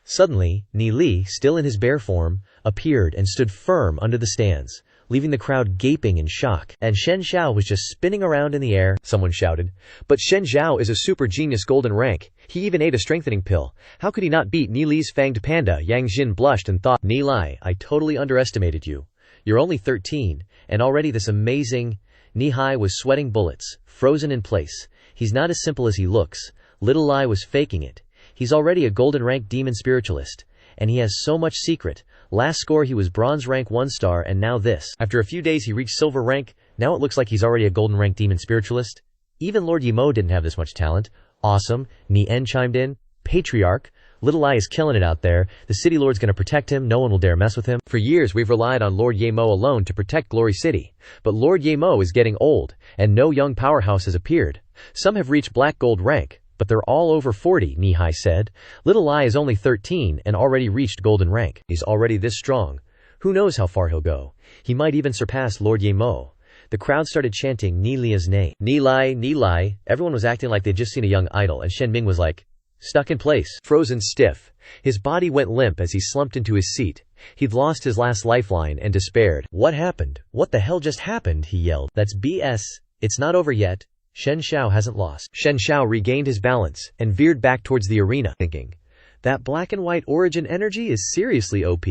Suddenly, Ni Li, still in his bear form, appeared and stood firm under the stands, leaving the crowd gaping in shock. And Shen Xiao was just spinning around in the air, someone shouted. But Shen Xiao is a super genius golden rank. He even ate a strengthening pill. How could he not beat Ni Li's fanged panda? Yang Jin blushed and thought, Ni Li, I totally underestimated you. You're only 13, and already this amazing... Ni Hai was sweating bullets, frozen in place. He's not as simple as he looks. Little Li was faking it. He's already a golden rank demon spiritualist, and he has so much secret. Last score he was bronze rank 1-star, and now this. After a few days he reached silver rank. Now it looks like he's already a golden rank demon spiritualist. Even Lord Yimo didn't have this much talent. Awesome. Ni En chimed in. Patriarch. Little Li is killing it out there. The city lord's gonna protect him. No one will dare mess with him. For years we've relied on Lord Yemo alone to protect Glory City. But Lord Yemo is getting old, and no young powerhouse has appeared. Some have reached black gold rank, but they're all over 40, Ni Hai said. Little Li is only 13 and already reached golden rank. He's already this strong. Who knows how far he'll go? He might even surpass Lord Yemo. The crowd started chanting Ni Li's name. Ni Li, Ni Li. Everyone was acting like they'd just seen a young idol, and Shen Ming was like, stuck in place, frozen stiff. His body went limp as he slumped into his seat. He'd lost his last lifeline and despaired. What happened? What the hell just happened? He yelled. That's BS. It's not over yet. Shen Xiao hasn't lost. Shen Xiao regained his balance and veered back towards the arena, thinking, that black and white origin energy is seriously OP.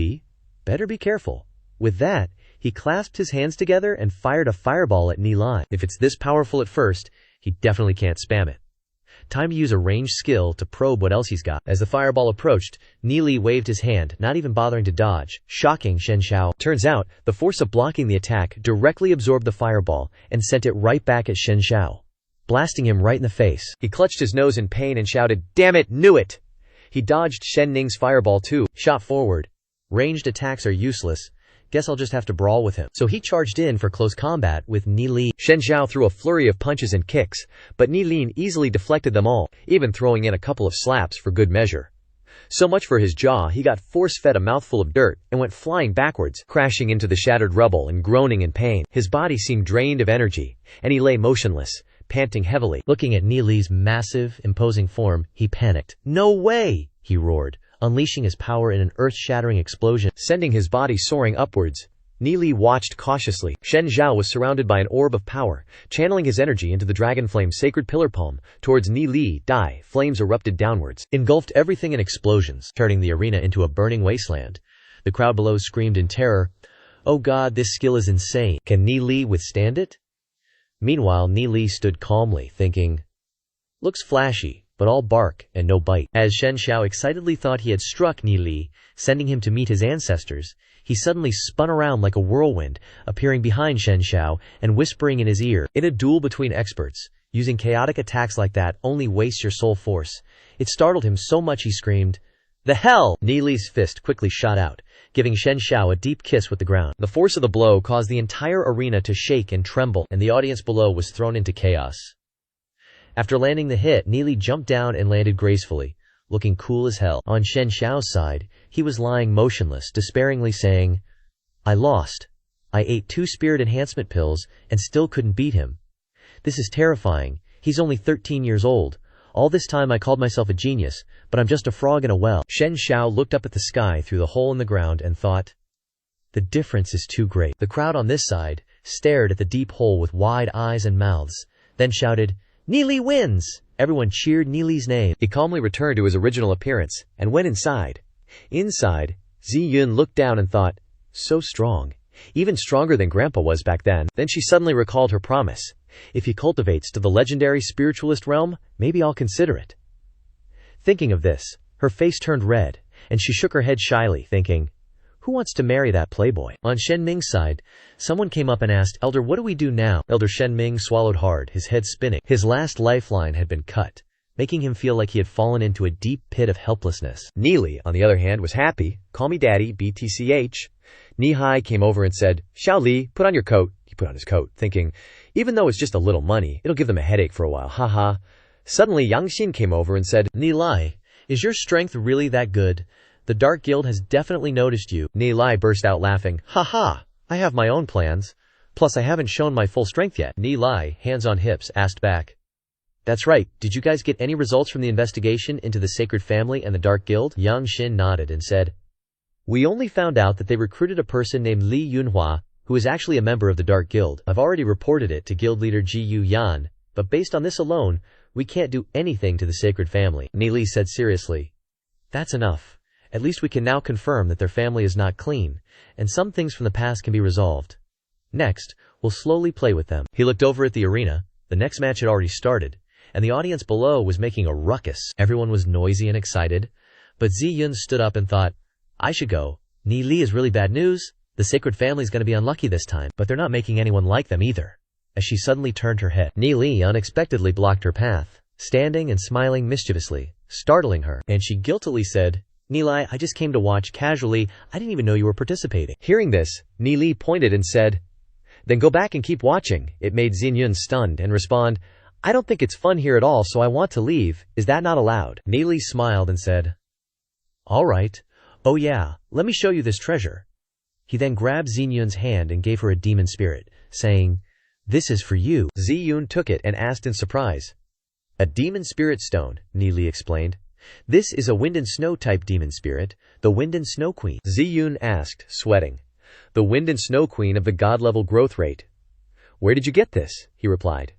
Better be careful. With that, he clasped his hands together and fired a fireball at Ni Li. If it's this powerful at first, he definitely can't spam it. Time to use a ranged skill to probe what else he's got. As the fireball approached, Li waved his hand, not even bothering to dodge, shocking Shen Xiao. Turns out, the force of blocking the attack directly absorbed the fireball and sent it right back at Shen Xiao, blasting him right in the face. He clutched his nose in pain and shouted, "Damn it, knew it!" He dodged Shen Ning's fireball too, shot forward. Ranged attacks are useless. Guess I'll just have to brawl with him. So he charged in for close combat with Li. Shen Xiao threw a flurry of punches and kicks, but Li easily deflected them all, even throwing in a couple of slaps for good measure. So much for his jaw, he got force-fed a mouthful of dirt and went flying backwards, crashing into the shattered rubble and groaning in pain. His body seemed drained of energy, and he lay motionless, panting heavily. Looking at Li's massive, imposing form, he panicked. "No way!" he roared, unleashing his power in an earth-shattering explosion, sending his body soaring upwards. Li watched cautiously. Shen Xiao was surrounded by an orb of power, channeling his energy into the dragon flame's sacred pillar palm. Towards Li, flames erupted downwards, engulfed everything in explosions, turning the arena into a burning wasteland. The crowd below screamed in terror, "Oh God, this skill is insane. Can Li withstand it?" Meanwhile, Li stood calmly, thinking, "Looks flashy, but all bark and no bite." As Shen Xiao excitedly thought he had struck Li, sending him to meet his ancestors, he suddenly spun around like a whirlwind, appearing behind Shen Xiao and whispering in his ear. In a duel between experts, using chaotic attacks like that only wastes your soul force. It startled him so much he screamed, "The hell!" Li's fist quickly shot out, giving Shen Xiao a deep kiss with the ground. The force of the blow caused the entire arena to shake and tremble, and the audience below was thrown into chaos. After landing the hit, Li jumped down and landed gracefully, looking cool as hell. On Shen Xiao's side, he was lying motionless, despairingly saying, "I lost. I ate 2 spirit enhancement pills and still couldn't beat him. This is terrifying. He's only 13 years old. All this time I called myself a genius, but I'm just a frog in a well." Shen Xiao looked up at the sky through the hole in the ground and thought, "The difference is too great." The crowd on this side stared at the deep hole with wide eyes and mouths, then shouted, "Li wins!" Everyone cheered Li's name. He calmly returned to his original appearance and went inside. Inside, Ziyun looked down and thought, "So strong. Even stronger than Grandpa was back then." Then she suddenly recalled her promise. If he cultivates to the legendary spiritualist realm, maybe I'll consider it. Thinking of this, her face turned red, and she shook her head shyly, thinking, who wants to marry that playboy? On Shen Ming's side, someone came up and asked, "Elder, what do we do now?" Elder Shen Ming swallowed hard, his head spinning. His last lifeline had been cut, making him feel like he had fallen into a deep pit of helplessness. Li, on the other hand, was happy. "Call me Daddy, BTCH. Nihai came over and said, "Xiao Li, put on your coat." He put on his coat, thinking, even though it's just a little money, it'll give them a headache for a while, haha. Suddenly Yang Xin came over and said, "Nilai, is your strength really that good? The Dark Guild has definitely noticed you." Nilai burst out laughing, "Haha, I have my own plans. Plus I haven't shown my full strength yet." Nilai, hands on hips, asked back, "That's right, did you guys get any results from the investigation into the Sacred Family and the Dark Guild?" Yang Xin nodded and said, "We only found out that they recruited a person named Li Yunhua, who is actually a member of the Dark Guild. I've already reported it to Guild Leader Ji Yu Yan, but based on this alone, we can't do anything to the Sacred Family." Li said seriously, "That's enough. At least we can now confirm that their family is not clean, and some things from the past can be resolved. Next, we'll slowly play with them." He looked over at the arena. The next match had already started, and the audience below was making a ruckus. Everyone was noisy and excited, but Ziyun stood up and thought, "I should go. Li is really bad news. The Sacred Family is going to be unlucky this time, but they're not making anyone like them either." As she suddenly turned her head, Li unexpectedly blocked her path, standing and smiling mischievously, startling her, and she guiltily said, "Nilai, I just came to watch casually. I didn't even know you were participating." Hearing this, Li pointed and said, "Then go back and keep watching." It made Xinyun stunned and respond, "I don't think it's fun here at all, so I want to leave. Is that not allowed?" Li smiled and said, "All right. Oh yeah, let me show you this treasure." He then grabbed Xinyun's hand and gave her a demon spirit, saying, "This is for you." Ziyun took it and asked in surprise, "A demon spirit stone," Li explained. "This is a wind and snow type demon spirit, the Wind and Snow Queen." Ziyun asked, sweating, "The Wind and Snow Queen of the god level growth rate. Where did you get this?" he replied.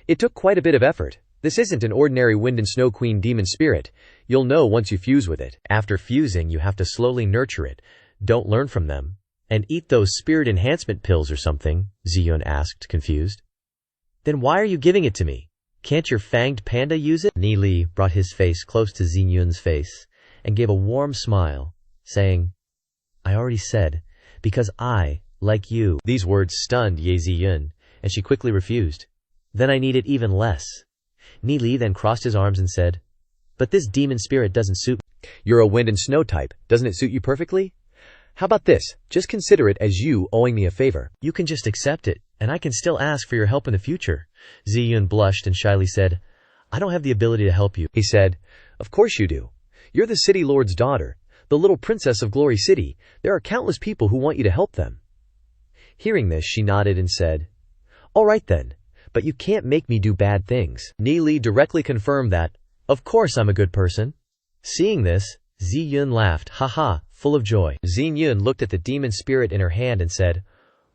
"It took quite a bit of effort. This isn't an ordinary Wind and Snow Queen demon spirit. You'll know once you fuse with it. After fusing, you have to slowly nurture it. Don't learn from them. And eat those spirit enhancement pills or something," Ziyun asked, confused. "Then why are you giving it to me? Can't your fanged panda use it? Ni Li brought his face close to Xingyun's face and gave a warm smile, saying, I already said, because I, like you. These words stunned Ye Ziyun, and she quickly refused. Then I need it even less. Ni Li then crossed his arms and said, but this demon spirit doesn't suit me. You're a wind and snow type. Doesn't it suit you perfectly? How about this? Just consider it as you owing me a favor. You can just accept it, and I can still ask for your help in the future. Ziyun blushed and shyly said, I don't have the ability to help you. He said, of course you do. You're the city lord's daughter, the little princess of Glory City. There are countless people who want you to help them. Hearing this, she nodded and said, all right then, but you can't make me do bad things. Ni Li directly confirmed that, of course I'm a good person. Seeing this, Ziyun laughed, haha, full of joy. Xingyun looked at the demon spirit in her hand and said,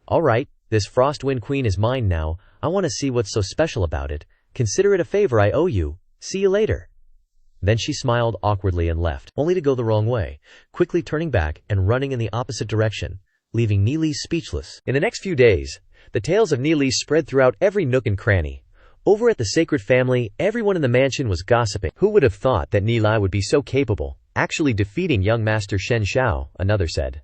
all right, this Frost Wind Queen is mine now. I want to see what's so special about it. Consider it a favor I owe you. See you later. Then she smiled awkwardly and left, only to go the wrong way, quickly turning back and running in the opposite direction, leaving Ni Li speechless. In the next few days, the tales of Ni Li spread throughout every nook and cranny. Over at the Sacred Family, everyone in the mansion was gossiping. Who would have thought that Ni Li would be so capable, actually defeating young Master Shen Xiao, another said.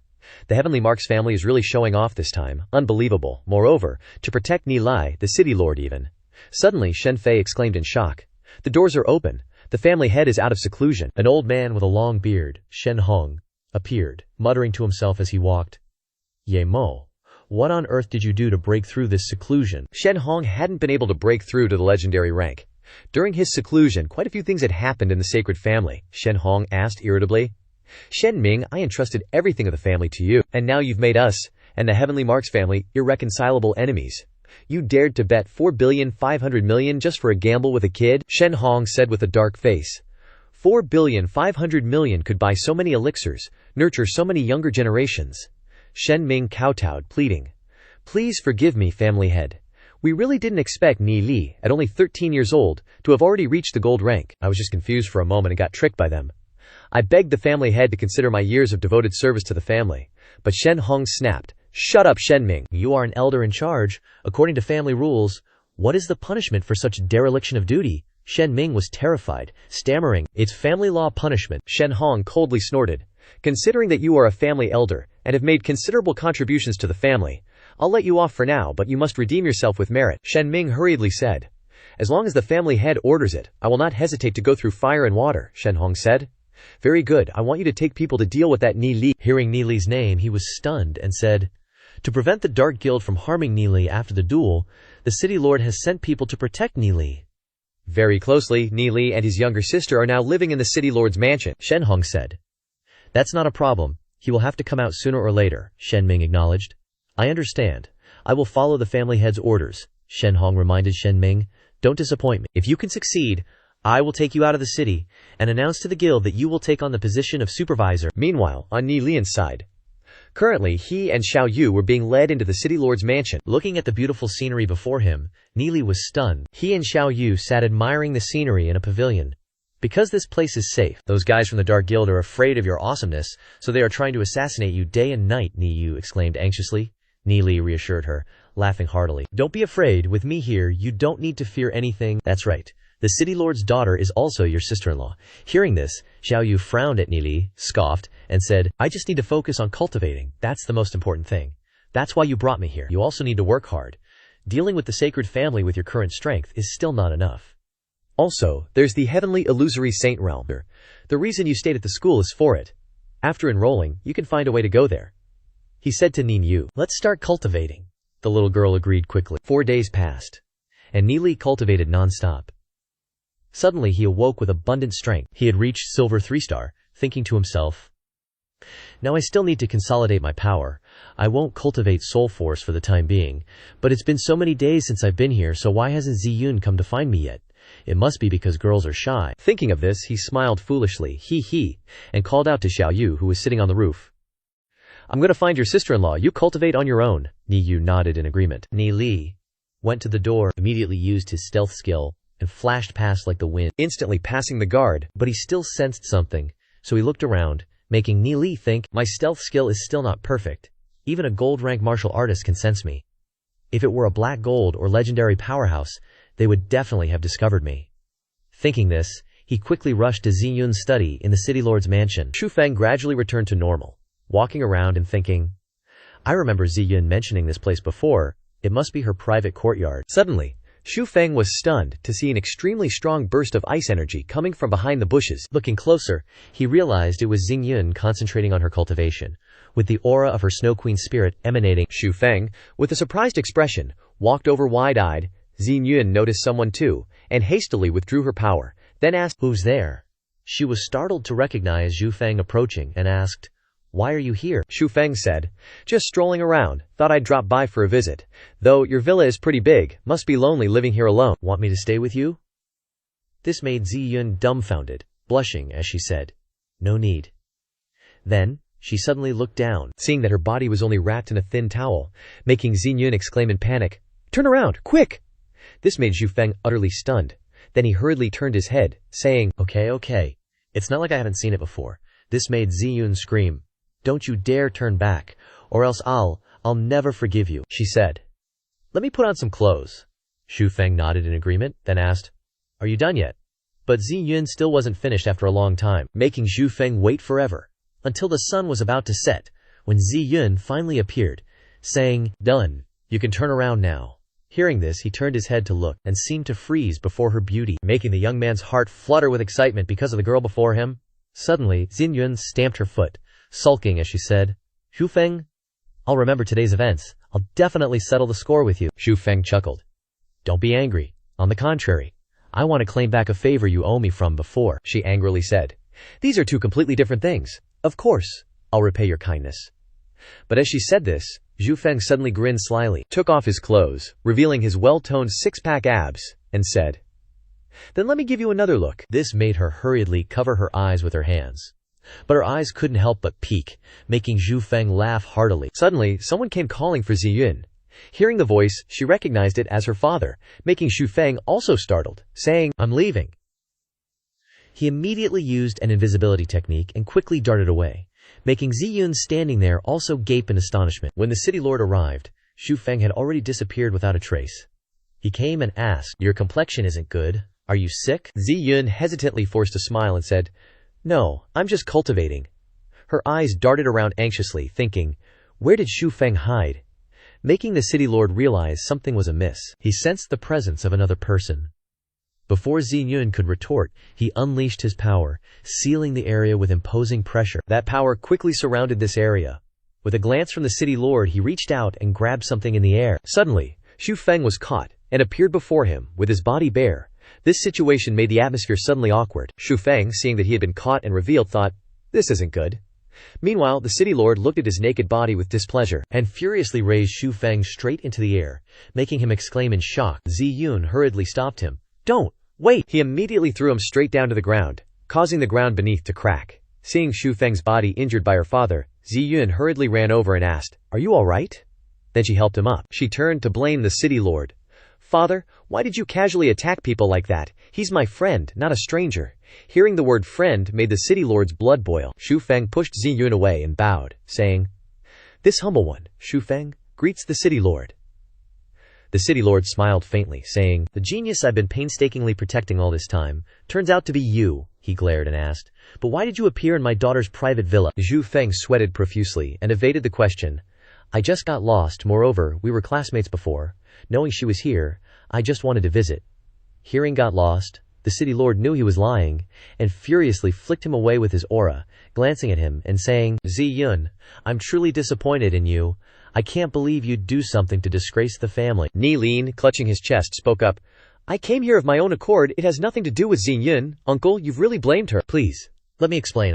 The Heavenly Marks family is really showing off this time. Unbelievable. Moreover, to protect Ni Li, the city lord even. Suddenly, Shen Fei exclaimed in shock. The doors are open. The family head is out of seclusion. An old man with a long beard, Shen Hong, appeared, muttering to himself as he walked. Ye Mo, what on earth did you do to break through this seclusion? Shen Hong hadn't been able to break through to the legendary rank. During his seclusion, quite a few things had happened in the Sacred Family, Shen Hong asked irritably. Shen Ming, I entrusted everything of the family to you, and now you've made us, and the Heavenly Marks family, irreconcilable enemies. You dared to bet 4,500,000,000 just for a gamble with a kid? Shen Hong said with a dark face. 4,500,000,000 could buy so many elixirs, nurture so many younger generations. Shen Ming kowtowed, pleading. Please forgive me, family head. We really didn't expect Ni Li, at only 13 years old, to have already reached the gold rank. I was just confused for a moment and got tricked by them. I begged the family head to consider my years of devoted service to the family. But Shen Hong snapped. Shut up, Shen Ming. You are an elder in charge. According to family rules, what is the punishment for such dereliction of duty? Shen Ming was terrified, stammering, it's family law punishment. Shen Hong coldly snorted. Considering that you are a family elder, and have made considerable contributions to the family, I'll let you off for now, but you must redeem yourself with merit. Shen Ming hurriedly said. As long as the family head orders it, I will not hesitate to go through fire and water, Shen Hong said. Very good, I want you to take people to deal with that Ni Li. Hearing Ni Li's name, he was stunned and said, to prevent the Dark Guild from harming Ni Li after the duel, the city lord has sent people to protect Ni Li. Very closely, Ni Li and his younger sister are now living in the city lord's mansion, Shen Hong said. That's not a problem. He will have to come out sooner or later, Shen Ming acknowledged. I understand. I will follow the family head's orders, Shen Hong reminded Shen Ming. Don't disappoint me. If you can succeed, I will take you out of the city and announce to the guild that you will take on the position of supervisor. Meanwhile, on Ni Li's side, currently he and Xiao Yu were being led into the city lord's mansion. Looking at the beautiful scenery before him, Ni Li was stunned. He and Xiao Yu sat admiring the scenery in a pavilion. Because this place is safe, those guys from the Dark Guild are afraid of your awesomeness, so they are trying to assassinate you day and night, Ni Yu exclaimed anxiously. Ni Li reassured her, laughing heartily. Don't be afraid, with me here, you don't need to fear anything. That's right. The city lord's daughter is also your sister-in-law. Hearing this, Xiao Yu frowned at Ni Li, scoffed, and said, I just need to focus on cultivating. That's the most important thing. That's why you brought me here. You also need to work hard. Dealing with the Sacred Family with your current strength is still not enough. Also, there's the heavenly illusory saint realm. The reason you stayed at the school is for it. After enrolling, you can find a way to go there. He said to Nin Yu, let's start cultivating. The little girl agreed quickly. 4 days passed, and Ni Li cultivated non-stop. Suddenly he awoke with abundant strength. He had reached Silver 3-star, thinking to himself, now I still need to consolidate my power. I won't cultivate soul force for the time being, but it's been so many days since I've been here, so why hasn't Ziyun come to find me yet? It must be because girls are shy. Thinking of this, he smiled foolishly, hee, and called out to Xiao Yu, who was sitting on the roof. I'm going to find your sister-in-law. You cultivate on your own. Ni Yu nodded in agreement. Ni Li went to the door, immediately used his stealth skill, and flashed past like the wind, instantly passing the guard, but he still sensed something, so he looked around, making Ni Li think, my stealth skill is still not perfect. Even a gold rank martial artist can sense me. If it were a black gold or legendary powerhouse, they would definitely have discovered me. Thinking this, he quickly rushed to Ziyun's study in the city lord's mansion. Xu Feng gradually returned to normal, walking around and thinking, I remember Ziyun mentioning this place before, it must be her private courtyard. Suddenly, Xu Feng was stunned to see an extremely strong burst of ice energy coming from behind the bushes. Looking closer, he realized it was Xingyun concentrating on her cultivation, with the aura of her Snow Queen spirit emanating. Xu Feng, with a surprised expression, walked over wide-eyed. Xingyun noticed someone too, and hastily withdrew her power, then asked, Who's there? She was startled to recognize Xu Feng approaching and asked, Why are you here? Xu Feng said, Just strolling around, thought I'd drop by for a visit. Though your villa is pretty big, must be lonely living here alone. Want me to stay with you? This made Ziyun dumbfounded, blushing as she said, No need. Then, she suddenly looked down, seeing that her body was only wrapped in a thin towel, making Xingyun exclaim in panic, Turn around, quick! This made Xu Feng utterly stunned. Then he hurriedly turned his head, saying, Okay. It's not like I haven't seen it before. This made Ziyun scream, Don't you dare turn back, or else I'll never forgive you, she said. Let me put on some clothes. Xu Feng nodded in agreement, then asked, Are you done yet? But Ziyun still wasn't finished after a long time, making Xu Feng wait forever, until the sun was about to set, when Ziyun finally appeared, saying, Done. You can turn around now. Hearing this, he turned his head to look, and seemed to freeze before her beauty, making the young man's heart flutter with excitement because of the girl before him. Suddenly, Xingyun stamped her foot, sulking as she said, Xu Feng, I'll remember today's events. I'll definitely settle the score with you. Xu Feng chuckled. Don't be angry. On the contrary, I want to claim back a favor you owe me from before, she angrily said. These are two completely different things. Of course, I'll repay your kindness. But as she said this, Xu Feng suddenly grinned slyly, took off his clothes, revealing his well-toned six-pack abs, and said, Then let me give you another look. This made her hurriedly cover her eyes with her hands. But her eyes couldn't help but peak, making Xu Feng laugh heartily. Suddenly, someone came calling for Ziyun. Hearing the voice, she recognized it as her father, making Xu Feng also startled, saying, I'm leaving. He immediately used an invisibility technique and quickly darted away, making Ziyun standing there also gape in astonishment. When the city lord arrived, Xu Feng had already disappeared without a trace. He came and asked, Your complexion isn't good. Are you sick? Ziyun hesitantly forced a smile and said, No, I'm just cultivating. Her eyes darted around anxiously, thinking, Where did Xu Feng hide? Making the city lord realize something was amiss. He sensed the presence of another person. Before Ziyun could retort, he unleashed his power, sealing the area with imposing pressure. That power quickly surrounded this area. With a glance from the city lord, he reached out and grabbed something in the air. Suddenly, Xu Feng was caught and appeared before him, with his body bare. This situation made the atmosphere suddenly awkward. Xu Feng, seeing that he had been caught and revealed, thought, This isn't good. Meanwhile, the city lord looked at his naked body with displeasure, and furiously raised Xu Feng straight into the air, making him exclaim in shock. Ziyun hurriedly stopped him. Don't! Wait! He immediately threw him straight down to the ground, causing the ground beneath to crack. Seeing Xu Feng's body injured by her father, Ziyun hurriedly ran over and asked, Are you alright? Then she helped him up. She turned to blame the city lord. Father, why did you casually attack people like that? He's my friend, not a stranger. Hearing the word friend made the city lord's blood boil. Xu Feng pushed Ziyun away and bowed, saying, This humble one, Xu Feng, greets the city lord. The city lord smiled faintly, saying, The genius I've been painstakingly protecting all this time turns out to be you. He glared and asked, But why did you appear in my daughter's private villa? Xu Feng sweated profusely and evaded the question. I just got lost. Moreover, we were classmates before. Knowing she was here, I just wanted to visit. Hearing got lost, the city lord knew he was lying, and furiously flicked him away with his aura, glancing at him and saying, Ziyun, I'm truly disappointed in you. I can't believe you'd do something to disgrace the family. Nilin, clutching his chest, spoke up. I came here of my own accord. It has nothing to do with Ziyun. Uncle, you've really blamed her. Please, let me explain.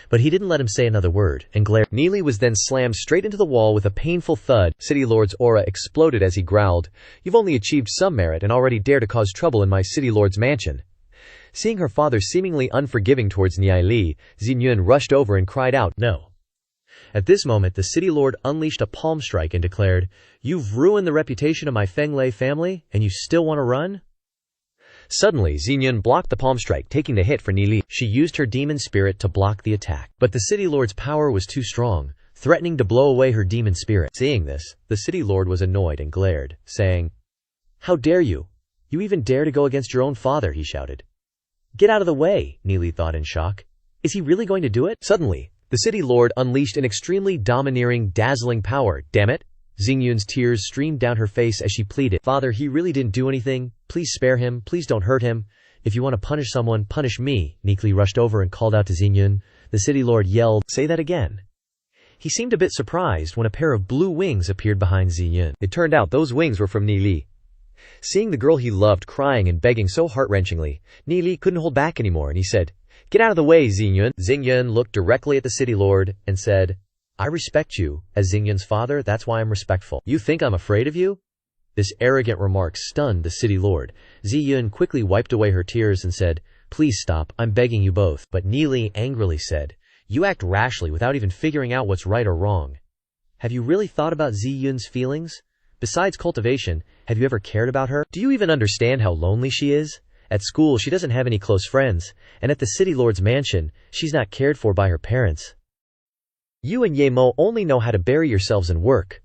But he didn't let him say another word, and glared. Neely was then slammed straight into the wall with a painful thud. City Lord's aura exploded as he growled, You've only achieved some merit and already dare to cause trouble in my City Lord's mansion. Seeing her father seemingly unforgiving towards Niali, Xingyun rushed over and cried out, No. At this moment, the City Lord unleashed a palm strike and declared, You've ruined the reputation of my Fenglei family, and you still want to run? Suddenly, Xingyun blocked the palm strike, taking the hit for Nili. She used her demon spirit to block the attack. But the City Lord's power was too strong, threatening to blow away her demon spirit. Seeing this, the City Lord was annoyed and glared, saying, How dare you? You even dare to go against your own father, he shouted. Get out of the way, Neely thought in shock. Is he really going to do it? Suddenly, the city lord unleashed an extremely domineering, dazzling power. Damn it! Xingyun's tears streamed down her face as she pleaded. Father, he really didn't do anything. Please spare him. Please don't hurt him. If you want to punish someone, punish me. Neely rushed over and called out to Xingyun. The city lord yelled, Say that again. He seemed a bit surprised when a pair of blue wings appeared behind Xingyun. It turned out those wings were from Neely. Seeing the girl he loved crying and begging so heart-wrenchingly, Neely couldn't hold back anymore, and he said, Get out of the way, Xingyun. Xingyun looked directly at the city lord and said, I respect you. As Xingyun's father, that's why I'm respectful. You think I'm afraid of you? This arrogant remark stunned the city lord. Xingyun quickly wiped away her tears and said, Please stop, I'm begging you both. But Neely angrily said, You act rashly without even figuring out what's right or wrong. Have you really thought about Xingyun's feelings? Besides cultivation, have you ever cared about her? Do you even understand how lonely she is? At school, she doesn't have any close friends, and at the city lord's mansion, she's not cared for by her parents. You and Ye Mo only know how to bury yourselves in work.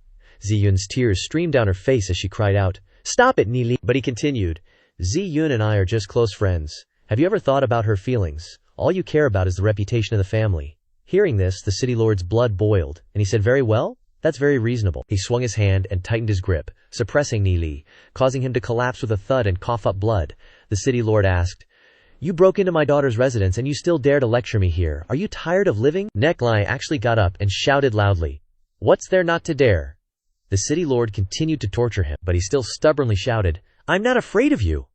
Ziyun's tears streamed down her face as she cried out, Stop it, Neely! But he continued, Ziyun and I are just close friends. Have you ever thought about her feelings? All you care about is the reputation of the family. Hearing this, the city lord's blood boiled, and he said, Very well? That's very reasonable. He swung his hand and tightened his grip, suppressing Neely, causing him to collapse with a thud and cough up blood. The city lord asked, You broke into my daughter's residence and you still dare to lecture me here. Are you tired of living? Neklai actually got up and shouted loudly, What's there not to dare? The city lord continued to torture him, but he still stubbornly shouted, I'm not afraid of you.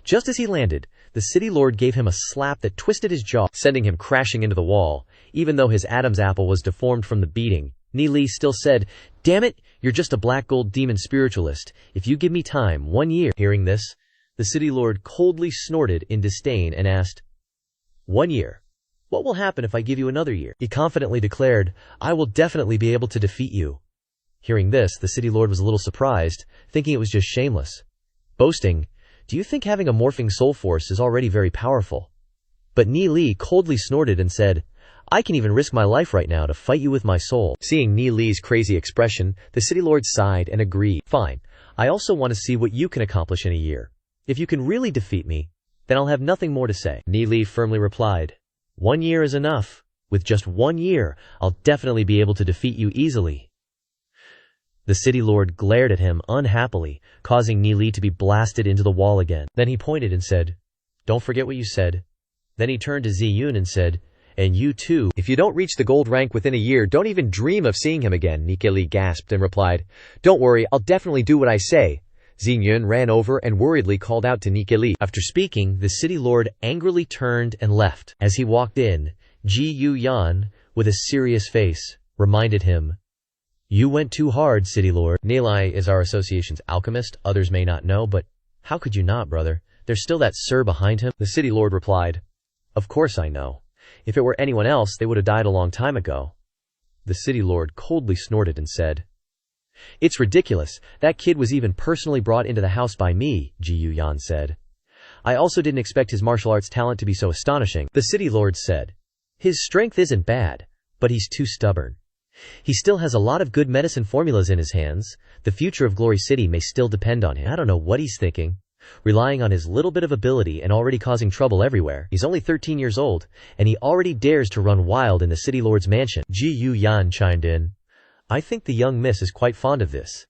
Just as he landed, the city lord gave him a slap that twisted his jaw, sending him crashing into the wall. Even though his Adam's apple was deformed from the beating, Neely still said, Damn it, you're just a black gold demon spiritualist. If you give me time, 1 year. Hearing this, the city lord coldly snorted in disdain and asked, 1 year? What will happen if I give you another year? He confidently declared, I will definitely be able to defeat you. Hearing this, the city lord was a little surprised, thinking it was just shameless. Boasting, Do you think having a morphing soul force is already very powerful? But Neely coldly snorted and said, I can even risk my life right now to fight you with my soul. Seeing Neely's crazy expression, the city lord sighed and agreed. Fine, I also want to see what you can accomplish in a year. If you can really defeat me, then I'll have nothing more to say. Neely firmly replied, 1 year is enough. With just 1 year, I'll definitely be able to defeat you easily. The city lord glared at him unhappily, causing Neely to be blasted into the wall again. Then he pointed and said, Don't forget what you said. Then he turned to Ziyun and said, And you too. If you don't reach the gold rank within a year, don't even dream of seeing him again. Nikeli gasped and replied, Don't worry, I'll definitely do what I say. Xingyun ran over and worriedly called out to Nikeli. After speaking, the city lord angrily turned and left. As he walked in, Ji Yu Yan, with a serious face, reminded him, You went too hard, city lord. Nalai is our association's alchemist. Others may not know, but how could you not, brother? There's still that sir behind him. The city lord replied, Of course I know. If it were anyone else, they would have died a long time ago. The city lord coldly snorted and said, It's ridiculous. That kid was even personally brought into the house by me, Ji Yu Yan said. I also didn't expect his martial arts talent to be so astonishing. The city lord said, His strength isn't bad, but he's too stubborn. He still has a lot of good medicine formulas in his hands. The future of Glory City may still depend on him. I don't know what he's thinking. Relying on his little bit of ability and already causing trouble everywhere. He's only 13 years old, and he already dares to run wild in the city lord's mansion. Ji Yu Yan chimed in. I think the young miss is quite fond of this.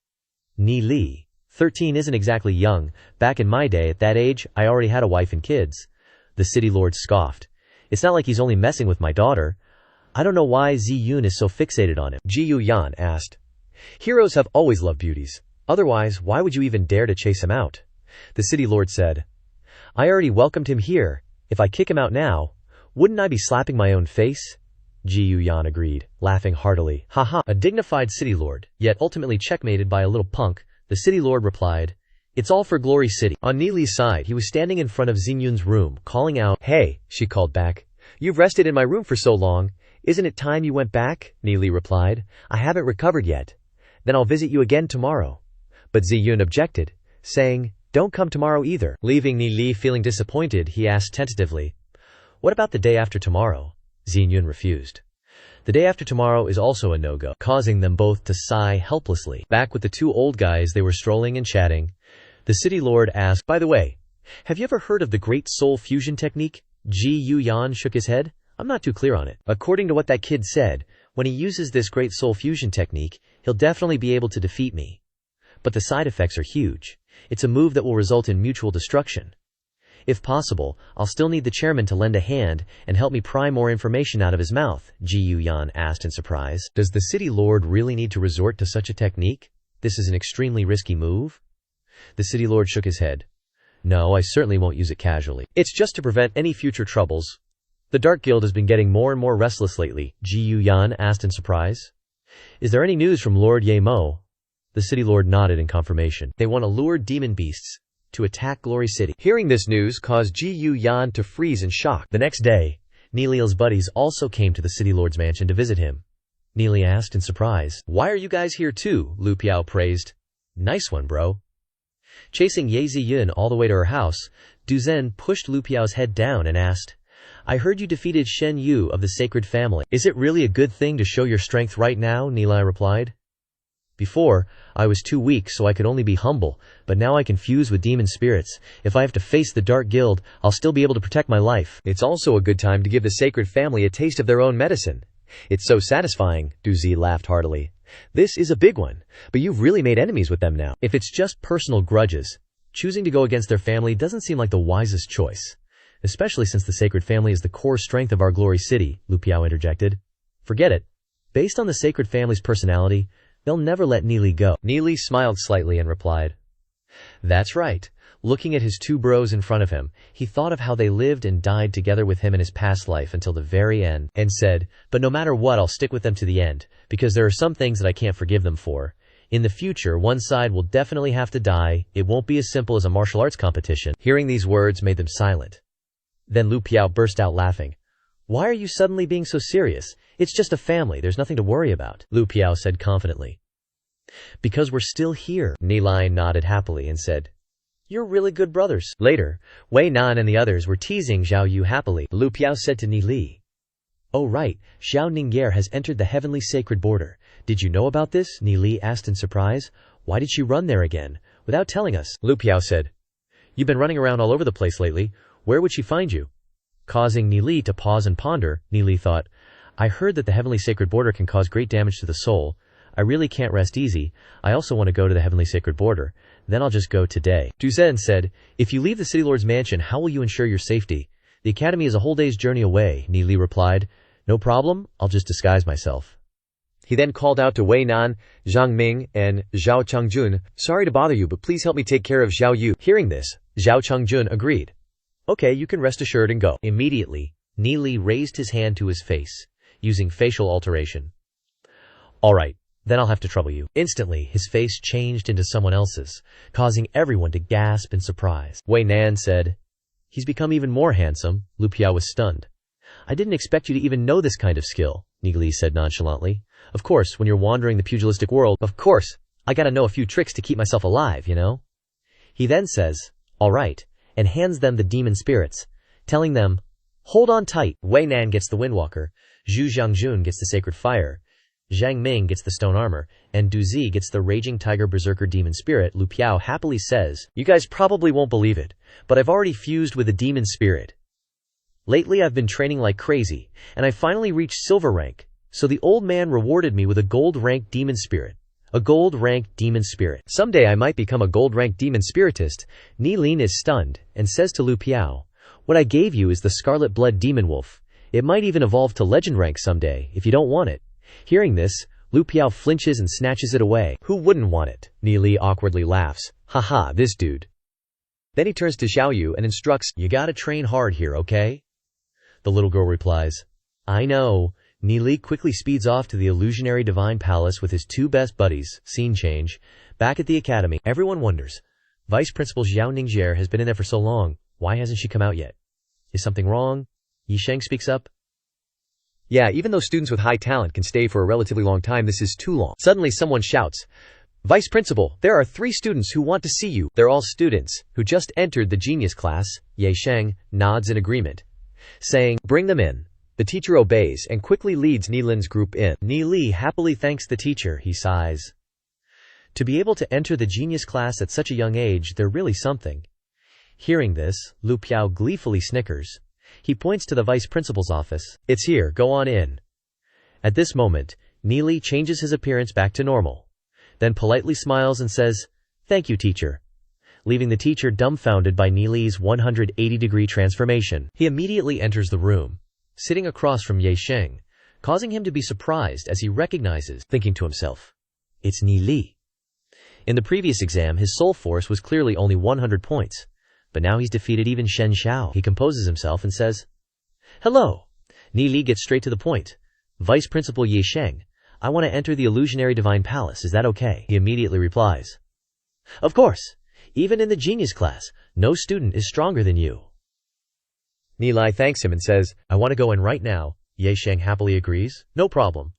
Ni Li. 13 isn't exactly young. Back in my day, at that age, I already had a wife and kids. The city lord scoffed. It's not like he's only messing with my daughter. I don't know why Ziyun is so fixated on him. Ji Yu Yan asked. Heroes have always loved beauties. Otherwise, why would you even dare to chase him out? The city lord said, I already welcomed him here. If I kick him out now, wouldn't I be slapping my own face? Ji Yu Yan agreed, laughing heartily. Haha, a dignified city lord, yet ultimately checkmated by a little punk, the city lord replied, It's all for Glory City. On Neely's side, he was standing in front of Xingyun's room, calling out, Hey, she called back. You've rested in my room for so long. Isn't it time you went back? Neely replied, I haven't recovered yet. Then I'll visit you again tomorrow. But Ziyun objected, saying, Don't come tomorrow either. Leaving Neely feeling disappointed, he asked tentatively, What about the day after tomorrow? Ziyun refused. The day after tomorrow is also a no-go, causing them both to sigh helplessly. Back with the two old guys, they were strolling and chatting. The city lord asked, "By the way, have you ever heard of the Great Soul Fusion Technique?" Ji Yuyan shook his head. "I'm not too clear on it. According to what that kid said, when he uses this Great Soul Fusion Technique, he'll definitely be able to defeat me. But the side effects are huge. It's a move that will result in mutual destruction. If possible, I'll still need the chairman to lend a hand and help me pry more information out of his mouth," Ji Yuyan asked in surprise. "Does the city lord really need to resort to such a technique? This is an extremely risky move?" The city lord shook his head. "No, I certainly won't use it casually. It's just to prevent any future troubles." "The Dark Guild has been getting more and more restless lately," Ji Yuyan asked in surprise. "Is there any news from Lord Ye Mo?" The city lord nodded in confirmation. "They want to lure demon beasts to attack Glory City." Hearing this news caused Ji Yuyan to freeze in shock. The next day, Nilil's buddies also came to the city lord's mansion to visit him. Nili asked in surprise, "Why are you guys here too?" Lu Piao praised. "Nice one, bro." Chasing Ye Ziyun all the way to her house, Du Zhen pushed Lu Piao's head down and asked, "I heard you defeated Shen Yu of the Sacred Family. Is it really a good thing to show your strength right now?" Nili replied. "Before, I was too weak so I could only be humble, but now I can fuse with demon spirits. If I have to face the Dark Guild, I'll still be able to protect my life. It's also a good time to give the Sacred Family a taste of their own medicine. It's so satisfying," Du Zi laughed heartily. "This is a big one, but you've really made enemies with them now. If it's just personal grudges, choosing to go against their family doesn't seem like the wisest choice. Especially since the Sacred Family is the core strength of our Glory City," Lu Piao interjected. "Forget it. Based on the Sacred Family's personality, they'll never let Nili go." Nili smiled slightly and replied, "That's right." Looking at his two bros in front of him, he thought of how they lived and died together with him in his past life until the very end, and said, "But no matter what, I'll stick with them to the end, because there are some things that I can't forgive them for. In the future, one side will definitely have to die. It won't be as simple as a martial arts competition." Hearing these words made them silent. Then Lu Piao burst out laughing. "Why are you suddenly being so serious? It's just a family, there's nothing to worry about," Lu Piao said confidently. "Because we're still here," Nilai nodded happily and said, "You're really good brothers." Later, Wei Nan and the others were teasing Zhao Yu happily. Lu Piao said to Nili, "Oh right, Zhao Ning'er has entered the heavenly sacred border. Did you know about this?" Nili asked in surprise. "Why did she run there again, without telling us?" Lu Piao said, "You've been running around all over the place lately. Where would she find you?" Causing Nili to pause and ponder, Nili thought, "I heard that the heavenly sacred border can cause great damage to the soul. I really can't rest easy. I also want to go to the heavenly sacred border. Then I'll just go today." Du Zhen said, "If you leave the city lord's mansion, how will you ensure your safety? The academy is a whole day's journey away." Nili replied, "No problem, I'll just disguise myself." He then called out to Wei Nan, Zhang Ming, and Zhao Changjun, "Sorry to bother you, but please help me take care of Zhao Yu." Hearing this, Zhao Changjun agreed. "Okay, you can rest assured and go." Immediately, Nili raised his hand to his face, using facial alteration. "All right. Then I'll have to trouble you." Instantly, his face changed into someone else's, causing everyone to gasp in surprise. Wei Nan said, "He's become even more handsome." Lu Piao was stunned. "I didn't expect you to even know this kind of skill," Nili said nonchalantly. "Of course, when you're wandering the pugilistic world, of course, I gotta know a few tricks to keep myself alive, you know?" He then says, "All right," and hands them the demon spirits, telling them, "Hold on tight." Wei Nan gets the Windwalker, Zhu Jiangjun gets the Sacred Fire, Zhang Ming gets the Stone Armor, and Du Zi gets the Raging Tiger Berserker Demon Spirit. Lu Piao happily says, "You guys probably won't believe it, but I've already fused with a demon spirit. Lately I've been training like crazy, and I finally reached silver rank, so the old man rewarded me with a gold rank demon spirit. A gold rank demon spirit. Someday I might become a gold rank demon spiritist." Nilin is stunned, and says to Lu Piao, "What I gave you is the Scarlet Blood Demon Wolf. It might even evolve to legend rank someday, if you don't want it." Hearing this, Lu Piao flinches and snatches it away. "Who wouldn't want it?" Nili awkwardly laughs. "Haha, this dude." Then he turns to Zhao Yu and instructs, "You gotta train hard here, okay?" The little girl replies, "I know." Nili quickly speeds off to the illusionary divine palace with his two best buddies. Scene change. Back at the academy, everyone wonders. Vice Principal Zhao Ning'er has been in there for so long. Why hasn't she come out yet? Is something wrong? Yisheng speaks up. "Yeah, even though students with high talent can stay for a relatively long time, this is too long." Suddenly someone shouts, "Vice Principal, there are 3 students who want to see you." They're all students who just entered the genius class. Ye Sheng nods in agreement, saying, "Bring them in." The teacher obeys and quickly leads Nilin's group in. Nili happily thanks the teacher. He sighs. To be able to enter the genius class at such a young age, they're really something. Hearing this, Lu Piao gleefully snickers. He points to the vice principal's office. It's here, go on in. At this moment, Neely changes his appearance back to normal, then politely smiles and says, "Thank you, teacher," leaving the teacher dumbfounded by Neely's 180-degree transformation. He immediately enters the room, sitting across from Ye Sheng, causing him to be surprised as he recognizes, thinking to himself, "It's Neely." In the previous exam, his soul force was clearly only 100 points, but now he's defeated even Shen Xiao. He composes himself and says, "Hello." Neely gets straight to the point. "Vice Principal Ye Sheng, I want to enter the Illusionary Divine Palace, is that okay?" He immediately replies, "Of course. Even in the genius class, no student is stronger than you." Neely thanks him and says, "I want to go in right now." Ye Sheng happily agrees. "No problem."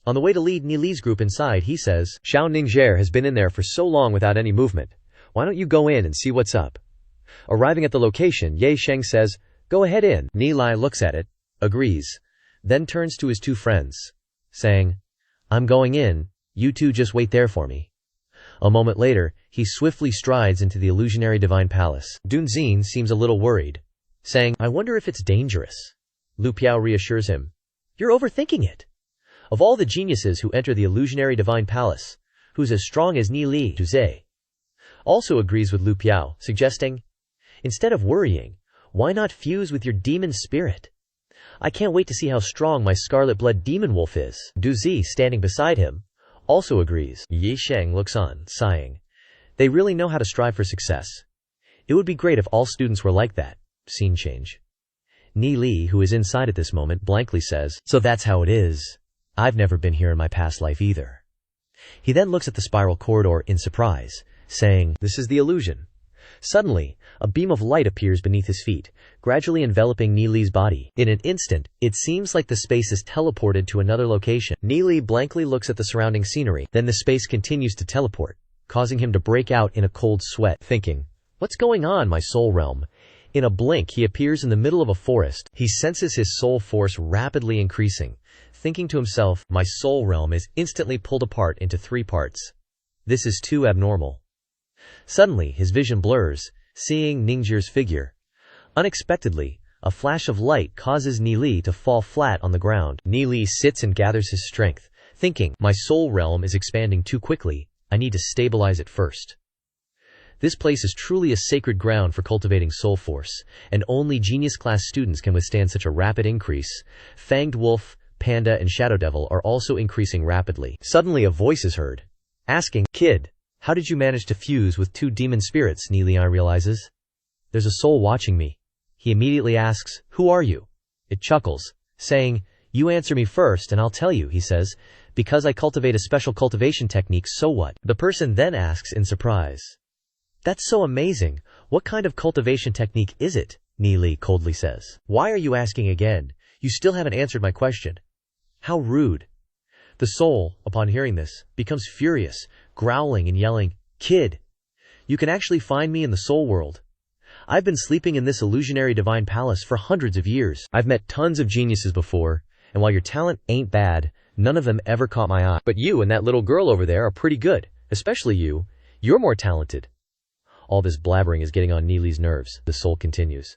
On the way to lead Neely's group inside, he says, "Xiao Ningzher has been in there for so long without any movement. Why don't you go in and see what's up?" Arriving at the location, Ye Sheng says, "Go ahead in." Neely looks at it, agrees, then turns to his two friends, saying, "I'm going in, you two just wait there for me." A moment later, he swiftly strides into the Illusionary Divine Palace. Dunzin seems a little worried, saying, "I wonder if it's dangerous." Lu Piao reassures him, "You're overthinking it. Of all the geniuses who enter the Illusionary Divine Palace, who's as strong as Neely Duze?" Also agrees with Lu Piao, suggesting, "Instead of worrying, why not fuse with your demon spirit? I can't wait to see how strong my scarlet blood demon wolf is." Duzi, standing beside him, also agrees. Ye Sheng looks on, sighing. They really know how to strive for success. It would be great if all students were like that. Scene change. Neely, who is inside at this moment, blankly says, "So that's how it is. I've never been here in my past life either." He then looks at the spiral corridor in surprise, saying, "This is the illusion." Suddenly, a beam of light appears beneath his feet, gradually enveloping Neely's body. In an instant, it seems like the space is teleported to another location. Neely blankly looks at the surrounding scenery, then the space continues to teleport, causing him to break out in a cold sweat, thinking, "What's going on, my soul realm?" In a blink, he appears in the middle of a forest. He senses his soul force rapidly increasing, thinking to himself, "My soul realm is instantly pulled apart into 3 parts. This is too abnormal." Suddenly, his vision blurs, seeing Ningzher's figure. Unexpectedly, a flash of light causes Neely to fall flat on the ground. Neely sits and gathers his strength, thinking, "My soul realm is expanding too quickly. I need to stabilize it first." This place is truly a sacred ground for cultivating soul force, and only genius class students can withstand such a rapid increase. Fanged Wolf, Panda, and Shadow Devil are also increasing rapidly. Suddenly a voice is heard, asking, "Kid, how did you manage to fuse with 2 demon spirits?" Neely realizes, "There's a soul watching me." He immediately asks, "Who are you?" It chuckles, saying, "You answer me first and I'll tell you," he says, "because I cultivate a special cultivation technique, so what?" The person then asks in surprise, "That's so amazing. What kind of cultivation technique is it?" Neely coldly says, "Why are you asking again? You still haven't answered my question." How rude. The soul, upon hearing this, becomes furious, growling and yelling, "Kid, you can actually find me in the soul world. I've been sleeping in this illusionary divine palace for hundreds of years. I've met tons of geniuses before, and while your talent ain't bad, none of them ever caught my eye. But you and that little girl over there are pretty good, especially you. You're more talented." All this blabbering is getting on Neely's nerves. The soul continues,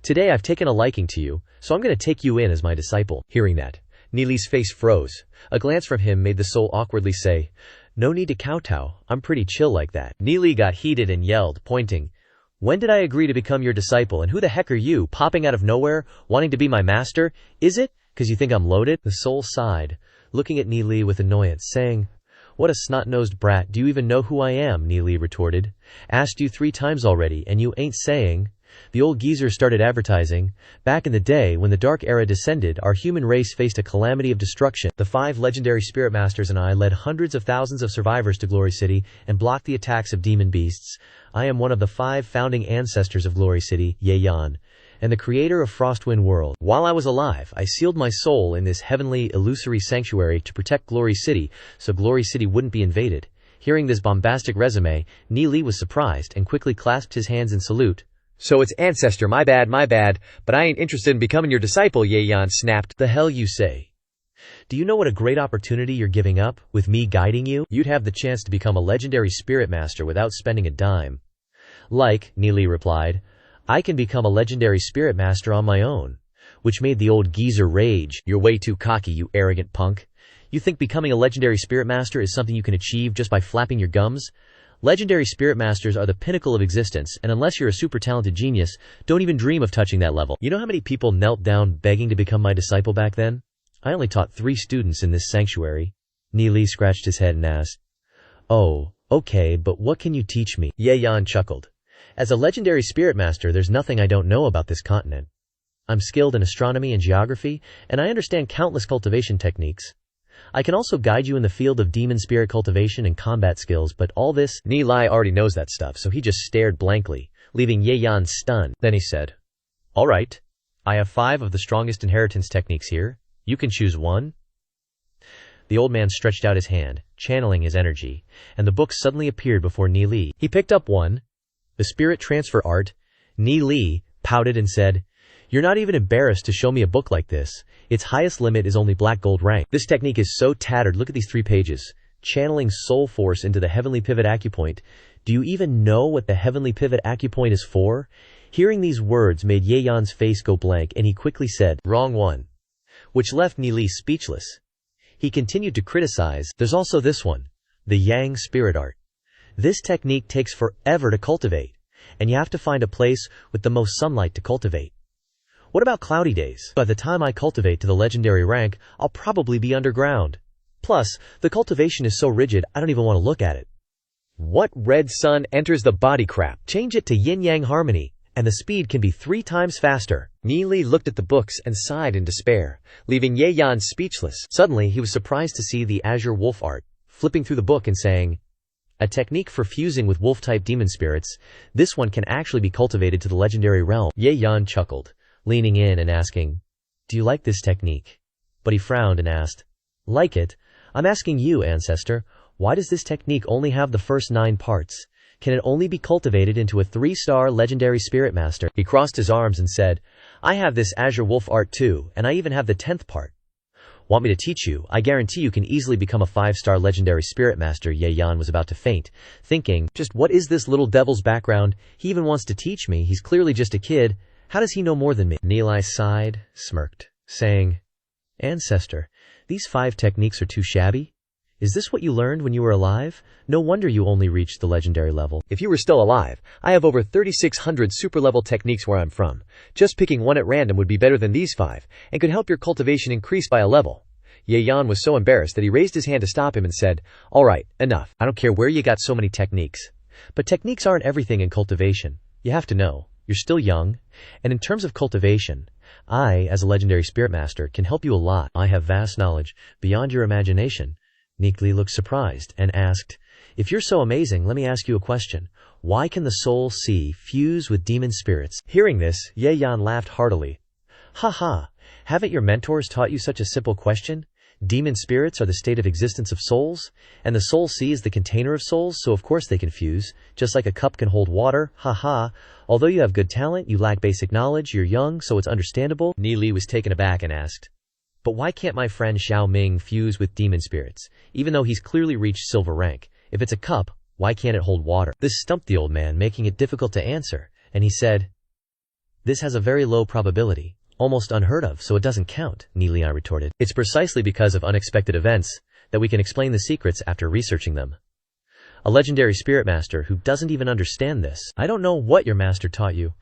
"Today I've taken a liking to you, so I'm going to take you in as my disciple." Hearing that, Neely's face froze. A glance from him made the soul awkwardly say, "No need to kowtow, I'm pretty chill like that." Neely got heated and yelled, pointing, "When did I agree to become your disciple, and who the heck are you, popping out of nowhere, wanting to be my master? Is it 'cause you think I'm loaded?" The soul sighed, looking at Neely with annoyance, saying, "What a snot-nosed brat, do you even know who I am?" Neely retorted. "Asked you 3 times already, and you ain't saying." The old geezer started advertising. "Back in the day, when the Dark Era descended, our human race faced a calamity of destruction. The 5 legendary spirit masters and I led hundreds of thousands of survivors to Glory City and blocked the attacks of demon beasts. I am one of the 5 founding ancestors of Glory City, Ye Yan, and the creator of Frostwind World. While I was alive, I sealed my soul in this heavenly, illusory sanctuary to protect Glory City, so Glory City wouldn't be invaded." Hearing this bombastic resume, Neely was surprised and quickly clasped his hands in salute. "So it's ancestor, my bad, but I ain't interested in becoming your disciple," Ye Yan snapped. "The hell you say? Do you know what a great opportunity you're giving up, with me guiding you? You'd have the chance to become a legendary spirit master without spending a dime. Neely replied, I can become a legendary spirit master on my own. Which made the old geezer rage. You're way too cocky, you arrogant punk. You think becoming a legendary spirit master is something you can achieve just by flapping your gums? Legendary spirit masters are the pinnacle of existence, and unless you're a super talented genius, don't even dream of touching that level. You know how many people knelt down begging to become my disciple back then? I only taught 3 students in this sanctuary. Neely scratched his head and asked, Oh, okay, but what can you teach me? Ye Yan chuckled. As a legendary spirit master, there's nothing I don't know about this continent. I'm skilled in astronomy and geography, and I understand countless cultivation techniques. I can also guide you in the field of demon spirit cultivation and combat skills, but all this— Neely already knows that stuff, so he just stared blankly, leaving Ye Yan stunned. Then he said, All right, I have 5 of the strongest inheritance techniques here. You can choose one. The old man stretched out his hand, channeling his energy, and the book suddenly appeared before Neely. He picked up one, the Spirit Transfer Art. Neely pouted and said, You're not even embarrassed to show me a book like this. Its highest limit is only black gold rank. This technique is so tattered. Look at these 3 pages. Channeling soul force into the heavenly pivot acupoint. Do you even know what the heavenly pivot acupoint is for? Hearing these words made Ye Yan's face go blank, and he quickly said, Wrong one. Which left Neely speechless. He continued to criticize, There's also this one, the Yang Spirit Art. This technique takes forever to cultivate, and you have to find a place with the most sunlight to cultivate. What about cloudy days? By the time I cultivate to the legendary rank, I'll probably be underground. Plus, the cultivation is so rigid, I don't even want to look at it. What red sun enters the body crap? Change it to yin-yang harmony, and the speed can be 3 times faster. Neely looked at the books and sighed in despair, leaving Ye Yan speechless. Suddenly, he was surprised to see the Azure Wolf Art, flipping through the book and saying, A technique for fusing with wolf-type demon spirits. This one can actually be cultivated to the legendary realm. Ye Yan chuckled, leaning in and asking, Do you like this technique? But he frowned and asked, Like it? I'm asking you, ancestor, why does this technique only have the first 9 parts? Can it only be cultivated into a 3-star legendary spirit master? He crossed his arms and said, I have this Azure Wolf Art too, and I even have the 10th part. Want me to teach you? I guarantee you can easily become a 5-star legendary spirit master. Ye Yan was about to faint, thinking, just what is this little devil's background? He even wants to teach me. He's clearly just a kid. How does he know more than me? Neely sighed, smirked, saying, Ancestor, these 5 techniques are too shabby. Is this what you learned when you were alive? No wonder you only reached the legendary level. If you were still alive, I have over 3,600 super level techniques where I'm from. Just picking one at random would be better than these 5, and could help your cultivation increase by a level. Ye Yan was so embarrassed that he raised his hand to stop him and said, All right, enough. I don't care where you got so many techniques. But techniques aren't everything in cultivation. You have to know, you're still young, and in terms of cultivation, I, as a legendary spirit master, can help you a lot. I have vast knowledge, beyond your imagination. Neely looked surprised and asked, If you're so amazing, let me ask you a question. Why can the soul sea fuse with demon spirits? Hearing this, Ye Yan laughed heartily. Ha ha, haven't your mentors taught you such a simple question? Demon spirits are the state of existence of souls, and the soul sea is the container of souls, so of course they can fuse, just like a cup can hold water. Ha ha. Although you have good talent, you lack basic knowledge, you're young, so it's understandable. Neely was taken aback and asked, But why can't my friend Xiao Ming fuse with demon spirits, even though he's clearly reached silver rank? If it's a cup, why can't it hold water? This stumped the old man, making it difficult to answer, and he said, This has a very low probability. Almost unheard of, so it doesn't count, Neely retorted. It's precisely because of unexpected events that we can explain the secrets after researching them. A legendary spirit master who doesn't even understand this. I don't know what your master taught you.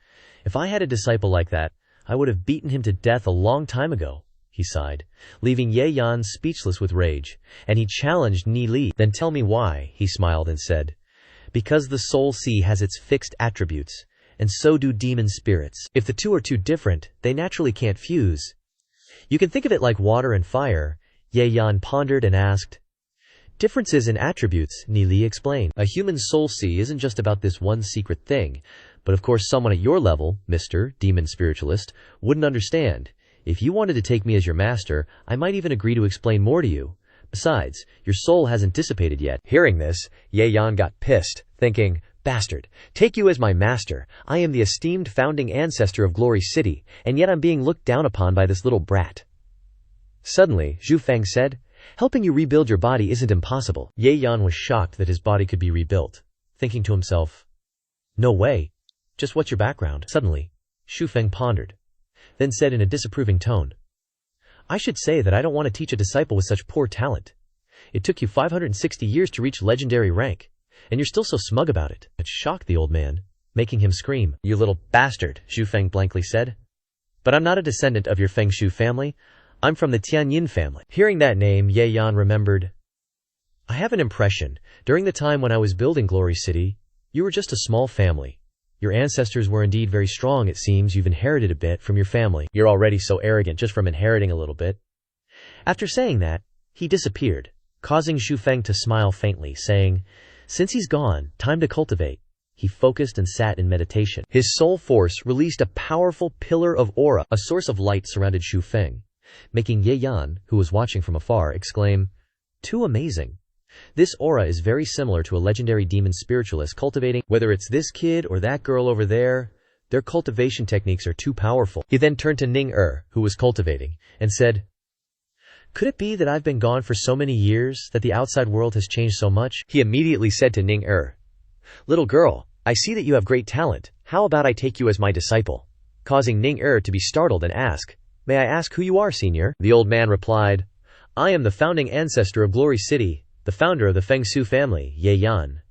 If I had a disciple like that, I would have beaten him to death a long time ago, he sighed, leaving Ye Yan speechless with rage, and he challenged Neely. Then tell me why, he smiled and said, Because the soul sea has its fixed attributes, and so do demon spirits. If the two are too different, they naturally can't fuse. You can think of it like water and fire. Ye Yan pondered and asked, Differences in attributes, Neely explained. A human soul sea isn't just about this one secret thing, but of course someone at your level, Mr. Demon Spiritualist, wouldn't understand. If you wanted to take me as your master, I might even agree to explain more to you. Besides, your soul hasn't dissipated yet. Hearing this, Ye Yan got pissed, thinking, Bastard, take you as my master. I am the esteemed founding ancestor of Glory City, and yet I'm being looked down upon by this little brat. Suddenly, Zhu Feng said, "Helping you rebuild your body isn't impossible." Ye Yan was shocked that his body could be rebuilt, thinking to himself, "No way. Just what's your background?" Suddenly, Zhu Feng pondered, then said in a disapproving tone, "I should say that I don't want to teach a disciple with such poor talent. It took you 560 years to reach legendary rank, and you're still so smug about it." It shocked the old man, making him scream. "You little bastard," Zhu Feng blankly said. "But I'm not a descendant of your Feng Shu family. I'm from the Tianyin family." Hearing that name, Ye Yan remembered, "I have an impression, during the time when I was building Glory City, you were just a small family. Your ancestors were indeed very strong. It seems you've inherited a bit from your family. You're already so arrogant just from inheriting a little bit." After saying that, he disappeared, causing Zhu Feng to smile faintly, saying, "Since he's gone, time to cultivate." He focused and sat in meditation. His soul force released a powerful pillar of aura. A source of light surrounded Zhu Feng, making Ye Yan, who was watching from afar, exclaim, "Too amazing. This aura is very similar to a legendary demon spiritualist cultivating. Whether it's this kid or that girl over there, their cultivation techniques are too powerful." He then turned to Ning who was cultivating, and said, "Could it be that I've been gone for so many years that the outside world has changed so much?" He immediately said to Ning "Little girl, I see that you have great talent. How about I take you as my disciple?" Causing Ning to be startled and ask, "May I ask who you are, senior?" The old man replied, "I am the founding ancestor of Glory City, the founder of the Feng Shu family, Ye Yan."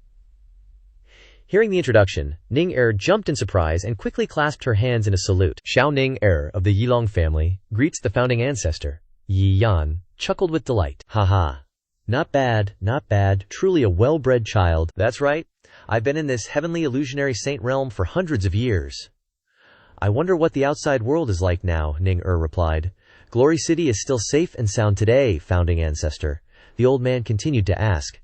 Hearing the introduction, Ning jumped in surprise and quickly clasped her hands in a salute. Xiao Ning of the Yilong family greets the founding ancestor. Ye Yan chuckled with delight. "Haha. Not bad, not bad. Truly a well-bred child." "That's right. I've been in this heavenly illusionary saint realm for hundreds of years. I wonder what the outside world is like now," Ning replied. "Glory City is still safe and sound today, founding ancestor." The old man continued to ask,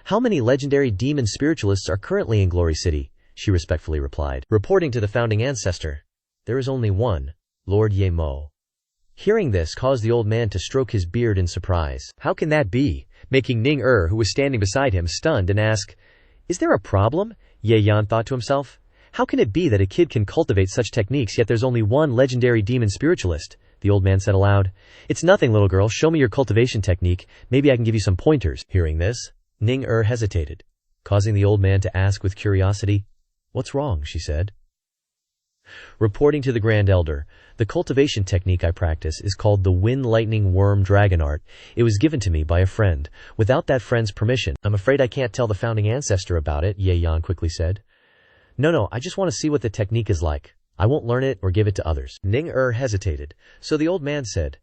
"How many legendary demon spiritualists are currently in Glory City?" She respectfully replied, reporting to the founding ancestor, "There is only one, Lord Ye Mo." Hearing this caused the old man to stroke his beard in surprise. How can that be? Making Ning who was standing beside him, stunned and ask, "Is there a problem?" Ye Yan thought to himself. How can it be that a kid can cultivate such techniques yet there's only one legendary demon spiritualist? The old man said aloud, "It's nothing, little girl. Show me your cultivation technique. Maybe I can give you some pointers." Hearing this, Ning hesitated, causing the old man to ask with curiosity, "What's wrong?" she said. Reporting to the Grand Elder, "The cultivation technique I practice is called the Wind Lightning Worm Dragon Art. It was given to me by a friend. Without that friend's permission, I'm afraid I can't tell the founding ancestor about it," Ye Yan quickly said. No, I just want to see what the technique is like. I won't learn it or give it to others." Ning hesitated, so the old man said,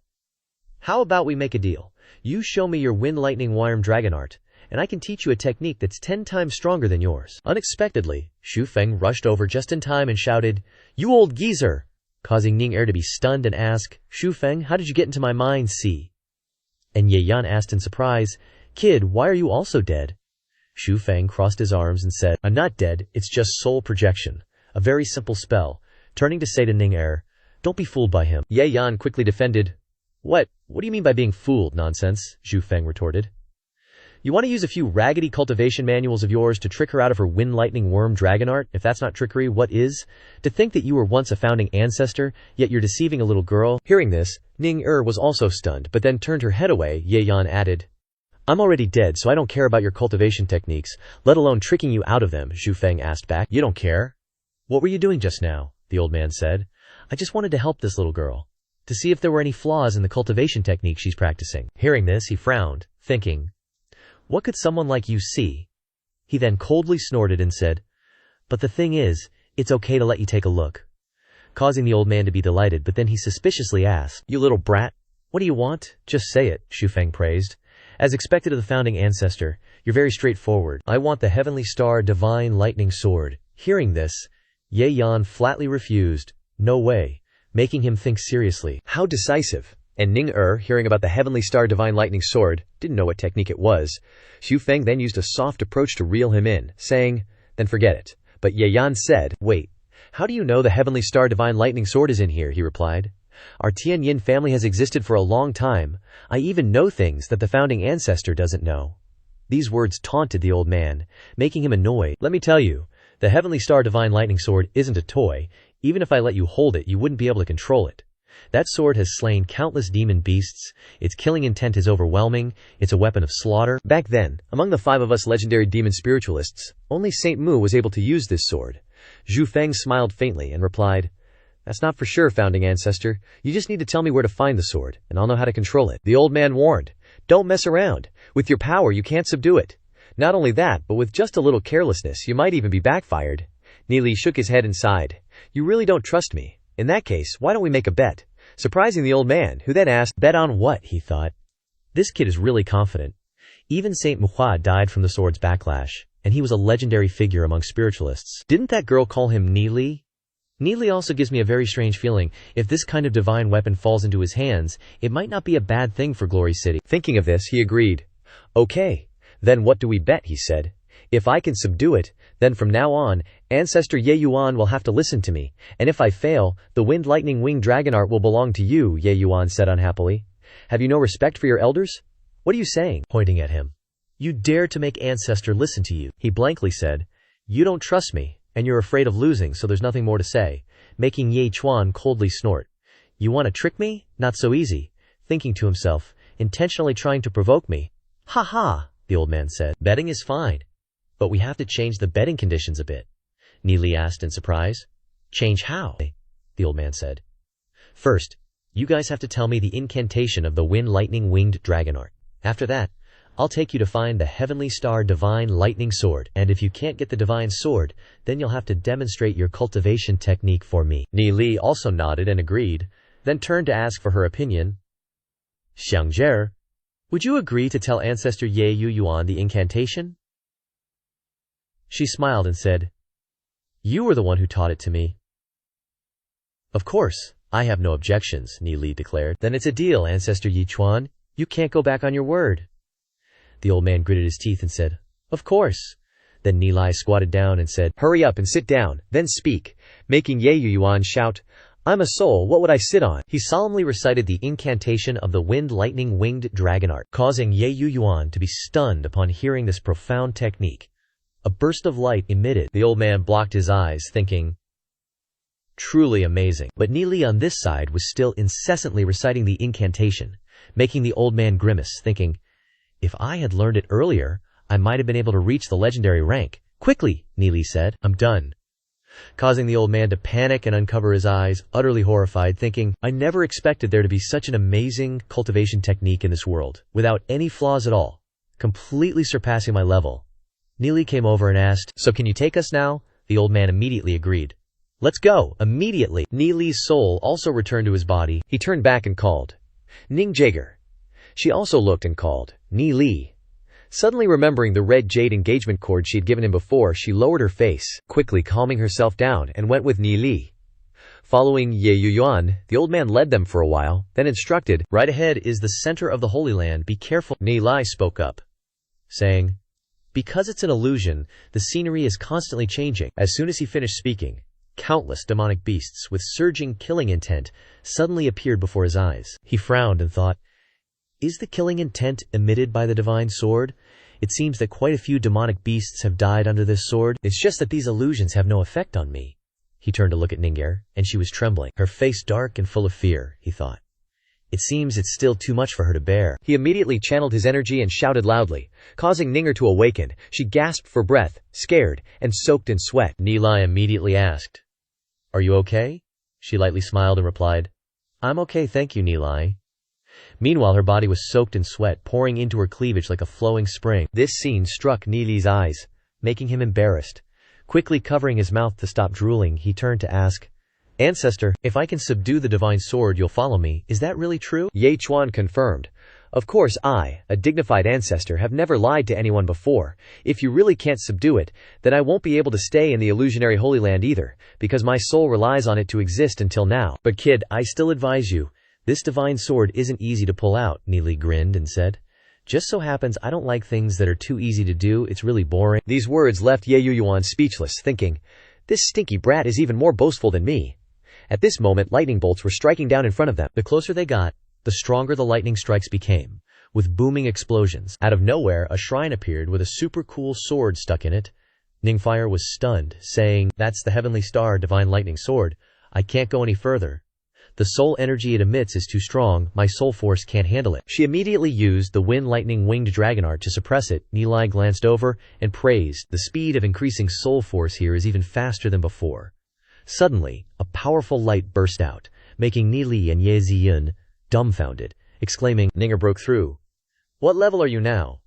"How about we make a deal? You show me your Wind Lightning Worm Dragon Art, and I can teach you a technique that's 10 times stronger than yours." Unexpectedly, Zhu Feng rushed over just in time and shouted, "You old geezer!" causing Ning to be stunned and ask, "Zhu Feng, how did you get into my mind, see?" And Ye Yan asked in surprise, "Kid, why are you also dead?" Zhu Feng crossed his arms and said, "I'm not dead, it's just soul projection. A very simple spell." Turning to say to Ning "Don't be fooled by him." Ye Yan quickly defended. What do you mean by being fooled? Nonsense," Zhu Feng retorted. "You want to use a few raggedy cultivation manuals of yours to trick her out of her Wind Lightning Worm Dragon Art? If that's not trickery, what is? To think that you were once a founding ancestor, yet you're deceiving a little girl." Hearing this, Ning was also stunned, but then turned her head away. Ye Yan added, "I'm already dead, so I don't care about your cultivation techniques, let alone tricking you out of them." Zhu Feng asked back, "You don't care? What were you doing just now?" The old man said, "I just wanted to help this little girl, to see if there were any flaws in the cultivation technique she's practicing." Hearing this, he frowned, thinking, "What could someone like you see?" He then coldly snorted and said, "But the thing is, it's okay to let you take a look." Causing the old man to be delighted, but then he suspiciously asked, "You little brat, what do you want? Just say it," Zhu Feng praised. "As expected of the founding ancestor, you're very straightforward. I want the Heavenly Star Divine Lightning Sword." Hearing this, Ye Yan flatly refused, "No way," making him think seriously. How decisive! And Ning hearing about the Heavenly Star Divine Lightning Sword, didn't know what technique it was. Zhu Feng then used a soft approach to reel him in, saying, "Then forget it." But Ye Yan said, "Wait, how do you know the Heavenly Star Divine Lightning Sword is in here?" He replied, "Our Tianyin family has existed for a long time. I even know things that the founding ancestor doesn't know." These words taunted the old man, making him annoyed. "Let me tell you, the Heavenly Star Divine Lightning Sword isn't a toy. Even if I let you hold it, you wouldn't be able to control it. That sword has slain countless demon beasts. Its killing intent is overwhelming. It's a weapon of slaughter. Back then, among the 5 of us legendary demon spiritualists, only Saint Mu was able to use this sword. Zhu Feng smiled faintly and replied, "That's not for sure, founding ancestor. You just need to tell me where to find the sword, and I'll know how to control it." The old man warned, "Don't mess around. With your power, you can't subdue it. Not only that, but with just a little carelessness, you might even be backfired." Neely shook his head and sighed. "You really don't trust me. In that case, why don't we make a bet?" Surprising the old man, who then asked, "Bet on what?" he thought. This kid is really confident. Even Saint Manhwa died from the sword's backlash, and he was a legendary figure among spiritualists. Didn't that girl call him Neely? Neely also gives me a very strange feeling. If this kind of divine weapon falls into his hands, it might not be a bad thing for Glory City. Thinking of this, he agreed. "Okay, then what do we bet?" he said. "If I can subdue it, then from now on, Ancestor Ye Yuan will have to listen to me, and if I fail, the Wind Lightning Winged Dragon art will belong to you," Ye Yuan said unhappily. "Have you no respect for your elders? What are you saying?" Pointing at him. "You dare to make Ancestor listen to you," he blankly said. "You don't trust me, and you're afraid of losing, so there's nothing more to say," making Ye Chuan coldly snort. "You want to trick me? Not so easy," thinking to himself, intentionally trying to provoke me. "Ha ha," the old man said. "Betting is fine. But we have to change the betting conditions a bit," Neely asked in surprise. "Change how?" the old man said. "First, you guys have to tell me the incantation of the Wind Lightning Winged Dragon art. After that, I'll take you to find the Heavenly Star Divine Lightning Sword, and if you can't get the Divine Sword, then you'll have to demonstrate your cultivation technique for me." Neely also nodded and agreed, then turned to ask for her opinion. "Xiangzhe, would you agree to tell Ancestor Ye Yuan the incantation?" She smiled and said, "You were the one who taught it to me." "Of course, I have no objections," Neely declared. "Then it's a deal, Ancestor Yi Chuan. You can't go back on your word." The old man gritted his teeth and said, "Of course." Then Neely squatted down and said, "Hurry up and sit down, then speak," making Ye Yuan shout, "I'm a soul, what would I sit on?" He solemnly recited the incantation of the Wind Lightning Winged Dragon art, causing Ye Yuan to be stunned upon hearing this profound technique. A burst of light emitted. The old man blocked his eyes, thinking, "Truly amazing." But Neely on this side was still incessantly reciting the incantation, making the old man grimace, thinking, "If I had learned it earlier, I might have been able to reach the legendary rank." "Quickly," Neely said, "I'm done." Causing the old man to panic and uncover his eyes, utterly horrified, thinking, "I never expected there to be such an amazing cultivation technique in this world, without any flaws at all, completely surpassing my level." Neely came over and asked, "So can you take us now?" The old man immediately agreed. "Let's go, immediately." Neely's soul also returned to his body. He turned back and called, "Ning Jaeger." She also looked and called, "Neely." Suddenly remembering the red jade engagement cord she had given him before, she lowered her face, quickly calming herself down, and went with Neely. Following Ye Yuan, the old man led them for a while, then instructed, "Right ahead is the center of the Holy Land, be careful." Neely spoke up, saying, "Because it's an illusion, the scenery is constantly changing." As soon as he finished speaking, countless demonic beasts with surging killing intent suddenly appeared before his eyes. He frowned and thought, "Is the killing intent emitted by the divine sword? It seems that quite a few demonic beasts have died under this sword. It's just that these illusions have no effect on me." He turned to look at Ninger, and she was trembling, her face dark and full of fear, he thought. It seems it's still too much for her to bear. He immediately channeled his energy and shouted loudly, causing Ninger to awaken. She gasped for breath, scared, and soaked in sweat. Neely immediately asked, "Are you okay?" She lightly smiled and replied, "I'm okay, thank you, Neely." Meanwhile, her body was soaked in sweat, pouring into her cleavage like a flowing spring. This scene struck Neely's eyes, making him embarrassed. Quickly covering his mouth to stop drooling, he turned to ask, "Ancestor, if I can subdue the divine sword, you'll follow me. Is that really true?" Ye Chuan confirmed, "Of course I, a dignified ancestor, have never lied to anyone before. If you really can't subdue it, then I won't be able to stay in the illusionary Holy Land either, because my soul relies on it to exist until now. But kid, I still advise you, this divine sword isn't easy to pull out." Neely grinned and said, "Just so happens I don't like things that are too easy to do. It's really boring." These words left Ye Yuan speechless, thinking, "This stinky brat is even more boastful than me." At this moment, lightning bolts were striking down in front of them. The closer they got, the stronger the lightning strikes became, with booming explosions. Out of nowhere, a shrine appeared with a super cool sword stuck in it. Ningfire was stunned, saying, "That's the Heavenly Star Divine Lightning Sword. I can't go any further." The soul energy it emits is too strong, my soul force can't handle it. She immediately used the wind lightning winged dragon art to suppress it. Nilai glanced over and praised, the speed of increasing soul force here is even faster than before. Suddenly, a powerful light burst out, making Nili and Ye Ziyun dumbfounded, exclaiming, Ninger broke through. What level are you now?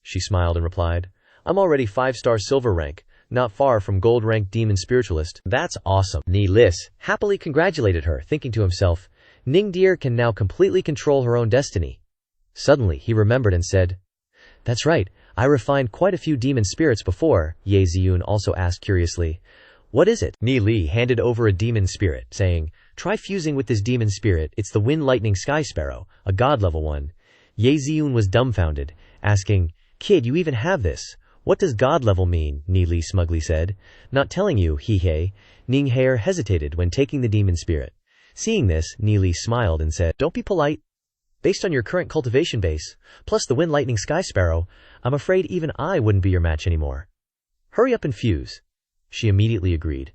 She smiled and replied, I'm already 5-star silver rank, not far from gold rank demon spiritualist. That's awesome. Ni Lis happily congratulated her, thinking to himself, Ning dear can now completely control her own destiny. Suddenly, he remembered and said, That's right, I refined quite a few demon spirits before. Ye Ziyun also asked curiously, What is it? Ni Li handed over a demon spirit, saying, Try fusing with this demon spirit, it's the wind lightning sky sparrow, a god level one. Ye Ziyun was dumbfounded, asking, Kid, you even have this. What does god level mean? Ni Li smugly said. Not telling you, he. Ning Hair hesitated when taking the demon spirit. Seeing this, Ni Li smiled and said, Don't be polite. Based on your current cultivation base, plus the wind lightning sky sparrow, I'm afraid even I wouldn't be your match anymore. Hurry up and fuse. She immediately agreed.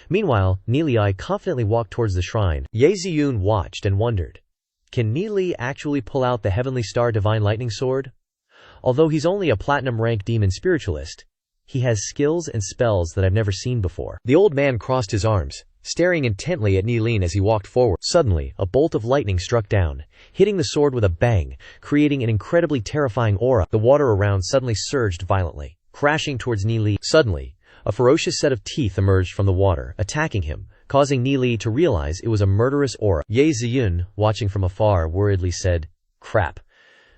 Meanwhile, Nili confidently walked towards the shrine. Ye Ziyun watched and wondered, Can Nili actually pull out the Heavenly Star Divine Lightning Sword? Although he's only a platinum rank demon spiritualist, he has skills and spells that I've never seen before. The old man crossed his arms, staring intently at Nilin as he walked forward. Suddenly, a bolt of lightning struck down, hitting the sword with a bang, creating an incredibly terrifying aura. The water around suddenly surged violently, crashing towards Nili. Suddenly, a ferocious set of teeth emerged from the water, attacking him, causing Nili to realize it was a murderous aura. Ye Ziyun, watching from afar, worriedly said, Crap.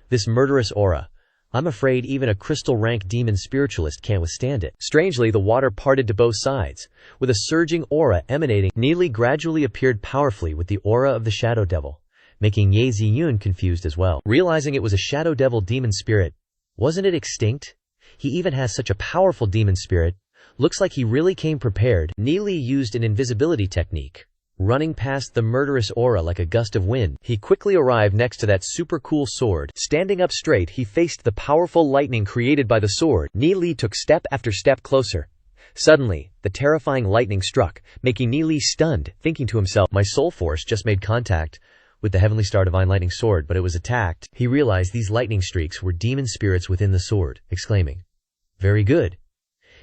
This murderous aura. I'm afraid even a crystal rank demon spiritualist can't withstand it. Strangely, the water parted to both sides, with a surging aura emanating. Nili gradually appeared powerfully with the aura of the Shadow Devil, making Ye Ziyun confused as well. Realizing it was a Shadow Devil demon spirit, wasn't it extinct? He even has such a powerful demon spirit. Looks like he really came prepared. Nili used an invisibility technique, running past the murderous aura like a gust of wind. He quickly arrived next to that super cool sword. Standing up straight, he faced the powerful lightning created by the sword. Nili took step after step closer. Suddenly, the terrifying lightning struck, making Nili stunned, thinking to himself, My soul force just made contact with the Heavenly Star Divine Lightning Sword, but it was attacked. He realized these lightning streaks were demon spirits within the sword, exclaiming, Very good.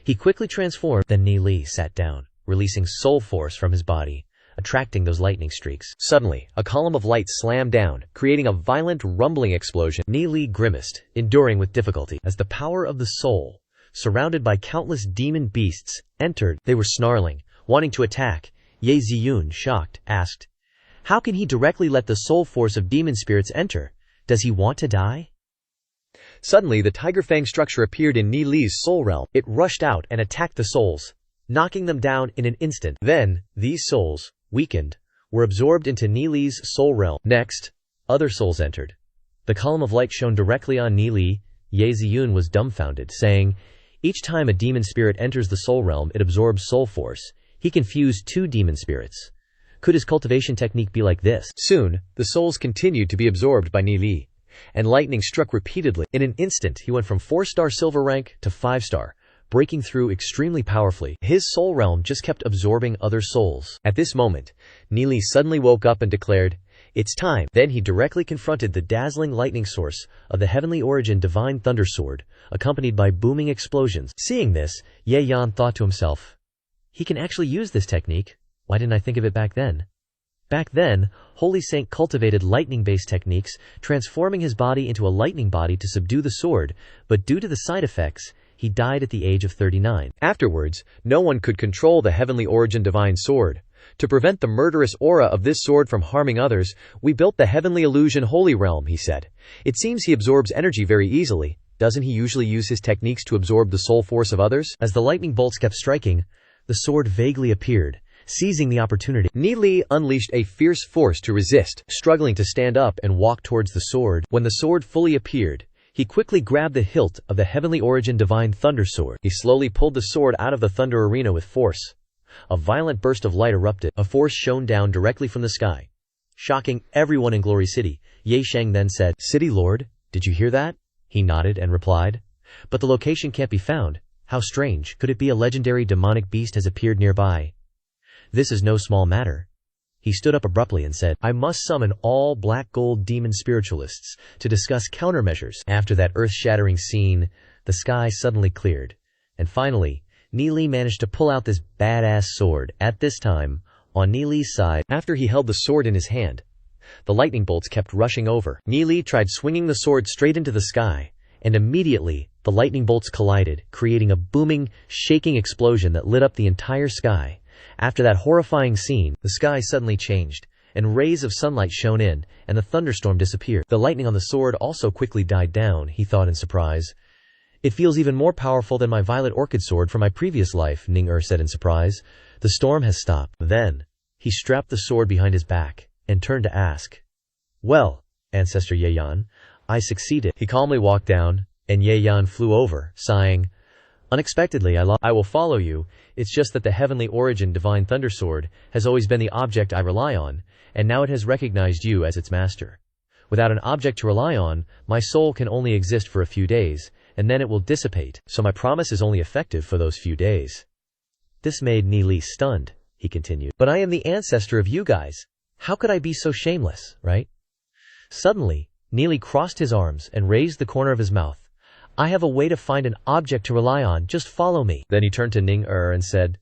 He quickly transformed. Then Nili sat down, releasing soul force from his body, attracting those lightning streaks. Suddenly, a column of light slammed down, creating a violent rumbling explosion. Nili grimaced, enduring with difficulty, as the power of the soul, surrounded by countless demon beasts, entered. They were snarling, wanting to attack. Ye Ziyun, shocked, asked, How can he directly let the soul force of demon spirits enter? Does he want to die? Suddenly, the Tiger Fang structure appeared in Nili's soul realm. It rushed out and attacked the souls, knocking them down in an instant. Then, these souls, weakened, were absorbed into Nili's soul realm. Next, other souls entered. The column of light shone directly on Nili. Ye Ziyun was dumbfounded, saying, Each time a demon spirit enters the soul realm, it absorbs soul force. He can fuse 2 demon spirits. Could his cultivation technique be like this? Soon, the souls continued to be absorbed by Nili, and lightning struck repeatedly. In an instant, he went from 4-star silver rank to 5-star, breaking through extremely powerfully. His soul realm just kept absorbing other souls. At this moment, Nili suddenly woke up and declared, It's time. Then he directly confronted the dazzling lightning source of the Heavenly Origin Divine Thunder Sword, accompanied by booming explosions. Seeing this, Ye Yan thought to himself, He can actually use this technique. Why didn't I think of it back then? Back then, Holy Saint cultivated lightning-based techniques, transforming his body into a lightning body to subdue the sword, but due to the side effects, he died at the age of 39. Afterwards, no one could control the Heavenly Origin Divine Sword. To prevent the murderous aura of this sword from harming others, we built the Heavenly Illusion Holy Realm, he said. It seems he absorbs energy very easily. Doesn't he usually use his techniques to absorb the soul force of others? As the lightning bolts kept striking, the sword vaguely appeared, seizing the opportunity. Nili unleashed a fierce force to resist, struggling to stand up and walk towards the sword. When the sword fully appeared, he quickly grabbed the hilt of the Heavenly Origin Divine Thunder Sword. He slowly pulled the sword out of the thunder arena with force. A violent burst of light erupted. A force shone down directly from the sky, shocking everyone in Glory City. Ye Sheng then said, City Lord, did you hear that? He nodded and replied, But the location can't be found. How strange. Could it be a legendary demonic beast has appeared nearby? This is no small matter. He stood up abruptly and said, "I must summon all black gold demon spiritualists to discuss countermeasures." After that earth-shattering scene, the sky suddenly cleared. And finally, Neely managed to pull out this badass sword. At this time, on Neely's side, after he held the sword in his hand, the lightning bolts kept rushing over. Neely tried swinging the sword straight into the sky, and immediately, the lightning bolts collided, creating a booming, shaking explosion that lit up the entire sky. After that horrifying scene, the sky suddenly changed, and rays of sunlight shone in, and the thunderstorm disappeared. The lightning on the sword also quickly died down, he thought in surprise. "It feels even more powerful than my violet orchid sword from my previous life," Ning said in surprise. "The storm has stopped." Then, he strapped the sword behind his back, and turned to ask, "Well, Ancestor Yeyan, I succeeded." He calmly walked down, and Yeyan flew over, sighing, "Unexpectedly, I will follow you. It's just that the heavenly origin divine thunder sword has always been the object I rely on, and now it has recognized you as its master. Without an object to rely on, my soul can only exist for a few days, and then it will dissipate, so my promise is only effective for those few days." This made Neely stunned, he continued. "But I am the ancestor of you guys. How could I be so shameless, right?" Suddenly, Neely crossed his arms and raised the corner of his mouth. "I have a way to find an object to rely on, just follow me." Then he turned to Ning and said,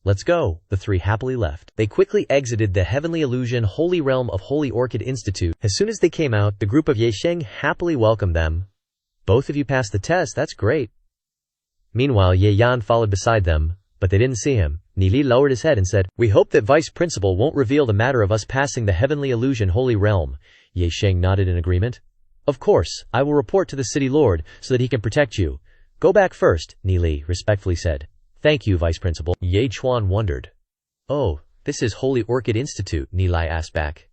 "Let's go." The three happily left. They quickly exited the Heavenly Illusion Holy Realm of Holy Orchid Institute. As soon as they came out, the group of Yesheng happily welcomed them. "Both of you passed the test, that's great." Meanwhile, Yeyan followed beside them, but they didn't see him. Neely lowered his head and said, "We hope that Vice Principal won't reveal the matter of us passing the Heavenly Illusion Holy Realm." Yesheng nodded in agreement. "Of course, I will report to the City Lord so that he can protect you. Go back first," Neely respectfully said. "Thank you, Vice Principal." Ye Chuan wondered. "Oh, this is Holy Orchid Institute," Neely asked back.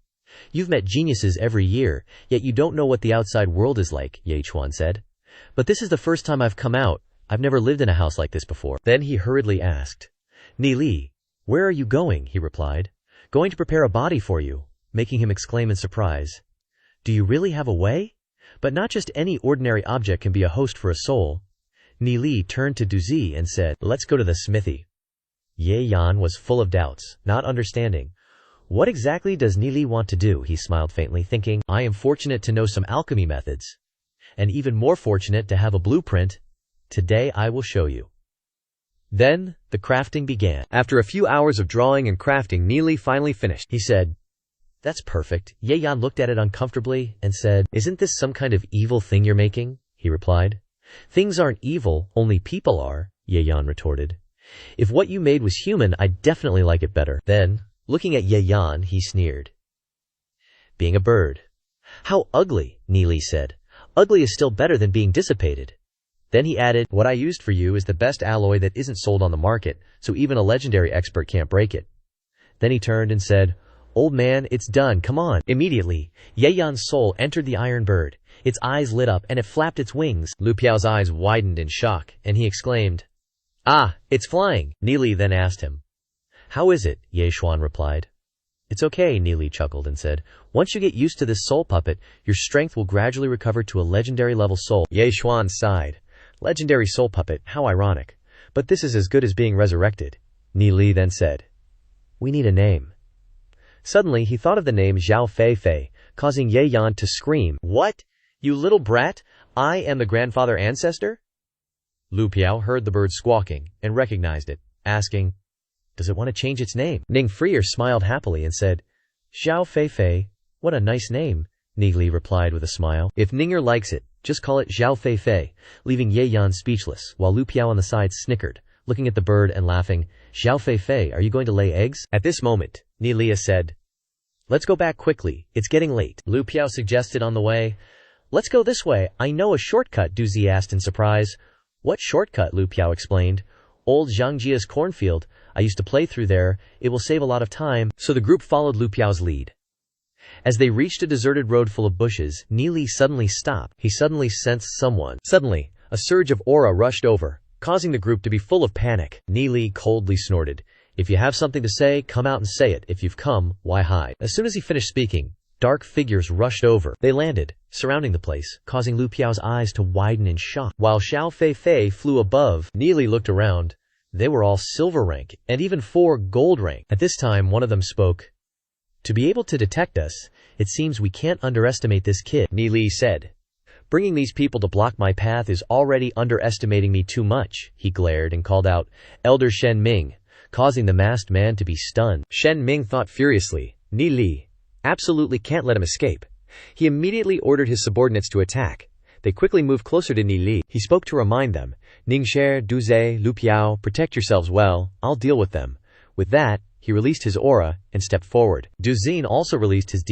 "You've met geniuses every year, yet you don't know what the outside world is like," Ye Chuan said. "But this is the first time I've come out. I've never lived in a house like this before." Then he hurriedly asked, "Neely, where are you going?" He replied, "Going to prepare a body for you," making him exclaim in surprise. "Do you really have a way? But not just any ordinary object can be a host for a soul." Neely turned to Duzi and said, "Let's go to the smithy." Ye Yan was full of doubts, not understanding. What exactly does Neely want to do? He smiled faintly, thinking, I am fortunate to know some alchemy methods. And even more fortunate to have a blueprint. Today I will show you. Then, the crafting began. After a few hours of drawing and crafting, Neely finally finished. He said, "That's perfect." Ye Yan looked at it uncomfortably and said, "Isn't this some kind of evil thing you're making?" He replied. "Things aren't evil, only people are," Ye Yan retorted. "If what you made was human, I'd definitely like it better." Then, looking at Ye Yan, he sneered. "Being a bird." "How ugly," Neely said. "Ugly is still better than being dissipated." Then he added, "What I used for you is the best alloy that isn't sold on the market, so even a legendary expert can't break it." Then he turned and said, "Old man, it's done, come on." Immediately, Ye Yan's soul entered the iron bird. Its eyes lit up and it flapped its wings. Lu Piao's eyes widened in shock, and he exclaimed, "Ah, it's flying." Neely then asked him, "How is it?" Ye Xuan replied. "It's okay," Neely chuckled and said, "Once you get used to this soul puppet, your strength will gradually recover to a legendary level soul." Ye Xuan sighed. "Legendary soul puppet, how ironic. But this is as good as being resurrected." Neely then said, "We need a name." Suddenly, he thought of the name Zhao Fei Fei, causing Ye Yan to scream, "What? You little brat? I am the grandfather ancestor?" Lu Piao heard the bird squawking and recognized it, asking, "Does it want to change its name?" Ning Freer smiled happily and said, "Zhao Fei Fei, what a nice name." Neely replied with a smile, "If Ninger likes it, just call it Zhao Fei Fei," leaving Ye Yan speechless, while Lu Piao on the side snickered, looking at the bird and laughing. "Zhao Fei Fei, are you going to lay eggs?" At this moment, Nelia said, "Let's go back quickly, it's getting late." Lu Piao suggested on the way, "Let's go this way, I know a shortcut," Duzi asked in surprise. "What shortcut?" Lu Piao explained. "Old Zhangjia's cornfield, I used to play through there, it will save a lot of time." So the group followed Lu Piao's lead. As they reached a deserted road full of bushes, Neely suddenly stopped. He suddenly sensed someone. Suddenly, a surge of aura rushed over, causing the group to be full of panic. Neely coldly snorted, "If you have something to say, come out and say it. If you've come, why hide?" As soon as he finished speaking, dark figures rushed over. They landed, surrounding the place, causing Lu Piao's eyes to widen in shock. While Zhao Fei Fei flew above, Neely looked around. They were all silver rank, and even 4 gold rank. At this time, one of them spoke. To be able to detect us, it seems we can't underestimate this kid, Ni Li said. Bringing these people to block my path is already underestimating me too much, he glared and called out, Elder Shen Ming, causing the masked man to be stunned. Shen Ming thought furiously, Ni Li absolutely can't let him escape. He immediately ordered his subordinates to attack. They quickly moved closer to Ni Li. He spoke to remind them, Ningxie, Duze, Lu Piao, protect yourselves well, I'll deal with them. With that, he released his aura and stepped forward. Duzine also released his demon